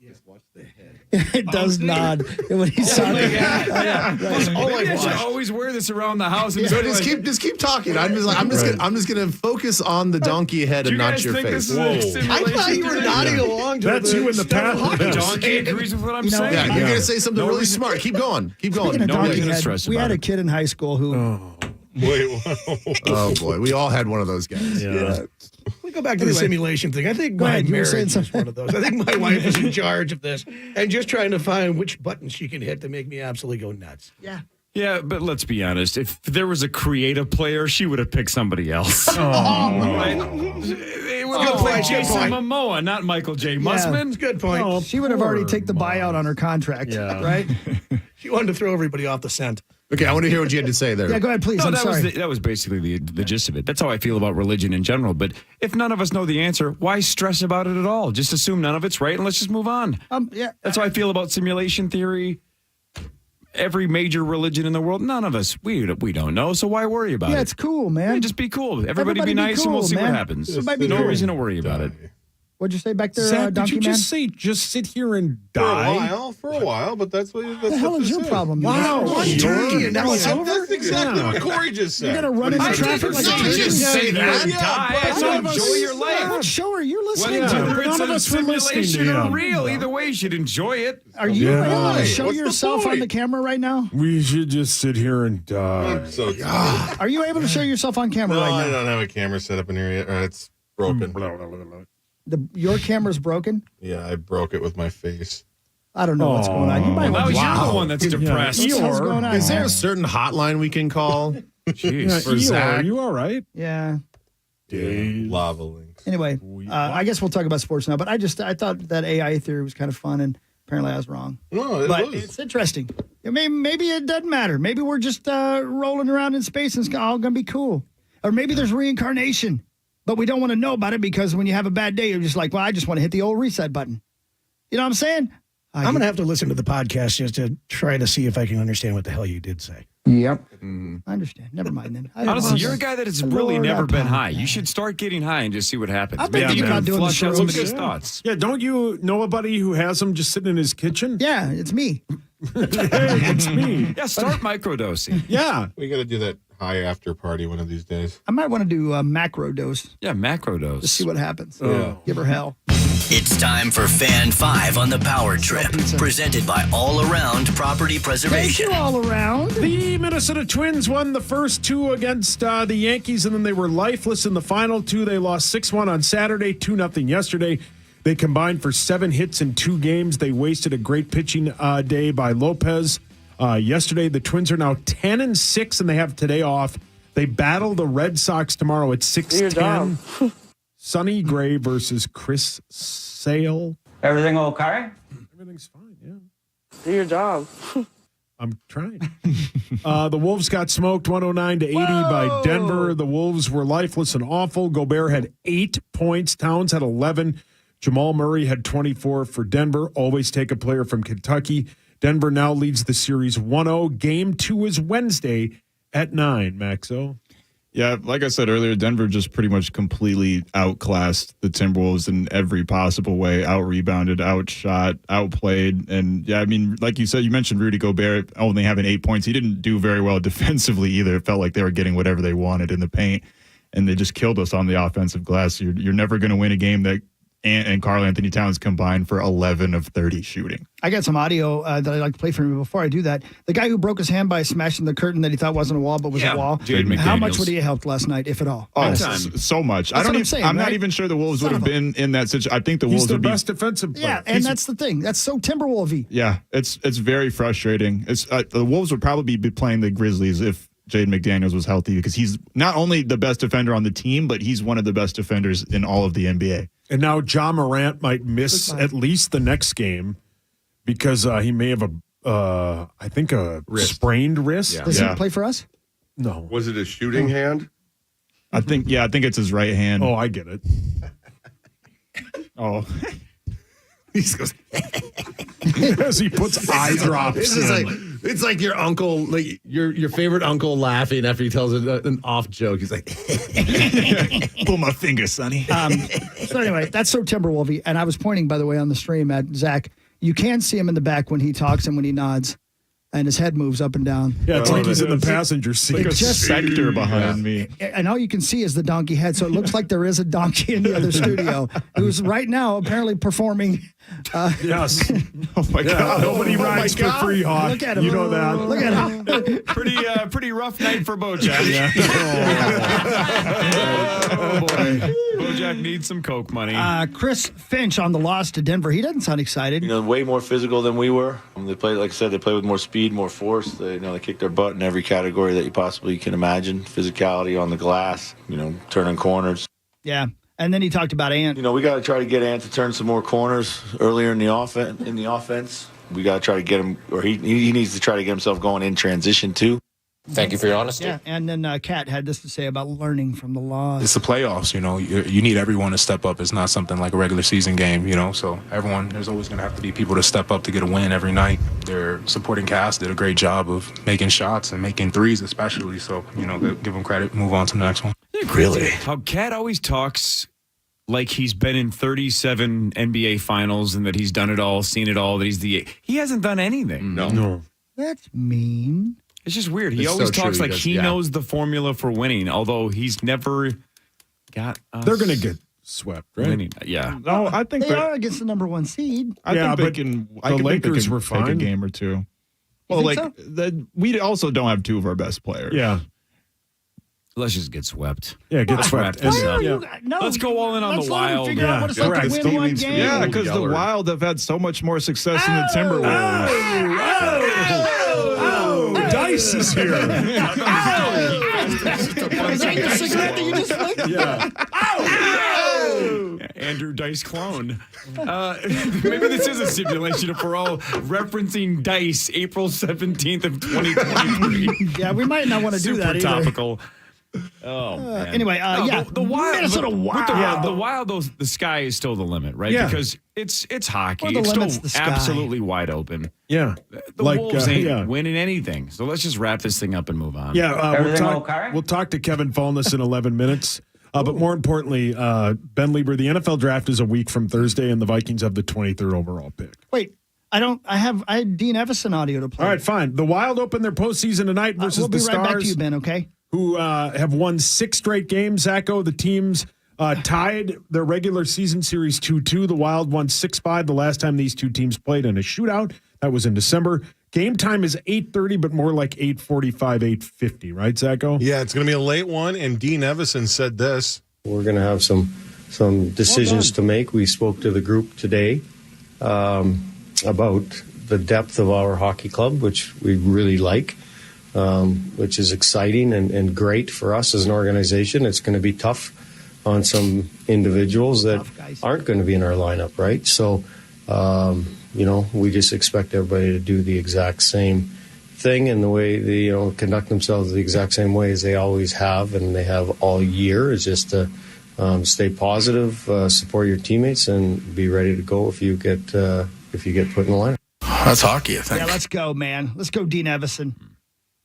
It does nod when he's talking. Maybe I should always wear this around the house. And So say, just keep talking. I'm just gonna focus on the donkey head do and you not guys your think face. this is a simulation I thought you were theory? nodding along to That's you in the past. The donkey agrees with what I'm saying. Yeah, you're Yeah. gonna say something really smart. Keep going. Keep going. Speaking of No donkey reason to head, stress we about had a it. kid in high school who. Wait. Oh boy, we all had one of those guys. Yeah. We go back to the Anyway. simulation thing. I think Go my ahead, you were saying marriage is something. one of those. I think my wife is in charge of this and just trying to find which buttons she can hit to make me absolutely go nuts. Yeah. Yeah, but let's be honest. If there was a creative player, she would have picked somebody else. Right? They would have played Jason Momoa, not Michael J. Mussman. It's a good point. She would have already taken the buyout on her contract, right? She wanted to throw everybody off the scent. Okay, I want to hear what you had to say there. Yeah, go ahead, please. No, I'm that sorry. that was basically the gist of it. That's how I feel about religion in general. But if none of us know the answer, why stress about it at all? Just assume none of it's right and let's just move on. Yeah. That's how I feel about simulation theory. Every major religion in the world, none of us, we don't know, so why worry about Yeah, it? it's cool, man. Yeah, just be cool. Everybody be nice and we'll see what happens. Everybody be No cool. reason to worry about it. What'd you say back there, Zach, did Donkey you Man? just say just sit here and For a die? while, but that's what. What the hell is your problem? Wow. One Sure. turkey and now it's over? That's exactly what Cory just said. You're going to run into traffic like a turkey? Just say that and die. None So of us- enjoy your life. What show are you listening Whether to? it's None of a us were listening to simulation or him. real, either way, you should enjoy it. Are you able to Why? show What's the yourself on point? the camera right now? We should just sit here and die. I'm so tired. Are you able to show yourself on camera No, right I now? don't have a camera set up in here yet. It's broken. Your camera's broken? Yeah, I broke it with my face. I don't know what's going on. You might Well, want now to you're the one that's depressed. What the hell's going on? Is there a certain hotline we can call? Jeez. For Zach? Are you all right? Yeah. Lava links. Anyway, I guess we'll talk about sports now. But I thought that AI theory was kind of fun, and apparently I was wrong. No, it But was. it's interesting. Maybe it doesn't matter. Maybe we're just rolling around in space and it's all going to be cool. Or maybe there's reincarnation, but we don't want to know about it because when you have a bad day, you're just like, well, I just want to hit the old reset button. You know what I'm saying? I'm going to have to listen to the podcast just to try to see if I can understand what the hell you did say. Yep. I understand. Never mind then. Honestly, you're a guy that has really never been high. You should start getting high and just see what happens. I've been thinking about doing the show. Some good thoughts. Yeah, don't you know anybody who has them just sitting in his kitchen? Yeah, it's me. Hey, it's me. Yeah, start microdosing. Yeah. We got to do that high after party one of these days. I might want to do a macro dose. Yeah, macro dose. Just see what happens. Yeah. Give her hell. It's time for Fan 5 on the Power Trip, presented by All Around Property Preservation. Thank you, All Around. The Minnesota Twins won the first two against the Yankees, and then they were lifeless in the final two. They lost 6-1 on Saturday, 2-0 yesterday. They combined for 7 hits in 2 games. They wasted a great pitching day by Lopez. Yesterday, the Twins are now 10-6, and they have today off. They battle the Red Sox tomorrow at 6:10. Sonny Gray versus Chris Sale. Everything okay? Everything's fine, yeah. Do your job. I'm trying. The Wolves got smoked 109-80 by Denver. The Wolves were lifeless and awful. Gobert had 8 points. Towns had 11. Jamal Murray had 24 for Denver. Always take a player from Kentucky. Denver now leads the series 1-0. Game 2 is Wednesday at 9, Maxo. Yeah, like I said earlier, Denver just pretty much completely outclassed the Timberwolves in every possible way. Out-rebounded, outshot, outplayed. And, yeah, I mean, like you said, you mentioned Rudy Gobert only having 8 points. He didn't do very well defensively either. It felt like they were getting whatever they wanted in the paint, and they just killed us on the offensive glass. You're never going to win a game that and Karl Anthony Towns combined for 11 of 30 shooting. I got some audio that I'd like to play for you. Before I do that, the guy who broke his hand by smashing the curtain that he thought wasn't a wall but was a wall, how much would he have helped last night, if at all? Oh, so much. I'm not even sure the Wolves would have been in that situation. I think the Wolves would be best defensive player. Yeah, and that's the thing. That's so Timberwolvy. Yeah, it's very frustrating. It's the Wolves would probably be playing the Grizzlies if Jaden McDaniels was healthy, because he's not only the best defender on the team, but he's one of the best defenders in all of the NBA. And now Ja Morant might miss at least the next game because he may have a sprained wrist. Yeah. Does he play for us? No. Was it a shooting hand? I think it's his right hand. Oh, I get it. Oh. He goes as he puts eye drops in. It's like your uncle, like your favorite uncle laughing after he tells an off joke. He's like, pull my finger, Sonny. So anyway, that's so Timberwolvy. And I was pointing, by the way, on the stream at Zach. You can see him in the back when he talks and when he nods, and his head moves up and down. Yeah, it's like he's in the passenger seat. Like a sector behind me. And all you can see is the donkey head. So it looks like there is a donkey in the other studio who's right now apparently performing. Yes. Oh my God. Nobody rides for free, Hawk. Look at him. You know that. Look at him. Pretty rough night for Bojack. Yeah. Oh boy. Bojack needs some Coke money. Chris Finch on the loss to Denver. He doesn't sound excited. Way more physical than we were. They played, like I said, they played with more speed, more force. They kicked their butt in every category that you possibly can imagine. Physicality on the glass, turning corners. Yeah. And then he talked about Ant. We got to try to get Ant to turn some more corners earlier in the offense. We got to try to get him, or he needs to try to get himself going in transition too. Thank you for your honesty. Yeah, and then Kat had this to say about learning from the loss. It's the playoffs, you need everyone to step up. It's not something like a regular season game, so there's always going to have to be people to step up to get a win every night. Their supporting cast did a great job of making shots and making threes especially, so, give them credit, move on to the next one. Really? How Kat always talks like he's been in 37 NBA finals and that he's done it all, seen it all, that he hasn't done anything. No. That's mean. It's just weird. He It's always so talks true. like he knows the formula for winning, although he's never got us. They're going to get swept, right? winning. Yeah. No, I think They are against the number 1 seed. I think they can. I think Lakers they can were take a fine. game or two. Well, think we also don't have 2 of our best players. Yeah. Let's just get swept. Yeah, get Let's swept. wrap this Why up. are you? No, Let's go all in on let's the let him Wild. figure out what it's like to win one game. Yeah, because the Wild have had so much more success than the Timberwolves. Dice is here. Is that the cigarette that you just flicked? Yeah. Andrew Dice clone. Maybe this is a simulation if we're all referencing Dice, April 17th of 2023. Yeah, we might not want to do Super that either. topical. Man. Anyway, No, the Wild, Minnesota Wild. The Wild, though, the sky is still the limit, right? Yeah. Because it's hockey. Well, the it's limit's still the sky. absolutely wide open. Yeah. The Wolves ain't winning anything. So let's just wrap this thing up and move on. Yeah, Everything okay? we'll talk to Kevin Fulness in 11 minutes. But more importantly, Ben Lieber, the NFL draft is a week from Thursday, and the Vikings have the 23rd overall pick. Wait, I had Dean Evison audio to play. All right, fine. The Wild open their postseason tonight versus we'll be the right Stars. back to you, Ben, okay? Who have won 6 straight games. Zacho, the teams tied their regular season series 2-2. The Wild won 6-5 the last time these two teams played in a shootout. That was in December. Game time is 8:30, but more like 8:45, 8:50, right, Zacho? Yeah, it's going to be a late one, and Dean Evison said this. We're going to have some decisions to make. We spoke to the group today about the depth of our hockey club, which we really like. Which is exciting and great for us as an organization. It's going to be tough on some individuals that aren't going to be in our lineup, right? So, we just expect everybody to do the exact same thing and the way they, conduct themselves the exact same way as they always have and they have all year, is just to stay positive, support your teammates, and be ready to go if you get put in the lineup. That's hockey, I think. Yeah, let's go, man. Let's go, Dean Evison.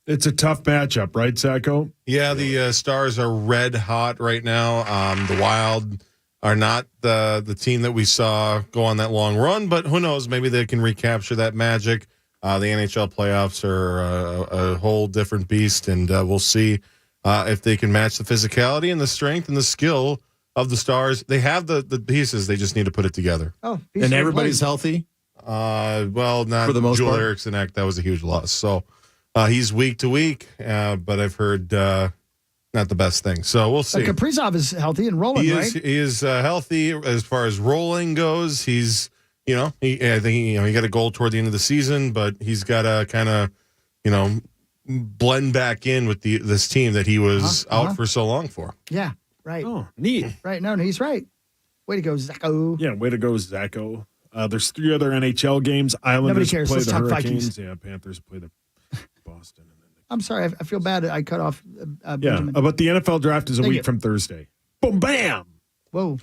It's a tough matchup, right, Zacho? Yeah, the Stars are red hot right now. The Wild are not the team that we saw go on that long run, but who knows? Maybe they can recapture that magic. The NHL playoffs are a whole different beast, and we'll see if they can match the physicality and the strength and the skill of the Stars. They have the pieces. They just need to put it together. Oh, and everybody's healthy? Well, not for the most Joel part. Eriksson. That was a huge loss. So he's week to week, but I've heard not the best thing. So we'll see. Kaprizov is healthy and rolling, right? He is healthy as far as rolling goes. He's, I think he got a goal toward the end of the season, but he's got to kind of, blend back in with this team that he was out for so long for. Yeah, right. Oh, neat. Right, no, he's right. Way to go, Zacho. Yeah, way to go, Zacho. There's 3 other NHL games. Islanders cares. play Let's the talk Hurricanes. Vikings. Yeah, Panthers play the Boston. I'm sorry, I feel bad. I cut off Yeah, Benjamin. but the NFL draft is a Thank week you. from Thursday. Boom, bam. Whoa.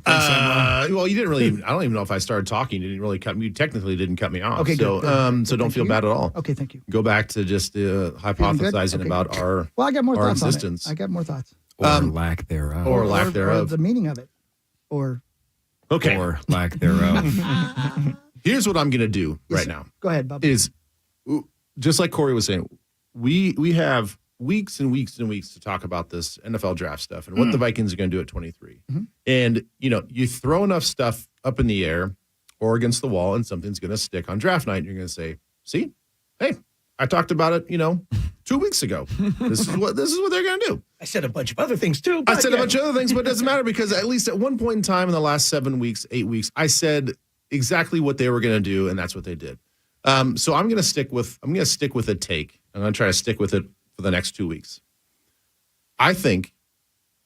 Well, you didn't really. I don't even know if I started talking. You didn't really cut me. You technically didn't cut me off. Okay, so good. so don't Thank feel you. bad at all. Okay, thank you. Go back to just hypothesizing Okay. about our Well, I got more our thoughts existence. on it. I got more thoughts. Or lack thereof. Or lack Or thereof. the meaning of it. Or Okay. Or lack thereof. Here's what I'm going to do right now. go ahead, Bob. Is just like Cory was saying, we have weeks and weeks and weeks to talk about this NFL draft stuff and what the Vikings are going to do at 23. And, you throw enough stuff up in the air or against the wall and something's going to stick on draft night. And you're going to say, see, hey, I talked about it, 2 weeks ago. This is what they're going to do. I said a bunch of other things too. I said a bunch of other things, but it doesn't matter because at least at one point in time in the last 7 weeks, 8 weeks, I said exactly what they were going to do, and that's what they did. So I'm going to stick with a take. I'm going to try to stick with it for the next 2 weeks. I think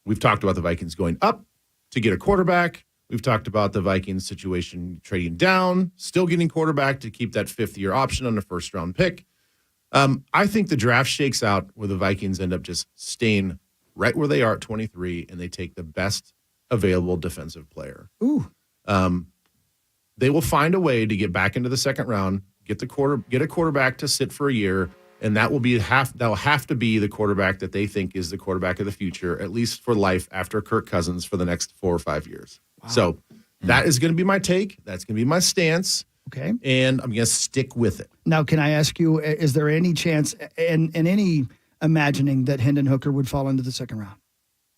we've talked about the Vikings going up to get a quarterback. We've talked about the Vikings situation trading down, still getting quarterback to keep that 5th-year option on the first-round pick. I think the draft shakes out where the Vikings end up just staying right where they are at 23, and they take the best available defensive player. Ooh. They will find a way to get back into the second round, get a quarterback to sit for a year, and that will have to be the quarterback that they think is the quarterback of the future, at least for life after Kirk Cousins for the next 4 or 5 years. Wow. So that is going to be my take. That's going to be my stance. Okay. And I'm going to stick with it. Now, can I ask you, is there any chance in any imagining that Hendon Hooker would fall into the second round?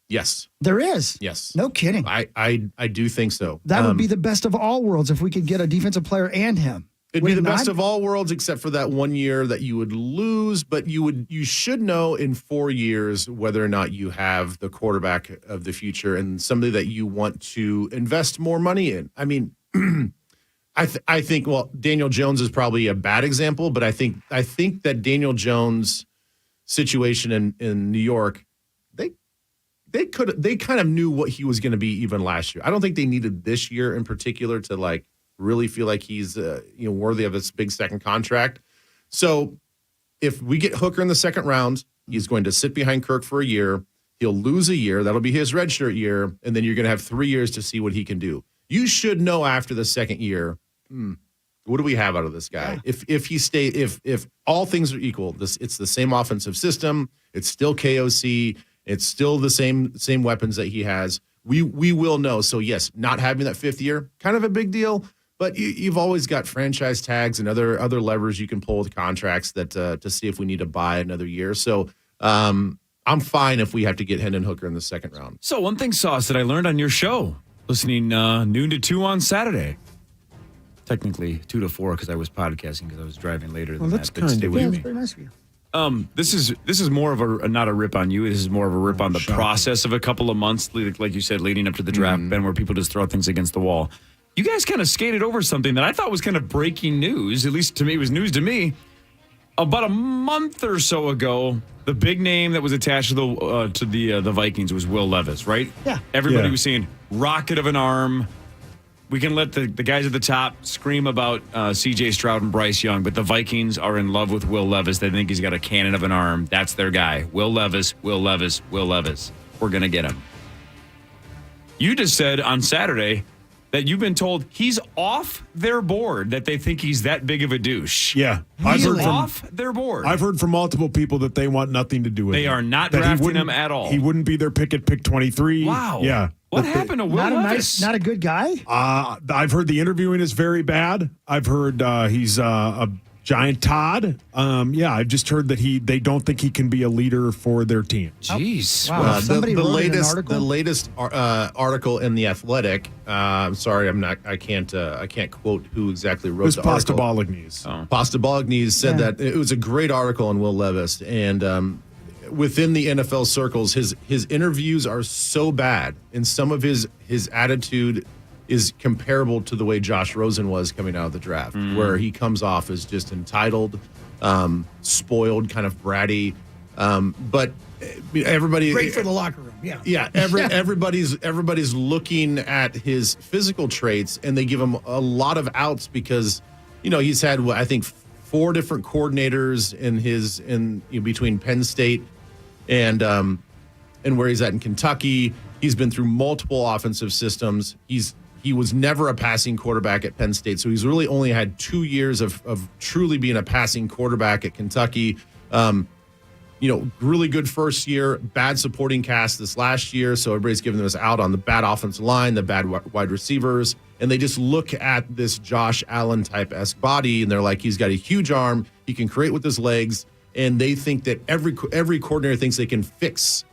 Yes. There is? Yes. No kidding. I do think so. That would be the best of all worlds if we could get a defensive player and him. It'd be the best of all worlds except for that 1 year that you would lose, but you should know in 4 years whether or not you have the quarterback of the future and somebody that you want to invest more money in. I mean, I think Daniel Jones is probably a bad example, but I think that Daniel Jones' situation in New York, they kind of knew what he was going to be even last year. I don't think they needed this year in particular to really feel like he's worthy of his big second contract. So if we get Hooker in the second round, He's going to sit behind Kirk for a year. He'll lose a year. That'll be his redshirt year. And then you're going to have 3 years to see what he can do. You should know after the second year, what do we have out of this guy? Yeah. If all things are equal, it's the same offensive system. It's still KOC. It's still the same weapons that he has. We will know. So yes, not having that 5th year, kind of a big deal. But you've always got franchise tags and other levers you can pull with contracts that to see if we need to buy another year. So I'm fine if we have to get Hendon Hooker in the second round. So one thing, Sauce, that I learned on your show, listening noon to 2 on Saturday. Technically 2 to 4 because I was podcasting because I was driving later than that's that. kind of me. very nice of you. This is more of a not a rip on you. This is more of a rip on the process of a couple of months, like you said, leading up to the draft, Ben, where people just throw things against the wall. You guys kind of skated over something that I thought was kind of breaking news. At least to me, it was news to me. About a month or so ago, the big name that was attached to the Vikings was Will Levis, right? Yeah. Everybody was saying rocket of an arm. We can let the guys at the top scream about C.J. Stroud and Bryce Young, but the Vikings are in love with Will Levis. They think he's got a cannon of an arm. That's their guy. Will Levis, Will Levis, Will Levis. We're going to get him. You just said on Saturday that you've been told he's off their board, that they think he's that big of a douche. Yeah. He's off their board. I've heard from multiple people that they want nothing to do with him. They are not drafting him at all. He wouldn't be their pick at pick 23. Wow. Yeah. What happened to Will Levis? Not a good guy? I've heard the interviewing is very bad. I've heard he's a giant Todd. I've just heard that they don't think he can be a leader for their team. Jeez. Wow. The latest article in the Athletic. I'm sorry, I can't quote who exactly wrote the article. Pasta Bolognese said that it was a great article on Will Levis, and within the NFL circles, his interviews are so bad, and some of his attitude is comparable to the way Josh Rosen was coming out of the draft, where he comes off as just entitled, spoiled, kind of bratty. But everybody great for the locker room. Yeah. Everybody's looking at his physical traits, and they give him a lot of outs because, he's had, I think, 4 different coordinators in between Penn State and where he's at in Kentucky. He's been through multiple offensive systems. He was never a passing quarterback at Penn State, so he's really only had 2 years of truly being a passing quarterback at Kentucky. Really good first year, bad supporting cast this last year, so everybody's giving this out on the bad offensive line, the bad wide receivers, and they just look at this Josh Allen type-esque body, and they're like, he's got a huge arm, he can create with his legs, and they think that every coordinator thinks they can fix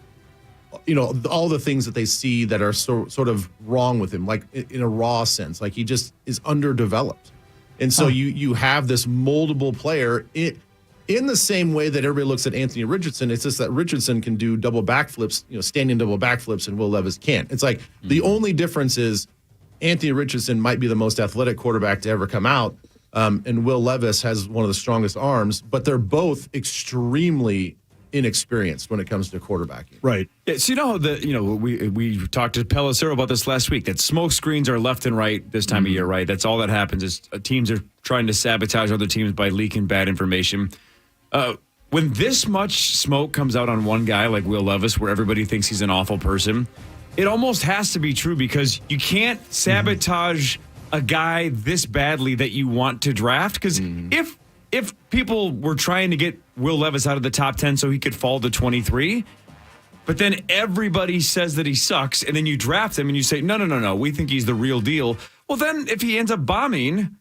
all the things that they see that are sort of wrong with him, like in a raw sense, like he just is underdeveloped. And so you have this moldable player in the same way that everybody looks at Anthony Richardson. It's just that Richardson can do double backflips, standing double backflips, and Will Levis can't. It's like the only difference is Anthony Richardson might be the most athletic quarterback to ever come out, and Will Levis has one of the strongest arms, but they're both extremely inexperienced when it comes to quarterbacking. Right. Yeah, so we talked to Pelissero about this last week, that smoke screens are left and right this time of year, right? That's all that happens is teams are trying to sabotage other teams by leaking bad information. When this much smoke comes out on one guy like Will Levis, where everybody thinks he's an awful person, it almost has to be true, because you can't sabotage a guy this badly that you want to draft. Because if people were trying to get Will Levis out of the top 10 so he could fall to 23, but then everybody says that he sucks, and then you draft him and you say, no, we think he's the real deal. Well, then if he ends up bombing,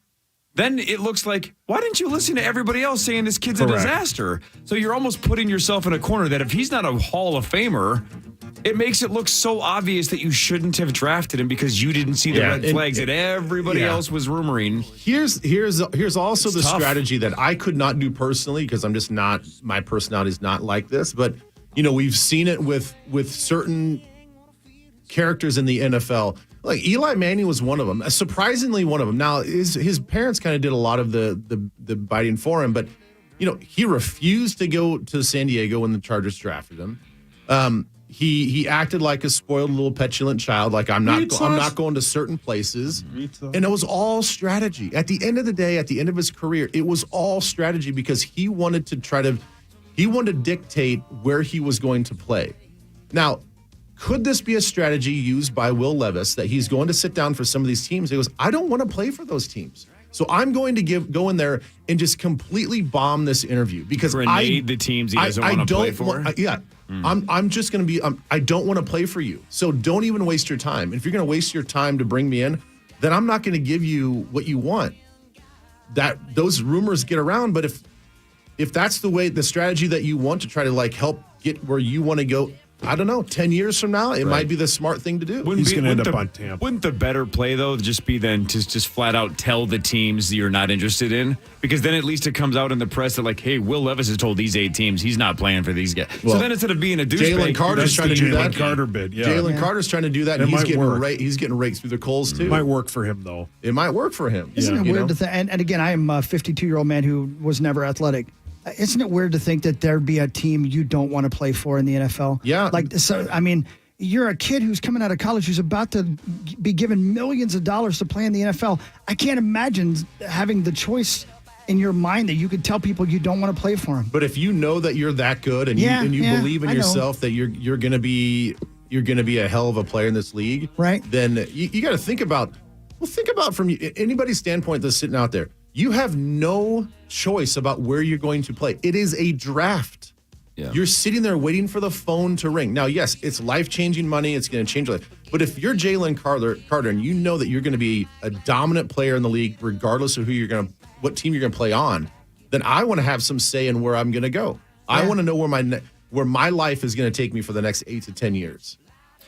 then it looks like, why didn't you listen to everybody else saying this kid's a disaster? So you're almost putting yourself in a corner that if he's not a Hall of Famer, it makes it look so obvious that you shouldn't have drafted him because you didn't see the red flags that everybody else was rumoring. Here's also the strategy that I could not do personally, because I'm just not, my personality is not like this. But we've seen it with certain characters in the NFL. Like Eli Manning was one of them, surprisingly one of them. Now his parents kind of did a lot of the biting for him, but he refused to go to San Diego when the Chargers drafted him. He acted like a spoiled little petulant child, like I'm not going to certain places. And it was all strategy. At the end of the day, at the end of his career, it was all strategy, because he wanted to He wanted to dictate where he was going to play. Now, could this be a strategy used by Will Levis that he's going to sit down for some of these teams? He goes, I don't want to play for those teams. So I'm going to go in there and just completely bomb this interview because grenade the teams he doesn't want to play for. I'm just going to be. I don't want to play for you. So don't even waste your time. If you're going to waste your time to bring me in, then I'm not going to give you what you want. That those rumors get around, but if that's the strategy that you want to try to like help get where you want to go. I don't know, 10 years from now, it might be the smart thing to do. He's going to end up on Tampa. Wouldn't the better play, though, just be then to just flat out tell the teams you're not interested in? Because then at least it comes out in the press that, like, hey, Will Levis has told these 8 teams he's not playing for these guys. Well, so then instead of being a douchebag, Jalen Carter's trying to do that. Jalen Carter bid, yeah. Jalen Carter's trying to do that, and he's getting raked through the coals, too. It might work for him, though. It might work for him. Isn't it weird to think? And again, I am a 52-year-old man who was never athletic. Isn't it weird to think that there'd be a team you don't want to play for in the NFL? Yeah. Like, so, I mean, you're a kid who's coming out of college who's about to be given millions of dollars to play in the NFL. I can't imagine having the choice in your mind that you could tell people you don't want to play for them. But if you know that you're that good and you believe in yourself that you're going to be a hell of a player in this league, right? Then you got to think about from anybody's standpoint that's sitting out there. You have no choice about where you're going to play. It is a draft. Yeah. You're sitting there waiting for the phone to ring. Now, yes, it's life-changing money. It's going to change your life. But if you're Jalen Carter and you know that you're going to be a dominant player in the league, regardless of what team you're going to play on, then I want to have some say in where I'm going to go. Yeah. I want to know where my life is going to take me for the next 8 to 10 years.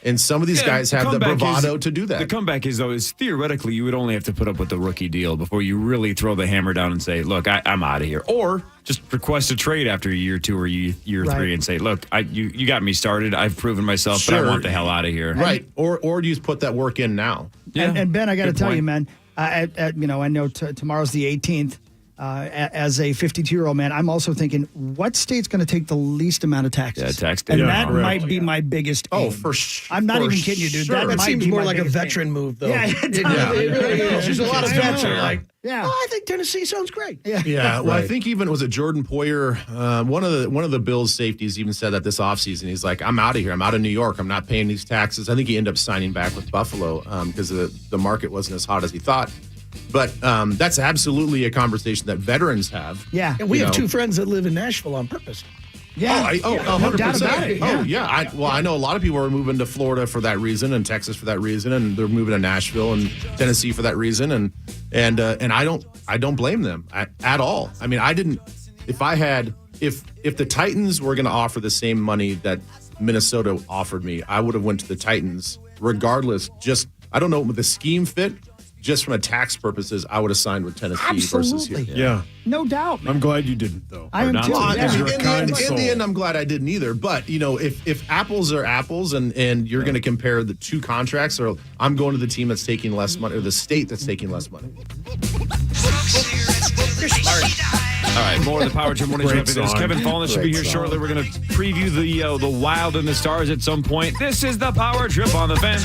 And some of these guys have the bravado to do that. The comeback is theoretically you would only have to put up with the rookie deal before you really throw the hammer down and say, look, I'm out of here. Or just request a trade after year 2 or year 3 and say, look, you got me started. I've proven myself, but I want the hell out of here. Right. Or you just put that work in now. Yeah. And Ben, I got to tell you, man, I know tomorrow's the 18th. As a 52-year-old man, I'm also thinking, what state's going to take the least amount of taxes? Yeah, tax and that might be my biggest aim. For sure. I'm not even kidding you, dude. Sure. That seems more like a veteran move, though. Yeah, it really is. There's a lot of vets are like, I think Tennessee sounds great. Yeah. Well, I think even was it Jordan Poyer, one of the Bills safeties even said that this offseason. He's like, I'm out of here. I'm out of New York. I'm not paying these taxes. I think he ended up signing back with Buffalo because the market wasn't as hot as he thought. But that's absolutely a conversation that veterans have. Yeah. And we have 2 friends that live in Nashville on purpose. Yeah. 100%. Yeah. I know a lot of people are moving to Florida for that reason and Texas for that reason, and they're moving to Nashville and Tennessee for that reason. And I don't blame them at all. I mean, I didn't. If the Titans were going to offer the same money that Minnesota offered me, I would have went to the Titans regardless. Just I don't know with the scheme fit. Just from a tax purposes, I would have signed with Tennessee versus here. Yeah. No doubt, man. I'm glad you didn't, though. I am too. In the end, I'm glad I didn't either. But, if apples are apples and you're going to compare the 2 contracts, or I'm going to the team that's taking less money or the state that's taking less money. All right, more of the Power Trip Morning Show. Kevin Fallon should be here shortly. We're going to preview the Wild and the Stars at some point. This is the Power Trip on the Fan.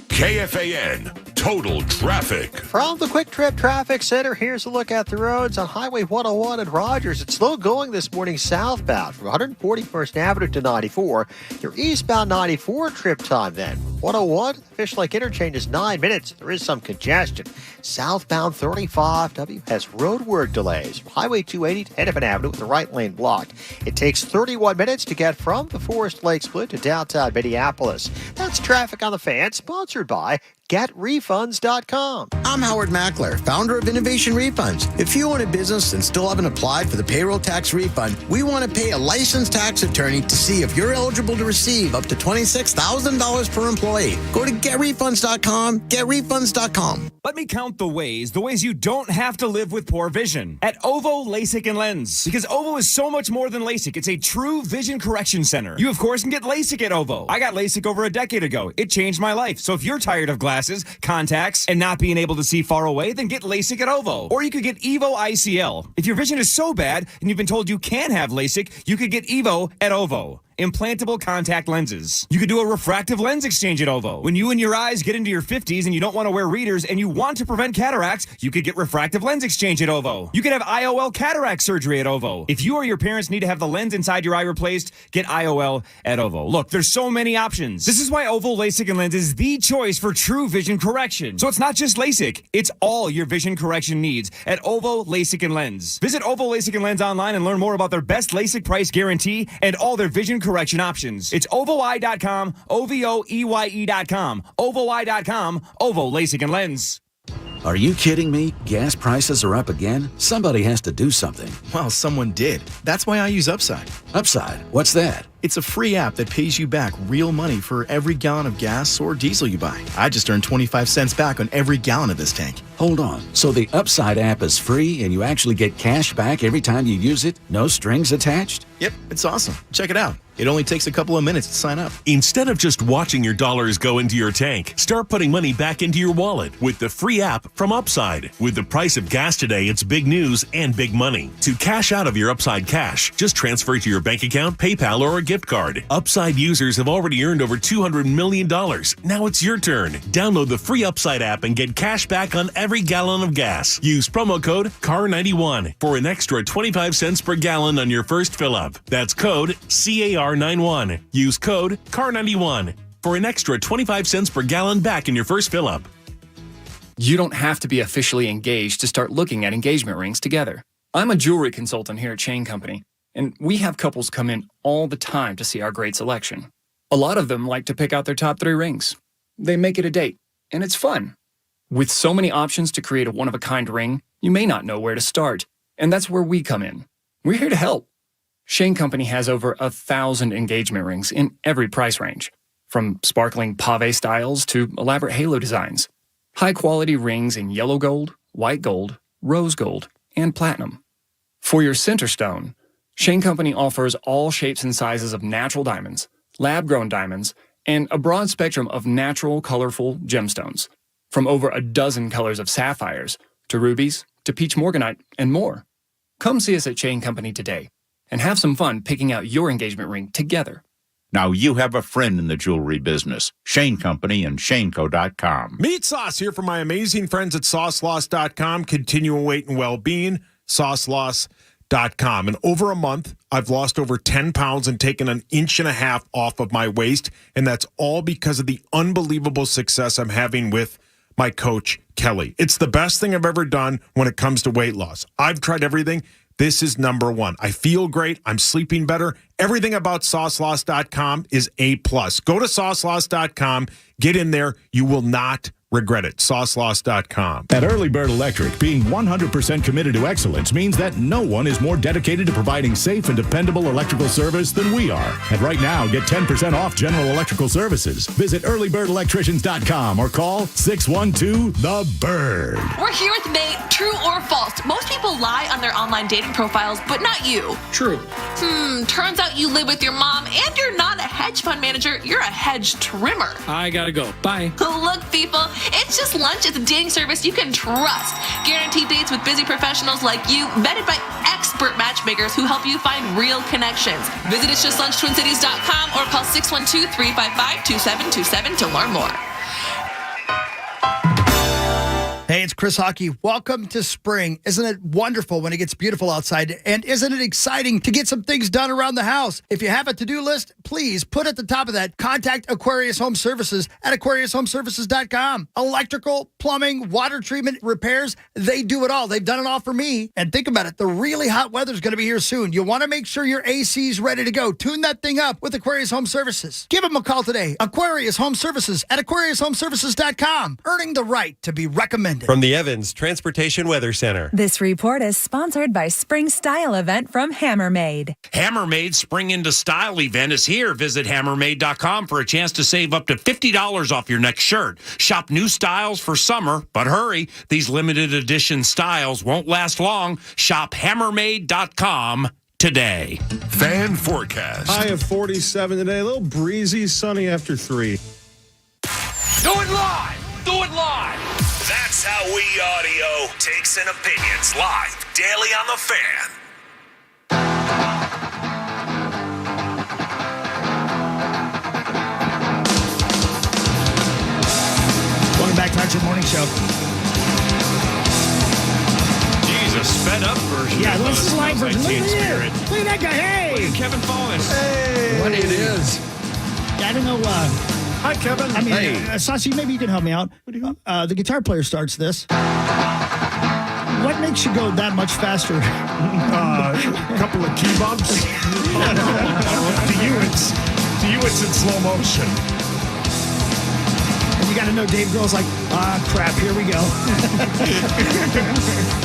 KFAN Total Traffic. From the Quick Trip Traffic Center, here's a look at the roads on Highway 101 at Rogers. It's slow going this morning southbound from 141st Avenue to 94. Your eastbound 94 trip time then. 101, Fish Lake Interchange is 9 minutes. There is some congestion. Southbound 35W has roadwork delays from Highway 280 to Hennepin Avenue with the right lane blocked. It takes 31 minutes to get from the Forest Lake Split to downtown Minneapolis. That's Traffic on the Fan, sponsored by GetRefunds.com. I'm Howard Mackler, founder of Innovation Refunds. If you own a business and still haven't applied for the payroll tax refund, we want to pay a licensed tax attorney to see if you're eligible to receive up to $26,000 per employee. Go to GetRefunds.com, GetRefunds.com. Let me count the ways you don't have to live with poor vision at OVO LASIK and Lens. Because OVO is so much more than LASIK. It's a true vision correction center. You, of course, can get LASIK at OVO. I got LASIK over a decade ago. It changed my life. So if you're tired of glasses, contacts, and not being able to see far away, then get LASIK at OVO. Or you could get EVO ICL. If your vision is so bad and you've been told you can have LASIK, you could get EVO at OVO. implantable contact lenses. You could do a refractive lens exchange at OVO. When you and your eyes get into your 50s and you don't want to wear readers and you want to prevent cataracts, you could get refractive lens exchange at OVO. You could have IOL cataract surgery at OVO. If you or your parents need to have the lens inside your eye replaced, get IOL at OVO. Look, there's so many options. This is why OVO LASIK and Lens is the choice for true vision correction. So it's not just LASIK, it's all your vision correction needs at OVO LASIK and Lens. Visit OVO LASIK and Lens online and learn more about their best LASIK price guarantee and all their vision correction options. It's OVOeye.com, OVOEYE.com, OVOeye.com, OVO LASIK and Lens. Are you kidding me? Gas prices are up again? Somebody has to do something. Well, someone did. That's why I use Upside. Upside? What's that? It's a free app that pays you back real money for every gallon of gas or diesel you buy. I just earned 25 cents back on every gallon of this tank. Hold on. So the Upside app is free and you actually get cash back every time you use it? No strings attached? Yep, it's awesome. Check it out. It only takes a couple of minutes to sign up. Instead of just watching your dollars go into your tank, start putting money back into your wallet with the free app from Upside. With the price of gas today, it's big news and big money. To cash out of your Upside cash, just transfer it to your bank account, PayPal, or a gift card. Upside users have already earned over $200 million. Now it's your turn. Download the free Upside app and get cash back on every gallon of gas. Use promo code CAR91 for an extra 25 cents per gallon on your first fill-up. That's code CAR91. Use code CAR91 for an extra 25 cents per gallon back in your first fill-up. You don't have to be officially engaged to start looking at engagement rings together. I'm a jewelry consultant here at Chain Company, and we have couples come in all the time to see our great selection. A lot of them like to pick out their top 3 rings. They make it a date, and it's fun. With so many options to create a one-of-a-kind ring, you may not know where to start, and that's where we come in. We're here to help. Chain Company has over 1,000 engagement rings in every price range, from sparkling pave styles to elaborate halo designs. High-quality rings in yellow gold, white gold, rose gold, and platinum. For your center stone, Chain Company offers all shapes and sizes of natural diamonds, lab-grown diamonds, and a broad spectrum of natural, colorful gemstones, from over a dozen colors of sapphires, to rubies, to peach morganite, and more. Come see us at Chain Company today and have some fun picking out your engagement ring together. Now you have a friend in the jewelry business. Shane Company and ShaneCo.com. Meat Sauce here for my amazing friends at SauceLoss.com. Continual weight and well-being. SauceLoss.com. In over a month, I've lost over 10 pounds and taken 1.5 inches off of my waist. And that's all because of the unbelievable success I'm having with my coach, Kelly. It's the best thing I've ever done when it comes to weight loss. I've tried everything. This is number one. I feel great. I'm sleeping better. Everything about SauceLoss.com is A+. Go to SauceLoss.com. Get in there. You will not regret it. SauceLoss.com. At Early Bird Electric, being 100% committed to excellence means that no one is more dedicated to providing safe and dependable electrical service than we are. And right now, get 10% off general electrical services. Visit earlybirdelectricians.com or call 612-THE-BIRD. We're here with Nate. True or false? Most people lie on their online dating profiles, but not you. True. Turns out you live with your mom and you're not a hedge fund manager. You're a hedge trimmer. I gotta go. Bye. Look, people, it's just lunch. It's a dating service you can trust. Guaranteed dates with busy professionals like you, vetted by expert matchmakers who help you find real connections. Visit It's Just Lunch TwinCities.com or call 612-355-2727 to learn more. Hey, it's Chris Hockey. Welcome to spring. Isn't it wonderful when it gets beautiful outside? And isn't it exciting to get some things done around the house? If you have a to-do list, please put at the top of that, contact Aquarius Home Services at AquariusHomeservices.com. Electrical, plumbing, water treatment, repairs, they do it all. They've done it all for me. And think about it, the really hot weather's going to be here soon. You want to make sure your AC's ready to go. Tune that thing up with Aquarius Home Services. Give them a call today. Aquarius Home Services at AquariusHomeservices.com. Earning the right to be recommended. From the Evans Transportation Weather Center. This report is sponsored by Spring Style Event from Hammermade. Hammermade's Spring into Style event is here. Visit hammermade.com for a chance to save up to $50 off your next shirt. Shop new styles for summer, but hurry, these limited edition styles won't last long. Shop hammermade.com today. Fan forecast. High of 47 today. A little breezy, sunny after 3. Do it live! Do it live! That's how we audio takes and opinions live daily on the Fan. joke. Jesus, sped up version. Yeah, of this is live version. Look Teen at Spirit. here. Look at that guy. Hey. Look at Kevin Fallness. Hey. What it is. Yeah, I don't know. Hi, Kevin. I mean, Hey. Saucy, maybe you can help me out. The guitar player starts this. What makes you go that much faster? A couple of key bumps. To you, it's in slow motion. And you got to know Dave Grohl's like, crap, here we go.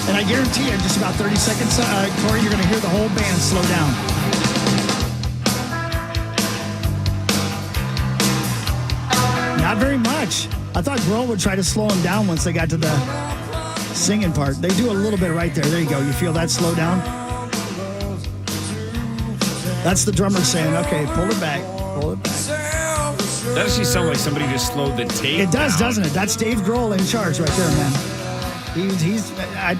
And I guarantee you, in just about 30 seconds, Cory, you're going to hear the whole band slow down. Not very much. I thought Grohl would try to slow him down once they got to the singing part. They do a little bit right there. There you go. You feel that slow down? That's the drummer saying, okay, pull it back. Pull it back. That actually sounds like somebody just slowed the tape It does, down. doesn't it? That's Dave Grohl in charge right there, man.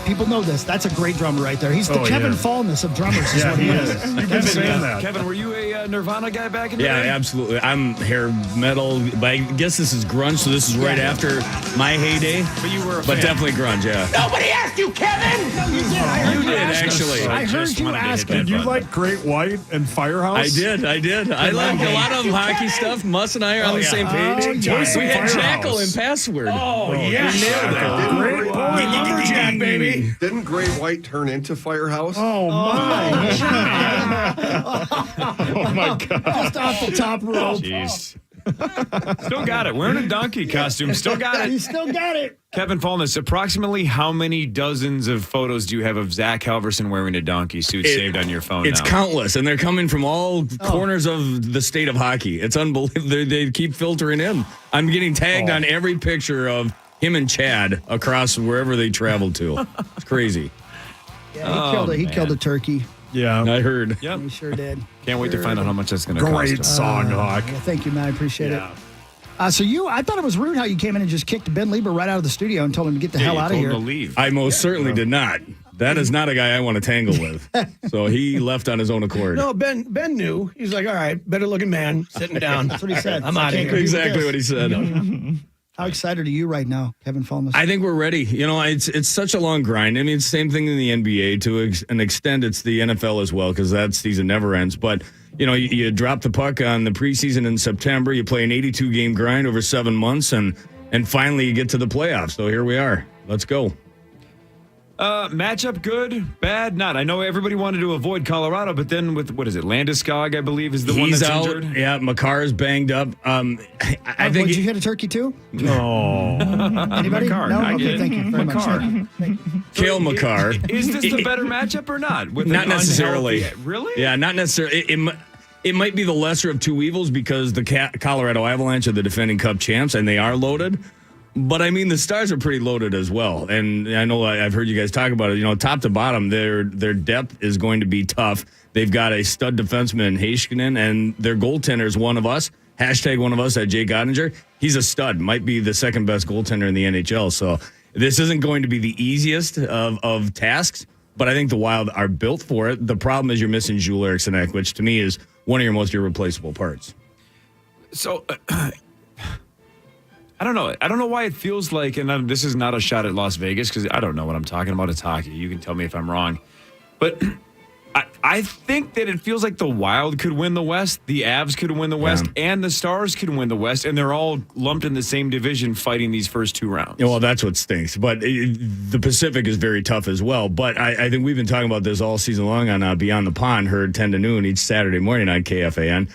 People know this. That's a great drummer right there. He's the Kevin Fallness of drummers is what he is. You've been saying that. Kevin, were you a Nirvana guy back in the Yeah, day? absolutely. I'm hair metal, but I guess this is grunge, so this is right after my heyday. But you were a But fan. definitely grunge, yeah. Nobody asked you, Kevin! No, you did. I heard You did, ask us. actually. I heard just you wanted to hit ask that him. Did you button. like Great White and Firehouse? I did. I like a lot of hockey stuff. Muss and I are on the same page. Oh, yeah. We had Firehouse. Jackal and Password. Oh, yes. We nailed it. Great Lumberjack, baby. Didn't Great White turn into Firehouse? Oh, my. Oh, my God. Just off the top rope. Jeez. Still got it. Wearing a donkey costume. Still got You it. still got it. Kevin Fallness, approximately how many dozens of photos do you have of Zach Halverson wearing a donkey suit saved on your phone It's now? countless, and they're coming from all corners of the state of hockey. It's unbelievable. They keep filtering in. I'm getting tagged on every picture of him and Chad across wherever they travel to. It's crazy. Yeah, he killed it. He killed a turkey. Yeah. I heard. Yep. He sure did. Can't wait to find out how much that's going to cost. Great him. song, Hawk. Well, thank you, man. I appreciate Yeah. it. I thought it was rude how you came in and just kicked Ben Lieber right out of the studio and told him to get the hell you out of told here. him to leave. I most certainly did not. That is not a guy I want to tangle with. So he left on his own accord. No, Ben knew. He's like, all right, better looking man, sitting down. That's what he said. I'm I out of can't here. compete with Exactly this. what he said. How excited are you right now, Kevin Fallness? I think we're ready. You know, it's such a long grind. I mean, it's the same thing in the NBA. To an extent, it's the NFL as well because that season never ends. But, you know, you drop the puck on the preseason in September. You play an 82-game grind over 7 months, and finally you get to the playoffs. So here we are. Let's go. Matchup good, bad, not. I know everybody wanted to avoid Colorado, but then with, what is it, Landeskog, I believe, is the one He's that's out. injured. Yeah, Makar's banged up. I think Did you hit a turkey too? Oh. Anybody? Makar, No? I Okay, did. thank you very Makar. much. Thank you. Kale Makar. Is this the better matchup or not? With Not an necessarily. unhealthy- Really? Yeah, not necessarily. It might be the lesser of two evils because the Colorado Avalanche are the defending Cup champs and they are loaded. But I mean, the Stars are pretty loaded as well. And I know I've heard you guys talk about it. You know, top to bottom, their depth is going to be tough. They've got a stud defenseman in Heiskanen, and their goaltender is one of us. Hashtag one of us at Jake Ottinger. He's a stud. Might be the second best goaltender in the NHL. So this isn't going to be the easiest of tasks. But I think the Wild are built for it. The problem is you're missing Jules Eriksson, which to me is one of your most irreplaceable parts. So, I don't know. I don't know why it feels like, and this is not a shot at Las Vegas because I don't know what I'm talking about. It's hockey. You can tell me if I'm wrong. But I think that it feels like the Wild could win the West, the Avs could win the West, and the Stars could win the West, and they're all lumped in the same division fighting these first two rounds. Yeah, well, that's what stinks. But the Pacific is very tough as well. But I think we've been talking about this all season long on Beyond the Pond, heard 10 to noon each Saturday morning on KFAN.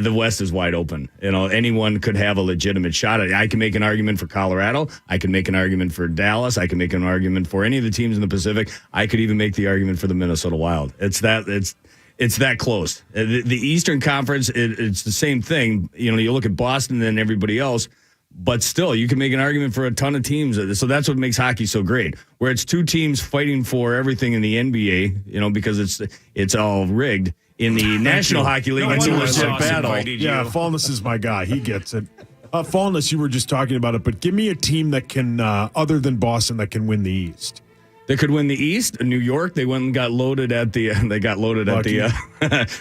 The West is wide open. You know, anyone could have a legitimate shot at it. I can make an argument for Colorado. I can make an argument for Dallas. I can make an argument for any of the teams in the Pacific. I could even make the argument for the Minnesota Wild. It's that close. The Eastern Conference, it's the same thing. You know, you look at Boston and everybody else, but still, you can make an argument for a ton of teams. So that's what makes hockey so great, where it's two teams fighting for everything in the NBA, you know, because it's all rigged. In the National Hockey League, it's a legit battle. Yeah, Fallness is my guy. He gets it. Fallness, you were just talking about it, but give me a team that can, other than Boston, that can win the East. They could win the East. New York, they went and got loaded at the.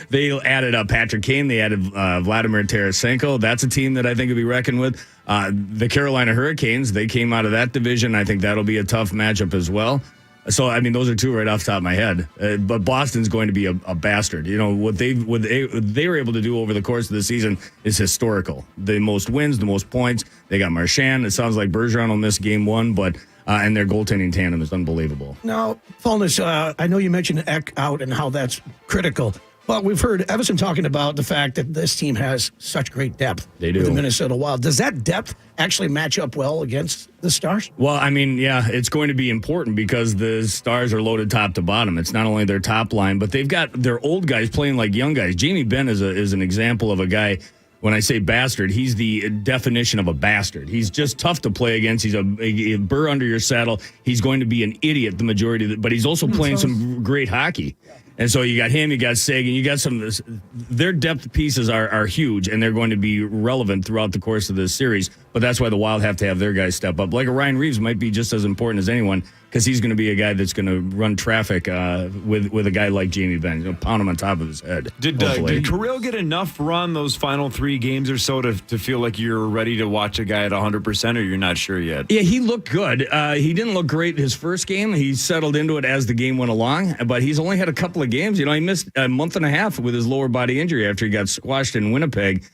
They added up Patrick Kane. They added Vladimir Tarasenko. That's a team that I think will be reckoned with. The Carolina Hurricanes. They came out of that division. I think that'll be a tough matchup as well. So I mean, those are two right off the top of my head. But Boston's going to be a bastard. You know what they were able to do over the course of the season is historical. The most wins, the most points. They got Marchand. It sounds like Bergeron will miss game one, but. And their goaltending tandem is unbelievable. Now, Fulness, I know you mentioned Eck out and how that's critical, but we've heard Everson talking about the fact that this team has such great depth. They do. With the Minnesota Wild. Does that depth actually match up well against the Stars? Well, I mean, yeah, it's going to be important because the Stars are loaded top to bottom. It's not only their top line, but they've got their old guys playing like young guys. Jamie Benn is an example of a guy. When I say bastard, he's the definition of a bastard. He's just tough to play against. He's a burr under your saddle. He's going to be an idiot the majority of it, but he's also playing some great hockey. And so you got him, you got Sagan, you got some. Their depth pieces are huge, and they're going to be relevant throughout the course of this series. But that's why the Wild have to have their guys step up. Like a Ryan Reeves might be just as important as anyone because he's going to be a guy that's going to run traffic with a guy like Jamie Benn, pound him on top of his head. Did Kirill get enough run those final 3 games or so to feel like you're ready to watch a guy at 100%, or you're not sure yet? Yeah, he looked good. He didn't look great his first game. He settled into it as the game went along, but he's only had a couple of games. You know, he missed a month and a half with his lower body injury after he got squashed in Winnipeg.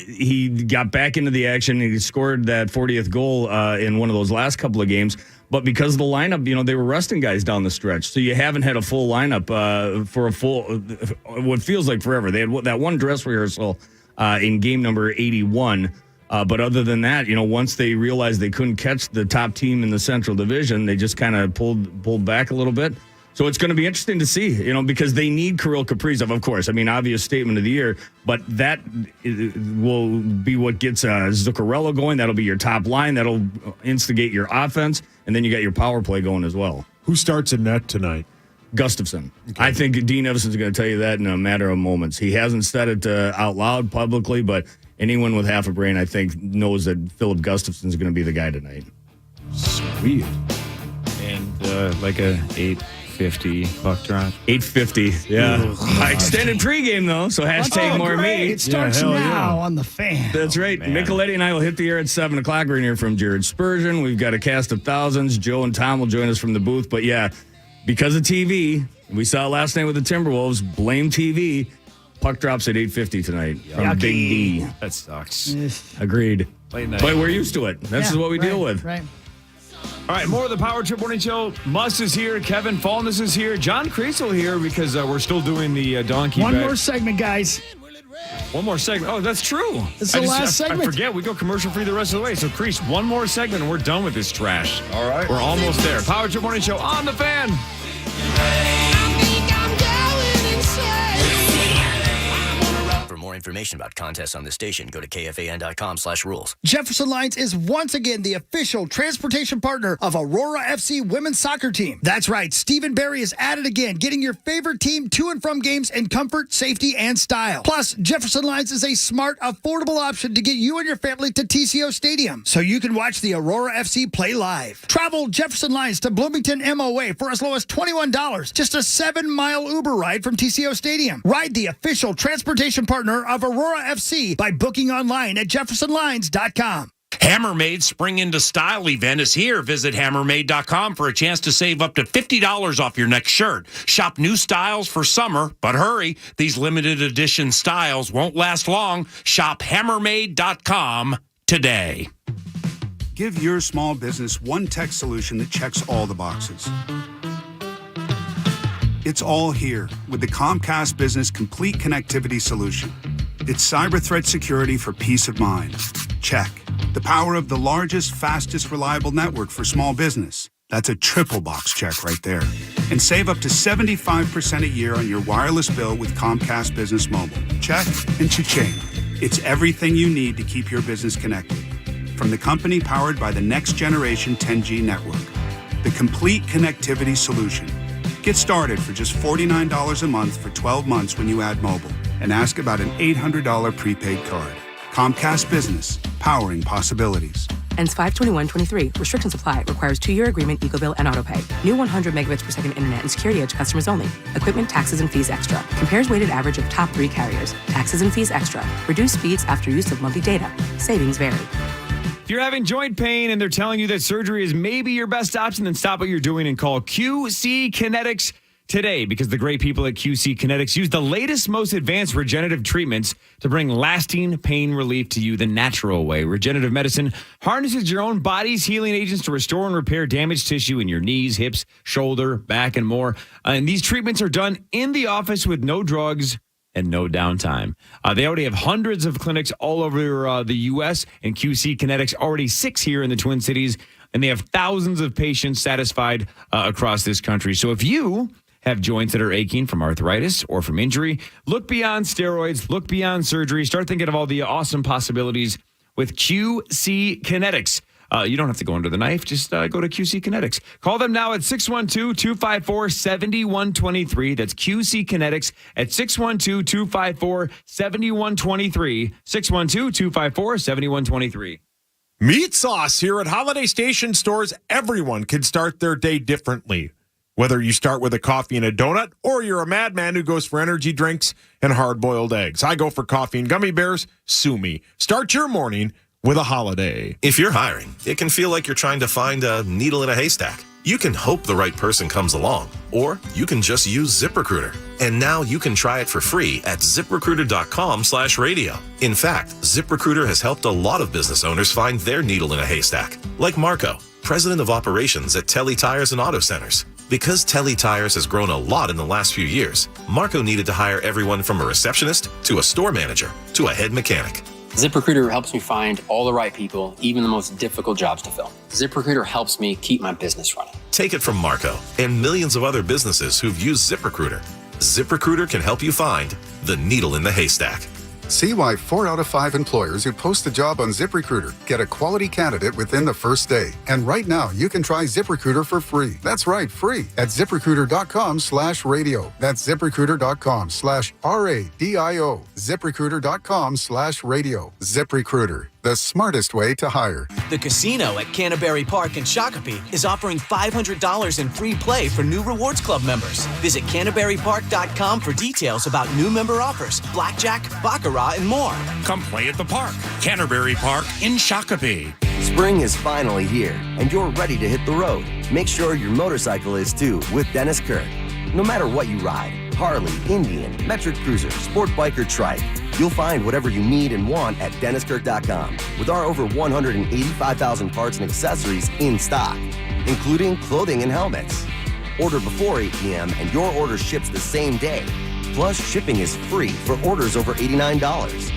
He got back into the action. He scored that 40th goal in one of those last couple of games. But because of the lineup, you know, they were resting guys down the stretch. So you haven't had a full lineup for a full, what feels like forever. They had that one dress rehearsal in game number 81. But other than that, you know, once they realized they couldn't catch the top team in the Central Division, they just kind of pulled back a little bit. So it's going to be interesting to see, you know, because they need Kirill Kaprizov, of course. I mean, obvious statement of the year, but that will be what gets Zuccarello going. That'll be your top line. That'll instigate your offense. And then you got your power play going as well. Who starts in net tonight? Gustafsson. Okay. I think Dean Evason's going to tell you that in a matter of moments. He hasn't said it out loud publicly, but anyone with half a brain, I think, knows that Philip Gustafsson's going to be the guy tonight. Sweet. And like a 850 puck drop. 850, yeah. Extended pregame, though, so hashtag more me. It starts now on the fan. That's right. Micheletti and I will hit the air at 7 o'clock. We're going to hear from Jared Spurgeon. We've got a cast of thousands. Joe and Tom will join us from the booth. But, yeah, because of TV, we saw it last night with the Timberwolves, blame TV. Puck drops at 8:50 tonight from Yucky. Big D. That sucks. Agreed. Late night. But we're used to it. This is what we deal with. Right. All right, more of the Power Trip Morning Show. Muss is here. Kevin Fallness is here. John Kriesel here because we're still doing the donkey One bet. more segment, guys. One more segment. Oh, that's true. It's the last segment. I forget. We go commercial free the rest of the way. So, Kreese, one more segment and we're done with this trash. All right. We're almost there. Power Trip Morning Show on the Fan. For more information about contests on the station, go to kfan.com/rules. Jefferson Lines is once again the official transportation partner of Aurora FC women's soccer team. That's right, Stephen Barry is at it again, getting your favorite team to and from games in comfort, safety, and style. Plus, Jefferson Lines is a smart, affordable option to get you and your family to TCO Stadium, so you can watch the Aurora FC play live. Travel Jefferson Lines to Bloomington MOA for as low as $21, just a 7-mile Uber ride from TCO Stadium. Ride the official transportation partner of Aurora FC by booking online at jeffersonlines.com. Hammermaid's Spring into Style event is here. Visit hammermaid.com for a chance to save up to $50 off your next shirt. Shop new styles for summer, but hurry, these limited edition styles won't last long. Shop hammermaid.com today. Give your small business one tech solution that checks all the boxes. It's all here with the Comcast Business Complete Connectivity Solution. It's cyber threat security for peace of mind. Check. The power of the largest, fastest, reliable network for small business. That's a triple box check right there. And save up to 75% a year on your wireless bill with Comcast Business Mobile. Check and cha-ching. It's everything you need to keep your business connected. From the company powered by the next generation 10G network. The Complete Connectivity Solution. Get started for just $49 a month for 12 months when you add mobile. And ask about an $800 prepaid card. Comcast Business, powering possibilities. Ends 5/21/23. Restrictions apply. Requires 2-year agreement, EcoBill, and autopay. New 100 megabits per second internet and security edge customers only. Equipment, taxes, and fees extra. Compares weighted average of top 3 carriers. Taxes and fees extra. Reduced speeds after use of monthly data. Savings vary. If you're having joint pain and they're telling you that surgery is maybe your best option, then stop what you're doing and call QC Kinetics today, because the great people at QC Kinetics use the latest, most advanced regenerative treatments to bring lasting pain relief to you the natural way. Regenerative medicine harnesses your own body's healing agents to restore and repair damaged tissue in your knees, hips, shoulder, back, and more. And these treatments are done in the office with no drugs and no downtime. They already have hundreds of clinics all over the U.S., and QC Kinetics already 6 here in the Twin Cities, and they have thousands of patients satisfied across this country. So if you have joints that are aching from arthritis or from injury, look beyond steroids, look beyond surgery. Start thinking of all the awesome possibilities with QC Kinetics. You don't have to go under the knife. Just go to QC Kinetics. Call them now at 612-254-7123. That's QC Kinetics at 612-254-7123. 612-254-7123. Meat sauce here at Holiday Station stores. Everyone can start their day differently. Whether you start with a coffee and a donut, or you're a madman who goes for energy drinks and hard-boiled eggs. I go for coffee and gummy bears. Sue me. Start your morning with a Holiday. If you're hiring, it can feel like you're trying to find a needle in a haystack. You can hope the right person comes along, or you can just use ZipRecruiter. And now you can try it for free at ZipRecruiter.com/radio. In fact, ZipRecruiter has helped a lot of business owners find their needle in a haystack, like Marco, president of operations at Telly Tires and Auto Centers. Because Telly Tires has grown a lot in the last few years, Marco needed to hire everyone from a receptionist to a store manager to a head mechanic. ZipRecruiter helps me find all the right people, even the most difficult jobs to fill. ZipRecruiter helps me keep my business running. Take it from Marco and millions of other businesses who've used ZipRecruiter. ZipRecruiter can help you find the needle in the haystack. See why 4 out of 5 employers who post a job on ZipRecruiter get a quality candidate within the first day. And right now, you can try ZipRecruiter for free. That's right, free at ZipRecruiter.com/radio. That's ZipRecruiter.com/RADIO. ZipRecruiter.com/radio. ZipRecruiter, the smartest way to hire. The casino at Canterbury Park in Shakopee is offering $500 in free play for new Rewards Club members. Visit CanterburyPark.com for details about new member offers, blackjack, baccarat, and more. Come play at the park. Canterbury Park in Shakopee. Spring is finally here, and you're ready to hit the road. Make sure your motorcycle is too with Dennis Kirk. No matter what you ride, Harley, Indian, Metric Cruiser, Sport Bike, or Trike, you'll find whatever you need and want at DennisKirk.com with our over 185,000 parts and accessories in stock, including clothing and helmets. Order before 8 p.m. and your order ships the same day. Plus, shipping is free for orders over $89.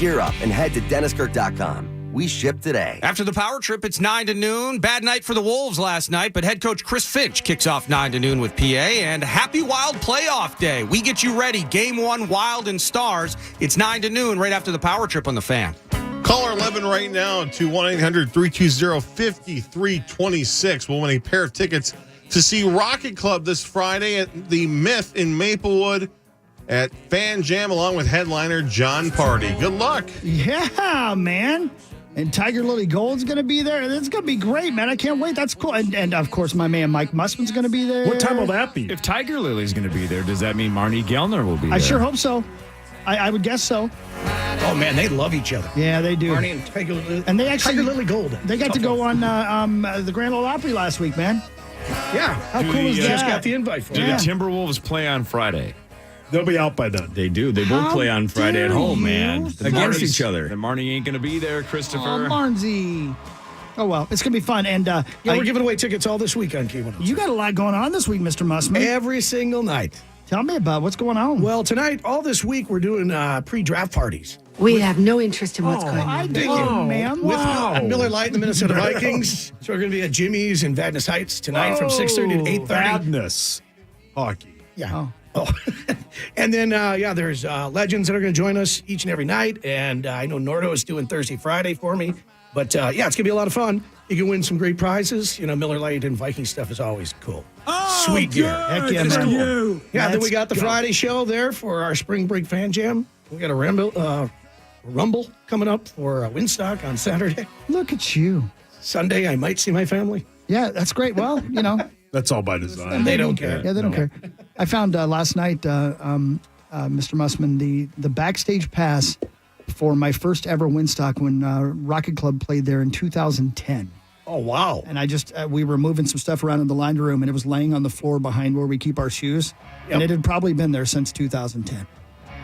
Gear up and head to DennisKirk.com. We ship today. After the power trip, it's 9 to noon. Bad night for the Wolves last night, but head coach Chris Finch kicks off 9 to noon with PA. And happy Wild playoff day. We get you ready. Game 1, Wild and Stars. It's 9 to noon right after the power trip on the Fan. Caller 11 right now to 1-800-320-5326. We'll win a pair of tickets to see Rocket Club this Friday at the Myth in Maplewood at Fan Jam, along with headliner John Party. Good luck. Yeah, man. And Tiger Lily Gold's going to be there. It's going to be great, man. I can't wait. That's cool. And of course, my man Mike Mussman's going to be there. What time will that be? If Tiger Lily's going to be there, does that mean Marnie Gellner will be there? I sure hope so. I would guess so. Oh, man, they love each other. Yeah, they do. Marnie and Tiger Lily. And they actually, Tiger Lily Gold. They got to go on the Grand Ole Opry last week, man. Yeah. How cool is that? Just got the invite for Do the Timberwolves play on Friday? They'll be out by then. They do. They both play on Friday at home, man. Against each other. And Marnie ain't going to be there, Christopher. Oh, Marnsy. Oh, well, it's going to be fun. And we're giving away tickets all this week on K102. You got a lot going on this week, Mr. Mussman. Every single night. Tell me about what's going on. Well, tonight, all this week, we're doing pre-draft parties. We have no interest in what's going on. Thank you, ma'am. With Miller Lite and the Minnesota Vikings. So we're going to be at Jimmy's in Vadnais Heights tonight from 6:30 to 8:30. Vadnais hockey. Yeah. Oh. And then, there's legends that are going to join us each and every night. And I know Nordo is doing Thursday, Friday for me. But, it's going to be a lot of fun. You can win some great prizes. You know, Miller Lite and Viking stuff is always cool. Oh, sweet gear. Heck yeah, man. Yeah, then we got the Friday show there for our Spring Break Fan Jam. We got a Rumble coming up for Winstock on Saturday. Look at you. Sunday, I might see my family. Yeah, that's great. Well, That's all by design. And they don't care. Yeah, they don't care. I found last night, Mr. Mussman, the backstage pass for my first ever Winstock when Rocket Club played there in 2010. Oh, wow. And I just, we were moving some stuff around in the laundry room, and it was laying on the floor behind where we keep our shoes. Yep. And it had probably been there since 2010.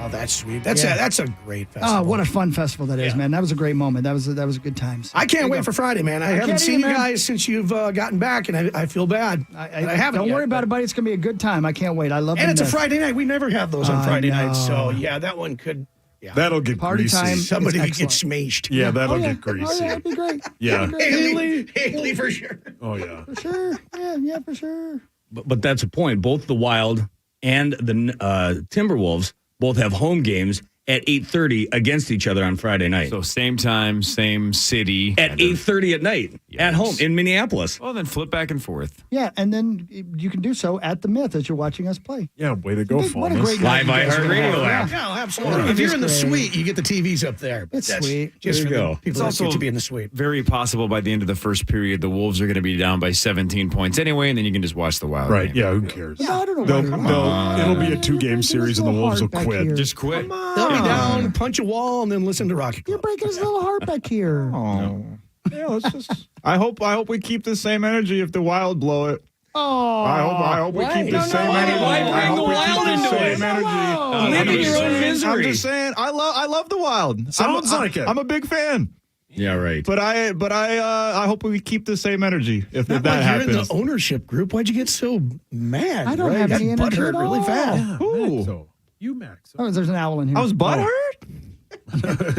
Oh, that's sweet. That's a great festival. Oh, what a fun festival that is, man. That was a great moment. That was a good time. So, I can't wait for Friday, man. I haven't seen you guys since you've gotten back, and I feel bad. I haven't. Don't worry about it, buddy. It's going to be a good time. I can't wait. I love it. And it's a Friday night. We never have those on Friday nights. So, yeah, that one could. Yeah. That'll get Party greasy. time. Somebody could get smashed. Yeah, that'll get greasy. Oh, yeah, that'd be great. Yeah. Haley for sure. Oh, yeah. For sure. Yeah, for sure. But that's a point. Both the Wild and the Timberwolves both have home games at 8:30 against each other on Friday night. So same time, same city. At 8:30 at night at home in Minneapolis. Well, then flip back and forth. Yeah, and then you can do so at the Myth as you're watching us play. Yeah, way to go, What a Fulmus. great Live night you guys are gonna iHeartRadio have. app. Yeah, absolutely. Yeah, If you're in the it's great. suite, you get the TVs up there. But It's that's sweet. Just There for you the go. people that get to be in the suite. Very possible by the end of the first period, the Wolves are going to be down by 17 points anyway, and then you can just watch the Wild. Right, game. yeah, who cares? No, I don't know. It'll be a 2-game series, and the Wolves will quit. Just quit. They'll be down, punch a wall, and then listen to Rocket Club. You're breaking his little heart back here. Oh. Yeah, let's just. I hope we keep the same energy if the Wild blow it. Oh, I hope we keep the same energy. I hope we keep the same energy. Live in your own misery. I'm just saying, I love the Wild. Sounds like it. I'm a big fan. Yeah, right. But I hope we keep the same energy if that You're in happens. the ownership group. Why'd you get so mad? I don't have any energy butthurt at really all. fast. Ooh. You, Max. Oh, there's an owl in here. I was butthurt.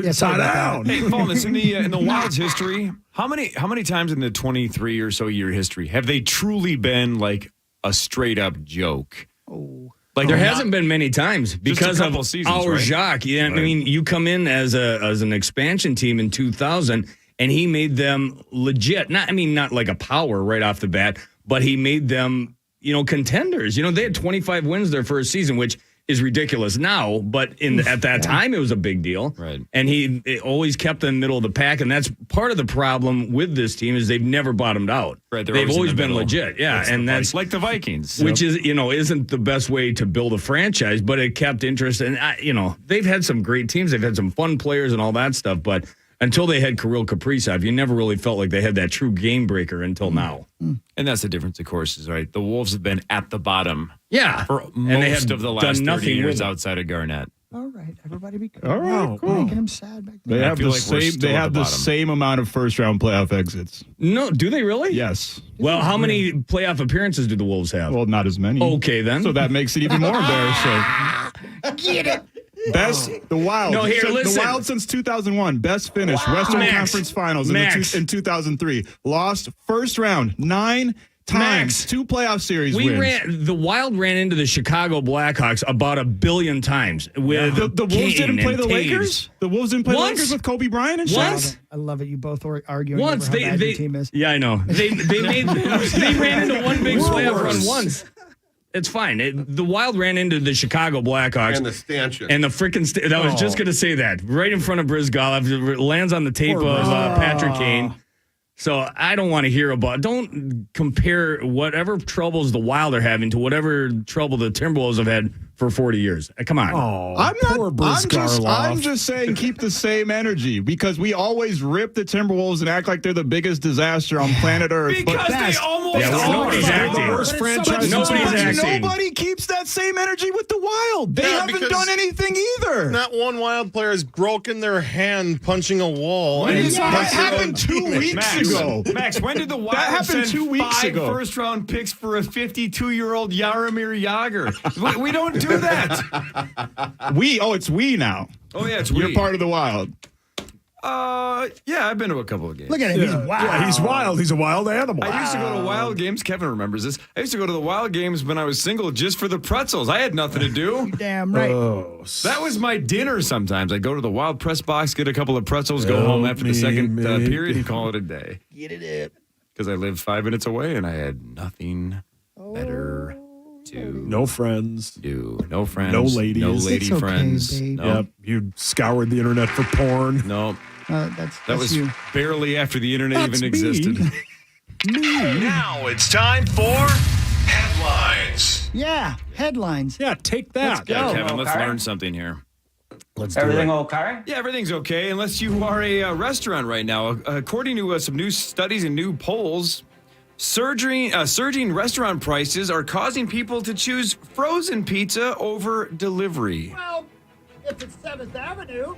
Yeah, sorry about that. Hey, Fulmus, in the Wild's history, how many times in the 23 or so year history have they truly been like a straight up joke? Oh. Like there hasn't been many times because of couple seasons, our right? Jacques. Yeah, Right. I mean, you come in as an expansion team in 2000, and he made them legit. Not like a power right off the bat, but he made them contenders. They had 25 wins their first season, which is ridiculous now, but at that time it was a big deal. Right. And he always kept in the middle of the pack, and that's part of the problem with this team is they've never bottomed out. Right, they're they've always in always the been middle. legit. Yeah, and that's like the Vikings, which is isn't the best way to build a franchise, but it kept interest. And they've had some great teams, they've had some fun players and all that stuff, but until they had Kirill Kaprizov, you never really felt like they had that true game breaker until now. And that's the difference, of course, is right. The Wolves have been at the bottom, for most of the last 30 nothing years with it. outside of Garnett. All right, everybody be cool. All right, cool. Making him sad back there. They have feel the like we're same. still They at have the the bottom. same amount of first-round playoff exits. No, do they really? Yes. Well, how many playoff appearances do the Wolves have? Well, not as many. Okay, then. So that makes it even more embarrassing. Get it. Best the Wild. No, here, So listen. The Wild since 2001. Best finish. Western Max. Conference Finals in 2003. Lost first round 9 times. Max. 2 playoff series wins. The Wild ran into the Chicago Blackhawks about 1 billion times. With The Wolves Kane didn't play and the Taves. Lakers. The Wolves didn't play the Once. Lakers with Kobe Bryant and Once. shit. I love it. You both are arguing Once over how bad your team is. Yeah, I know. They ran into one big playoff run once. It's fine. The Wild ran into the Chicago Blackhawks And the stanchion. and the freaking. I was just going to say that right in front of Brizgalov. Lands on the tape of Patrick Kane. So I don't want to hear about. Don't compare whatever troubles the Wild are having to whatever trouble the Timberwolves have had for 40 years. Come on. Oh, I'm just saying keep the same energy because we always rip the Timberwolves and act like they're the biggest disaster on planet Earth. Because they almost nobody's acting. The worst franchise. Nobody's acting. Nobody keeps that same energy with the Wild. They Yeah, haven't because done anything either. Not one Wild player has broken their hand punching a wall. When and did punching that their own happened 2 teammate. weeks ago. Max, when did the Wild That happened send 2 weeks 5 ago. first-round picks for a 52-year-old Jaromir Jagr? We don't do that. It's we now. Oh, yeah, it's You're we. part of the Wild. Yeah, I've been to a couple of games. Look at him. He's wild. Yeah, he's wild. He's a wild animal. I used to go to Wild games. Kevin remembers this. I used to go to the Wild games when I was single just for the pretzels. I had nothing to do. Damn right. That was my dinner sometimes. I'd go to the Wild press box, get a couple of pretzels, go home after the second period, and call it a day. Get it up. Because I lived 5 minutes away and I had nothing better No friends. No friends. No ladies. No lady It's okay, friends. babe. Nope. Yep. You scoured the internet for porn. Nope. That's That was you. barely after the internet That's even me. existed. Now it's time for headlines. Yeah, headlines. Yeah, take that. Yeah, Kevin, let's learn something here. Let's do Everything it. okay? Yeah, everything's okay, unless you are a restaurant right now. According to some new studies and new polls, surging restaurant prices are causing people to choose frozen pizza over delivery. Well, if it's 7th Avenue.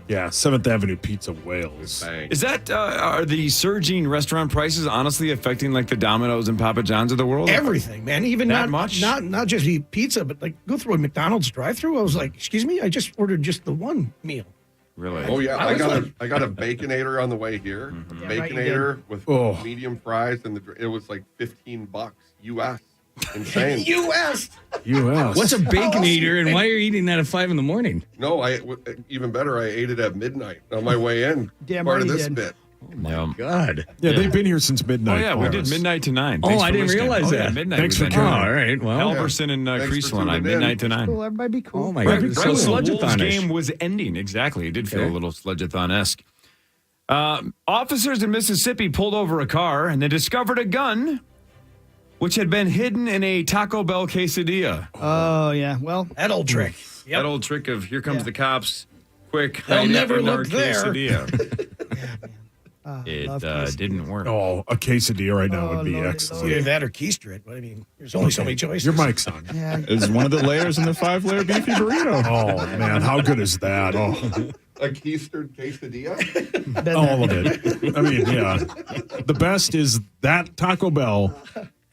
Yeah, 7th Avenue Pizza Wales. Is that, are the surging restaurant prices honestly affecting like the Domino's and Papa John's of the world? Everything, man. Even That not much? not just eat pizza, but like go through a McDonald's drive-through. I was like, excuse me, I just ordered just the one meal. Really? Oh yeah, I I was got like- a Baconator on the way here. Mm-hmm. right, you Baconator with Oh. medium fries, and it was like $15 US. Insane. U.S. U.S. What's a Baconator, and why are you eating that at 5 in the morning? No, even better. I ate it at midnight on my way in. Damn part right of you this did. bit. God. Yeah, they've been here since Oh, midnight. yeah, we for did us. midnight to 9. Oh, Thanks I for didn't listening. realize Oh, yeah, that. midnight. Thanks we've for been Oh, here. all right. Well, Halverson and Thanks for Kriesel and I, tuning in. midnight to 9. Cool, everybody be cool. oh my Right, God. right So when the Wolves sludgeathon-ish. game was ending. Exactly. It did feel Okay. a little sludgeathon-esque. Officers in Mississippi pulled over a car and they discovered a gun which had been hidden in a Taco Bell quesadilla. Oh, yeah. Well, That old trick. That old trick of here comes Yeah. the cops, quick, They'll hide it never in our look there. quesadilla. love It quesadilla. didn't work. Oh, a quesadilla right now Oh, would be Lordy, excellent. Either that or keister it. But I mean, there's only so many choices. Your mic's on. Yeah. Is one of the layers in the 5-layer beefy burrito. Oh, man, how good is that? Oh, A keistered quesadilla? all of it. I mean, yeah. The best is that Taco Bell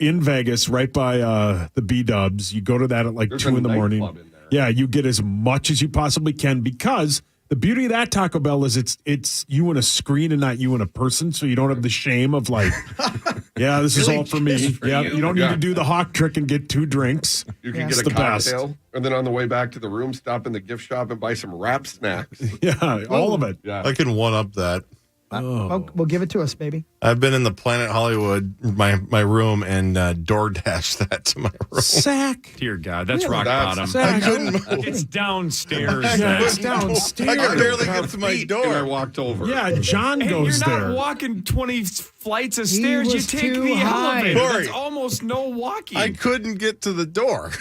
in Vegas, right by the B-Dubs. You go to that at like There's 2 a in the morning. nightclub in there. Yeah, you get as much as you possibly can because the beauty of that Taco Bell is it's you and a screen and not you and a person, so you don't have the shame of like, yeah, this is Really all for me. just for Yeah, you? you don't need Yeah. to do the hawk trick and get 2 drinks. You can It's get the a best. cocktail, and then on the way back to the room, stop in the gift shop and buy some wrap snacks. Yeah, all of it. Yeah. I can one up that. Well, give it to us, baby. I've been in the Planet Hollywood, my room, and DoorDash that to my room. Sack. Dear God, that's rock That's- bottom. Sack. I couldn't move. It's downstairs. Yeah, it's I downstairs. could barely get to my And I door. walked over. Yeah, John Hey, goes you're not there. walking 20 flights of stairs. You was take too the high. elevator. Cory. That's almost no walking. I couldn't get to the door.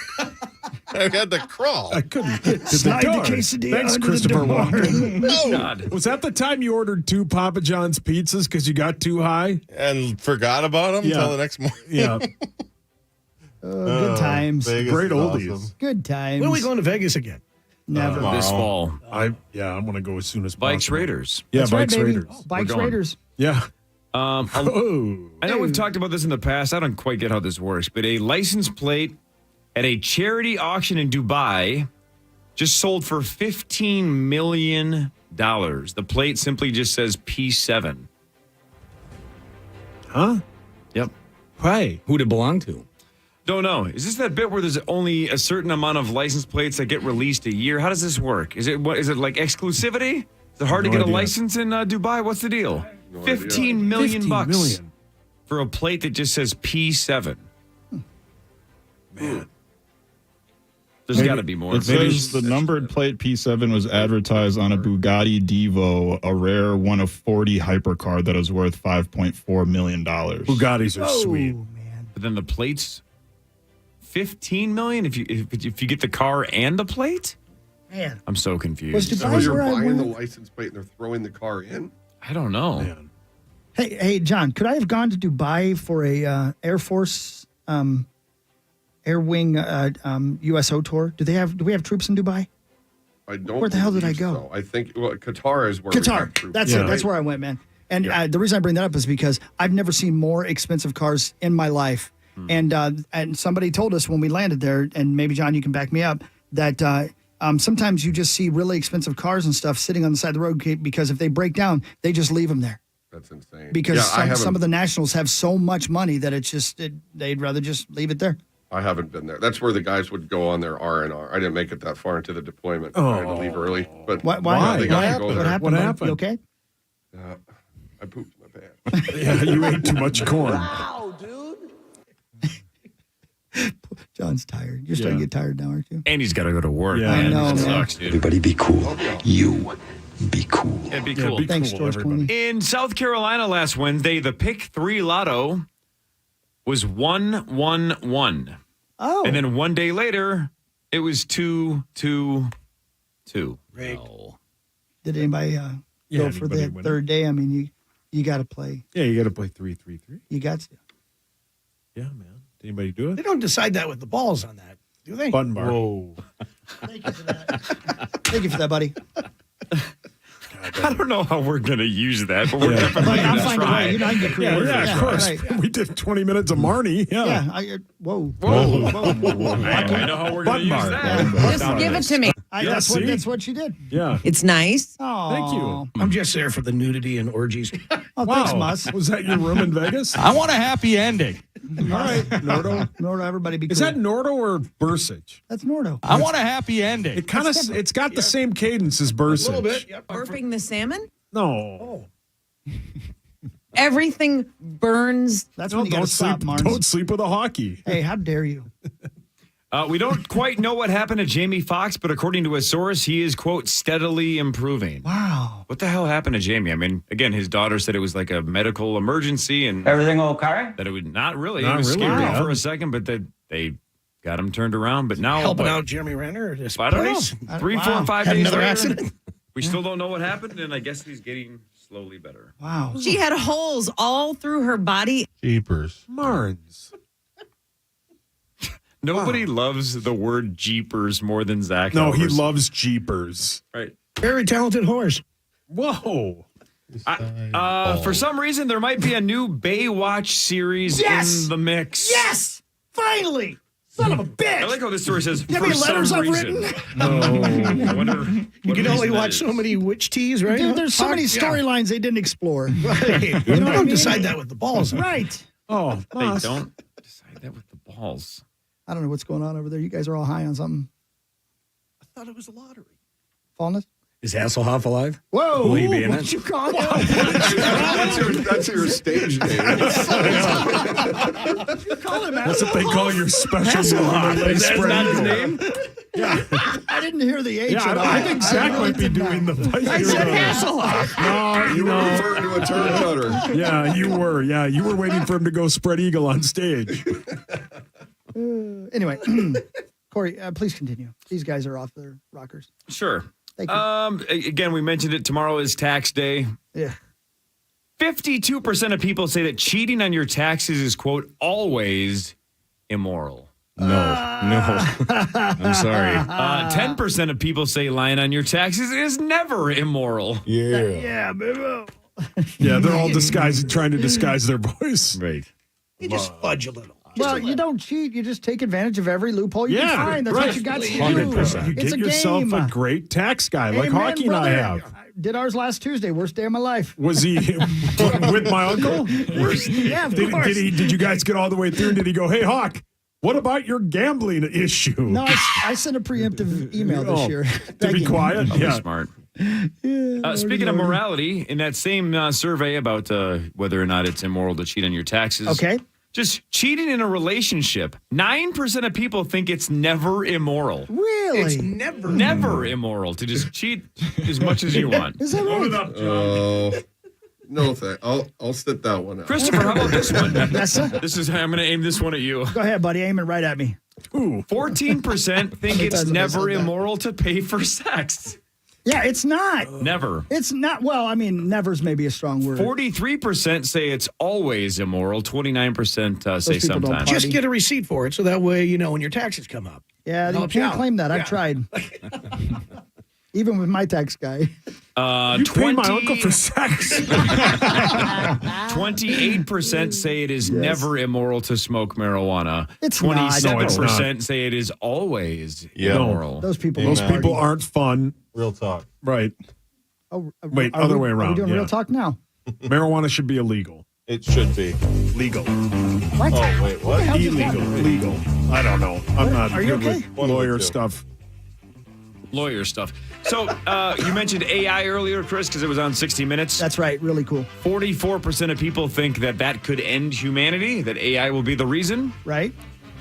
I had to crawl. I couldn't get to the Slide the door. quesadilla Thanks, under the Christopher door. Walken. No. God. Was that the time you ordered 2 Papa John's pizzas because you got too high? And forgot about him Yeah. until the next morning. Yeah, Good times. Vegas great is oldies. awesome. Good times. When are we going to Vegas again? Never. This fall. I'm going to go as soon as Bikes possible. Raiders. Yeah, That's right, Bikes baby. Raiders. Oh, Bikes We're going. Raiders. Yeah. Oh. I know we've talked about this in the past. I don't quite get how this works, but a license plate at a charity auction in Dubai just sold for $15 million. The plate simply just says P7. Huh? Yep. Why? Who'd it belong to? Don't know. Is this that bit where there's only a certain amount of license plates that get released a year? How does this work? Is it like exclusivity? Is it hard to No get idea. a license in Dubai? What's the deal? No 15 million 15 bucks million. for a plate that just says P7. Man. There's got to be more. It says the numbered plate P7 was advertised on a Bugatti Divo, a rare one of 40 hypercar that is worth $5.4 million. Bugattis are sweet. But then the plates, 15 million if you get the car and the plate? Man. I'm so confused. So you're buying the license plate and they're throwing the car in? I don't know. Man. Hey, John, could I have gone to Dubai for a Air Force Air Wing USO tour? Do we have troops in Dubai? I don't. Where the hell did I believe go? so. I think Qatar is where we have Qatar. troops. That's it. That's where I went, man. And the reason I bring that up is because I've never seen more expensive cars in my life. And somebody told us when we landed there, and maybe John, you can back me up, that sometimes you just see really expensive cars and stuff sitting on the side of the road because if they break down, they just leave them there. That's insane. Because some of the nationals have so much money that they'd rather just leave it there. I haven't been there. That's where the guys would go on their R&R. I didn't make it that far into the deployment. I had to leave early. But Why? They got to go there. What happened? You okay? I pooped my pants. Yeah, you ate too much corn. Wow, dude. John's tired. You're starting to get tired now, aren't you? And he's got to go to work. Yeah, I man. know, That man. sucks, dude. Everybody be cool. You be cool. Yeah, be cool. Thanks, George Clooney. In South Carolina last Wednesday, the Pick 3 Lotto was 1-1-1. Oh. And then one day later, it was 2-2-2. No. Did anybody go for the third day? I mean, you got to play. Yeah, you got to play 3-3-3. You got to. Yeah, man. Did anybody do They it? don't decide that with the balls on that, do they? Button bar. Whoa. Thank you for that. Thank you for that, buddy. I don't know how we're going to use that, but we're definitely I'll going to find a try. way. You know, I can get creative. Yeah, of course. Right. We did 20 minutes of Marnie. Yeah. Whoa. I know how we're going to use that. Just give it to me. That's what she did. Yeah. It's nice. Oh, Thank you. I'm just there for the nudity and orgies. Oh, thanks, Mus. Was that your room in Vegas? I want a happy ending. All right, Nordo. Nordo, everybody be cool. Is that Nordo or Bursich? That's Nordo. I want a happy ending. It kind of it's got the same cadence as Bursich. A little bit. Yep. Burping the salmon? No. Everything burns. That's when you got to don't stop, sleep. Marnes. Don't sleep with a hockey. Hey, how dare you? We don't quite know what happened to Jamie Foxx, but according to a source, he is, quote, steadily improving. Wow. What the hell happened to Jamie? I mean, again, his daughter said it was like a medical emergency and Everything okay? that it would not really. Not It was really, scary yeah. for a second, but they got him turned around. But now Helping what? out Jeremy Renner at this I don't place. know. 3, 4, 5 Had days another later, accident. we still don't know what happened, and I guess he's getting slowly better. Wow. She had holes all through her body. Jeepers. Marnes. Nobody loves the word Jeepers more than Zach. No, he Halverson. loves Jeepers. Right. Very talented horse. Whoa. For some reason, there might be a new Baywatch series Yes! in the mix. Yes! Finally! Son of a bitch! I like how this story says, You know how for many letters some I've reason. written? No. I wonder You can only watch so many witch teas, right? Dude, there's so many storylines they didn't explore. Right. You know what I don't mean? decide that with the balls. Right. Oh, They Mus. don't decide that with the balls. I don't know what's going on over there. You guys are all high on something. I thought it was a lottery. Fallness? Is Hasselhoff alive? Whoa! Will he be in What'd it? you call it? That's your stage name. What'd you call him? That's what they call your special Hasselhoff. They Is that spread not his eagle. name? I didn't hear the H Yeah, at all. I think Zach really might be did not. doing the I said Hasselhoff. No, You were no. referring to a turn cutter. Yeah, you were. Yeah, you were waiting for him to go spread eagle on stage. Anyway, Corey, please continue. These guys are off their rockers. Sure. Thank you. Again, we mentioned it. Tomorrow is tax day. Yeah. 52% of people say that cheating on your taxes is, quote, always immoral. No. I'm sorry. 10% of people say lying on your taxes is never immoral. Yeah, baby. Yeah, they're all trying to disguise their voice. Right. You just fudge a little. Well, you don't cheat. You just take advantage of every loophole you Yeah, can find. That's right. what you got to do. 100%. You It's get a yourself game. a great tax guy like Amen, Hockey and I brother. have. Did ours last Tuesday. Worst day of my life. Was he with my uncle? Yeah, of course. Did you guys get all the way through? Did he go, hey, Hawk, what about your gambling issue? No, I sent a preemptive email this year. To be quiet? That'll be Yeah. smart. Speaking of morality, in that same survey about whether or not it's immoral to cheat on your taxes. Okay. Just cheating in a relationship. 9% of people think it's never immoral. Really? It's Never immoral to just cheat as much as you want. Is that right? Oh, no, I'll sit that one out. Christopher, how about this one? Yes, sir. This is I'm going to aim this one at you. Go ahead, buddy. Aim it right at me. 14% think it's never immoral to pay for sex. Yeah, it's not. Never. It's not. Well, I mean, never's maybe a strong word. 43% say it's always immoral. 29% say people don't sometimes. Just get a receipt for it so that way you know when your taxes come up. Yeah, you Helps you can't out. claim that. I've Yeah. tried. Even with my tax guy. You paid my uncle for sex. 28% say it is never immoral to smoke marijuana. It's not. 27% say it is always immoral. Those people. Those people aren't fun. Real talk. Right. Oh, Wait, are other we- way Are around. we doing yeah. real talk now? Marijuana should be illegal. It should be. Legal. What? Oh, wait, what? hell just Illegal. happened? Legal. I don't know. I'm not Are you good okay? with lawyer stuff. Lawyer stuff. So you mentioned AI earlier, Chris, because it was on 60 Minutes. That's right. Really cool. 44% of people think that could end humanity, that AI will be the reason. Right?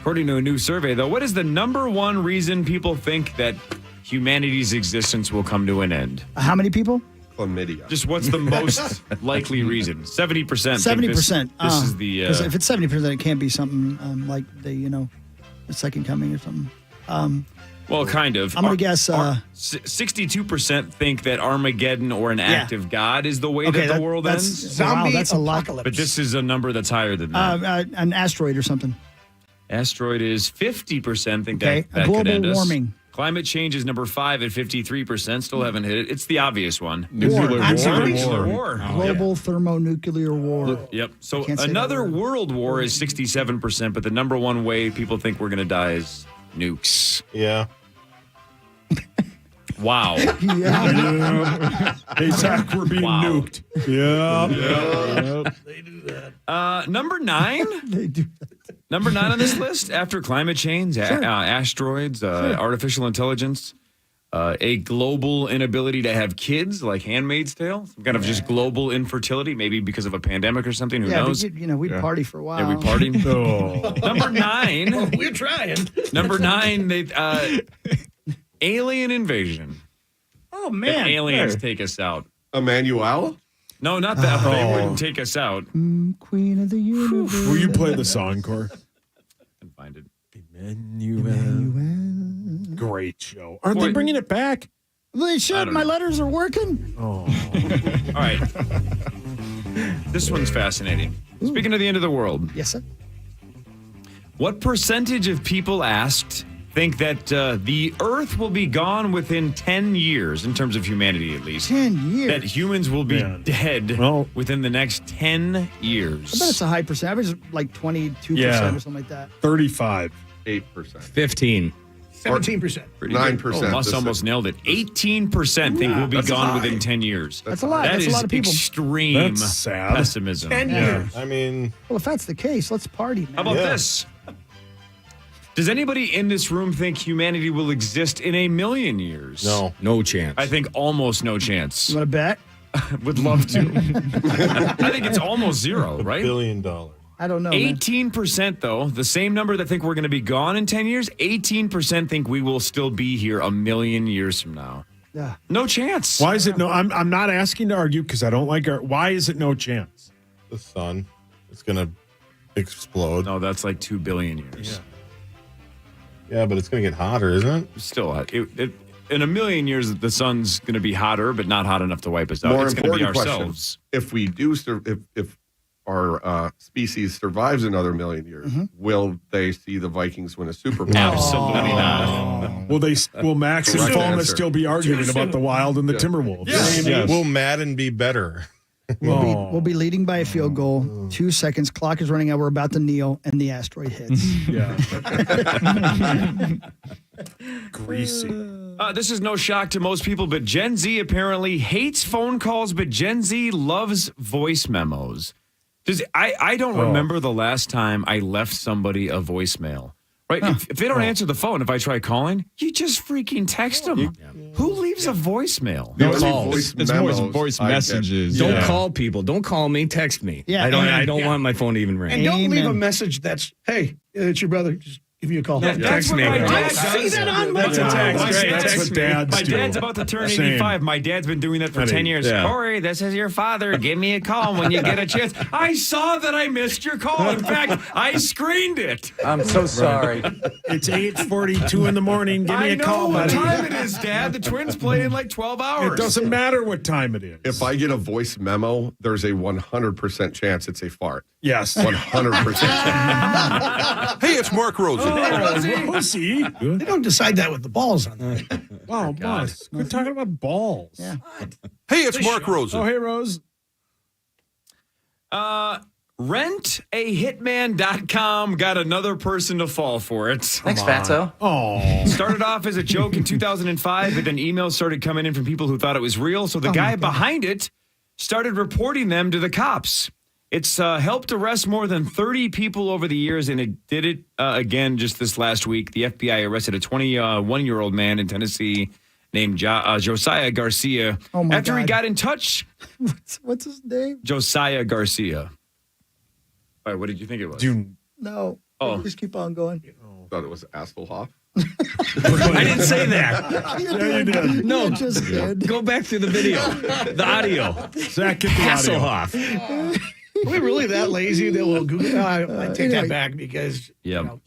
According to a new survey, though, what is the number one reason people think that humanity's existence will come to an end? How many people? Chlamydia. Just what's the most likely reason? 70%. 70%. This is the. Because if it's 70%, it can't be something like the second coming or something. Well, kind of. I'm going to guess. 62% think that Armageddon or an active God is the way that the world ends. Zombie that's a lot. apocalypse. But this is a number that's higher than that. An asteroid or something. Asteroid is 50% think Okay. that could end Global us. warming. Climate change is number 5 at 53%. Still haven't hit it. It's the obvious one. Nuclear war. Global thermonuclear war. Yep. So can't say that another word. world war is 67%, but the number one way people think we're going to die is nukes. Yeah. Wow. Yeah. Hey, Zach, we're being nuked. Yeah. They do that. Number 9. They do. Number 9 on this list, after climate change, asteroids, artificial intelligence, a global inability to have kids, like Handmaid's Tale, some kind of just global infertility, maybe because of a pandemic or something. Who knows? But we'd party for a while. Yeah, we partied. Oh. Number 9. Oh, we're trying. Number 9, they alien invasion. Oh, If man. aliens take us out. Emmanuel? No, not that. They wouldn't take us out. Queen of the universe. Will you play the song, Cor? Can find it. Emmanuel. Great show. Aren't they bringing it back? They I should. don't My know. letters are working. Oh. All right. This one's fascinating. Speaking of the end of the world, Yes, sir. what percentage of people asked think that the Earth will be gone within 10 years, in terms of humanity at least? 10 years. That humans will be dead Well- within the next 10 years. I bet it's a high percent. Average like 22% Yeah. or something like that. 35. 8%. 15. 17%. Pretty good. 9%. Mus almost nailed it. 18% think we'll be That's gone high. within 10 years. That's a lot. That That's a is lot of people. extreme That's sad. pessimism. 10 years. I mean, Well, if that's the case, let's party, man. How about this? Does anybody in this room think humanity will exist in 1,000,000 years? no. No chance. I think almost no chance. You want to bet? Would love to. I think it's almost zero, $1 right? billion. I don't know. man. 18%, though, the same number that think we're going to be gone in 10 years, 18% think we will still be here 1,000,000 years from now. Yeah. No chance. Why is it no? I'm not asking to argue because I don't like our. Why is it no chance? The sun is going to explode. No, that's like 2 billion years. Yeah, but it's going to get hotter, isn't it? Still, in 1,000,000 years, the sun's going to be hotter, but not hot enough to wipe us out. More It's going to be important ourselves. question. If we do, if our species survives another 1,000,000 years, will they see the Vikings win a Super Bowl? Absolutely not. Will Max and Correct Fulmer answer. still be arguing about the Wild and the Timberwolves? Yes. Will Madden be better? We'll be leading by a field goal. 2 seconds. Clock is running out. We're about to kneel, and the asteroid hits. Yeah. Greasy. This is no shock to most people, but Gen Z apparently hates phone calls, but Gen Z loves voice memos. I don't remember the last time I left somebody a voicemail. Right? If they don't answer the phone, if I try calling, you just freaking text them. Who leaves a voicemail? No Only calls. voice It's memos voice I get. messages. Don't call people. Don't call me. Text me. Yeah, I amen. don't want my phone to even ring. And don't leave a Amen. message that's, hey, it's your brother. Just give you a call. That's Text what me. my I dad see does. that on my That's a text. My Right? dad's- That's what dads My do. dad's about to turn Same. 85. My dad's been doing that for 10 years. Yeah. Cory, this is your father. Give me a call when you get a chance. I saw that I missed your call. In fact, I screened it. I'm so sorry. It's 8:42 in the morning. Give me I a know call, what buddy. time it is, Dad. The Twins play in like 12 hours. It doesn't matter what time it is. If I get a voice memo, there's a 100% chance it's a fart. Yes. 100%. Hey, it's Mark Rosen. Rosie. They don't decide that with the balls on that. Wow, boss. We're talking about balls. Yeah. Hey, it's Mark Rosen. Oh, hey, Rose. Rentahitman.com got another person to fall for it. Thanks, Fatso. Oh. Started off as a joke in 2005, but then emails started coming in from people who thought it was real. So the guy behind it started reporting them to the cops. It's helped arrest more than 30 people over the years, and it did it again just this last week. The FBI arrested a 21-year-old man in Tennessee named Josiah Garcia Oh, my after he God. got in touch. What's his name? Josiah Garcia. All right, what did you think it was? Dude, No. Oh. Just keep on going. Thought it was Hasselhoff. I didn't say that. You did. No, You just did. go back to the video, the audio. Zach, get the audio. Hasselhoff. Are we really that lazy that we'll Google? I take that back because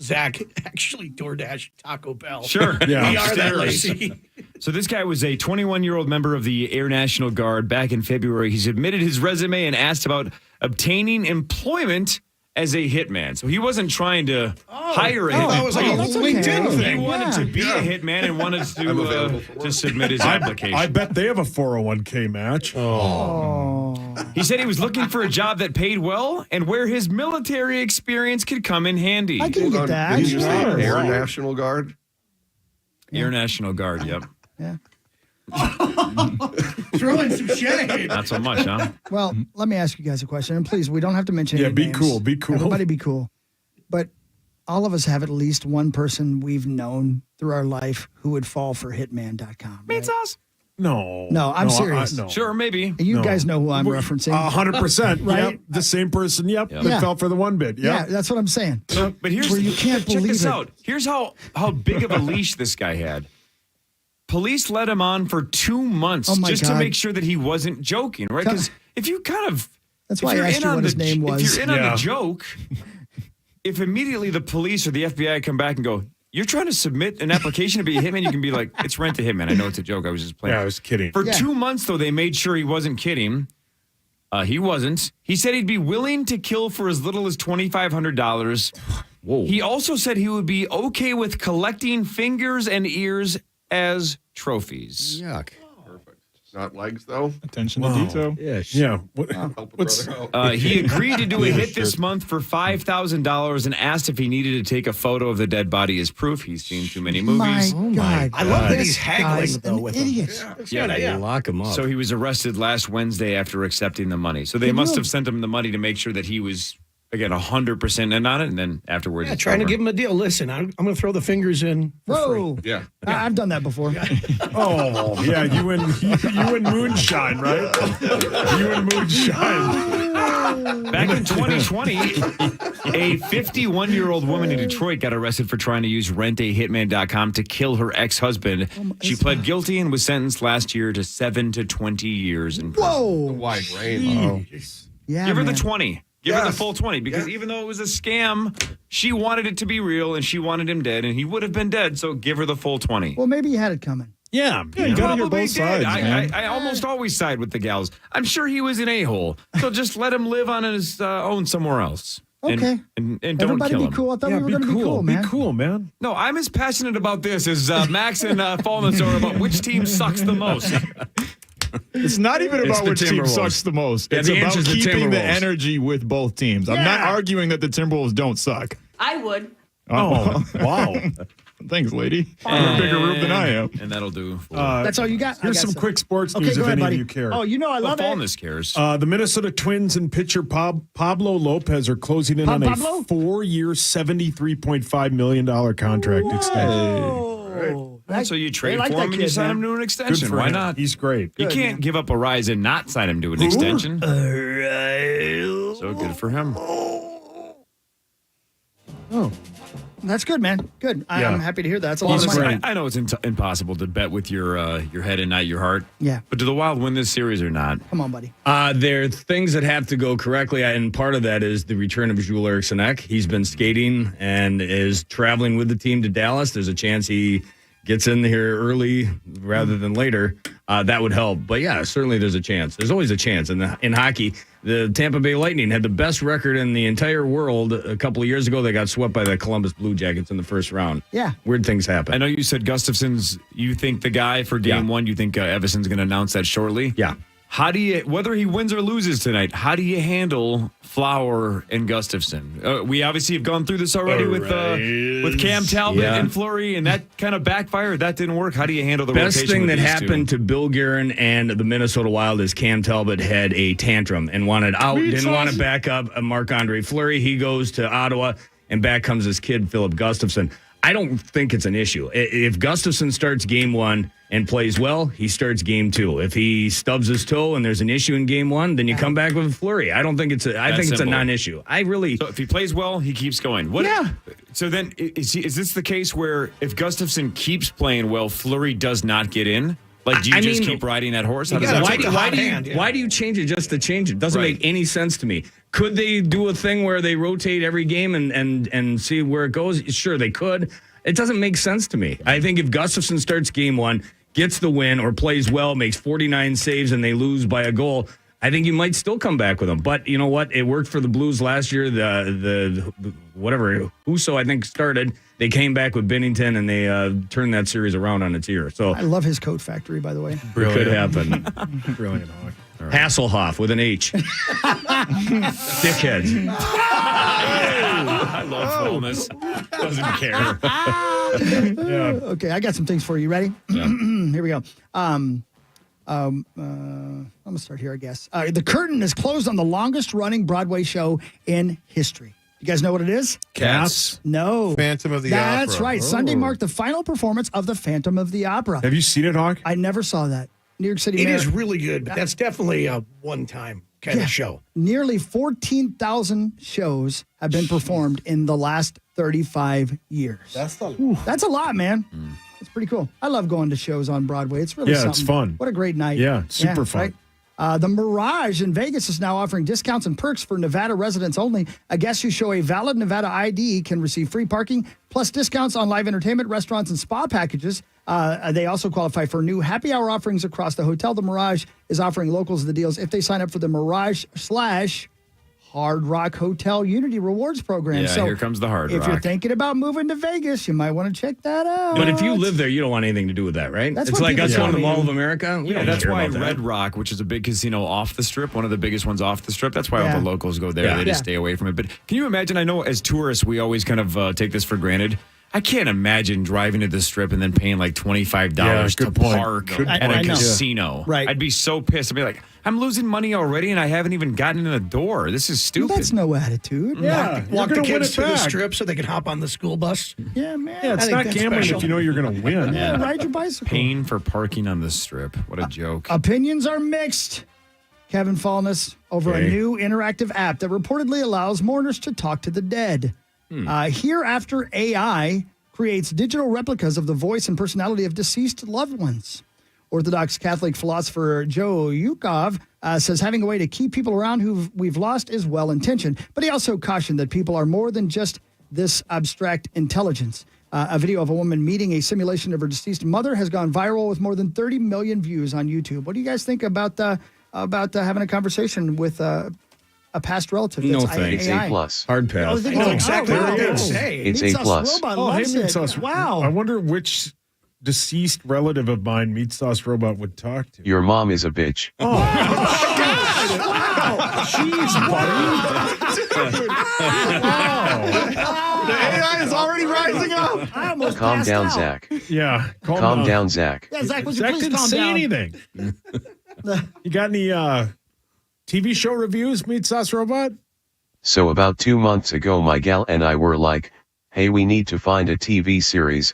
Zach actually DoorDash Taco Bell. Sure. We are that lazy. So this guy was a 21-year-old member of the Air National Guard. Back in February, he submitted his resume and asked about obtaining employment as a hitman. So he wasn't trying to hire a hitman. That was like a LinkedIn thing. He wanted to be a hitman and wanted to submit his application. I bet they have a 401k match. He said he was looking for a job that paid well and where his military experience could come in handy. I can get that. Did you say Sure. Air National Guard? Air National Guard, yep. Yeah. Throwing some shade. Not so much, huh? Well, let me ask you guys a question. And please, we don't have to mention any be names. cool. Be cool. Everybody be cool. But all of us have at least one person we've known through our life who would fall for hitman.com. Meat sauce? No. No, I'm serious. No. Sure, maybe. You guys know who I'm referencing. 100%. Right? Yep. The same person. Yep. Yeah. That fell for the one bid. Yep. Yeah, that's what I'm saying. So, but here's where you can't check believe this it. out. Here's how big of a leash this guy had. Police let him on for 2 months just to make sure that he wasn't joking, right? Because if you kind of that's why I asked you what his name was. If you're in on the joke, if immediately the police or the FBI come back and go, "You're trying to submit an application to be a hitman," you can be like, "It's Rent a Hitman. I know it's a joke. I was just playing." Yeah, I was kidding. For 2 months, though, they made sure he wasn't kidding. He wasn't. He said he'd be willing to kill for as little as $2,500. Whoa. He also said he would be okay with collecting fingers and ears as trophies. Yuck. Perfect. Not legs, though. Attention to detail. Yeah. Help a brother out. He agreed to do a hit this month for $5,000 and asked if he needed to take a photo of the dead body as proof. He's seen too many movies. My God. I love that This he's haggling guy's though an with idiot. Yeah. Lock him up. So he was arrested last Wednesday after accepting the money. So they must have sent him the money to make sure that he was, again, 100% in on it. And then afterwards, Yeah, it's trying to over. give him a deal. Listen, I'm going to throw the fingers in for Whoa. free. Yeah. I've done that before. Oh, yeah. You and Moonshine, right? You and Moonshine. Back in 2020, a 51-year-old woman in Detroit got arrested for trying to use rentahitman.com to kill her ex-husband. She pled guilty and was sentenced last year to 7 to 20 years in prison. Whoa. Wide range. Yeah, Give her the man. 20. Give her the full 20 because even though it was a scam, she wanted it to be real and she wanted him dead and he would have been dead. So give her the full 20. Well, maybe you had it coming. Yeah. You gotta hear probably both sides, did. man. I almost always side with the gals. I'm sure he was an a-hole. So just let him live on his own somewhere else. Okay. And don't Everybody kill be him. cool. I thought we were going to be cool, man. Be cool, man. No, I'm as passionate about this as Max and Fallness are about which team sucks the most. It's not even It's about the which team Timberwolves. sucks the most. Yeah, It's the about answer's the keeping the Timberwolves. energy with both teams. I'm not arguing that the Timberwolves don't suck. I would. Oh, wow. Thanks, lady. You're in a bigger room than I am. And that'll do. That's all you got? I Here's got some quick sports Okay, news go if ahead, any buddy. of you care. Oh, you know I love it. Fallness cares. The Minnesota Twins and pitcher Pablo Lopez are closing in on Pablo? a 4-year, $73.5 million contract extension. So you trade like for that him and you kid, sign man. him to an Good extension. for Why him. not? He's great. You can't give up a rise and not sign him to an extension. So good for him. Oh, that's good, man. Good. Yeah. I'm happy to hear that. That's a lot of Listen, money. I know it's impossible to bet with your head and not your heart. Yeah. But do the Wild win this series or not? Come on, buddy. There are things that have to go correctly, and part of that is the return of Jules Eriksson Ek. He's been skating and is traveling with the team to Dallas. There's a chance he gets in here early rather than later. That would help. But yeah, certainly there's a chance. There's always a chance. And in hockey, the Tampa Bay Lightning had the best record in the entire world a couple of years ago. They got swept by the Columbus Blue Jackets in the first round. Yeah. Weird things happen. I know you said Gustafson's, you think the guy for game one, you think Evason's going to announce that shortly? Yeah. How do you, whether he wins or loses tonight, how do you handle Flower and Gustafson? We obviously have gone through this already with Cam Talbot and Fleury, and that kind of backfired. That didn't work. How do you handle the Best rotation thing with that these happened to Bill Guerin and the Minnesota Wild is Cam Talbot had a tantrum and wanted out, didn't want to back up Marc-Andre Fleury. He goes to Ottawa, and back comes his kid, Philip Gustafson. I don't think it's an issue. If Gustafson starts game one and plays well, he starts game two. If he stubs his toe and there's an issue in game one, then you come back with a flurry. I don't think it's I think it's a non-issue. So if he plays well, he keeps going. So then is this the case where if Gustafson keeps playing well, Fleury does not get in? Like, do you just keep riding that horse? How does that work? Why do you change it just to change it? Doesn't make any sense to me. Could they do a thing where they rotate every game and see where it goes? Sure, they could. It doesn't make sense to me. I think if Gustafson starts game one, gets the win, or plays well, makes 49 saves, and they lose by a goal, I think you might still come back with him. But you know what? It worked for the Blues last year. The whatever Husso, I think, started. They came back with Binnington, and they turned that series around on its ear. So I love his coat factory, by the way. It could happen. Brilliant, Hawk. Right. Hasselhoff with an H. Dickheads. I love fullness. Doesn't care. Okay, I got some things for you. Ready? Yeah. Here we go. I'm going to start here, I guess. The curtain is closed on the longest-running Broadway show in history. You guys know what it is? Cats? No. Phantom of the Opera. That's right. Sunday marked the final performance of the Phantom of the Opera. Have you seen it, Hawk? I never saw that. New York City. It is really good, but that's definitely a one-time kind of show. Nearly 14,000 shows have been performed in the last 35 years. That's a lot, man. It's pretty cool. I love going to shows on Broadway. It's really something. It's fun. What a great night. Yeah, super fun. Right? The Mirage in Vegas is now offering discounts and perks for Nevada residents only. A guest who show a valid Nevada ID can receive free parking, plus discounts on live entertainment, restaurants, and spa packages. They also qualify for new happy hour offerings across the hotel. The Mirage is offering locals the deals if they sign up for the Mirage / Hard Rock Hotel Unity Rewards Program. Yeah, so here comes the Hard Rock. If you're thinking about moving to Vegas, you might want to check that out. But if you live there, you don't want anything to do with that, right? That's it's what like people us going to the tell me. Mall of America. We don't That's care why about that. Red Rock, which is a big casino off the strip, one of the biggest ones off the strip, that's why all the locals go there. Yeah. They just stay away from it. But can you imagine? I know as tourists, we always kind of take this for granted. I can't imagine driving to the strip and then paying like $25 to park at a casino. Right. I'd be so pissed. I'd be like, I'm losing money already and I haven't even gotten in the door. This is stupid. That's no attitude. Yeah. Walk the You're gonna win kids it to the back. strip so they can hop on the school bus. Yeah, man. Yeah, it's I think not that's gambling special. if you know you're going to win. Yeah, ride your bicycle. Paying for parking on the strip. What a joke. Opinions are mixed. Kevin Fallness over a new interactive app that reportedly allows mourners to talk to the dead. Hereafter AI creates digital replicas of the voice and personality of deceased loved ones. Orthodox Catholic philosopher Joe Yukov says having a way to keep people around who we've lost is well-intentioned, but he also cautioned that people are more than just this abstract intelligence. A video of a woman meeting a simulation of her deceased mother has gone viral with more than 30 million views on YouTube. What do you guys think about having a conversation with a past relative? No that's thanks. AI? A+. Hard pass. Oh, I know exactly what wow. I'm going to say. It's Meets A+. Us Robot loves Meat it. Sauce. Wow. I wonder which deceased relative of mine Meat Sauce Robot would talk to. Your mom is a bitch. Oh, God. Wow. Jeez, buddy. Wow. The AI is already rising up. I almost Calm passed down, out. Zach. Yeah. Calm down, Zach. Yeah, Zach, would you Zach please didn't calm say down? anything. You got any TV show reviews, Meat Sauce Robot? So about 2 months ago my gal and I were like, hey, we need to find a TV series,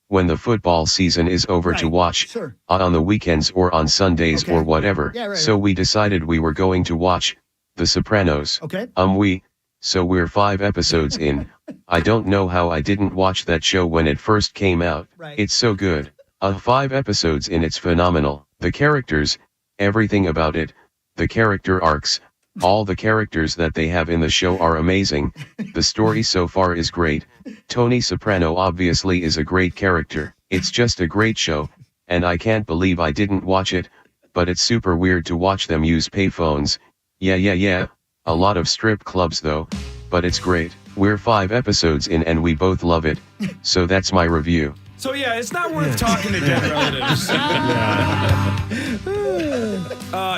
when the football season is over to watch, Sure. on the weekends or on Sundays or whatever. Yeah, right, so right. we decided we were going to watch The Sopranos. Okay. So we're 5 episodes in. I don't know how I didn't watch that show when it first came out. Right. It's so good. 5 episodes in, it's phenomenal. The characters, everything about it, the character arcs, all the characters that they have in the show are amazing. The story so far is great. Tony Soprano obviously is a great character. It's just a great show, and I can't believe I didn't watch it, but it's super weird to watch them use payphones. Yeah. A lot of strip clubs though, but it's great. We're 5 episodes in and we both love it. So that's my review. So, yeah, it's not worth talking to dead relatives.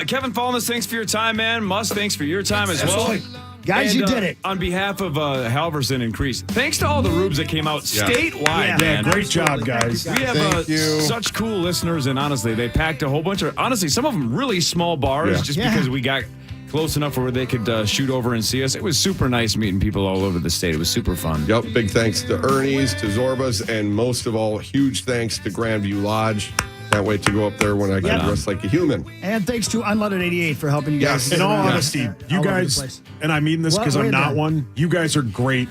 Kevin Fallness, thanks for your time, man. Musk, thanks for your time as well. Guys, And, you did it. On behalf of Halverson and Kriesel, thanks to all the rubes that came out statewide, man. Yeah, great job, guys. We have such cool listeners, and honestly, they packed a whole bunch of, honestly, some of them really small bars just because we got close enough where they could shoot over and see us. It was super nice meeting people all over the state. It was super fun. Yep. Big thanks to Ernie's, to Zorba's, and most of all, huge thanks to Grandview Lodge. Can't wait to go up there when I get dressed like a human. And thanks to Unleaded 88 for helping you guys. In all honesty, you guys, and I mean this because I'm not one, you guys are great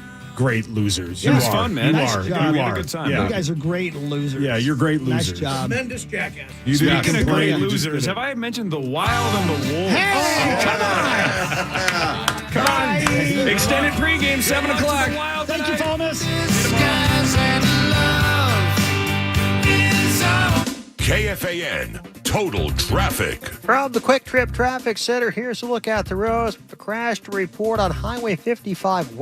losers. It was fun, man. Nice You job. are. We had a good time. Yeah. You guys are great losers. Yeah, you're great Nice losers. job. Tremendous jackass. You Speaking didn't of great complain, you just losers, did it. have I mentioned the Wild and the Wolves? Hey, Come on. Extended pregame, 7 o'clock. Thank you, Thomas. KFAN Total Traffic. From the Quick Trip Traffic Center, here's a look at the roads with a crash to report on Highway 55 West.